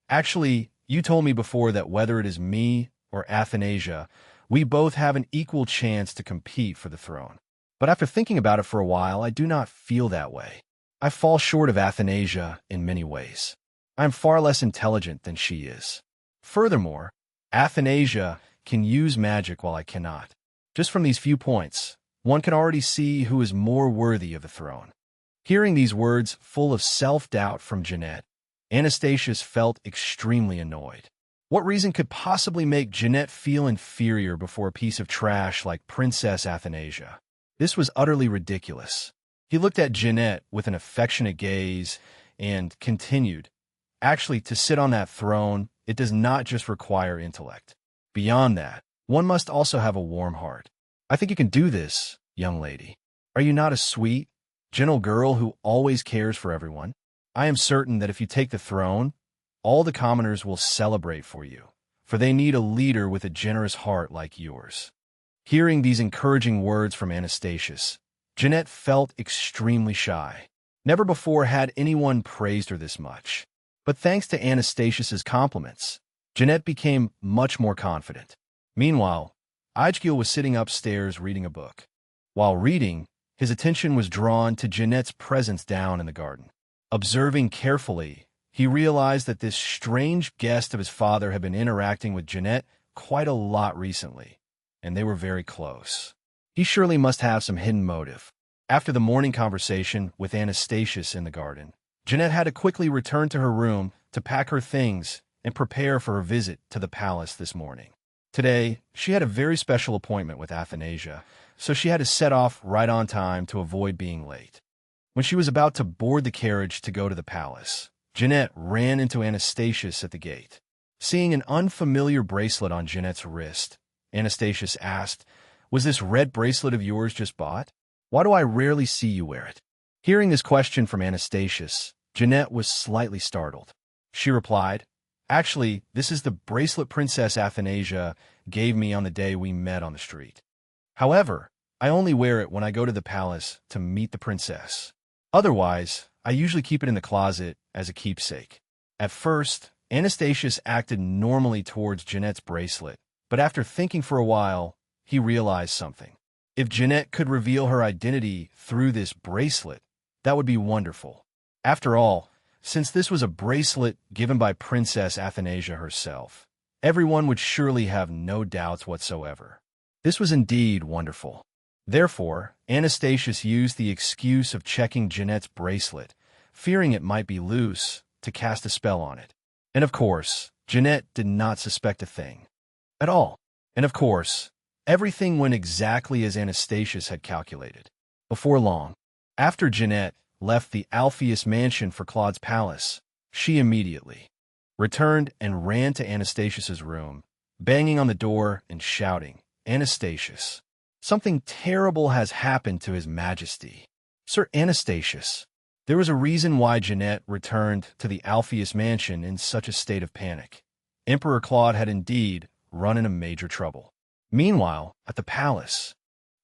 "Actually, you told me before that whether it is me or Athanasia, we both have an equal chance to compete for the throne. But after thinking about it for a while, I do not feel that way. I fall short of Athanasia in many ways. I am far less intelligent than she is. Furthermore, Athanasia can use magic while I cannot. Just from these few points, one can already see who is more worthy of the throne." Hearing these words full of self-doubt from Jeanette, Anastasius felt extremely annoyed. What reason could possibly make Jeanette feel inferior before a piece of trash like Princess Athanasia? This was utterly ridiculous. He looked at Jeanette with an affectionate gaze and continued, "Actually, to sit on that throne, it does not just require intellect. Beyond that, one must also have a warm heart. I think you can do this, young lady. Are you not a sweet, gentle girl who always cares for everyone? I am certain that if you take the throne, all the commoners will celebrate for you, for they need a leader with a generous heart like yours." Hearing these encouraging words from Anastasius, Jeanette felt extremely shy. Never before had anyone praised her this much. But thanks to Anastasius's compliments, Jeanette became much more confident. Meanwhile, Ijgil was sitting upstairs reading a book. While reading, his attention was drawn to Jeanette's presence down in the garden. Observing carefully, he realized that this strange guest of his father had been interacting with Jeanette quite a lot recently, and they were very close. He surely must have some hidden motive. After the morning conversation with Anastasius in the garden, Jeanette had to quickly return to her room to pack her things and prepare for her visit to the palace this morning. Today, she had a very special appointment with Athanasia, so she had to set off right on time to avoid being late. When she was about to board the carriage to go to the palace, Jeanette ran into Anastasius at the gate. Seeing an unfamiliar bracelet on Jeanette's wrist, Anastasius asked, "Was this red bracelet of yours just bought? Why do I rarely see you wear it?" Hearing this question from Anastasius, Jeanette was slightly startled. She replied, "Actually, this is the bracelet Princess Athanasia gave me on the day we met on the street. However, I only wear it when I go to the palace to meet the princess. Otherwise, I usually keep it in the closet as a keepsake." At first, Anastasius acted normally towards Jeanette's bracelet, but after thinking for a while, he realized something. If Jeanette could reveal her identity through this bracelet, That would be wonderful. After all, since this was a bracelet given by Princess Athanasia herself, everyone would surely have no doubts whatsoever. This was indeed wonderful. Therefore, Anastasius used the excuse of checking Jeanette's bracelet, fearing it might be loose, to cast a spell on it. And of course, Jeanette did not suspect a thing at all. And of course, everything went exactly as Anastasius had calculated. Before long, after Jeanette left the Alpheus mansion for Claude's palace, she immediately returned and ran to Anastasius's room, banging on the door and shouting, "Anastasius, something terrible has happened to His Majesty. Sir Anastasius." There was a reason why Jeanette returned to the Alpheus mansion in such a state of panic. Emperor Claude had indeed run into major trouble. Meanwhile, at the palace,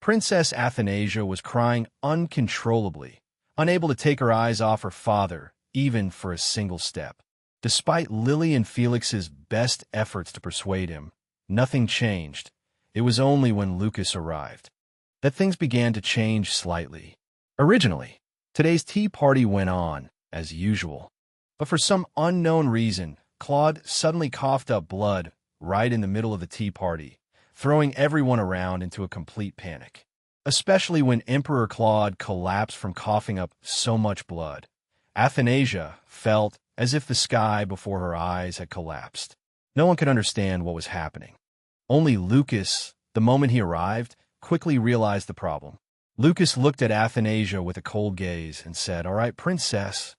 Princess Athanasia was crying uncontrollably, unable to take her eyes off her father, even for a single step. Despite Lily and Felix's best efforts to persuade him, nothing changed. It was only when Lucas arrived that things began to change slightly. Originally, today's tea party went on, as usual. But for some unknown reason, Claude suddenly coughed up blood right in the middle of the tea party, throwing everyone around into a complete panic. Especially when Emperor Claude collapsed from coughing up so much blood. Athanasia felt as if the sky before her eyes had collapsed. No one could understand what was happening. Only Lucas, the moment he arrived, quickly realized the problem. Lucas looked at Athanasia with a cold gaze and said, "All right, princess,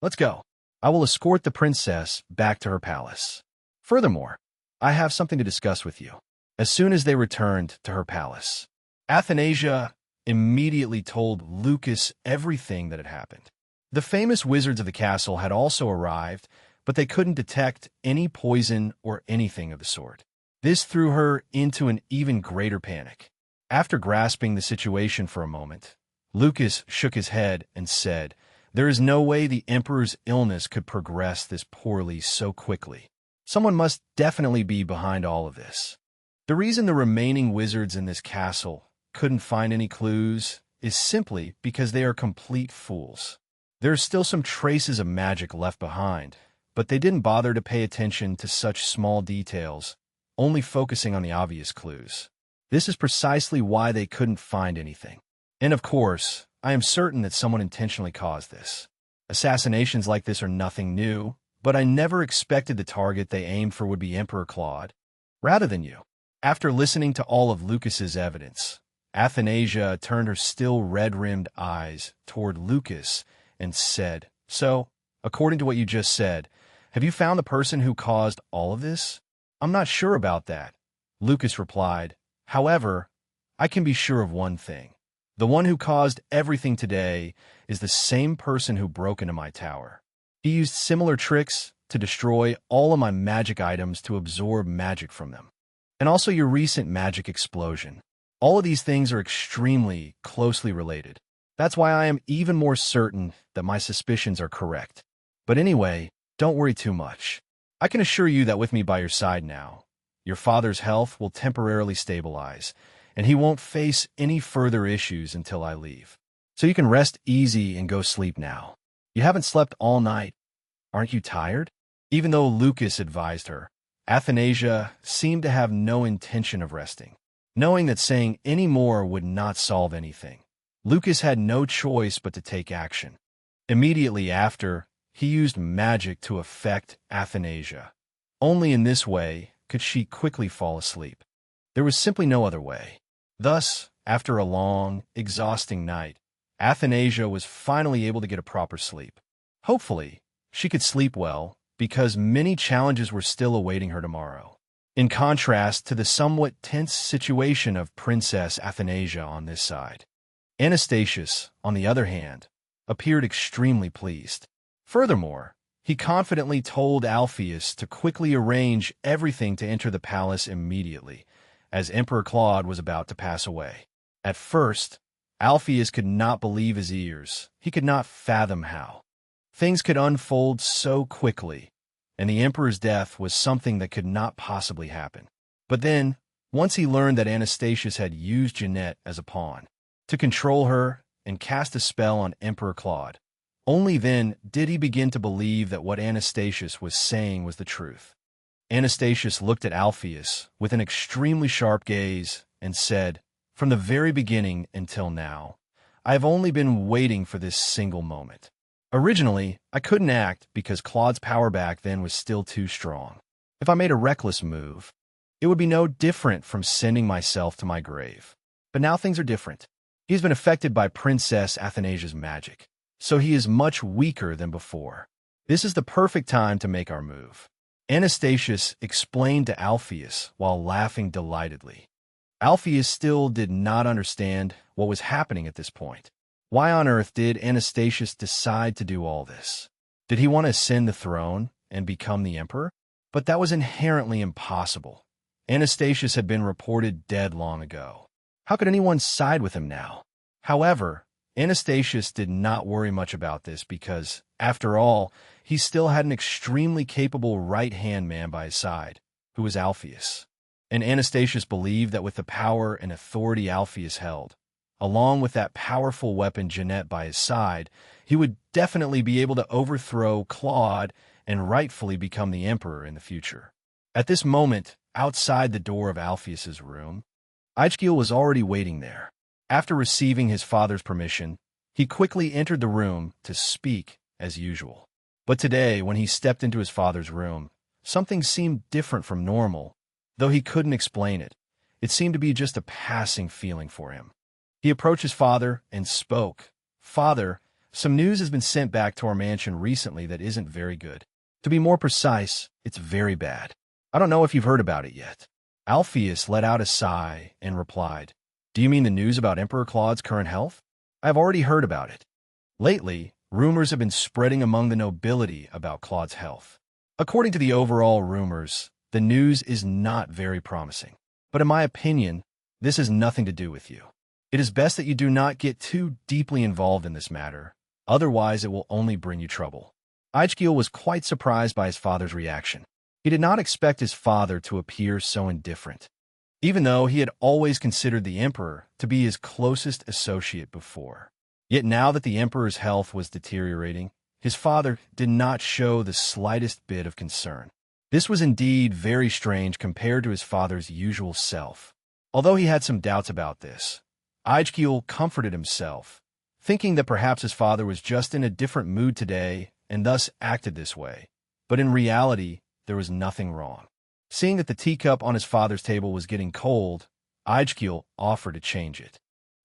let's go. I will escort the princess back to her palace. Furthermore, I have something to discuss with you." As soon as they returned to her palace, Athanasia immediately told Lucas everything that had happened. The famous wizards of the castle had also arrived, but they couldn't detect any poison or anything of the sort. This threw her into an even greater panic. After grasping the situation for a moment, Lucas shook his head and said, "There is no way the Emperor's illness could progress this poorly so quickly. Someone must definitely be behind all of this. The reason the remaining wizards in this castle couldn't find any clues is simply because they are complete fools. There are still some traces of magic left behind, but they didn't bother to pay attention to such small details, only focusing on the obvious clues. This is precisely why they couldn't find anything. And of course, I am certain that someone intentionally caused this. Assassinations like this are nothing new, but I never expected the target they aimed for would be Emperor Claude, rather than you." After listening to all of Lucas's evidence, Athanasia turned her still red-rimmed eyes toward Lucas and said, "So, according to what you just said, have you found the person who caused all of this?" "I'm not sure about that," Lucas replied. "However, I can be sure of one thing. The one who caused everything today is the same person who broke into my tower. He used similar tricks to destroy all of my magic items to absorb magic from them. And also your recent magic explosion. All of these things are extremely closely related. That's why I am even more certain that my suspicions are correct. But anyway, don't worry too much. I can assure you that with me by your side now, your father's health will temporarily stabilize, and he won't face any further issues until I leave. So you can rest easy and go sleep now. You haven't slept all night. Aren't you tired?" Even though Lucas advised her, Athanasia seemed to have no intention of resting. Knowing that saying any more would not solve anything, Lucas had no choice but to take action. Immediately after, he used magic to affect Athanasia. Only in this way could she quickly fall asleep. There was simply no other way. Thus, after a long, exhausting night, Athanasia was finally able to get a proper sleep. Hopefully, she could sleep well, because many challenges were still awaiting her tomorrow. In contrast to the somewhat tense situation of Princess Athanasia on this side, Anastasius, on the other hand, appeared extremely pleased. Furthermore, he confidently told Alpheus to quickly arrange everything to enter the palace immediately, as Emperor Claude was about to pass away. At first, Alpheus could not believe his ears. He could not fathom how things could unfold so quickly, and the Emperor's death was something that could not possibly happen. But then, once he learned that Anastasius had used Jeanette as a pawn to control her and cast a spell on Emperor Claude. Only then did he begin to believe that what Anastasius was saying was the truth. Anastasius looked at Alpheus with an extremely sharp gaze and said, "From the very beginning until now, I have only been waiting for this single moment. Originally, I couldn't act because Claude's power back then was still too strong. If I made a reckless move, it would be no different from sending myself to my grave. But now things are different. He has been affected by Princess Athanasia's magic, so he is much weaker than before. This is the perfect time to make our move." Anastasius explained to Alpheus while laughing delightedly. Alpheus still did not understand what was happening at this point. Why on earth did Anastasius decide to do all this? Did he want to ascend the throne and become the emperor? But that was inherently impossible. Anastasius had been reported dead long ago. How could anyone side with him now? However, Anastasius did not worry much about this because, after all, he still had an extremely capable right-hand man by his side, who was Alpheus. And Anastasius believed that with the power and authority Alpheus held, along with that powerful weapon Jeanette by his side, he would definitely be able to overthrow Claude and rightfully become the emperor in the future. At this moment, outside the door of Alpheus's room, Eichkiel was already waiting there. After receiving his father's permission, he quickly entered the room to speak as usual. But today, when he stepped into his father's room, something seemed different from normal. Though he couldn't explain it, it seemed to be just a passing feeling for him. He approached his father and spoke. "Father, some news has been sent back to our mansion recently that isn't very good. To be more precise, it's very bad. I don't know if you've heard about it yet." Alpheus let out a sigh and replied, "Do you mean the news about Emperor Claude's current health? I have already heard about it. Lately, rumors have been spreading among the nobility about Claude's health. According to the overall rumors, the news is not very promising. But in my opinion, this has nothing to do with you. It is best that you do not get too deeply involved in this matter, otherwise it will only bring you trouble." Eichkiel was quite surprised by his father's reaction. He did not expect his father to appear so indifferent, even though he had always considered the emperor to be his closest associate before. Yet now that the emperor's health was deteriorating, his father did not show the slightest bit of concern. This was indeed very strange compared to his father's usual self. Although he had some doubts about this, Eichkiel comforted himself, thinking that perhaps his father was just in a different mood today and thus acted this way. But in reality, there was nothing wrong. Seeing that the teacup on his father's table was getting cold, Eichkiel offered to change it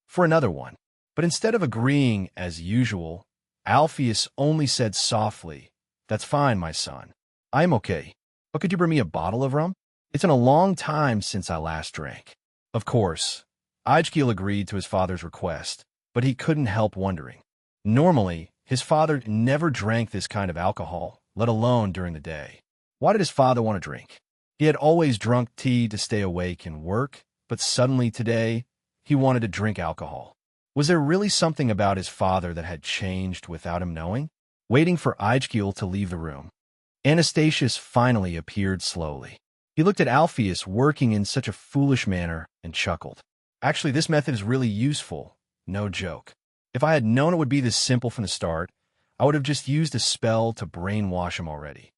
for another one. But instead of agreeing as usual, Alpheus only said softly, "That's fine, my son. I'm okay. But could you bring me a bottle of rum? It's been a long time since I last drank." Of course, Eichkiel agreed to his father's request, but he couldn't help wondering. Normally, his father never drank this kind of alcohol, let alone during the day. Why did his father want to drink? He had always drunk tea to stay awake and work, but suddenly today, he wanted to drink alcohol. Was there really something about his father that had changed without him knowing? Waiting for Eichkiel to leave the room, Anastasius finally appeared slowly. He looked at Alpheus working in such a foolish manner and chuckled. "Actually, this method is really useful. No joke. If I had known it would be this simple from the start, I would have just used a spell to brainwash him already.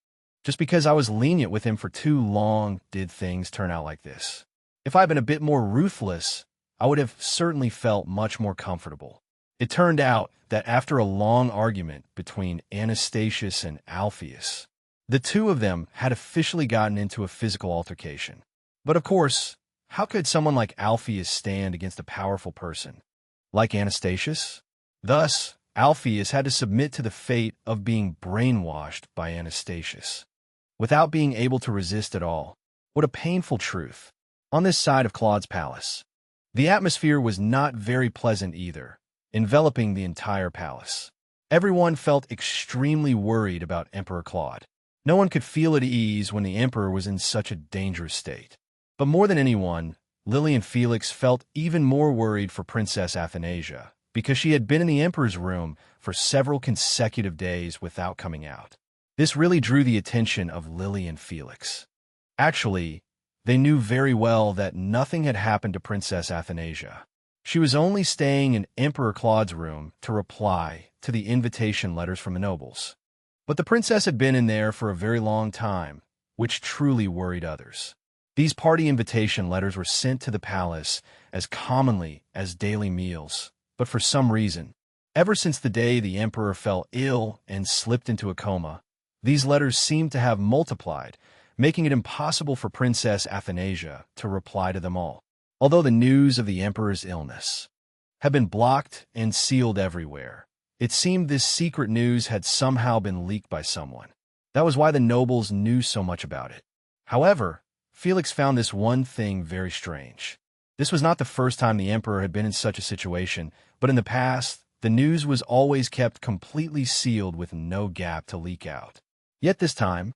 Just because I was lenient with him for too long did things turn out like this. If I had been a bit more ruthless, I would have certainly felt much more comfortable." It turned out that after a long argument between Anastasius and Alpheus, the two of them had officially gotten into a physical altercation. But of course, how could someone like Alpheus stand against a powerful person like Anastasius? Thus, Alpheus had to submit to the fate of being brainwashed by Anastasius, without being able to resist at all. What a painful truth. On this side of Claude's palace, the atmosphere was not very pleasant either, enveloping the entire palace. Everyone felt extremely worried about Emperor Claude. No one could feel at ease when the emperor was in such a dangerous state. But more than anyone, Lily and Felix felt even more worried for Princess Athanasia, because she had been in the emperor's room for several consecutive days without coming out. This really drew the attention of Lily and Felix. Actually, they knew very well that nothing had happened to Princess Athanasia. She was only staying in Emperor Claude's room to reply to the invitation letters from the nobles. But the princess had been in there for a very long time, which truly worried others. These party invitation letters were sent to the palace as commonly as daily meals, but for some reason, ever since the day the emperor fell ill and slipped into a coma, these letters seemed to have multiplied, making it impossible for Princess Athanasia to reply to them all. Although the news of the emperor's illness had been blocked and sealed everywhere, it seemed this secret news had somehow been leaked by someone. That was why the nobles knew so much about it. However, Felix found this one thing very strange. This was not the first time the emperor had been in such a situation, but in the past, the news was always kept completely sealed with no gap to leak out. Yet this time,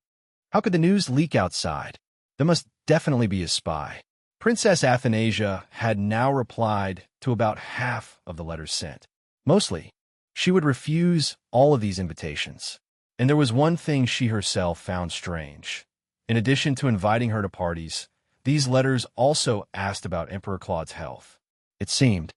how could the news leak outside? There must definitely be a spy. Princess Athanasia had now replied to about half of the letters sent. Mostly, she would refuse all of these invitations. And there was one thing she herself found strange. In addition to inviting her to parties, these letters also asked about Emperor Claude's health. It seemed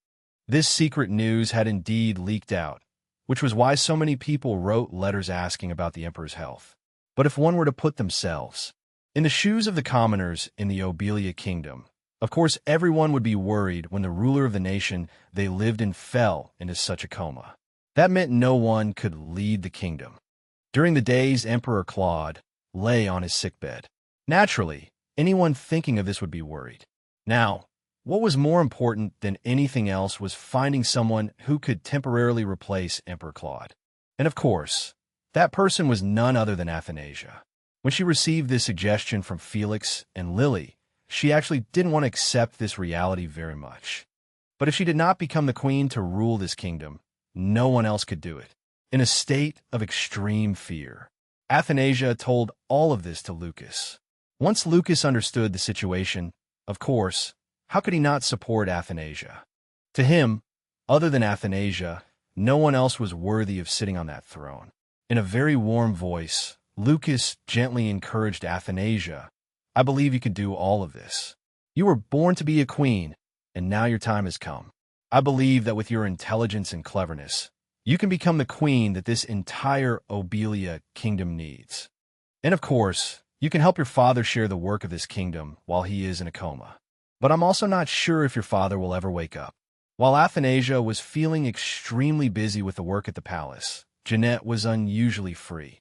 this secret news had indeed leaked out, which was why so many people wrote letters asking about the emperor's health. But if one were to put themselves in the shoes of the commoners in the Obelia kingdom, of course everyone would be worried when the ruler of the nation they lived in fell into such a coma. That meant no one could lead the kingdom. During the days Emperor Claude lay on his sickbed. Naturally, anyone thinking of this would be worried. Now, what was more important than anything else was finding someone who could temporarily replace Emperor Claude. And of course, that person was none other than Athanasia. When she received this suggestion from Felix and Lily, she actually didn't want to accept this reality very much. But if she did not become the queen to rule this kingdom, no one else could do it. In a state of extreme fear, Athanasia told all of this to Lucas. Once Lucas understood the situation, of course, how could he not support Athanasia? To him, other than Athanasia, no one else was worthy of sitting on that throne. In a very warm voice, Lucas gently encouraged Athanasia. I believe you could do all of this. You were born to be a queen, and now your time has come. I believe that with your intelligence and cleverness, you can become the queen that this entire Obelia kingdom needs. And of course, you can help your father share the work of this kingdom while he is in a coma. But I'm also not sure if your father will ever wake up. While Athanasia was feeling extremely busy with the work at the palace, Jeanette was unusually free.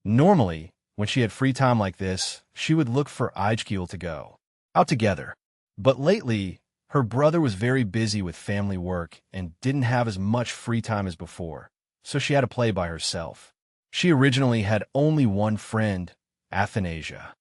Normally, when she had free time like this, she would look for Ijkiel to go out together. But lately, her brother was very busy with family work and didn't have as much free time as before, so she had to play by herself. She originally had only one friend, Athanasia.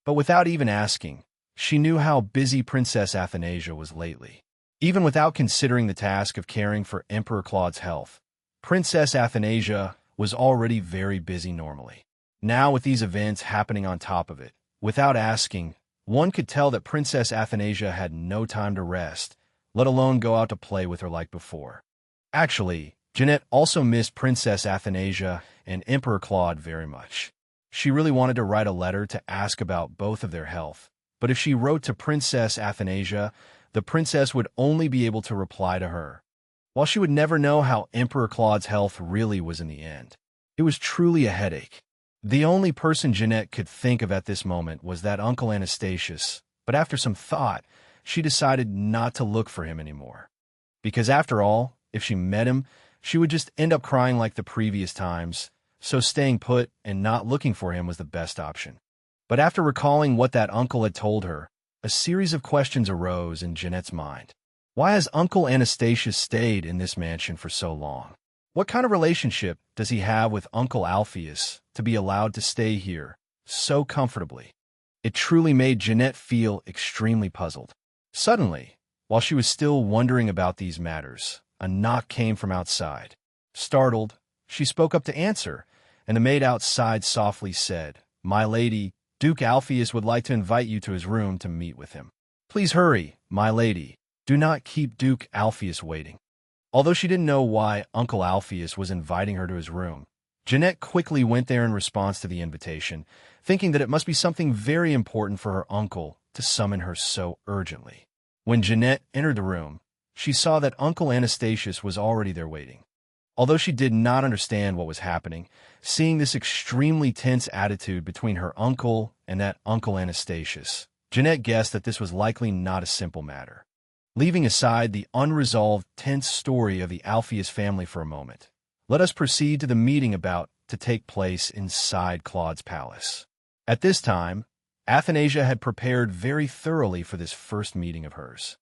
But without even asking, she knew how busy Princess Athanasia was lately. Even without considering the task of caring for Emperor Claude's health, Princess Athanasia was already very busy normally. Now with these events happening on top of it, without asking, one could tell that Princess Athanasia had no time to rest, let alone go out to play with her like before. Actually, Jeanette also missed Princess Athanasia and Emperor Claude very much. She really wanted to write a letter to ask about both of their health, but if she wrote to Princess Athanasia, the princess would only be able to reply to her, while she would never know how Emperor Claude's health really was in the end. It was truly a headache. The only person Jeanette could think of at this moment was that Uncle Anastasius, but after some thought, she decided not to look for him anymore. Because after all, if she met him, she would just end up crying like the previous times, so staying put and not looking for him was the best option. But after recalling what that uncle had told her, a series of questions arose in Jeanette's mind. Why has Uncle Anastasius stayed in this mansion for so long? What kind of relationship does he have with Uncle Alpheus to be allowed to stay here so comfortably? It truly made Jeanette feel extremely puzzled. Suddenly, while she was still wondering about these matters, a knock came from outside. Startled, she spoke up to answer, and the maid outside softly said, "My lady, Duke Alpheus would like to invite you to his room to meet with him. Please hurry, my lady. Do not keep Duke Alpheus waiting." Although she didn't know why Uncle Alpheus was inviting her to his room, Jeanette quickly went there in response to the invitation, thinking that it must be something very important for her uncle to summon her so urgently. When Jeanette entered the room, she saw that Uncle Anastasius was already there waiting. Although she did not understand what was happening, seeing this extremely tense attitude between her uncle and that Uncle Anastasius, Jeanette guessed that this was likely not a simple matter. Leaving aside the unresolved, tense story of the Alpheus family for a moment, let us proceed to the meeting about to take place inside Claude's palace. At this time, Athanasia had prepared very thoroughly for this first meeting of hers.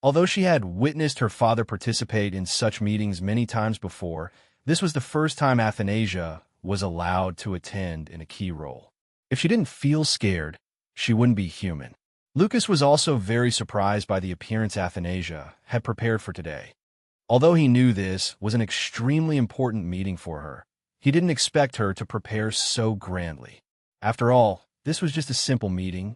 Although she had witnessed her father participate in such meetings many times before, this was the first time Athanasia was allowed to attend in a key role. If she didn't feel scared, she wouldn't be human. Lucas was also very surprised by the appearance Athanasia had prepared for today. Although he knew this was an extremely important meeting for her, he didn't expect her to prepare so grandly. After all, this was just a simple meeting.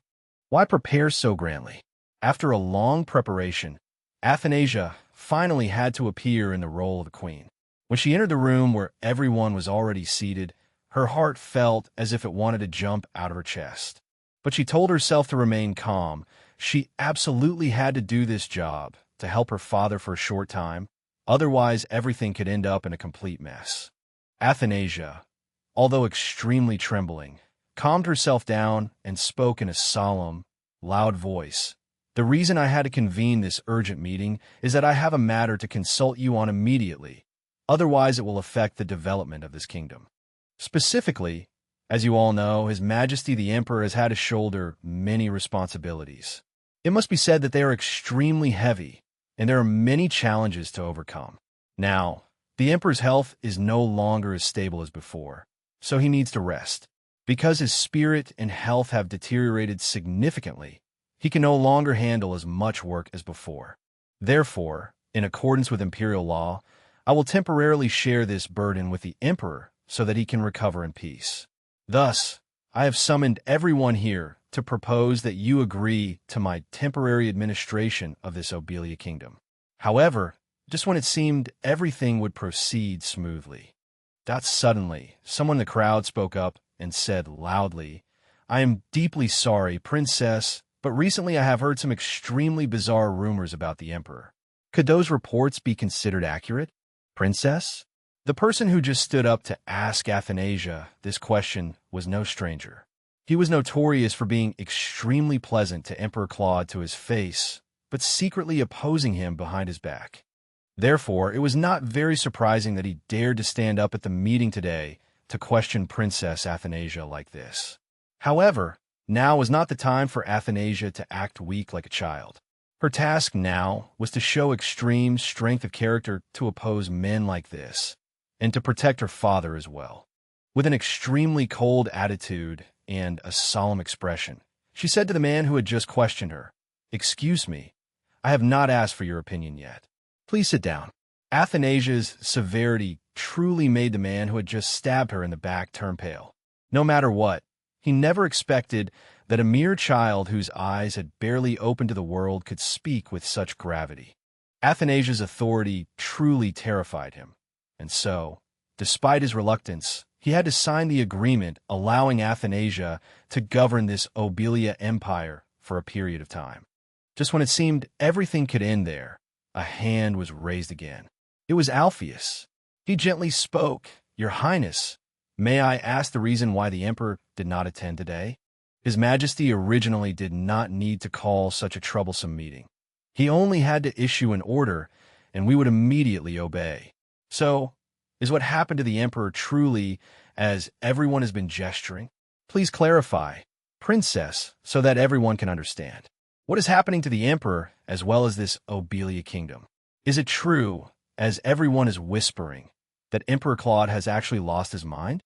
Why prepare so grandly? After a long preparation, Athanasia finally had to appear in the role of the queen. When she entered the room where everyone was already seated, her heart felt as if it wanted to jump out of her chest. But she told herself to remain calm. She absolutely had to do this job to help her father for a short time. Otherwise, everything could end up in a complete mess. Athanasia, although extremely trembling, calmed herself down and spoke in a solemn, loud voice. The reason I had to convene this urgent meeting is that I have a matter to consult you on immediately. Otherwise, it will affect the development of this kingdom. Specifically, as you all know, His Majesty the Emperor has had to shoulder many responsibilities. It must be said that they are extremely heavy, and there are many challenges to overcome. Now, the Emperor's health is no longer as stable as before, so he needs to rest. Because his spirit and health have deteriorated significantly, he can no longer handle as much work as before. Therefore, in accordance with imperial law, I will temporarily share this burden with the Emperor so that he can recover in peace. Thus, I have summoned everyone here to propose that you agree to my temporary administration of this Obelia kingdom. However, just when it seemed everything would proceed smoothly, suddenly, someone in the crowd spoke up and said loudly, "I am deeply sorry, Princess, but recently I have heard some extremely bizarre rumors about the Emperor. Could those reports be considered accurate, Princess?" The person who just stood up to ask Athanasia this question was no stranger. He was notorious for being extremely pleasant to Emperor Claude to his face, but secretly opposing him behind his back. Therefore, it was not very surprising that he dared to stand up at the meeting today to question Princess Athanasia like this. However, now was not the time for Athanasia to act weak like a child. Her task now was to show extreme strength of character to oppose men like this, and to protect her father as well. With an extremely cold attitude and a solemn expression, she said to the man who had just questioned her, "Excuse me, I have not asked for your opinion yet. Please sit down." Athanasia's severity truly made the man who had just stabbed her in the back turn pale. No matter what, he never expected that a mere child whose eyes had barely opened to the world could speak with such gravity. Athanasia's authority truly terrified him, and so, despite his reluctance, he had to sign the agreement allowing Athanasia to govern this Obelia empire for a period of time. Just when it seemed everything could end there, a hand was raised again. It was Alpheus. He gently spoke, "Your Highness, may I ask the reason why the Emperor did not attend today?" His Majesty originally did not need to call such a troublesome meeting. He only had to issue an order, and we would immediately obey. So, is what happened to the Emperor truly as everyone has been gesturing? Please clarify, Princess, so that everyone can understand. What is happening to the Emperor as well as this Obelia kingdom? Is it true, as everyone is whispering, that Emperor Claude has actually lost his mind?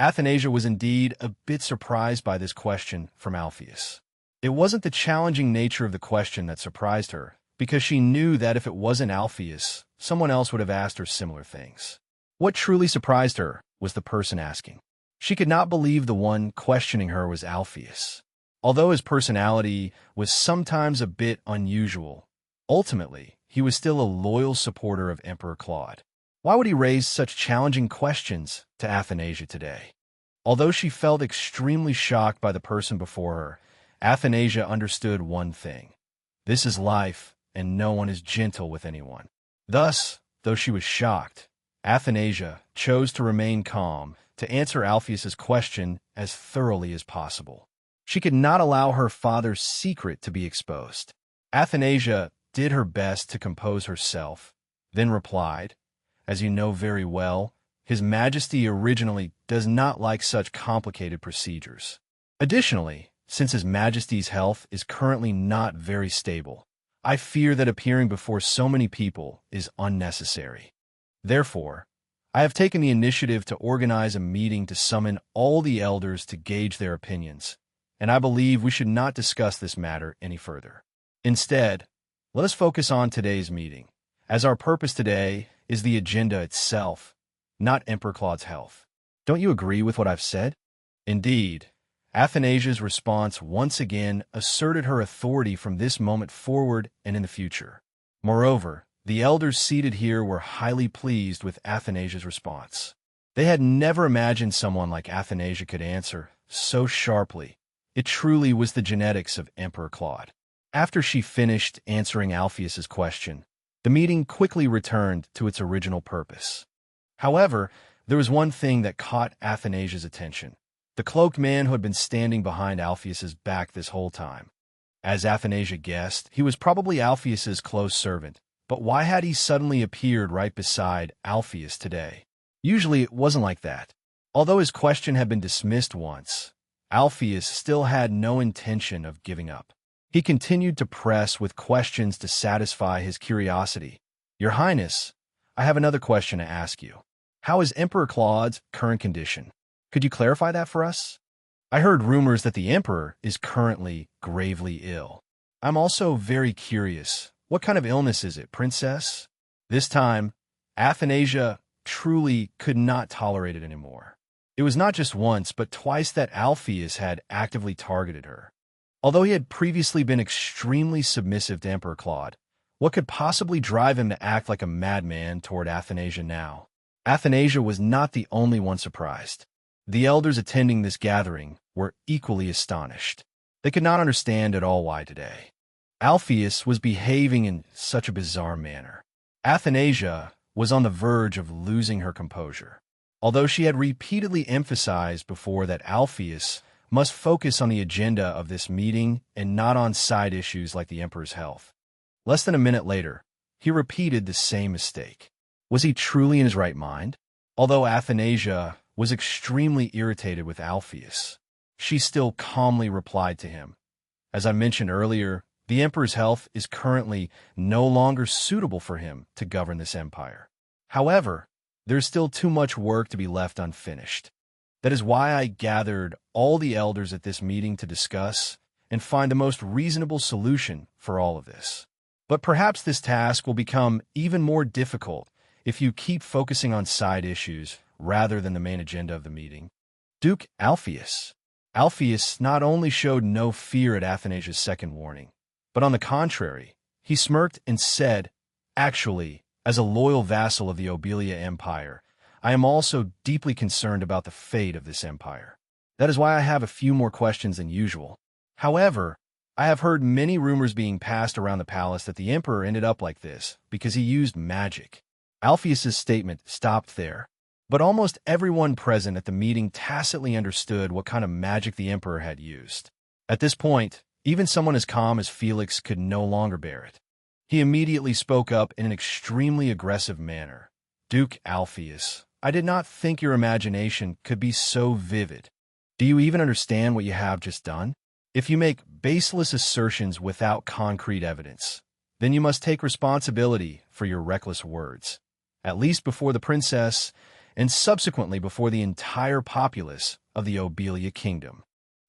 Athanasia was indeed a bit surprised by this question from Alpheus. It wasn't the challenging nature of the question that surprised her, because she knew that if it wasn't Alpheus, someone else would have asked her similar things. What truly surprised her was the person asking. She could not believe the one questioning her was Alpheus. Although his personality was sometimes a bit unusual, ultimately, he was still a loyal supporter of Emperor Claude. Why would he raise such challenging questions to Athanasia today? Although she felt extremely shocked by the person before her, Athanasia understood one thing. This is life, and no one is gentle with anyone. Thus, though she was shocked, Athanasia chose to remain calm to answer Alpheus's question as thoroughly as possible. She could not allow her father's secret to be exposed. Athanasia did her best to compose herself, then replied, "As you know very well, His Majesty originally does not like such complicated procedures. Additionally, since His Majesty's health is currently not very stable, I fear that appearing before so many people is unnecessary. Therefore, I have taken the initiative to organize a meeting to summon all the elders to gauge their opinions, and I believe we should not discuss this matter any further. Instead, let us focus on today's meeting, as our purpose today is the agenda itself, not Emperor Claude's health. Don't you agree with what I've said?" Indeed, Athanasia's response once again asserted her authority from this moment forward and in the future. Moreover, the elders seated here were highly pleased with Athanasia's response. They had never imagined someone like Athanasia could answer so sharply. It truly was the genetics of Emperor Claude. After she finished answering Alpheus's question, the meeting quickly returned to its original purpose. However, there was one thing that caught Athanasia's attention: the cloaked man who had been standing behind Alpheus's back this whole time. As Athanasia guessed, he was probably Alpheus's close servant, but why had he suddenly appeared right beside Alpheus today? Usually it wasn't like that. Although his question had been dismissed once, Alpheus still had no intention of giving up. He continued to press with questions to satisfy his curiosity. "Your Highness, I have another question to ask you. How is Emperor Claude's current condition? Could you clarify that for us? I heard rumors that the Emperor is currently gravely ill. I'm also very curious. What kind of illness is it, Princess?" This time, Athanasia truly could not tolerate it anymore. It was not just once, but twice that Alpheus had actively targeted her. Although he had previously been extremely submissive to Emperor Claude, what could possibly drive him to act like a madman toward Athanasia now? Athanasia was not the only one surprised. The elders attending this gathering were equally astonished. They could not understand at all why today Alpheus was behaving in such a bizarre manner. Athanasia was on the verge of losing her composure. Although she had repeatedly emphasized before that Alpheus must focus on the agenda of this meeting and not on side issues like the Emperor's health. Less than a minute later, he repeated the same mistake. Was he truly in his right mind? Although Athanasia was extremely irritated with Alpheus, she still calmly replied to him. "As I mentioned earlier, the Emperor's health is currently no longer suitable for him to govern this empire. However, there's still too much work to be left unfinished. That is why I gathered all the elders at this meeting to discuss and find the most reasonable solution for all of this. But perhaps this task will become even more difficult if you keep focusing on side issues rather than the main agenda of the meeting." Duke Alpheus. Alpheus not only showed no fear at Athanasia's second warning, but on the contrary, he smirked and said, "Actually, as a loyal vassal of the Obelia Empire, I am also deeply concerned about the fate of this empire. That is why I have a few more questions than usual. However, I have heard many rumors being passed around the palace that the Emperor ended up like this because he used magic." Alpheus's statement stopped there, but almost everyone present at the meeting tacitly understood what kind of magic the Emperor had used. At this point, even someone as calm as Felix could no longer bear it. He immediately spoke up in an extremely aggressive manner. "Duke Alpheus, I did not think your imagination could be so vivid. Do you even understand what you have just done? If you make baseless assertions without concrete evidence, then you must take responsibility for your reckless words, at least before the princess and subsequently before the entire populace of the Obelia kingdom."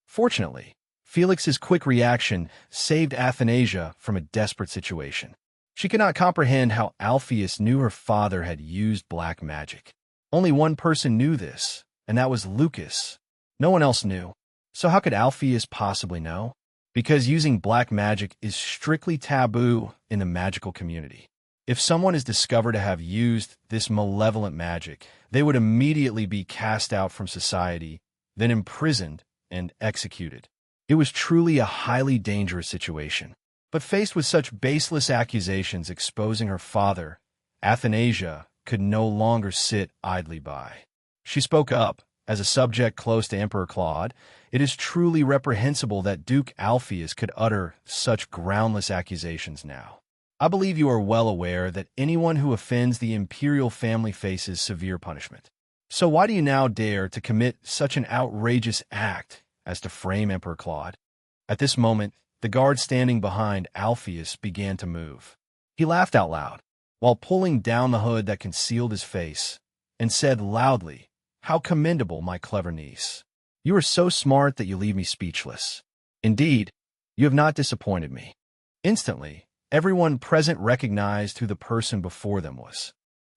Fortunately, Felix's quick reaction saved Athanasia from a desperate situation. She could not comprehend how Alpheus knew her father had used black magic. Only one person knew this, and that was Lucas. No one else knew. So how could Alpheus possibly know? Because using black magic is strictly taboo in the magical community. If someone is discovered to have used this malevolent magic, they would immediately be cast out from society, then imprisoned and executed. It was truly a highly dangerous situation. But faced with such baseless accusations exposing her father, Athanasia could no longer sit idly by. She spoke up. As a subject close to Emperor Claude, it is truly reprehensible that Duke Alpheus could utter such groundless accusations now. I believe you are well aware that anyone who offends the imperial family faces severe punishment. So why do you now dare to commit such an outrageous act as to frame Emperor Claude? At this moment, the guard standing behind Alpheus began to move. He laughed out loud, while pulling down the hood that concealed his face, and said loudly, "How commendable, my clever niece. You are so smart that you leave me speechless. Indeed, you have not disappointed me." Instantly, everyone present recognized who the person before them was.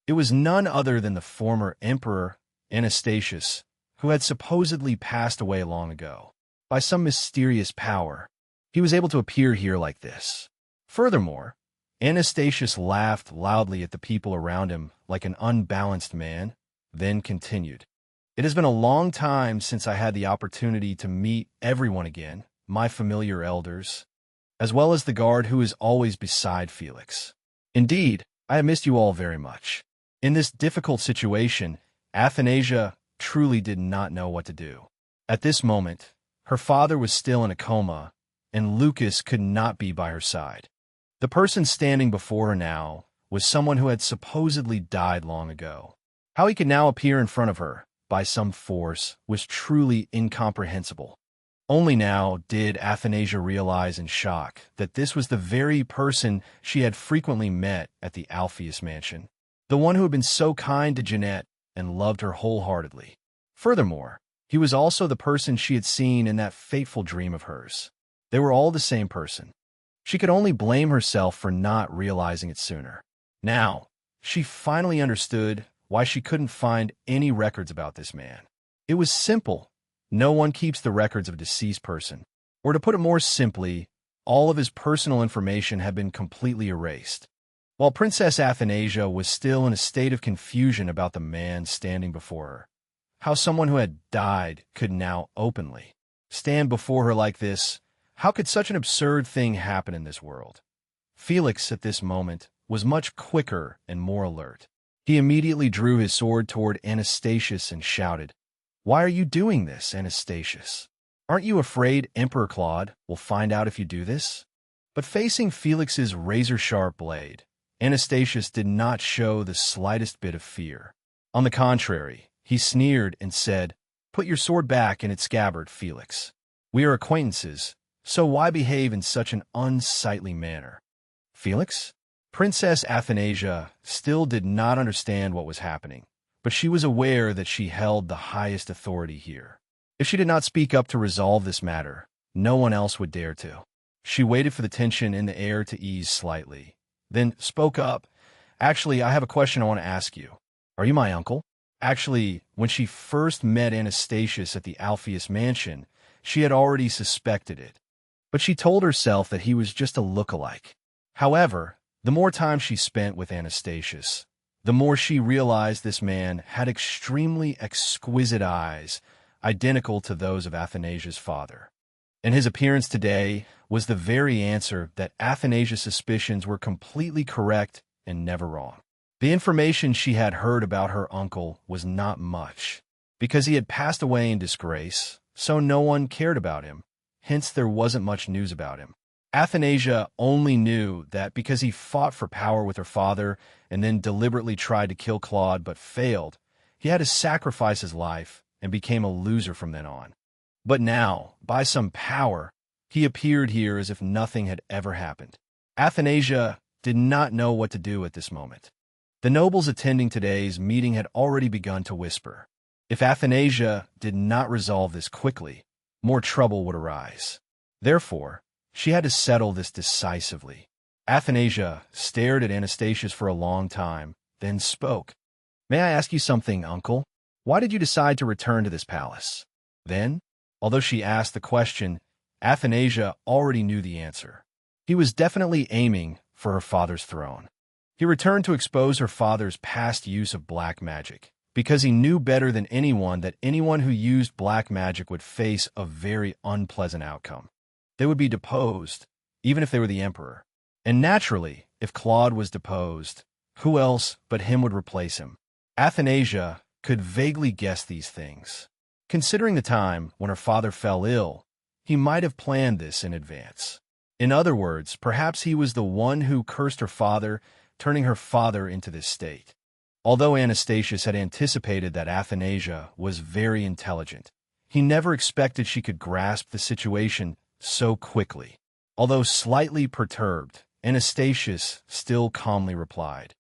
It was none other than the former Emperor Anastasius, who had supposedly passed away long ago. By some mysterious power, he was able to appear here like this. Furthermore, Anastasius laughed loudly at the people around him like an unbalanced man, then continued. "It has been a long time since I had the opportunity to meet everyone again, my familiar elders, as well as the guard who is always beside Felix. Indeed, I have missed you all very much." In this difficult situation, Athanasia truly did not know what to do. At this moment, her father was still in a coma, and Lucas could not be by her side. The person standing before her now was someone who had supposedly died long ago. How he could now appear in front of her, by some force, was truly incomprehensible. Only now did Athanasia realize in shock that this was the very person she had frequently met at the Alpheus mansion, the one who had been so kind to Jeanette and loved her wholeheartedly. Furthermore, he was also the person she had seen in that fateful dream of hers. They were all the same person. She could only blame herself for not realizing it sooner. Now, she finally understood why she couldn't find any records about this man. It was simple. No one keeps the records of a deceased person. Or to put it more simply, all of his personal information had been completely erased. While Princess Athanasia was still in a state of confusion about the man standing before her, how someone who had died could now openly stand before her like this, how could such an absurd thing happen in this world? Felix, at this moment, was much quicker and more alert. He immediately drew his sword toward Anastasius and shouted, "Why are you doing this, Anastasius? Aren't you afraid Emperor Claude will find out if you do this?" But facing Felix's razor-sharp blade, Anastasius did not show the slightest bit of fear. On the contrary, he sneered and said, "Put your sword back in its scabbard, Felix. We are acquaintances, so why behave in such an unsightly manner?" Felix? Princess Athanasia still did not understand what was happening, but she was aware that she held the highest authority here. If she did not speak up to resolve this matter, no one else would dare to. She waited for the tension in the air to ease slightly, then spoke up. "Actually, I have a question I want to ask you. Are you my uncle?" Actually, when she first met Anastasius at the Alpheus mansion, she had already suspected it. But she told herself that he was just a look-alike. However, the more time she spent with Anastasius, the more she realized this man had extremely exquisite eyes, identical to those of Athanasia's father. And his appearance today was the very answer that Athanasia's suspicions were completely correct and never wrong. The information she had heard about her uncle was not much, because he had passed away in disgrace, so no one cared about him. Hence, there wasn't much news about him. Athanasia only knew that because he fought for power with her father and then deliberately tried to kill Claude but failed, he had to sacrifice his life and became a loser from then on. But now, by some power, he appeared here as if nothing had ever happened. Athanasia did not know what to do at this moment. The nobles attending today's meeting had already begun to whisper. If Athanasia did not resolve this quickly, more trouble would arise. Therefore, she had to settle this decisively. Athanasia stared at Anastasius for a long time, then spoke. "May I ask you something, uncle? Why did you decide to return to this palace?" Then, although she asked the question, Athanasia already knew the answer. He was definitely aiming for her father's throne. He returned to expose her father's past use of black magic, because he knew better than anyone that anyone who used black magic would face a very unpleasant outcome. They would be deposed, even if they were the emperor. And naturally, if Claude was deposed, who else but him would replace him? Athanasia could vaguely guess these things. Considering the time when her father fell ill, he might have planned this in advance. In other words, perhaps he was the one who cursed her father, turning her father into this state. Although Anastasius had anticipated that Athanasia was very intelligent, he never expected she could grasp the situation so quickly. Although slightly perturbed, Anastasius still calmly replied,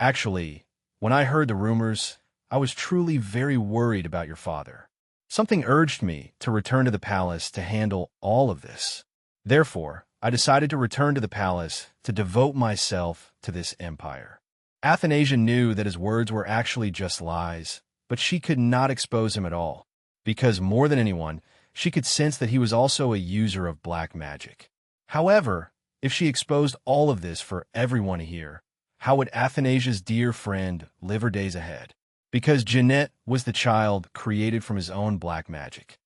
"Actually, when I heard the rumors, I was truly very worried about your father. Something urged me to return to the palace to handle all of this. Therefore, I decided to return to the palace to devote myself to this empire." Athanasia knew that his words were actually just lies, but she could not expose him at all, because more than anyone, she could sense that he was also a user of black magic. However, if she exposed all of this for everyone to hear, how would Athanasia's dear friend live her days ahead? Because Jeanette was the child created from his own black magic.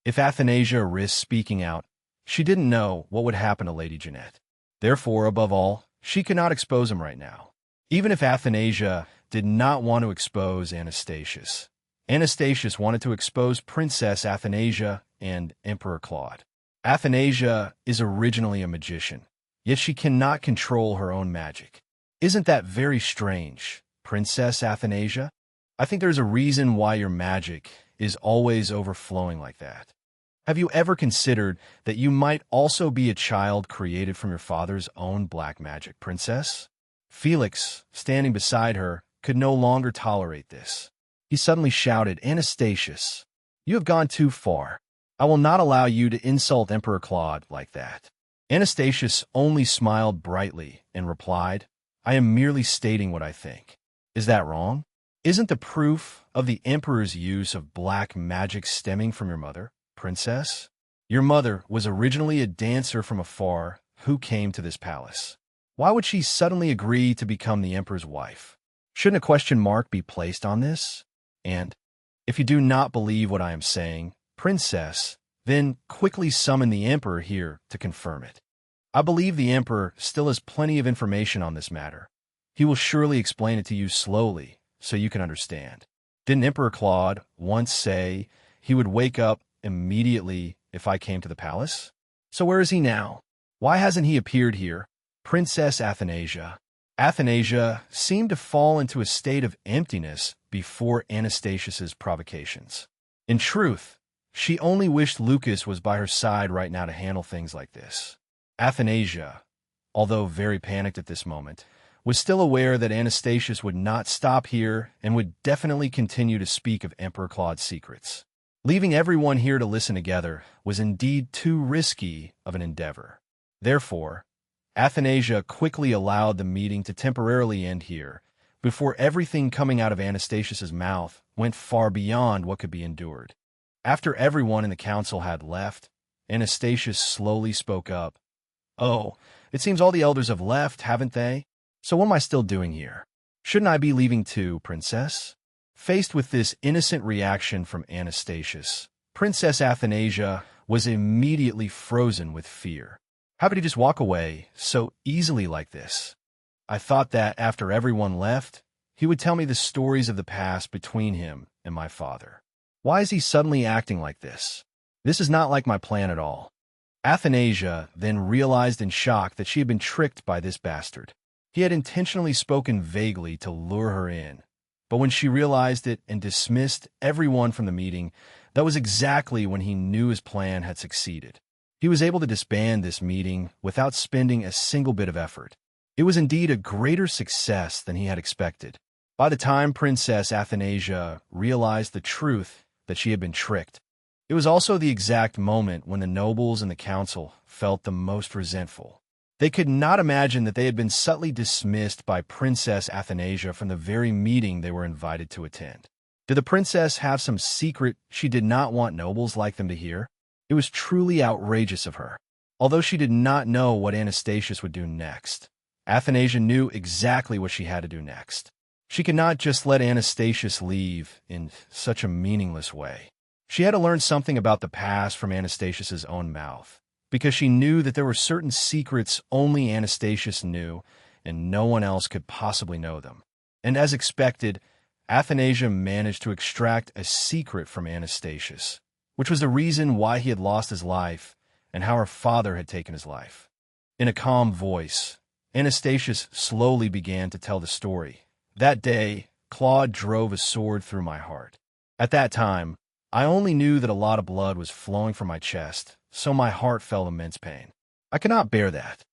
If Athanasia risked speaking out, she didn't know what would happen to Lady Jeanette. Therefore, above all, she could not expose him right now. Even if Athanasia did not want to expose Anastasius, Anastasius wanted to expose Princess Athanasia and Emperor Claude. Athanasia is originally a magician, yet she cannot control her own magic. Isn't that very strange, Princess Athanasia? I think there's a reason why your magic is always overflowing like that. Have you ever considered that you might also be a child created from your father's own black magic, Princess? Felix, standing beside her, could no longer tolerate this. He suddenly shouted, "Anastasius, you have gone too far. I will not allow you to insult Emperor Claude like that." Anastasius only smiled brightly and replied, "I am merely stating what I think. Is that wrong? Isn't the proof of the emperor's use of black magic stemming from your mother, Princess? Your mother was originally a dancer from afar who came to this palace. Why would she suddenly agree to become the emperor's wife? Shouldn't a question mark be placed on this? And if you do not believe what I am saying, Princess, then quickly summon the emperor here to confirm it. I believe the emperor still has plenty of information on this matter. He will surely explain it to you slowly so you can understand. Didn't Emperor Claude once say he would wake up immediately if I came to the palace? So where is he now? Why hasn't he appeared here?" Princess Athanasia. Athanasia seemed to fall into a state of emptiness before Anastasius's provocations. In truth, she only wished Lucas was by her side right now to handle things like this. Athanasia, although very panicked at this moment, was still aware that Anastasius would not stop here and would definitely continue to speak of Emperor Claude's secrets. Leaving everyone here to listen together was indeed too risky of an endeavor. Therefore, Athanasia quickly allowed the meeting to temporarily end here, before everything coming out of Anastasius's mouth went far beyond what could be endured. After everyone in the council had left, Anastasius slowly spoke up. "Oh, it seems all the elders have left, haven't they? So what am I still doing here? Shouldn't I be leaving too, Princess?" Faced with this innocent reaction from Anastasius, Princess Athanasia was immediately frozen with fear. How could he just walk away so easily like this? I thought that after everyone left, he would tell me the stories of the past between him and my father. Why is he suddenly acting like this? This is not like my plan at all. Athanasia then realized in shock that she had been tricked by this bastard. He had intentionally spoken vaguely to lure her in. But when she realized it and dismissed everyone from the meeting, that was exactly when he knew his plan had succeeded. He was able to disband this meeting without spending a single bit of effort. It was indeed a greater success than he had expected. By the time Princess Athanasia realized the truth that she had been tricked, it was also the exact moment when the nobles and the council felt the most resentful. They could not imagine that they had been subtly dismissed by Princess Athanasia from the very meeting they were invited to attend. Did the princess have some secret she did not want nobles like them to hear? It was truly outrageous of her. Although she did not know what Anastasius would do next, Athanasia knew exactly what she had to do next. She could not just let Anastasius leave in such a meaningless way. She had to learn something about the past from Anastasius's own mouth. because she knew that there were certain secrets only Anastasius knew, and no one else could possibly know them. And as expected, Athanasia managed to extract a secret from Anastasius, which was the reason why he had lost his life and how her father had taken his life. In a calm voice, Anastasius slowly began to tell the story. That day, Claude drove a sword through my heart. At that time, I only knew that a lot of blood was flowing from my chest, so my heart felt immense pain. I could not bear that.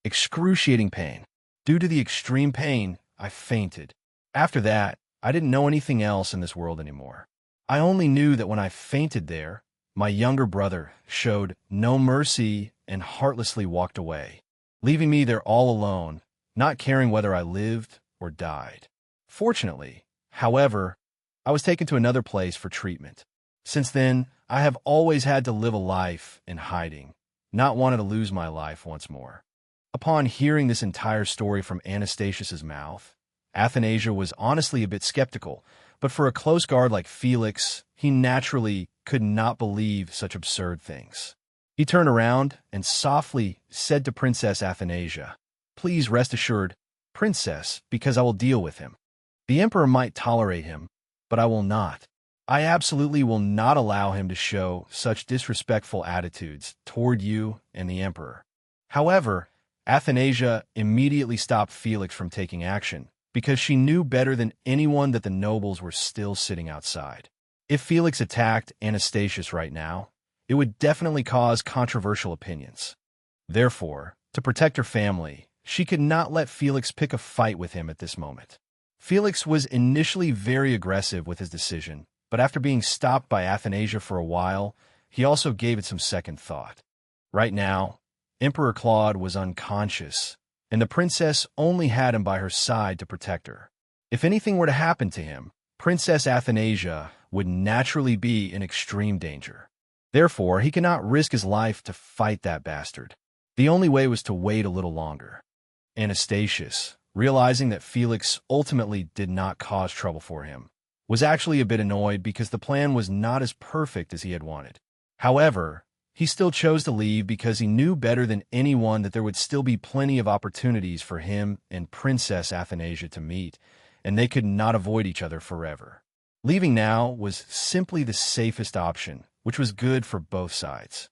Excruciating pain. Due to the extreme pain, I fainted. After that, I didn't know anything else in this world anymore. I only knew that when I fainted there, my younger brother showed no mercy and heartlessly walked away, leaving me there all alone, not caring whether I lived or died. Fortunately, however, I was taken to another place for treatment. Since then, I have always had to live a life in hiding, not wanting to lose my life once more. Upon hearing this entire story from Anastasius's mouth, Athanasia was honestly a bit skeptical, but for a close guard like Felix, he naturally could not believe such absurd things. He turned around and softly said to Princess Athanasia, "Please rest assured, Princess, because I will deal with him. The Emperor might tolerate him, but I will not. I absolutely will not allow him to show such disrespectful attitudes toward you and the Emperor." However, Athanasia immediately stopped Felix from taking action, because she knew better than anyone that the nobles were still sitting outside. If Felix attacked Anastasius right now, it would definitely cause controversial opinions. Therefore, to protect her family, she could not let Felix pick a fight with him at this moment. Felix was initially very aggressive with his decision, but after being stopped by Athanasia for a while, he also gave it some second thought. Right now, Emperor Claude was unconscious, and the princess only had him by her side to protect her. If anything were to happen to him, Princess Athanasia would naturally be in extreme danger. Therefore, he cannot risk his life to fight that bastard. The only way was to wait a little longer. Anastasius, realizing that Felix ultimately did not cause trouble for him, was actually a bit annoyed because the plan was not as perfect as he had wanted. However, he still chose to leave because he knew better than anyone that there would still be plenty of opportunities for him and Princess Athanasia to meet, and they could not avoid each other forever. Leaving now was simply the safest option, which was good for both sides.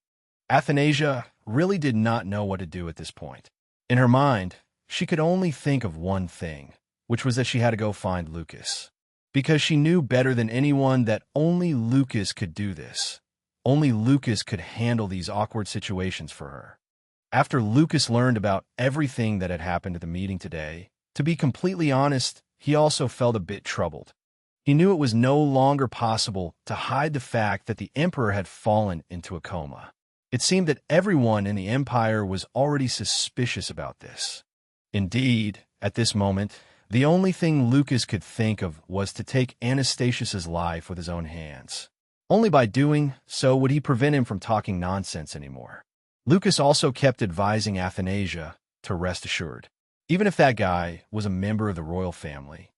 Athanasia really did not know what to do at this point. In her mind, she could only think of one thing, which was that she had to go find Lucas. Because she knew better than anyone that only Lucas could do this. Only Lucas could handle these awkward situations for her. After Lucas learned about everything that had happened at the meeting today, to be completely honest, he also felt a bit troubled. He knew it was no longer possible to hide the fact that the Emperor had fallen into a coma. It seemed that everyone in the Empire was already suspicious about this. Indeed, at this moment, the only thing Lucas could think of was to take Anastasius's life with his own hands. Only by doing so would he prevent him from talking nonsense anymore. Lucas also kept advising Athanasia to rest assured. Even if that guy was a member of the royal family,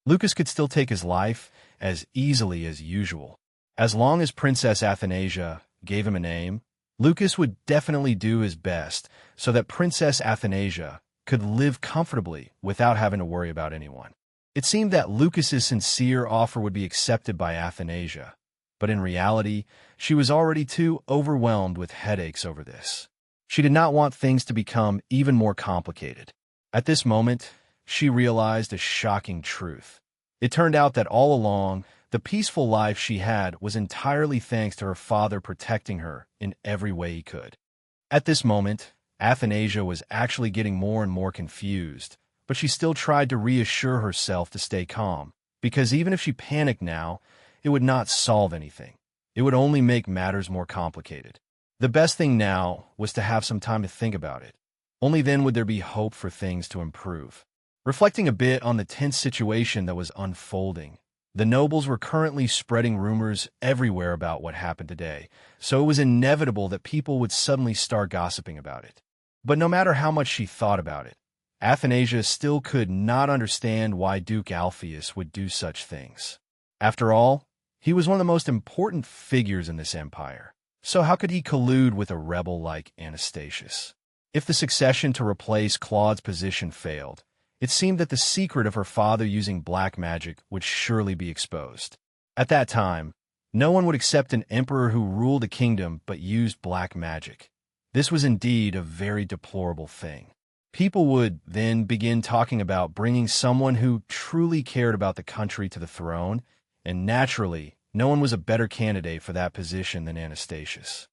Lucas could still take his life as easily as usual. As long as Princess Athanasia gave him a name, Lucas would definitely do his best so that Princess Athanasia could live comfortably without having to worry about anyone. It seemed that Lucas's sincere offer would be accepted by Athanasia, but in reality, she was already too overwhelmed with headaches over this. She did not want things to become even more complicated. At this moment, she realized a shocking truth. It turned out that all along, the peaceful life she had was entirely thanks to her father protecting her in every way he could. At this moment, Athanasia was actually getting more and more confused, but she still tried to reassure herself to stay calm, because even if she panicked now, it would not solve anything. It would only make matters more complicated. The best thing now was to have some time to think about it. Only then would there be hope for things to improve. Reflecting a bit on the tense situation that was unfolding, the nobles were currently spreading rumors everywhere about what happened today, so it was inevitable that people would suddenly start gossiping about it. But no matter how much she thought about it, Athanasia still could not understand why Duke Alpheus would do such things. After all, he was one of the most important figures in this empire. So how could he collude with a rebel like Anastasius? If the succession to replace Claude's position failed, it seemed that the secret of her father using black magic would surely be exposed. At that time, no one would accept an emperor who ruled a kingdom but used black magic. This was indeed a very deplorable thing. People would then begin talking about bringing someone who truly cared about the country to the throne, and naturally, no one was a better candidate for that position than Anastasius.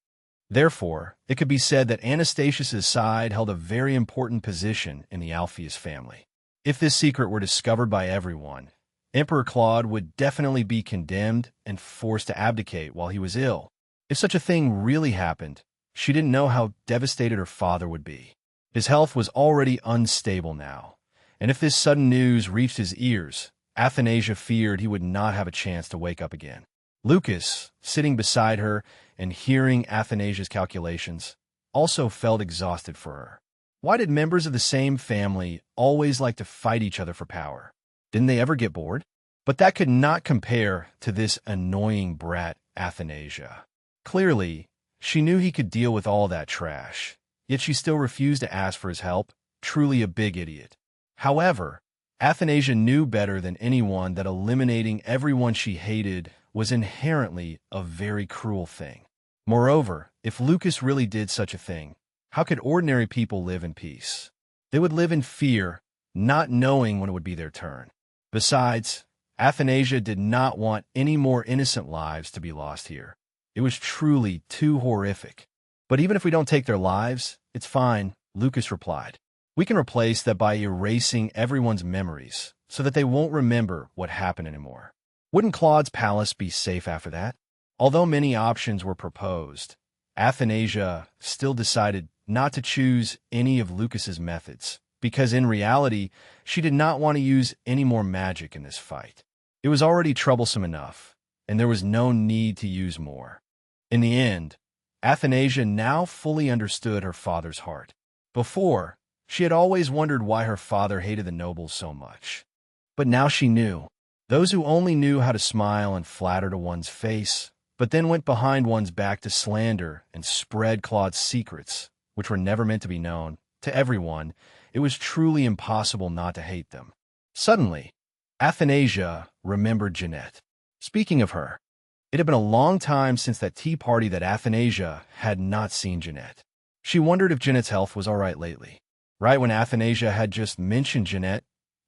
Therefore, it could be said that Anastasius's side held a very important position in the Alpheus family. If this secret were discovered by everyone, Emperor Claude would definitely be condemned and forced to abdicate while he was ill. If such a thing really happened, she didn't know how devastated her father would be. His health was already unstable now, and if this sudden news reached his ears, Athanasia feared he would not have a chance to wake up again. Lucas, sitting beside her and hearing Athanasia's calculations, also felt exhausted for her. Why did members of the same family always like to fight each other for power? Didn't they ever get bored? But that could not compare to this annoying brat, Athanasia. Clearly, she knew he could deal with all that trash, yet she still refused to ask for his help, truly a big idiot. However, Athanasia knew better than anyone that eliminating everyone she hated was inherently a very cruel thing. Moreover, if Lucas really did such a thing, how could ordinary people live in peace? They would live in fear, not knowing when it would be their turn. Besides, Athanasia did not want any more innocent lives to be lost here. It was truly too horrific. But even if we don't take their lives, it's fine, Lucas replied. We can replace that by erasing everyone's memories so that they won't remember what happened anymore. Wouldn't Claude's palace be safe after that? Although many options were proposed, Athanasia still decided not to choose any of Lucas's methods, because in reality, she did not want to use any more magic in this fight. It was already troublesome enough, and there was no need to use more. In the end, Athanasia now fully understood her father's heart. Before, she had always wondered why her father hated the nobles so much. But now she knew. Those who only knew how to smile and flatter to one's face, but then went behind one's back to slander and spread Claude's secrets, which were never meant to be known, to everyone, it was truly impossible not to hate them. Suddenly, Athanasia remembered Jeanette. Speaking of her, it had been a long time since that tea party that Athanasia had not seen Jeanette. She wondered if Jeanette's health was all right lately. Right when Athanasia had just mentioned Jeanette,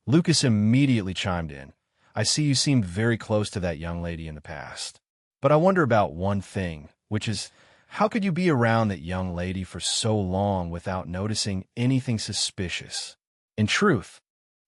Lucas immediately chimed in. I see you seemed very close to that young lady in the past. But I wonder about one thing, which is, how could you be around that young lady for so long without noticing anything suspicious? In truth,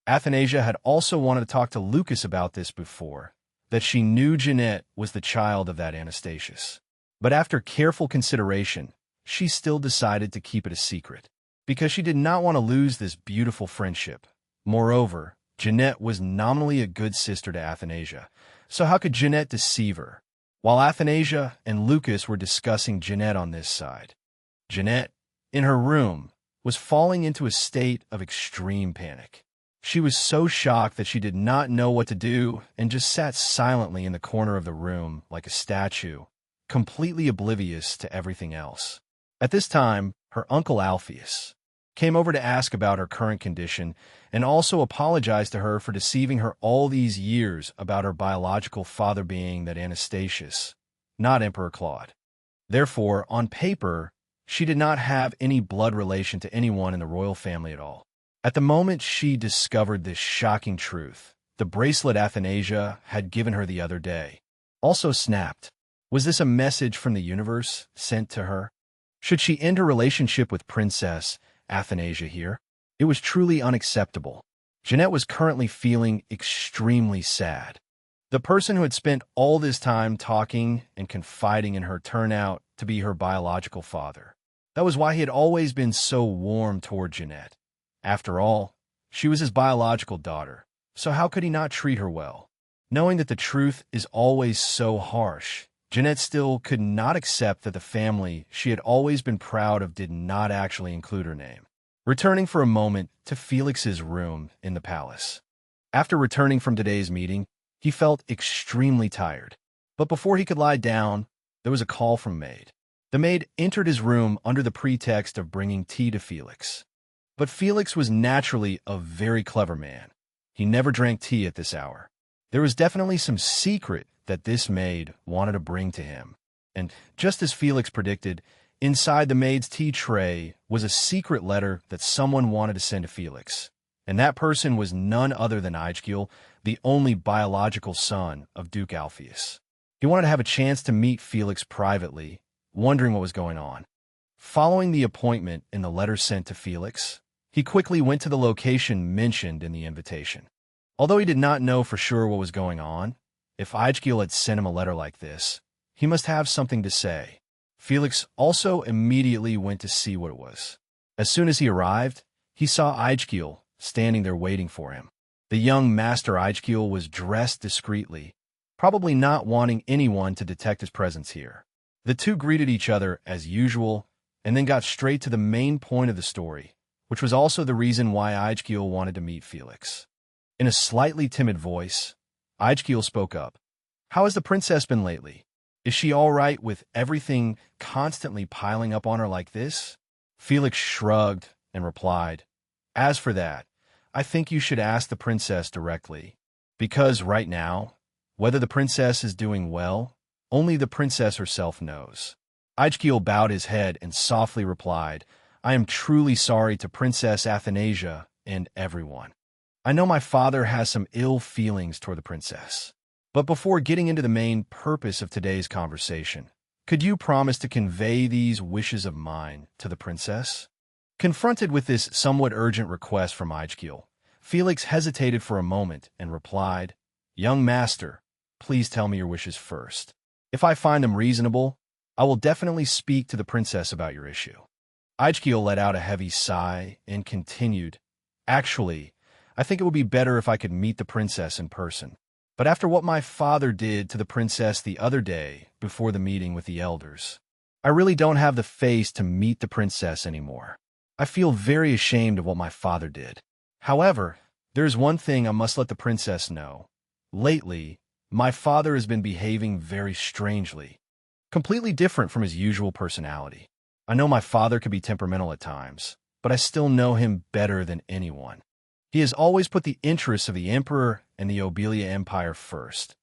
Athanasia had also wanted to talk to Lucas about this before, that she knew Jeanette was the child of that Anastasius. But after careful consideration, she still decided to keep it a secret, because she did not want to lose this beautiful friendship. Moreover, Jeanette was nominally a good sister to Athanasia, so how could Jeanette deceive her? While Athanasia and Lucas were discussing Jeanette on this side, Jeanette, in her room, was falling into a state of extreme panic. She was so shocked that she did not know what to do and just sat silently in the corner of the room like a statue, completely oblivious to everything else. At this time, her uncle Alpheus came over to ask about her current condition and also apologized to her for deceiving her all these years about her biological father being that Anastasius, not Emperor Claude. Therefore, on paper, she did not have any blood relation to anyone in the royal family at all. At the moment she discovered this shocking truth, the bracelet Athanasia had given her the other day also snapped. Was this a message from the universe sent to her? Should she end her relationship with Princess Athanasia here? It was truly unacceptable. Jeanette was currently feeling extremely sad. The person who had spent all this time talking and confiding in her turned out to be her biological father. That was why he had always been so warm toward Jeanette. After all, she was his biological daughter, so how could he not treat her well? Knowing that the truth is always so harsh, Jeanette still could not accept that the family she had always been proud of did not actually include her name. Returning for a moment to Felix's room in the palace. After returning from today's meeting, he felt extremely tired. But before he could lie down, there was a call from maid. The maid entered his room under the pretext of bringing tea to Felix. But Felix was naturally a very clever man. He never drank tea at this hour. There was definitely some secret that this maid wanted to bring to him. And just as Felix predicted, inside the maid's tea tray was a secret letter that someone wanted to send to Felix. And that person was none other than Aijgil, the only biological son of Duke Alpheus. He wanted to have a chance to meet Felix privately, wondering what was going on. Following the appointment in the letter sent to Felix, he quickly went to the location mentioned in the invitation. Although he did not know for sure what was going on, if Aijgil had sent him a letter like this, he must have something to say. Felix also immediately went to see what it was. As soon as he arrived, he saw Aijgil standing there waiting for him. The young Master Aijgil was dressed discreetly, probably not wanting anyone to detect his presence here. The two greeted each other as usual and then got straight to the main point of the story, which was also the reason why Aijgil wanted to meet Felix. In a slightly timid voice, Aijgil spoke up. "How has the princess been lately? Is she all right with everything constantly piling up on her like this?" Felix shrugged and replied, "As for that, I think you should ask the princess directly, because right now, whether the princess is doing well, only the princess herself knows." Aijgil bowed his head and softly replied, "I am truly sorry to Princess Athanasia and everyone. I know my father has some ill feelings toward the princess. But before getting into the main purpose of today's conversation, could you promise to convey these wishes of mine to the princess?" Confronted with this somewhat urgent request from Aijgil, Felix hesitated for a moment and replied, "Young master, please tell me your wishes first. If I find them reasonable, I will definitely speak to the princess about your issue." Aijgil let out a heavy sigh and continued, "Actually, I think it would be better if I could meet the princess in person. But after what my father did to the princess the other day before the meeting with the elders, I really don't have the face to meet the princess anymore. I feel very ashamed of what my father did. However, there is one thing I must let the princess know. Lately, my father has been behaving very strangely, completely different from his usual personality. I know my father could be temperamental at times, but I still know him better than anyone. He has always put the interests of the emperor and the Obelia Empire first.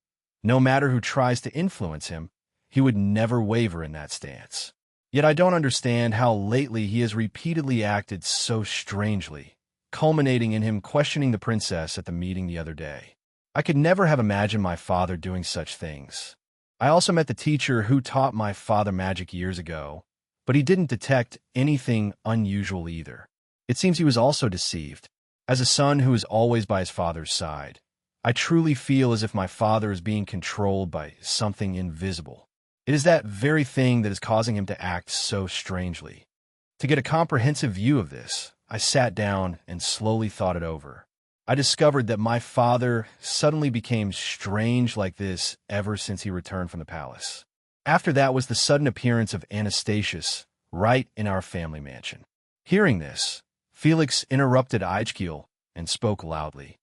No matter who tries to influence him, he would never waver in that stance. Yet I don't understand how lately he has repeatedly acted so strangely, culminating in him questioning the princess at the meeting the other day. I could never have imagined my father doing such things. I also met the teacher who taught my father magic years ago, but he didn't detect anything unusual either. It seems he was also deceived. As a son who is always by his father's side, I truly feel as if my father is being controlled by something invisible. It is that very thing that is causing him to act so strangely. To get a comprehensive view of this, I sat down and slowly thought it over. I discovered that my father suddenly became strange like this ever since he returned from the palace. After that was the sudden appearance of Anastasius right in our family mansion. Hearing this, Felix interrupted Aijgil and spoke loudly.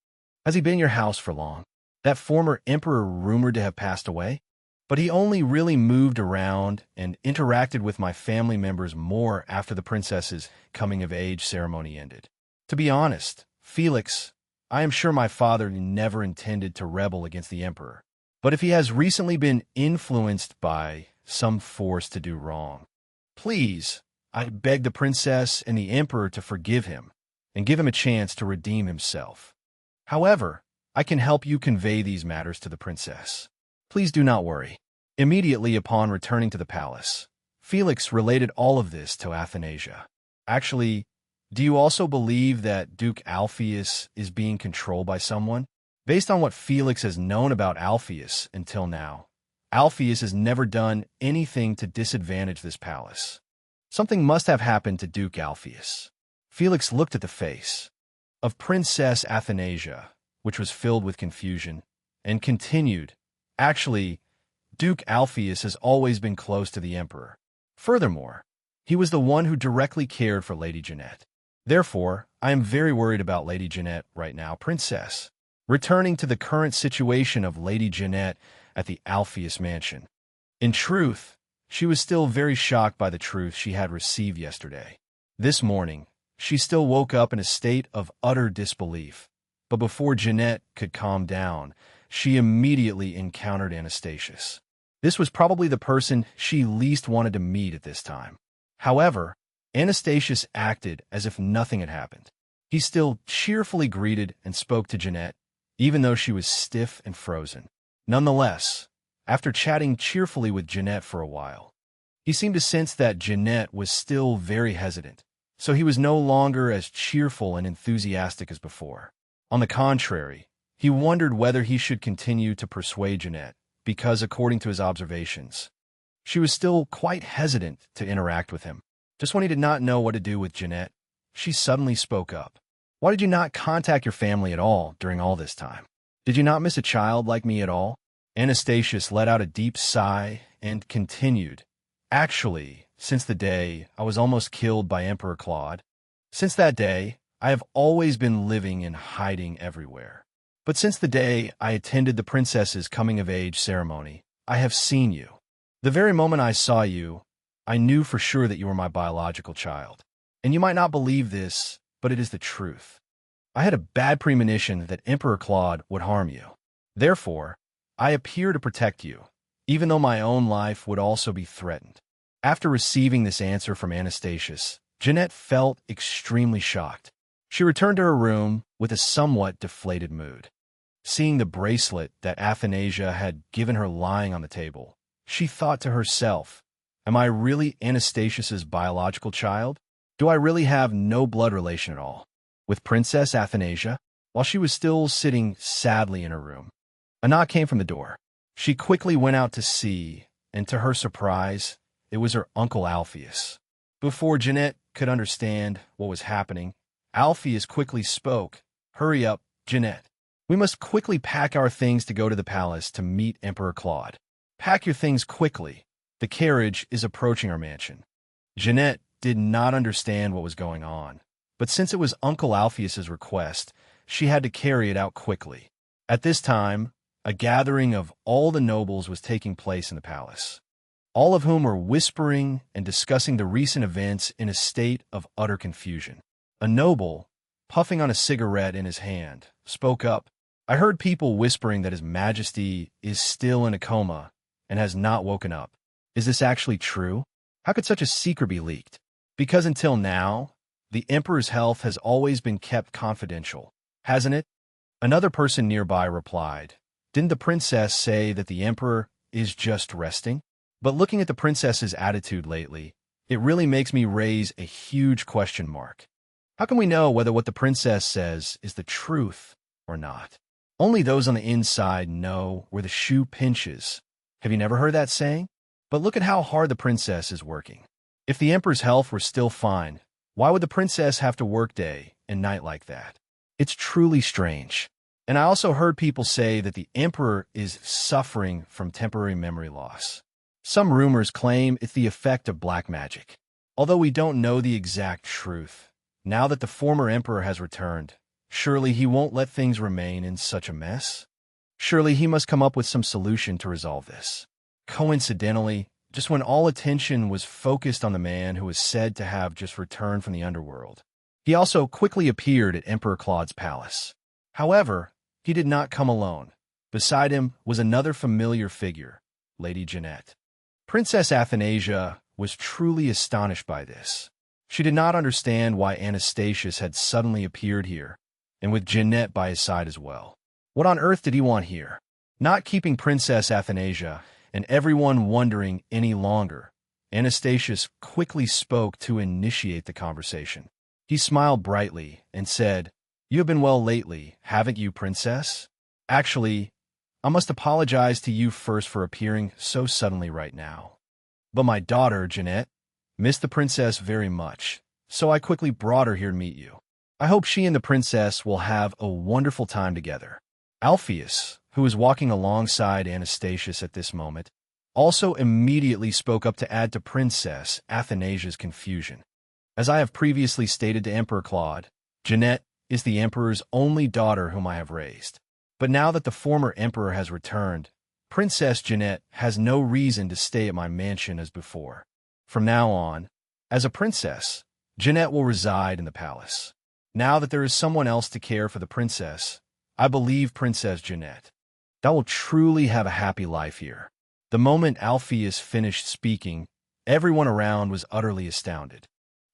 "Has he been in your house for long? That former emperor rumored to have passed away? But he only really moved around and interacted with my family members more after the princess's coming-of-age ceremony ended. To be honest, Felix, I am sure my father never intended to rebel against the emperor. But if he has recently been influenced by some force to do wrong, please, I beg the princess and the emperor to forgive him and give him a chance to redeem himself. However, I can help you convey these matters to the princess. Please do not worry." Immediately upon returning to the palace, Felix related all of this to Athanasia. "Actually, do you also believe that Duke Alpheus is being controlled by someone? Based on what Felix has known about Alpheus until now, Alpheus has never done anything to disadvantage this palace. Something must have happened to Duke Alpheus." Felix looked at the face of Princess Athanasia, which was filled with confusion, and continued, "Actually, Duke Alpheus has always been close to the emperor. Furthermore, he was the one who directly cared for Lady Jeanette. Therefore, I am very worried about Lady Jeanette right now, Princess." Returning to the current situation of Lady Jeanette at the Alpheus mansion. In truth, She was still very shocked by the truth she had received yesterday. This morning, she still woke up in a state of utter disbelief. But before Jeanette could calm down, she immediately encountered Anastasius. This was probably the person she least wanted to meet at this time. However, Anastasius acted as if nothing had happened. He still cheerfully greeted and spoke to Jeanette, even though she was stiff and frozen. Nonetheless, after chatting cheerfully with Jeanette for a while, he seemed to sense that Jeanette was still very hesitant, so he was no longer as cheerful and enthusiastic as before. On the contrary, he wondered whether he should continue to persuade Jeanette, because according to his observations, she was still quite hesitant to interact with him. Just when he did not know what to do with Jeanette, she suddenly spoke up. Why did you not contact your family at all during all this time? Did you not miss a child like me at all? Anastasius let out a deep sigh and continued. Actually, since the day I was almost killed by Emperor Claude, since that day, I have always been living in hiding everywhere. But since the day I attended the princess's coming-of-age ceremony, I have seen you. The very moment I saw you, I knew for sure that you were my biological child. And you might not believe this, but it is the truth. I had a bad premonition that Emperor Claude would harm you. Therefore, I appear to protect you, even though my own life would also be threatened. After receiving this answer from Anastasius, Jeanette felt extremely shocked. She returned to her room with a somewhat deflated mood. Seeing the bracelet that Athanasia had given her lying on the table, she thought to herself, am I really Anastasius's biological child? Do I really have no blood relation at all with Princess Athanasia? While she was still sitting sadly in her room, a knock came from the door. She quickly went out to see, and to her surprise, it was her uncle Alpheus. Before Jeanette could understand what was happening, Alpheus quickly spoke. Hurry up, Jeanette. We must quickly pack our things to go to the palace to meet Emperor Claude. Pack your things quickly. The carriage is approaching our mansion. Jeanette did not understand what was going on, but since it was Uncle Alpheus's request, she had to carry it out quickly. At this time, a gathering of all the nobles was taking place in the palace, all of whom were whispering and discussing the recent events in a state of utter confusion. A noble, puffing on a cigarette in his hand, spoke up. I heard people whispering that His Majesty is still in a coma and has not woken up. Is this actually true? How could such a secret be leaked? Because until now, the Emperor's health has always been kept confidential, hasn't it? Another person nearby replied, didn't the princess say that the Emperor is just resting? But looking at the princess's attitude lately, it really makes me raise a huge question mark. How can we know whether what the princess says is the truth or not? Only those on the inside know where the shoe pinches. Have you never heard that saying? But look at how hard the princess is working. If the Emperor's health were still fine, why would the princess have to work day and night like that? It's truly strange. And I also heard people say that the Emperor is suffering from temporary memory loss. Some rumors claim it's the effect of black magic. Although we don't know the exact truth, now that the former Emperor has returned, surely he won't let things remain in such a mess? Surely he must come up with some solution to resolve this. Coincidentally, just when all attention was focused on the man who was said to have just returned from the underworld, he also quickly appeared at Emperor Claude's palace. However, he did not come alone. Beside him was another familiar figure, Lady Jeanette. Princess Athanasia was truly astonished by this. She did not understand why Anastasius had suddenly appeared here, and with Jeanette by his side as well. What on earth did he want here? Not keeping Princess Athanasia and everyone wondering any longer, Anastasius quickly spoke to initiate the conversation. He smiled brightly and said, You have been well lately, haven't you, Princess? Actually, I must apologize to you first for appearing so suddenly right now. But my daughter, Jeanette, missed the princess very much, so I quickly brought her here to meet you. I hope she and the princess will have a wonderful time together. Alpheus, who was walking alongside Anastasius at this moment, also immediately spoke up to add to Princess Athanasia's confusion. As I have previously stated to Emperor Claude, Jeanette is the Emperor's only daughter whom I have raised. But now that the former Emperor has returned, Princess Jeanette has no reason to stay at my mansion as before. From now on, as a princess, Jeanette will reside in the palace. Now that there is someone else to care for the princess, I believe Princess Jeanette that will truly have a happy life here." The moment Alpheus finished speaking, everyone around was utterly astounded.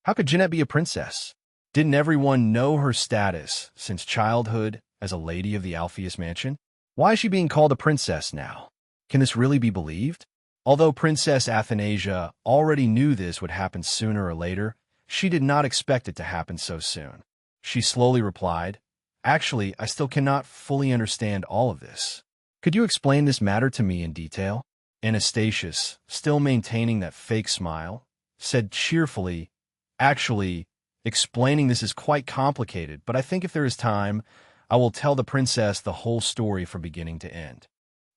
How could Jeanette be a princess? Didn't everyone know her status since childhood as a lady of the Alpheus mansion? Why is she being called a princess now? Can this really be believed? Although Princess Athanasia already knew this would happen sooner or later, she did not expect it to happen so soon. She slowly replied, "Actually, I still cannot fully understand all of this. Could you explain this matter to me in detail?" Anastasius, still maintaining that fake smile, said cheerfully, "Actually, explaining this is quite complicated, but I think if there is time, I will tell the princess the whole story from beginning to end.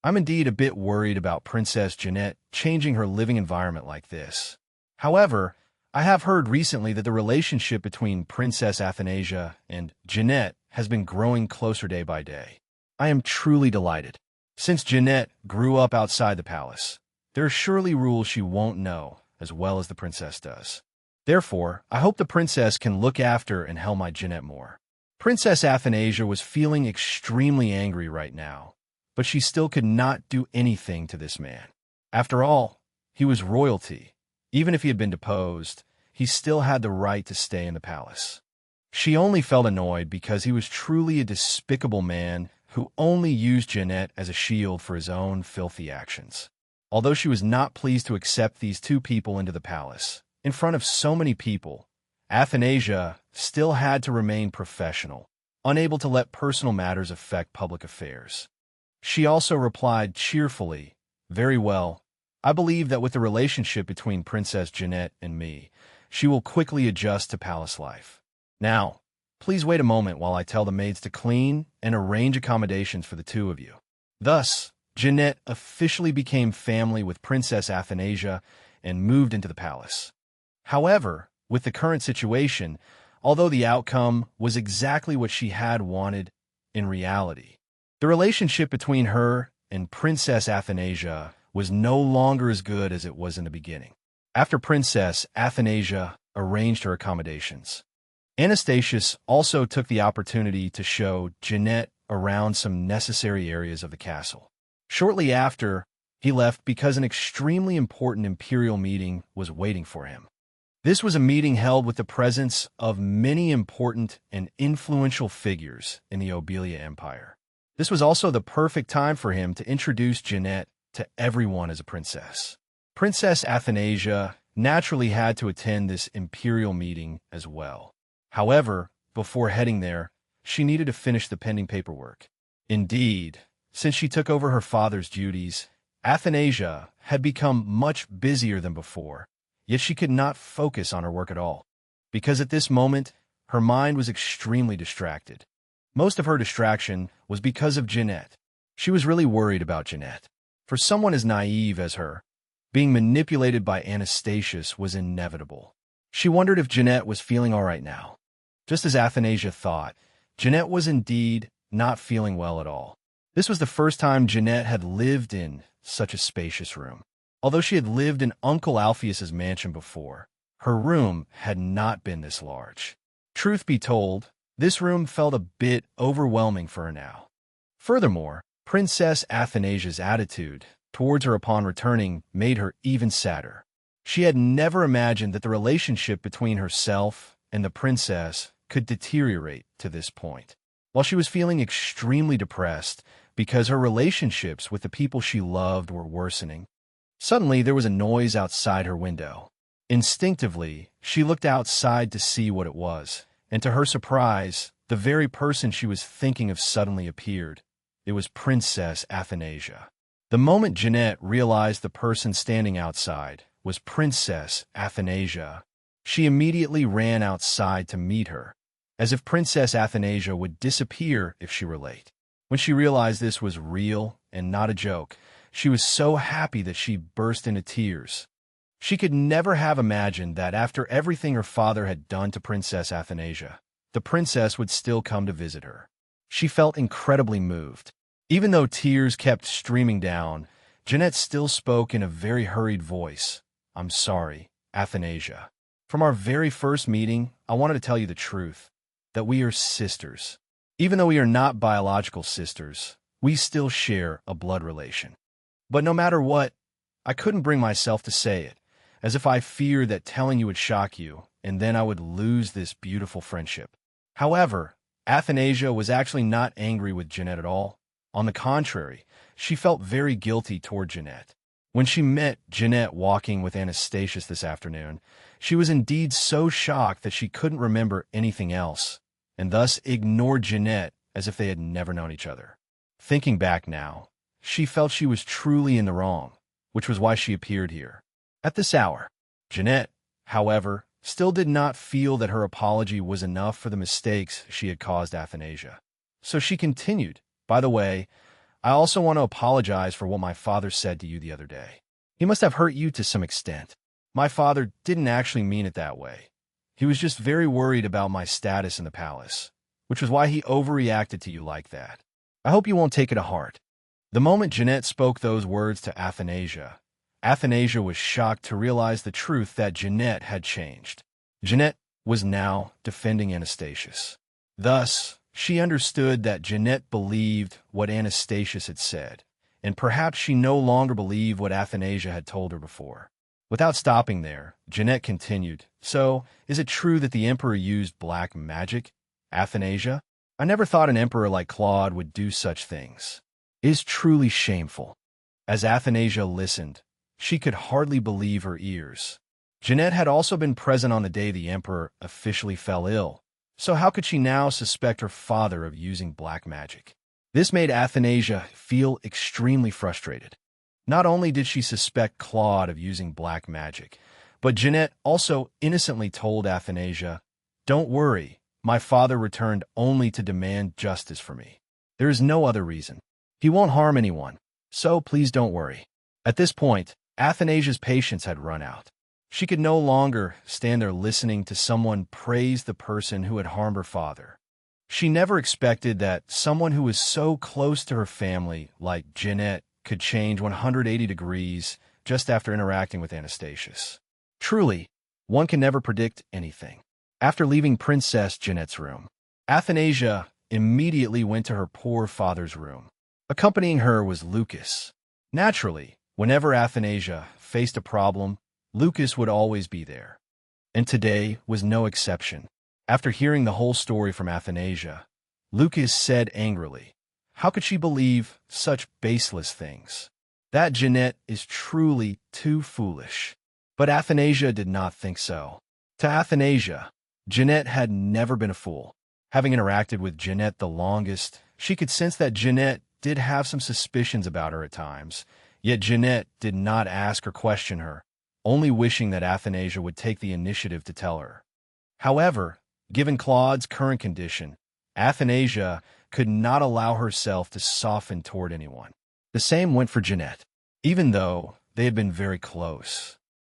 I'm indeed a bit worried about Princess Jeanette changing her living environment like this. However, I have heard recently that the relationship between Princess Athanasia and Jeanette has been growing closer day by day. I am truly delighted. Since Jeanette grew up outside the palace, there are surely rules she won't know as well as the princess does. Therefore, I hope the princess can look after and help my Jeanette more." Princess Athanasia was feeling extremely angry right now, but she still could not do anything to this man. After all, he was royalty. Even if he had been deposed, he still had the right to stay in the palace. She only felt annoyed because he was truly a despicable man who only used Jeanette as a shield for his own filthy actions. Although she was not pleased to accept these two people into the palace, in front of so many people, Athanasia still had to remain professional, unable to let personal matters affect public affairs. She also replied cheerfully, "Very well. I believe that with the relationship between Princess Jeanette and me, she will quickly adjust to palace life. Now, please wait a moment while I tell the maids to clean and arrange accommodations for the two of you." Thus, Jeanette officially became family with Princess Athanasia and moved into the palace. However, with the current situation, although the outcome was exactly what she had wanted, in reality, the relationship between her and Princess Athanasia was no longer as good as it was in the beginning. After Princess Athanasia arranged her accommodations, Anastasius also took the opportunity to show Jeanette around some necessary areas of the castle. Shortly after, he left because an extremely important imperial meeting was waiting for him. This was a meeting held with the presence of many important and influential figures in the Obelia Empire. This was also the perfect time for him to introduce Jeanette to everyone as a princess. Princess Athanasia naturally had to attend this imperial meeting as well. However, before heading there, she needed to finish the pending paperwork. Indeed, since she took over her father's duties, Athanasia had become much busier than before, yet she could not focus on her work at all, because at this moment, her mind was extremely distracted. Most of her distraction was because of Jeanette. She was really worried about Jeanette. For someone as naive as her, being manipulated by Anastasius was inevitable. She wondered if Jeanette was feeling all right now. Just as Athanasia thought, Jeanette was indeed not feeling well at all. This was the first time Jeanette had lived in such a spacious room. Although she had lived in Uncle Alpheus's mansion before, her room had not been this large. Truth be told, this room felt a bit overwhelming for her now. Furthermore, Princess Athanasia's attitude towards her upon returning made her even sadder. She had never imagined that the relationship between herself and the princess could deteriorate to this point. While she was feeling extremely depressed because her relationships with the people she loved were worsening, suddenly there was a noise outside her window. Instinctively, she looked outside to see what it was, and to her surprise, the very person she was thinking of suddenly appeared. It was Princess Athanasia. The moment Jeanette realized the person standing outside was Princess Athanasia, she immediately ran outside to meet her, as if Princess Athanasia would disappear if she were late. When she realized this was real and not a joke, she was so happy that she burst into tears. She could never have imagined that after everything her father had done to Princess Athanasia, the princess would still come to visit her. She felt incredibly moved. Even though tears kept streaming down, Jeanette still spoke in a very hurried voice. I'm sorry, Athanasia. From our very first meeting, I wanted to tell you the truth, that we are sisters. Even though we are not biological sisters, we still share a blood relation. But no matter what, I couldn't bring myself to say it, as if I feared that telling you would shock you, and then I would lose this beautiful friendship. However, Athanasia was actually not angry with Jeanette at all. On the contrary, she felt very guilty toward Jeanette. When she met Jeanette walking with Anastasius this afternoon, she was indeed so shocked that she couldn't remember anything else, and thus ignored Jeanette as if they had never known each other. Thinking back now, she felt she was truly in the wrong, which was why she appeared here. At this hour, Jeanette, however, still did not feel that her apology was enough for the mistakes she had caused Athanasia. So she continued, by the way, I also want to apologize for what my father said to you the other day. He must have hurt you to some extent. My father didn't actually mean it that way. He was just very worried about my status in the palace, which was why he overreacted to you like that. I hope you won't take it to heart. The moment Jeanette spoke those words to Athanasia, Athanasia was shocked to realize the truth that Jeanette had changed. Jeanette was now defending Anastasius. Thus, she understood that Jeanette believed what Anastasius had said, and perhaps she no longer believed what Athanasia had told her before. Without stopping there, Jeanette continued, So, is it true that the emperor used black magic? Athanasia? I never thought an emperor like Claude would do such things. It is truly shameful. As Athanasia listened, she could hardly believe her ears. Jeanette had also been present on the day the emperor officially fell ill, so how could she now suspect her father of using black magic? This made Athanasia feel extremely frustrated. Not only did she suspect Claude of using black magic, but Jeanette also innocently told Athanasia, Don't worry, my father returned only to demand justice for me. There is no other reason. He won't harm anyone, so please don't worry. At this point, Athanasia's patience had run out. She could no longer stand there listening to someone praise the person who had harmed her father. She never expected that someone who was so close to her family, like Jeanette, could change 180 degrees just after interacting with Anastasius. Truly, one can never predict anything. After leaving Princess Jeanette's room, Athanasia immediately went to her poor father's room. Accompanying her was Lucas. Naturally, whenever Athanasia faced a problem, Lucas would always be there. And today was no exception. After hearing the whole story from Athanasia, Lucas said angrily, How could she believe such baseless things? That Jeanette is truly too foolish. But Athanasia did not think so. To Athanasia, Jeanette had never been a fool. Having interacted with Jeanette the longest, she could sense that Jeanette did have some suspicions about her at times, yet Jeanette did not ask or question her, only wishing that Athanasia would take the initiative to tell her. However, given Claude's current condition, Athanasia could not allow herself to soften toward anyone. The same went for Jeanette, even though they had been very close.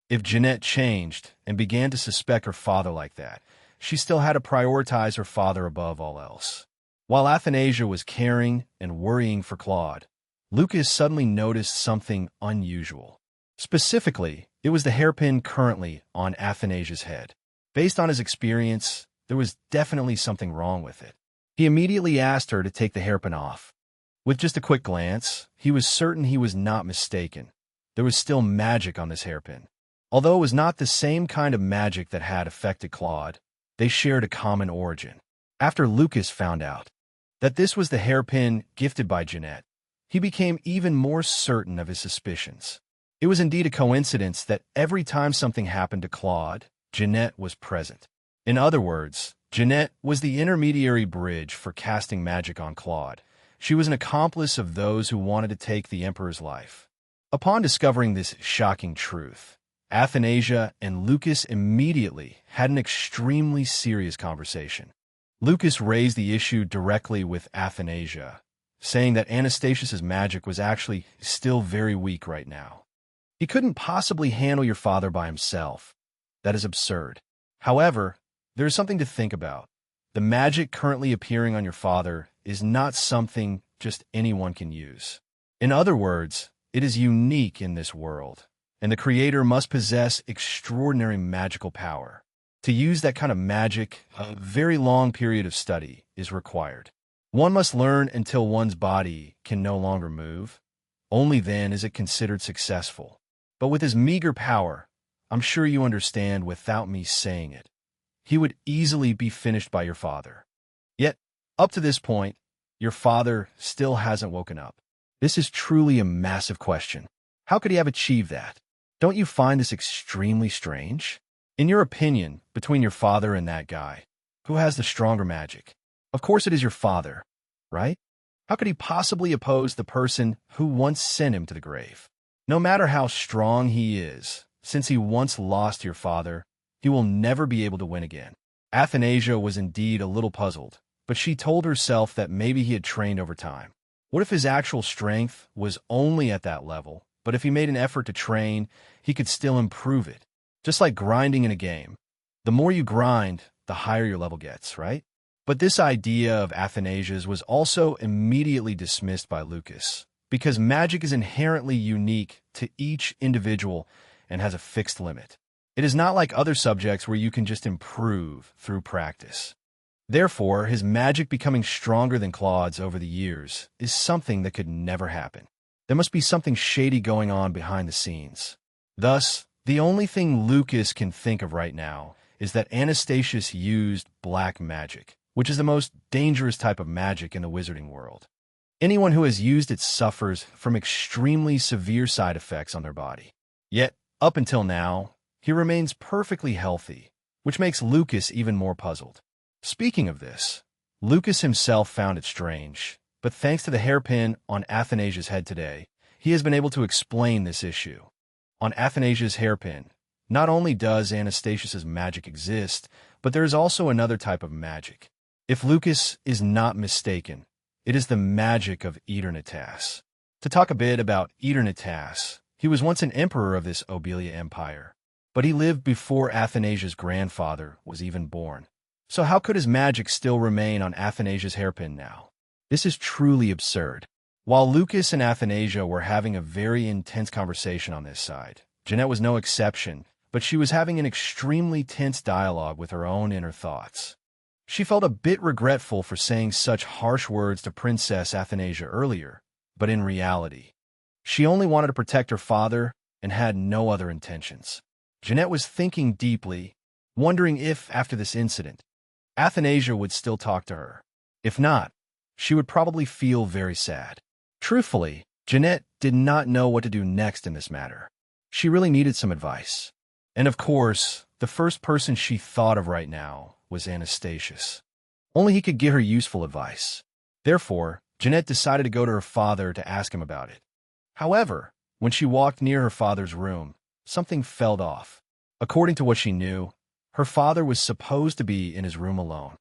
If Jeanette changed and began to suspect her father like that, she still had to prioritize her father above all else. While Athanasia was caring and worrying for Claude, Lucas suddenly noticed something unusual. Specifically, it was the hairpin currently on Athanasia's head. Based on his experience, there was definitely something wrong with it. He immediately asked her to take the hairpin off. With just a quick glance, he was certain he was not mistaken. There was still magic on this hairpin. Although it was not the same kind of magic that had affected Claude, they shared a common origin. After Lucas found out that this was the hairpin gifted by Jeanette, he became even more certain of his suspicions. It was indeed a coincidence that every time something happened to Claude, Jeanette was present. In other words, Jeanette was the intermediary bridge for casting magic on Claude. She was an accomplice of those who wanted to take the emperor's life. Upon discovering this shocking truth, Athanasia and Lucas immediately had an extremely serious conversation. Lucas raised the issue directly with Athanasia, saying that Anastasius's magic was actually still very weak right now. He couldn't possibly handle your father by himself. That is absurd. However, there is something to think about. The magic currently appearing on your father is not something just anyone can use. In other words, It is unique in this world, and the creator must possess extraordinary magical power. To use that kind of magic, a very long period of study is required. One must learn until one's body can no longer move. Only then is it considered successful. But with his meager power, I'm sure you understand without me saying it, he would easily be finished by your father. Yet, up to this point, your father still hasn't woken up. This is truly a massive question. How could he have achieved that? Don't you find this extremely strange? In your opinion, between your father and that guy, who has the stronger magic? Of course it is your father, right? How could he possibly oppose the person who once sent him to the grave? No matter how strong he is, since he once lost your father, he will never be able to win again. Athanasia was indeed a little puzzled, but she told herself that maybe he had trained over time. What if his actual strength was only at that level, but if he made an effort to train, he could still improve it? Just like grinding in a game. The more you grind, the higher your level gets, right? But this idea of Athanasia's was also immediately dismissed by Lucas, because magic is inherently unique to each individual and has a fixed limit. It is not like other subjects where you can just improve through practice. Therefore, his magic becoming stronger than Claude's over the years is something that could never happen. There must be something shady going on behind the scenes. Thus, the only thing Lucas can think of right now is that Anastasius used black magic, which is the most dangerous type of magic in the wizarding world. Anyone who has used it suffers from extremely severe side effects on their body. Yet, up until now, he remains perfectly healthy, which makes Lucas even more puzzled. Speaking of this, Lucas himself found it strange, but thanks to the hairpin on Athanasia's head today, he has been able to explain this issue. On Athanasia's hairpin, not only does Anastasius's magic exist, but there is also another type of magic. If Lucas is not mistaken, it is the magic of Eternatus. To talk a bit about Eternatus, he was once an emperor of this Obelia Empire, but he lived before Athanasia's grandfather was even born. So how could his magic still remain on Athanasia's hairpin now? This is truly absurd. While Lucas and Athanasia were having a very intense conversation on this side, Jeanette was no exception, but she was having an extremely tense dialogue with her own inner thoughts. She felt a bit regretful for saying such harsh words to Princess Athanasia earlier, but in reality, she only wanted to protect her father and had no other intentions. Jeanette was thinking deeply, wondering if, after this incident, Athanasia would still talk to her. If not, she would probably feel very sad. Truthfully, Jeanette did not know what to do next in this matter. She really needed some advice. And of course, the first person she thought of right now was Anastasius. Only he could give her useful advice. Therefore, Jeanette decided to go to her father to ask him about it. However, when she walked near her father's room, something fell off. According to what she knew, her father was supposed to be in his room alone.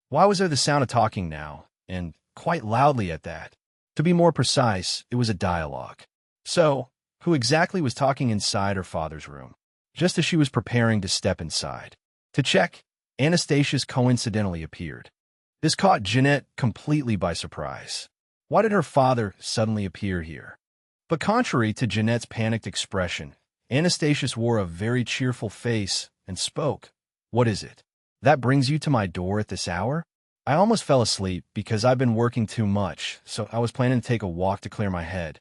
Why was there the sound of talking now, and quite loudly at that? To be more precise, it was a dialogue. So, who exactly was talking inside her father's room? Just as she was preparing to step inside. To check, Anastasius coincidentally appeared. This caught Jeanette completely by surprise. Why did her father suddenly appear here? But contrary to Jeanette's panicked expression, Anastasius wore a very cheerful face and spoke. What is it? That brings you to my door at this hour? I almost fell asleep because I've been working too much, so I was planning to take a walk to clear my head.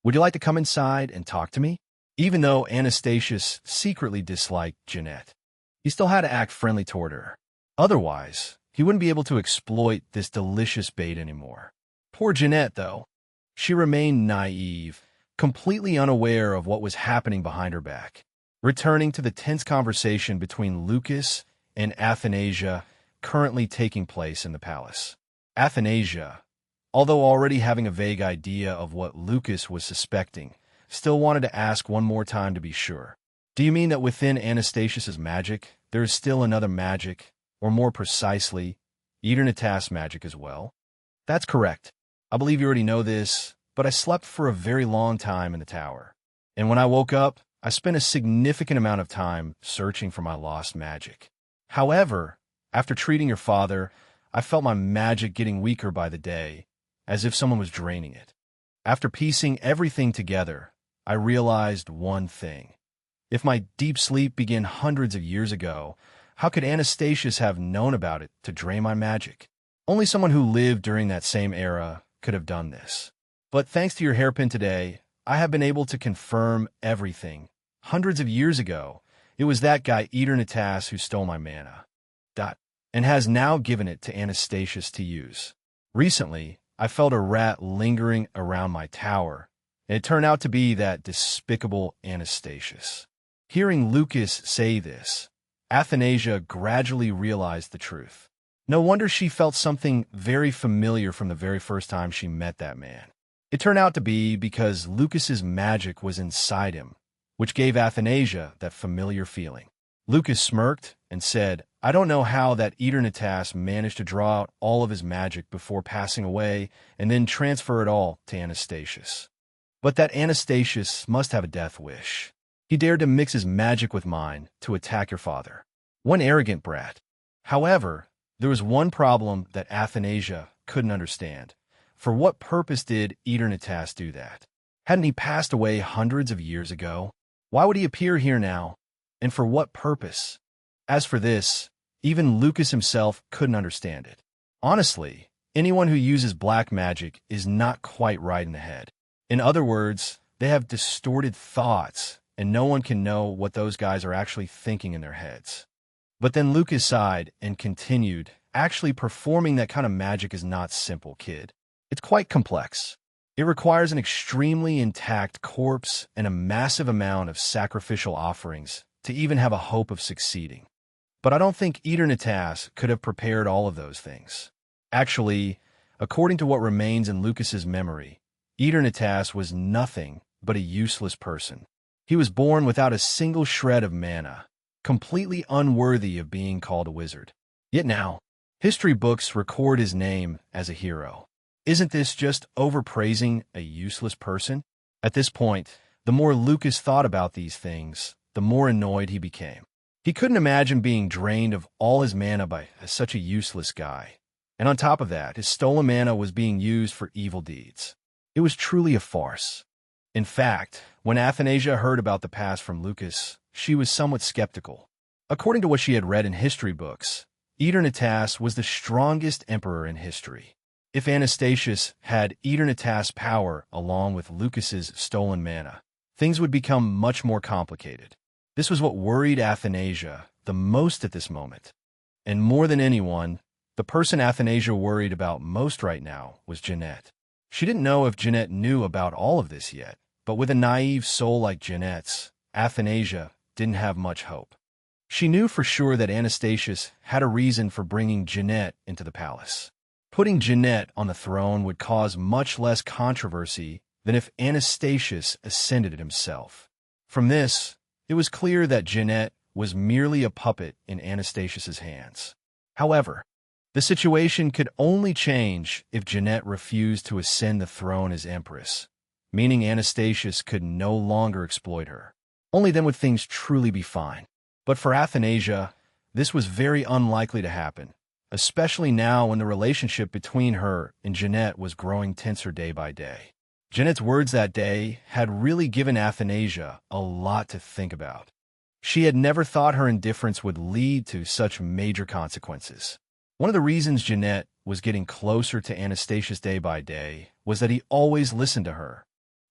Would you like to come inside and talk to me? Even though Anastasius secretly disliked Jeanette, he still had to act friendly toward her. Otherwise, he wouldn't be able to exploit this delicious bait anymore. Poor Jeanette, though. She remained naive, completely unaware of what was happening behind her back. Returning to the tense conversation between Lucas and Athanasia currently taking place in the palace. Athanasia, although already having a vague idea of what Lucas was suspecting, still wanted to ask one more time to be sure. Do you mean that within Anastasius's magic, there is still another magic, or more precisely, Eternatus magic as well? That's correct. I believe you already know this, but I slept for a very long time in the tower. And when I woke up, I spent a significant amount of time searching for my lost magic. However, after treating your father, I felt my magic getting weaker by the day, as if someone was draining it. After piecing everything together, I realized one thing. If my deep sleep began hundreds of years ago, how could Anastasius have known about it to drain my magic? Only someone who lived during that same era could have done this. But thanks to your hairpin today, I have been able to confirm everything. Hundreds of years ago, it was that guy Eternatas who stole my mana. And has now given it to Anastasius to use. Recently, I felt a rat lingering around my tower, and it turned out to be that despicable Anastasius. Hearing Lucas say this, Athanasia gradually realized the truth. No wonder she felt something very familiar from the very first time she met that man. It turned out to be because Lucas's magic was inside him, which gave Athanasia that familiar feeling. Lucas smirked and said, I don't know how that Eternatas managed to draw out all of his magic before passing away and then transfer it all to Anastasius. But that Anastasius must have a death wish. He dared to mix his magic with mine to attack your father. One arrogant brat. However, there was one problem that Athanasia couldn't understand. For what purpose did Eternatas do that? Hadn't he passed away hundreds of years ago? Why would he appear here now? And for what purpose? As for this, even Lucas himself couldn't understand it. Honestly, anyone who uses black magic is not quite right in the head. In other words, they have distorted thoughts, and no one can know what those guys are actually thinking in their heads. But then Lucas sighed and continued, actually performing that kind of magic is not simple, kid. It's quite complex. It requires an extremely intact corpse and a massive amount of sacrificial offerings to even have a hope of succeeding. But I don't think Eternatas could have prepared all of those things. Actually, according to what remains in Lucas's memory, Eternatas was nothing but a useless person. He was born without a single shred of mana, completely unworthy of being called a wizard. Yet now, history books record his name as a hero. Isn't this just overpraising a useless person? At this point, the more Lucas thought about these things, the more annoyed he became. He couldn't imagine being drained of all his mana by such a useless guy. And on top of that, his stolen mana was being used for evil deeds. It was truly a farce. In fact, when Athanasia heard about the past from Lucas, she was somewhat skeptical. According to what she had read in history books, Eternatas was the strongest emperor in history. If Anastasius had Eternatas' power along with Lucas's stolen mana, things would become much more complicated. This was what worried Athanasia the most at this moment. And more than anyone, the person Athanasia worried about most right now was Jeanette. She didn't know if Jeanette knew about all of this yet, but with a naive soul like Jeanette's, Athanasia didn't have much hope. She knew for sure that Anastasius had a reason for bringing Jeanette into the palace. Putting Jeanette on the throne would cause much less controversy than if Anastasius ascended it himself. From this, it was clear that Jeanette was merely a puppet in Anastasius's hands. However, the situation could only change if Jeanette refused to ascend the throne as empress, meaning Anastasius could no longer exploit her. Only then would things truly be fine. But for Athanasia, this was very unlikely to happen, especially now when the relationship between her and Jeanette was growing tenser day by day. Jeanette's words that day had really given Athanasia a lot to think about. She had never thought her indifference would lead to such major consequences. One of the reasons Jeanette was getting closer to Anastasius day by day was that he always listened to her,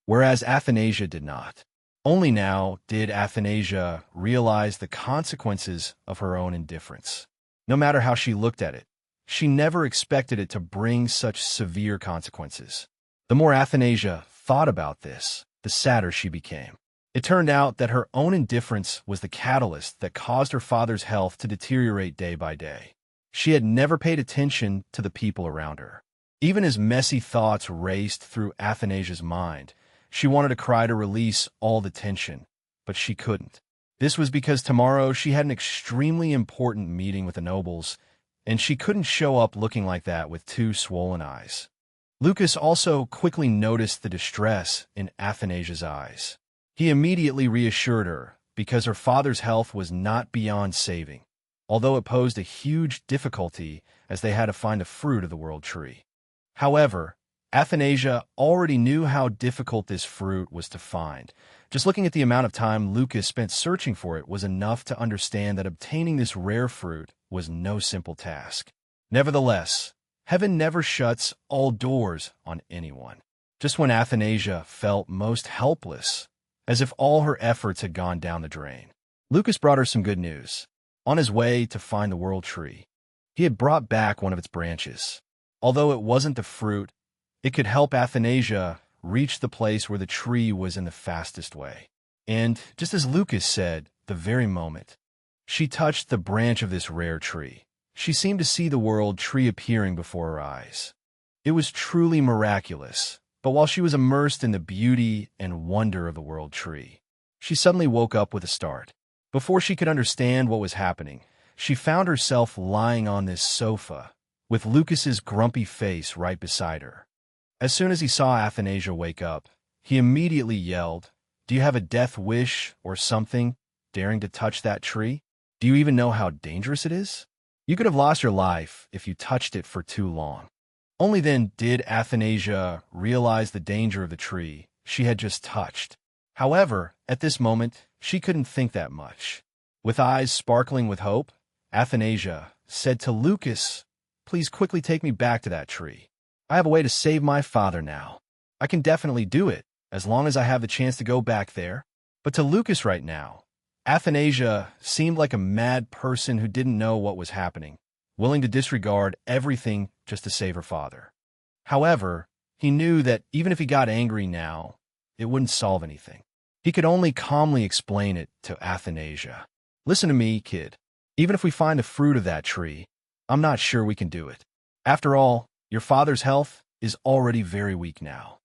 whereas Athanasia did not. Only now did Athanasia realize the consequences of her own indifference. No matter how she looked at it, she never expected it to bring such severe consequences. The more Athanasia thought about this, the sadder she became. It turned out that her own indifference was the catalyst that caused her father's health to deteriorate day by day. She had never paid attention to the people around her. Even as messy thoughts raced through Athanasia's mind, she wanted to cry to release all the tension, but she couldn't. This was because tomorrow she had an extremely important meeting with the nobles, and she couldn't show up looking like that with two swollen eyes. Lucas also quickly noticed the distress in Athanasia's eyes. He immediately reassured her because her father's health was not beyond saving, although it posed a huge difficulty as they had to find the fruit of the world tree. However, Athanasia already knew how difficult this fruit was to find. Just looking at the amount of time Lucas spent searching for it was enough to understand that obtaining this rare fruit was no simple task. Nevertheless, heaven never shuts all doors on anyone. Just when Athanasia felt most helpless, as if all her efforts had gone down the drain, Lucas brought her some good news. On his way to find the world tree, he had brought back one of its branches. Although it wasn't the fruit, it could help Athanasia reach the place where the tree was in the fastest way. And, just as Lucas said, the very moment she touched the branch of this rare tree, she seemed to see the world tree appearing before her eyes. It was truly miraculous, but while she was immersed in the beauty and wonder of the world tree, she suddenly woke up with a start. Before she could understand what was happening, she found herself lying on this sofa, with Lucas's grumpy face right beside her. As soon as he saw Athanasia wake up, he immediately yelled, "Do you have a death wish or something, daring to touch that tree? Do you even know how dangerous it is? You could have lost your life if you touched it for too long." Only then did Athanasia realize the danger of the tree she had just touched. However, at this moment, she couldn't think that much. With eyes sparkling with hope, Athanasia said to Lucas, "Please quickly take me back to that tree. I have a way to save my father now. I can definitely do it, as long as I have the chance to go back there." But to Lucas right now, Athanasia seemed like a mad person who didn't know what was happening, willing to disregard everything just to save her father. However, he knew that even if he got angry now, it wouldn't solve anything. He could only calmly explain it to Athanasia. "Listen to me, kid. Even if we find the fruit of that tree, I'm not sure we can do it. After all, your father's health is already very weak now.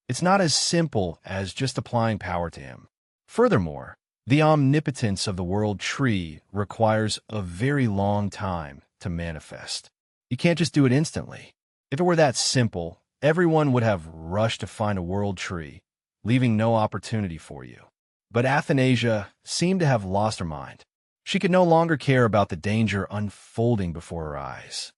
It's not as simple as just applying power to him. Furthermore, the omnipotence of the world tree requires a very long time to manifest. You can't just do it instantly. If it were that simple, everyone would have rushed to find a world tree, leaving no opportunity for you." But Athanasia seemed to have lost her mind. She could no longer care about the danger unfolding before her eyes.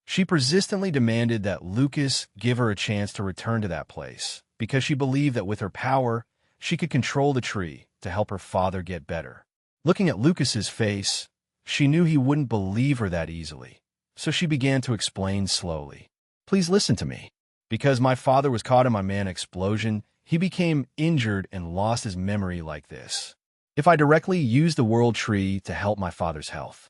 She persistently demanded that Lucas give her a chance to return to that place, because she believed that with her power, she could control the tree to help her father get better. Looking at Lucas's face, she knew he wouldn't believe her that easily, so she began to explain slowly. "Please listen to me. Because my father was caught in my man explosion, he became injured and lost his memory like this. If I directly use the world tree to help my father's health,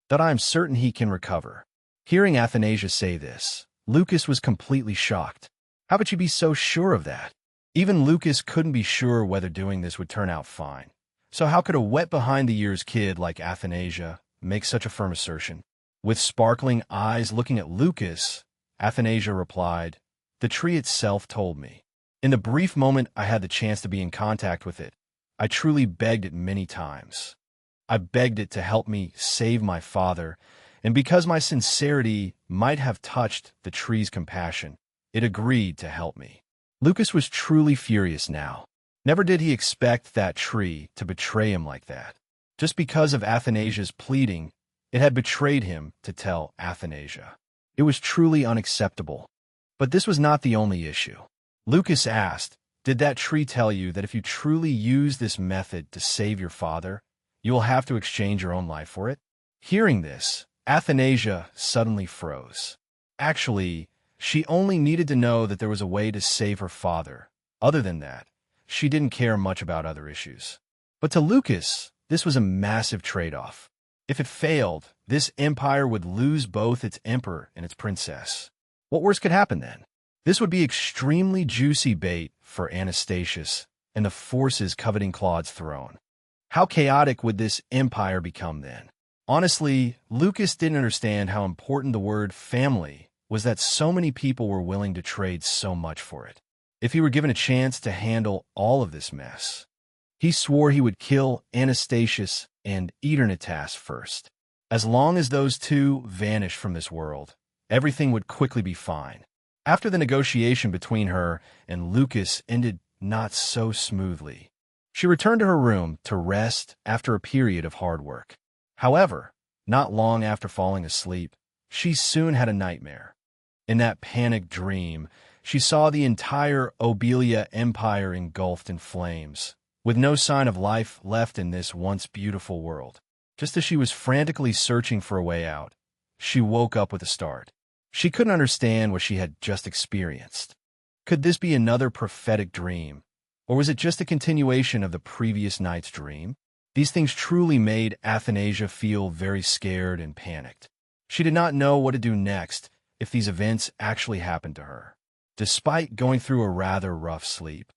that I am certain he can recover." Hearing Athanasia say this, Lucas was completely shocked. How could she be so sure of that? Even Lucas couldn't be sure whether doing this would turn out fine. So how could a wet behind-the-ears kid like Athanasia make such a firm assertion? With sparkling eyes looking at Lucas, Athanasia replied, "The tree itself told me. In the brief moment I had the chance to be in contact with it, I truly begged it many times. I begged it to help me save my father, and because my sincerity might have touched the tree's compassion, it agreed to help me." Lucas was truly furious now. Never did he expect that tree to betray him like that. Just because of Athanasia's pleading, it had betrayed him to tell Athanasia. It was truly unacceptable. But this was not the only issue. Lucas asked, "Did that tree tell you that if you truly use this method to save your father, you will have to exchange your own life for it?" Hearing this, Athanasia suddenly froze. Actually, she only needed to know that there was a way to save her father. Other than that, she didn't care much about other issues. But to Lucas, this was a massive trade-off. If it failed, this empire would lose both its emperor and its princess. What worse could happen then? This would be extremely juicy bait for Anastasius and the forces coveting Claude's throne. How chaotic would this empire become then? Honestly, Lucas didn't understand how important the word family was, that so many people were willing to trade so much for it. If he were given a chance to handle all of this mess, he swore he would kill Anastasius and Eternatas first. As long as those two vanished from this world, everything would quickly be fine. After the negotiation between her and Lucas ended not so smoothly, she returned to her room to rest after a period of hard work. However, not long after falling asleep, she soon had a nightmare. In that panicked dream, she saw the entire Obelia Empire engulfed in flames, with no sign of life left in this once beautiful world. Just as she was frantically searching for a way out, she woke up with a start. She couldn't understand what she had just experienced. Could this be another prophetic dream, or was it just a continuation of the previous night's dream? These things truly made Athanasia feel very scared and panicked. She did not know what to do next if these events actually happened to her. Despite going through a rather rough sleep,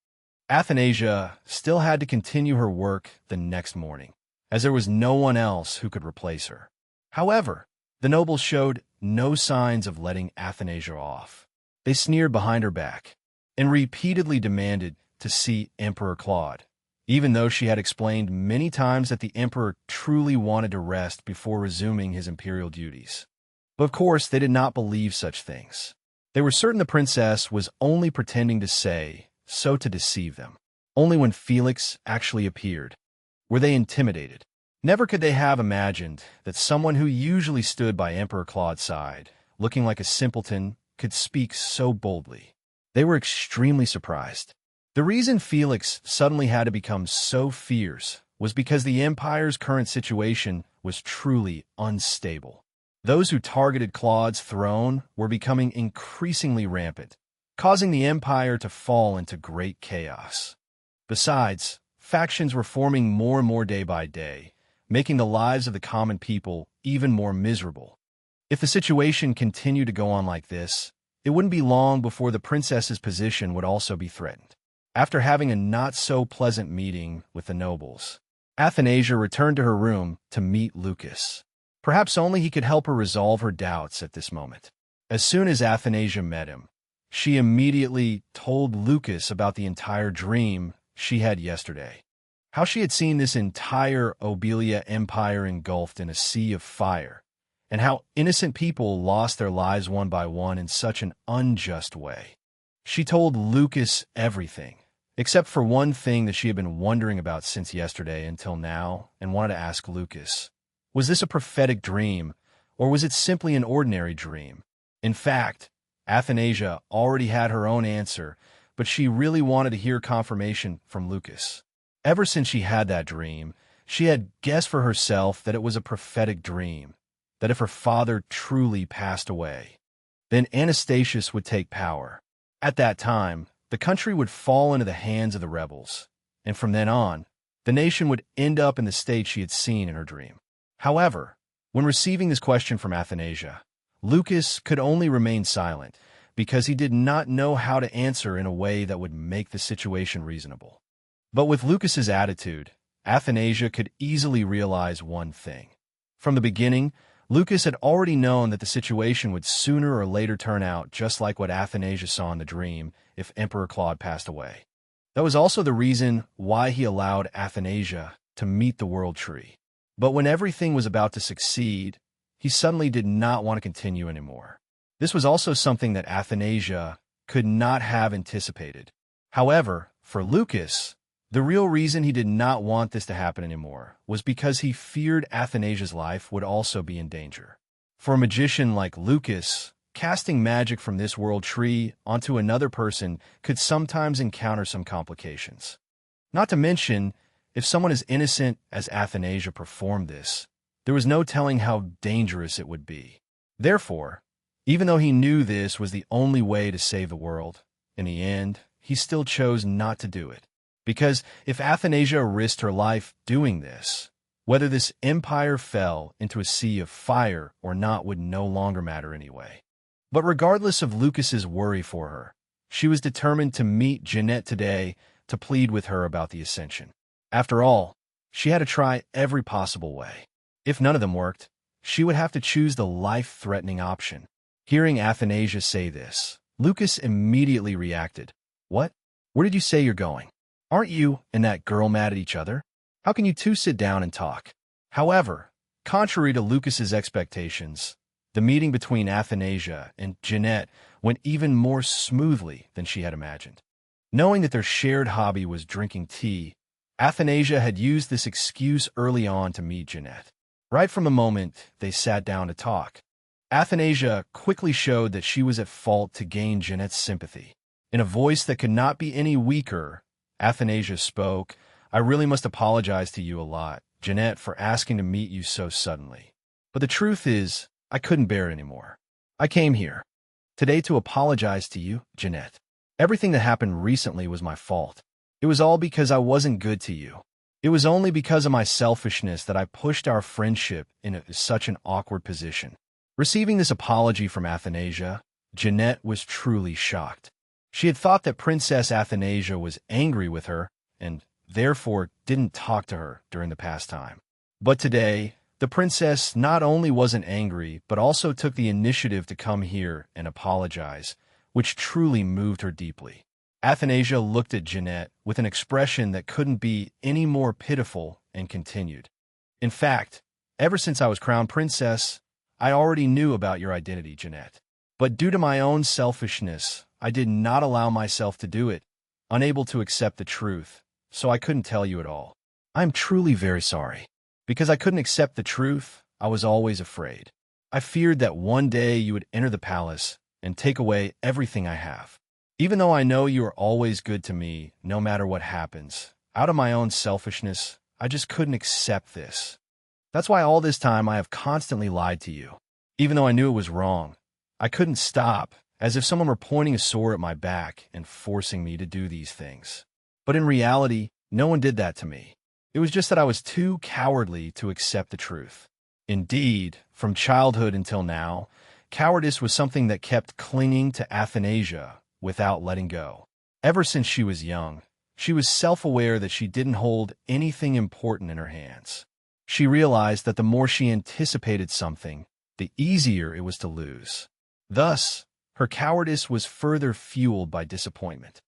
Athanasia still had to continue her work the next morning, as there was no one else who could replace her. However, the nobles showed no signs of letting Athanasia off. They sneered behind her back and repeatedly demanded to see Emperor Claude, even though she had explained many times that the emperor truly wanted to rest before resuming his imperial duties. But of course, they did not believe such things. They were certain the princess was only pretending to say so to deceive them. Only when Felix actually appeared were they intimidated. Never could they have imagined that someone who usually stood by Emperor Claude's side, looking like a simpleton, could speak so boldly. They were extremely surprised. The reason Felix suddenly had to become so fierce was because the empire's current situation was truly unstable. Those who targeted Claude's throne were becoming increasingly rampant, causing the empire to fall into great chaos. Besides, factions were forming more and more day by day, making the lives of the common people even more miserable. If the situation continued to go on like this, it wouldn't be long before the princess's position would also be threatened. After having a not-so-pleasant meeting with the nobles, Athanasia returned to her room to meet Lucas. Perhaps only he could help her resolve her doubts at this moment. As soon as Athanasia met him, she immediately told Lucas about the entire dream she had yesterday. How she had seen this entire Obelia Empire engulfed in a sea of fire, and how innocent people lost their lives one by one in such an unjust way. She told Lucas everything, except for one thing that she had been wondering about since yesterday until now and wanted to ask Lucas. Was this a prophetic dream, or was it simply an ordinary dream? In fact, Athanasia already had her own answer, but she really wanted to hear confirmation from Lucas. Ever since she had that dream, she had guessed for herself that it was a prophetic dream, that if her father truly passed away, then Anastasius would take power. At that time, the country would fall into the hands of the rebels, and from then on, the nation would end up in the state she had seen in her dream. However, when receiving this question from Athanasia, Lucas could only remain silent because he did not know how to answer in a way that would make the situation reasonable. But with Lucas's attitude, Athanasia could easily realize one thing. From the beginning, Lucas had already known that the situation would sooner or later turn out just like what Athanasia saw in the dream if Emperor Claude passed away. That was also the reason why he allowed Athanasia to meet the World Tree. But when everything was about to succeed, he suddenly did not want to continue anymore. This was also something that Athanasia could not have anticipated. However, for Lucas, the real reason he did not want this to happen anymore was because he feared Athanasia's life would also be in danger. For a magician like Lucas, casting magic from this world tree onto another person could sometimes encounter some complications. Not to mention, if someone as innocent as Athanasia performed this, there was no telling how dangerous it would be. Therefore, even though he knew this was the only way to save the world, in the end, he still chose not to do it. Because if Athanasia risked her life doing this, whether this empire fell into a sea of fire or not would no longer matter anyway. But regardless of Lucas's worry for her, she was determined to meet Jeanette today to plead with her about the ascension. After all, she had to try every possible way. If none of them worked, she would have to choose the life-threatening option. Hearing Athanasia say this, Lucas immediately reacted. What? Where did you say you're going? Aren't you and that girl mad at each other? How can you two sit down and talk? However, contrary to Lucas's expectations, the meeting between Athanasia and Jeanette went even more smoothly than she had imagined. Knowing that their shared hobby was drinking tea, Athanasia had used this excuse early on to meet Jeanette. Right from the moment they sat down to talk, Athanasia quickly showed that she was at fault to gain Jeanette's sympathy. In a voice that could not be any weaker, Athanasia spoke, "I really must apologize to you a lot, Jeanette, for asking to meet you so suddenly. But the truth is, I couldn't bear it anymore. I came here today to apologize to you, Jeanette. Everything that happened recently was my fault. It was all because I wasn't good to you. It was only because of my selfishness that I pushed our friendship into such an awkward position." Receiving this apology from Athanasia, Jeanette was truly shocked. She had thought that Princess Athanasia was angry with her and therefore didn't talk to her during the past time. But today, the princess not only wasn't angry, but also took the initiative to come here and apologize, which truly moved her deeply. Athanasia looked at Jeanette with an expression that couldn't be any more pitiful and continued. "In fact, ever since I was crowned princess, I already knew about your identity, Jeanette. But due to my own selfishness, I did not allow myself to do it, unable to accept the truth, so I couldn't tell you at all. I am truly very sorry. Because I couldn't accept the truth, I was always afraid. I feared that one day you would enter the palace and take away everything I have. Even though I know you are always good to me, no matter what happens, out of my own selfishness, I just couldn't accept this. That's why all this time I have constantly lied to you. Even though I knew it was wrong, I couldn't stop, as if someone were pointing a sword at my back and forcing me to do these things. But in reality, no one did that to me. It was just that I was too cowardly to accept the truth. Indeed, from childhood until now, cowardice was something that kept clinging to Athanasia without letting go. Ever since she was young, she was self-aware that she didn't hold anything important in her hands. She realized that the more she anticipated something, the easier it was to lose. Thus, her cowardice was further fueled by disappointment.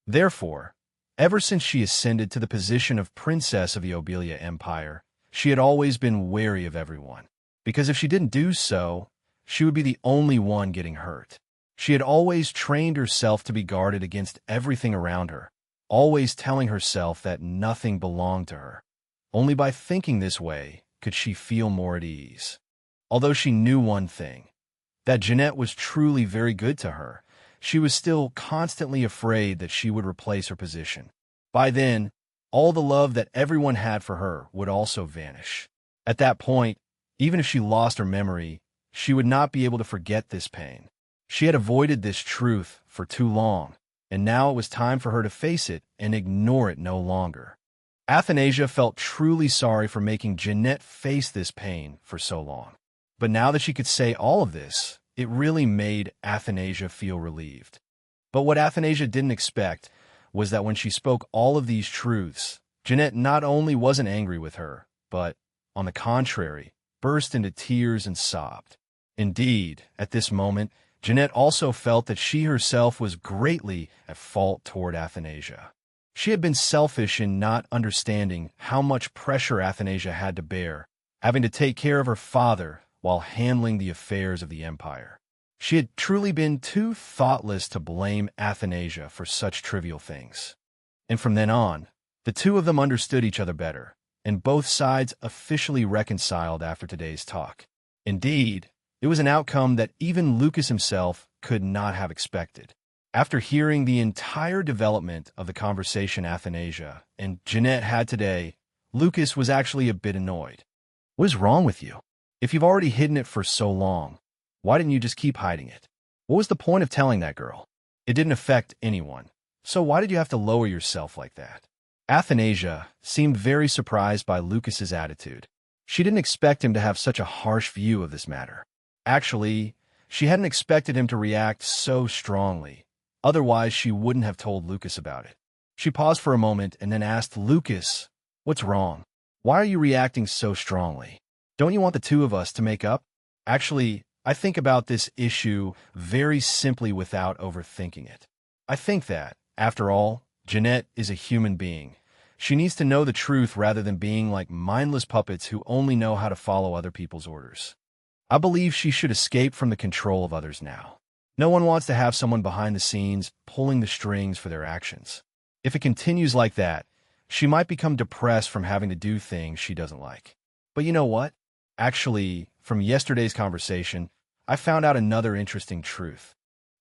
Therefore, ever since she ascended to the position of princess of the Obelia Empire, she had always been wary of everyone, because if she didn't do so, she would be the only one getting hurt. She had always trained herself to be guarded against everything around her, always telling herself that nothing belonged to her. Only by thinking this way could she feel more at ease. Although she knew one thing, that Jeanette was truly very good to her, she was still constantly afraid that she would replace her position. By then, all the love that everyone had for her would also vanish. At that point, even if she lost her memory, she would not be able to forget this pain. She had avoided this truth for too long, and now it was time for her to face it and ignore it no longer. Athanasia felt truly sorry for making Jeanette face this pain for so long. But now that she could say all of this, it really made Athanasia feel relieved. But what Athanasia didn't expect was that when she spoke all of these truths, Jeanette not only wasn't angry with her, but, on the contrary, burst into tears and sobbed. Indeed, at this moment, Jeanette also felt that she herself was greatly at fault toward Athanasia. She had been selfish in not understanding how much pressure Athanasia had to bear, having to take care of her father while handling the affairs of the empire. She had truly been too thoughtless to blame Athanasia for such trivial things. And from then on, the two of them understood each other better, and both sides officially reconciled after today's talk. Indeed, it was an outcome that even Lucas himself could not have expected. After hearing the entire development of the conversation Athanasia and Jeanette had today, Lucas was actually a bit annoyed. What is wrong with you? If you've already hidden it for so long, why didn't you just keep hiding it? What was the point of telling that girl? It didn't affect anyone, so why did you have to lower yourself like that? Athanasia seemed very surprised by Lucas's attitude. She didn't expect him to have such a harsh view of this matter. Actually, she hadn't expected him to react so strongly. Otherwise, she wouldn't have told Lucas about it. She paused for a moment and then asked Lucas, "What's wrong? Why are you reacting so strongly? Don't you want the two of us to make up?" Actually, I think about this issue very simply without overthinking it. I think that, after all, Jeanette is a human being. She needs to know the truth rather than being like mindless puppets who only know how to follow other people's orders. I believe she should escape from the control of others now. No one wants to have someone behind the scenes pulling the strings for their actions. If it continues like that, she might become depressed from having to do things she doesn't like. But you know what? Actually, from yesterday's conversation, I found out another interesting truth.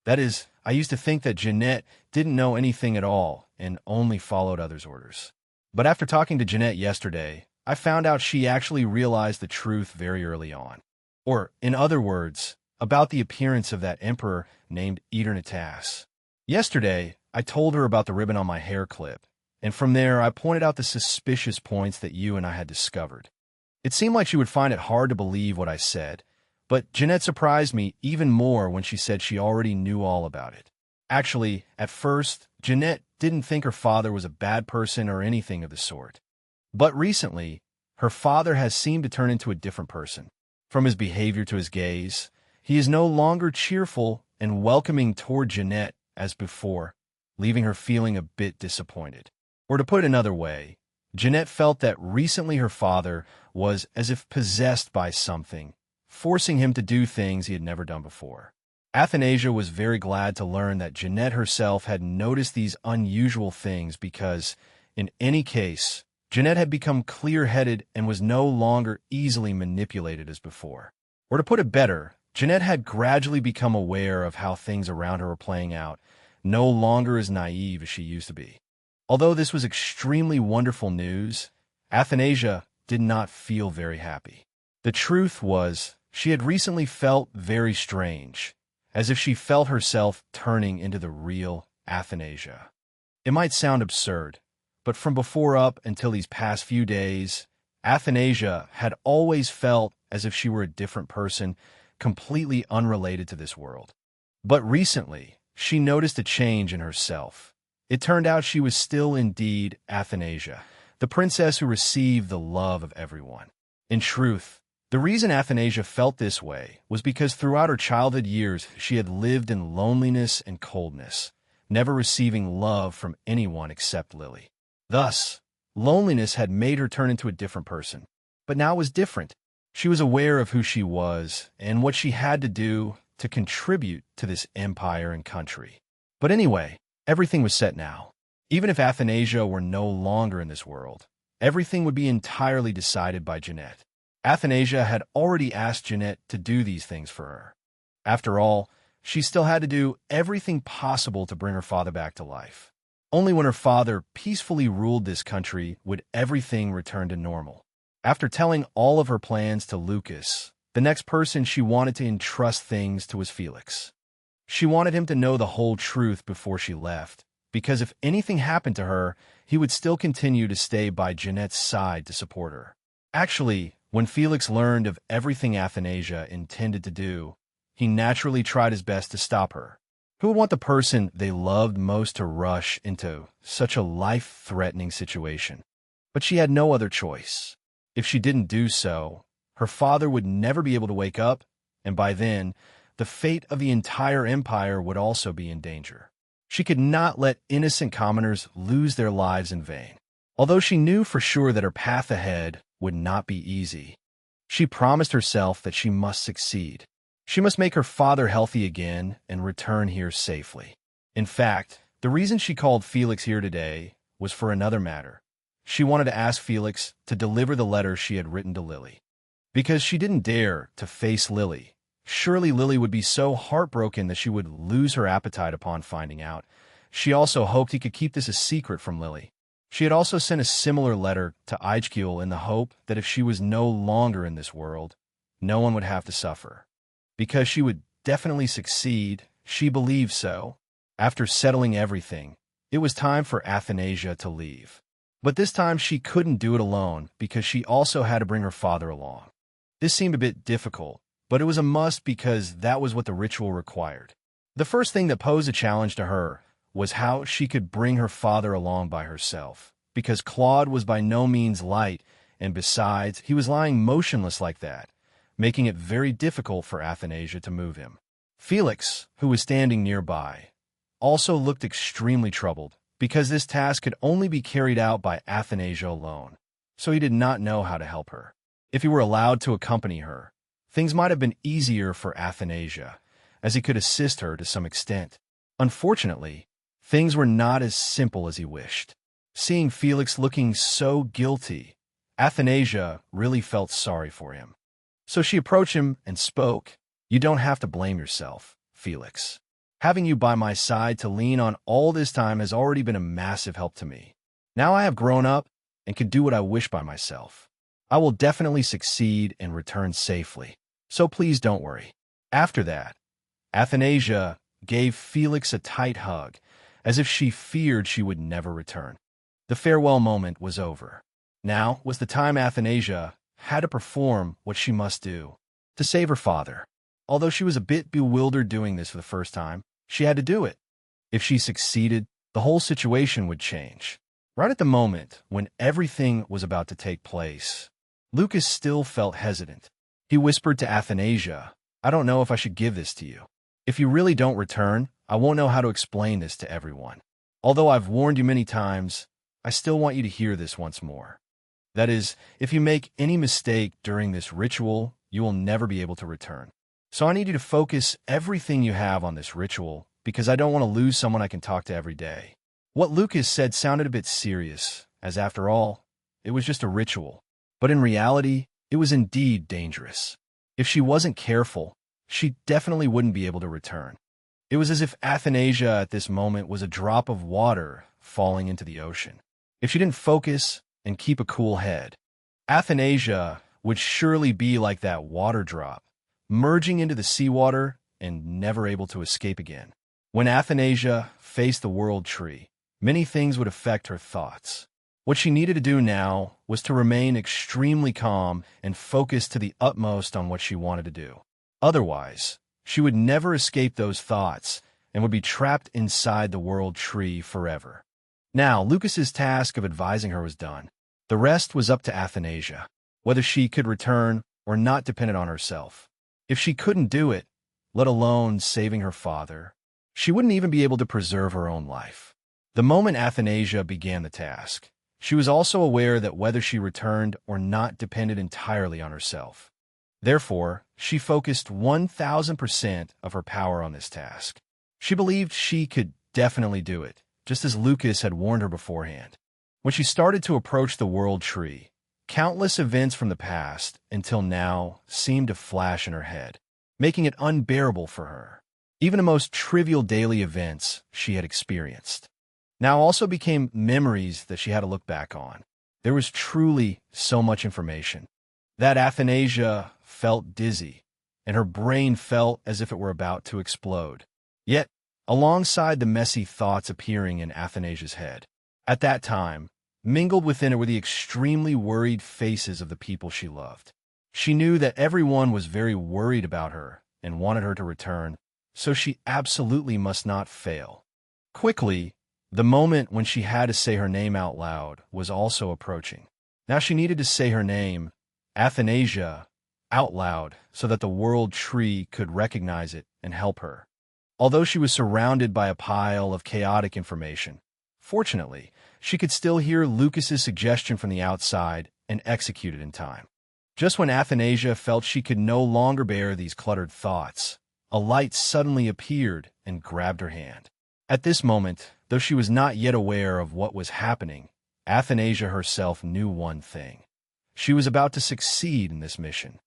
That is, I used to think that Jeanette didn't know anything at all and only followed others' orders. But after talking to Jeanette yesterday, I found out she actually realized the truth very early on. Or, in other words, about the appearance of that emperor named Eternatas. Yesterday, I told her about the ribbon on my hair clip, and from there I pointed out the suspicious points that you and I had discovered. It seemed like she would find it hard to believe what I said, but Jeanette surprised me even more when she said she already knew all about it. Actually, at first, Jeanette didn't think her father was a bad person or anything of the sort. But recently, her father has seemed to turn into a different person. From his behavior to his gaze, he is no longer cheerful and welcoming toward Jeanette as before, leaving her feeling a bit disappointed. Or to put it another way, Jeanette felt that recently her father was as if possessed by something, forcing him to do things he had never done before. Athanasia was very glad to learn that Jeanette herself had noticed these unusual things because, in any case, Jeanette had become clear-headed and was no longer easily manipulated as before. Or to put it better, Jeanette had gradually become aware of how things around her were playing out, no longer as naive as she used to be. Although this was extremely wonderful news, Athanasia did not feel very happy. The truth was, she had recently felt very strange, as if she felt herself turning into the real Athanasia. It might sound absurd, but from before up until these past few days, Athanasia had always felt as if she were a different person, completely unrelated to this world. But recently, she noticed a change in herself. It turned out she was still indeed Athanasia, the princess who received the love of everyone. In truth, the reason Athanasia felt this way was because throughout her childhood years she had lived in loneliness and coldness, never receiving love from anyone except Lily. Thus, loneliness had made her turn into a different person. But now it was different. She was aware of who she was and what she had to do to contribute to this empire and country. But anyway, everything was set now. Even if Athanasia were no longer in this world, everything would be entirely decided by Jeanette. Athanasia had already asked Jeanette to do these things for her. After all, she still had to do everything possible to bring her father back to life. Only when her father peacefully ruled this country would everything return to normal. After telling all of her plans to Lucas, the next person she wanted to entrust things to was Felix. She wanted him to know the whole truth before she left, because if anything happened to her, he would still continue to stay by Jeanette's side to support her. Actually, when Felix learned of everything Athanasia intended to do, he naturally tried his best to stop her. Who would want the person they loved most to rush into such a life-threatening situation? But she had no other choice. If she didn't do so, her father would never be able to wake up, and by then, the fate of the entire empire would also be in danger. She could not let innocent commoners lose their lives in vain. Although she knew for sure that her path ahead would not be easy, she promised herself that she must succeed. She must make her father healthy again and return here safely. In fact, the reason she called Felix here today was for another matter. She wanted to ask Felix to deliver the letter she had written to Lily. Because she didn't dare to face Lily. Surely Lily would be so heartbroken that she would lose her appetite upon finding out. She also hoped he could keep this a secret from Lily. She had also sent a similar letter to Eichkiel in the hope that if she was no longer in this world, no one would have to suffer. Because she would definitely succeed, she believed so. After settling everything, it was time for Athanasia to leave. But this time she couldn't do it alone because she also had to bring her father along. This seemed a bit difficult, but it was a must because that was what the ritual required. The first thing that posed a challenge to her was how she could bring her father along by herself, because Claude was by no means light, and besides, he was lying motionless like that, making it very difficult for Athanasia to move him. Felix, who was standing nearby, also looked extremely troubled, because this task could only be carried out by Athanasia alone, so he did not know how to help her. If he were allowed to accompany her, things might have been easier for Athanasia, as he could assist her to some extent. Unfortunately, things were not as simple as he wished. Seeing Felix looking so guilty, Athanasia really felt sorry for him. So she approached him and spoke. You don't have to blame yourself, Felix. Having you by my side to lean on all this time has already been a massive help to me. Now I have grown up and can do what I wish by myself. I will definitely succeed and return safely, so please don't worry." After that, Athanasia gave Felix a tight hug, as if she feared she would never return. The farewell moment was over. Now was the time Athanasia had to perform what she must do to save her father. Although she was a bit bewildered doing this for the first time, she had to do it. If she succeeded, the whole situation would change. Right at the moment when everything was about to take place, Lucas still felt hesitant. He whispered to Athanasia, "I don't know if I should give this to you. If you really don't return, I won't know how to explain this to everyone. Although I've warned you many times, I still want you to hear this once more. That is, if you make any mistake during this ritual, you will never be able to return. So I need you to focus everything you have on this ritual, because I don't want to lose someone I can talk to every day." What Lucas said sounded a bit serious, as after all, it was just a ritual. But in reality, it was indeed dangerous. If she wasn't careful, she definitely wouldn't be able to return. It was as if Athanasia at this moment was a drop of water falling into the ocean. If she didn't focus and keep a cool head, Athanasia would surely be like that water drop, merging into the seawater and never able to escape again. When Athanasia faced the world tree, many things would affect her thoughts. What she needed to do now was to remain extremely calm and focus to the utmost on what she wanted to do. Otherwise, she would never escape those thoughts and would be trapped inside the world tree forever. Now, Lucas's task of advising her was done. The rest was up to Athanasia. Whether she could return or not depended on herself. If she couldn't do it, let alone saving her father, she wouldn't even be able to preserve her own life. The moment Athanasia began the task, she was also aware that whether she returned or not depended entirely on herself. Therefore, she focused 1,000% of her power on this task. She believed she could definitely do it, just as Lucas had warned her beforehand. When she started to approach the world tree, countless events from the past until now seemed to flash in her head, making it unbearable for her. Even the most trivial daily events she had experienced now also became memories that she had to look back on. There was truly so much information that Athanasia felt dizzy, and her brain felt as if it were about to explode. Yet, alongside the messy thoughts appearing in Athanasia's head, at that time, mingled within it were the extremely worried faces of the people she loved. She knew that everyone was very worried about her and wanted her to return, so she absolutely must not fail. Quickly, the moment when she had to say her name out loud was also approaching. Now she needed to say her name, Athanasia, out loud so that the world tree could recognize it and help her. Although she was surrounded by a pile of chaotic information, fortunately, she could still hear Lucas's suggestion from the outside and execute it in time. Just when Athanasia felt she could no longer bear these cluttered thoughts, a light suddenly appeared and grabbed her hand. At this moment, though she was not yet aware of what was happening, Athanasia herself knew one thing. She was about to succeed in this mission.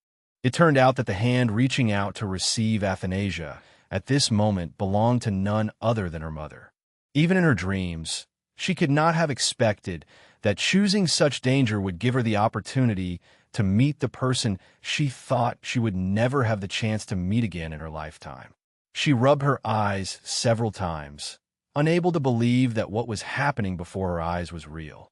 It turned out that the hand reaching out to receive Athanasia at this moment belonged to none other than her mother. Even in her dreams, she could not have expected that choosing such danger would give her the opportunity to meet the person she thought she would never have the chance to meet again in her lifetime. She rubbed her eyes several times, unable to believe that what was happening before her eyes was real.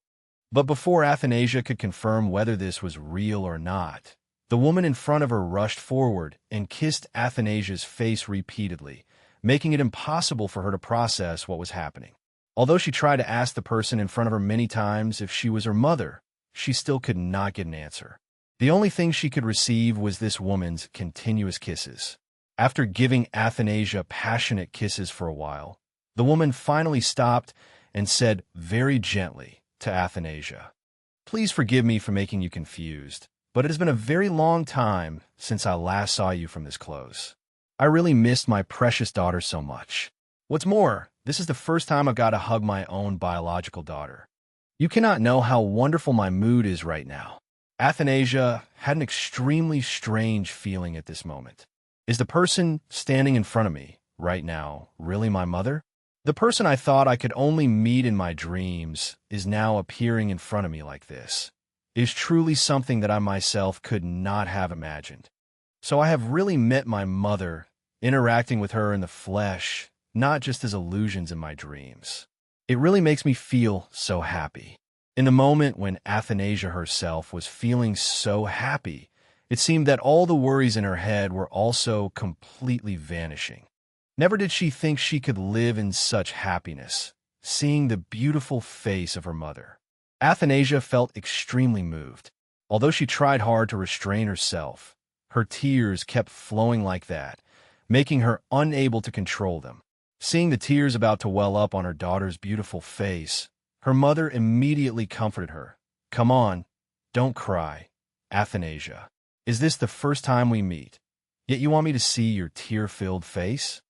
But before Athanasia could confirm whether this was real or not, the woman in front of her rushed forward and kissed Athanasia's face repeatedly, making it impossible for her to process what was happening. Although she tried to ask the person in front of her many times if she was her mother, she still could not get an answer. The only thing she could receive was this woman's continuous kisses. After giving Athanasia passionate kisses for a while, the woman finally stopped and said very gently to Athanasia, "Please forgive me for making you confused, but it has been a very long time since I last saw you from this close. I really missed my precious daughter so much. What's more, this is the first time I've got to hug my own biological daughter. You cannot know how wonderful my mood is right now." Athanasia had an extremely strange feeling at this moment. Is the person standing in front of me right now really my mother? The person I thought I could only meet in my dreams is now appearing in front of me like this. It is truly something that I myself could not have imagined. So I have really met my mother, interacting with her in the flesh, not just as illusions in my dreams. It really makes me feel so happy. In the moment when Athanasia herself was feeling so happy, it seemed that all the worries in her head were also completely vanishing. Never did she think she could live in such happiness, seeing the beautiful face of her mother. Athanasia felt extremely moved. Although she tried hard to restrain herself, her tears kept flowing like that, making her unable to control them. Seeing the tears about to well up on her daughter's beautiful face, her mother immediately comforted her. "Come on, don't cry, Athanasia. Is this the first time we meet? Yet you want me to see your tear-filled face?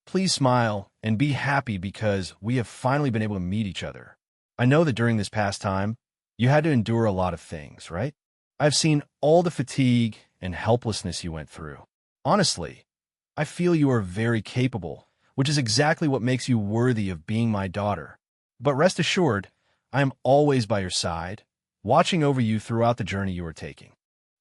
Please smile and be happy because we have finally been able to meet each other. I know that during this past time, you had to endure a lot of things, right? I've seen all the fatigue and helplessness you went through. Honestly, I feel you are very capable, which is exactly what makes you worthy of being my daughter. But rest assured, I am always by your side, watching over you throughout the journey you are taking.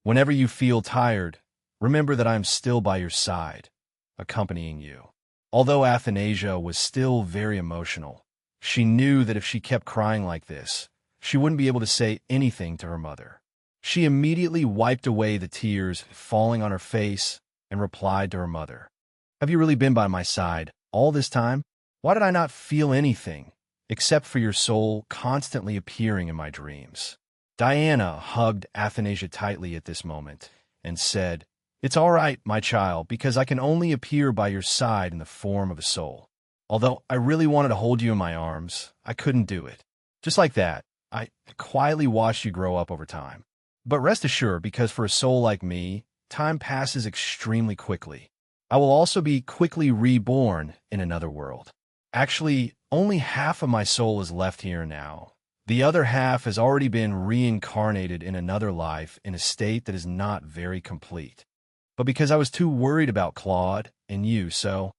Whenever you feel tired, remember that I am still by your side, accompanying you." Although Athanasia was still very emotional, she knew that if she kept crying like this, she wouldn't be able to say anything to her mother. She immediately wiped away the tears falling on her face and replied to her mother, "Have you really been by my side all this time? Why did I not feel anything, except for your soul constantly appearing in my dreams?" Diana hugged Athanasia tightly at this moment and said, "It's all right, my child, because I can only appear by your side in the form of a soul. Although I really wanted to hold you in my arms, I couldn't do it. Just like that, I quietly watched you grow up over time. But rest assured, because for a soul like me, time passes extremely quickly. I will also be quickly reborn in another world. Actually, only half of my soul is left here now. The other half has already been reincarnated in another life in a state that is not very complete. But because I was too worried about Claude and you, so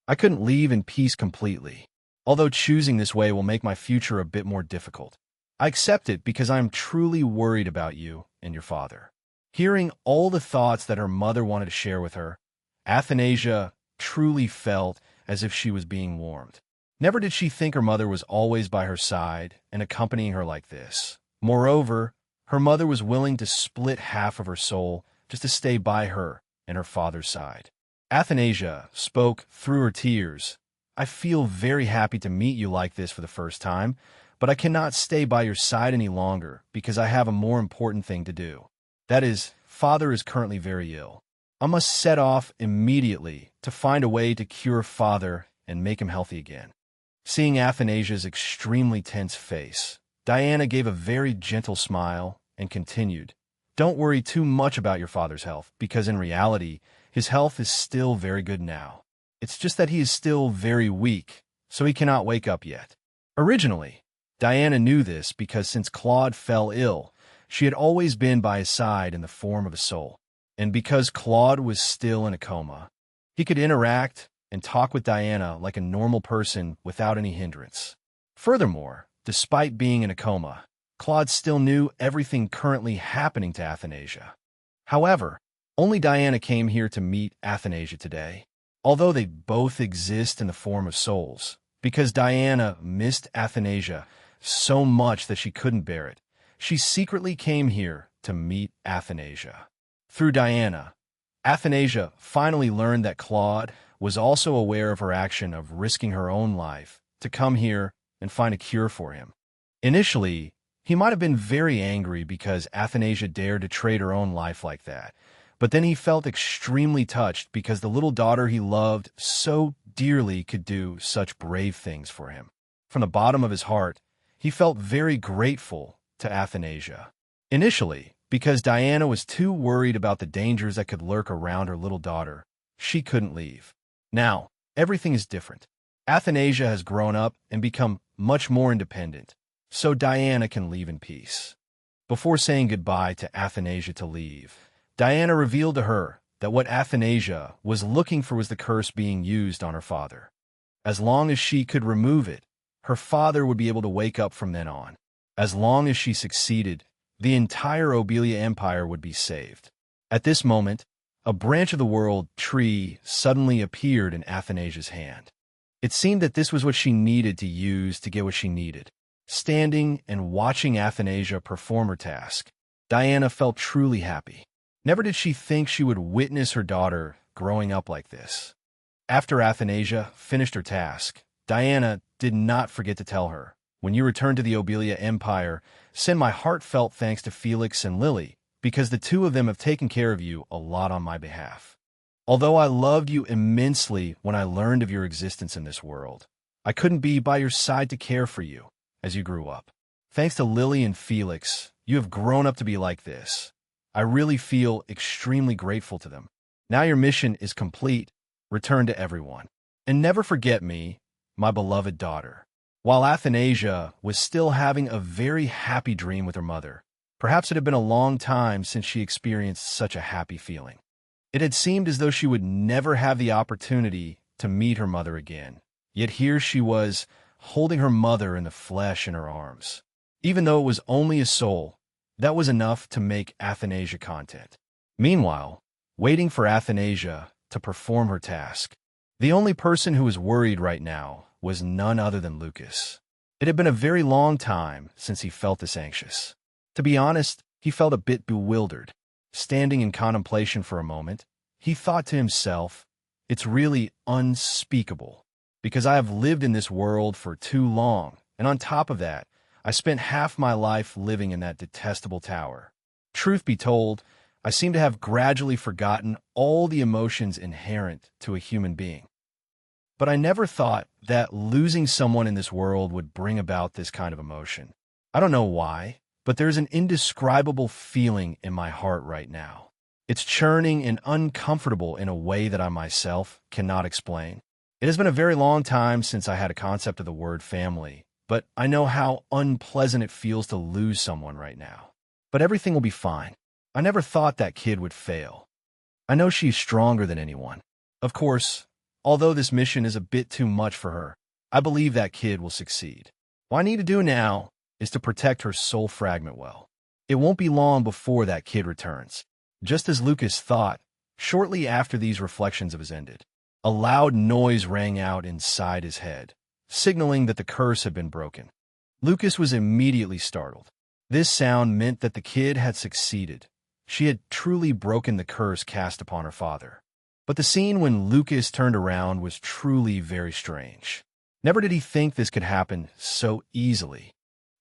I couldn't leave in peace completely. Although choosing this way will make my future a bit more difficult. I accept it because I am truly worried about you and your father." Hearing all the thoughts that her mother wanted to share with her, Athanasia truly felt as if she was being warmed. Never did she think her mother was always by her side and accompanying her like this. Moreover, her mother was willing to split half of her soul just to stay by her and her father's side. Athanasia spoke through her tears. "I feel very happy to meet you like this for the first time, but I cannot stay by your side any longer because I have a more important thing to do. That is, father is currently very ill. I must set off immediately to find a way to cure father and make him healthy again." Seeing Athanasia's extremely tense face, Diana gave a very gentle smile and continued, "Don't worry too much about your father's health, because in reality, his health is still very good now. It's just that he is still very weak, so he cannot wake up yet." Originally, Diana knew this because since Claude fell ill, she had always been by his side in the form of a soul. And because Claude was still in a coma, he could interact and talk with Diana like a normal person without any hindrance. Furthermore, despite being in a coma, Claude still knew everything currently happening to Athanasia. However, only Diana came here to meet Athanasia today, although they both exist in the form of souls. Because Diana missed Athanasia so much that she couldn't bear it, she secretly came here to meet Athanasia. Through Diana, Athanasia finally learned that Claude was also aware of her action of risking her own life to come here and find a cure for him. Initially, he might have been very angry because Athanasia dared to trade her own life like that, but then he felt extremely touched because the little daughter he loved so dearly could do such brave things for him. From the bottom of his heart, he felt very grateful to Athanasia. Initially, because Diana was too worried about the dangers that could lurk around her little daughter, she couldn't leave. Now, everything is different. Athanasia has grown up and become much more independent, so Diana can leave in peace. Before saying goodbye to Athanasia to leave, Diana revealed to her that what Athanasia was looking for was the curse being used on her father. As long as she could remove it, her father would be able to wake up from then on. As long as she succeeded, the entire Obelia Empire would be saved. At this moment, a branch of the world tree suddenly appeared in Athanasia's hand. It seemed that this was what she needed to use to get what she needed. Standing and watching Athanasia perform her task, Diana felt truly happy. Never did she think she would witness her daughter growing up like this. After Athanasia finished her task, Diana did not forget to tell her, "When you return to the Obelia Empire, send my heartfelt thanks to Felix and Lily, because the two of them have taken care of you a lot on my behalf. Although I loved you immensely when I learned of your existence in this world, I couldn't be by your side to care for you as you grew up. Thanks to Lily and Felix, you have grown up to be like this. I really feel extremely grateful to them. Now your mission is complete. Return to everyone. And never forget me, my beloved daughter." While Athanasia was still having a very happy dream with her mother, perhaps it had been a long time since she experienced such a happy feeling. It had seemed as though she would never have the opportunity to meet her mother again. Yet here she was, holding her mother in the flesh in her arms. Even though it was only a soul, that was enough to make Athanasia content. Meanwhile, waiting for Athanasia to perform her task, the only person who was worried right now was none other than Lucas. It had been a very long time since he felt this anxious. To be honest, he felt a bit bewildered. Standing in contemplation for a moment, he thought to himself, "It's really unspeakable, because I have lived in this world for too long, and on top of that, I spent half my life living in that detestable tower. Truth be told, I seem to have gradually forgotten all the emotions inherent to a human being. But I never thought that losing someone in this world would bring about this kind of emotion. I don't know why, but there's an indescribable feeling in my heart right now. It's churning and uncomfortable in a way that I myself cannot explain. It has been a very long time since I had a concept of the word family, but I know how unpleasant it feels to lose someone right now. But everything will be fine. I never thought that kid would fail. I know she's stronger than anyone. Of course, although this mission is a bit too much for her, I believe that kid will succeed. What I need to do now is to protect her soul fragment well. It won't be long before that kid returns." Just as Lucas thought, shortly after these reflections of his ended, a loud noise rang out inside his head, signaling that the curse had been broken. Lucas was immediately startled. This sound meant that the kid had succeeded. She had truly broken the curse cast upon her father. But the scene when Lucas turned around was truly very strange. Never did he think this could happen so easily.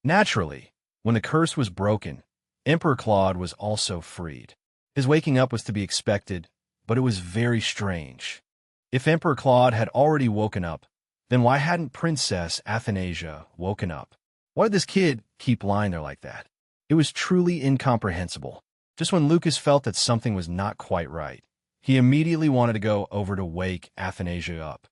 Naturally, when the curse was broken, Emperor Claude was also freed. His waking up was to be expected, but it was very strange. If Emperor Claude had already woken up, then why hadn't Princess Athanasia woken up? Why did this kid keep lying there like that? It was truly incomprehensible. Just when Lucas felt that something was not quite right, he immediately wanted to go over to wake Athanasia up.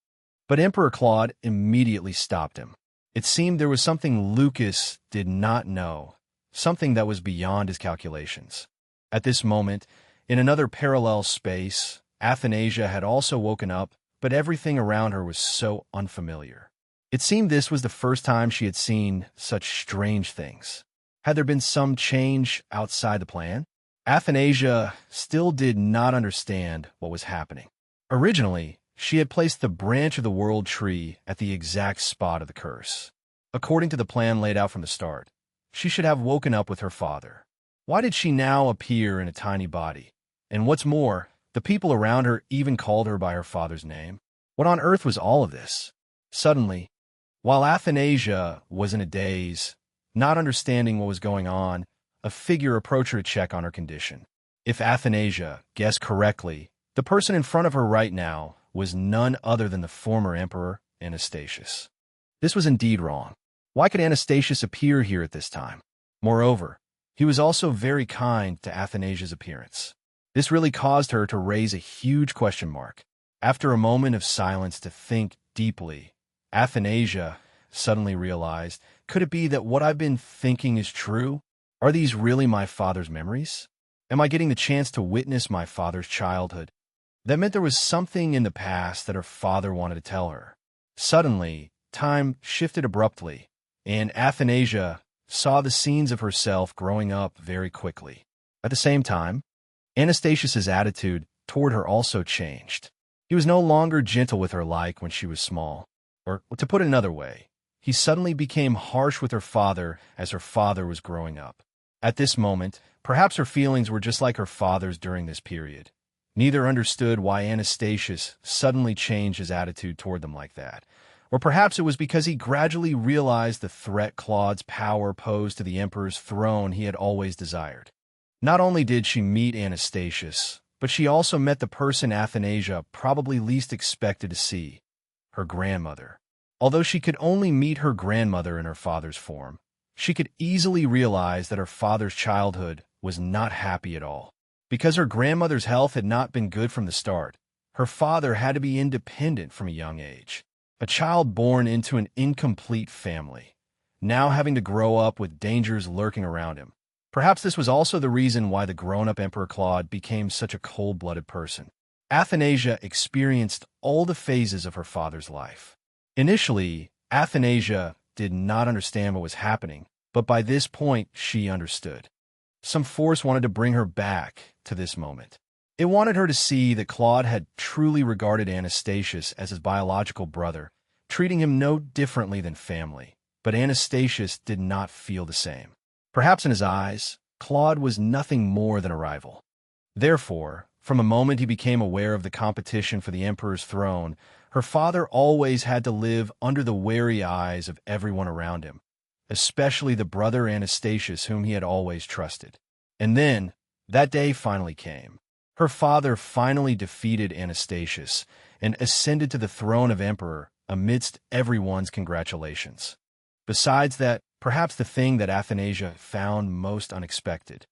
But Emperor Claude immediately stopped him. It seemed there was something Lucas did not know, something that was beyond his calculations. At this moment, in another parallel space, Athanasia had also woken up, but everything around her was so unfamiliar. It seemed this was the first time she had seen such strange things. Had there been some change outside the plan? Athanasia still did not understand what was happening. Originally, she had placed the branch of the world tree at the exact spot of the curse. According to the plan laid out from the start, she should have woken up with her father. Why did she now appear in a tiny body? And what's more, the people around her even called her by her father's name. What on earth was all of this? Suddenly, while Athanasia was in a daze, not understanding what was going on, a figure approached her to check on her condition. If Athanasia guessed correctly, the person in front of her right now was none other than the former emperor, Anastasius. This was indeed wrong. Why could Anastasius appear here at this time? Moreover, he was also very kind to Athanasia's appearance. This really caused her to raise a huge question mark. After a moment of silence to think deeply, Athanasia suddenly realized, could it be that what I've been thinking is true? Are these really my father's memories? Am I getting the chance to witness my father's childhood That meant there was something in the past that her father wanted to tell her. Suddenly, time shifted abruptly, and Athanasia saw the scenes of herself growing up very quickly. At the same time, Anastasius's attitude toward her also changed. He was no longer gentle with her like when she was small. Or, to put it another way, he suddenly became harsh with her father as her father was growing up. At this moment, perhaps her feelings were just like her father's during this period. Neither understood why Anastasius suddenly changed his attitude toward them like that. Or perhaps it was because he gradually realized the threat Claude's power posed to the emperor's throne he had always desired. Not only did she meet Anastasius, but she also met the person Athanasia probably least expected to see, her grandmother. Although she could only meet her grandmother in her father's form, she could easily realize that her father's childhood was not happy at all. Because her grandmother's health had not been good from the start, her father had to be independent from a young age. A child born into an incomplete family, now having to grow up with dangers lurking around him. Perhaps this was also the reason why the grown-up Emperor Claude became such a cold-blooded person. Athanasia experienced all the phases of her father's life. Initially, Athanasia did not understand what was happening, but by this point she understood. Some force wanted to bring her back to this moment. It wanted her to see that Claude had truly regarded Anastasius as his biological brother, treating him no differently than family. But Anastasius did not feel the same. Perhaps in his eyes, Claude was nothing more than a rival. Therefore, from the moment he became aware of the competition for the emperor's throne, her father always had to live under the wary eyes of everyone around him, especially the brother Anastasius whom he had always trusted. And then, that day finally came. Her father finally defeated Anastasius and ascended to the throne of emperor amidst everyone's congratulations. Besides that, perhaps the thing that Athanasia found most unexpected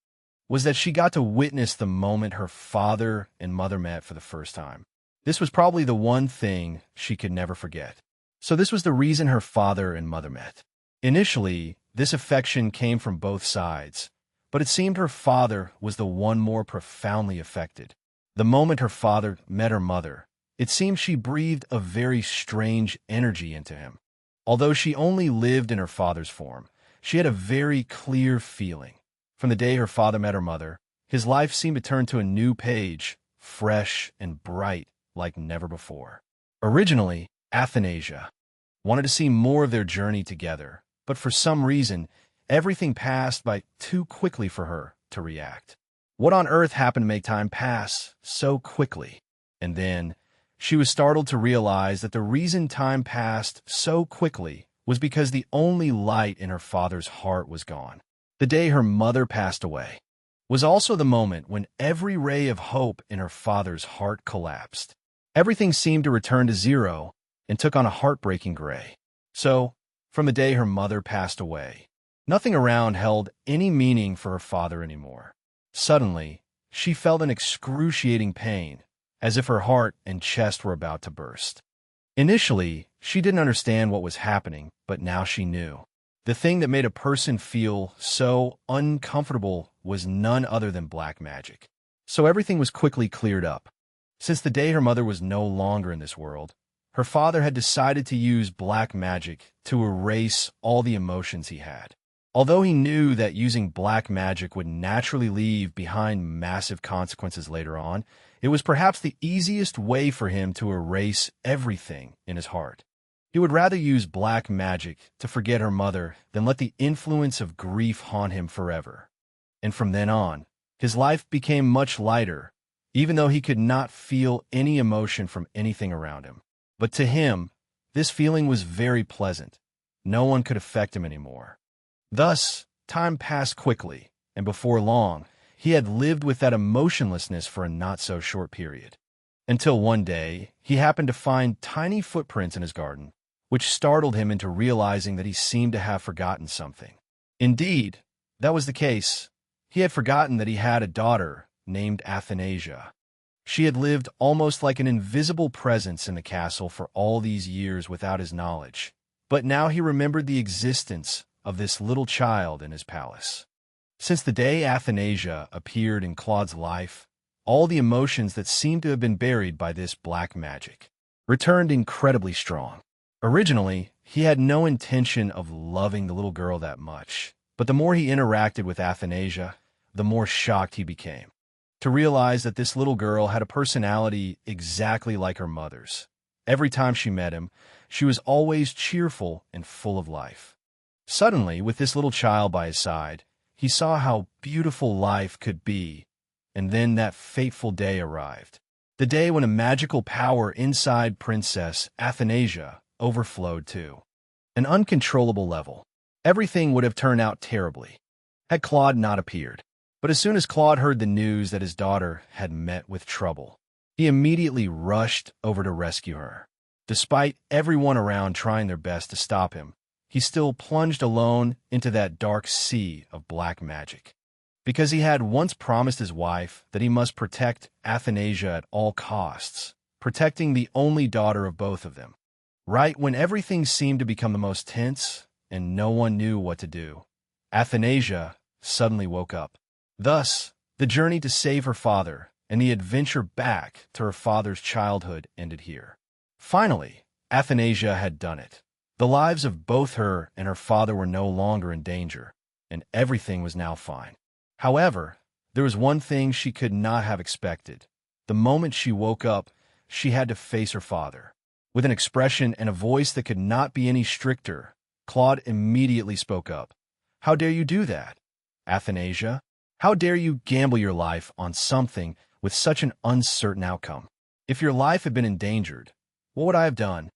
was that she got to witness the moment her father and mother met for the first time. This was probably the one thing she could never forget. So this was the reason her father and mother met. Initially, this affection came from both sides, but it seemed her father was the one more profoundly affected. The moment her father met her mother, it seemed she breathed a very strange energy into him. Although she only lived in her father's form, she had a very clear feeling. From the day her father met her mother, his life seemed to turn to a new page, fresh and bright like never before. Originally, Athanasia wanted to see more of their journey together, but for some reason, everything passed by too quickly for her to react. What on earth happened to make time pass so quickly? And then, she was startled to realize that the reason time passed so quickly was because the only light in her father's heart was gone. The day her mother passed away was also the moment when every ray of hope in her father's heart collapsed. Everything seemed to return to zero and took on a heartbreaking gray. So, from the day her mother passed away, nothing around held any meaning for her father anymore. Suddenly, she felt an excruciating pain, as if her heart and chest were about to burst. Initially, she didn't understand what was happening, but now she knew. The thing that made a person feel so uncomfortable was none other than black magic. So everything was quickly cleared up. Since the day her mother was no longer in this world, her father had decided to use black magic to erase all the emotions he had. Although he knew that using black magic would naturally leave behind massive consequences later on, it was perhaps the easiest way for him to erase everything in his heart. He would rather use black magic to forget her mother than let the influence of grief haunt him forever. And from then on, his life became much lighter, even though he could not feel any emotion from anything around him. But to him, this feeling was very pleasant. No one could affect him anymore. Thus, time passed quickly, and before long, he had lived with that emotionlessness for a not-so-short period. Until one day, he happened to find tiny footprints in his garden, which startled him into realizing that he seemed to have forgotten something. Indeed, that was the case. He had forgotten that he had a daughter named Athanasia. She had lived almost like an invisible presence in the castle for all these years without his knowledge, but now he remembered the existence of this little child in his palace. Since the day Athanasia appeared in Claude's life, all the emotions that seemed to have been buried by this black magic returned incredibly strong. Originally, he had no intention of loving the little girl that much, but the more he interacted with Athanasia, the more shocked he became to realize that this little girl had a personality exactly like her mother's. Every time she met him, she was always cheerful and full of life. Suddenly, with this little child by his side, he saw how beautiful life could be, and then that fateful day arrived. The day when a magical power inside Princess Athanasia overflowed to an uncontrollable level. Everything would have turned out terribly had Claude not appeared. But as soon as Claude heard the news that his daughter had met with trouble, he immediately rushed over to rescue her. Despite everyone around trying their best to stop him, he still plunged alone into that dark sea of black magic. Because he had once promised his wife that he must protect Athanasia at all costs, protecting the only daughter of both of them. Right when everything seemed to become the most tense and no one knew what to do, Athanasia suddenly woke up. Thus, the journey to save her father and the adventure back to her father's childhood ended here. Finally, Athanasia had done it. The lives of both her and her father were no longer in danger, and everything was now fine. However, there was one thing she could not have expected. The moment she woke up, she had to face her father. With an expression and a voice that could not be any stricter, Claude immediately spoke up. "How dare you do that, Athanasia? How dare you gamble your life on something with such an uncertain outcome? If your life had been endangered, what would I have done?"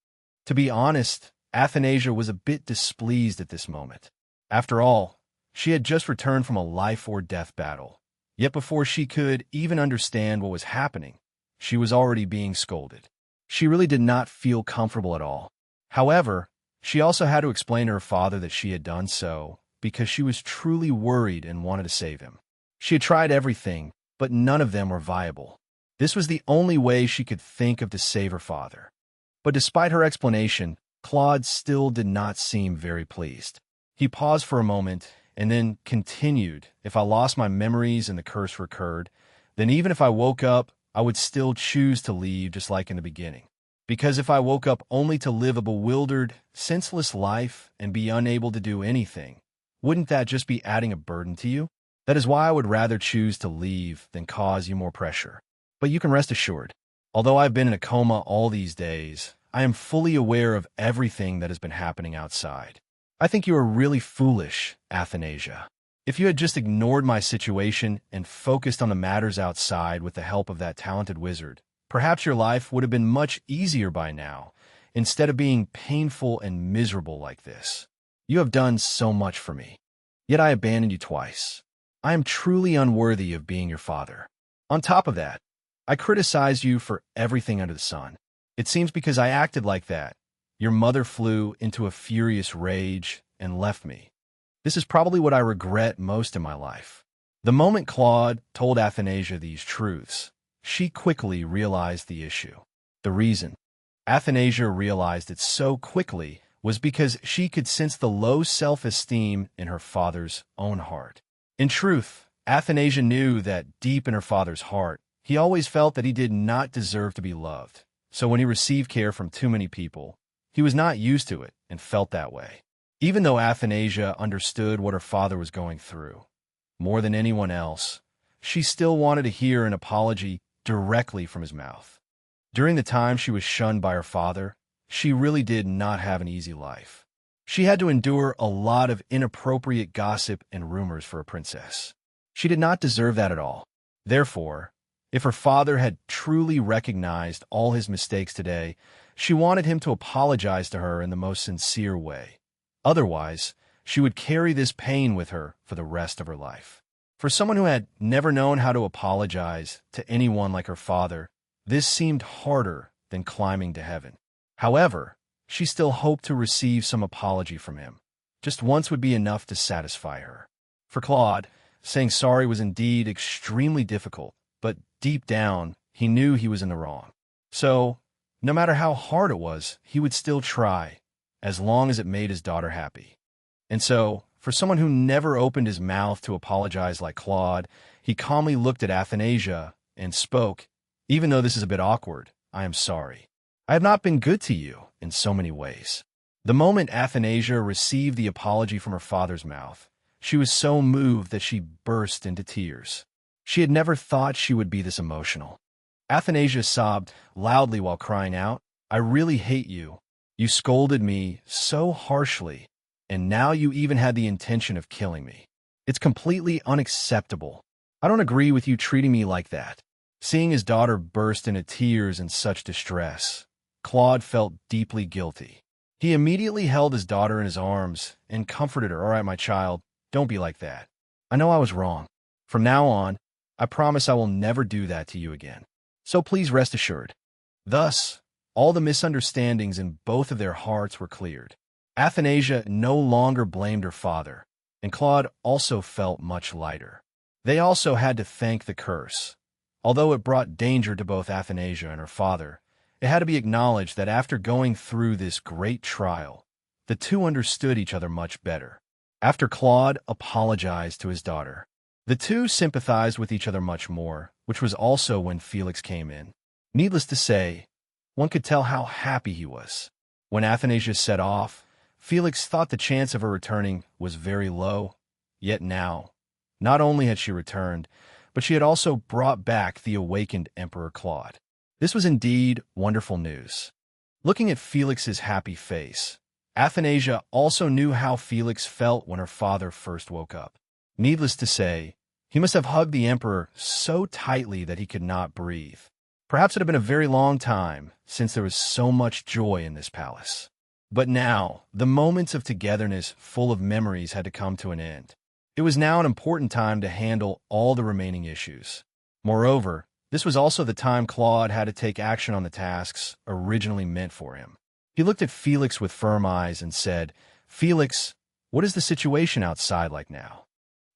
To be honest, Athanasia was a bit displeased at this moment. After all, she had just returned from a life-or-death battle. Yet before she could even understand what was happening, she was already being scolded. She really did not feel comfortable at all. However, she also had to explain to her father that she had done so because she was truly worried and wanted to save him. She had tried everything, but none of them were viable. This was the only way she could think of to save her father. But despite her explanation, Claude still did not seem very pleased. He paused for a moment and then continued, "If I lost my memories and the curse recurred, then even if I woke up, I would still choose to leave just like in the beginning. Because if I woke up only to live a bewildered, senseless life and be unable to do anything, wouldn't that just be adding a burden to you? That is why I would rather choose to leave than cause you more pressure. But you can rest assured, although I've been in a coma all these days, I am fully aware of everything that has been happening outside. I think you are really foolish, Athanasia. If you had just ignored my situation and focused on the matters outside with the help of that talented wizard, perhaps your life would have been much easier by now, instead of being painful and miserable like this. You have done so much for me, yet I abandoned you twice. I am truly unworthy of being your father. On top of that, I criticized you for everything under the sun. It seems because I acted like that, your mother flew into a furious rage and left me. This is probably what I regret most in my life." The moment Claude told Athanasia these truths, she quickly realized the issue. The reason Athanasia realized it so quickly was because she could sense the low self-esteem in her father's own heart. In truth, Athanasia knew that deep in her father's heart, he always felt that he did not deserve to be loved. So when he received care from too many people, he was not used to it and felt that way. Even though Athanasia understood what her father was going through, more than anyone else, she still wanted to hear an apology directly from his mouth. During the time she was shunned by her father, she really did not have an easy life. She had to endure a lot of inappropriate gossip and rumors for a princess. She did not deserve that at all. Therefore, if her father had truly recognized all his mistakes today, she wanted him to apologize to her in the most sincere way. Otherwise, she would carry this pain with her for the rest of her life. For someone who had never known how to apologize to anyone like her father, this seemed harder than climbing to heaven. However, she still hoped to receive some apology from him. Just once would be enough to satisfy her. For Claude, saying sorry was indeed extremely difficult, but deep down, he knew he was in the wrong. So, no matter how hard it was, he would still try, as long as it made his daughter happy. And so, for someone who never opened his mouth to apologize like Claude, he calmly looked at Athanasia and spoke, "Even though this is a bit awkward, I am sorry. I have not been good to you in so many ways." The moment Athanasia received the apology from her father's mouth, she was so moved that she burst into tears. She had never thought she would be this emotional. Athanasia sobbed loudly while crying out, "I really hate you. You scolded me so harshly, and now you even had the intention of killing me. It's completely unacceptable. I don't agree with you treating me like that." Seeing his daughter burst into tears in such distress, Claude felt deeply guilty. He immediately held his daughter in his arms and comforted her. "All right, my child, don't be like that. I know I was wrong. From now on, I promise I will never do that to you again. So please rest assured." Thus, all the misunderstandings in both of their hearts were cleared. Athanasia no longer blamed her father, and Claude also felt much lighter. They also had to thank the curse. Although it brought danger to both Athanasia and her father, it had to be acknowledged that after going through this great trial, the two understood each other much better. After Claude apologized to his daughter, the two sympathized with each other much more, which was also when Felix came in. Needless to say, one could tell how happy he was. When Athanasia set off, Felix thought the chance of her returning was very low. Yet now, not only had she returned, but she had also brought back the awakened Emperor Claude. This was indeed wonderful news. Looking at Felix's happy face, Athanasia also knew how Felix felt when her father first woke up. Needless to say, he must have hugged the emperor so tightly that he could not breathe. Perhaps it had been a very long time since there was so much joy in this palace. But now, the moments of togetherness full of memories had to come to an end. It was now an important time to handle all the remaining issues. Moreover, this was also the time Claude had to take action on the tasks originally meant for him. He looked at Felix with firm eyes and said, "Felix, what is the situation outside like now?"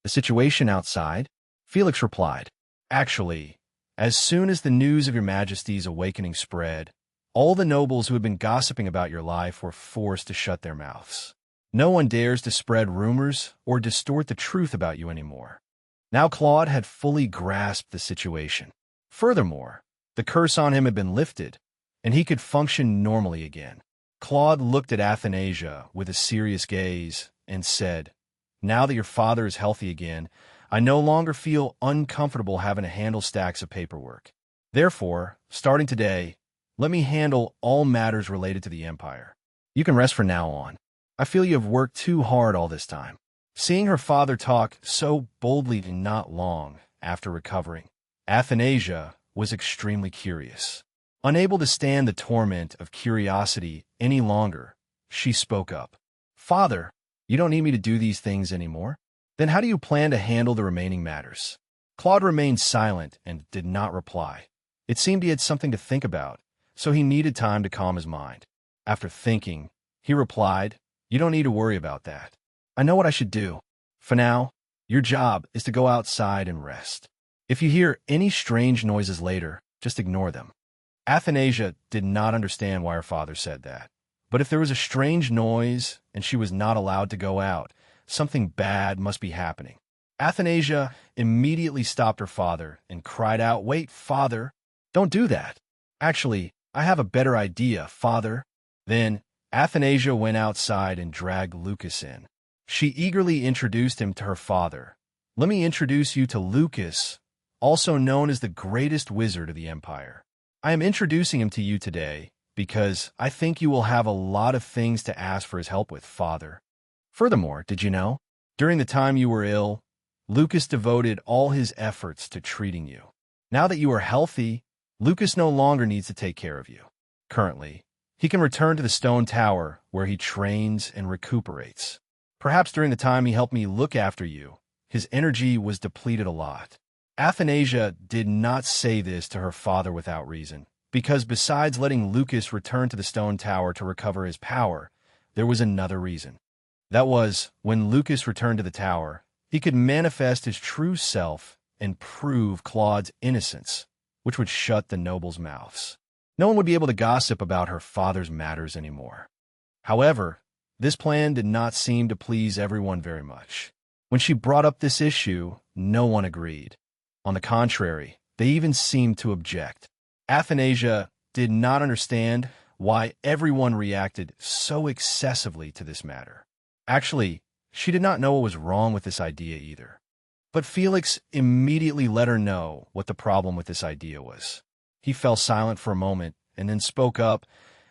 "The situation outside?" Felix replied, "Actually, as soon as the news of your Majesty's awakening spread, all the nobles who had been gossiping about your life were forced to shut their mouths. No one dares to spread rumors or distort the truth about you anymore." Now Claude had fully grasped the situation. Furthermore, the curse on him had been lifted, and he could function normally again. Claude looked at Athanasia with a serious gaze and said, "Now that your father is healthy again, I no longer feel uncomfortable having to handle stacks of paperwork. Therefore, starting today, let me handle all matters related to the Empire. You can rest from now on. I feel you have worked too hard all this time." Seeing her father talk so boldly not long after recovering, Athanasia was extremely curious. Unable to stand the torment of curiosity any longer, she spoke up. "Father, you don't need me to do these things anymore? Then how do you plan to handle the remaining matters?" Claude remained silent and did not reply. It seemed he had something to think about, so he needed time to calm his mind. After thinking, he replied, "You don't need to worry about that. I know what I should do. For now, your job is to go outside and rest. If you hear any strange noises later, just ignore them." Athanasia did not understand why her father said that. But if there was a strange noise and she was not allowed to go out, something bad must be happening. Athanasia immediately stopped her father and cried out, "Wait, father, don't do that. Actually, I have a better idea, father." Then Athanasia went outside and dragged Lucas in. She eagerly introduced him to her father. "Let me introduce you to Lucas, also known as the greatest wizard of the Empire. I am introducing him to you today because I think you will have a lot of things to ask for his help with, father. Furthermore, did you know, during the time you were ill, Lucas devoted all his efforts to treating you. Now that you are healthy, Lucas no longer needs to take care of you. Currently, he can return to the stone tower where he trains and recuperates. Perhaps during the time he helped me look after you, his energy was depleted a lot." Athanasia did not say this to her father without reason, because besides letting Lucas return to the stone tower to recover his power, there was another reason. That was, when Lucas returned to the tower, he could manifest his true self and prove Claude's innocence, which would shut the nobles' mouths. No one would be able to gossip about her father's matters anymore. However, this plan did not seem to please everyone very much. When she brought up this issue, no one agreed. On the contrary, They even seemed to object. Athanasia did not understand why everyone reacted so excessively to this matter. Actually, she did not know what was wrong with this idea either. But Felix immediately let her know what the problem with this idea was. He fell silent for a moment and then spoke up.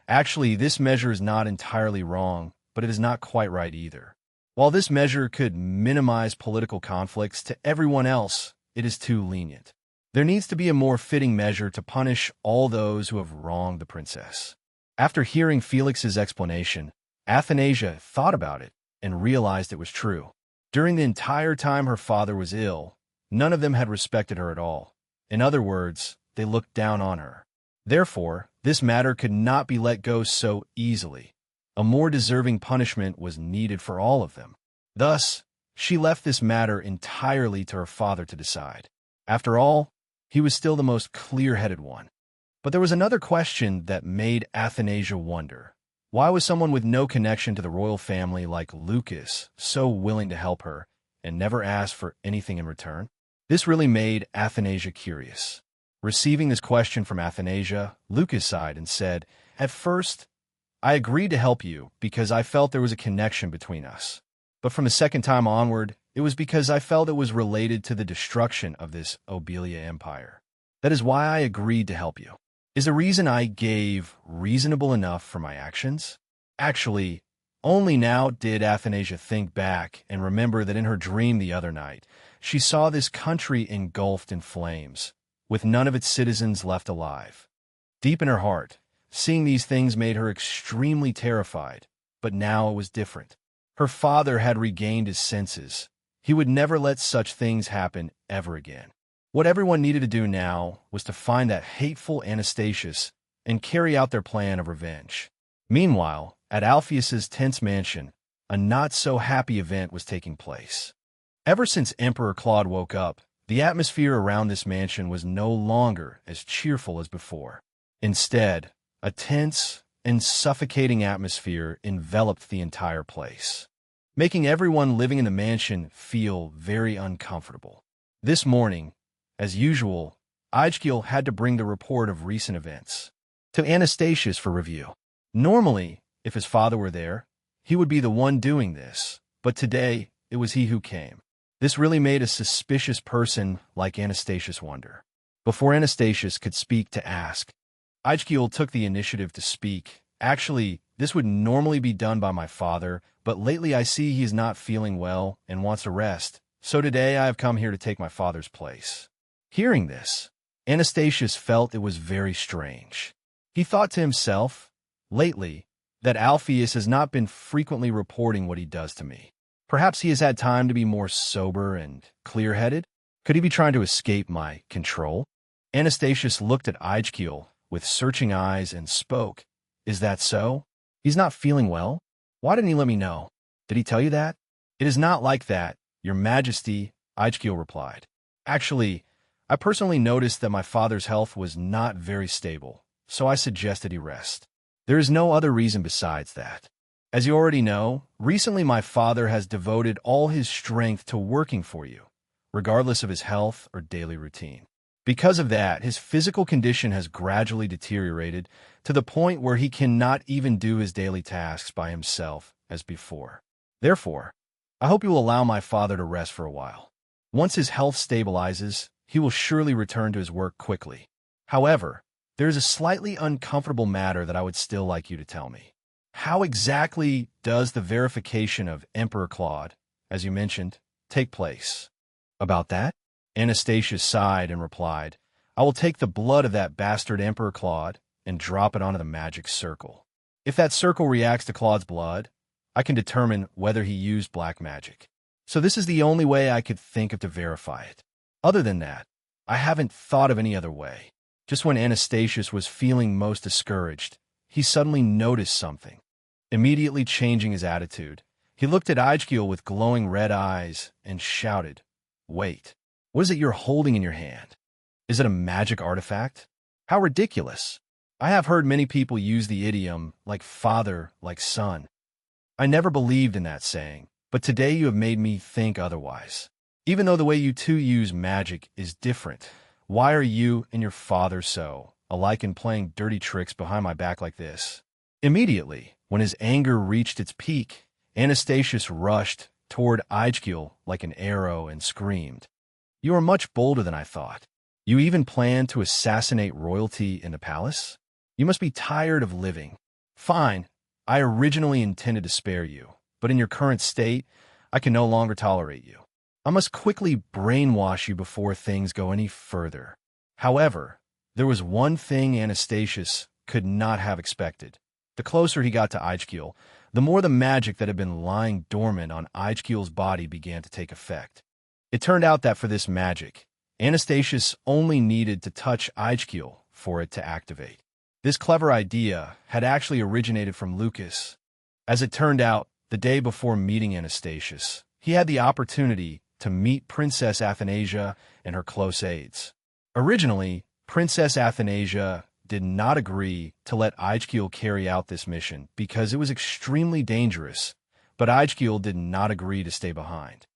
Actually, this measure is not entirely wrong, but it is not quite right either. While this measure could minimize political conflicts, to everyone else, it is too lenient. There needs to be a more fitting measure to punish all those who have wronged the princess. After hearing Felix's explanation, Athanasia thought about it and realized it was true. During the entire time her father was ill, none of them had respected her at all. In other words, they looked down on her. Therefore, this matter could not be let go so easily. A more deserving punishment was needed for all of them. Thus, she left this matter entirely to her father to decide. After all, he was still the most clear-headed one. But there was another question that made Athanasia wonder. Why was someone with no connection to the royal family like Lucas so willing to help her and never ask for anything in return? This really made Athanasia curious. Receiving this question from Athanasia, Lucas sighed and said, "At first, I agreed to help you because I felt there was a connection between us. But from the second time onward, it was because I felt it was related to the destruction of this Obelia Empire. That is why I agreed to help you. Is the reason I gave reasonable enough for my actions?" Actually, only now did Athanasia think back and remember that in her dream the other night, she saw this country engulfed in flames, with none of its citizens left alive. Deep in her heart, seeing these things made her extremely terrified, but now it was different. Her father had regained his senses. He would never let such things happen ever again. What everyone needed to do now was to find that hateful Anastasius and carry out their plan of revenge. Meanwhile, at Alpheus's tense mansion, a not-so-happy event was taking place. Ever since Emperor Claude woke up, the atmosphere around this mansion was no longer as cheerful as before. Instead, a tense and suffocating atmosphere enveloped the entire place, making everyone living in the mansion feel very uncomfortable. This morning, as usual, Ijkiel had to bring the report of recent events to Anastasius for review. Normally, if his father were there, he would be the one doing this, but today it was he who came. This really made a suspicious person like Anastasius wonder. Before Anastasius could speak to ask, Ijkiel took the initiative to speak. "Actually, this would normally be done by my father, but lately I see he is not feeling well and wants a rest, so today I have come here to take my father's place." Hearing this, Anastasius felt it was very strange. He thought to himself, lately, that Alpheus has not been frequently reporting what he does to me. Perhaps he has had time to be more sober and clear-headed? Could he be trying to escape my control? Anastasius looked at Ijkiel with searching eyes and spoke. "Is that so? He's not feeling well? Why didn't he let me know? Did he tell you that?" "It is not like that, Your Majesty," Ijkiel replied. "Actually, I personally noticed that my father's health was not very stable, so I suggested he rest. There is no other reason besides that. As you already know, recently my father has devoted all his strength to working for you, regardless of his health or daily routine. Because of that, his physical condition has gradually deteriorated to the point where he cannot even do his daily tasks by himself as before. Therefore, I hope you will allow my father to rest for a while. Once his health stabilizes, he will surely return to his work quickly. However, there is a slightly uncomfortable matter that I would still like you to tell me. How exactly does the verification of Emperor Claude, as you mentioned, take place?" "About that?" Anastasius sighed and replied, "I will take the blood of that bastard Emperor Claude and drop it onto the magic circle. If that circle reacts to Claude's blood, I can determine whether he used black magic. So this is the only way I could think of to verify it. Other than that, I haven't thought of any other way." Just when Anastasius was feeling most discouraged, he suddenly noticed something. Immediately changing his attitude, he looked at Ijkiel with glowing red eyes and shouted, "Wait, what is it you're holding in your hand? Is it a magic artifact? How ridiculous! I have heard many people use the idiom, like father, like son. I never believed in that saying, but today you have made me think otherwise. Even though the way you two use magic is different, Why are you and your father so alike in playing dirty tricks behind my back like this?" Immediately, when his anger reached its peak, Anastasius rushed toward Ijkil like an arrow and screamed, "You are much bolder than I thought. You even plan to assassinate royalty in the palace? You must be tired of living. Fine, I originally intended to spare you, but in your current state, I can no longer tolerate you. I must quickly brainwash you before things go any further." However, there was one thing Anastasius could not have expected. The closer he got to Ijkil, the more the magic that had been lying dormant on Ijkil's body began to take effect. It turned out that for this magic, Anastasius only needed to touch Ijkil for it to activate. This clever idea had actually originated from Lucas. As it turned out, the day before meeting Anastasius, he had the opportunity to meet Princess Athanasia and her close aides. Originally, Princess Athanasia did not agree to let Ijkil carry out this mission because it was extremely dangerous, but Ijkil did not agree to stay behind.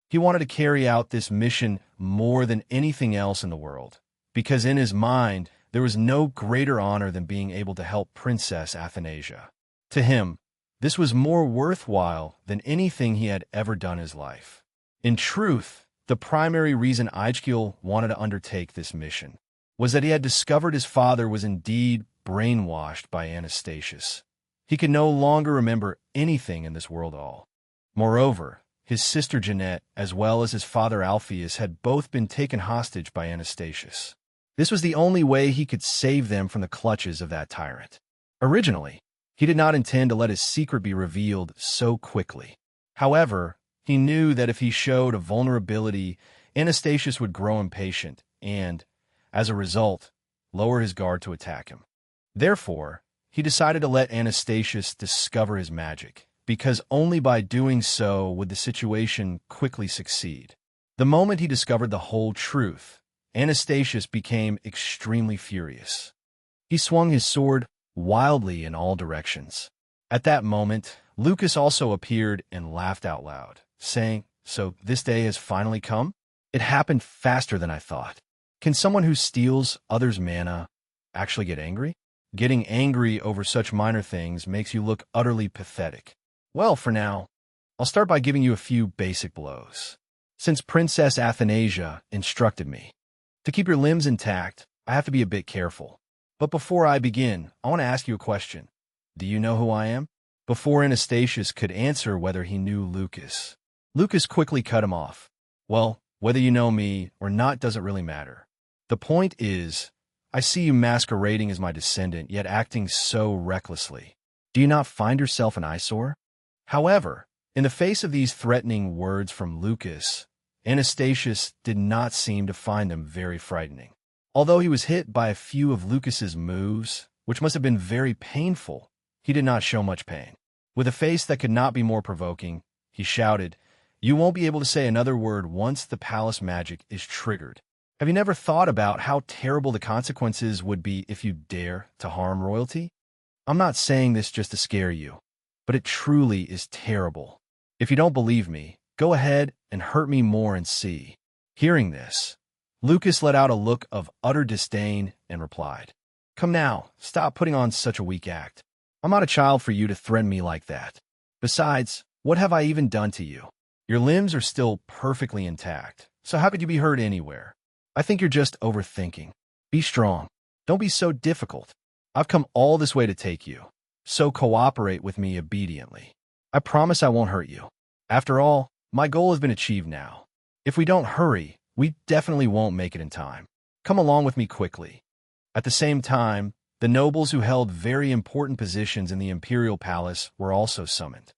He wanted to carry out this mission more than anything else in the world, because in his mind, there was no greater honor than being able to help Princess Athanasia. To him, this was more worthwhile than anything he had ever done in his life. In truth, the primary reason Ijkil wanted to undertake this mission was that he had discovered his father was indeed brainwashed by Anastasius. He could no longer remember anything in this world at all. Moreover, his sister Jeanette, as well as his father Alpheus, had both been taken hostage by Anastasius. This was the only way he could save them from the clutches of that tyrant. Originally, he did not intend to let his secret be revealed so quickly. However, he knew that if he showed a vulnerability, Anastasius would grow impatient and, as a result, lower his guard to attack him. Therefore, he decided to let Anastasius discover his magic, because only by doing so would the situation quickly succeed. The moment he discovered the whole truth, Anastasius became extremely furious. He swung his sword wildly in all directions. At that moment, Lucas also appeared and laughed out loud, saying, "So this day has finally come? It happened faster than I thought. Can someone who steals others' mana actually get angry? Getting angry over such minor things makes you look utterly pathetic. Well, for now, I'll start by giving you a few basic blows. Since Princess Athanasia instructed me, to keep your limbs intact, I have to be a bit careful. But before I begin, I want to ask you a question. Do you know who I am?" Before Anastasius could answer whether he knew Lucas, Lucas quickly cut him off. "Well, whether you know me or not doesn't really matter. The point is, I see you masquerading as my descendant, yet acting so recklessly. Do you not find yourself an eyesore?" However, in the face of these threatening words from Lucas, Anastasius did not seem to find them very frightening. Although he was hit by a few of Lucas's moves, which must have been very painful, he did not show much pain. With a face that could not be more provoking, he shouted, "You won't be able to say another word once the palace magic is triggered. Have you never thought about how terrible the consequences would be if you dare to harm royalty? I'm not saying this just to scare you, but it truly is terrible. If you don't believe me, go ahead and hurt me more and see." Hearing this, Lucas let out a look of utter disdain and replied, "Come now, stop putting on such a weak act. I'm not a child for you to threaten me like that. Besides, what have I even done to you? Your limbs are still perfectly intact, so how could you be hurt anywhere? I think you're just overthinking. Be strong. Don't be so difficult. I've come all this way to take you, so cooperate with me obediently. I promise I won't hurt you. After all, my goal has been achieved now. If we don't hurry, we definitely won't make it in time. Come along with me quickly." At the same time, the nobles who held very important positions in the imperial palace were also summoned.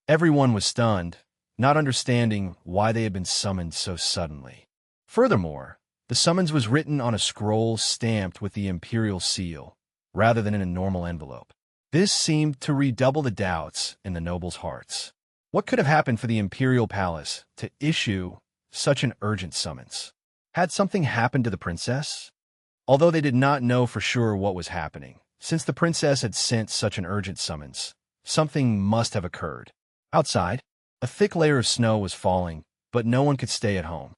Everyone was stunned, not understanding why they had been summoned so suddenly. Furthermore, the summons was written on a scroll stamped with the imperial seal, rather than in a normal envelope. This seemed to redouble the doubts in the nobles' hearts. What could have happened for the imperial palace to issue such an urgent summons? Had something happened to the princess? Although they did not know for sure what was happening, since the princess had sent such an urgent summons, something must have occurred. Outside, a thick layer of snow was falling, but no one could stay at home.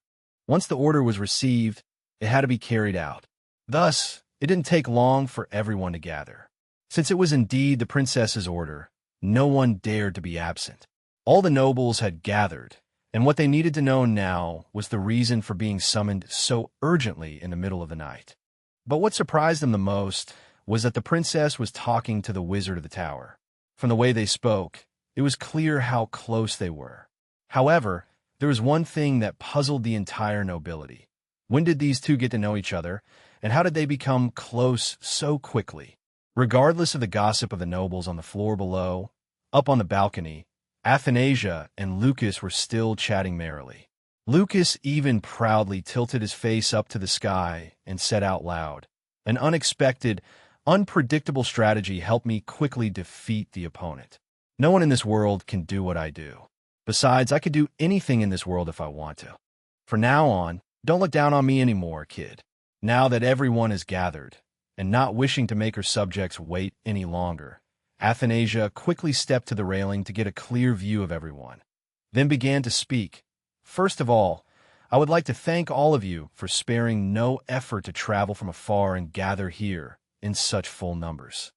Once the order was received, It had to be carried out. Thus, it didn't take long for everyone to gather. Since it was indeed the princess's order, no one dared to be absent. All the nobles had gathered, and what they needed to know now was the reason for being summoned so urgently in the middle of the night. But what surprised them the most was that the princess was talking to the wizard of the tower. From the way they spoke, it was clear how close they were. However, there was one thing that puzzled the entire nobility. When did these two get to know each other, and how did they become close so quickly? Regardless of the gossip of the nobles on the floor below, up on the balcony, Athanasia and Lucas were still chatting merrily. Lucas even proudly tilted his face up to the sky and said out loud, "An unexpected, unpredictable strategy helped me quickly defeat the opponent. No one in this world can do what I do. Besides, I could do anything in this world if I want to. From now on, don't look down on me anymore, kid." Now that everyone is gathered, and not wishing to make her subjects wait any longer, Athanasia quickly stepped to the railing to get a clear view of everyone, then began to speak. "First of all, I would like to thank all of you for sparing no effort to travel from afar and gather here in such full numbers.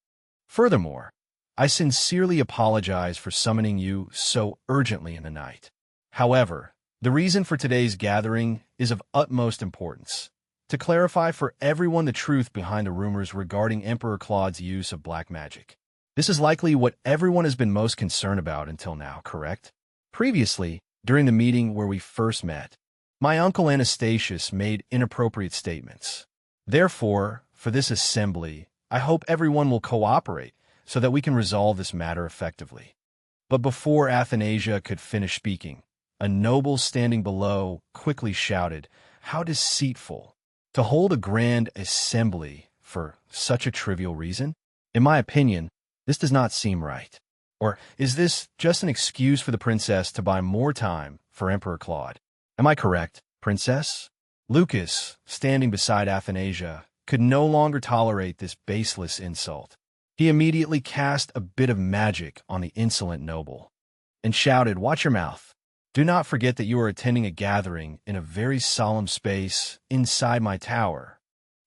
Furthermore, I sincerely apologize for summoning you so urgently in the night. However, the reason for today's gathering is of utmost importance. To clarify for everyone the truth behind the rumors regarding Emperor Claude's use of black magic. This is likely what everyone has been most concerned about until now, correct? Previously, during the meeting where we first met, my uncle Anastasius made inappropriate statements. Therefore, for this assembly, I hope everyone will cooperate so that we can resolve this matter effectively." But before Athanasia could finish speaking, a noble standing below quickly shouted, "How deceitful! To hold a grand assembly for such a trivial reason? In my opinion, this does not seem right. Or is this just an excuse for the princess to buy more time for Emperor Claude? Am I correct, princess?" Lucas, standing beside Athanasia, could no longer tolerate this baseless insult. He immediately cast a bit of magic on the insolent noble and shouted, "Watch your mouth. Do not forget that you are attending a gathering in a very solemn space inside my tower."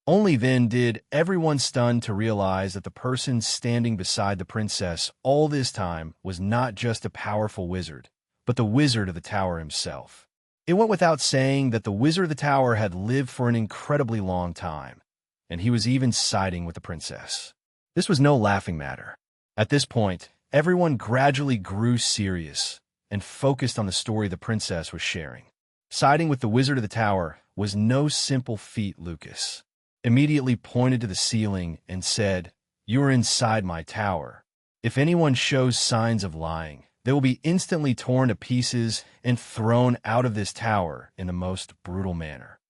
Only then did everyone stun to realize that the person standing beside the princess all this time was not just a powerful wizard, but the wizard of the tower himself. It went without saying that the wizard of the tower had lived for an incredibly long time, and he was even siding with the princess. This was no laughing matter. At this point, everyone gradually grew serious and focused on the story the princess was sharing. Siding with the wizard of the tower was no simple feat. Lucas immediately pointed to the ceiling and said, "You are inside my tower. If anyone shows signs of lying, they will be instantly torn to pieces and thrown out of this tower in the most brutal manner.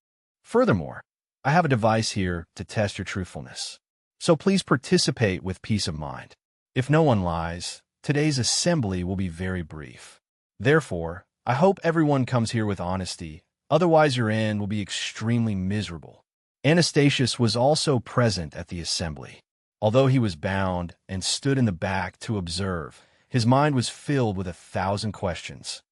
Furthermore, I have a device here to test your truthfulness. So please participate with peace of mind. If no one lies, today's assembly will be very brief. Therefore, I hope everyone comes here with honesty, otherwise your end will be extremely miserable." Anastasius was also present at the assembly. Although he was bound and stood in the back to observe, his mind was filled with 1,000 questions.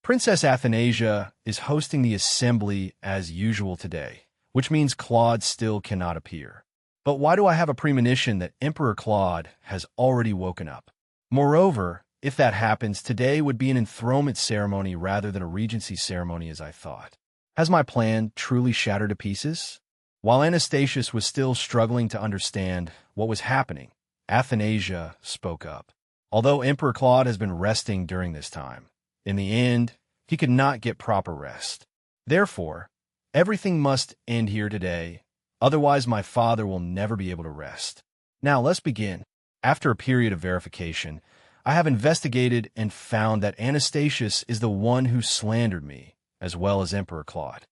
Princess Athanasia is hosting the assembly as usual today, which means Claude still cannot appear. But why do I have a premonition that Emperor Claude has already woken up? Moreover, if that happens, today would be an enthronement ceremony rather than a regency ceremony as I thought. Has my plan truly shattered to pieces? While Anastasius was still struggling to understand what was happening, Athanasia spoke up. Although Emperor Claude has been resting during this time, in the end, he could not get proper rest. Therefore, everything must end here today, otherwise my father will never be able to rest. Now let's begin. After a period of verification, I have investigated and found that Anastasius is the one who slandered me, as well as Emperor Claude.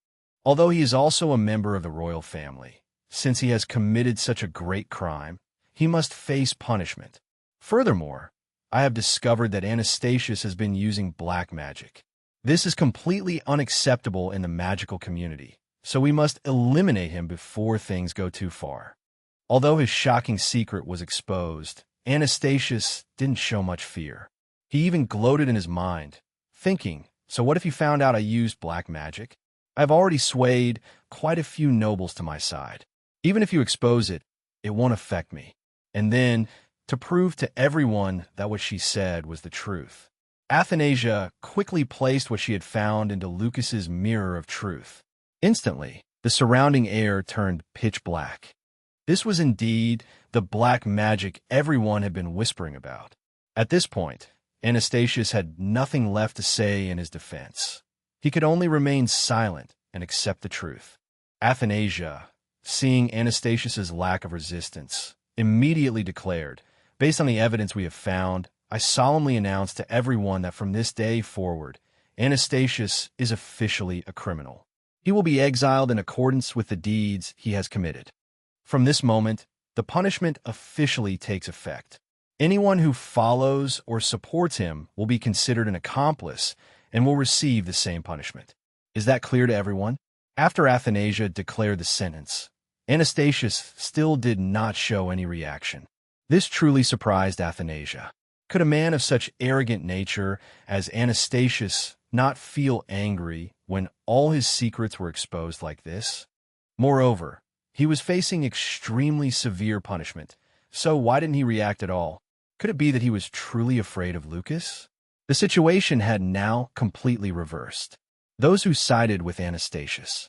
Although he is also a member of the royal family, since he has committed such a great crime, he must face punishment. Furthermore, I have discovered that Anastasius has been using black magic. This is completely unacceptable in the magical community, so we must eliminate him before things go too far. Although his shocking secret was exposed, Anastasius didn't show much fear. He even gloated in his mind, thinking, "So what if you found out I used black magic? I've already swayed quite a few nobles to my side. Even if you expose it, it won't affect me. And then, to prove to everyone that what she said was the truth, Athanasia quickly placed what she had found into Lucas's mirror of truth. Instantly, the surrounding air turned pitch black. This was indeed the black magic everyone had been whispering about. At this point, Anastasius had nothing left to say in his defense. He could only remain silent and accept the truth. Athanasia, seeing Anastasius's lack of resistance, immediately declared, "Based on the evidence we have found, I solemnly announce to everyone that from this day forward, Anastasius is officially a criminal. He will be exiled in accordance with the deeds he has committed. From this moment, the punishment officially takes effect. Anyone who follows or supports him will be considered an accomplice and will receive the same punishment. Is that clear to everyone?" After Athanasia declared the sentence, Anastasius still did not show any reaction. This truly surprised Athanasia. Could a man of such arrogant nature as Anastasius not feel angry when all his secrets were exposed like this? Moreover, he was facing extremely severe punishment, so why didn't he react at all? Could it be that he was truly afraid of Lucas? The situation had now completely reversed. Those who sided with Anastasius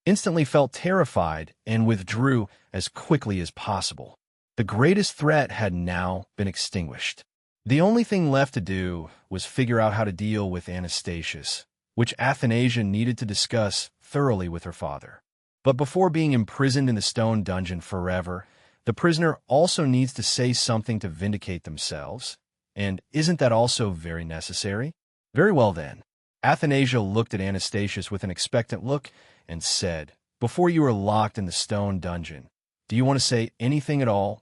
instantly felt terrified and withdrew as quickly as possible. The greatest threat had now been extinguished. The only thing left to do was figure out how to deal with Anastasius, which Athanasia needed to discuss thoroughly with her father. But before being imprisoned in the stone dungeon forever, the prisoner also needs to say something to vindicate themselves. And isn't that also very necessary? Very well then. Athanasia looked at Anastasius with an expectant look and said, "Before you are locked in the stone dungeon, do you want to say anything at all,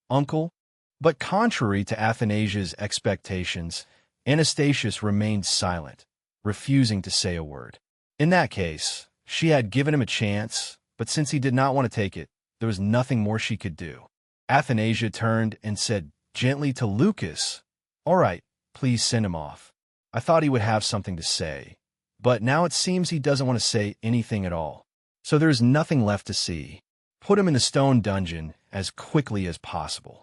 uncle?" But contrary to Athanasia's expectations, Anastasius remained silent, refusing to say a word. In that case, she had given him a chance, but since he did not want to take it, there was nothing more she could do. Athanasia turned and said gently to Lucas, "All right, please send him off. I thought he would have something to say, but now it seems he doesn't want to say anything at all. So there is nothing left to see. Put him in the stone dungeon as quickly as possible."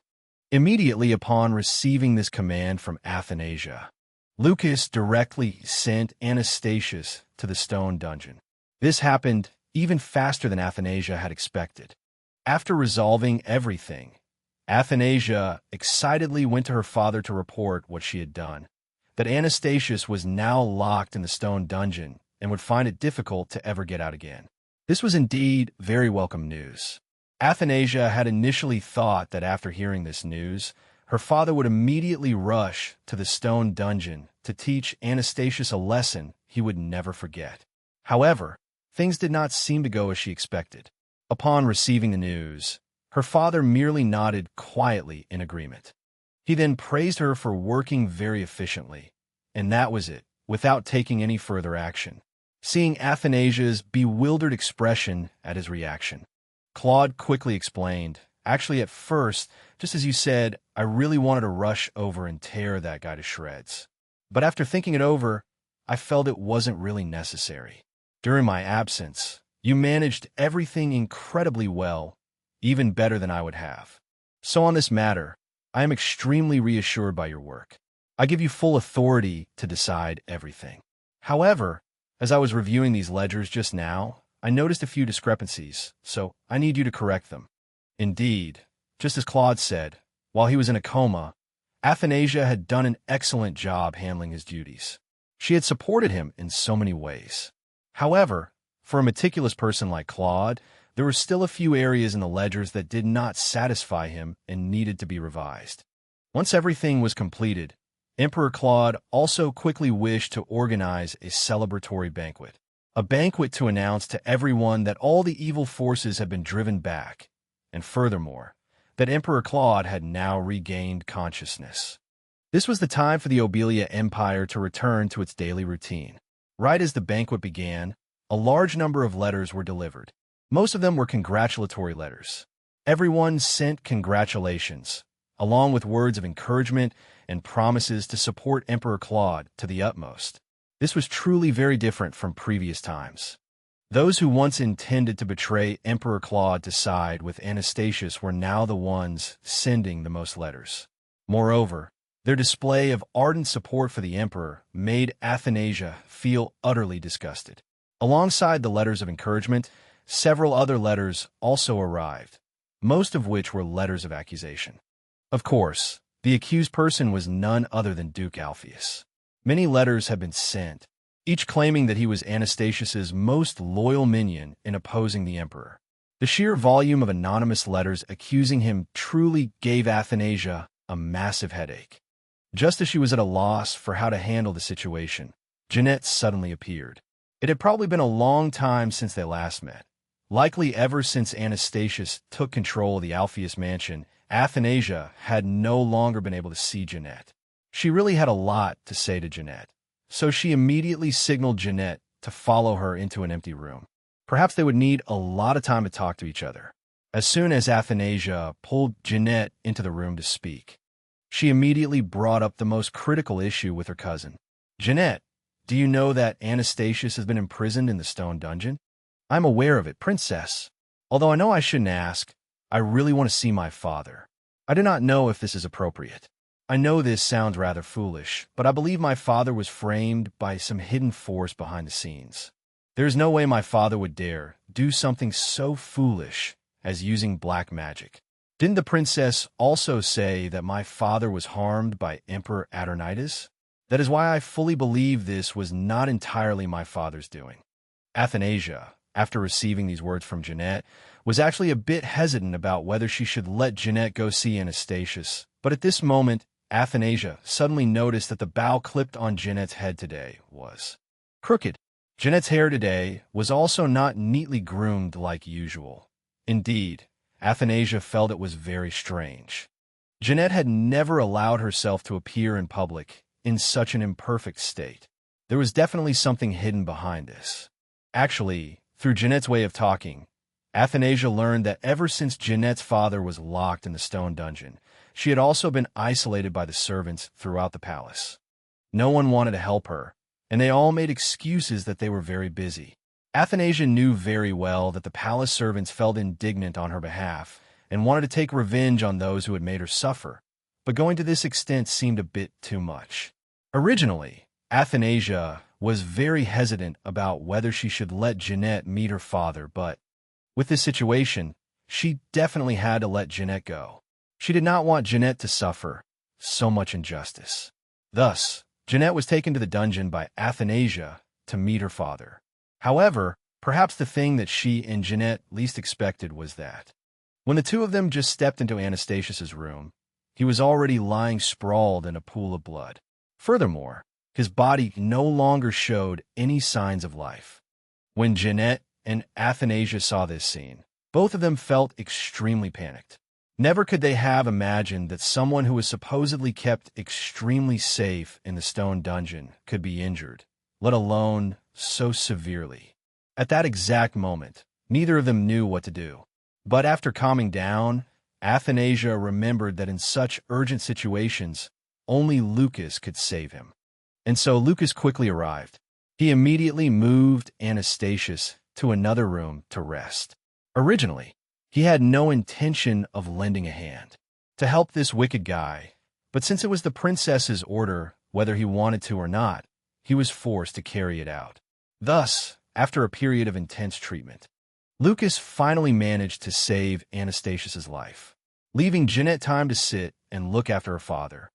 Immediately upon receiving this command from Athanasia, Lucas directly sent Anastasius to the stone dungeon. This happened even faster than Athanasia had expected. After resolving everything, Athanasia excitedly went to her father to report what she had done, that Anastasius was now locked in the stone dungeon and would find it difficult to ever get out again. This was indeed very welcome news. Athanasia had initially thought that after hearing this news, her father would immediately rush to the stone dungeon to teach Anastasius a lesson he would never forget. However, things did not seem to go as she expected. Upon receiving the news, her father merely nodded quietly in agreement. He then praised her for working very efficiently, and that was it, without taking any further action. Seeing Athanasia's bewildered expression at his reaction, Claude quickly explained, "Actually, at first, just as you said, I really wanted to rush over and tear that guy to shreds. But after thinking it over, I felt it wasn't really necessary. During my absence, you managed everything incredibly well, even better than I would have. So on this matter, I am extremely reassured by your work. I give you full authority to decide everything. However, as I was reviewing these ledgers just now, I noticed a few discrepancies, so I need you to correct them." Indeed, just as Claude said, while he was in a coma, Athanasia had done an excellent job handling his duties. She had supported him in so many ways. However, for a meticulous person like Claude, there were still a few areas in the ledgers that did not satisfy him and needed to be revised. Once everything was completed, Emperor Claude also quickly wished to organize a celebratory banquet. A banquet to announce to everyone that all the evil forces had been driven back, and furthermore, that Emperor Claude had now regained consciousness. This was the time for the Obelia Empire to return to its daily routine. Right as the banquet began, a large number of letters were delivered. Most of them were congratulatory letters. Everyone sent congratulations, along with words of encouragement and promises to support Emperor Claude to the utmost. This was truly very different from previous times. Those who once intended to betray Emperor Claude to side with Anastasius were now the ones sending the most letters. Moreover, their display of ardent support for the emperor made Athanasia feel utterly disgusted. Alongside the letters of encouragement, several other letters also arrived, most of which were letters of accusation. Of course, the accused person was none other than Duke Alpheus. Many letters had been sent, each claiming that he was Anastasius's most loyal minion in opposing the emperor. The sheer volume of anonymous letters accusing him truly gave Athanasia a massive headache. Just as she was at a loss for how to handle the situation, Jeanette suddenly appeared. It had probably been a long time since they last met. Likely ever since Anastasius took control of the Alpheus mansion, Athanasia had no longer been able to see Jeanette. She really had a lot to say to Jeanette, so she immediately signaled Jeanette to follow her into an empty room. Perhaps they would need a lot of time to talk to each other. As soon as Athanasia pulled Jeanette into the room to speak, she immediately brought up the most critical issue with her cousin. "Jeanette, do you know that Anastasius has been imprisoned in the stone dungeon?" "I'm aware of it, princess. Although I know I shouldn't ask, I really want to see my father. I do not know if this is appropriate. I know this sounds rather foolish, but I believe my father was framed by some hidden force behind the scenes. There is no way my father would dare do something so foolish as using black magic. Didn't the princess also say that my father was harmed by Emperor Adonidas? That is why I fully believe this was not entirely my father's doing." Athanasia, after receiving these words from Jeanette, was actually a bit hesitant about whether she should let Jeanette go see Anastasius. But at this moment, Athanasia suddenly noticed that the bow clipped on Jeanette's head today was crooked. Jeanette's hair today was also not neatly groomed like usual. Indeed, Athanasia felt it was very strange. Jeanette had never allowed herself to appear in public in such an imperfect state. There was definitely something hidden behind this. Actually, through Jeanette's way of talking, Athanasia learned that ever since Jeanette's father was locked in the stone dungeon, she had also been isolated by the servants throughout the palace. No one wanted to help her, and they all made excuses that they were very busy. Athanasia knew very well that the palace servants felt indignant on her behalf and wanted to take revenge on those who had made her suffer, but going to this extent seemed a bit too much. Originally, Athanasia was very hesitant about whether she should let Jeanette meet her father, but with this situation, she definitely had to let Jeanette go. She did not want Jeanette to suffer so much injustice. Thus, Jeanette was taken to the dungeon by Athanasia to meet her father. However, perhaps the thing that she and Jeanette least expected was that when the two of them just stepped into Anastasius's room, he was already lying sprawled in a pool of blood. Furthermore, his body no longer showed any signs of life. When Jeanette and Athanasia saw this scene, both of them felt extremely panicked. Never could they have imagined that someone who was supposedly kept extremely safe in the stone dungeon could be injured, let alone so severely. At that exact moment, neither of them knew what to do. But after calming down, Athanasia remembered that in such urgent situations, only Lucas could save him. And so Lucas quickly arrived. He immediately moved Anastasius to another room to rest. Originally, he had no intention of lending a hand to help this wicked guy, but since it was the princess's order, whether he wanted to or not, he was forced to carry it out. Thus, after a period of intense treatment, Lucas finally managed to save Anastasius's life, leaving Jeanette time to sit and look after her father.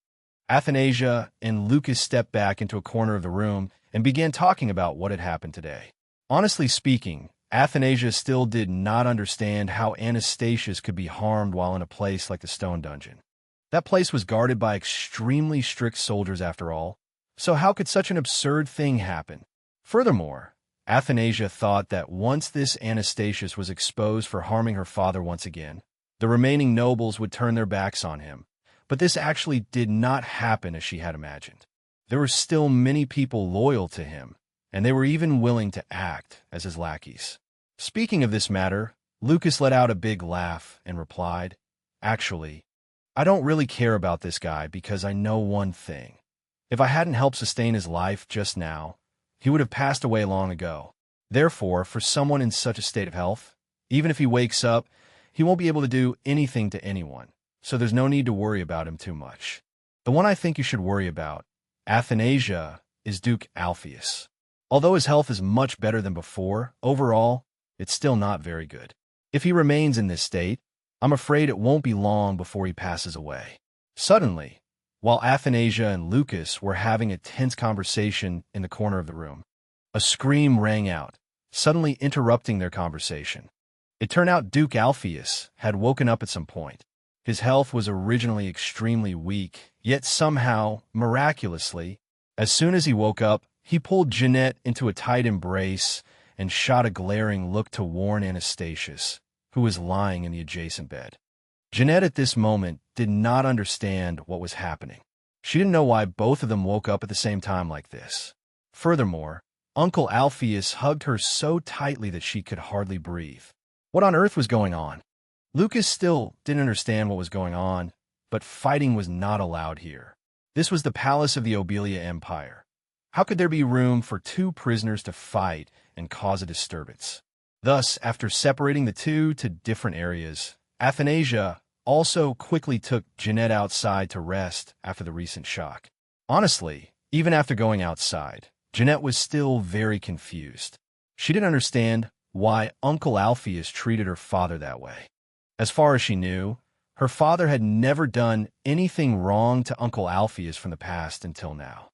Athanasia and Lucas stepped back into a corner of the room and began talking about what had happened today. Honestly speaking, Athanasia still did not understand how Anastasius could be harmed while in a place like the stone dungeon. That place was guarded by extremely strict soldiers after all, so how could such an absurd thing happen? Furthermore, Athanasia thought that once this Anastasius was exposed for harming her father once again, the remaining nobles would turn their backs on him. But this actually did not happen as she had imagined. There were still many people loyal to him, and they were even willing to act as his lackeys. Speaking of this matter, Lucas let out a big laugh and replied, "Actually, I don't really care about this guy because I know one thing. If I hadn't helped sustain his life just now, he would have passed away long ago. Therefore, for someone in such a state of health, even if he wakes up, he won't be able to do anything to anyone, so there's no need to worry about him too much. The one I think you should worry about, Athanasia, is Duke Alpheus. Although his health is much better than before, overall, it's still not very good. If he remains in this state, I'm afraid it won't be long before he passes away. Suddenly, while Athanasia and Lucas were having a tense conversation in the corner of the room, a scream rang out, suddenly interrupting their conversation. It turned out Duke Alpheus had woken up at some point. His health was originally extremely weak, yet somehow, miraculously, as soon as he woke up, he pulled Jeanette into a tight embrace and shot a glaring look to warn Anastasius, who was lying in the adjacent bed. Jeanette at this moment did not understand what was happening. She didn't know why both of them woke up at the same time like this. Furthermore, Uncle Alpheus hugged her so tightly that she could hardly breathe. What on earth was going on? Lucas still didn't understand what was going on, but fighting was not allowed here. This was the palace of the Obelia Empire. How could there be room for two prisoners to fight and cause a disturbance? Thus, after separating the two to different areas, Athanasia also quickly took Jeanette outside to rest after the recent shock. Honestly, even after going outside, Jeanette was still very confused. She didn't understand why Uncle Alpheus treated her father that way. As far as she knew, her father had never done anything wrong to Uncle Alpheus from the past until now.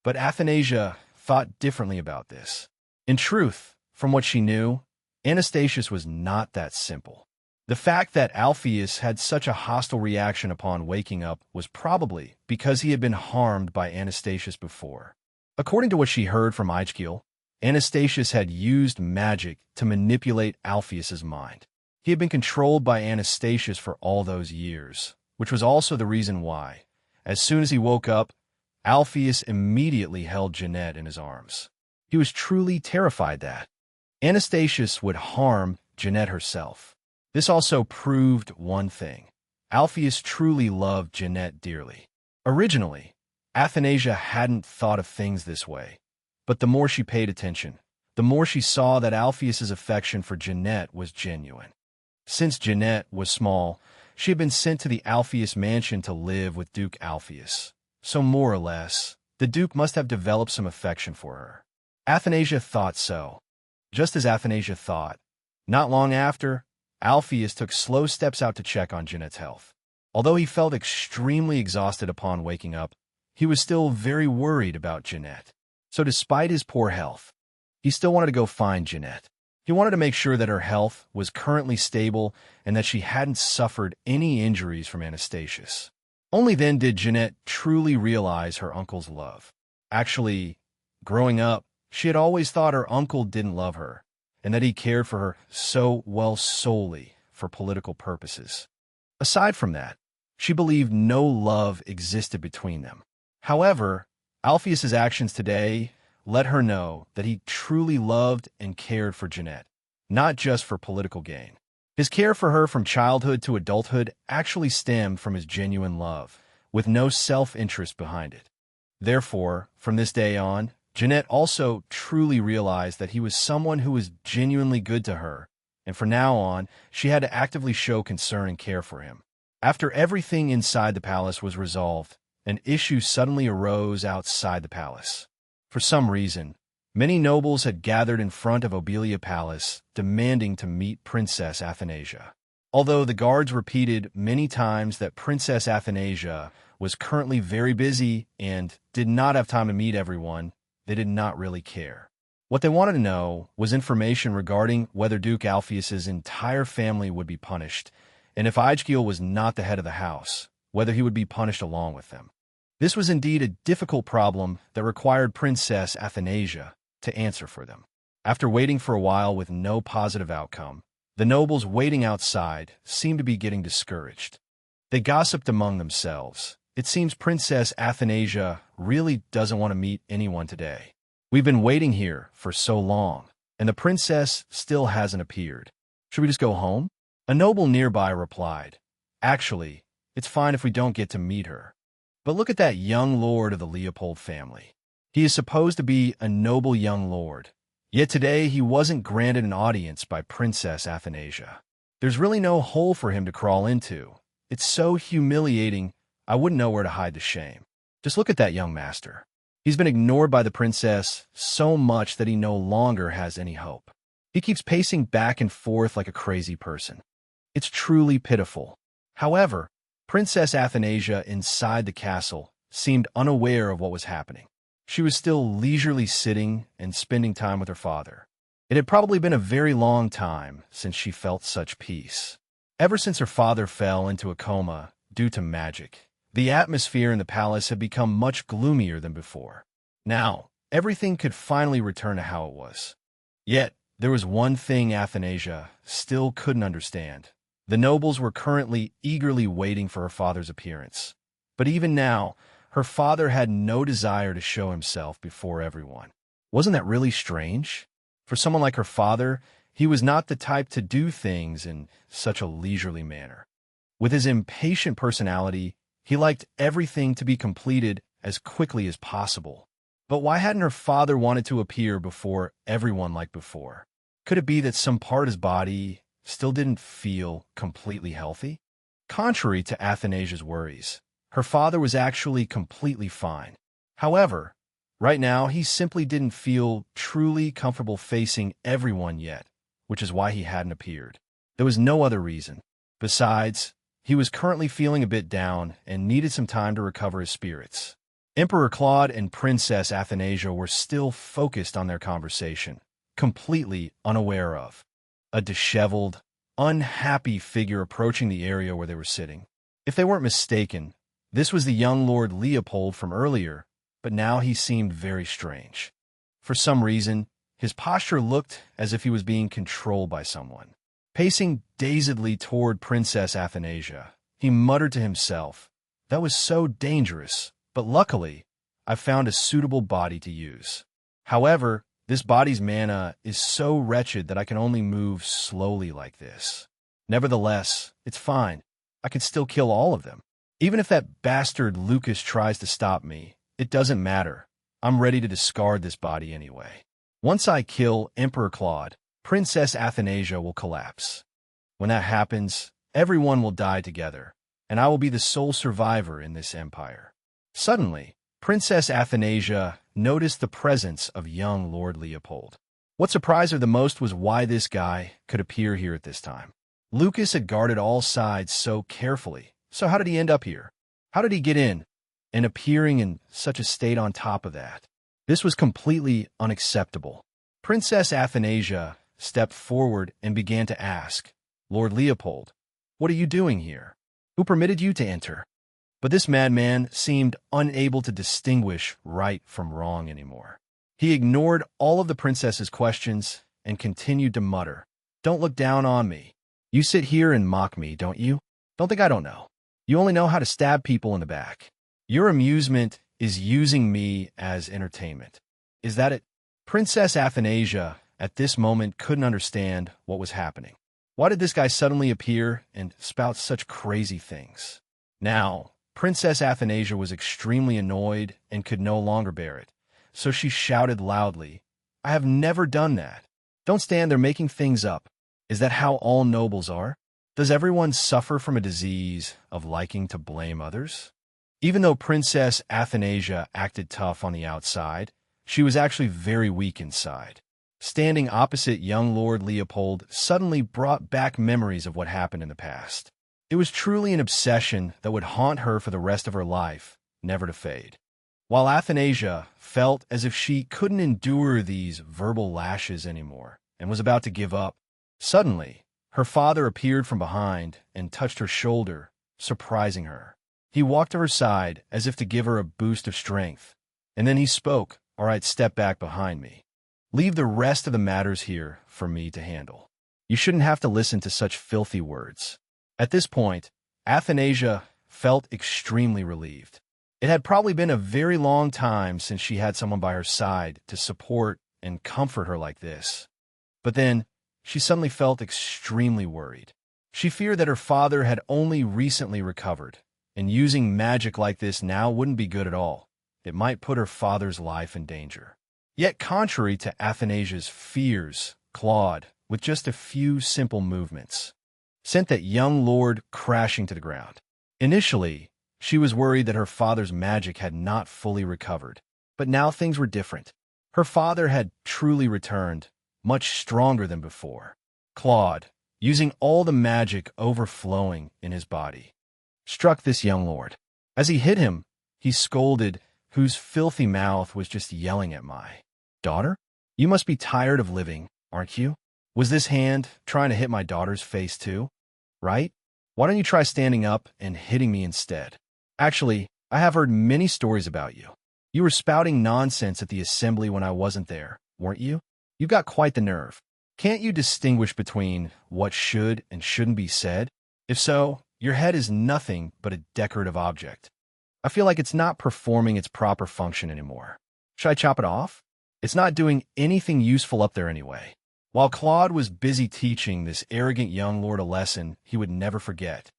But Athanasia thought differently about this. In truth, from what she knew, Anastasius was not that simple. The fact that Alpheus had such a hostile reaction upon waking up was probably because he had been harmed by Anastasius before. According to what she heard from Eichkiel, Anastasius had used magic to manipulate Alpheus's mind. He had been controlled by Anastasius for all those years, which was also the reason why, as soon as he woke up, Alpheus immediately held Jeanette in his arms. He was truly terrified that Anastasius would harm Jeanette herself. This also proved one thing. Alpheus truly loved Jeanette dearly. Originally, Athanasia hadn't thought of things this way, but the more she paid attention, the more she saw that Alpheus's affection for Jeanette was genuine. Since Jeanette was small, she had been sent to the Alpheus mansion to live with Duke Alpheus. So more or less, the Duke must have developed some affection for her. Athanasia thought so. Just as Athanasia thought, not long after, Alpheus took slow steps out to check on Jeanette's health. Although he felt extremely exhausted upon waking up, he was still very worried about Jeanette. So despite his poor health, he still wanted to go find Jeanette. He wanted to make sure that her health was currently stable and that she hadn't suffered any injuries from Anastasius. Only then did Jeanette truly realize her uncle's love. Actually, growing up, she had always thought her uncle didn't love her, and that he cared for her solely for political purposes. Aside from that, she believed no love existed between them. However, Alpheus's actions today let her know that he truly loved and cared for Jeanette, not just for political gain. His care for her from childhood to adulthood actually stemmed from his genuine love, with no self-interest behind it. Therefore, from this day on, Jeanette also truly realized that he was someone who was genuinely good to her, and from now on, she had to actively show concern and care for him. After everything inside the palace was resolved, an issue suddenly arose outside the palace. For some reason, many nobles had gathered in front of Obelia Palace, demanding to meet Princess Athanasia. Although the guards repeated many times that Princess Athanasia was currently very busy and did not have time to meet everyone, they did not really care. What they wanted to know was information regarding whether Duke Alpheus's entire family would be punished, and if Eichkiel was not the head of the house, whether he would be punished along with them. This was indeed a difficult problem that required Princess Athanasia to answer for them. After waiting for a while with no positive outcome, the nobles waiting outside seemed to be getting discouraged. They gossiped among themselves. It seems Princess Athanasia really doesn't want to meet anyone today. We've been waiting here for so long, and the princess still hasn't appeared. Should we just go home? A noble nearby replied, "Actually, it's fine if we don't get to meet her. But look at that young lord of the Leopold family. He is supposed to be a noble young lord, Yet today he wasn't granted an audience by Princess Athanasia. There's really no hole for him to crawl into. It's so humiliating, I wouldn't know where to hide the shame. Just look at that young master. He's been ignored by the princess so much that he no longer has any hope. He keeps pacing back and forth like a crazy person. It's truly pitiful. However, Princess Athanasia inside the castle seemed unaware of what was happening. She was still leisurely sitting and spending time with her father. It had probably been a very long time since she felt such peace. Ever since her father fell into a coma due to magic, the atmosphere in the palace had become much gloomier than before. Now, everything could finally return to how it was. Yet, there was one thing Athanasia still couldn't understand. The nobles were currently eagerly waiting for her father's appearance. But even now, her father had no desire to show himself before everyone. Wasn't that really strange? For someone like her father, he was not the type to do things in such a leisurely manner. With his impatient personality, he liked everything to be completed as quickly as possible. But why hadn't her father wanted to appear before everyone like before? Could it be that some part of his body still didn't feel completely healthy? Contrary to Athanasia's worries, her father was actually completely fine. However, right now he simply didn't feel truly comfortable facing everyone yet, which is why he hadn't appeared. There was no other reason. Besides, he was currently feeling a bit down and needed some time to recover his spirits. Emperor Claude and Princess Athanasia were still focused on their conversation, completely unaware of a disheveled, unhappy figure approaching the area where they were sitting. If they weren't mistaken, this was the young Lord Leopold from earlier, but now he seemed very strange. For some reason, his posture looked as if he was being controlled by someone. Pacing dazedly toward Princess Athanasia, he muttered to himself, "That was so dangerous, but luckily, I found a suitable body to use. However, this body's mana is so wretched that I can only move slowly like this. Nevertheless, it's fine. I can still kill all of them. Even if that bastard Lucas tries to stop me, it doesn't matter. I'm ready to discard this body anyway. Once I kill Emperor Claude, Princess Athanasia will collapse. When that happens, everyone will die together, and I will be the sole survivor in this empire." Suddenly, Princess Athanasia noticed the presence of young Lord Leopold. What surprised her the most was why this guy could appear here at this time. Lucas had guarded all sides so carefully. So how did he end up here? How did he get in? And appearing in such a state on top of that. This was completely unacceptable. Princess Athanasia stepped forward and began to ask, "Lord Leopold, what are you doing here? Who permitted you to enter?" But this madman seemed unable to distinguish right from wrong anymore. He ignored all of the princess's questions and continued to mutter, "Don't look down on me. You sit here and mock me, don't you? Don't think I don't know. You only know how to stab people in the back. Your amusement is using me as entertainment. Is that it?" Princess Athanasia at this moment couldn't understand what was happening. Why did this guy suddenly appear and spout such crazy things? Now, Princess Athanasia was extremely annoyed and could no longer bear it, so she shouted loudly, "I have never done that. Don't stand there making things up. Is that how all nobles are? Does everyone suffer from a disease of liking to blame others?" Even though Princess Athanasia acted tough on the outside, she was actually very weak inside. Standing opposite young Lord Leopold suddenly brought back memories of what happened in the past. It was truly an obsession that would haunt her for the rest of her life, never to fade. While Athanasia felt as if she couldn't endure these verbal lashes anymore and was about to give up, suddenly, her father appeared from behind and touched her shoulder, surprising her. He walked to her side as if to give her a boost of strength, and then he spoke, "All right, step back behind me. Leave the rest of the matters here for me to handle. You shouldn't have to listen to such filthy words." At this point, Athanasia felt extremely relieved. It had probably been a very long time since she had someone by her side to support and comfort her like this. But then, she suddenly felt extremely worried. She feared that her father had only recently recovered, and using magic like this now wouldn't be good at all. It might put her father's life in danger. Yet contrary to Athanasia's fears, Claude, with just a few simple movements, sent that young lord crashing to the ground. Initially, she was worried that her father's magic had not fully recovered, but now things were different. Her father had truly returned, much stronger than before. Claude, using all the magic overflowing in his body, struck this young lord. As he hit him, he scolded, whose filthy mouth was just yelling at my daughter? You must be tired of living, aren't you? Was this hand trying to hit my daughter's face too? Right? Why don't you try standing up and hitting me instead? Actually, I have heard many stories about you. You were spouting nonsense at the assembly when I wasn't there, weren't you? You've got quite the nerve. Can't you distinguish between what should and shouldn't be said? If so, your head is nothing but a decorative object. I feel like it's not performing its proper function anymore. Should I chop it off? It's not doing anything useful up there anyway. While Claude was busy teaching this arrogant young lord a lesson he would never forget,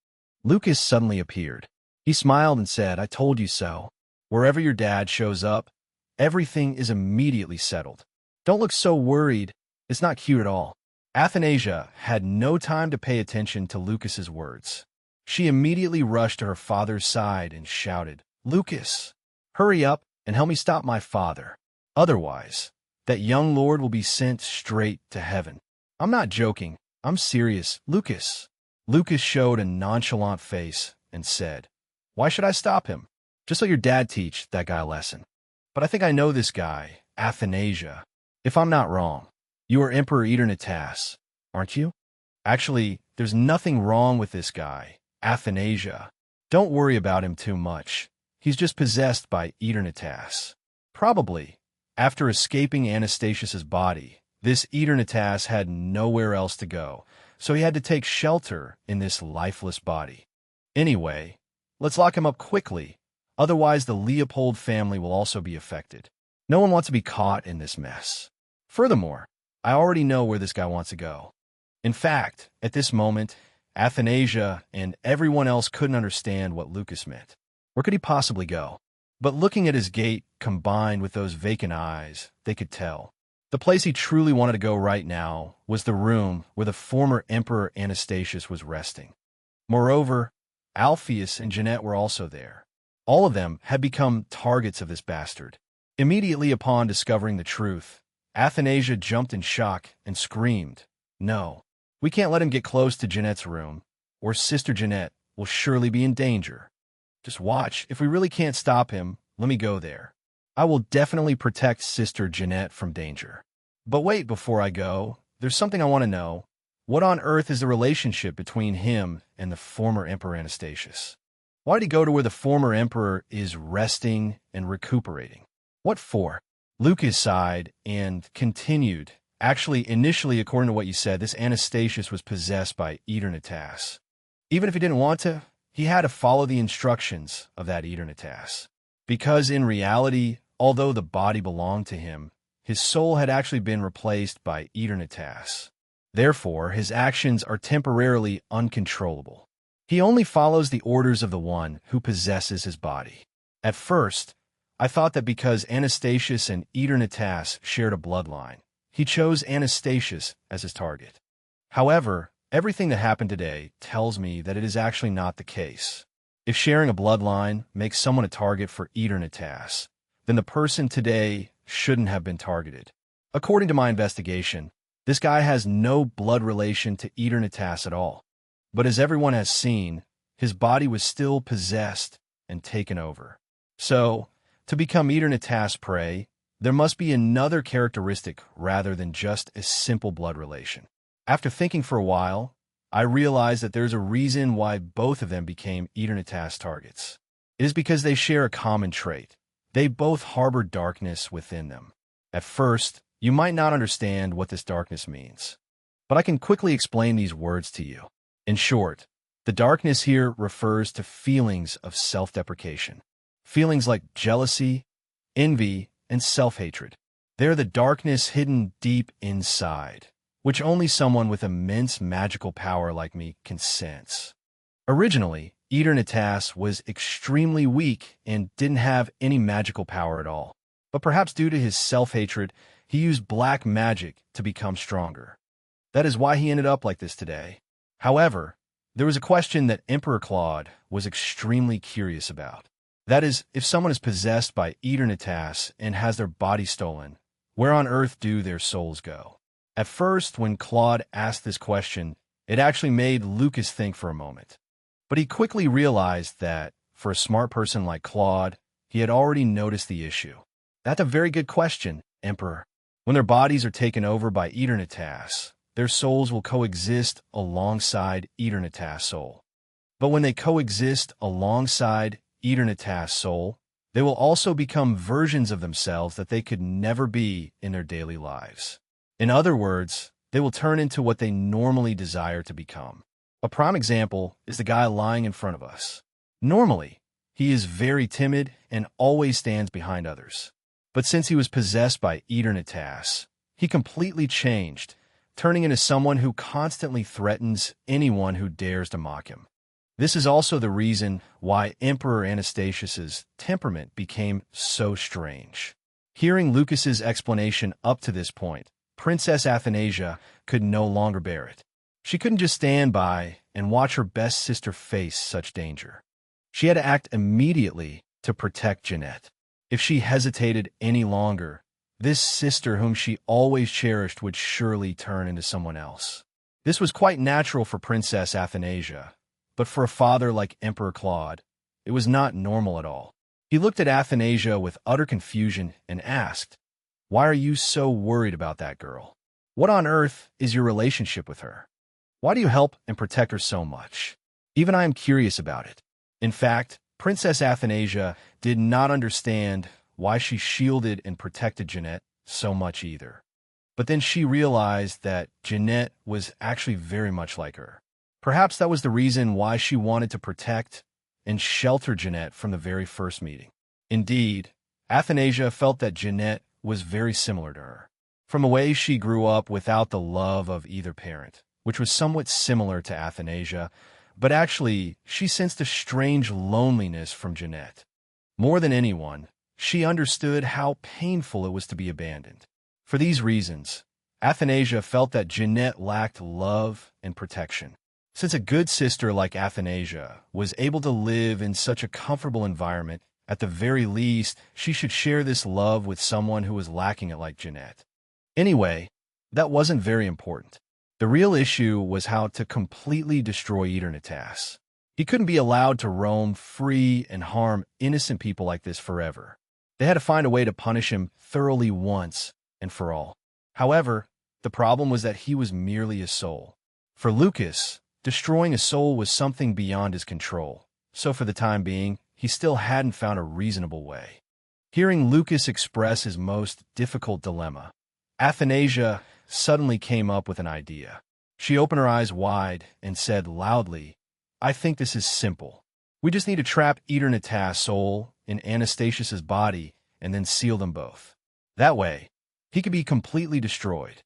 Lucas suddenly appeared. He smiled and said, I told you so. Wherever your dad shows up, everything is immediately settled. Don't look so worried. It's not cute at all. Athanasia had no time to pay attention to Lucas's words. She immediately rushed to her father's side and shouted, Lucas, hurry up and help me stop my father. Otherwise, that young lord will be sent straight to heaven. I'm not joking. I'm serious. Lucas. Lucas showed a nonchalant face and said, Why should I stop him? Just let your dad teach that guy a lesson. But I think I know this guy, Athanasia. If I'm not wrong, you are Emperor Eternatas, aren't you? Actually, there's nothing wrong with this guy, Athanasia. Don't worry about him too much. He's just possessed by Eternatas. Probably, after escaping Anastasius's body, this Eternatas had nowhere else to go, so he had to take shelter in this lifeless body. Anyway, let's lock him up quickly, otherwise the Leopold family will also be affected. No one wants to be caught in this mess. Furthermore, I already know where this guy wants to go. In fact, at this moment, Athanasia and everyone else couldn't understand what Lucas meant. Where could he possibly go? But looking at his gait, combined with those vacant eyes, they could tell. The place he truly wanted to go right now was the room where the former Emperor Anastasius was resting. Moreover, Alpheus and Jeanette were also there. All of them had become targets of this bastard. Immediately upon discovering the truth, Athanasia jumped in shock and screamed, No, we can't let him get close to Jeanette's room, or Sister Jeanette will surely be in danger. Just watch. If we really can't stop him, let me go there. I will definitely protect Sister Jeanette from danger. But wait, before I go, there's something I want to know. What on earth is the relationship between him and the former Emperor Anastasius? Why did he go to where the former emperor is resting and recuperating? What for? Lucas sighed and continued. Actually, initially, according to what you said, this Anastasius was possessed by Eternatas. Even if he didn't want to, he had to follow the instructions of that Eternatas. Because in reality, although the body belonged to him, his soul had actually been replaced by Eternatas. Therefore, his actions are temporarily uncontrollable. He only follows the orders of the one who possesses his body. At first, I thought that because Anastasius and Eternatas shared a bloodline, he chose Anastasius as his target. However, everything that happened today tells me that it is actually not the case. If sharing a bloodline makes someone a target for Eternatas, then the person today shouldn't have been targeted. According to my investigation, this guy has no blood relation to Eternatas at all. But as everyone has seen, his body was still possessed and taken over. So, to become Eternatas' prey, there must be another characteristic rather than just a simple blood relation. After thinking for a while, I realized that there's a reason why both of them became Eternatas targets. It is because they share a common trait. They both harbor darkness within them. At first, you might not understand what this darkness means, but I can quickly explain these words to you. In short, the darkness here refers to feelings of self-deprecation. Feelings like jealousy, envy, and self-hatred. They're the darkness hidden deep inside, which only someone with immense magical power like me can sense. Originally, Eternatas was extremely weak and didn't have any magical power at all. But perhaps due to his self-hatred, he used black magic to become stronger. That is why he ended up like this today. However, there was a question that Emperor Claude was extremely curious about. That is, if someone is possessed by Eternatus and has their body stolen, where on earth do their souls go? At first, when Claude asked this question, it actually made Lucas think for a moment. But he quickly realized that, for a smart person like Claude, he had already noticed the issue. That's a very good question, Emperor. When their bodies are taken over by Eternatus, their souls will coexist alongside Eternatus' soul. But when they coexist alongside Eternatus' soul, they will also become versions of themselves that they could never be in their daily lives. In other words, they will turn into what they normally desire to become. A prime example is the guy lying in front of us. Normally, he is very timid and always stands behind others. But since he was possessed by Eternatus, he completely changed, turning into someone who constantly threatens anyone who dares to mock him. This is also the reason why Emperor Anastasius's temperament became so strange. Hearing Lucas's explanation up to this point, Princess Athanasia could no longer bear it. She couldn't just stand by and watch her best sister face such danger. She had to act immediately to protect Jeanette. If she hesitated any longer, this sister whom she always cherished would surely turn into someone else. This was quite natural for Princess Athanasia, but for a father like Emperor Claude, it was not normal at all. He looked at Athanasia with utter confusion and asked, "Why are you so worried about that girl? What on earth is your relationship with her? Why do you help and protect her so much? Even I am curious about it." In fact, Princess Athanasia did not understand why she shielded and protected Jeanette so much either. But then she realized that Jeanette was actually very much like her. Perhaps that was the reason why she wanted to protect and shelter Jeanette from the very first meeting. Indeed, Athanasia felt that Jeanette was very similar to her, from the way she grew up without the love of either parent, which was somewhat similar to Athanasia, but actually she sensed a strange loneliness from Jeanette. More than anyone, she understood how painful it was to be abandoned. For these reasons, Athanasia felt that Jeanette lacked love and protection. Since a good sister like Athanasia was able to live in such a comfortable environment, at the very least, she should share this love with someone who was lacking it like Jeanette. Anyway, that wasn't very important. The real issue was how to completely destroy Eternatus. He couldn't be allowed to roam free and harm innocent people like this forever. They had to find a way to punish him thoroughly once and for all. However, the problem was that he was merely a soul. For Lucas, destroying a soul was something beyond his control, so for the time being, he still hadn't found a reasonable way. Hearing Lucas express his most difficult dilemma, Athanasia suddenly came up with an idea. She opened her eyes wide and said loudly, "I think this is simple. We just need to trap Eternatus' soul in Anastasius's body and then seal them both. That way, he could be completely destroyed."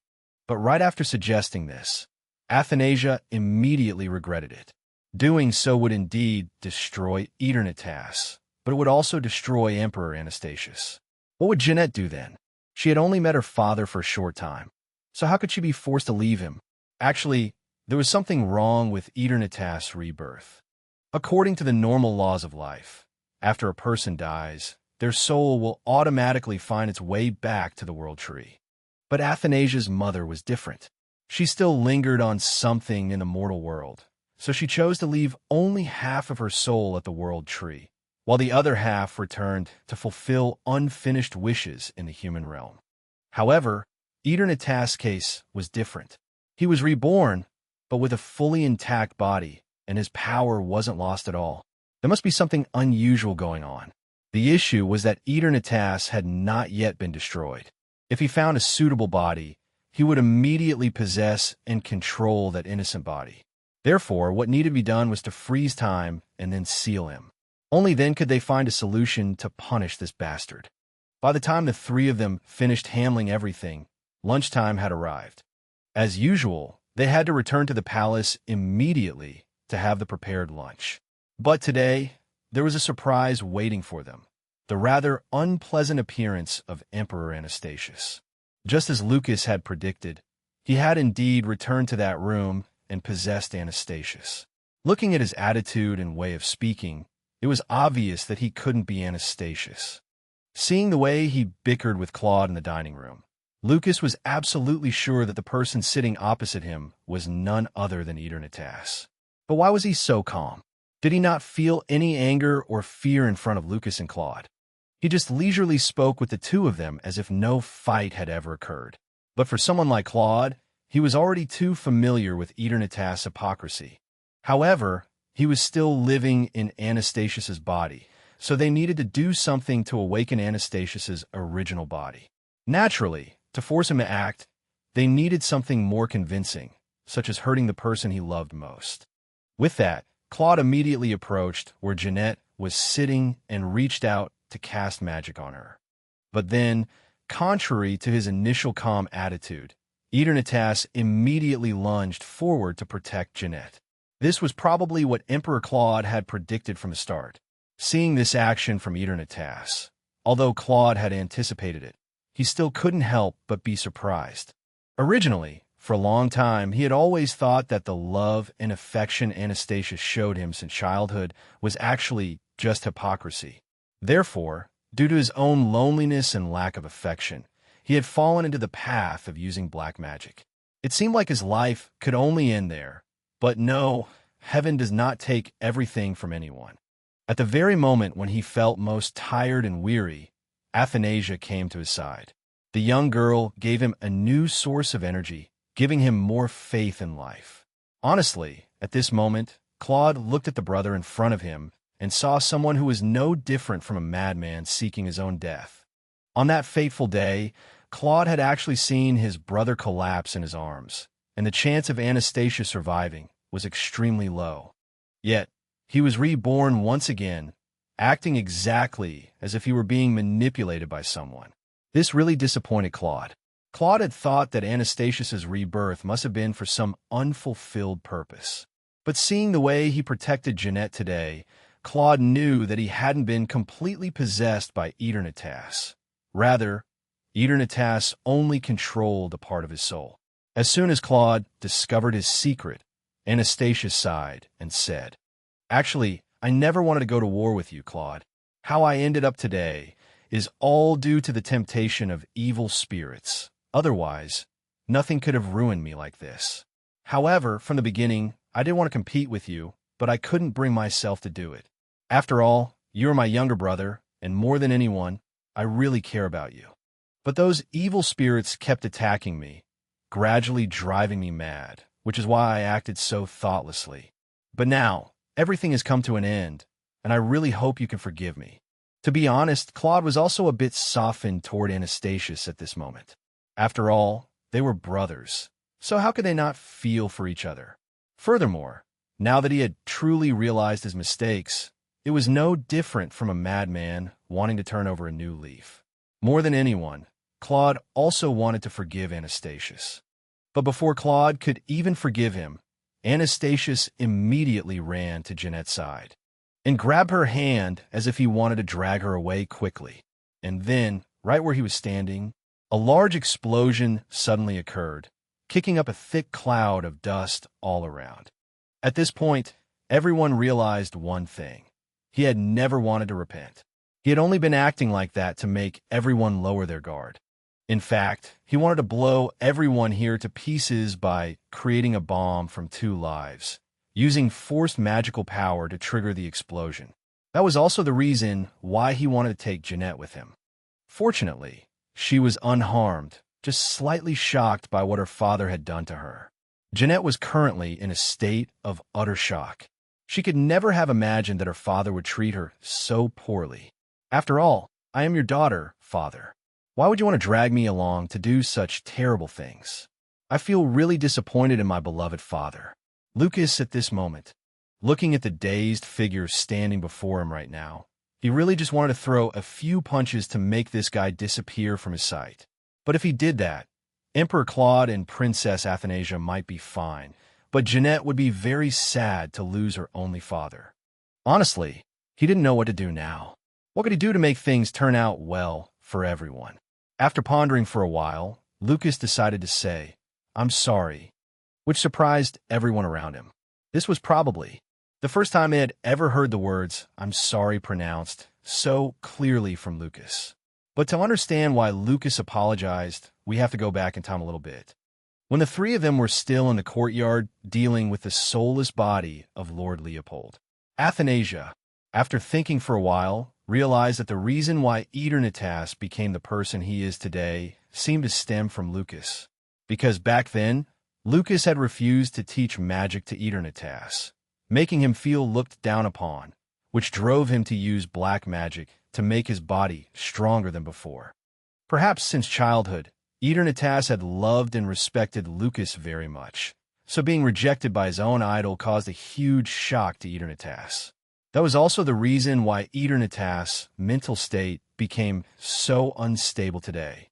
But right after suggesting this, Athanasia immediately regretted it. Doing so would indeed destroy Eternatus, but it would also destroy Emperor Anastasius. What would Jeanette do then? She had only met her father for a short time, so how could she be forced to leave him? Actually, there was something wrong with Eternatus' rebirth. According to the normal laws of life, after a person dies, their soul will automatically find its way back to the world tree. But Athanasia's mother was different. She still lingered on something in the mortal world, so she chose to leave only half of her soul at the world tree, while the other half returned to fulfill unfinished wishes in the human realm. However, Eternatus' case was different. He was reborn, but with a fully intact body, and his power wasn't lost at all. There must be something unusual going on. The issue was that Eternatus had not yet been destroyed. If he found a suitable body, he would immediately possess and control that innocent body. Therefore, what needed to be done was to freeze time and then seal him. Only then could they find a solution to punish this bastard. By the time the three of them finished handling everything, lunchtime had arrived. As usual, they had to return to the palace immediately to have the prepared lunch. But today, there was a surprise waiting for them. the rather unpleasant appearance of Emperor Anastasius. Just as Lucas had predicted, he had indeed returned to that room and possessed Anastasius. Looking at his attitude and way of speaking, it was obvious that he couldn't be Anastasius. Seeing the way he bickered with Claude in the dining room, Lucas was absolutely sure that the person sitting opposite him was none other than Eternatas. But why was he so calm? Did he not feel any anger or fear in front of Lucas and Claude? He just leisurely spoke with the two of them as if no fight had ever occurred. But for someone like Claude, he was already too familiar with Eternatas' hypocrisy. However, he was still living in Anastasius's body, so they needed to do something to awaken Anastasius's original body. Naturally, to force him to act, they needed something more convincing, such as hurting the person he loved most. With that, Claude immediately approached where Jeanette was sitting and reached out to cast magic on her. But then, contrary to his initial calm attitude, Eternatas immediately lunged forward to protect Jeanette. This was probably what Emperor Claude had predicted from the start. Seeing this action from Eternatas, although Claude had anticipated it, he still couldn't help but be surprised. Originally, for a long time, he had always thought that the love and affection Anastasius showed him since childhood was actually just hypocrisy. Therefore, due to his own loneliness and lack of affection, he had fallen into the path of using black magic. It seemed like his life could only end there, but no, heaven does not take everything from anyone. At the very moment when he felt most tired and weary, Athanasia came to his side. The young girl gave him a new source of energy, giving him more faith in life. Honestly, at this moment, Claude looked at the brother in front of him and saw someone who was no different from a madman seeking his own death. On that fateful day, Claude had actually seen his brother collapse in his arms, and the chance of Anastasia surviving was extremely low. Yet, he was reborn once again, acting exactly as if he were being manipulated by someone. This really disappointed Claude. Claude had thought that Anastasius's rebirth must have been for some unfulfilled purpose. But seeing the way he protected Jeanette today, Claude knew that he hadn't been completely possessed by Eternatas. Rather, Eternatas only controlled a part of his soul. As soon as Claude discovered his secret, Anastasia sighed and said, "Actually, I never wanted to go to war with you, Claude. How I ended up today is all due to the temptation of evil spirits. Otherwise, nothing could have ruined me like this. However, from the beginning, I didn't want to compete with you, but I couldn't bring myself to do it. After all, you're my younger brother, and more than anyone, I really care about you. But those evil spirits kept attacking me, gradually driving me mad, which is why I acted so thoughtlessly. But now, everything has come to an end, and I really hope you can forgive me." To be honest, Claude was also a bit softened toward Anastasius at this moment. After all, they were brothers, so how could they not feel for each other? Furthermore, now that he had truly realized his mistakes, it was no different from a madman wanting to turn over a new leaf. More than anyone, Claude also wanted to forgive Anastasius. But before Claude could even forgive him, Anastasius immediately ran to Jeanette's side and grabbed her hand as if he wanted to drag her away quickly. And then, right where he was standing, a large explosion suddenly occurred, kicking up a thick cloud of dust all around. At this point, everyone realized one thing. He had never wanted to repent. He had only been acting like that to make everyone lower their guard. In fact, he wanted to blow everyone here to pieces by creating a bomb from 2 lives, using forced magical power to trigger the explosion. That was also the reason why he wanted to take Jeanette with him. Fortunately, she was unharmed, just slightly shocked by what her father had done to her. Jeanette was currently in a state of utter shock. She could never have imagined that her father would treat her so poorly. "After all, I am your daughter, father. Why would you want to drag me along to do such terrible things? I feel really disappointed in my beloved father." Lucas, at this moment, looking at the dazed figure standing before him right now, he really just wanted to throw a few punches to make this guy disappear from his sight. But if he did that, Emperor Claude and Princess Athanasia might be fine, but Jeanette would be very sad to lose her only father. Honestly, he didn't know what to do now. What could he do to make things turn out well for everyone? After pondering for a while, Lucas decided to say, "I'm sorry," which surprised everyone around him. This was probably the first time they had ever heard the words "I'm sorry" pronounced so clearly from Lucas. But to understand why Lucas apologized, we have to go back in time a little bit. When the three of them were still in the courtyard dealing with the soulless body of Lord Leopold, Athanasia, after thinking for a while, realized that the reason why Eternatas became the person he is today seemed to stem from Lucas. Because back then, Lucas had refused to teach magic to Eternatas, making him feel looked down upon, which drove him to use black magic to make his body stronger than before. Perhaps since childhood, Eternatas had loved and respected Lucas very much, so being rejected by his own idol caused a huge shock to Eternatas. That was also the reason why Eternatas' mental state became so unstable today.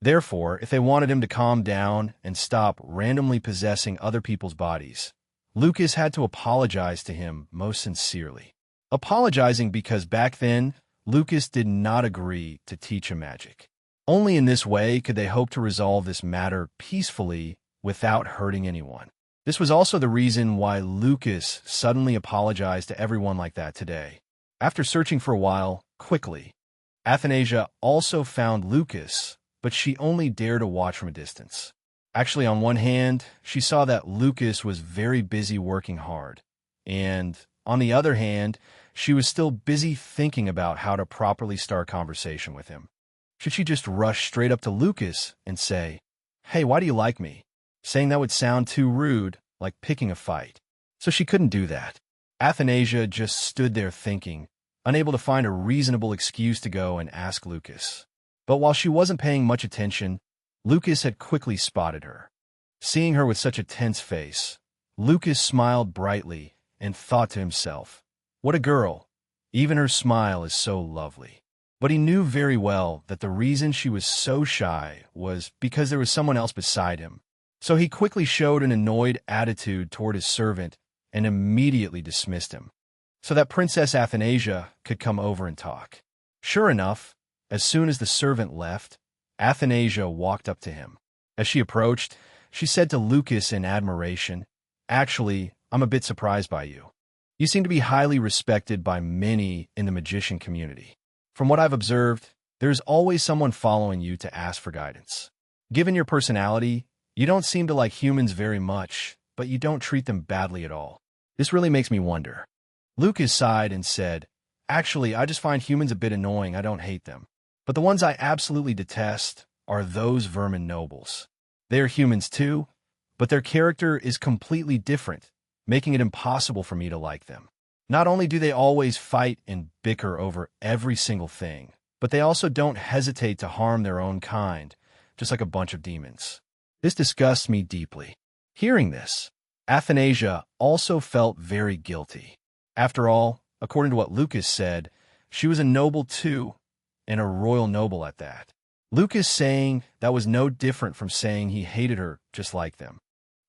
Therefore, if they wanted him to calm down and stop randomly possessing other people's bodies, Lucas had to apologize to him most sincerely. Apologizing because back then, Lucas did not agree to teach him magic. Only in this way could they hope to resolve this matter peacefully without hurting anyone. This was also the reason why Lucas suddenly apologized to everyone like that today. After searching for a while, quickly, Athanasia also found Lucas, but she only dared to watch from a distance. Actually, on one hand, she saw that Lucas was very busy working hard, and on the other hand, she was still busy thinking about how to properly start conversation with him. Should she just rush straight up to Lucas and say, "Hey, why do you like me?" Saying that would sound too rude, like picking a fight. So she couldn't do that. Athanasia just stood there thinking, unable to find a reasonable excuse to go and ask Lucas. But while she wasn't paying much attention, Lucas had quickly spotted her. Seeing her with such a tense face, Lucas smiled brightly and thought to himself, "What a girl! Even her smile is so lovely." But he knew very well that the reason she was so shy was because there was someone else beside him. So he quickly showed an annoyed attitude toward his servant and immediately dismissed him, so that Princess Athanasia could come over and talk. Sure enough, as soon as the servant left, Athanasia walked up to him. As she approached, she said to Lucas in admiration, "Actually, I'm a bit surprised by you. You seem to be highly respected by many in the magician community. From what I've observed, there's always someone following you to ask for guidance. Given your personality, you don't seem to like humans very much, but you don't treat them badly at all. This really makes me wonder." Lucas sighed and said, "Actually, I just find humans a bit annoying. I don't hate them. But the ones I absolutely detest are those vermin nobles. They are humans too, but their character is completely different, making it impossible for me to like them. Not only do they always fight and bicker over every single thing, but they also don't hesitate to harm their own kind, just like a bunch of demons. This disgusts me deeply." Hearing this, Athanasia also felt very guilty. After all, according to what Lucas said, she was a noble too, and a royal noble at that. Lucas saying that was no different from saying he hated her just like them.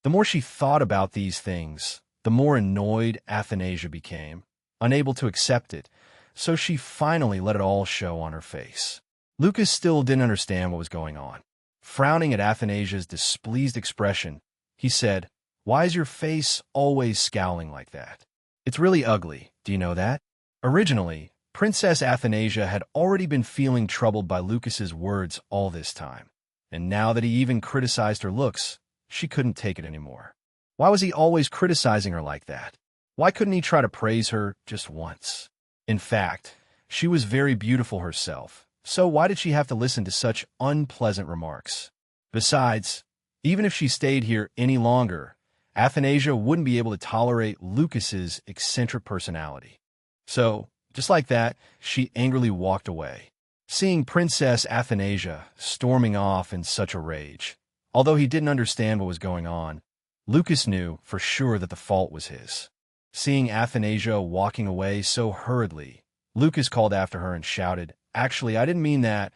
The more she thought about these things, the more annoyed Athanasia became, unable to accept it, so she finally let it all show on her face. Lucas still didn't understand what was going on. Frowning at Athanasia's displeased expression, he said, "Why is your face always scowling like that? It's really ugly, do you know that?" Originally, Princess Athanasia had already been feeling troubled by Lucas's words all this time, and now that he even criticized her looks, she couldn't take it anymore. Why was he always criticizing her like that? Why couldn't he try to praise her just once? In fact, she was very beautiful herself, so why did she have to listen to such unpleasant remarks? Besides, even if she stayed here any longer, Athanasia wouldn't be able to tolerate Lucas's eccentric personality. So, just like that, she angrily walked away. Seeing Princess Athanasia storming off in such a rage, although he didn't understand what was going on, Lucas knew for sure that the fault was his. Seeing Athanasia walking away so hurriedly, Lucas called after her and shouted, "Actually, I didn't mean that.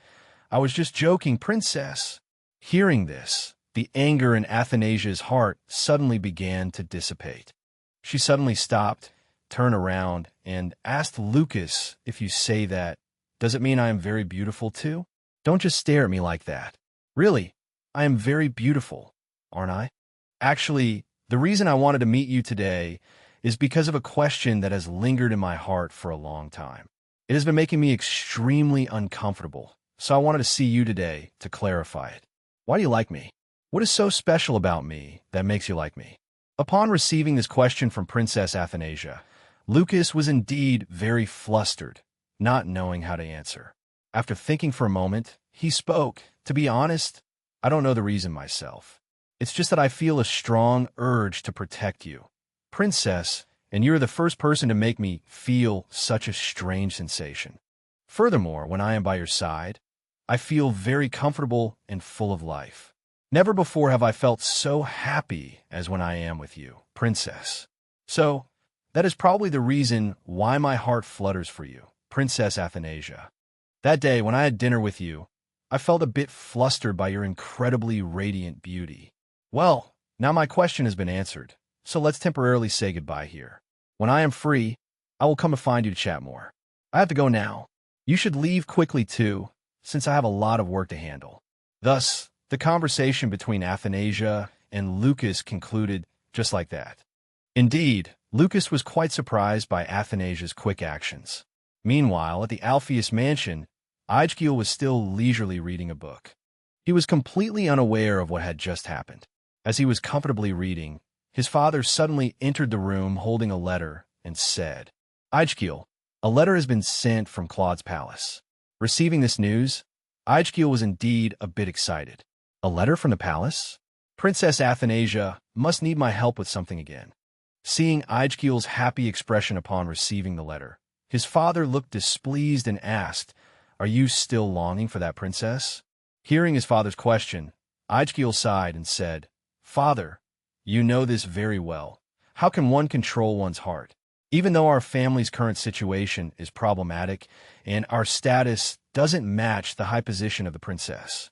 I was just joking, Princess." Hearing this, the anger in Athanasia's heart suddenly began to dissipate. She suddenly stopped, turned around, and asked Lucas, "If you say that, Does it mean I am very beautiful too? Don't just stare at me like that. Really, I am very beautiful, aren't I? Actually, the reason I wanted to meet you today is because of a question that has lingered in my heart for a long time. It has been making me extremely uncomfortable, so I wanted to see you today to clarify it. Why do you like me? What is so special about me that makes you like me? Upon receiving this question from Princess Athanasia, Lucas was indeed very flustered, not knowing how to answer. After thinking for a moment, he spoke. To be honest, I don't know the reason myself. It's just that I feel a strong urge to protect you, Princess, and you're the first person to make me feel such a strange sensation. Furthermore, when I am by your side, I feel very comfortable and full of life. Never before have I felt so happy as when I am with you, Princess. So, that is probably the reason why my heart flutters for you, Princess Athanasia. That day, when I had dinner with you, I felt a bit flustered by your incredibly radiant beauty. Well, now my question has been answered, so let's temporarily say goodbye here. When I am free, I will come to find you to chat more. I have to go now. You should leave quickly too, since I have a lot of work to handle. Thus, the conversation between Athanasia and Lucas concluded just like that. Indeed, Lucas was quite surprised by Athanasia's quick actions. Meanwhile, at the Alpheus mansion, Aijgil was still leisurely reading a book. He was completely unaware of what had just happened. As he was comfortably reading, his father suddenly entered the room holding a letter and said, Aijgil, a letter has been sent from Claude's palace. Receiving this news, Aijgil was indeed a bit excited. A letter from the palace? Princess Athanasia must need my help with something again. Seeing Aijgil's happy expression upon receiving the letter, his father looked displeased and asked, Are you still longing for that princess? Hearing his father's question, Aijgil sighed and said, Father, you know this very well. How can one control one's heart? Even though our family's current situation is problematic and our status doesn't match the high position of the princess.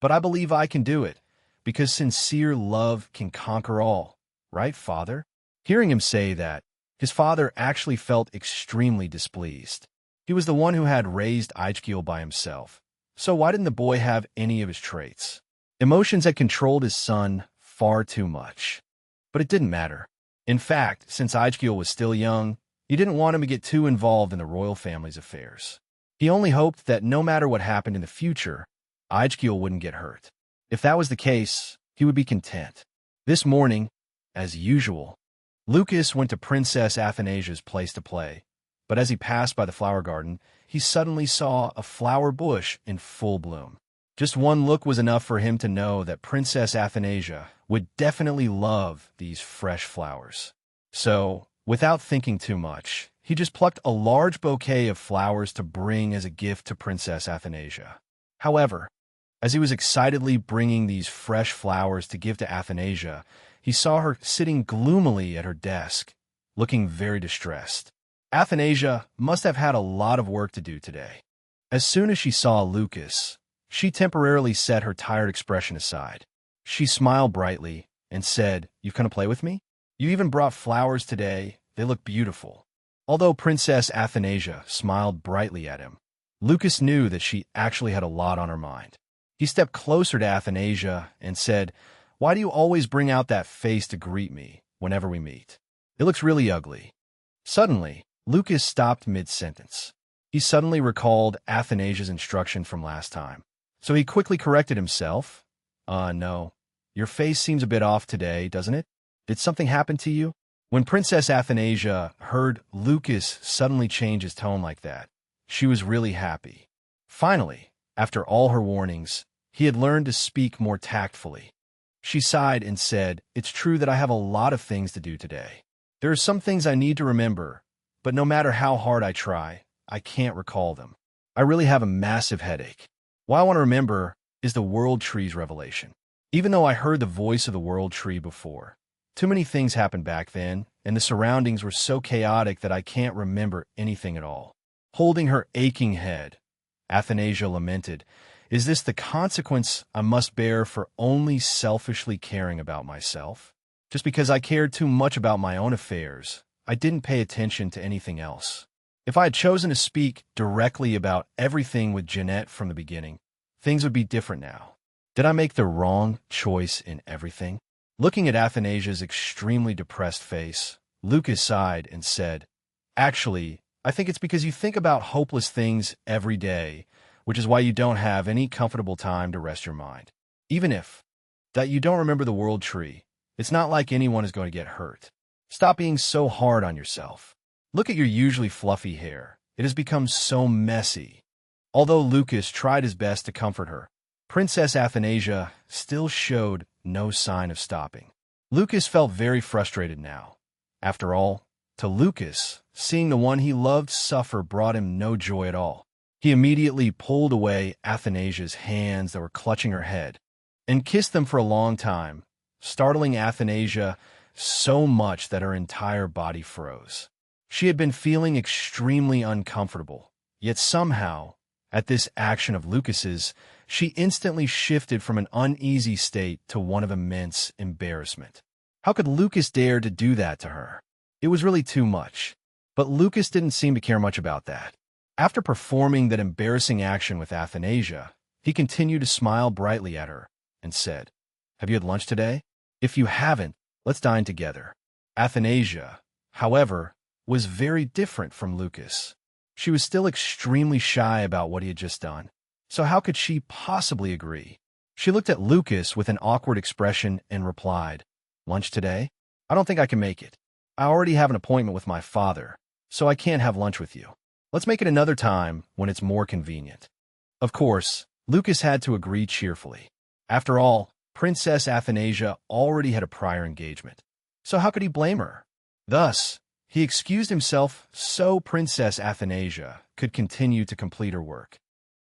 But I believe I can do it, because sincere love can conquer all. Right, father? Hearing him say that, his father actually felt extremely displeased. He was the one who had raised Aijgil by himself, so why didn't the boy have any of his traits? Emotions had controlled his son far too much. But it didn't matter. In fact, since Aijgil was still young, he didn't want him to get too involved in the royal family's affairs. He only hoped that no matter what happened in the future, Aijgil wouldn't get hurt. If that was the case, he would be content. This morning, as usual, Lucas went to Princess Athanasia's place to play, but as he passed by the flower garden, he suddenly saw a flower bush in full bloom. Just one look was enough for him to know that Princess Athanasia would definitely love these fresh flowers. So, without thinking too much, he just plucked a large bouquet of flowers to bring as a gift to Princess Athanasia. However, as he was excitedly bringing these fresh flowers to give to Athanasia, he saw her sitting gloomily at her desk, looking very distressed. Athanasia must have had a lot of work to do today. As soon as she saw Lucas, she temporarily set her tired expression aside. She smiled brightly and said, You've come to play with me? You even brought flowers today. They look beautiful. Although Princess Athanasia smiled brightly at him, Lucas knew that she actually had a lot on her mind. He stepped closer to Athanasia and said, Why do you always bring out that face to greet me whenever we meet? It looks really ugly. Suddenly, Lucas stopped mid-sentence. He suddenly recalled Athanasia's instruction from last time. So he quickly corrected himself. No. Your face seems a bit off today, doesn't it? Did something happen to you? When Princess Athanasia heard Lucas suddenly change his tone like that, she was really happy. Finally, after all her warnings, he had learned to speak more tactfully. She sighed and said, It's true that I have a lot of things to do today. There are some things I need to remember, but no matter how hard I try, I can't recall them. I really have a massive headache. What I want to remember is the World Tree's revelation. Even though I heard the voice of the World Tree before, too many things happened back then, and the surroundings were so chaotic that I can't remember anything at all. Holding her aching head, Athanasia lamented, Is this the consequence I must bear for only selfishly caring about myself? Just because I cared too much about my own affairs, I didn't pay attention to anything else. If I had chosen to speak directly about everything with Jeanette from the beginning, things would be different now. Did I make the wrong choice in everything? Looking at Athanasia's extremely depressed face, Lucas sighed and said, "Actually, I think it's because you think about hopeless things every day, which is why you don't have any comfortable time to rest your mind. Even if that you don't remember the world tree, it's not like anyone is going to get hurt. Stop being so hard on yourself. Look at your usually fluffy hair. It has become so messy." Although Lucas tried his best to comfort her, Princess Athanasia still showed no sign of stopping. Lucas felt very frustrated now. After all, to Lucas, seeing the one he loved suffer brought him no joy at all. He immediately pulled away Athanasia's hands that were clutching her head and kissed them for a long time, startling Athanasia so much that her entire body froze. She had been feeling extremely uncomfortable, yet somehow, at this action of Lucas's, she instantly shifted from an uneasy state to one of immense embarrassment. How could Lucas dare to do that to her? It was really too much. But Lucas didn't seem to care much about that. After performing that embarrassing action with Athanasia, he continued to smile brightly at her and said, "Have you had lunch today? If you haven't, let's dine together." Athanasia, however, was very different from Lucas. She was still extremely shy about what he had just done. So how could she possibly agree? She looked at Lucas with an awkward expression and replied, "Lunch today? I don't think I can make it. I already have an appointment with my father, so I can't have lunch with you. Let's make it another time when it's more convenient." Of course, Lucas had to agree cheerfully. After all, Princess Athanasia already had a prior engagement. So how could he blame her? Thus, he excused himself so Princess Athanasia could continue to complete her work.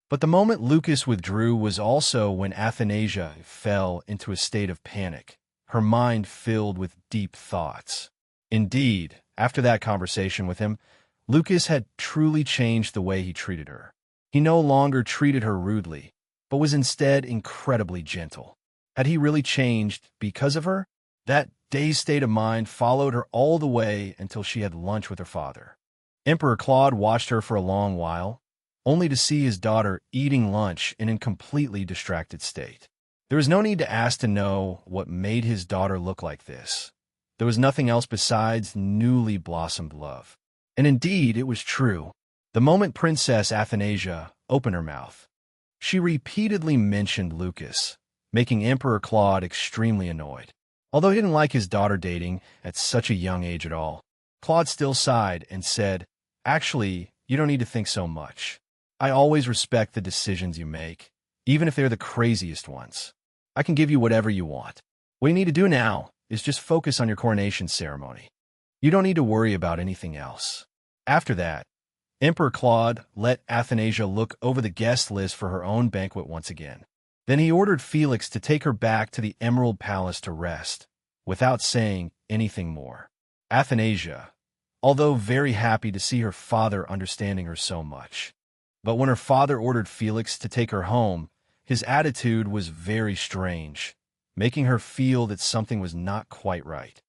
But the moment Lucas withdrew was also when Athanasia fell into a state of panic, her mind filled with deep thoughts. Indeed, after that conversation with him, Lucas had truly changed the way he treated her. He no longer treated her rudely, but was instead incredibly gentle. Had he really changed because of her? That dazed state of mind followed her all the way until she had lunch with her father. Emperor Claude watched her for a long while, only to see his daughter eating lunch in a completely distracted state. There was no need to ask to know what made his daughter look like this. There was nothing else besides newly blossomed love. And indeed, it was true. The moment Princess Athanasia opened her mouth, she repeatedly mentioned Lucas, making Emperor Claude extremely annoyed. Although he didn't like his daughter dating at such a young age at all, Claude still sighed and said, "Actually, you don't need to think so much. I always respect the decisions you make, even if they're the craziest ones. I can give you whatever you want. What you need to do now is just focus on your coronation ceremony. You don't need to worry about anything else." After that, Emperor Claude let Athanasia look over the guest list for her own banquet once again. Then he ordered Felix to take her back to the Emerald Palace to rest, without saying anything more. Athanasia, although very happy to see her father understanding her so much. But when her father ordered Felix to take her home, his attitude was very strange, making her feel that something was not quite right.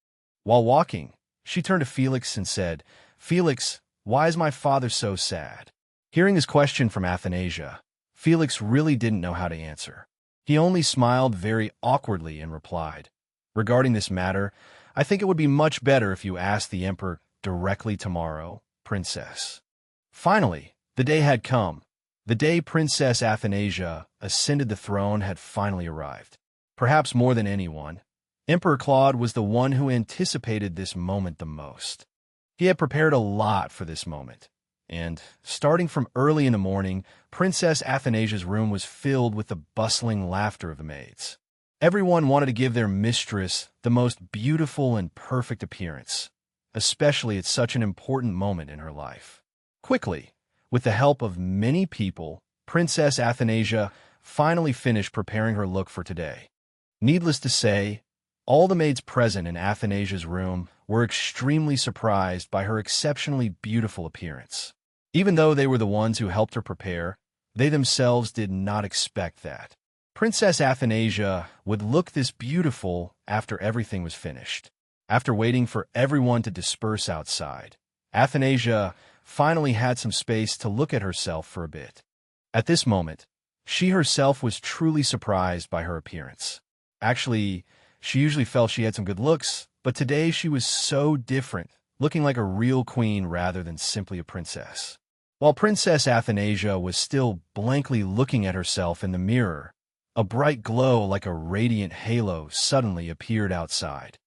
While walking, she turned to Felix and said, "Felix, why is my father so sad?" Hearing his question from Athanasia, Felix really didn't know how to answer. He only smiled very awkwardly and replied, "Regarding this matter, I think it would be much better if you asked the emperor directly tomorrow, Princess." Finally, the day had come. The day Princess Athanasia ascended the throne had finally arrived. Perhaps more than anyone, Emperor Claude was the one who anticipated this moment the most. He had prepared a lot for this moment, and, starting from early in the morning, Princess Athanasia's room was filled with the bustling laughter of the maids. Everyone wanted to give their mistress the most beautiful and perfect appearance, especially at such an important moment in her life. Quickly, with the help of many people, Princess Athanasia finally finished preparing her look for today. Needless to say, all the maids present in Athanasia's room were extremely surprised by her exceptionally beautiful appearance. Even though they were the ones who helped her prepare, they themselves did not expect that Princess Athanasia would look this beautiful after everything was finished. After waiting for everyone to disperse outside, Athanasia finally had some space to look at herself for a bit. At this moment, she herself was truly surprised by her appearance. Actually, she usually felt she had some good looks, but today she was so different, looking like a real queen rather than simply a princess. While Princess Athanasia was still blankly looking at herself in the mirror, a bright glow like a radiant halo suddenly appeared outside,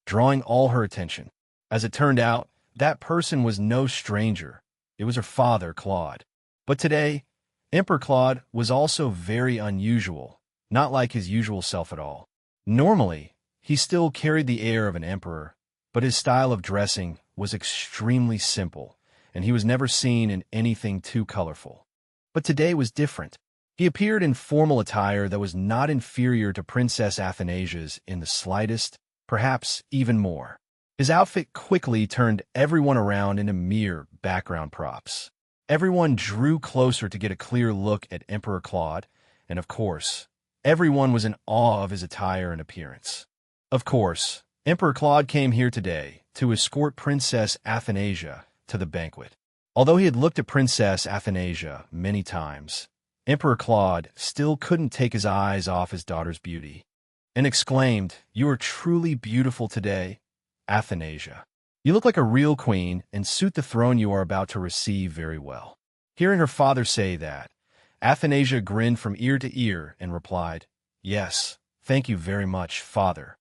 drawing all her attention. As it turned out, that person was no stranger. It was her father, Claude. But today, Emperor Claude was also very unusual, not like his usual self at all. Normally, he still carried the air of an emperor, but his style of dressing was extremely simple, and he was never seen in anything too colorful. But today was different. He appeared in formal attire that was not inferior to Princess Athanasia's in the slightest, perhaps even more. His outfit quickly turned everyone around into mere background props. Everyone drew closer to get a clear look at Emperor Claude, and of course, everyone was in awe of his attire and appearance. Of course, Emperor Claude came here today to escort Princess Athanasia to the banquet. Although he had looked at Princess Athanasia many times, Emperor Claude still couldn't take his eyes off his daughter's beauty, and exclaimed, "You are truly beautiful today, Athanasia. You look like a real queen and suit the throne you are about to receive very well." Hearing her father say that, Athanasia grinned from ear to ear and replied, "Yes, thank you very much, father.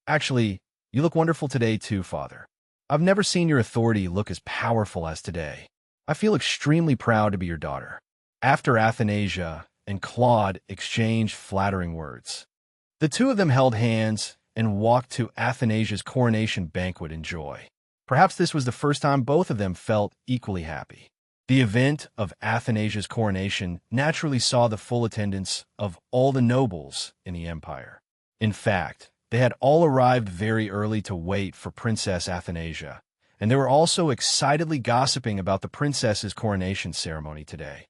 Actually, you look wonderful today too, father. I've never seen your authority look as powerful as today. I feel extremely proud to be your daughter." After Athanasia and Claude exchanged flattering words, the two of them held hands and walked to Athanasia's coronation banquet in joy. Perhaps this was the first time both of them felt equally happy. The event of Athanasia's coronation naturally saw the full attendance of all the nobles in the empire. In fact, they had all arrived very early to wait for Princess Athanasia, and they were also excitedly gossiping about the princess's coronation ceremony today.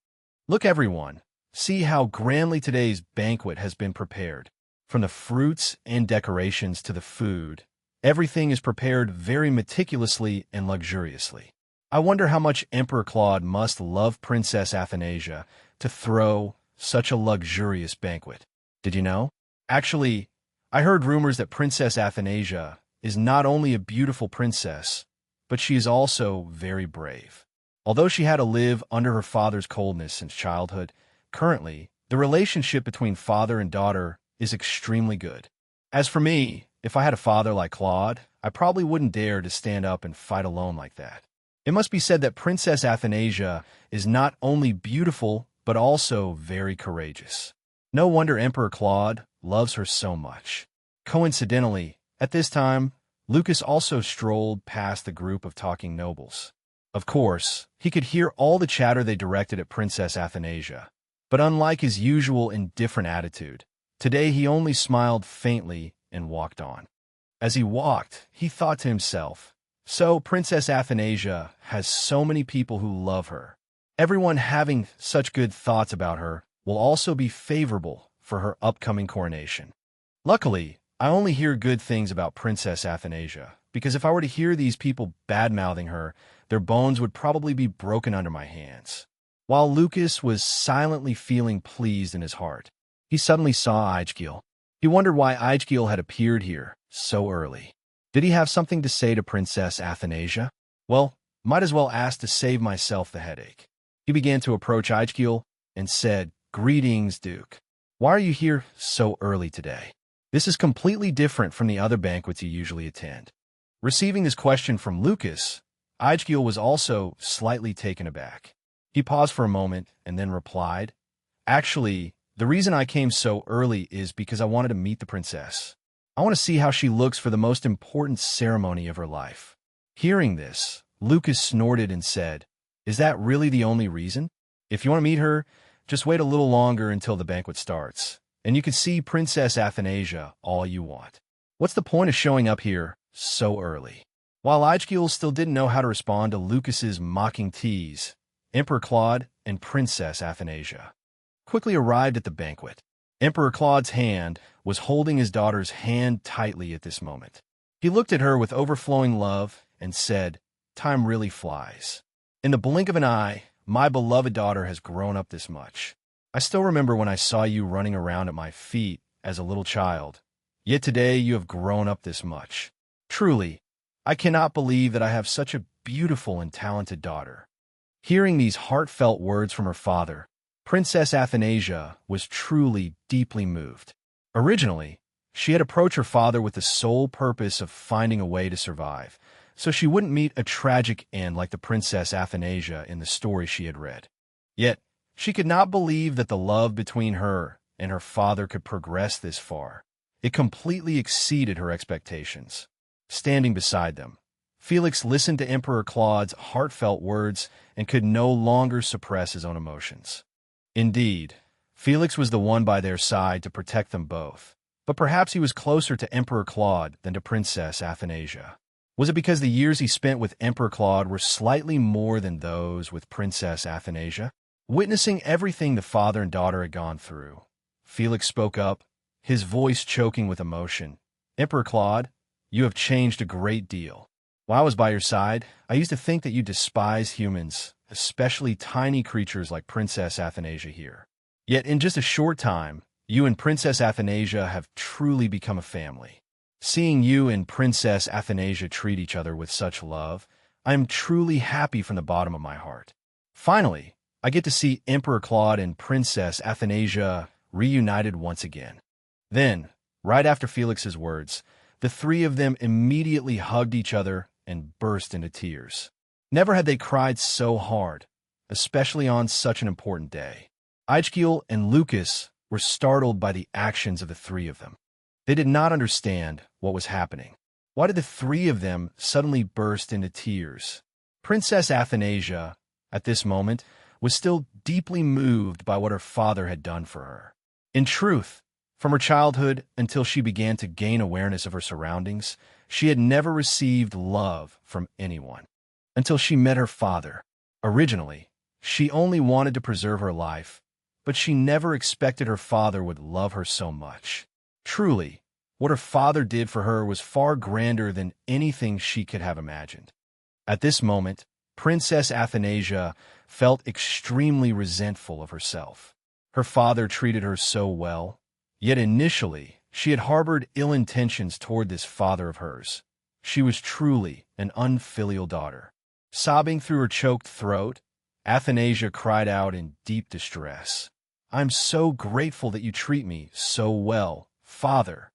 "Look, everyone, see how grandly today's banquet has been prepared. From the fruits and decorations to the food, everything is prepared very meticulously and luxuriously. I wonder how much Emperor Claude must love Princess Athanasia to throw such a luxurious banquet. Did you know? Actually, I heard rumors that Princess Athanasia is not only a beautiful princess, but she is also very brave. Although she had to live under her father's coldness since childhood, currently, the relationship between father and daughter is extremely good. As for me, if I had a father like Claude, I probably wouldn't dare to stand up and fight alone like that." It must be said that Princess Athanasia is not only beautiful, but also very courageous. No wonder Emperor Claude loves her so much. Coincidentally, at this time, Lucas also strolled past the group of talking nobles. Of course, he could hear all the chatter they directed at Princess Athanasia, but unlike his usual indifferent attitude, today he only smiled faintly and walked on. As he walked, he thought to himself, "So Princess Athanasia has so many people who love her. Everyone having such good thoughts about her will also be favorable for her upcoming coronation. Luckily, I only hear good things about Princess Athanasia, because if I were to hear these people bad-mouthing her, their bones would probably be broken under my hands." While Lucas was silently feeling pleased in his heart, he suddenly saw Aijgil. He wondered why Aijgil had appeared here so early. Did he have something to say to Princess Athanasia? Well, might as well ask to save myself the headache. He began to approach Aijgil and said, "Greetings, Duke. Why are you here so early today? This is completely different from the other banquets you usually attend." Receiving this question from Lucas, Aijgil was also slightly taken aback. He paused for a moment and then replied, "Actually, the reason I came so early is because I wanted to meet the princess. I want to see how she looks for the most important ceremony of her life." Hearing this, Lucas snorted and said, "Is that really the only reason? If you want to meet her, just wait a little longer until the banquet starts, and you can see Princess Athanasia all you want. What's the point of showing up here so early?" While Aijgil still didn't know how to respond to Lucas's mocking tease, Emperor Claude and Princess Athanasia quickly arrived at the banquet. Emperor Claude's hand was holding his daughter's hand tightly at this moment. He looked at her with overflowing love and said, "Time really flies. In the blink of an eye, my beloved daughter has grown up this much. I still remember when I saw you running around at my feet as a little child. Yet today you have grown up this much. Truly, I cannot believe that I have such a beautiful and talented daughter." Hearing these heartfelt words from her father, Princess Athanasia was truly deeply moved. Originally, she had approached her father with the sole purpose of finding a way to survive, so she wouldn't meet a tragic end like the Princess Athanasia in the story she had read. Yet, she could not believe that the love between her and her father could progress this far. It completely exceeded her expectations. Standing beside them, Felix listened to Emperor Claude's heartfelt words and could no longer suppress his own emotions. Indeed, Felix was the one by their side to protect them both, but perhaps he was closer to Emperor Claude than to Princess Athanasia. Was it because the years he spent with Emperor Claude were slightly more than those with Princess Athanasia? Witnessing everything the father and daughter had gone through, Felix spoke up, his voice choking with emotion. "Emperor Claude, you have changed a great deal. While I was by your side, I used to think that you despise humans, especially tiny creatures like Princess Athanasia here. Yet in just a short time, you and Princess Athanasia have truly become a family. Seeing you and Princess Athanasia treat each other with such love, I am truly happy from the bottom of my heart. Finally, I get to see Emperor Claude and Princess Athanasia reunited once again." Then, right after Felix's words, the three of them immediately hugged each other and burst into tears. Never had they cried so hard, especially on such an important day. Eichkiel and Lucas were startled by the actions of the three of them. They did not understand what was happening. Why did the three of them suddenly burst into tears? Princess Athanasia, at this moment, was still deeply moved by what her father had done for her. In truth, from her childhood until she began to gain awareness of her surroundings, she had never received love from anyone. Until she met her father. Originally, she only wanted to preserve her life, but she never expected her father would love her so much. Truly, what her father did for her was far grander than anything she could have imagined. At this moment, Princess Athanasia felt extremely resentful of herself. Her father treated her so well, yet initially she had harbored ill intentions toward this father of hers. She was truly an unfilial daughter. Sobbing through her choked throat, Athanasia cried out in deep distress. "I'm so grateful that you treat me so well, Father.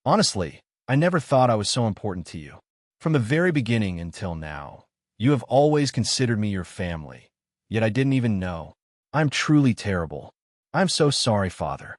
Honestly, I never thought I was so important to you. From the very beginning until now, you have always considered me your family, yet I didn't even know. I'm truly terrible. I'm so sorry, Father.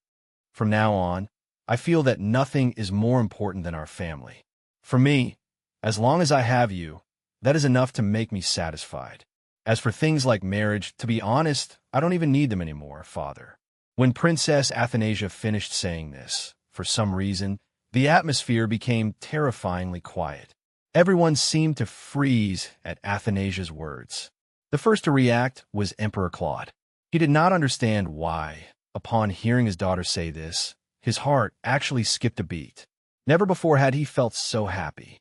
From now on, I feel that nothing is more important than our family. For me, as long as I have you, that is enough to make me satisfied. As for things like marriage, to be honest, I don't even need them anymore, Father." When Princess Athanasia finished saying this, for some reason, the atmosphere became terrifyingly quiet. Everyone seemed to freeze at Athanasia's words. The first to react was Emperor Claude. He did not understand why, upon hearing his daughter say this, his heart actually skipped a beat. Never before had he felt so happy.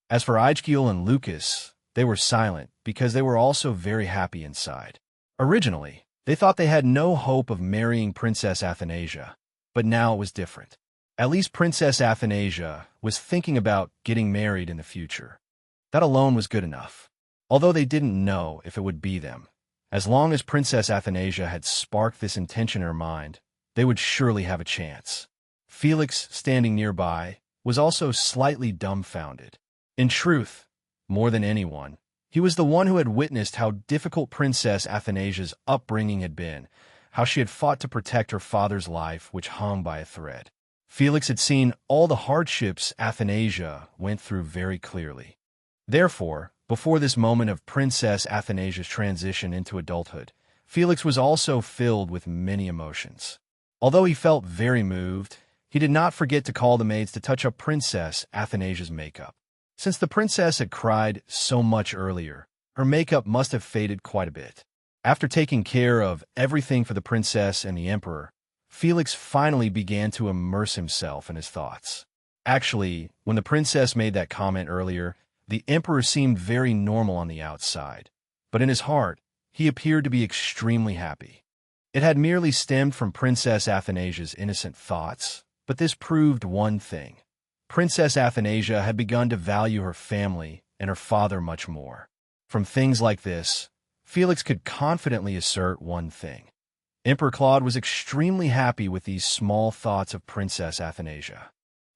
As for Eichkiel and Lucas, they were silent because they were also very happy inside. Originally, they thought they had no hope of marrying Princess Athanasia, but now it was different. At least Princess Athanasia was thinking about getting married in the future. That alone was good enough. Although they didn't know if it would be them, as long as Princess Athanasia had sparked this intention in her mind, they would surely have a chance. Felix, standing nearby, was also slightly dumbfounded. In truth, more than anyone, he was the one who had witnessed how difficult Princess Athanasia's upbringing had been, how she had fought to protect her father's life, which hung by a thread. Felix had seen all the hardships Athanasia went through very clearly. Therefore, before this moment of Princess Athanasia's transition into adulthood, Felix was also filled with many emotions. Although he felt very moved, he did not forget to call the maids to touch up Princess Athanasia's makeup. Since the princess had cried so much earlier, her makeup must have faded quite a bit. After taking care of everything for the princess and the emperor, Felix finally began to immerse himself in his thoughts. Actually, when the princess made that comment earlier, the emperor seemed very normal on the outside. but in his heart, he appeared to be extremely happy. It had merely stemmed from Princess Athanasia's innocent thoughts, but this proved one thing. Princess Athanasia had begun to value her family and her father much more. From things like this, Felix could confidently assert one thing. Emperor Claude was extremely happy with these small thoughts of Princess Athanasia.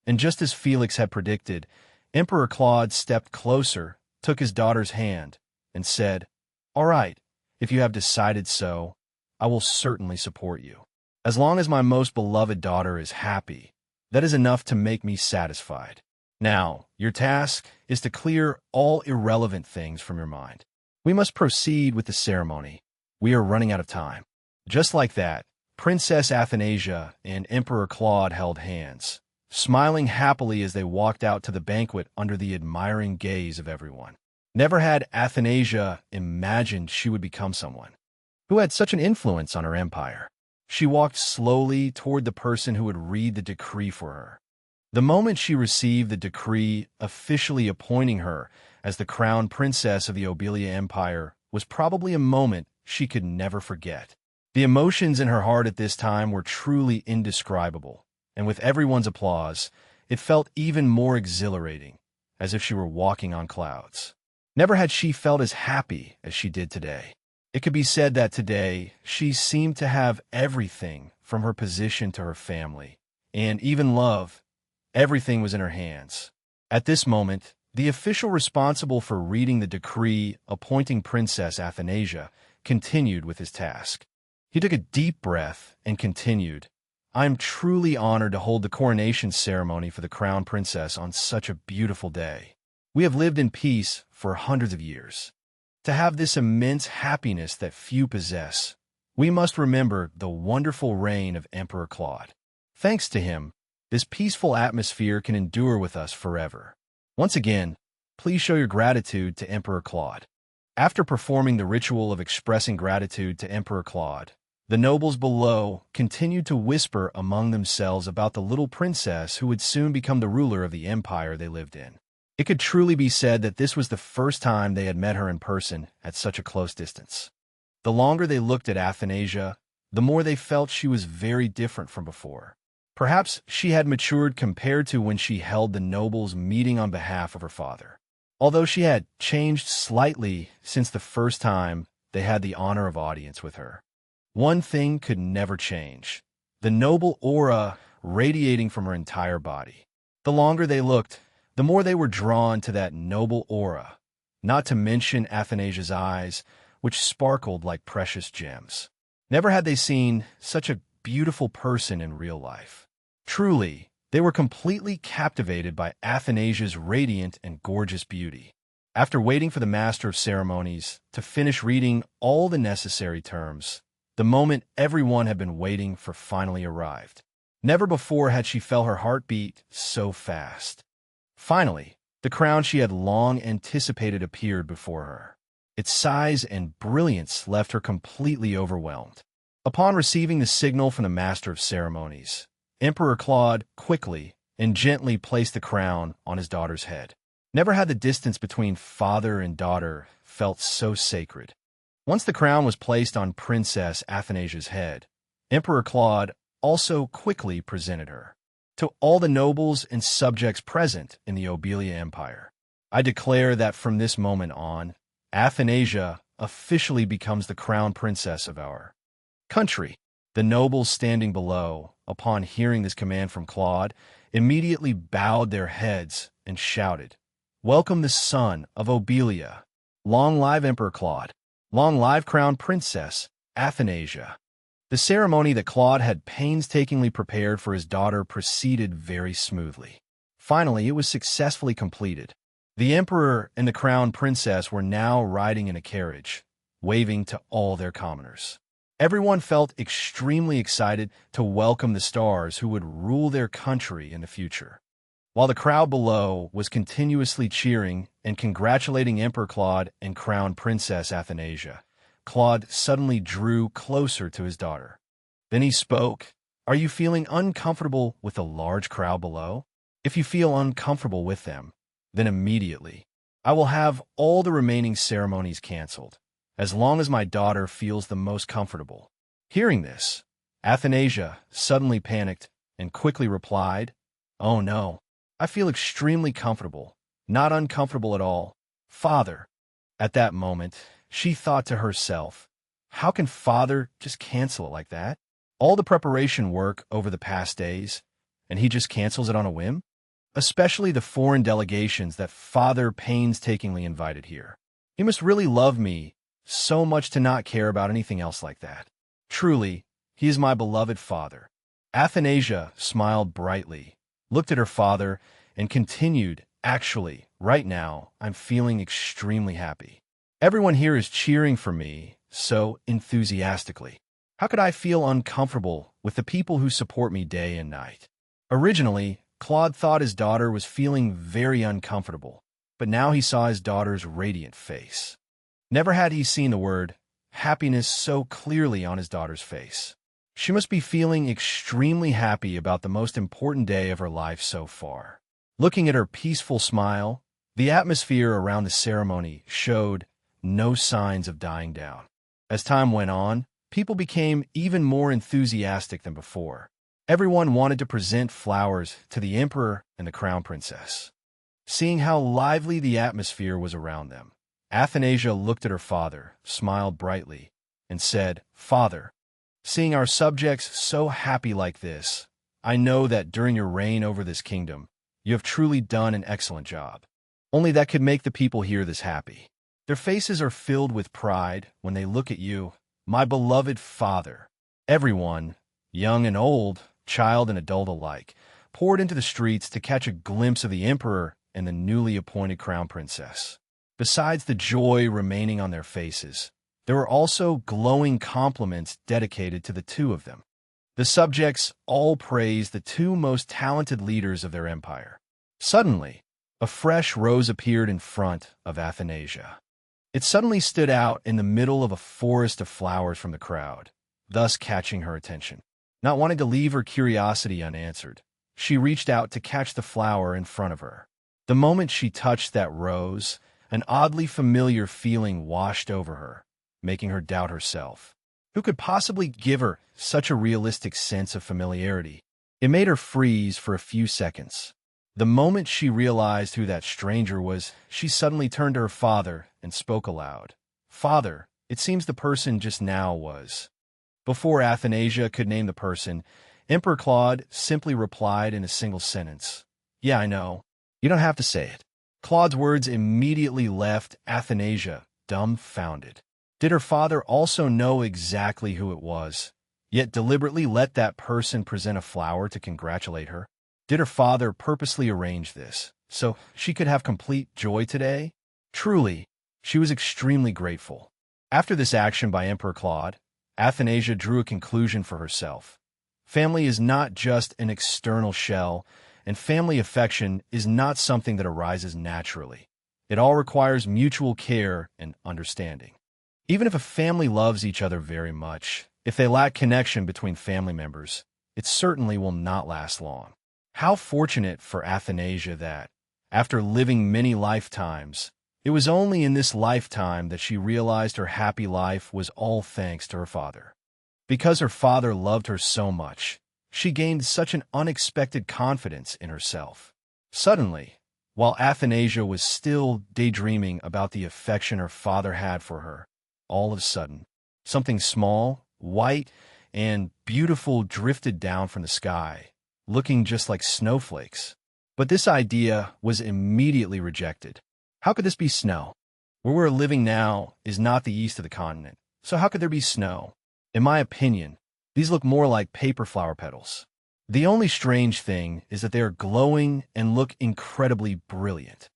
And just as Felix had predicted, Emperor Claude stepped closer, took his daughter's hand, and said, "All right, if you have decided so, I will certainly support you. As long as my most beloved daughter is happy, that is enough to make me satisfied. Now, your task is to clear all irrelevant things from your mind. We must proceed with the ceremony. We are running out of time." Just like that, Princess Athanasia and Emperor Claude held hands, smiling happily as they walked out to the banquet under the admiring gaze of everyone. Never had Athanasia imagined she would become someone who had such an influence on her empire. She walked slowly toward the person who would read the decree for her. The moment she received the decree officially appointing her as the crown princess of the Obelia Empire was probably a moment she could never forget. The emotions in her heart at this time were truly indescribable, and with everyone's applause, it felt even more exhilarating, as if she were walking on clouds. Never had she felt as happy as she did today. It could be said that today she seemed to have everything from her position to her family, and even love. Everything was in her hands. At this moment, the official responsible for reading the decree appointing Princess Athanasia continued with his task. He took a deep breath and continued, "I am truly honored to hold the coronation ceremony for the crown princess on such a beautiful day. We have lived in peace for hundreds of years. To have this immense happiness that few possess, we must remember the wonderful reign of Emperor Claude. Thanks to him, this peaceful atmosphere can endure with us forever. Once again, please show your gratitude to Emperor Claude." After performing the ritual of expressing gratitude to Emperor Claude, the nobles below continued to whisper among themselves about the little princess who would soon become the ruler of the empire they lived in. It could truly be said that this was the first time they had met her in person at such a close distance. The longer they looked at Athanasia, the more they felt she was very different from before. Perhaps she had matured compared to when she held the nobles meeting on behalf of her father. Although she had changed slightly since the first time they had the honor of audience with her, one thing could never change: the noble aura radiating from her entire body. The longer they looked, the more they were drawn to that noble aura, not to mention Athanasia's eyes, which sparkled like precious gems. Never had they seen such a beautiful person in real life. Truly, they were completely captivated by Athanasia's radiant and gorgeous beauty. After waiting for the Master of Ceremonies to finish reading all the necessary terms, the moment everyone had been waiting for finally arrived. Never before had she felt her heart beat so fast. Finally, the crown she had long anticipated appeared before her. Its size and brilliance left her completely overwhelmed. Upon receiving the signal from the Master of Ceremonies, Emperor Claude quickly and gently placed the crown on his daughter's head. Never had the distance between father and daughter felt so sacred. Once the crown was placed on Princess Athanasia's head, Emperor Claude also quickly presented her to all the nobles and subjects present in the Obelia Empire. "I declare that from this moment on, Athanasia officially becomes the crown princess of our country." The nobles standing below, upon hearing this command from Claude, immediately bowed their heads and shouted, "Welcome the son of Obelia! Long live Emperor Claude! Long live Crown Princess Athanasia!" The ceremony that Claude had painstakingly prepared for his daughter proceeded very smoothly. Finally, it was successfully completed. The emperor and the crown princess were now riding in a carriage, waving to all their commoners. Everyone felt extremely excited to welcome the stars who would rule their country in the future. While the crowd below was continuously cheering and congratulating Emperor Claude and Crown Princess Athanasia, Claude suddenly drew closer to his daughter. Then he spoke, "Are you feeling uncomfortable with the large crowd below? If you feel uncomfortable with them, then immediately I will have all the remaining ceremonies canceled. as long as my daughter feels the most comfortable. Hearing this, Athanasia suddenly panicked and quickly replied, "Oh no, I feel extremely comfortable, not uncomfortable at all, Father." At that moment, she thought to herself, how can Father just cancel it like that? All the preparation work over the past days, and he just cancels it on a whim? Especially the foreign delegations that Father painstakingly invited here. He must really love me so much to not care about anything else like that. Truly, he is my beloved Father. Athanasia smiled brightly, looked at her father, and continued, "Actually, right now, I'm feeling extremely happy. Everyone here is cheering for me so enthusiastically. How could I feel uncomfortable with the people who support me day and night?" Originally, Claude thought his daughter was feeling very uncomfortable, but now he saw his daughter's radiant face. Never had he seen the word happiness so clearly on his daughter's face. She must be feeling extremely happy about the most important day of her life so far. Looking at her peaceful smile, the atmosphere around the ceremony showed no signs of dying down. As time went on, people became even more enthusiastic than before. Everyone wanted to present flowers to the emperor and the crown princess. Seeing how lively the atmosphere was around them, Athanasia looked at her father, smiled brightly, and said, "Father, seeing our subjects so happy like this, I know that during your reign over this kingdom, you have truly done an excellent job. Only that could make the people here this happy. Their faces are filled with pride when they look at you, my beloved Father." Everyone, young and old, child and adult alike, poured into the streets to catch a glimpse of the emperor and the newly appointed crown princess. Besides the joy remaining on their faces, there were also glowing compliments dedicated to the two of them. The subjects all praised the two most talented leaders of their empire. Suddenly, a fresh rose appeared in front of Athanasia. It suddenly stood out in the middle of a forest of flowers from the crowd, thus catching her attention. Not wanting to leave her curiosity unanswered, she reached out to catch the flower in front of her. The moment she touched that rose, an oddly familiar feeling washed over her, making her doubt herself. Who could possibly give her such a realistic sense of familiarity? It made her freeze for a few seconds. The moment she realized who that stranger was, she suddenly turned to her father and spoke aloud. "Father, it seems the person just now was." Before Athanasia could name the person, Emperor Claude simply replied in a single sentence, "Yeah, I know. You don't have to say it." Claude's words immediately left Athanasia dumbfounded. Did her father also know exactly who it was, yet deliberately let that person present a flower to congratulate her? Did her father purposely arrange this, so she could have complete joy today? Truly, she was extremely grateful. After this action by Emperor Claude, Athanasia drew a conclusion for herself. Family is not just an external shell, and family affection is not something that arises naturally. It all requires mutual care and understanding. Even if a family loves each other very much, if they lack connection between family members, it certainly will not last long. How fortunate for Athanasia that, after living many lifetimes, it was only in this lifetime that she realized her happy life was all thanks to her father. Because her father loved her so much, she gained such an unexpected confidence in herself. Suddenly, while Athanasia was still daydreaming about the affection her father had for her, all of a sudden, something small, white, and beautiful drifted down from the sky, looking just like snowflakes. But this idea was immediately rejected. How could this be snow? Where we're living now is not the east of the continent, so how could there be snow? In my opinion, these look more like paper flower petals. The only strange thing is that they are glowing and look incredibly brilliant.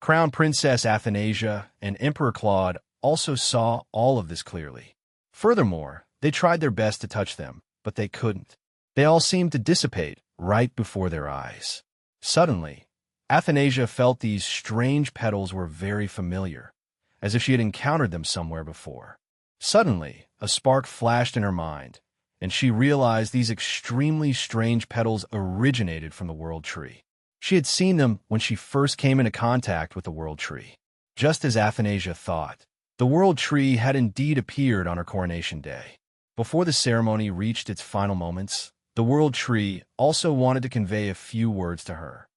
Crown Princess Athanasia and Emperor Claude also saw all of this clearly. Furthermore, they tried their best to touch them, but they couldn't. They all seemed to dissipate right before their eyes. Suddenly, Athanasia felt these strange petals were very familiar, as if she had encountered them somewhere before. Suddenly, a spark flashed in her mind, and she realized these extremely strange petals originated from the world tree. She had seen them when she first came into contact with the world tree. Just as Athanasia thought, The world tree had indeed appeared on her coronation day. Before the ceremony reached its final moments, the world tree also wanted to convey a few words to her.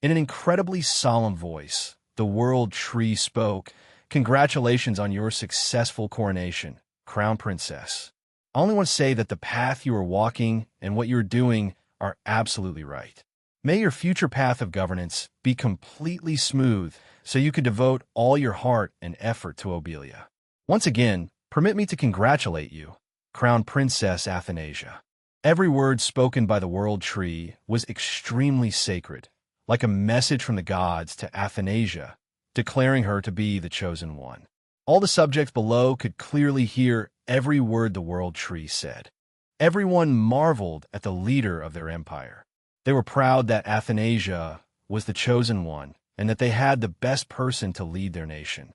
In an incredibly solemn voice, the world tree spoke, "Congratulations on your successful coronation, Crown Princess. I only want to say that the path you are walking and what you are doing are absolutely right. May your future path of governance be completely smooth so you can devote all your heart and effort to Obelia. Once again, permit me to congratulate you, Crown Princess Athanasia." Every word spoken by the world tree was extremely sacred, like a message from the gods to Athanasia, declaring her to be the chosen one. All the subjects below could clearly hear every word the world tree said. Everyone marveled at the leader of their empire. They were proud that Athanasia was the chosen one and that they had the best person to lead their nation.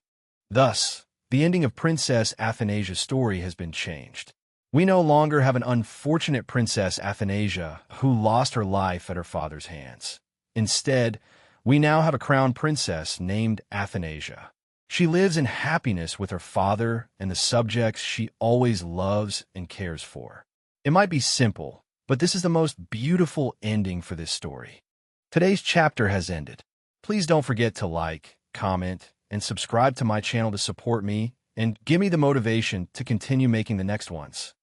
Thus, the ending of Princess Athanasia's story has been changed. We no longer have an unfortunate Princess Athanasia who lost her life at her father's hands. Instead, we now have a crown princess named Athanasia. She lives in happiness with her father and the subjects she always loves and cares for. It might be simple, but this is the most beautiful ending for this story. Today's chapter has ended. Please don't forget to like, comment, and subscribe to my channel to support me and give me the motivation to continue making the next ones.